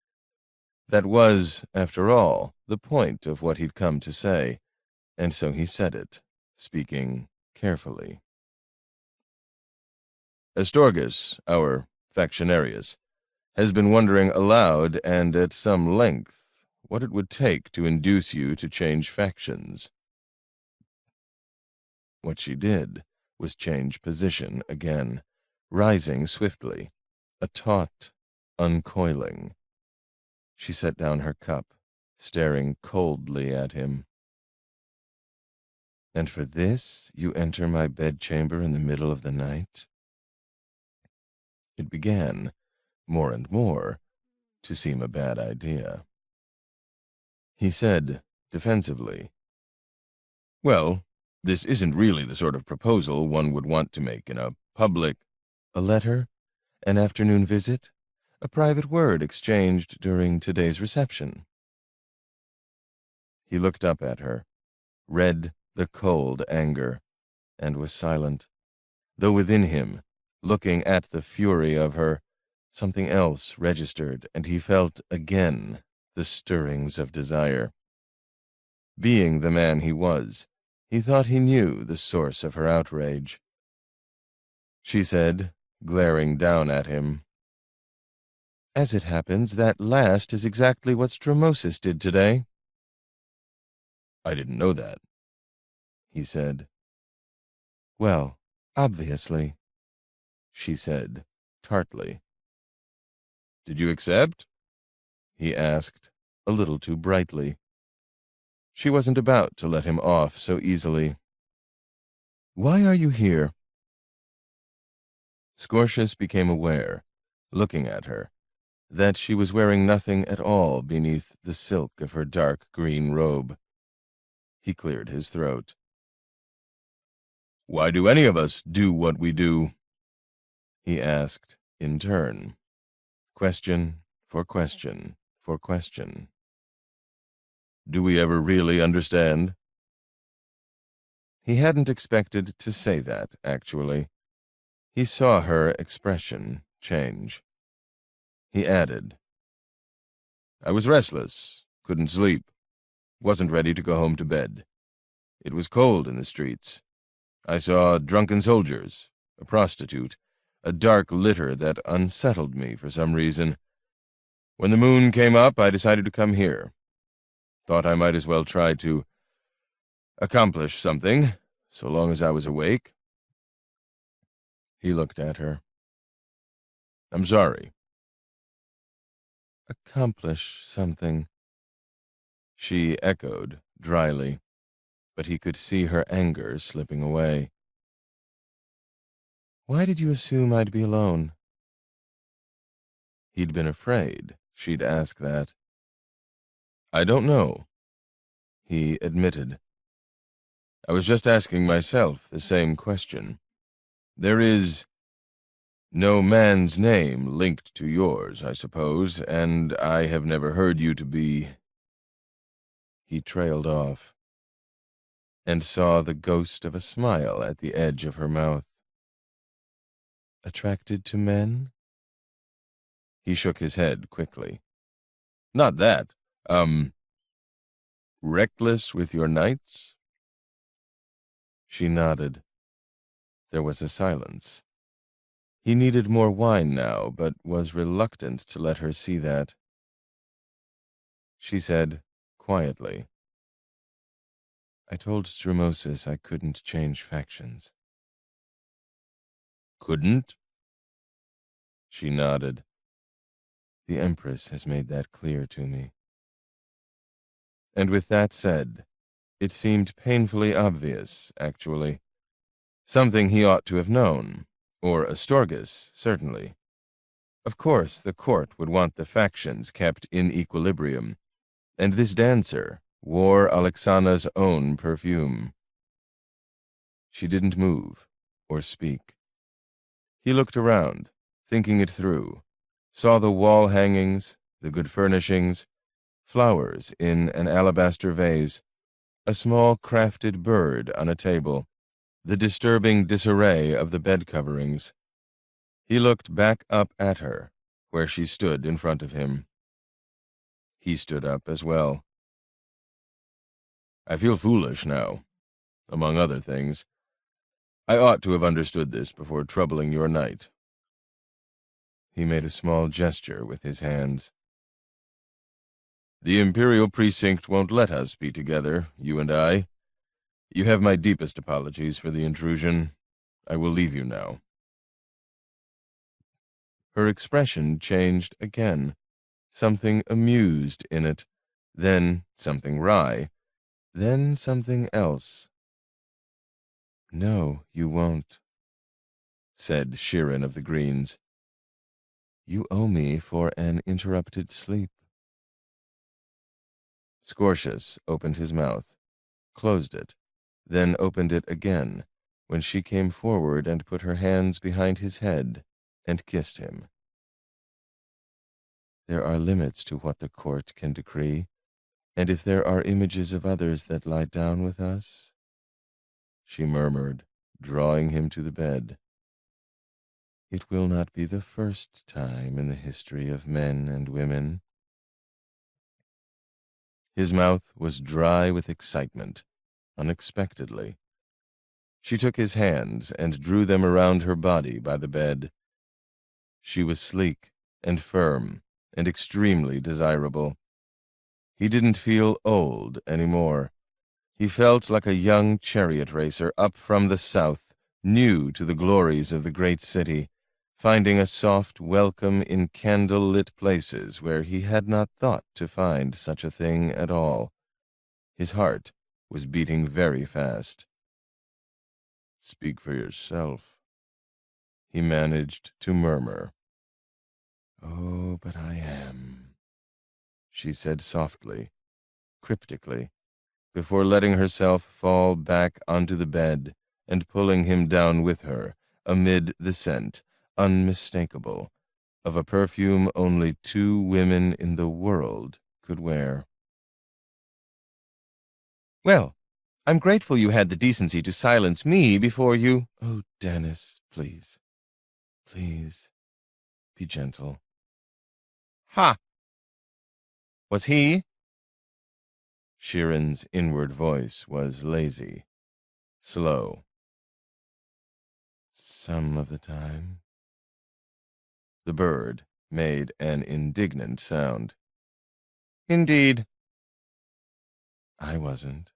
That was, after all, the point of what he'd come to say, and so he said it, speaking carefully. "Astorgus, our factionarius, has been wondering aloud and at some length what it would take to induce you to change factions." What she did was change position again, rising swiftly, a taut uncoiling. She set down her cup, staring coldly at him. And for this you enter my bedchamber in the middle of the night? It began, more and more, to seem a bad idea. He said, defensively, "Well, this isn't really the sort of proposal one would want to make in a public—" "A letter? An afternoon visit? A private word exchanged during today's reception?" He looked up at her, read the cold anger, and was silent, though within him, looking at the fury of her, something else registered, and he felt again the stirrings of desire. Being the man he was, he thought he knew the source of her outrage. She said, glaring down at him, "As it happens, that last is exactly what Stromosis did today." "I didn't know that," he said. "Well, obviously," she said, tartly. "Did you accept?" he asked, a little too brightly. She wasn't about to let him off so easily. "Why are you here?" Scortius became aware, looking at her, that she was wearing nothing at all beneath the silk of her dark green robe. He cleared his throat. "Why do any of us do what we do?" he asked in turn, question for question for question. "Do we ever really understand?" He hadn't expected to say that, actually. He saw her expression change. He added, "I was restless, couldn't sleep, wasn't ready to go home to bed. It was cold in the streets. I saw drunken soldiers, a prostitute, a dark litter that unsettled me for some reason. When the moon came up, I decided to come here. Thought I might as well try to accomplish something, so long as I was awake." He looked at her. "I'm sorry." "Accomplish something," she echoed dryly, but he could see her anger slipping away. "Why did you assume I'd be alone?" He'd been afraid she'd ask that. "I don't know," he admitted. "I was just asking myself the same question. There is no man's name linked to yours, I suppose, and I have never heard you to be—" He trailed off, and saw the ghost of a smile at the edge of her mouth. "Attracted to men?" He shook his head quickly. "Not that. Reckless with your nights?" She nodded. There was a silence. He needed more wine now, but was reluctant to let her see that. She said, quietly, "I told Stromosis I couldn't change factions." "Couldn't?" She nodded. "The Empress has made that clear to me." And with that said, it seemed painfully obvious, actually. Something he ought to have known, or Astorgus, certainly. Of course, the court would want the factions kept in equilibrium, and this dancer wore Alexana's own perfume. She didn't move or speak. He looked around, thinking it through, saw the wall hangings, the good furnishings, flowers in an alabaster vase, a small crafted bird on a table, the disturbing disarray of the bed coverings. He looked back up at her, where she stood in front of him. He stood up as well. "I feel foolish now, among other things. I ought to have understood this before troubling your night." He made a small gesture with his hands. "The Imperial Precinct won't let us be together, you and I. You have my deepest apologies for the intrusion. I will leave you now." Her expression changed again, something amused in it, then something wry, then something else. No, you won't, said Shirin of the Greens. You owe me for an interrupted sleep. Scortius opened his mouth, closed it, then opened it again, when she came forward and put her hands behind his head and kissed him. There are limits to what the court can decree, and if there are images of others that lie down with us, she murmured, drawing him to the bed, it will not be the first time in the history of men and women. His mouth was dry with excitement, unexpectedly. She took his hands and drew them around her body by the bed. She was sleek and firm and extremely desirable. He didn't feel old anymore. He felt like a young chariot racer up from the south, new to the glories of the great city, finding a soft welcome in candle-lit places where he had not thought to find such a thing at all. His heart was beating very fast. Speak for yourself, he managed to murmur. Oh, but I am, she said softly, cryptically, before letting herself fall back onto the bed and pulling him down with her amid the scent, unmistakable, of a perfume only 2 women in the world could wear. Well, I'm grateful you had the decency to silence me before you— Oh, Dennis, please, please, be gentle. Ha! Was he? Shirin's inward voice was lazy, slow. Some of the time. The bird made an indignant sound. Indeed. I wasn't,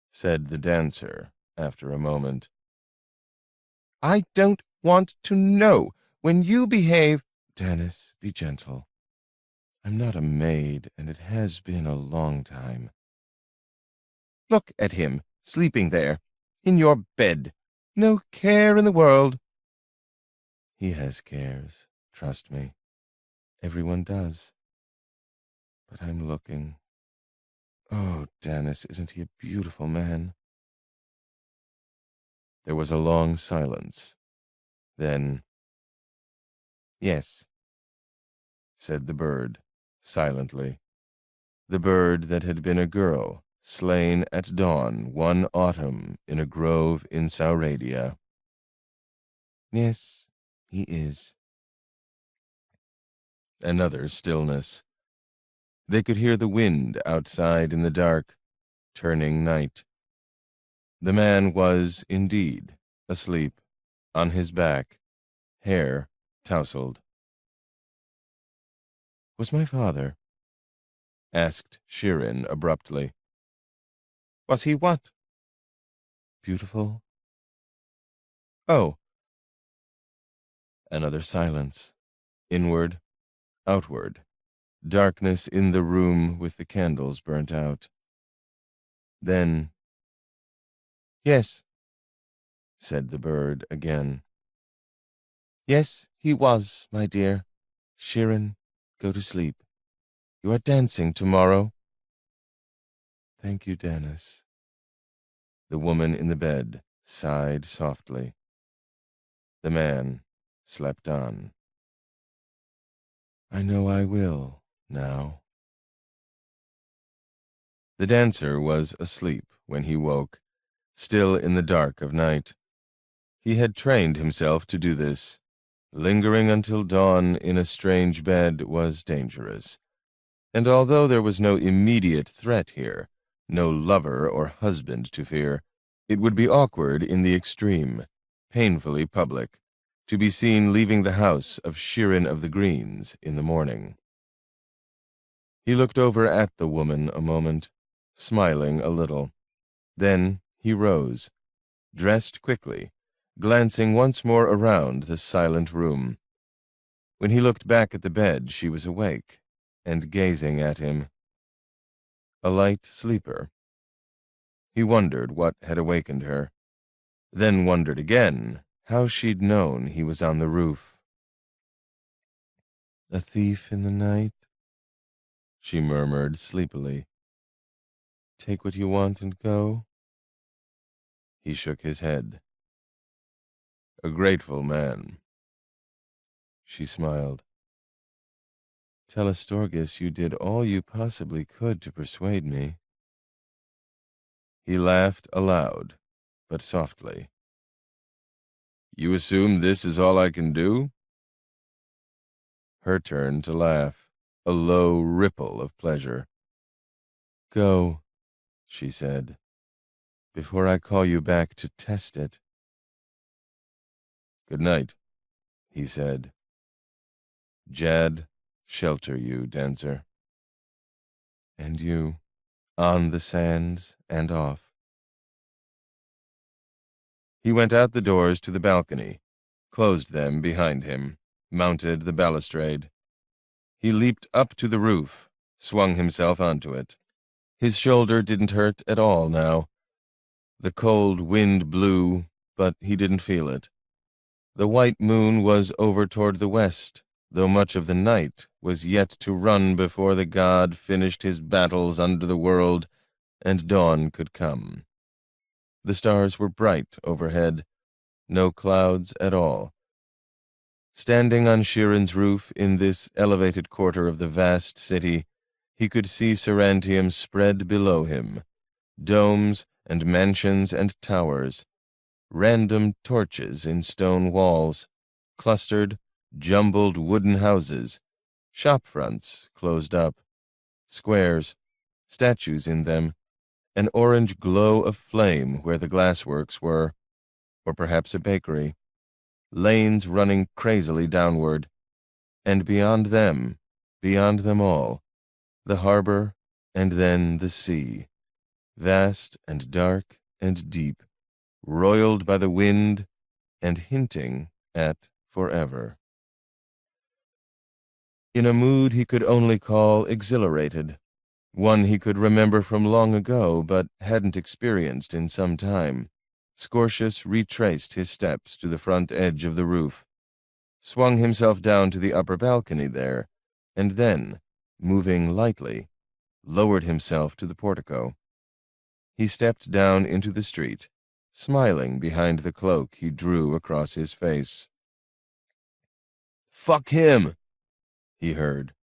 said the dancer after a moment. I don't want to know. When you behave— Dennis, be gentle. I'm not a maid, and it has been a long time. Look at him, sleeping there, in your bed. No care in the world. He has cares, trust me. Everyone does. But I'm looking. Oh, Dennis, isn't he a beautiful man? There was a long silence. Then, yes, said the bird, silently. The bird that had been a girl, slain at dawn one autumn in a grove in Sauradia. Yes, he is. Another stillness. They could hear the wind outside in the dark, turning night. The man was, indeed, asleep, on his back, hair tousled. Was my father? Asked Shirin abruptly. Was he what? Beautiful? Oh. Another silence. Inward, outward. Darkness in the room with the candles burnt out. Then, yes, said the bird again. Yes, he was, my dear. Shirin, go to sleep. You are dancing tomorrow. Thank you, Dennis. The woman in the bed sighed softly. The man slept on. I know I will, now. The dancer was asleep when he woke, still in the dark of night. He had trained himself to do this. Lingering until dawn in a strange bed was dangerous. And although there was no immediate threat here, no lover or husband to fear, it would be awkward in the extreme, painfully public, to be seen leaving the house of Shirin of the Greens in the morning. He looked over at the woman a moment, smiling a little. Then he rose, dressed quickly, glancing once more around the silent room. When he looked back at the bed, she was awake and gazing at him. A light sleeper. He wondered what had awakened her. then wondered again how she'd known he was on the roof. "A thief in the night," she murmured sleepily. "Take what you want and go?" He shook his head. "A grateful man." She smiled. "Tell Astorgus you did all you possibly could to persuade me." He laughed aloud, but softly. "You assume this is all I can do?" Her turn to laugh, a low ripple of pleasure. "Go," she said, "before I call you back to test it." "Good night," he said. "Jad, shelter you, dancer." "And you, on the sands and off." He went out the doors to the balcony, closed them behind him, mounted the balustrade. He leaped up to the roof, swung himself onto it. His shoulder didn't hurt at all now. The cold wind blew, but he didn't feel it. The white moon was over toward the west, though much of the night was yet to run before the god finished his battles under the world and dawn could come. The stars were bright overhead, no clouds at all. Standing on Shiren's roof in this elevated quarter of the vast city, he could see Sarantium spread below him, domes and mansions and towers, random torches in stone walls, clustered, jumbled wooden houses, shop fronts closed up, squares, statues in them, an orange glow of flame where the glassworks were, or perhaps a bakery, lanes running crazily downward, and beyond them all, the harbor and then the sea, vast and dark and deep, roiled by the wind and hinting at forever. In a mood he could only call exhilarated, one he could remember from long ago but hadn't experienced in some time, Scortius retraced his steps to the front edge of the roof, swung himself down to the upper balcony there, and then, moving lightly, lowered himself to the portico. He stepped down into the street, smiling behind the cloak he drew across his face. "Fuck him!" he heard.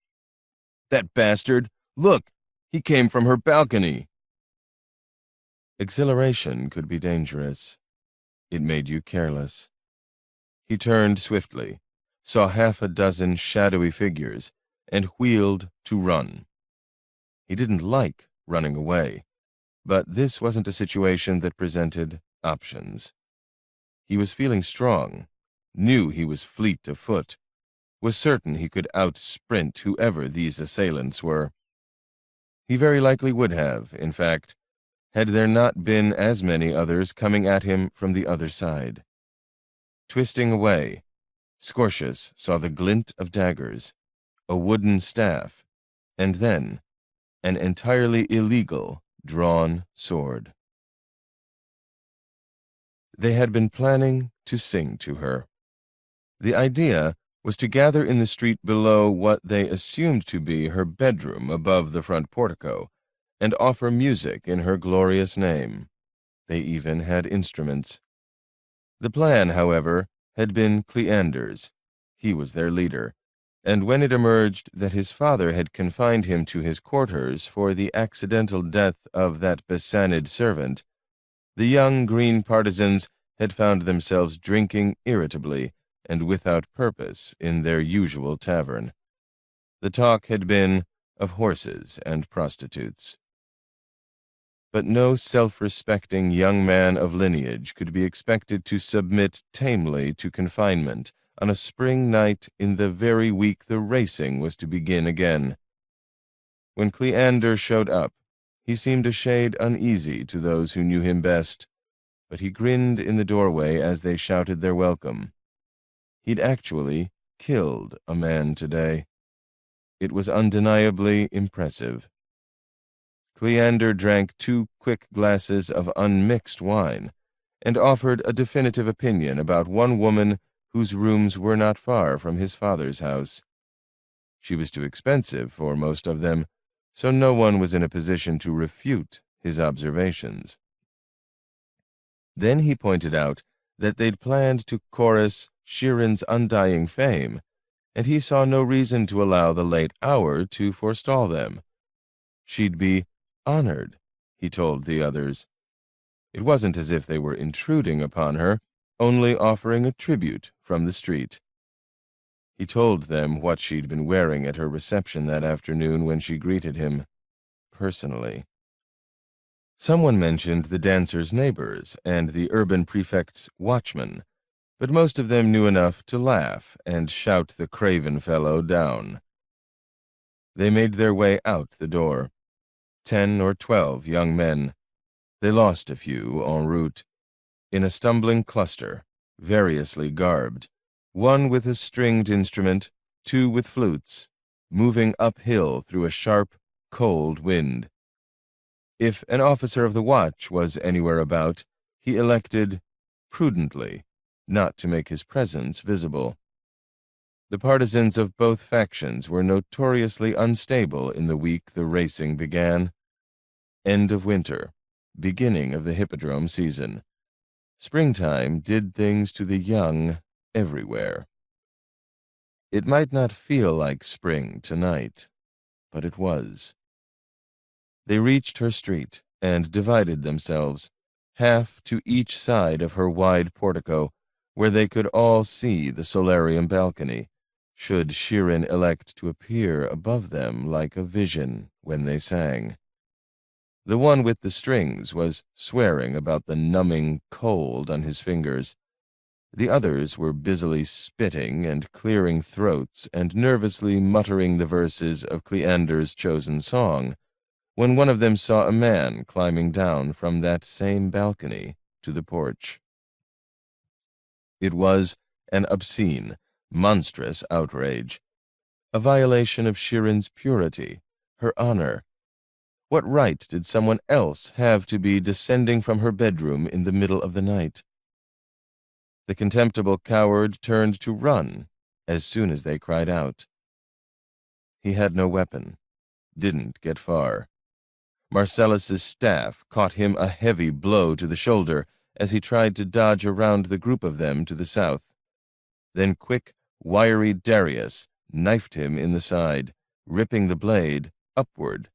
"That bastard! Look! He came from her balcony!" Exhilaration could be dangerous. It made you careless. He turned swiftly, saw half a dozen shadowy figures, and wheeled to run. He didn't like running away, but this wasn't a situation that presented options. He was feeling strong, knew he was fleet of foot, was certain he could out-sprint whoever these assailants were. He very likely would have, in fact, had there not been as many others coming at him from the other side. Twisting away, Scortius saw the glint of daggers, a wooden staff, and then an entirely illegal drawn sword. They had been planning to sing to her. The idea was to gather in the street below what they assumed to be her bedroom above the front portico, and offer music in her glorious name. They even had instruments. The plan, however, had been Cleander's. He was their leader, and when it emerged that his father had confined him to his quarters for the accidental death of that Bassanid servant, the young green partisans had found themselves drinking irritably and without purpose in their usual tavern. The talk had been of horses and prostitutes. But no self-respecting young man of lineage could be expected to submit tamely to confinement on a spring night in the very week the racing was to begin again. When Cleander showed up, he seemed a shade uneasy to those who knew him best, but he grinned in the doorway as they shouted their welcome. He'd actually killed a man today. It was undeniably impressive. Cleander drank 2 quick glasses of unmixed wine, and offered a definitive opinion about one woman whose rooms were not far from his father's house. She was too expensive for most of them, so no one was in a position to refute his observations. Then he pointed out that they'd planned to chorus Sheeran's undying fame, and he saw no reason to allow the late hour to forestall them. She'd be honored, he told the others. It wasn't as if they were intruding upon her, only offering a tribute from the street. He told them what she'd been wearing at her reception that afternoon when she greeted him personally. Someone mentioned the dancer's neighbors and the urban prefect's watchman, but most of them knew enough to laugh and shout the craven fellow down. They made their way out the door. 10 or 12 young men. They lost a few en route, in a stumbling cluster, variously garbed, one with a stringed instrument, 2 with flutes, moving uphill through a sharp, cold wind. If an officer of the watch was anywhere about, he elected, prudently, not to make his presence visible. The partisans of both factions were notoriously unstable in the week the racing began. End of winter, beginning of the hippodrome season. Springtime did things to the young everywhere. It might not feel like spring tonight, but it was. They reached her street and divided themselves, half to each side of her wide portico, where they could all see the solarium balcony, should Sheeran elect to appear above them like a vision when they sang. The one with the strings was swearing about the numbing cold on his fingers. The others were busily spitting and clearing throats and nervously muttering the verses of Cleander's chosen song, when one of them saw a man climbing down from that same balcony to the porch. It was an obscene, monstrous outrage, a violation of Sheeran's purity, her honor. What right did someone else have to be descending from her bedroom in the middle of the night? The contemptible coward turned to run as soon as they cried out. He had no weapon, didn't get far. Marcellus's staff caught him a heavy blow to the shoulder as he tried to dodge around the group of them to the south. Then quick, wiry Darius knifed him in the side, ripping the blade upward,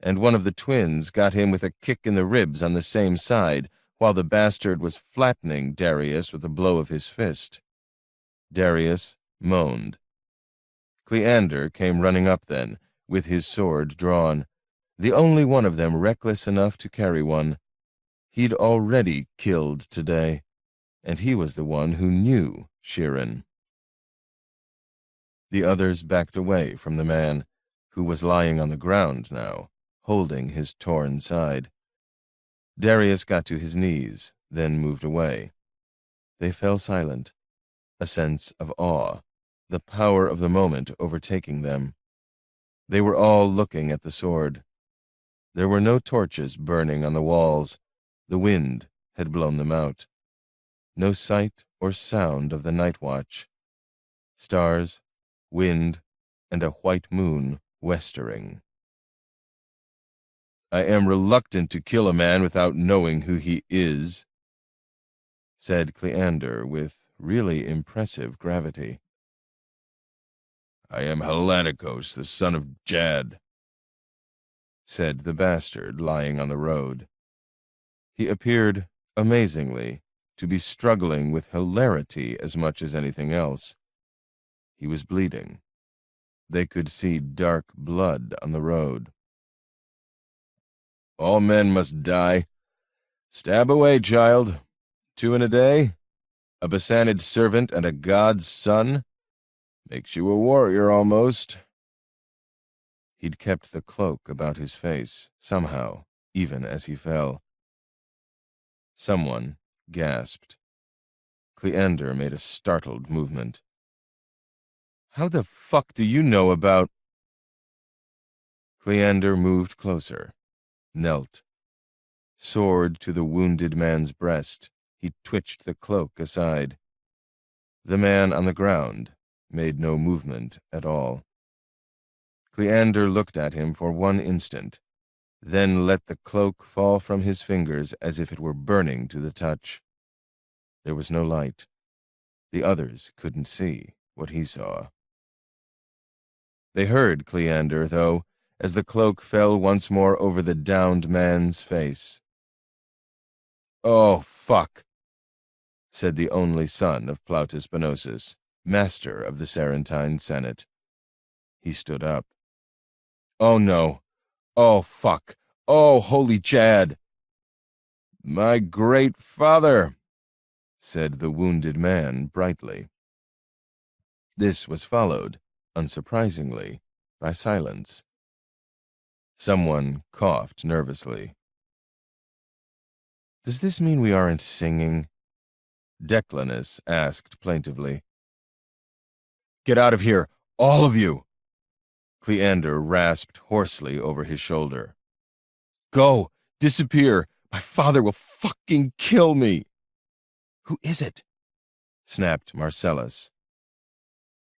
and one of the twins got him with a kick in the ribs on the same side, while the bastard was flattening Darius with a blow of his fist. Darius moaned. Cleander came running up then, with his sword drawn, the only one of them reckless enough to carry one. He'd already killed today, and he was the one who knew Sheeran. The others backed away from the man, who was lying on the ground now, holding his torn side. Darius got to his knees, then moved away. They fell silent, a sense of awe, the power of the moment overtaking them. They were all looking at the sword. There were no torches burning on the walls. The wind had blown them out. No sight or sound of the night watch. Stars, wind, and a white moon westering. "I am reluctant to kill a man without knowing who he is," said Cleander with really impressive gravity. "I am Helanicos, the son of Jad," said the bastard lying on the road. He appeared, amazingly, to be struggling with hilarity as much as anything else. He was bleeding. They could see dark blood on the road. "All men must die. Stab away, child. 2 in a day? A Basanid servant and a god's son? Makes you a warrior, almost." He'd kept the cloak about his face, somehow, even as he fell. Someone gasped. Cleander made a startled movement. "How the fuck do you know about—" Cleander moved closer, knelt. Sword to the wounded man's breast, He twitched the cloak aside. The man on the ground made no movement at all. Cleander looked at him for one instant, then let the cloak fall from his fingers as if it were burning to the touch. There was no light. The others couldn't see what he saw. They heard Cleander, though, as the cloak fell once more over the downed man's face. "Oh, fuck," said the only son of Plautus Bonosus, master of the Sarantine Senate. He stood up. "Oh, no. Oh, fuck. Oh, holy Chad." "My great father," said the wounded man brightly. This was followed, unsurprisingly, by silence. Someone coughed nervously. "Does this mean we aren't singing?" Declanus asked plaintively. "Get out of here, all of you!" Cleander rasped hoarsely over his shoulder. "Go! Disappear! My father will fucking kill me!" "Who is it?" snapped Marcellus.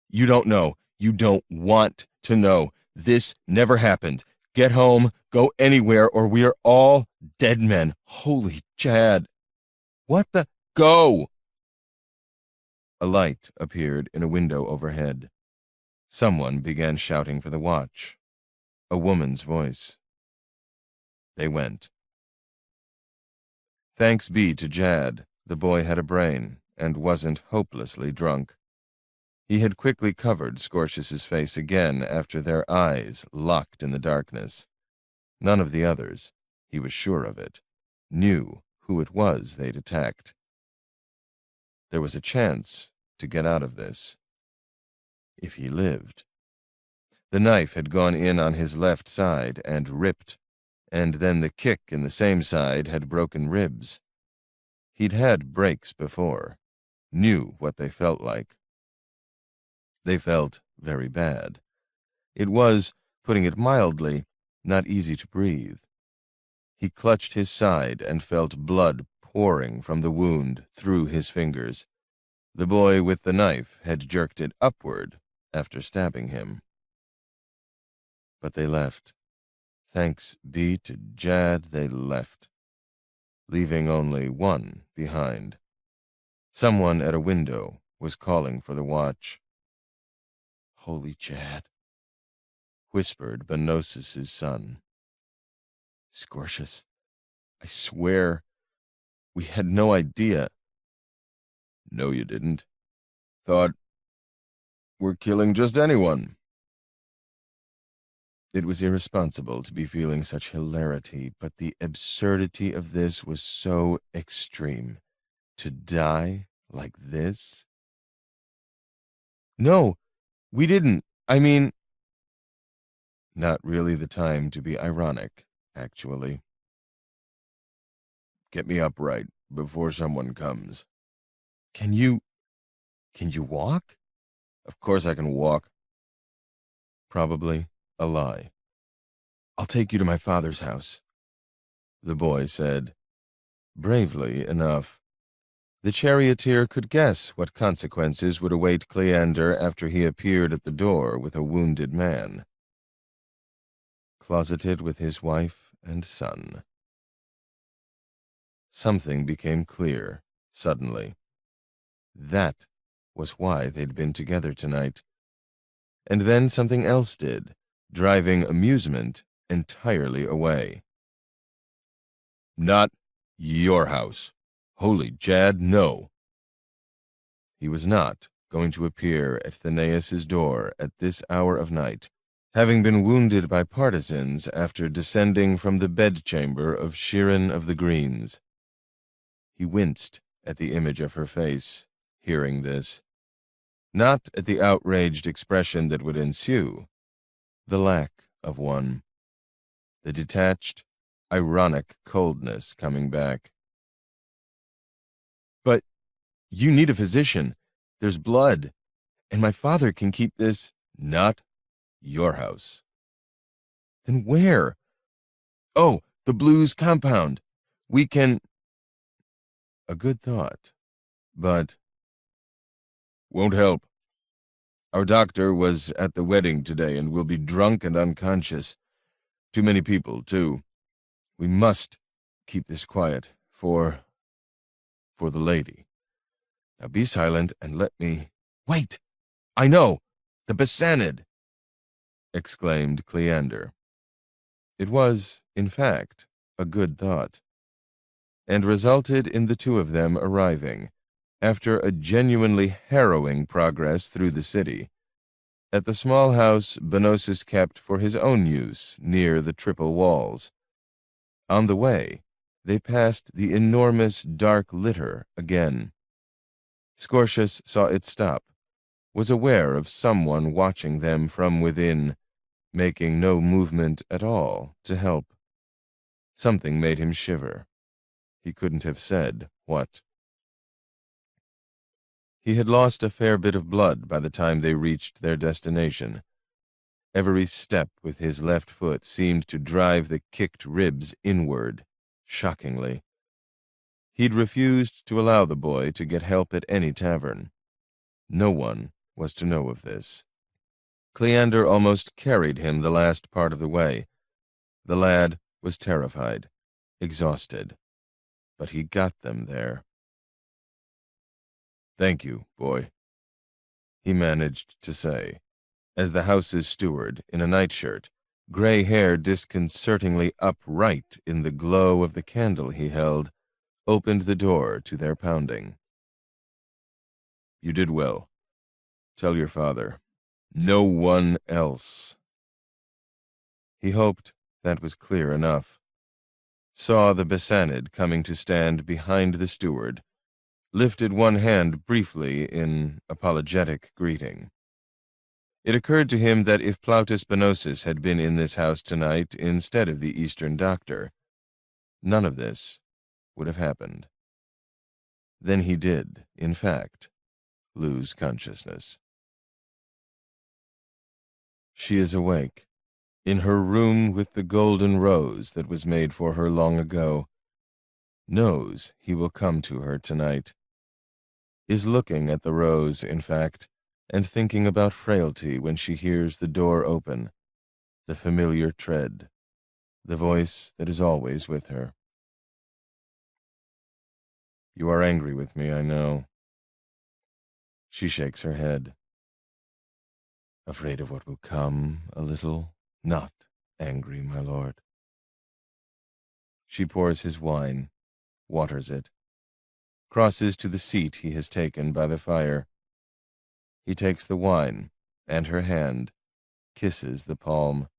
"You don't know. You don't want to know. This never happened. Get home, go anywhere, or we are all dead men. Holy Chad! What the— Go!" A light appeared in a window overhead. Someone began shouting for the watch. A woman's voice. They went. Thanks be to Jad, the boy had a brain and wasn't hopelessly drunk. He had quickly covered Scortius's face again after their eyes locked in the darkness. None of the others, he was sure of it, knew who it was they'd attacked. There was a chance to get out of this. If he lived. The knife had gone in on his left side and ripped, and then the kick in the same side had broken ribs. He'd had breaks before, knew what they felt like. They felt very bad. It was, putting it mildly, not easy to breathe. He clutched his side and felt blood pouring from the wound through his fingers. The boy with the knife had jerked it upward after stabbing him. But they left. Thanks be to Jad, they left, leaving only one behind. Someone at a window was calling for the watch. "Holy Jad," whispered Bonosus's son. "Scortius, I swear, we had no idea." "No, you didn't. Thought we're killing just anyone." It was irresponsible to be feeling such hilarity, but the absurdity of this was so extreme. To die like this? "No, we didn't. I mean—" Not really the time to be ironic, actually. "Get me upright before someone comes." Can you walk?" "Of course I can walk." Probably a lie. "I'll take you to my father's house," the boy said, bravely enough. The charioteer could guess what consequences would await Cleander after he appeared at the door with a wounded man. Closeted with his wife and son. Something became clear, suddenly. That was why they'd been together tonight. And then something else did, driving amusement entirely away. "Not your house. Holy Jad, no." He was not going to appear at Thenaeus's door at this hour of night, having been wounded by partisans after descending from the bedchamber of Shirin of the Greens. He winced at the image of her face, hearing this. Not at the outraged expression that would ensue, the lack of one. The detached, ironic coldness coming back. "But you need a physician. There's blood, and my father can keep this—" "Not your house." "Then where?" "Oh, the Blues compound. We can—" A good thought, but won't help. Our doctor was at the wedding today and will be drunk and unconscious. Too many people, too. We must keep this quiet for the lady. Now be silent and let me... Wait! I know! The Besanid! Exclaimed Cleander. It was, in fact, a good thought, and resulted in the two of them arriving, after a genuinely harrowing progress through the city, at the small house Benosis kept for his own use near the triple walls. On the way, they passed the enormous dark litter again. Scortius saw it stop, was aware of someone watching them from within, making no movement at all to help. Something made him shiver. He couldn't have said what. He had lost a fair bit of blood by the time they reached their destination. Every step with his left foot seemed to drive the kicked ribs inward, shockingly. He'd refused to allow the boy to get help at any tavern. No one was to know of this. Cleander almost carried him the last part of the way. The lad was terrified, exhausted, but he got them there. "Thank you, boy," he managed to say, as the house's steward, in a nightshirt, gray hair disconcertingly upright in the glow of the candle he held, opened the door to their pounding. "You did well. Tell your father. No one else." He hoped that was clear enough. Saw the Besanid coming to stand behind the steward, lifted one hand briefly in apologetic greeting. It occurred to him that if Plautus Benosis had been in this house tonight instead of the Eastern doctor, none of this would have happened. Then he did, in fact, lose consciousness. She is awake, in her room with the golden rose that was made for her long ago, knows he will come to her tonight, is looking at the rose, in fact, and thinking about frailty when she hears the door open, the familiar tread, the voice that is always with her. "You are angry with me, I know." She shakes her head. "Afraid of what will come, a little? Not angry, my lord." She pours his wine, waters it, crosses to the seat he has taken by the fire. He takes the wine and her hand, kisses the palm.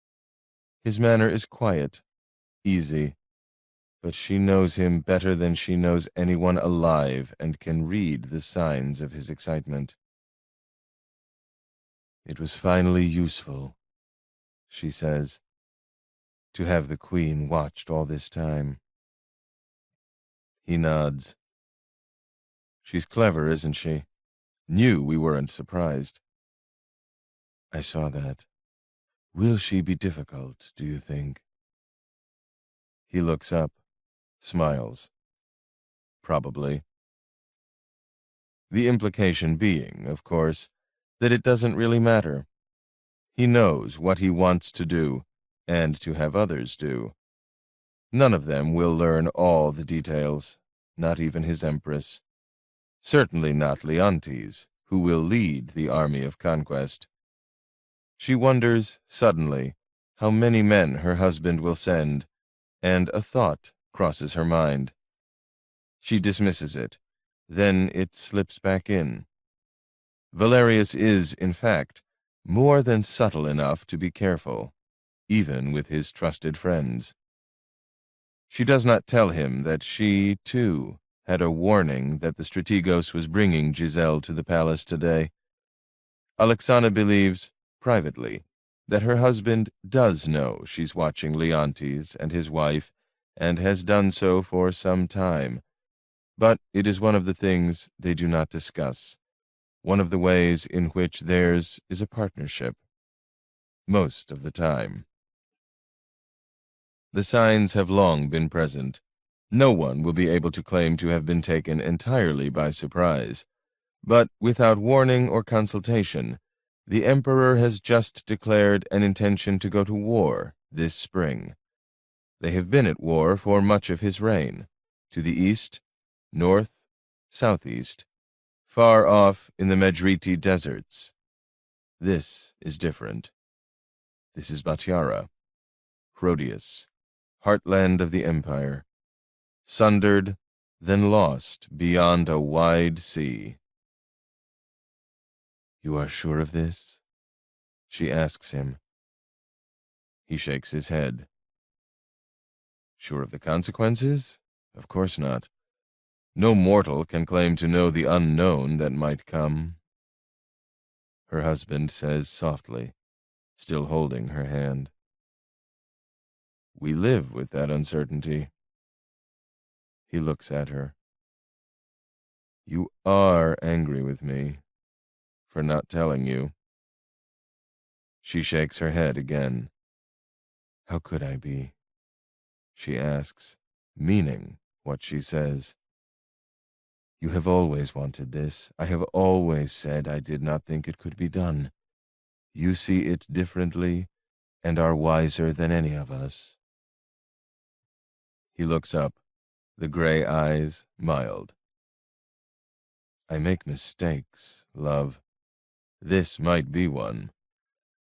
His manner is quiet, easy, but she knows him better than she knows anyone alive and can read the signs of his excitement. "It was finally useful," she says, "to have the Queen watched all this time." He nods. "She's clever, isn't she? Knew we weren't surprised." "I saw that. Will she be difficult, do you think?" He looks up, smiles. "Probably." The implication being, of course, that it doesn't really matter. He knows what he wants to do, and to have others do. None of them will learn all the details, not even his empress. Certainly not Leontes, who will lead the army of conquest. She wonders, suddenly, how many men her husband will send, and a thought crosses her mind. She dismisses it, then it slips back in. Valerius is, in fact, more than subtle enough to be careful, even with his trusted friends. She does not tell him that she, too, had a warning that the Strategos was bringing Giselle to the palace today. Alexana believes, privately, that her husband does know she's watching Leontes and his wife, and has done so for some time. But it is one of the things they do not discuss, one of the ways in which theirs is a partnership. Most of the time. The signs have long been present. No one will be able to claim to have been taken entirely by surprise. But without warning or consultation, the Emperor has just declared an intention to go to war this spring. They have been at war for much of his reign, to the east, north, southeast, far off in the Medriti deserts. This is different. This is Batiara, Rhodius, heartland of the empire, sundered, then lost beyond a wide sea. "You are sure of this?" she asks him. He shakes his head. "Sure of the consequences? Of course not. No mortal can claim to know the unknown that might come." Her husband says softly, still holding her hand. "We live with that uncertainty." He looks at her. "You are angry with me for not telling you." She shakes her head again. "How could I be?" she asks, meaning what she says. "You have always wanted this. I have always said I did not think it could be done. You see it differently and are wiser than any of us." He looks up, the gray eyes mild. "I make mistakes, love. This might be one.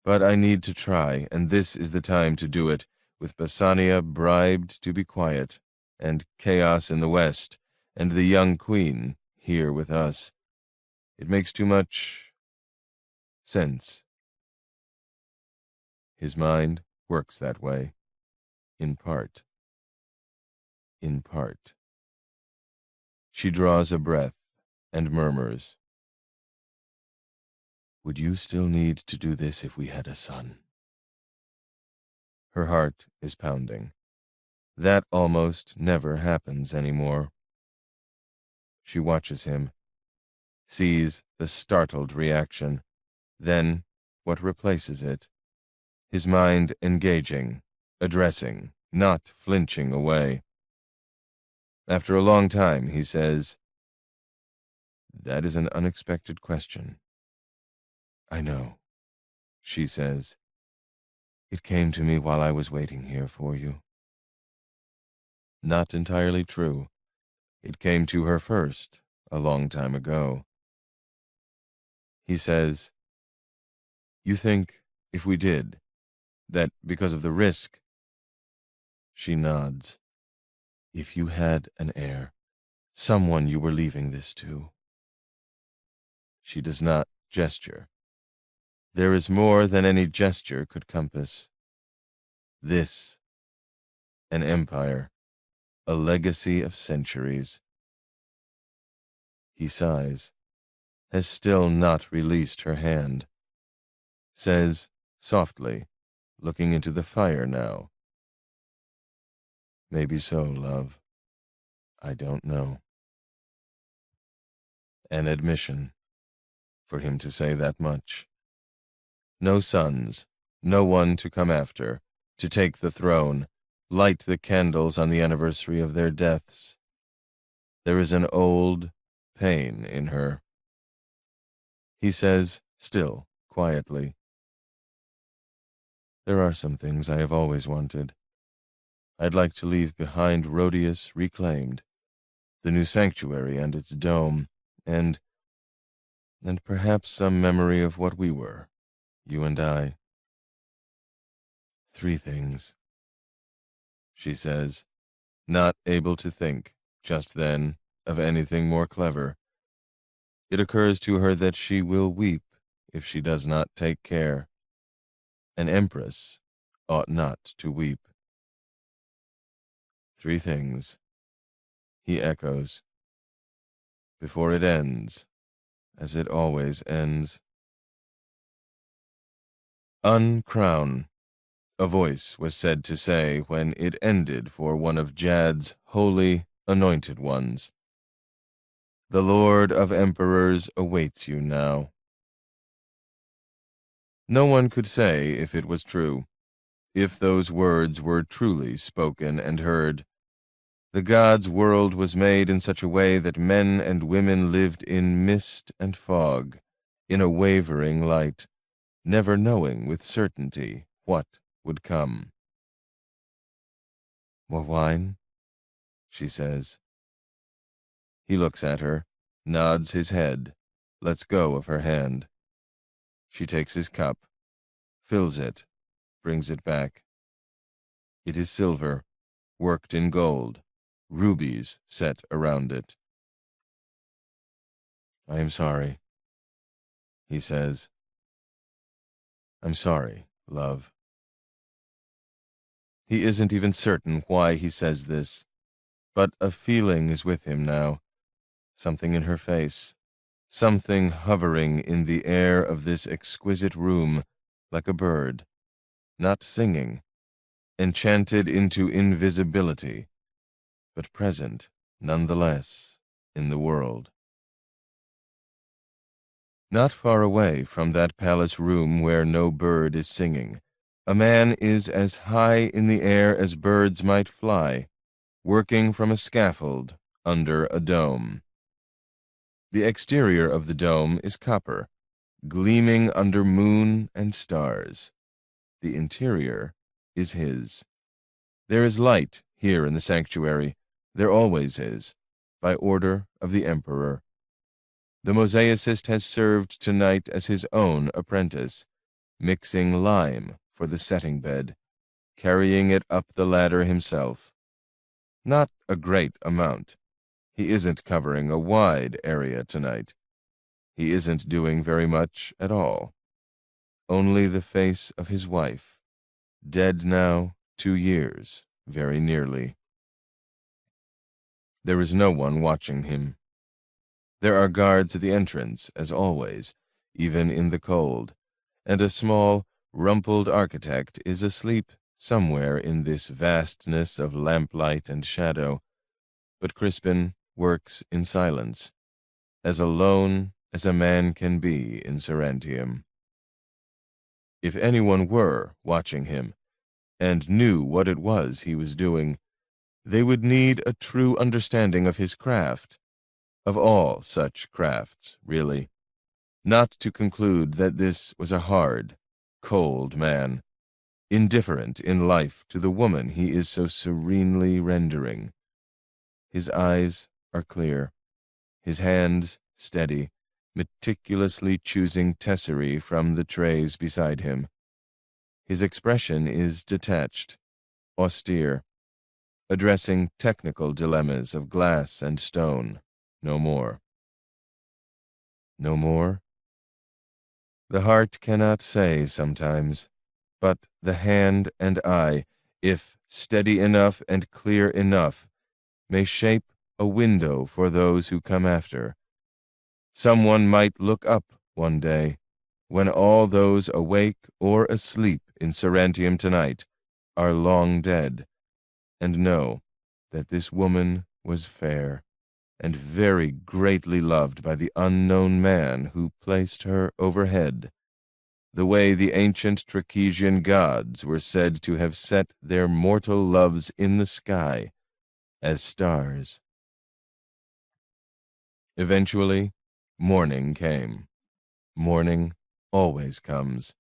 But I need to try, and this is the time to do it, with Bassanio bribed to be quiet, and chaos in the west, and the young queen here with us. It makes too much sense." His mind works that way, in part. In part. She draws a breath and murmurs, "Would you still need to do this if we had a son?" Her heart is pounding. That almost never happens anymore. She watches him, sees the startled reaction, then what replaces it, his mind engaging, addressing, not flinching away. After a long time, he says, "That is an unexpected question." "I know," she says. "It came to me while I was waiting here for you." Not entirely true. It came to her first, a long time ago. He says, "You think, if we did, that because of the risk—" She nods. "If you had an heir, someone you were leaving this to." She does not gesture. There is more than any gesture could compass. This, an empire, a legacy of centuries. He sighs, has still not released her hand. Says, softly, looking into the fire now, "Maybe so, love. I don't know." An admission, for him to say that much. No sons, no one to come after, to take the throne, light the candles on the anniversary of their deaths. There is an old pain in her. He says, still, quietly, "There are some things I have always wanted. I'd like to leave behind Rhodius reclaimed, the new sanctuary and its dome, and perhaps some memory of what we were, you and I." "Three things," she says, not able to think, just then, of anything more clever. It occurs to her that she will weep if she does not take care. An empress ought not to weep. "Three things," he echoes, "before it ends, as it always ends." "Uncrown," a voice was said to say when it ended for one of Jad's holy, anointed ones. "The Lord of Emperors awaits you now." No one could say if it was true, if those words were truly spoken and heard. The gods' world was made in such a way that men and women lived in mist and fog, in a wavering light, never knowing with certainty what would come. "More wine?" she says. He looks at her, nods his head, lets go of her hand. She takes his cup, fills it, brings it back. It is silver, worked in gold, rubies set around it. "I am sorry," he says. "I'm sorry, love." He isn't even certain why he says this, but a feeling is with him now, something in her face, something hovering in the air of this exquisite room, like a bird, not singing, enchanted into invisibility, but present, nonetheless, in the world. Not far away from that palace room where no bird is singing, a man is as high in the air as birds might fly, working from a scaffold under a dome. The exterior of the dome is copper, gleaming under moon and stars. The interior is his. There is light here in the sanctuary. There always is, by order of the emperor. The mosaicist has served tonight as his own apprentice, mixing lime for the setting bed, carrying it up the ladder himself. Not a great amount. He isn't covering a wide area tonight. He isn't doing very much at all. Only the face of his wife, dead now 2 years, very nearly. There is no one watching him. There are guards at the entrance, as always, even in the cold, and a small, rumpled architect is asleep somewhere in this vastness of lamplight and shadow. But Crispin works in silence, as alone as a man can be in Sarantium. If anyone were watching him, and knew what it was he was doing, they would need a true understanding of his craft, of all such crafts, really, not to conclude that this was a hard, cold man, indifferent in life to the woman he is so serenely rendering. His eyes are clear, his hands steady, meticulously choosing tesserae from the trays beside him. His expression is detached, austere, addressing technical dilemmas of glass and stone, no more. No more? The heart cannot say sometimes, but the hand and eye, if steady enough and clear enough, may shape a window for those who come after. Someone might look up one day, when all those awake or asleep in Sarantium tonight are long dead, and know that this woman was fair, and very greatly loved by the unknown man who placed her overhead, the way the ancient Trachesian gods were said to have set their mortal loves in the sky as stars. Eventually, morning came. Morning always comes.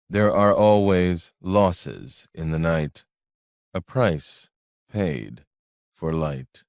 There are always losses in the night, a price paid for light.